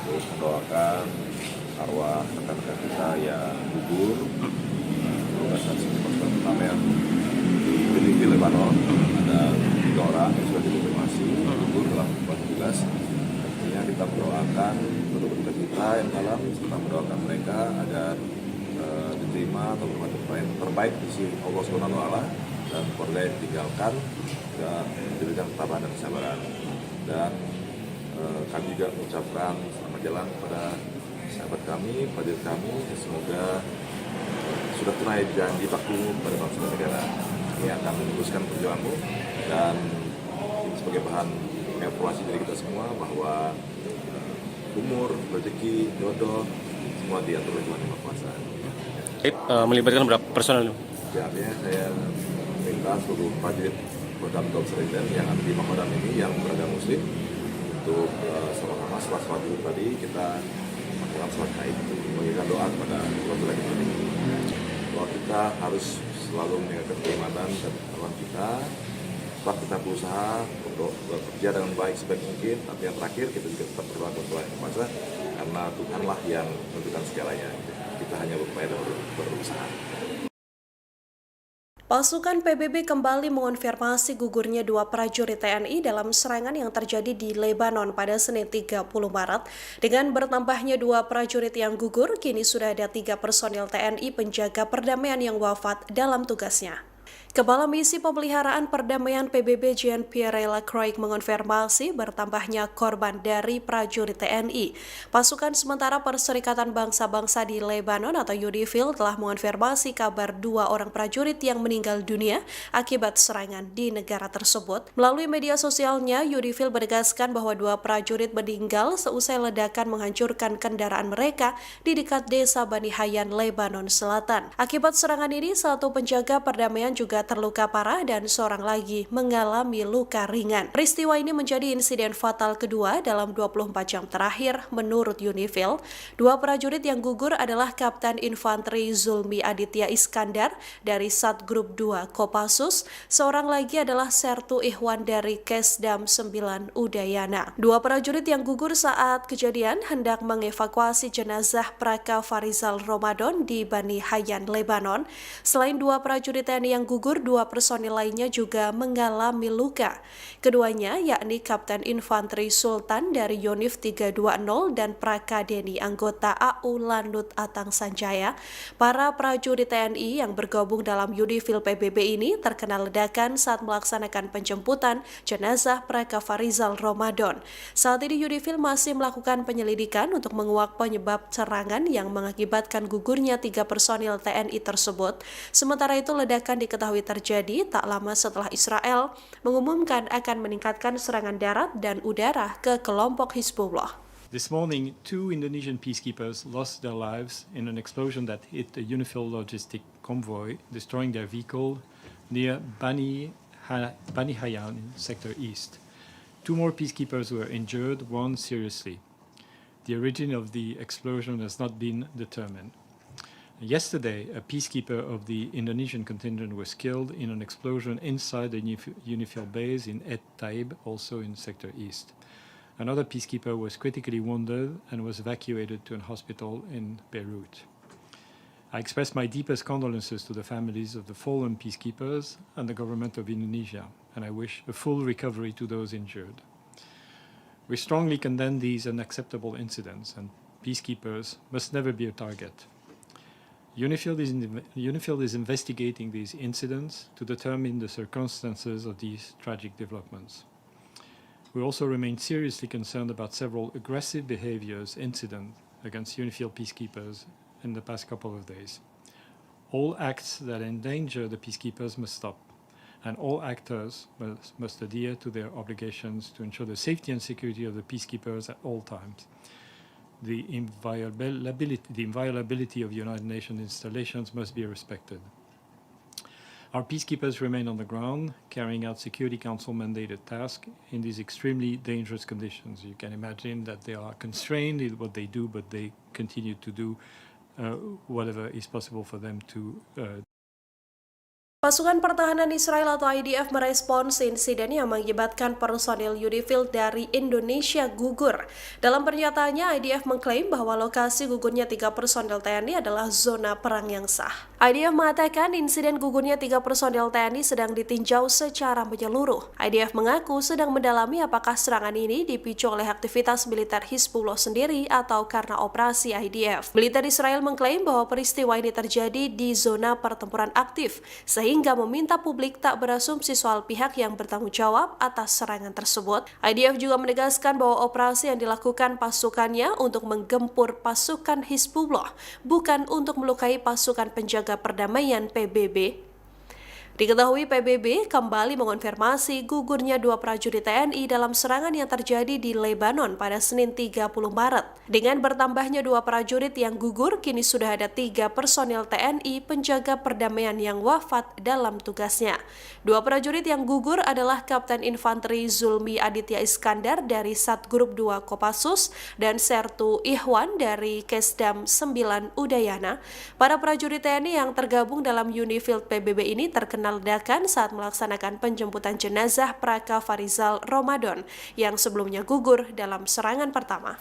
Terus mendoakan arwah rekan-rekan kita yang gugur tugas saksi pasukan perdamaian di Lebanon. Ada 3 orang yang sudah dikonfirmasi gugur dalam tugas. Tentunya kita mendoakan untuk kita yang dalam, serta mendoakan mereka agar diterima atau bermanfaat terbaik di sisi Allah Subhanahu wa Ta'ala, dan keluarga yang ditinggalkan juga diberikan ketabahan dan kesabaran. Dan kami juga mengucapkan selamat jalan kepada sahabat kami, prajurit kami, dan semoga sudah tunai janji baktimu pada bangsa dan negara. Kami akan meneruskan perjuanganmu, dan ini sebagai bahan evaluasi dari kita semua bahwa umur, rezeki, jodoh semua diatur oleh Tuhan Yang Maha Kuasa. Melibatkan berapa personel? Ya, artinya saya minta seluruh prajurit Kodam Dom Seriden yang ada di Makodam ini yang beragama Muslim untuk sama-sama sholat dulu tadi kita melakukan sholat Haid untuk memberikan doa kepada keluarga kita ini. Bahwa kita harus selalu meningkatkan keimanan dan ketakwaan kita. Tetap kita berusaha untuk bekerja dengan baik sebaik mungkin, tapi yang terakhir kita juga tetap berdoa kepada Tuhan Yang Maha Kuasa, karena Tuhanlah yang menentukan segalanya. Kita hanya berupaya dan berusaha. Pasukan PBB kembali mengonfirmasi gugurnya dua prajurit TNI dalam serangan yang terjadi di Lebanon pada Senin 30 Maret. Dengan bertambahnya dua prajurit yang gugur, kini sudah ada 3 personil TNI penjaga perdamaian yang wafat dalam tugasnya. Kepala Misi Pemeliharaan Perdamaian PBB Jean-Pierre Lacroix mengonfirmasi bertambahnya korban dari prajurit TNI. Pasukan sementara Perserikatan Bangsa-Bangsa di Lebanon atau UNIFIL telah mengonfirmasi kabar 2 orang prajurit yang meninggal dunia akibat serangan di negara tersebut. Melalui media sosialnya, UNIFIL menegaskan bahwa 2 prajurit meninggal seusai ledakan menghancurkan kendaraan mereka di dekat desa Bani Hayyan, Lebanon Selatan. Akibat serangan ini, 1 penjaga perdamaian juga terluka parah dan seorang lagi mengalami luka ringan. Peristiwa ini menjadi insiden fatal kedua dalam 24 jam terakhir menurut UNIFIL. 2 prajurit yang gugur adalah Kapten Infanteri Zulmi Aditya Iskandar dari Satgrup 2 Kopassus, seorang lagi adalah Sertu Ihwan dari Kesdam 9 Udayana. 2 prajurit yang gugur saat kejadian hendak mengevakuasi jenazah Praka Farizal Ramadan di Bani Hayyan, Lebanon. Selain 2 prajurit TNI yang gugur, 2 personil lainnya juga mengalami luka. Keduanya yakni Kapten Infanteri Sultan dari Yonif 320 dan Praka Deni anggota AU Lanut Atang Sanjaya. Para prajurit TNI yang bergabung dalam UNIFIL PBB ini terkena ledakan saat melaksanakan penjemputan jenazah Praka Farizal Ramadan. Saat ini UNIFIL masih melakukan penyelidikan untuk menguak penyebab serangan yang mengakibatkan gugurnya 3 personil TNI tersebut. Sementara itu ledakan diketahui terjadi tak lama setelah Israel mengumumkan akan meningkatkan serangan darat dan udara ke kelompok Hizbullah. This morning, 2 Indonesian peacekeepers lost their lives in an explosion that hit a UNIFIL logistic convoy, destroying their vehicle near Bani Hayyan in Sector East. 2 more peacekeepers were injured, 1 seriously. The origin of the explosion has not been determined. Yesterday, a peacekeeper of the Indonesian contingent was killed in an explosion inside the UNIFIL base in Et Taib, also in Sector East. Another peacekeeper was critically wounded and was evacuated to a hospital in Beirut. I express my deepest condolences to the families of the fallen peacekeepers and the government of Indonesia, and I wish a full recovery to those injured. We strongly condemn these unacceptable incidents, and peacekeepers must never be a target. UNIFIL is investigating these incidents to determine the circumstances of these tragic developments. We also remain seriously concerned about several aggressive incidents against UNIFIL peacekeepers in the past couple of days. All acts that endanger the peacekeepers must stop, and all actors must adhere to their obligations to ensure the safety and security of the peacekeepers at all times. The inviolability of United Nations installations must be respected. Our peacekeepers remain on the ground, carrying out Security Council mandated tasks in these extremely dangerous conditions. You can imagine that they are constrained in what they do, but they continue to do whatever is possible for them to Pasukan Pertahanan Israel atau IDF merespons insiden yang mengakibatkan personil UNIFIL dari Indonesia gugur. Dalam pernyataannya, IDF mengklaim bahwa lokasi gugurnya 3 personil TNI adalah zona perang yang sah. IDF mengatakan insiden gugurnya 3 personil TNI sedang ditinjau secara menyeluruh. IDF mengaku sedang mendalami apakah serangan ini dipicu oleh aktivitas militer Hizbullah sendiri atau karena operasi IDF. Militer Israel mengklaim bahwa peristiwa ini terjadi di zona pertempuran aktif, sehingga meminta publik tak berasumsi soal pihak yang bertanggung jawab atas serangan tersebut. IDF juga menegaskan bahwa operasi yang dilakukan pasukannya untuk menggempur pasukan Hizbullah, bukan untuk melukai pasukan penjaga perdamaian PBB. Diketahui PBB kembali mengonfirmasi gugurnya 2 prajurit TNI dalam serangan yang terjadi di Lebanon pada Senin 30 Maret. Dengan bertambahnya 2 prajurit yang gugur, kini sudah ada 3 personil TNI penjaga perdamaian yang wafat dalam tugasnya. 2 prajurit yang gugur adalah Kapten Infanteri Zulmi Aditya Iskandar dari Satgrup 2 Kopassus dan Sertu Ihwan dari Kesdam 9 Udayana. Para prajurit TNI yang tergabung dalam UNIFIL PBB ini terkena ledakan saat melaksanakan penjemputan jenazah Praka Farizal Ramadan yang sebelumnya gugur dalam serangan pertama.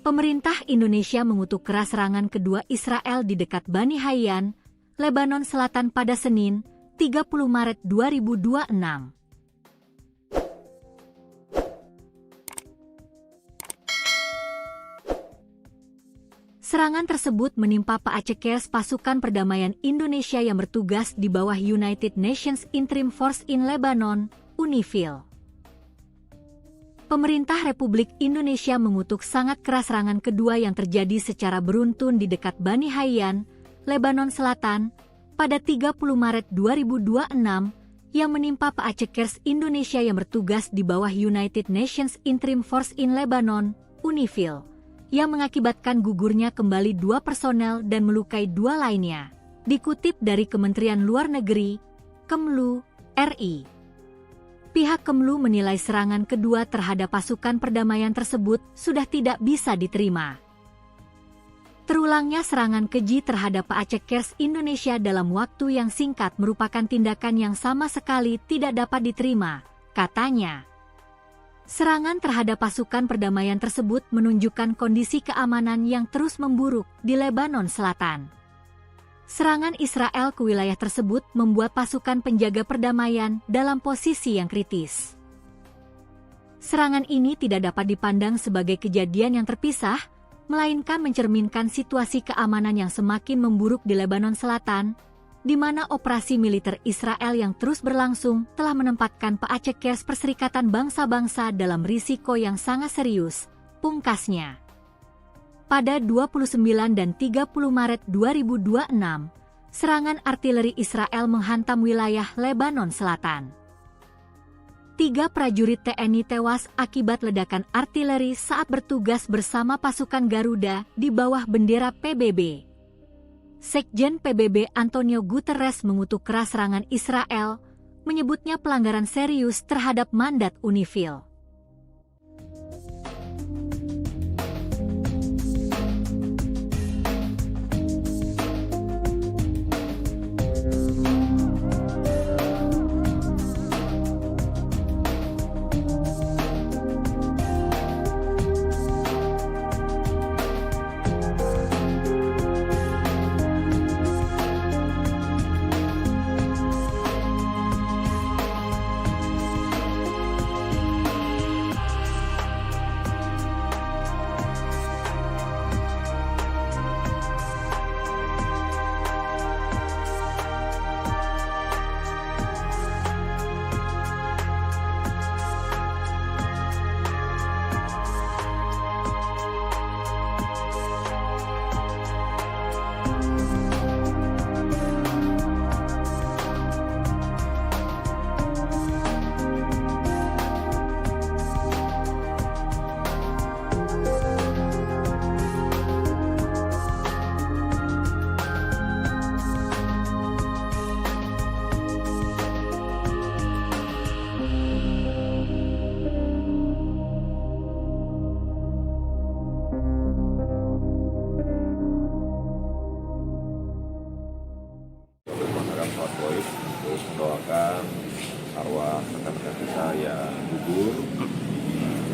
Pemerintah Indonesia mengutuk keras serangan kedua Israel di dekat Bani Hayyan, Lebanon Selatan pada Senin, 30 Maret 2026. Serangan tersebut menimpa Paacekers pasukan perdamaian Indonesia yang bertugas di bawah United Nations Interim Force in Lebanon, UNIFIL. Pemerintah Republik Indonesia mengutuk sangat keras serangan kedua yang terjadi secara beruntun di dekat Bani Hayyan, Lebanon Selatan, pada 30 Maret 2026 yang menimpa Paacekers Indonesia yang bertugas di bawah United Nations Interim Force in Lebanon, UNIFIL, yang mengakibatkan gugurnya kembali 2 personel dan melukai 2 lainnya. Dikutip dari Kementerian Luar Negeri, Kemlu, RI. Pihak Kemlu menilai serangan kedua terhadap pasukan perdamaian tersebut sudah tidak bisa diterima. Terulangnya serangan keji terhadap Paacekers Indonesia dalam waktu yang singkat merupakan tindakan yang sama sekali tidak dapat diterima, katanya. Serangan terhadap pasukan perdamaian tersebut menunjukkan kondisi keamanan yang terus memburuk di Lebanon Selatan. Serangan Israel ke wilayah tersebut membuat pasukan penjaga perdamaian dalam posisi yang kritis. Serangan ini tidak dapat dipandang sebagai kejadian yang terpisah, melainkan mencerminkan situasi keamanan yang semakin memburuk di Lebanon Selatan, di mana operasi militer Israel yang terus berlangsung telah menempatkan Paacekers Perserikatan Bangsa-Bangsa dalam risiko yang sangat serius, pungkasnya. Pada 29 dan 30 Maret 2026, serangan artileri Israel menghantam wilayah Lebanon Selatan. 3 prajurit TNI tewas akibat ledakan artileri saat bertugas bersama pasukan Garuda di bawah bendera PBB. Sekjen PBB Antonio Guterres mengutuk keras serangan Israel, menyebutnya pelanggaran serius terhadap mandat UNIFIL. Terus mendoakan arwah rekan-rekan kita yang gugur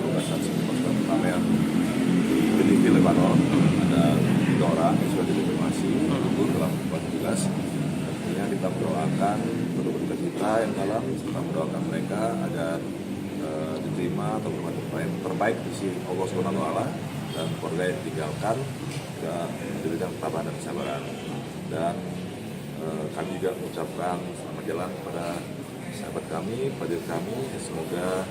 tugas saksi pasukan perdamaian di Genifil, Lebanon. Ada 3 orang yang sudah dikonfirmasi gugur dalam tugas. Tentunya kita mendoakan penduduk kita yang dalam, serta mendoakan mereka agar diterima atau bermanfaat terbaik di sisi Allah SWT dan keluarga yang ditinggalkan dan diberikan ketabahan dan kesabaran. Dan kami juga mengucapkan selamat jalan kepada sahabat kami, prajurit kami. Semoga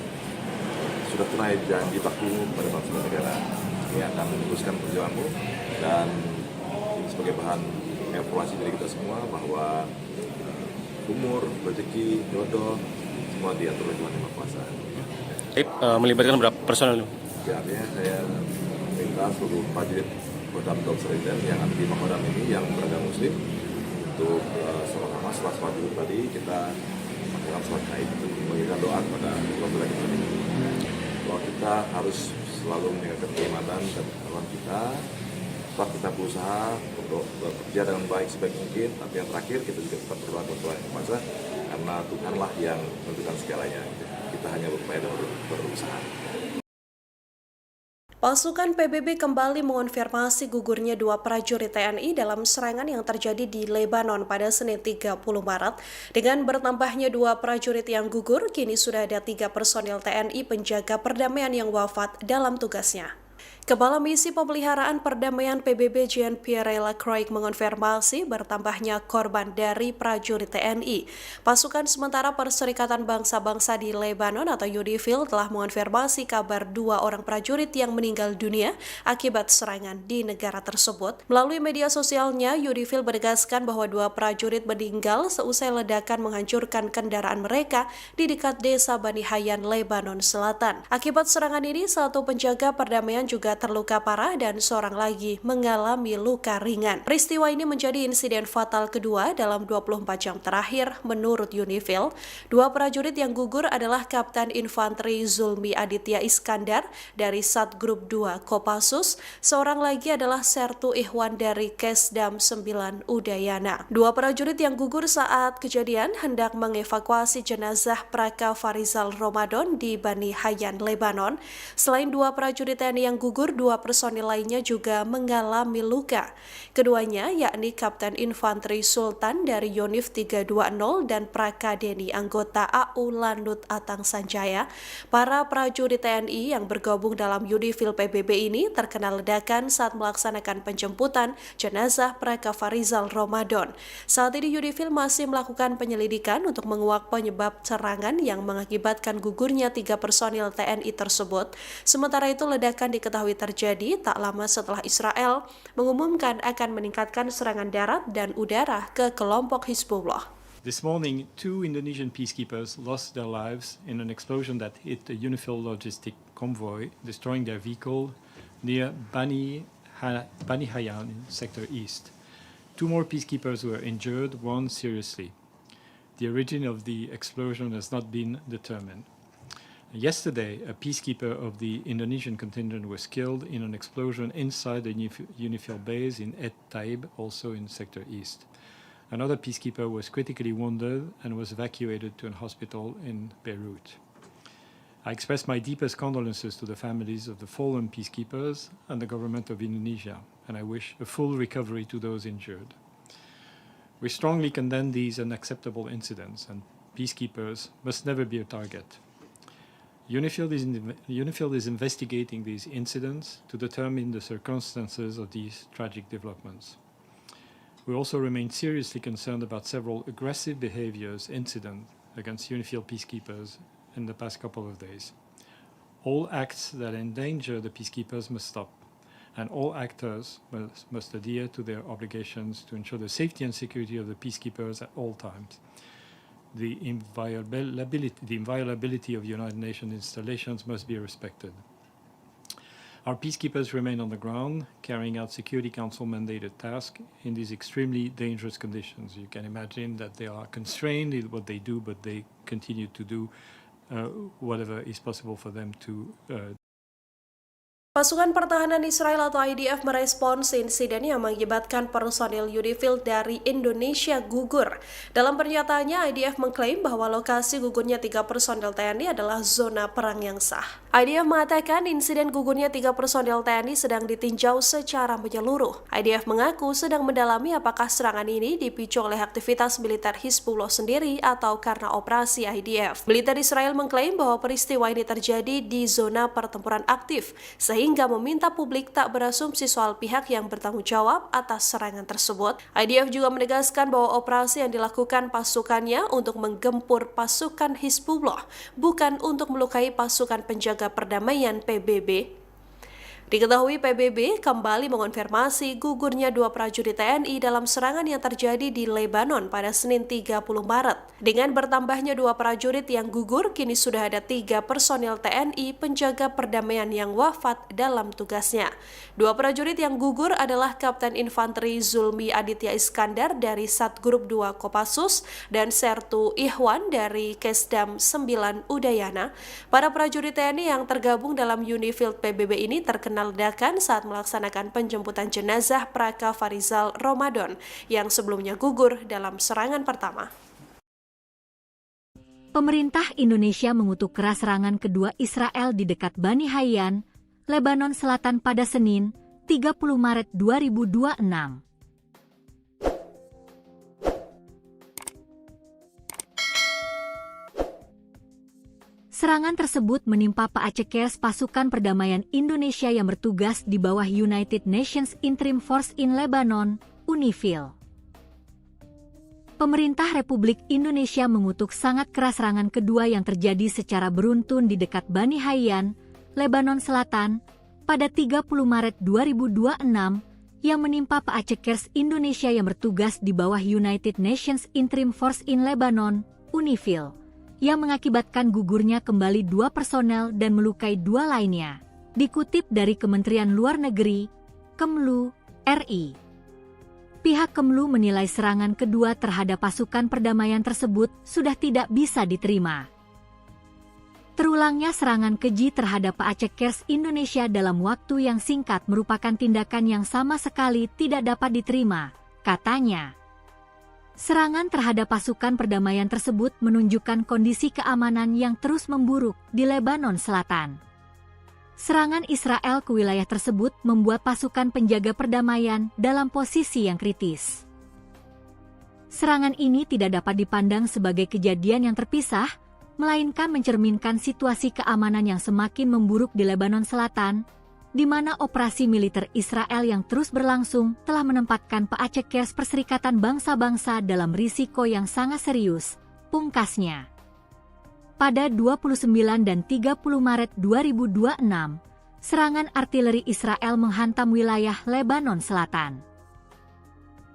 sudah tunai janji baktimu kepada bangsa dan negara. Ini akan meneruskan perjuanganmu dan ini sebagai bahan evaluasi dari kita semua bahwa umur, rezeki, jodoh semua diatur oleh Tuhan Yang Maha Kuasa. Melibatkan berapa personel? Ya, artinya saya minta seluruh prajurit Kodam Dopsriden yang ada di Makodam ini yang beragama Muslim untuk sama-sama setelah sholat Jumat tadi kita melakukan sholat Gaib untuk memberikan doa kepada keluarga kita ini. Bahwa kita harus selalu meningkatkan keimanan dan ketakwaan kita. Setelah kita berusaha untuk bekerja dengan baik sebaik mungkin, tapi yang terakhir kita juga tetap berdoa kepada Tuhan Yang Maha Kuasa karena Tuhanlah yang menentukan segalanya. Kita hanya berupaya dan berusaha. Pasukan PBB kembali mengonfirmasi gugurnya dua prajurit TNI dalam serangan yang terjadi di Lebanon pada Senin 30 Maret. Dengan bertambahnya dua prajurit yang gugur, kini sudah ada 3 personil TNI penjaga perdamaian yang wafat dalam tugasnya. Kepala Misi Pemeliharaan Perdamaian PBB Jean-Pierre Lacroix mengonfirmasi bertambahnya korban dari prajurit TNI. Pasukan sementara Perserikatan Bangsa-Bangsa di Lebanon atau UNIFIL telah mengonfirmasi kabar 2 orang prajurit yang meninggal dunia akibat serangan di negara tersebut. Melalui media sosialnya, UNIFIL menegaskan bahwa 2 prajurit meninggal seusai ledakan menghancurkan kendaraan mereka di dekat desa Bani Hayyan, Lebanon Selatan. Akibat serangan ini, 1 penjaga perdamaian juga terluka parah dan seorang lagi mengalami luka ringan. Peristiwa ini menjadi insiden fatal kedua dalam 24 jam terakhir menurut UNIFIL. 2 prajurit yang gugur adalah Kapten Infanteri Zulmi Aditya Iskandar dari Satgrup 2 Kopassus, seorang lagi adalah Sertu Ihwan dari Kesdam 9 Udayana. 2 prajurit yang gugur saat kejadian hendak mengevakuasi jenazah Praka Farizal Ramadan di Bani Hayyan, Lebanon. Selain 2 prajurit TNI yang gugur, 2 personil lainnya juga mengalami luka. Keduanya yakni Kapten Infanteri Sultan dari Yonif 320 dan Praka Deni anggota AU Landut Atang Sanjaya. Para prajurit TNI yang bergabung dalam UNIFIL PBB ini terkena ledakan saat melaksanakan penjemputan jenazah Praka Farizal Ramadan. Saat ini UNIFIL masih melakukan penyelidikan untuk menguak penyebab serangan yang mengakibatkan gugurnya 3 personil TNI tersebut. Sementara itu, ledakan diketahui terjadi tak lama setelah Israel mengumumkan akan meningkatkan serangan darat dan udara ke kelompok Hizbullah. This morning, 2 Indonesian peacekeepers lost their lives in an explosion that hit a UNIFIL logistic convoy, destroying their vehicle near Bani Hayyan in Sector East. 2 more peacekeepers were injured, 1 seriously. The origin of the explosion has not been determined. Yesterday, a peacekeeper of the Indonesian contingent was killed in an explosion inside the UNIFIL base in Et Taib, also in Sector East. Another peacekeeper was critically wounded and was evacuated to a hospital in Beirut. I express my deepest condolences to the families of the fallen peacekeepers and the government of Indonesia, and I wish a full recovery to those injured. We strongly condemn these unacceptable incidents, and peacekeepers must never be a target. UNIFIL is investigating these incidents to determine the circumstances of these tragic developments. We also remain seriously concerned about several aggressive incidents against UNIFIL peacekeepers in the past couple of days. All acts that endanger the peacekeepers must stop, and all actors must adhere to their obligations to ensure the safety and security of the peacekeepers at all times. The inviolability of United Nations installations must be respected. Our peacekeepers remain on the ground, carrying out Security Council mandated tasks in these extremely dangerous conditions. You can imagine that they are constrained in what they do, but they continue to do whatever is possible for them to Pasukan Pertahanan Israel atau IDF merespons insiden yang mengakibatkan personil UNIFIL dari Indonesia gugur. Dalam pernyataannya, IDF mengklaim bahwa lokasi gugurnya 3 personil TNI adalah zona perang yang sah. IDF mengatakan insiden gugurnya 3 personil TNI sedang ditinjau secara menyeluruh. IDF mengaku sedang mendalami apakah serangan ini dipicu oleh aktivitas militer Hizbullah sendiri atau karena operasi IDF. Militer Israel mengklaim bahwa peristiwa ini terjadi di zona pertempuran aktif, sehingga meminta publik tak berasumsi soal pihak yang bertanggung jawab atas serangan tersebut. IDF juga menegaskan bahwa operasi yang dilakukan pasukannya untuk menggempur pasukan Hizbullah, bukan untuk melukai pasukan penjaga perdamaian PBB. Diketahui PBB kembali mengonfirmasi gugurnya 2 prajurit TNI dalam serangan yang terjadi di Lebanon pada Senin 30 Maret. Dengan bertambahnya 2 prajurit yang gugur, kini sudah ada 3 personil TNI penjaga perdamaian yang wafat dalam tugasnya. 2 prajurit yang gugur adalah Kapten Infanteri Zulmi Aditya Iskandar dari Satgrup 2 Kopassus dan Sertu Ihwan dari Kesdam 9 Udayana. Para prajurit TNI yang tergabung dalam UNIFIL PBB ini terkena ledakan saat melaksanakan penjemputan jenazah Praka Farizal Ramadan yang sebelumnya gugur dalam serangan pertama. Pemerintah Indonesia mengutuk keras serangan kedua Israel di dekat Bani Hayyan, Lebanon Selatan pada Senin, 30 Maret 2026. Serangan tersebut menimpa Paacekers pasukan perdamaian Indonesia yang bertugas di bawah United Nations Interim Force in Lebanon, UNIFIL. Pemerintah Republik Indonesia mengutuk sangat keras serangan kedua yang terjadi secara beruntun di dekat Bani Hayyan, Lebanon Selatan, pada 30 Maret 2026 yang menimpa Paacekers Indonesia yang bertugas di bawah United Nations Interim Force in Lebanon, UNIFIL, yang mengakibatkan gugurnya kembali 2 personel dan melukai 2 lainnya, dikutip dari Kementerian Luar Negeri, Kemlu, RI. Pihak Kemlu menilai serangan kedua terhadap pasukan perdamaian tersebut sudah tidak bisa diterima. Terulangnya serangan keji terhadap Paacekers Indonesia dalam waktu yang singkat merupakan tindakan yang sama sekali tidak dapat diterima, katanya. Serangan terhadap pasukan perdamaian tersebut menunjukkan kondisi keamanan yang terus memburuk di Lebanon Selatan. Serangan Israel ke wilayah tersebut membuat pasukan penjaga perdamaian dalam posisi yang kritis. Serangan ini tidak dapat dipandang sebagai kejadian yang terpisah, melainkan mencerminkan situasi keamanan yang semakin memburuk di Lebanon Selatan, di mana operasi militer Israel yang terus berlangsung telah menempatkan Paacekers Perserikatan Bangsa-Bangsa dalam risiko yang sangat serius, pungkasnya. Pada 29 dan 30 Maret 2026, serangan artileri Israel menghantam wilayah Lebanon Selatan.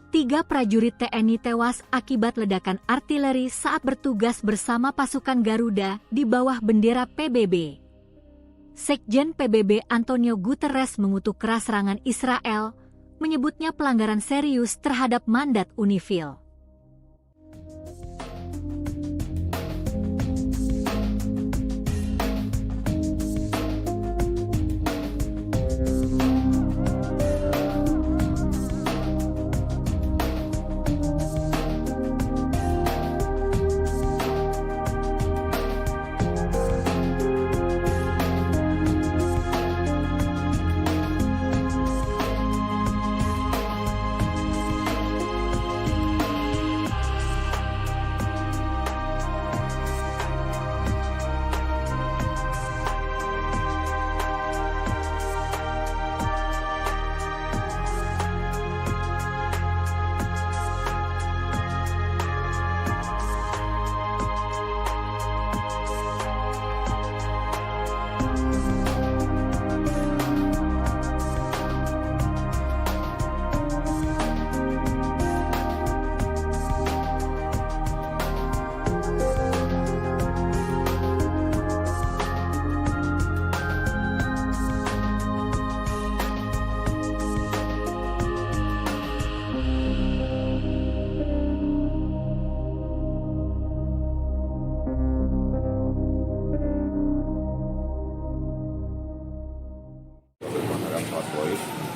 3 prajurit TNI tewas akibat ledakan artileri saat bertugas bersama pasukan Garuda di bawah bendera PBB. Sekjen PBB Antonio Guterres mengutuk keras serangan Israel, menyebutnya pelanggaran serius terhadap mandat UNIFIL.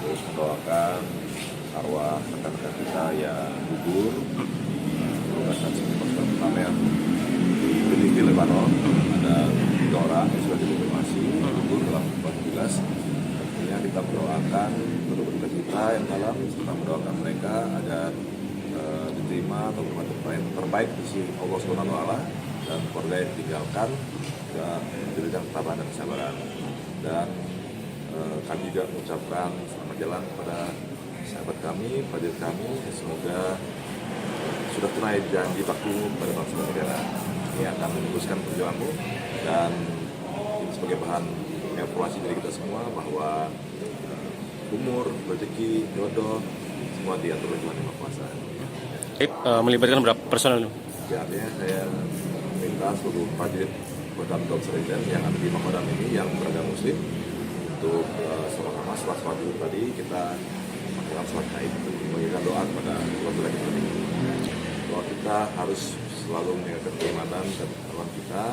Terus mendoakan arwah rekan-rekan kita yang gugur di lokasi pasukan perdamaian di Benifil, Lebanon. Ada 3 orang yang sudah dikonfirmasi gugur dalam tugas. Tentunya kita mendoakan untuk kita yang dalam, serta mendoakan mereka agar diterima atau yang terbaik di sisi Allah SWT dan keluarga yang ditinggalkan juga diberikan ketabahan dan kesabaran. Dan kami juga mengucapkan selamat jalan kepada sahabat kami, prajurit kami, semoga sudah tunai janji baktimu pada bangsa dan negara. Ini akan meneruskan perjuanganmu dan ini sebagai bahan evaluasi dari kita semua bahwa umur, rezeki, jodoh semua diatur oleh Tuhan Yang Maha Kuasa. Melibatkan berapa personel? Ya, artinya saya minta seluruh prajurit Kodam Seriden yang ada di Makodam ini yang beragama Muslim untuk sama-sama setelah sholat dulu tadi kita melakukan sholat gaib untuk memberikan doa kepada keluarga kita ini. Bahwa kita harus selalu menjaga keimanan dan ketakwaan kita.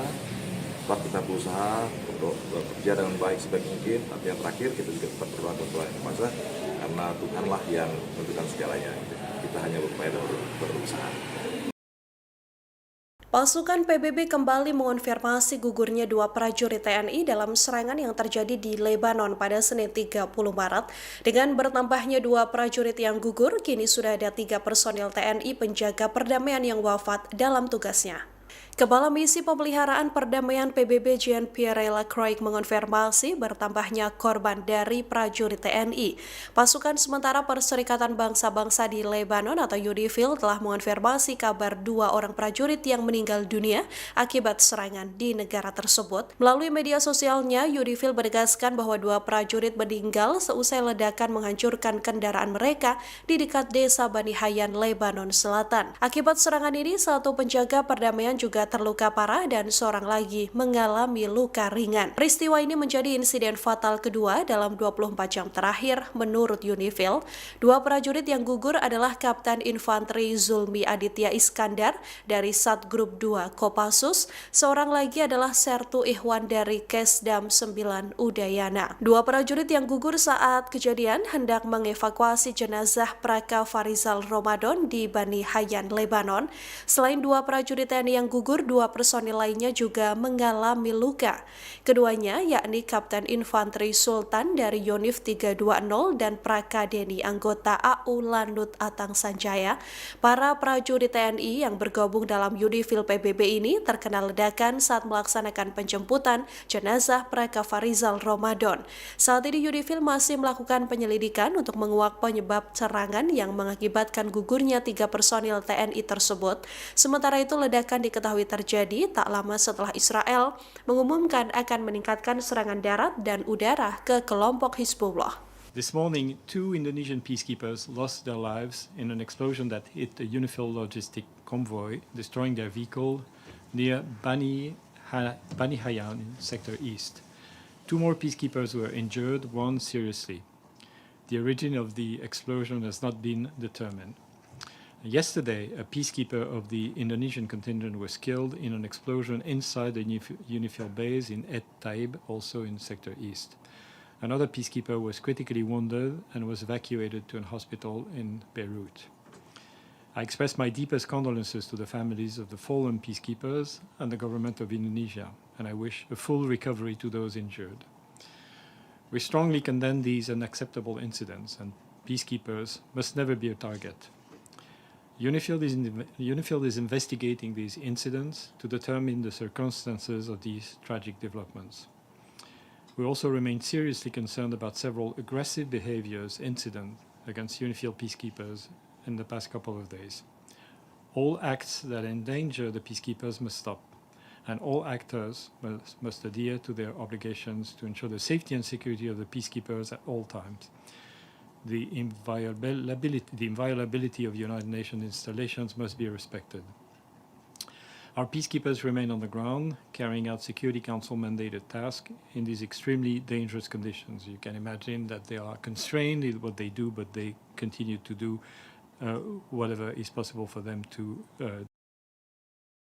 Tetap kita berusaha untuk bekerja dengan baik sebaik mungkin. Tapi yang terakhir kita juga tetap berdoa kepada Tuhan Yang Maha karena Tuhanlah yang menentukan segalanya. Kita hanya berupaya dan berusaha. Pasukan PBB kembali mengonfirmasi gugurnya dua prajurit TNI dalam serangan yang terjadi di Lebanon pada Senin 30 Maret. Dengan bertambahnya dua prajurit yang gugur, kini sudah ada 3 personil TNI penjaga perdamaian yang wafat dalam tugasnya. Kepala Misi Pemeliharaan Perdamaian PBB Jean-Pierre Lacroix mengonfirmasi bertambahnya korban dari prajurit TNI. Pasukan sementara Perserikatan Bangsa-Bangsa di Lebanon atau UNIFIL telah mengonfirmasi kabar 2 orang prajurit yang meninggal dunia akibat serangan di negara tersebut. Melalui media sosialnya, UNIFIL menegaskan bahwa 2 prajurit meninggal seusai ledakan menghancurkan kendaraan mereka di dekat desa Bani Hayyan, Lebanon Selatan. Akibat serangan ini, 1 penjaga perdamaian juga terluka parah dan seorang lagi mengalami luka ringan. Peristiwa ini menjadi insiden fatal kedua dalam 24 jam terakhir menurut UNIFIL. 2 prajurit yang gugur adalah Kapten Infanteri Zulmi Aditya Iskandar dari Satgrup 2 Kopassus, seorang lagi adalah Sertu Ihwan dari Kesdam 9 Udayana. 2 prajurit yang gugur saat kejadian hendak mengevakuasi jenazah Praka Farizal Ramadan di Bani Hayyan, Lebanon. Selain 2 prajurit TNI yang gugur, 2 personil lainnya juga mengalami luka. Keduanya yakni Kapten Infanteri Sultan dari Yonif 320 dan Prakadeni anggota AU Landut Atang Sanjaya. Para prajurit TNI yang bergabung dalam UNIFIL PBB ini terkena ledakan saat melaksanakan penjemputan jenazah Praka Farizal Ramadan. Saat ini UNIFIL masih melakukan penyelidikan untuk menguak penyebab serangan yang mengakibatkan gugurnya 3 personil TNI tersebut. Sementara itu ledakan diketahui terjadi tak lama setelah Israel mengumumkan akan meningkatkan serangan darat dan udara ke kelompok Hizbullah. This morning, 2 Indonesian peacekeepers lost their lives in an explosion that hit a UNIFIL logistic convoy, destroying their vehicle near Bani Hayyan in Sector East. 2 more peacekeepers were injured, 1 seriously. The origin of the explosion has not been determined. Yesterday, a peacekeeper of the Indonesian contingent was killed in an explosion inside the UNIFIL base in Et Taib, also in Sector East. Another peacekeeper was critically wounded and was evacuated to a hospital in Beirut. I express my deepest condolences to the families of the fallen peacekeepers and the government of Indonesia, and I wish a full recovery to those injured. We strongly condemn these unacceptable incidents, and peacekeepers must never be a target. UNIFIL is investigating these incidents to determine the circumstances of these tragic developments. We also remain seriously concerned about several aggressive incidents against UNIFIL peacekeepers in the past couple of days. All acts that endanger the peacekeepers must stop, and all actors must adhere to their obligations to ensure the safety and security of the peacekeepers at all times. The inviolability of United Nations installations must be respected. Our peacekeepers remain on the ground, carrying out Security Council mandated tasks in these extremely dangerous conditions. You can imagine that they are constrained in what they do, but they continue to do whatever is possible for them to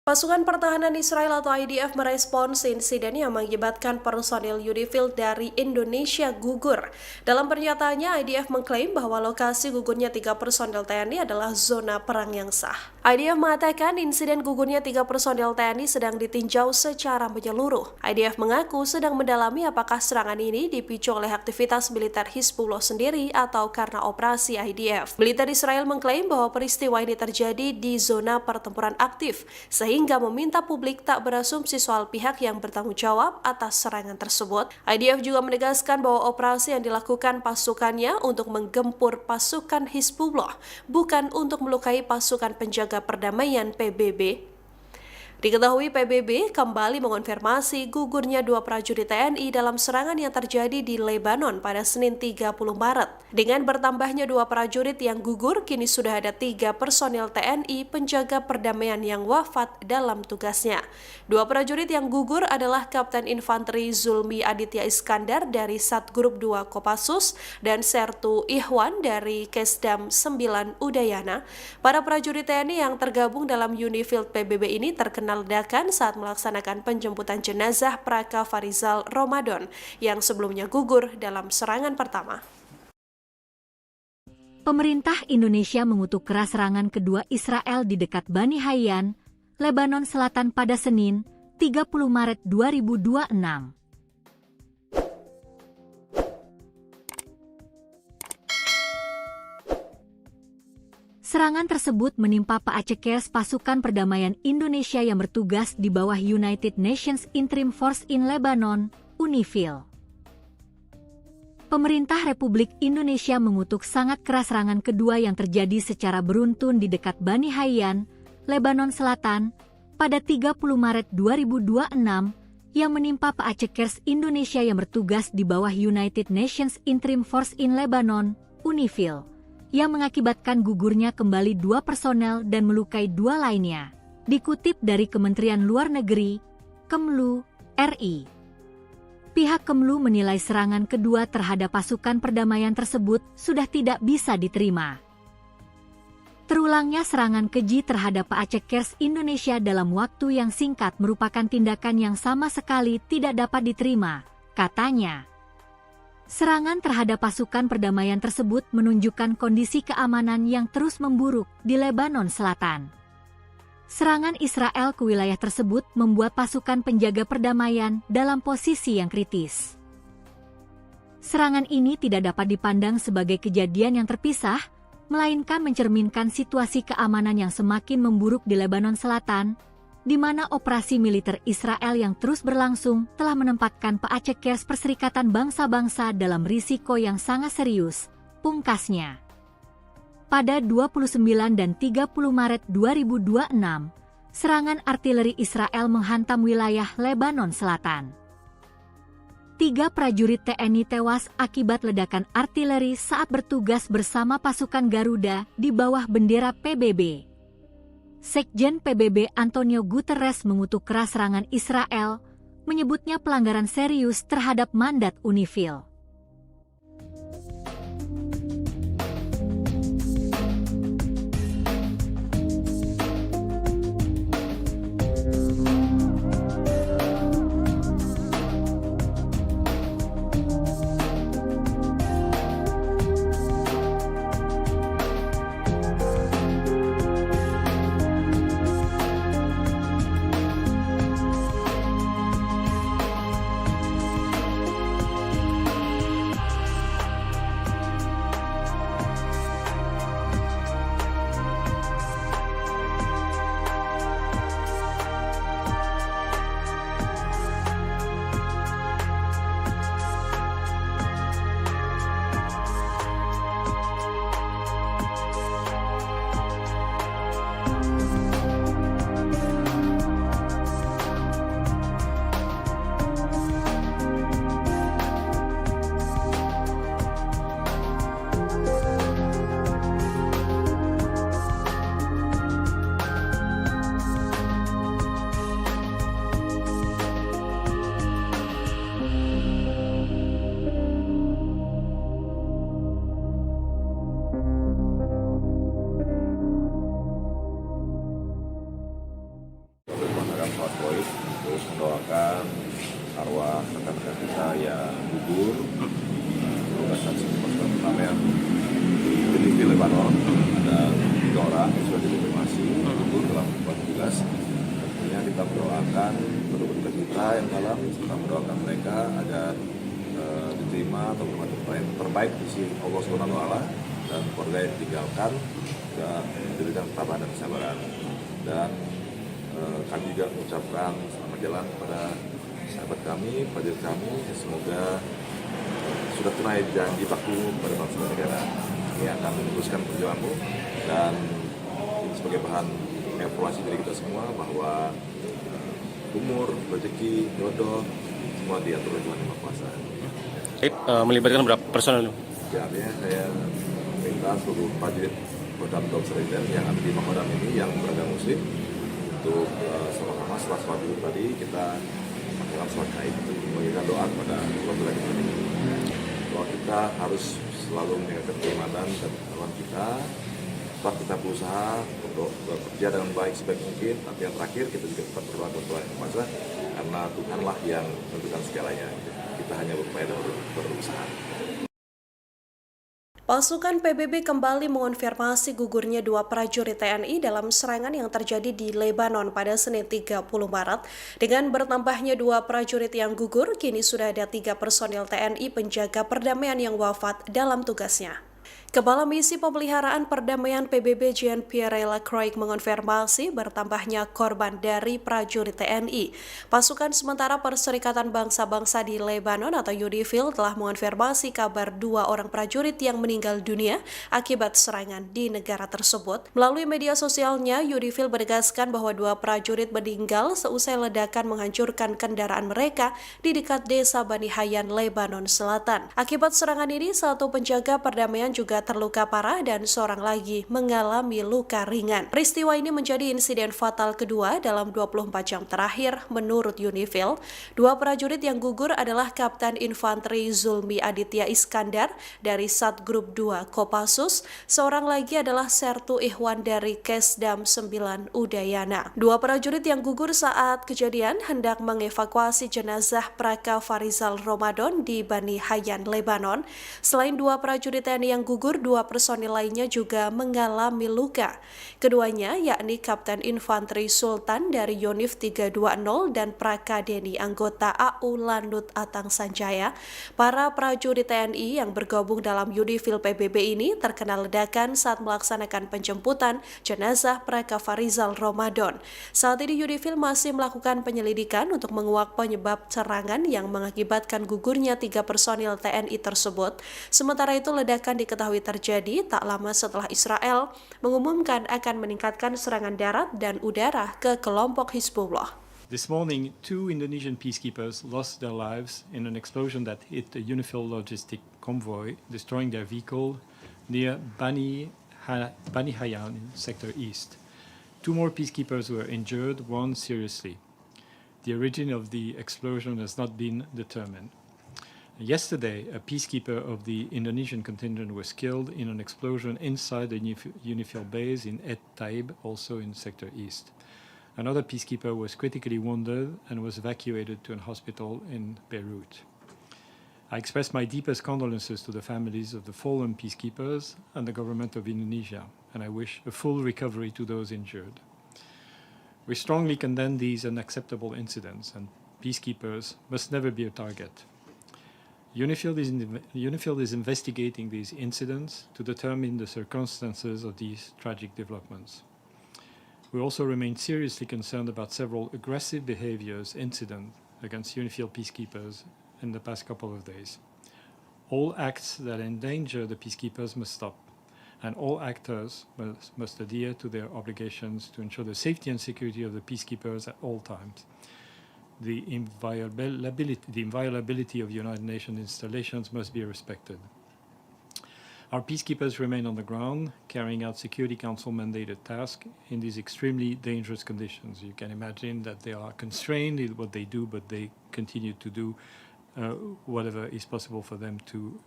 Pasukan Pertahanan Israel atau IDF merespons insiden yang mengakibatkan personil UNIFIL dari Indonesia gugur. Dalam pernyataannya, IDF mengklaim bahwa lokasi gugurnya 3 personil TNI adalah zona perang yang sah. IDF mengatakan insiden gugurnya 3 personil TNI sedang ditinjau secara menyeluruh. IDF mengaku sedang mendalami apakah serangan ini dipicu oleh aktivitas militer Hizbullah sendiri atau karena operasi IDF. Militer Israel mengklaim bahwa peristiwa ini terjadi di zona pertempuran aktif, sehingga meminta publik tak berasumsi soal pihak yang bertanggung jawab atas serangan tersebut. IDF juga menegaskan bahwa operasi yang dilakukan pasukannya untuk menggempur pasukan Hizbullah, bukan untuk melukai pasukan penjaga perdamaian PBB. Diketahui PBB kembali mengonfirmasi gugurnya 2 prajurit TNI dalam serangan yang terjadi di Lebanon pada Senin 30 Maret. Dengan bertambahnya 2 prajurit yang gugur, kini sudah ada 3 personil TNI penjaga perdamaian yang wafat dalam tugasnya. 2 prajurit yang gugur adalah Kapten Infanteri Zulmi Aditya Iskandar dari Satgrup 2 Kopassus dan Sertu Ihwan dari Kesdam 9 Udayana. Para prajurit TNI yang tergabung dalam UNIFIL PBB ini terkena ledakan saat melaksanakan penjemputan jenazah Praka Farizal Ramadan yang sebelumnya gugur dalam serangan pertama. Pemerintah Indonesia mengutuk keras serangan kedua Israel di dekat Bani Hayyan, Lebanon Selatan pada Senin, 30 Maret 2026. Serangan tersebut menimpa Paacekers pasukan perdamaian Indonesia yang bertugas di bawah United Nations Interim Force in Lebanon, UNIFIL. Pemerintah Republik Indonesia mengutuk sangat keras serangan kedua yang terjadi secara beruntun di dekat Bani Hayyan, Lebanon Selatan, pada 30 Maret 2026 yang menimpa Paacekers Indonesia yang bertugas di bawah United Nations Interim Force in Lebanon, UNIFIL, yang mengakibatkan gugurnya kembali 2 personel dan melukai 2 lainnya. Dikutip dari Kementerian Luar Negeri, Kemlu, RI. Pihak Kemlu menilai serangan kedua terhadap pasukan perdamaian tersebut sudah tidak bisa diterima. Terulangnya serangan keji terhadap Paacekers Indonesia dalam waktu yang singkat merupakan tindakan yang sama sekali tidak dapat diterima, katanya. Serangan terhadap pasukan perdamaian tersebut menunjukkan kondisi keamanan yang terus memburuk di Lebanon Selatan. Serangan Israel ke wilayah tersebut membuat pasukan penjaga perdamaian dalam posisi yang kritis. Serangan ini tidak dapat dipandang sebagai kejadian yang terpisah, melainkan mencerminkan situasi keamanan yang semakin memburuk di Lebanon Selatan, di mana operasi militer Israel yang terus berlangsung telah menempatkan Paacekers Perserikatan Bangsa-Bangsa dalam risiko yang sangat serius, pungkasnya. Pada 29 dan 30 Maret 2026, serangan artileri Israel menghantam wilayah Lebanon Selatan. 3 prajurit TNI tewas akibat ledakan artileri saat bertugas bersama pasukan Garuda di bawah bendera PBB. Sekjen PBB Antonio Guterres mengutuk keras serangan Israel, menyebutnya pelanggaran serius terhadap mandat UNIFIL. Terus mendoakan arwah rekan-rekan kita yang gugur tugas saksi pasukan perdamaian di Genivi, Lebanon. Ada 3 orang yang sudah dikonfirmasi gugur dalam tugas. Tentunya kita mendoakan penduduk kita yang dalam, serta mendoakan mereka agar diterima atau terbaik di sisi Allah SWT dan keluarga yang ditinggalkan juga diberikan ketabahan dan kesabaran. Dan kami juga mengucapkan selamat jalan kepada sahabat kami, prajurit kami, semoga sudah tunai janji bakti pada bangsa dan negara. Ini akan meneruskan perjuanganmu dan ini sebagai bahan evaluasi dari kita semua bahwa umur, rezeki, jodoh semua diatur oleh Tuhan Yang Maha Kuasa. Melibatkan berapa personel? Ya, artinya saya minta seluruh prajurit Kodam Seriden yang ada di Makodam ini yang beragama Muslim untuk sama-sama setelah sholat dulu tadi kita melakukan sholat gaib untuk memberikan doa kepada keluarga kita ini. Bahwa kita harus selalu menjaga keimanan dan ketakwaan kita. Setelah kita berusaha untuk bekerja dengan baik sebaik mungkin, tapi yang terakhir kita juga tetap berdoa kepada Tuhan Yang Maha Kuasa karena Tuhanlah yang menentukan segalanya. Kita hanya berupaya dan berusaha. Pasukan PBB kembali mengonfirmasi gugurnya dua prajurit TNI dalam serangan yang terjadi di Lebanon pada Senin 30 Maret. Dengan bertambahnya dua prajurit yang gugur, kini sudah ada 3 personil TNI penjaga perdamaian yang wafat dalam tugasnya. Kepala Misi Pemeliharaan Perdamaian PBB Jean-Pierre Lacroix mengonfirmasi bertambahnya korban dari prajurit TNI. Pasukan sementara Perserikatan Bangsa-Bangsa di Lebanon atau UNIFIL telah mengonfirmasi kabar 2 orang prajurit yang meninggal dunia akibat serangan di negara tersebut. Melalui media sosialnya, UNIFIL menegaskan bahwa 2 prajurit meninggal seusai ledakan menghancurkan kendaraan mereka di dekat desa Bani Hayyan, Lebanon Selatan. Akibat serangan ini, 1 penjaga perdamaian juga terluka parah dan seorang lagi mengalami luka ringan. Peristiwa ini menjadi insiden fatal kedua dalam 24 jam terakhir menurut UNIFIL. 2 prajurit yang gugur adalah Kapten Infanteri Zulmi Aditya Iskandar dari Satgrup 2 Kopassus, seorang lagi adalah Sertu Ihwan dari Kesdam 9 Udayana. 2 prajurit yang gugur saat kejadian hendak mengevakuasi jenazah Praka Farizal Ramadan di Bani Hayyan, Lebanon. Selain 2 prajurit TNI yang gugur, 2 personil lainnya juga mengalami luka. Keduanya yakni Kapten Infanteri Sultan dari Yonif 320 dan Praka Deni anggota AU Landut Atang Sanjaya. Para prajurit TNI yang bergabung dalam UNIFIL PBB ini terkena ledakan saat melaksanakan penjemputan jenazah Praka Farizal Ramadan. Saat ini UNIFIL masih melakukan penyelidikan untuk menguak penyebab serangan yang mengakibatkan gugurnya 3 personil TNI tersebut. Sementara itu, ledakan diketahui terjadi tak lama setelah Israel mengumumkan akan meningkatkan serangan darat dan udara ke kelompok Hizbullah. This morning, 2 Indonesian peacekeepers lost their lives in an explosion that hit a UNIFIL logistic convoy, destroying their vehicle near Bani Hayyan in Sector East. 2 more peacekeepers were injured, 1 seriously. The origin of the explosion has not been determined. Yesterday, a peacekeeper of the Indonesian contingent was killed in an explosion inside the UNIFIL base in Et Taib, also in Sector East. Another peacekeeper was critically wounded and was evacuated to a hospital in Beirut. I express my deepest condolences to the families of the fallen peacekeepers and the government of Indonesia, and I wish a full recovery to those injured. We strongly condemn these unacceptable incidents, and peacekeepers must never be a target. UNIFIL is investigating these incidents to determine the circumstances of these tragic developments. We also remain seriously concerned about several aggressive incidents against UNIFIL peacekeepers in the past couple of days. All acts that endanger the peacekeepers must stop, and all actors must adhere to their obligations to ensure the safety and security of the peacekeepers at all times. The inviolability of United Nations installations must be respected. Our peacekeepers remain on the ground, carrying out Security Council mandated tasks in these extremely dangerous conditions. You can imagine that they are constrained in what they do, but they continue to do whatever is possible for them to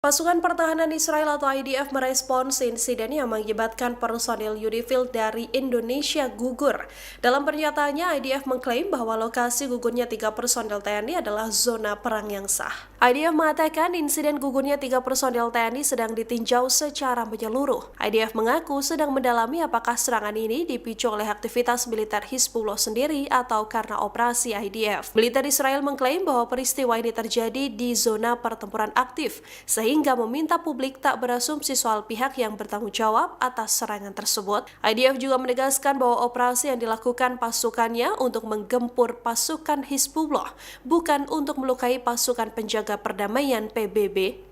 Pasukan Pertahanan Israel atau IDF merespons insiden yang mengakibatkan personil UNIFIL dari Indonesia gugur. Dalam pernyataannya, IDF mengklaim bahwa lokasi gugurnya 3 personil TNI adalah zona perang yang sah. IDF mengatakan insiden gugurnya 3 personil TNI sedang ditinjau secara menyeluruh. IDF mengaku sedang mendalami apakah serangan ini dipicu oleh aktivitas militer Hizbullah sendiri atau karena operasi IDF. Militer Israel mengklaim bahwa peristiwa ini terjadi di zona pertempuran aktif, sehingga meminta publik tak berasumsi soal pihak yang bertanggung jawab atas serangan tersebut. IDF juga menegaskan bahwa operasi yang dilakukan pasukannya untuk menggempur pasukan Hizbullah, bukan untuk melukai pasukan penjaga perdamaian PBB.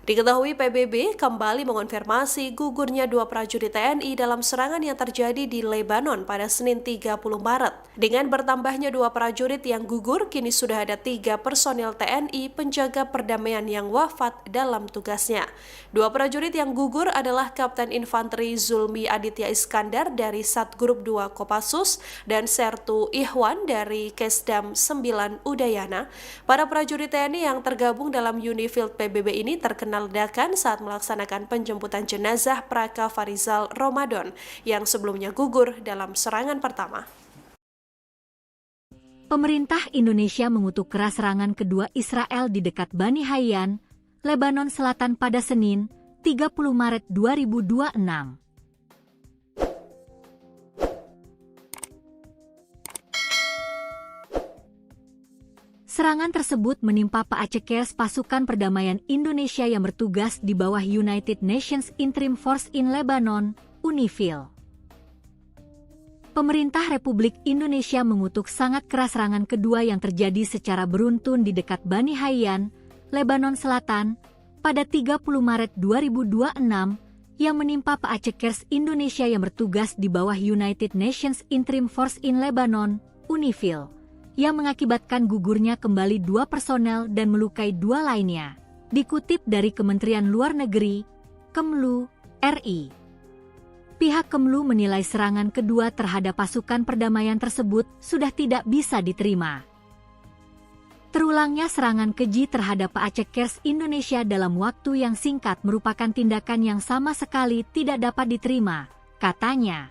Diketahui PBB kembali mengonfirmasi gugurnya 2 prajurit TNI dalam serangan yang terjadi di Lebanon pada Senin 30 Maret. Dengan bertambahnya 2 prajurit yang gugur, kini sudah ada 3 personil TNI penjaga perdamaian yang wafat dalam tugasnya. 2 prajurit yang gugur adalah Kapten Infanteri Zulmi Aditya Iskandar dari Satgrup 2 Kopassus dan Sertu Ihwan dari Kesdam 9 Udayana. Para prajurit TNI yang tergabung dalam UNIFIL PBB ini terkena ledakan saat melaksanakan penjemputan jenazah Praka Farizal Ramadan yang sebelumnya gugur dalam serangan pertama. Pemerintah Indonesia mengutuk keras serangan kedua Israel di dekat Bani Hayyan, Lebanon Selatan pada Senin, 30 Maret 2026. Serangan tersebut menimpa Paacekers pasukan perdamaian Indonesia yang bertugas di bawah United Nations Interim Force in Lebanon, UNIFIL. Pemerintah Republik Indonesia mengutuk sangat keras serangan kedua yang terjadi secara beruntun di dekat Bani Hayyan, Lebanon Selatan, pada 30 Maret 2026 yang menimpa Paacekers Indonesia yang bertugas di bawah United Nations Interim Force in Lebanon, UNIFIL, yang mengakibatkan gugurnya kembali 2 personel dan melukai 2 lainnya. Dikutip dari Kementerian Luar Negeri, Kemlu, RI. Pihak Kemlu menilai serangan kedua terhadap pasukan perdamaian tersebut sudah tidak bisa diterima. Terulangnya serangan keji terhadap Paacekers Indonesia dalam waktu yang singkat merupakan tindakan yang sama sekali tidak dapat diterima, katanya.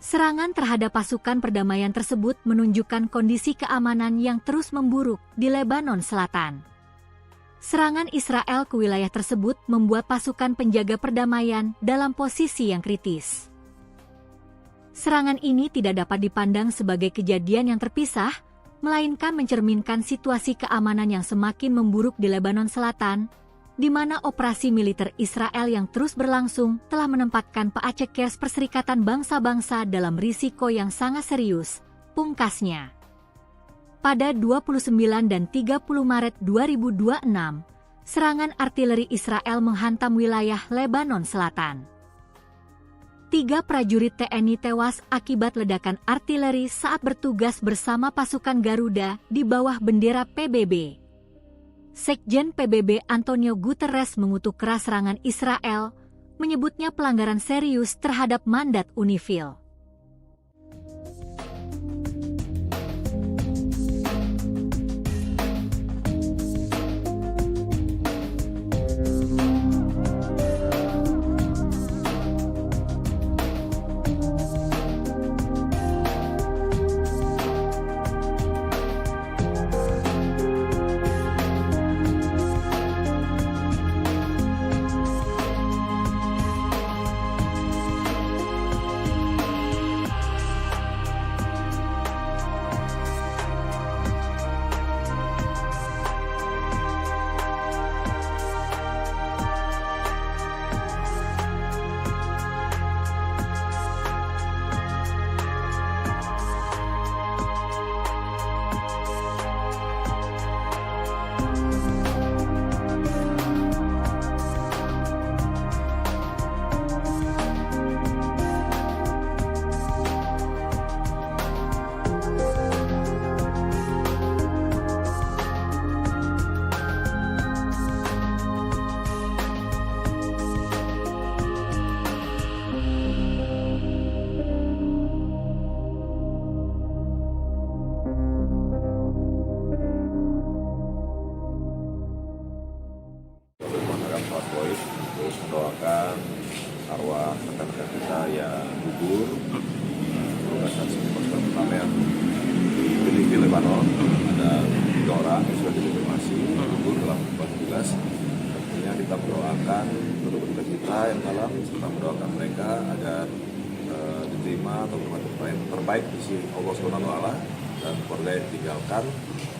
Serangan terhadap pasukan perdamaian tersebut menunjukkan kondisi keamanan yang terus memburuk di Lebanon Selatan. Serangan Israel ke wilayah tersebut membuat pasukan penjaga perdamaian dalam posisi yang kritis. Serangan ini tidak dapat dipandang sebagai kejadian yang terpisah, melainkan mencerminkan situasi keamanan yang semakin memburuk di Lebanon Selatan, di mana operasi militer Israel yang terus berlangsung telah menempatkan Paacekers Perserikatan Bangsa-Bangsa dalam risiko yang sangat serius, pungkasnya. Pada 29 dan 30 Maret 2026, serangan artileri Israel menghantam wilayah Lebanon Selatan. 3 prajurit TNI tewas akibat ledakan artileri saat bertugas bersama pasukan Garuda di bawah bendera PBB. Sekjen PBB Antonio Guterres mengutuk keras serangan Israel, menyebutnya pelanggaran serius terhadap mandat UNIFIL. Terus mendoakan arwah rekan-rekan kita yang gugur bertugas saat ini pasukan perdamaian di Lebanon. Ada 3 orang yang sudah dikonfirmasi gugur dalam tugas. Tentunya kita mendoakan untuk kita yang dalam serta mendoakan mereka agar diterima atau yang terbaik di sisi Allah Subhanahu wa Ta'ala dan keluarga yang ditinggalkan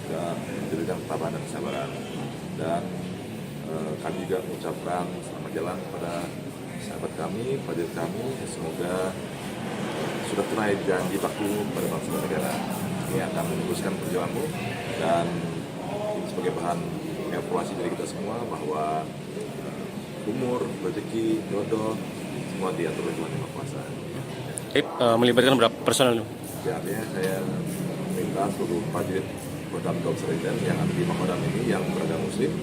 juga diberikan ketabahan dan kesabaran. Dan kami juga mengucapkan selamat jalan kepada sahabat kami, prajurit kami, semoga sudah tunai janji baktimu pada bangsa dan negara. Ini akan meneruskan perjuanganmu dan ini sebagai bahan evaluasi dari kita semua bahwa umur, rezeki, jodoh semua diatur oleh Tuhan Yang Maha Kuasa. Melibatkan berapa personel? Ya, artinya saya minta seluruh prajurit Kodam Seriden yang ada di Makodam ini yang beragama Muslim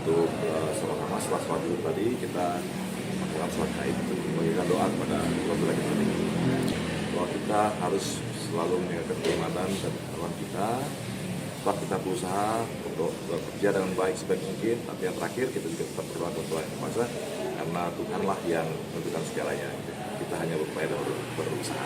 untuk sama-sama setelah sholat dulu tadi kita melakukan sholat gaib untuk memberikan doa kepada kedua kita ini. Bahwa kita harus selalu menjaga keimanan dan ketakwaan kita. Tetap kita berusaha untuk bekerja dengan baik sebaik mungkin. Tapi yang terakhir kita juga tetap berdoa kepada Tuhan Yang Kuasa karena Tuhanlah yang menentukan segalanya. Kita hanya berupaya dan berusaha.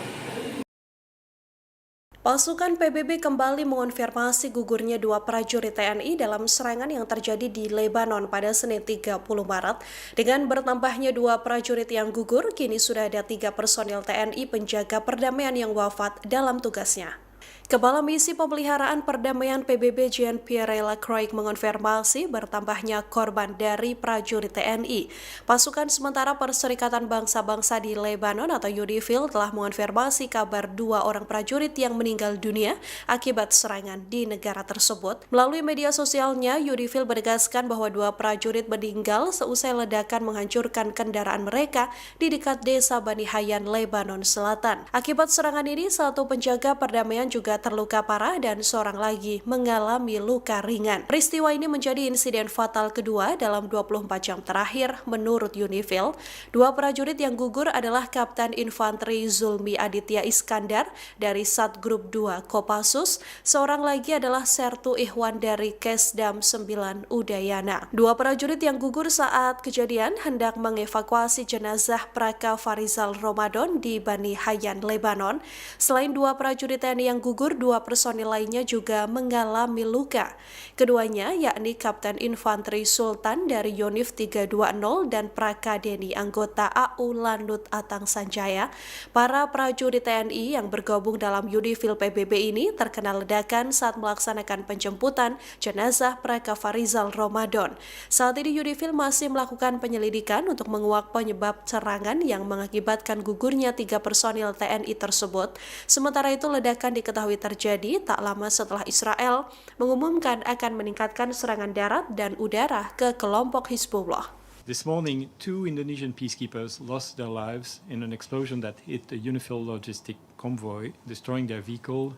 Pasukan PBB kembali mengonfirmasi gugurnya dua prajurit TNI dalam serangan yang terjadi di Lebanon pada Senin 30 Maret. Dengan bertambahnya dua prajurit yang gugur, kini sudah ada 3 personil TNI penjaga perdamaian yang wafat dalam tugasnya. Kepala Misi Pemeliharaan Perdamaian PBB Jean-Pierre Lacroix mengonfirmasi bertambahnya korban dari prajurit TNI. Pasukan sementara Perserikatan Bangsa-Bangsa di Lebanon atau UNIFIL telah mengonfirmasi kabar 2 orang prajurit yang meninggal dunia akibat serangan di negara tersebut. Melalui media sosialnya, UNIFIL menegaskan bahwa 2 prajurit meninggal seusai ledakan menghancurkan kendaraan mereka di dekat desa Bani Hayyan, Lebanon Selatan. Akibat serangan ini, 1 penjaga perdamaian juga terluka parah dan seorang lagi mengalami luka ringan. Peristiwa ini menjadi insiden fatal kedua dalam 24 jam terakhir menurut UNIFIL. 2 prajurit yang gugur adalah Kapten Infanteri Zulmi Aditya Iskandar dari Satgrup 2 Kopassus, seorang lagi adalah Sertu Ihwan dari Kesdam 9 Udayana. 2 prajurit yang gugur saat kejadian hendak mengevakuasi jenazah Praka Farizal Ramadan di Bani Hayyan, Lebanon. Selain 2 prajurit TNI yang gugur, 2 personil lainnya juga mengalami luka. Keduanya yakni Kapten Infanteri Sultan dari Yonif 320 dan Prakadeni anggota AU Landut Atang Sanjaya. Para prajurit TNI yang bergabung dalam UNIFIL PBB ini terkena ledakan saat melaksanakan penjemputan jenazah Praka Farizal Ramadan. Saat ini UNIFIL masih melakukan penyelidikan untuk menguak penyebab serangan yang mengakibatkan gugurnya 3 personil TNI tersebut. Sementara itu ledakan diketahui terjadi tak lama setelah Israel mengumumkan akan meningkatkan serangan darat dan udara ke kelompok Hizbullah. This morning, 2 Indonesian peacekeepers lost their lives in an explosion that hit a UNIFIL logistic convoy, destroying their vehicle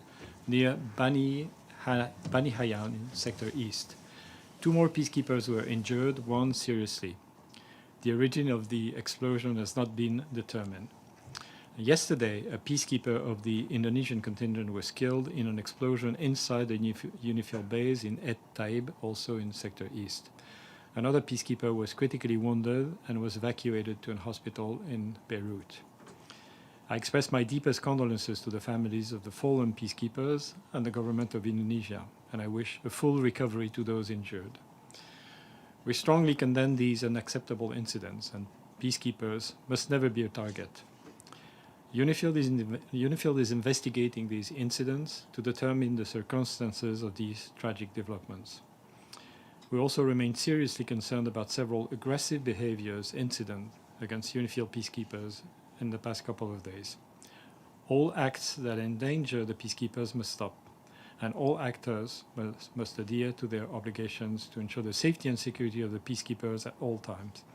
near Bani Hayyan in Sector East. 2 more peacekeepers were injured, 1 seriously. The origin of the explosion has not been determined. Yesterday, a peacekeeper of the Indonesian contingent was killed in an explosion inside the UNIFIL base in Et Taib, also in Sector East. Another peacekeeper was critically wounded and was evacuated to a hospital in Beirut. I express my deepest condolences to the families of the fallen peacekeepers and the government of Indonesia, and I wish a full recovery to those injured. We strongly condemn these unacceptable incidents, and peacekeepers must never be a target. UNIFIL is investigating these incidents to determine the circumstances of these tragic developments. We also remain seriously concerned about several aggressive incidents against UNIFIL peacekeepers in the past couple of days. All acts that endanger the peacekeepers must stop, and all actors must adhere to their obligations to ensure the safety and security of the peacekeepers at all times.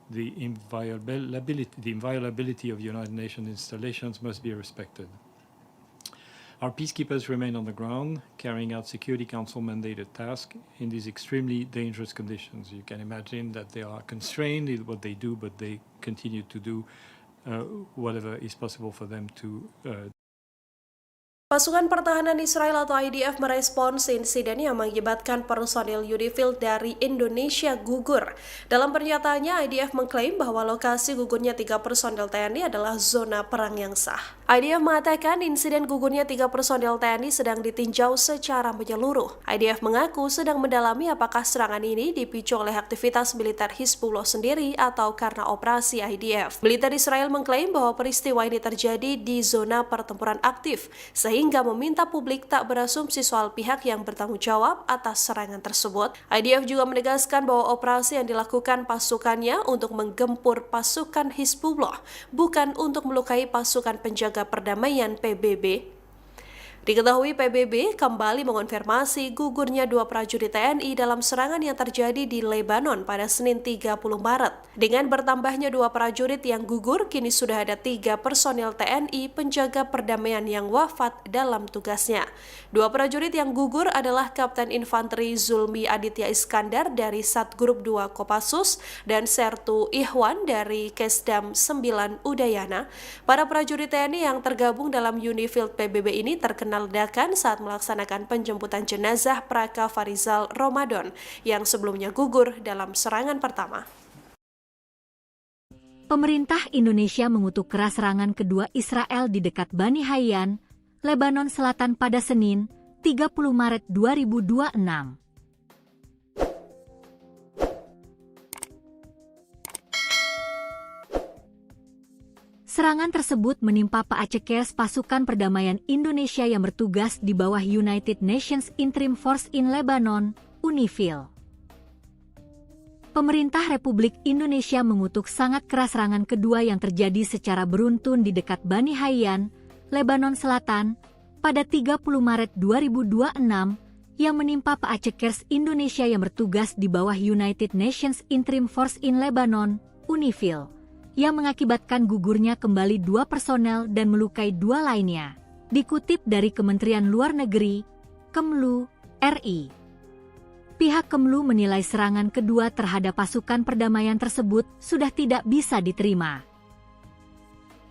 The inviolability of United Nations installations must be respected. Our peacekeepers remain on the ground, carrying out Security Council mandated tasks in these extremely dangerous conditions. You can imagine that they are constrained in what they do, but they continue to do whatever is possible for them to Pasukan Pertahanan Israel atau IDF merespons insiden yang mengakibatkan personil UNIFIL dari Indonesia gugur. Dalam pernyataannya, IDF mengklaim bahwa lokasi gugurnya 3 personil TNI adalah zona perang yang sah. IDF mengatakan insiden gugurnya 3 personil TNI sedang ditinjau secara menyeluruh. IDF mengaku sedang mendalami apakah serangan ini dipicu oleh aktivitas militer Hizbullah sendiri atau karena operasi IDF. Militer Israel mengklaim bahwa peristiwa ini terjadi di zona pertempuran aktif, sehingga meminta publik tak berasumsi soal pihak yang bertanggung jawab atas serangan tersebut. IDF juga menegaskan bahwa operasi yang dilakukan pasukannya untuk menggempur pasukan Hizbullah, bukan untuk melukai pasukan penjaga perdamaian PBB. Diketahui PBB kembali mengonfirmasi gugurnya 2 prajurit TNI dalam serangan yang terjadi di Lebanon pada Senin 30 Maret. Dengan bertambahnya 2 prajurit yang gugur, kini sudah ada 3 personil TNI penjaga perdamaian yang wafat dalam tugasnya. 2 prajurit yang gugur adalah Kapten Infanteri Zulmi Aditya Iskandar dari Satgrup 2 Kopassus dan Sertu Ihwan dari Kesdam 9 Udayana. Para prajurit TNI yang tergabung dalam UNIFIL PBB ini terkena ledakan saat melaksanakan penjemputan jenazah Praka Farizal Ramadan yang sebelumnya gugur dalam serangan pertama. Pemerintah Indonesia mengutuk keras serangan kedua Israel di dekat Bani Hayyan, Lebanon Selatan pada Senin, 30 Maret 2026. Serangan tersebut menimpa Paacekers pasukan perdamaian Indonesia yang bertugas di bawah United Nations Interim Force in Lebanon, UNIFIL. Pemerintah Republik Indonesia mengutuk sangat keras serangan kedua yang terjadi secara beruntun di dekat Bani Hayyan, Lebanon Selatan, pada 30 Maret 2026, yang menimpa Paacekers Indonesia yang bertugas di bawah United Nations Interim Force in Lebanon, UNIFIL, yang mengakibatkan gugurnya kembali 2 personel dan melukai 2 lainnya. Dikutip dari Kementerian Luar Negeri, Kemlu, RI. Pihak Kemlu menilai serangan kedua terhadap pasukan perdamaian tersebut sudah tidak bisa diterima.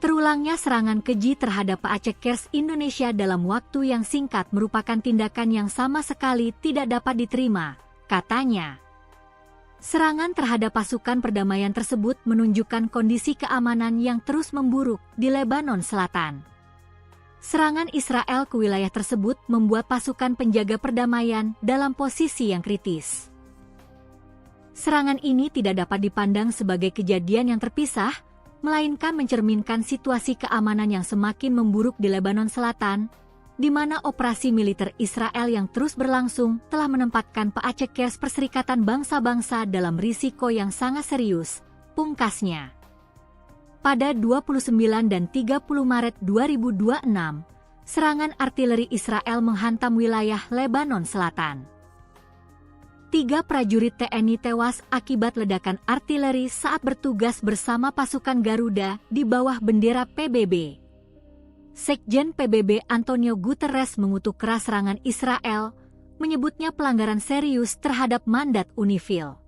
Terulangnya serangan keji terhadap Paacekers Indonesia dalam waktu yang singkat merupakan tindakan yang sama sekali tidak dapat diterima, katanya. Serangan terhadap pasukan perdamaian tersebut menunjukkan kondisi keamanan yang terus memburuk di Lebanon Selatan. Serangan Israel ke wilayah tersebut membuat pasukan penjaga perdamaian dalam posisi yang kritis. Serangan ini tidak dapat dipandang sebagai kejadian yang terpisah, melainkan mencerminkan situasi keamanan yang semakin memburuk di Lebanon Selatan, di mana operasi militer Israel yang terus berlangsung telah menempatkan Paacekers Perserikatan Bangsa-Bangsa dalam risiko yang sangat serius, pungkasnya. Pada 29 dan 30 Maret 2026, serangan artileri Israel menghantam wilayah Lebanon Selatan. 3 prajurit TNI tewas akibat ledakan artileri saat bertugas bersama pasukan Garuda di bawah bendera PBB. Sekjen PBB Antonio Guterres mengutuk keras serangan Israel, menyebutnya pelanggaran serius terhadap mandat UNIFIL.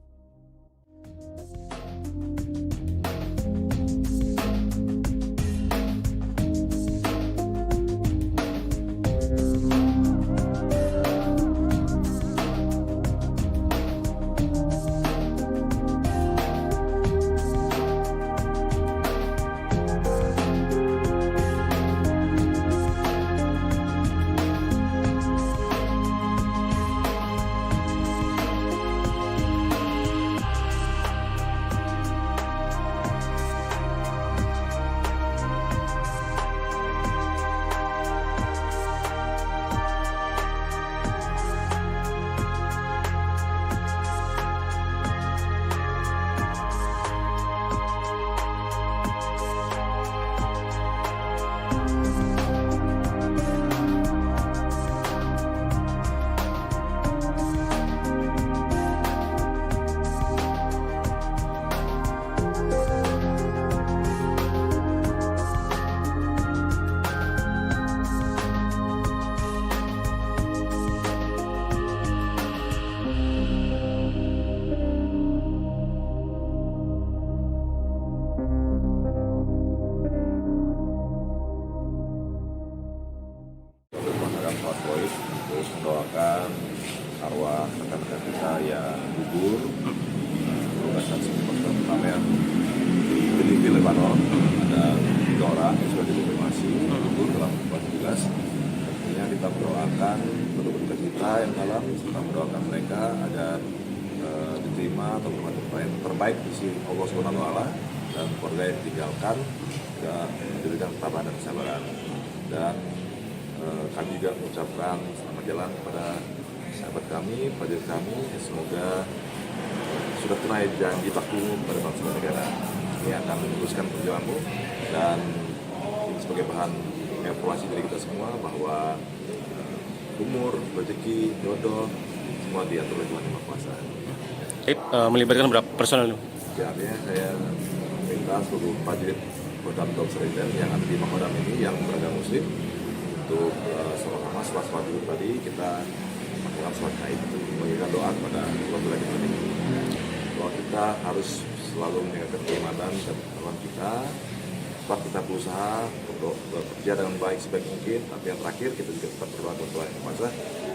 Terus mendoakan arwah rekan-rekan kita yang gugur di saksi pasukan perdamaian di Genivi, Lebanon. Ada 3 orang yang sudah dikonfirmasi gugur dalam tugas. Tentunya kita mendoakan berduka cita yang dalam, serta mendoakan mereka agar diterima atau terbaik di sisi Allah SWT dan keluarga yang ditinggalkan dan diberikan ketabahan dan kesabaran. Dan kami juga mengucapkan selamat jalan kepada sahabat kami, prajurit kami. Semoga sudah tunai janji baktimu kepada bangsa dan negara. Ini akan meneruskan perjuanganmu dan ini sebagai bahan evaluasi dari kita semua bahwa umur, rezeki, jodoh semua diatur oleh Tuhan Yang Maha Kuasa. Melibatkan berapa personel? Ya, artinya saya minta seluruh prajurit Kodam Seriden yang ada di Makodam ini yang beragama Muslim untuk sama-sama sholat dulu tadi kita melakukan sholat gaib itu mengingat doa kepada Allah ini. Bahwa kita harus selalu menjaga keimanan dan ketakwaan kita. Sebab kita berusaha untuk bekerja dengan baik sebaik mungkin, tapi yang terakhir kita juga tetap berdoa kepada Tuhan Yang Maha Kuasa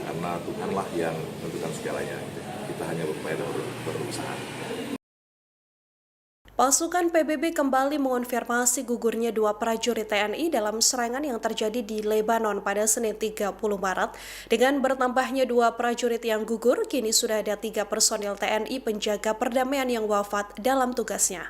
karena Tuhanlah yang menentukan segalanya. Kita hanya berupaya dan berusaha. Pasukan PBB kembali mengonfirmasi gugurnya dua prajurit TNI dalam serangan yang terjadi di Lebanon pada Senin 30 Maret. Dengan bertambahnya dua prajurit yang gugur, kini sudah ada 3 personil TNI penjaga perdamaian yang wafat dalam tugasnya.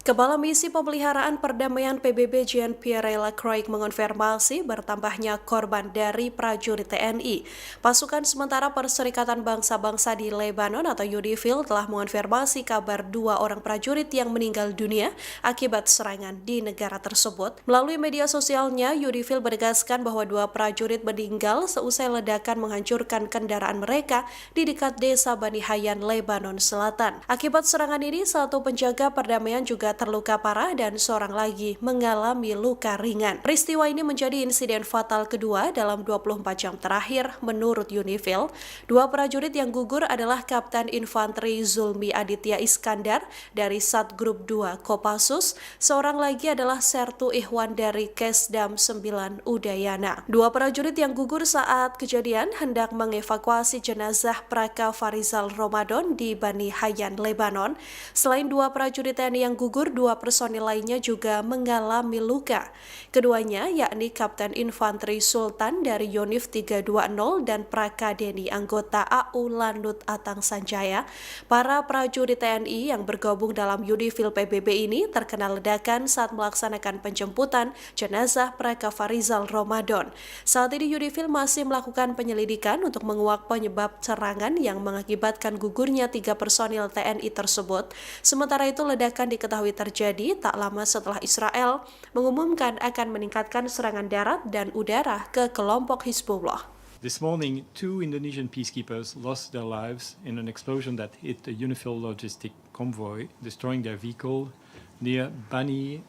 Kepala Misi Pemeliharaan Perdamaian PBB Jean-Pierre Lacroix mengonfirmasi bertambahnya korban dari prajurit TNI. Pasukan sementara Perserikatan Bangsa-Bangsa di Lebanon atau UNIFIL telah mengonfirmasi kabar 2 orang prajurit yang meninggal dunia akibat serangan di negara tersebut. Melalui media sosialnya, UNIFIL menegaskan bahwa 2 prajurit meninggal seusai ledakan menghancurkan kendaraan mereka di dekat desa Bani Hayyan, Lebanon Selatan. Akibat serangan ini, 1 penjaga perdamaian juga terluka parah dan seorang lagi mengalami luka ringan. Peristiwa ini menjadi insiden fatal kedua dalam 24 jam terakhir menurut UNIFIL. 2 prajurit yang gugur adalah Kapten Infanteri Zulmi Aditya Iskandar dari Satgrup 2 Kopassus, seorang lagi adalah Sertu Ihwan dari Kesdam 9 Udayana. 2 prajurit yang gugur saat kejadian hendak mengevakuasi jenazah Praka Farizal Ramadan di Bani Hayyan, Lebanon. Selain 2 prajurit TNI yang gugur, 2 personil lainnya juga mengalami luka. Keduanya yakni Kapten Infanteri Sultan dari Yonif 320 dan Praka Deni anggota AU Landut Atang Sanjaya. Para prajurit TNI yang bergabung dalam UNIFIL PBB ini terkena ledakan saat melaksanakan penjemputan jenazah Praka Farizal Ramadan. Saat ini UNIFIL masih melakukan penyelidikan untuk menguak penyebab serangan yang mengakibatkan gugurnya 3 personil TNI tersebut. Sementara itu, ledakan diketahui terjadi tak lama setelah Israel mengumumkan akan meningkatkan serangan darat dan udara ke kelompok Hizbullah. This morning, 2 Indonesian peacekeepers lost their lives in an explosion that hit a UNIFIL logistic convoy, destroying their vehicle near Bani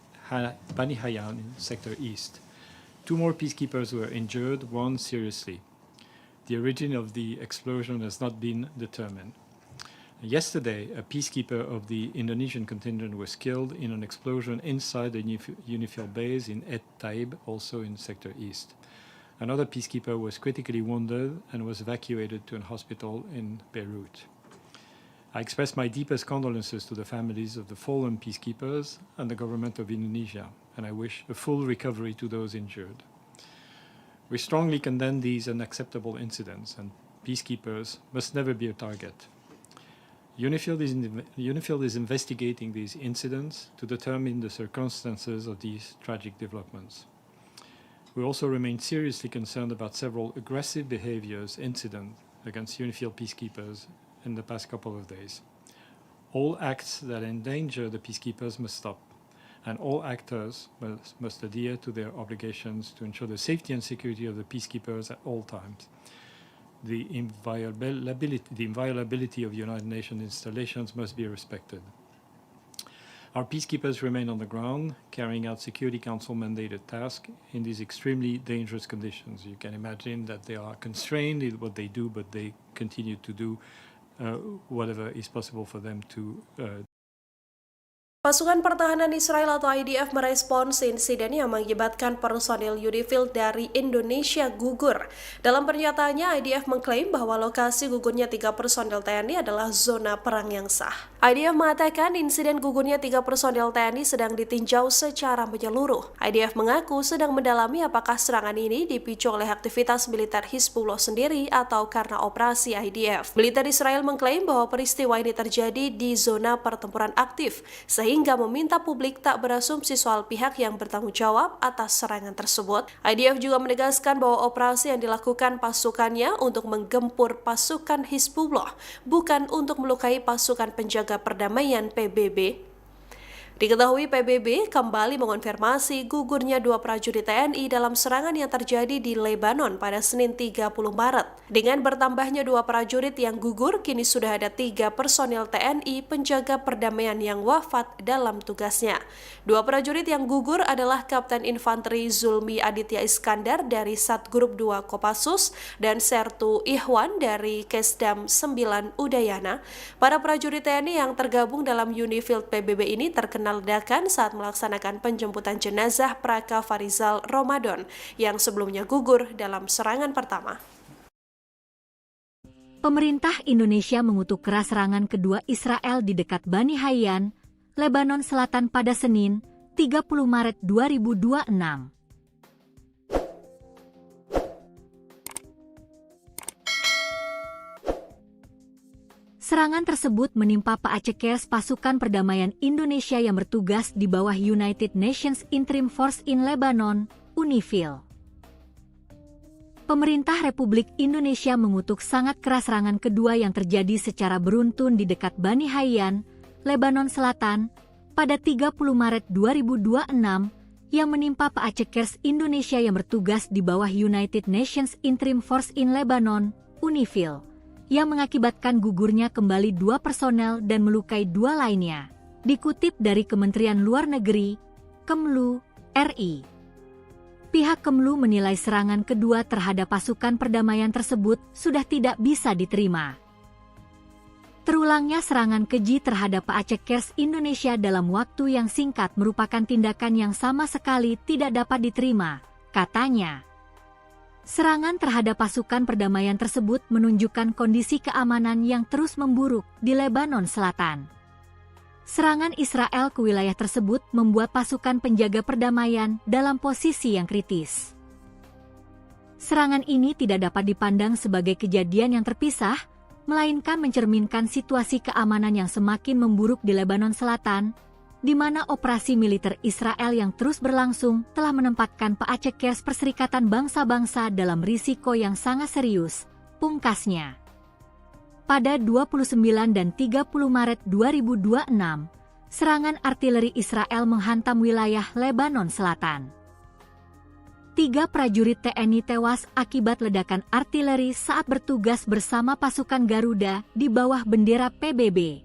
Hayyan in Sector East. 2 more peacekeepers were injured, 1 seriously. The origin of the explosion has not been determined. Yesterday, a peacekeeper of the Indonesian contingent was killed in an explosion inside the UNIFIL base in Et Taib, also in Sector East. Another peacekeeper was critically wounded and was evacuated to a hospital in Beirut. I express my deepest condolences to the families of the fallen peacekeepers and the government of Indonesia, and I wish a full recovery to those injured. We strongly condemn these unacceptable incidents, and peacekeepers must never be a target. UNIFIL is investigating these incidents to determine the circumstances of these tragic developments. We also remain seriously concerned about several aggressive incidents against UNIFIL peacekeepers in the past couple of days. All acts that endanger the peacekeepers must stop, and all actors must adhere to their obligations to ensure the safety and security of the peacekeepers at all times. The inviolability of United Nations installations must be respected. Our peacekeepers remain on the ground, carrying out Security Council mandated tasks in these extremely dangerous conditions. You can imagine that they are constrained in what they do, but they continue to do whatever is possible for them to Pasukan Pertahanan Israel atau IDF merespons insiden yang mengakibatkan personil UNIFIL dari Indonesia gugur. Dalam pernyataannya, IDF mengklaim bahwa lokasi gugurnya 3 personil TNI adalah zona perang yang sah. IDF mengatakan insiden gugurnya 3 personil TNI sedang ditinjau secara menyeluruh. IDF mengaku sedang mendalami apakah serangan ini dipicu oleh aktivitas militer Hizbullah sendiri atau karena operasi IDF. Militer Israel mengklaim bahwa peristiwa ini terjadi di zona pertempuran aktif, sehingga meminta publik tak berasumsi soal pihak yang bertanggung jawab atas serangan tersebut. IDF juga menegaskan bahwa operasi yang dilakukan pasukannya untuk menggempur pasukan Hizbullah, bukan untuk melukai pasukan penjaga perdamaian PBB. Diketahui PBB kembali mengonfirmasi gugurnya 2 prajurit TNI dalam serangan yang terjadi di Lebanon pada Senin 30 Maret. Dengan bertambahnya 2 prajurit yang gugur, kini sudah ada 3 personil TNI penjaga perdamaian yang wafat dalam tugasnya. 2 prajurit yang gugur adalah Kapten Infanteri Zulmi Aditya Iskandar dari Satgrup 2 Kopassus dan Sertu Ihwan dari Kesdam 9 Udayana. Para prajurit TNI yang tergabung dalam UNIFIL PBB ini terkena ledakan saat melaksanakan penjemputan jenazah Praka Farizal Ramadan yang sebelumnya gugur dalam serangan pertama. Pemerintah Indonesia mengutuk keras serangan kedua Israel di dekat Bani Hayyan, Lebanon Selatan pada Senin, 30 Maret 2026. Serangan tersebut menimpa Paacekers pasukan perdamaian Indonesia yang bertugas di bawah United Nations Interim Force in Lebanon, UNIFIL. Pemerintah Republik Indonesia mengutuk sangat keras serangan kedua yang terjadi secara beruntun di dekat Bani Hayyan, Lebanon Selatan, pada 30 Maret 2026 yang menimpa Paacekers Indonesia yang bertugas di bawah United Nations Interim Force in Lebanon, UNIFIL, yang mengakibatkan gugurnya kembali 2 personel dan melukai 2 lainnya. Dikutip dari Kementerian Luar Negeri, Kemlu, RI. Pihak Kemlu menilai serangan kedua terhadap pasukan perdamaian tersebut sudah tidak bisa diterima. Terulangnya serangan keji terhadap Paacekers Indonesia dalam waktu yang singkat merupakan tindakan yang sama sekali tidak dapat diterima, katanya. Serangan terhadap pasukan perdamaian tersebut menunjukkan kondisi keamanan yang terus memburuk di Lebanon Selatan. Serangan Israel ke wilayah tersebut membuat pasukan penjaga perdamaian dalam posisi yang kritis. Serangan ini tidak dapat dipandang sebagai kejadian yang terpisah, melainkan mencerminkan situasi keamanan yang semakin memburuk di Lebanon Selatan, di mana operasi militer Israel yang terus berlangsung telah menempatkan Paacekers Perserikatan Bangsa-Bangsa dalam risiko yang sangat serius, pungkasnya. Pada 29 dan 30 Maret 2026, serangan artileri Israel menghantam wilayah Lebanon Selatan. 3 prajurit TNI tewas akibat ledakan artileri saat bertugas bersama pasukan Garuda di bawah bendera PBB.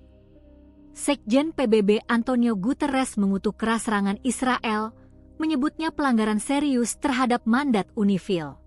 Sekjen PBB Antonio Guterres mengutuk keras serangan Israel, menyebutnya pelanggaran serius terhadap mandat UNIFIL.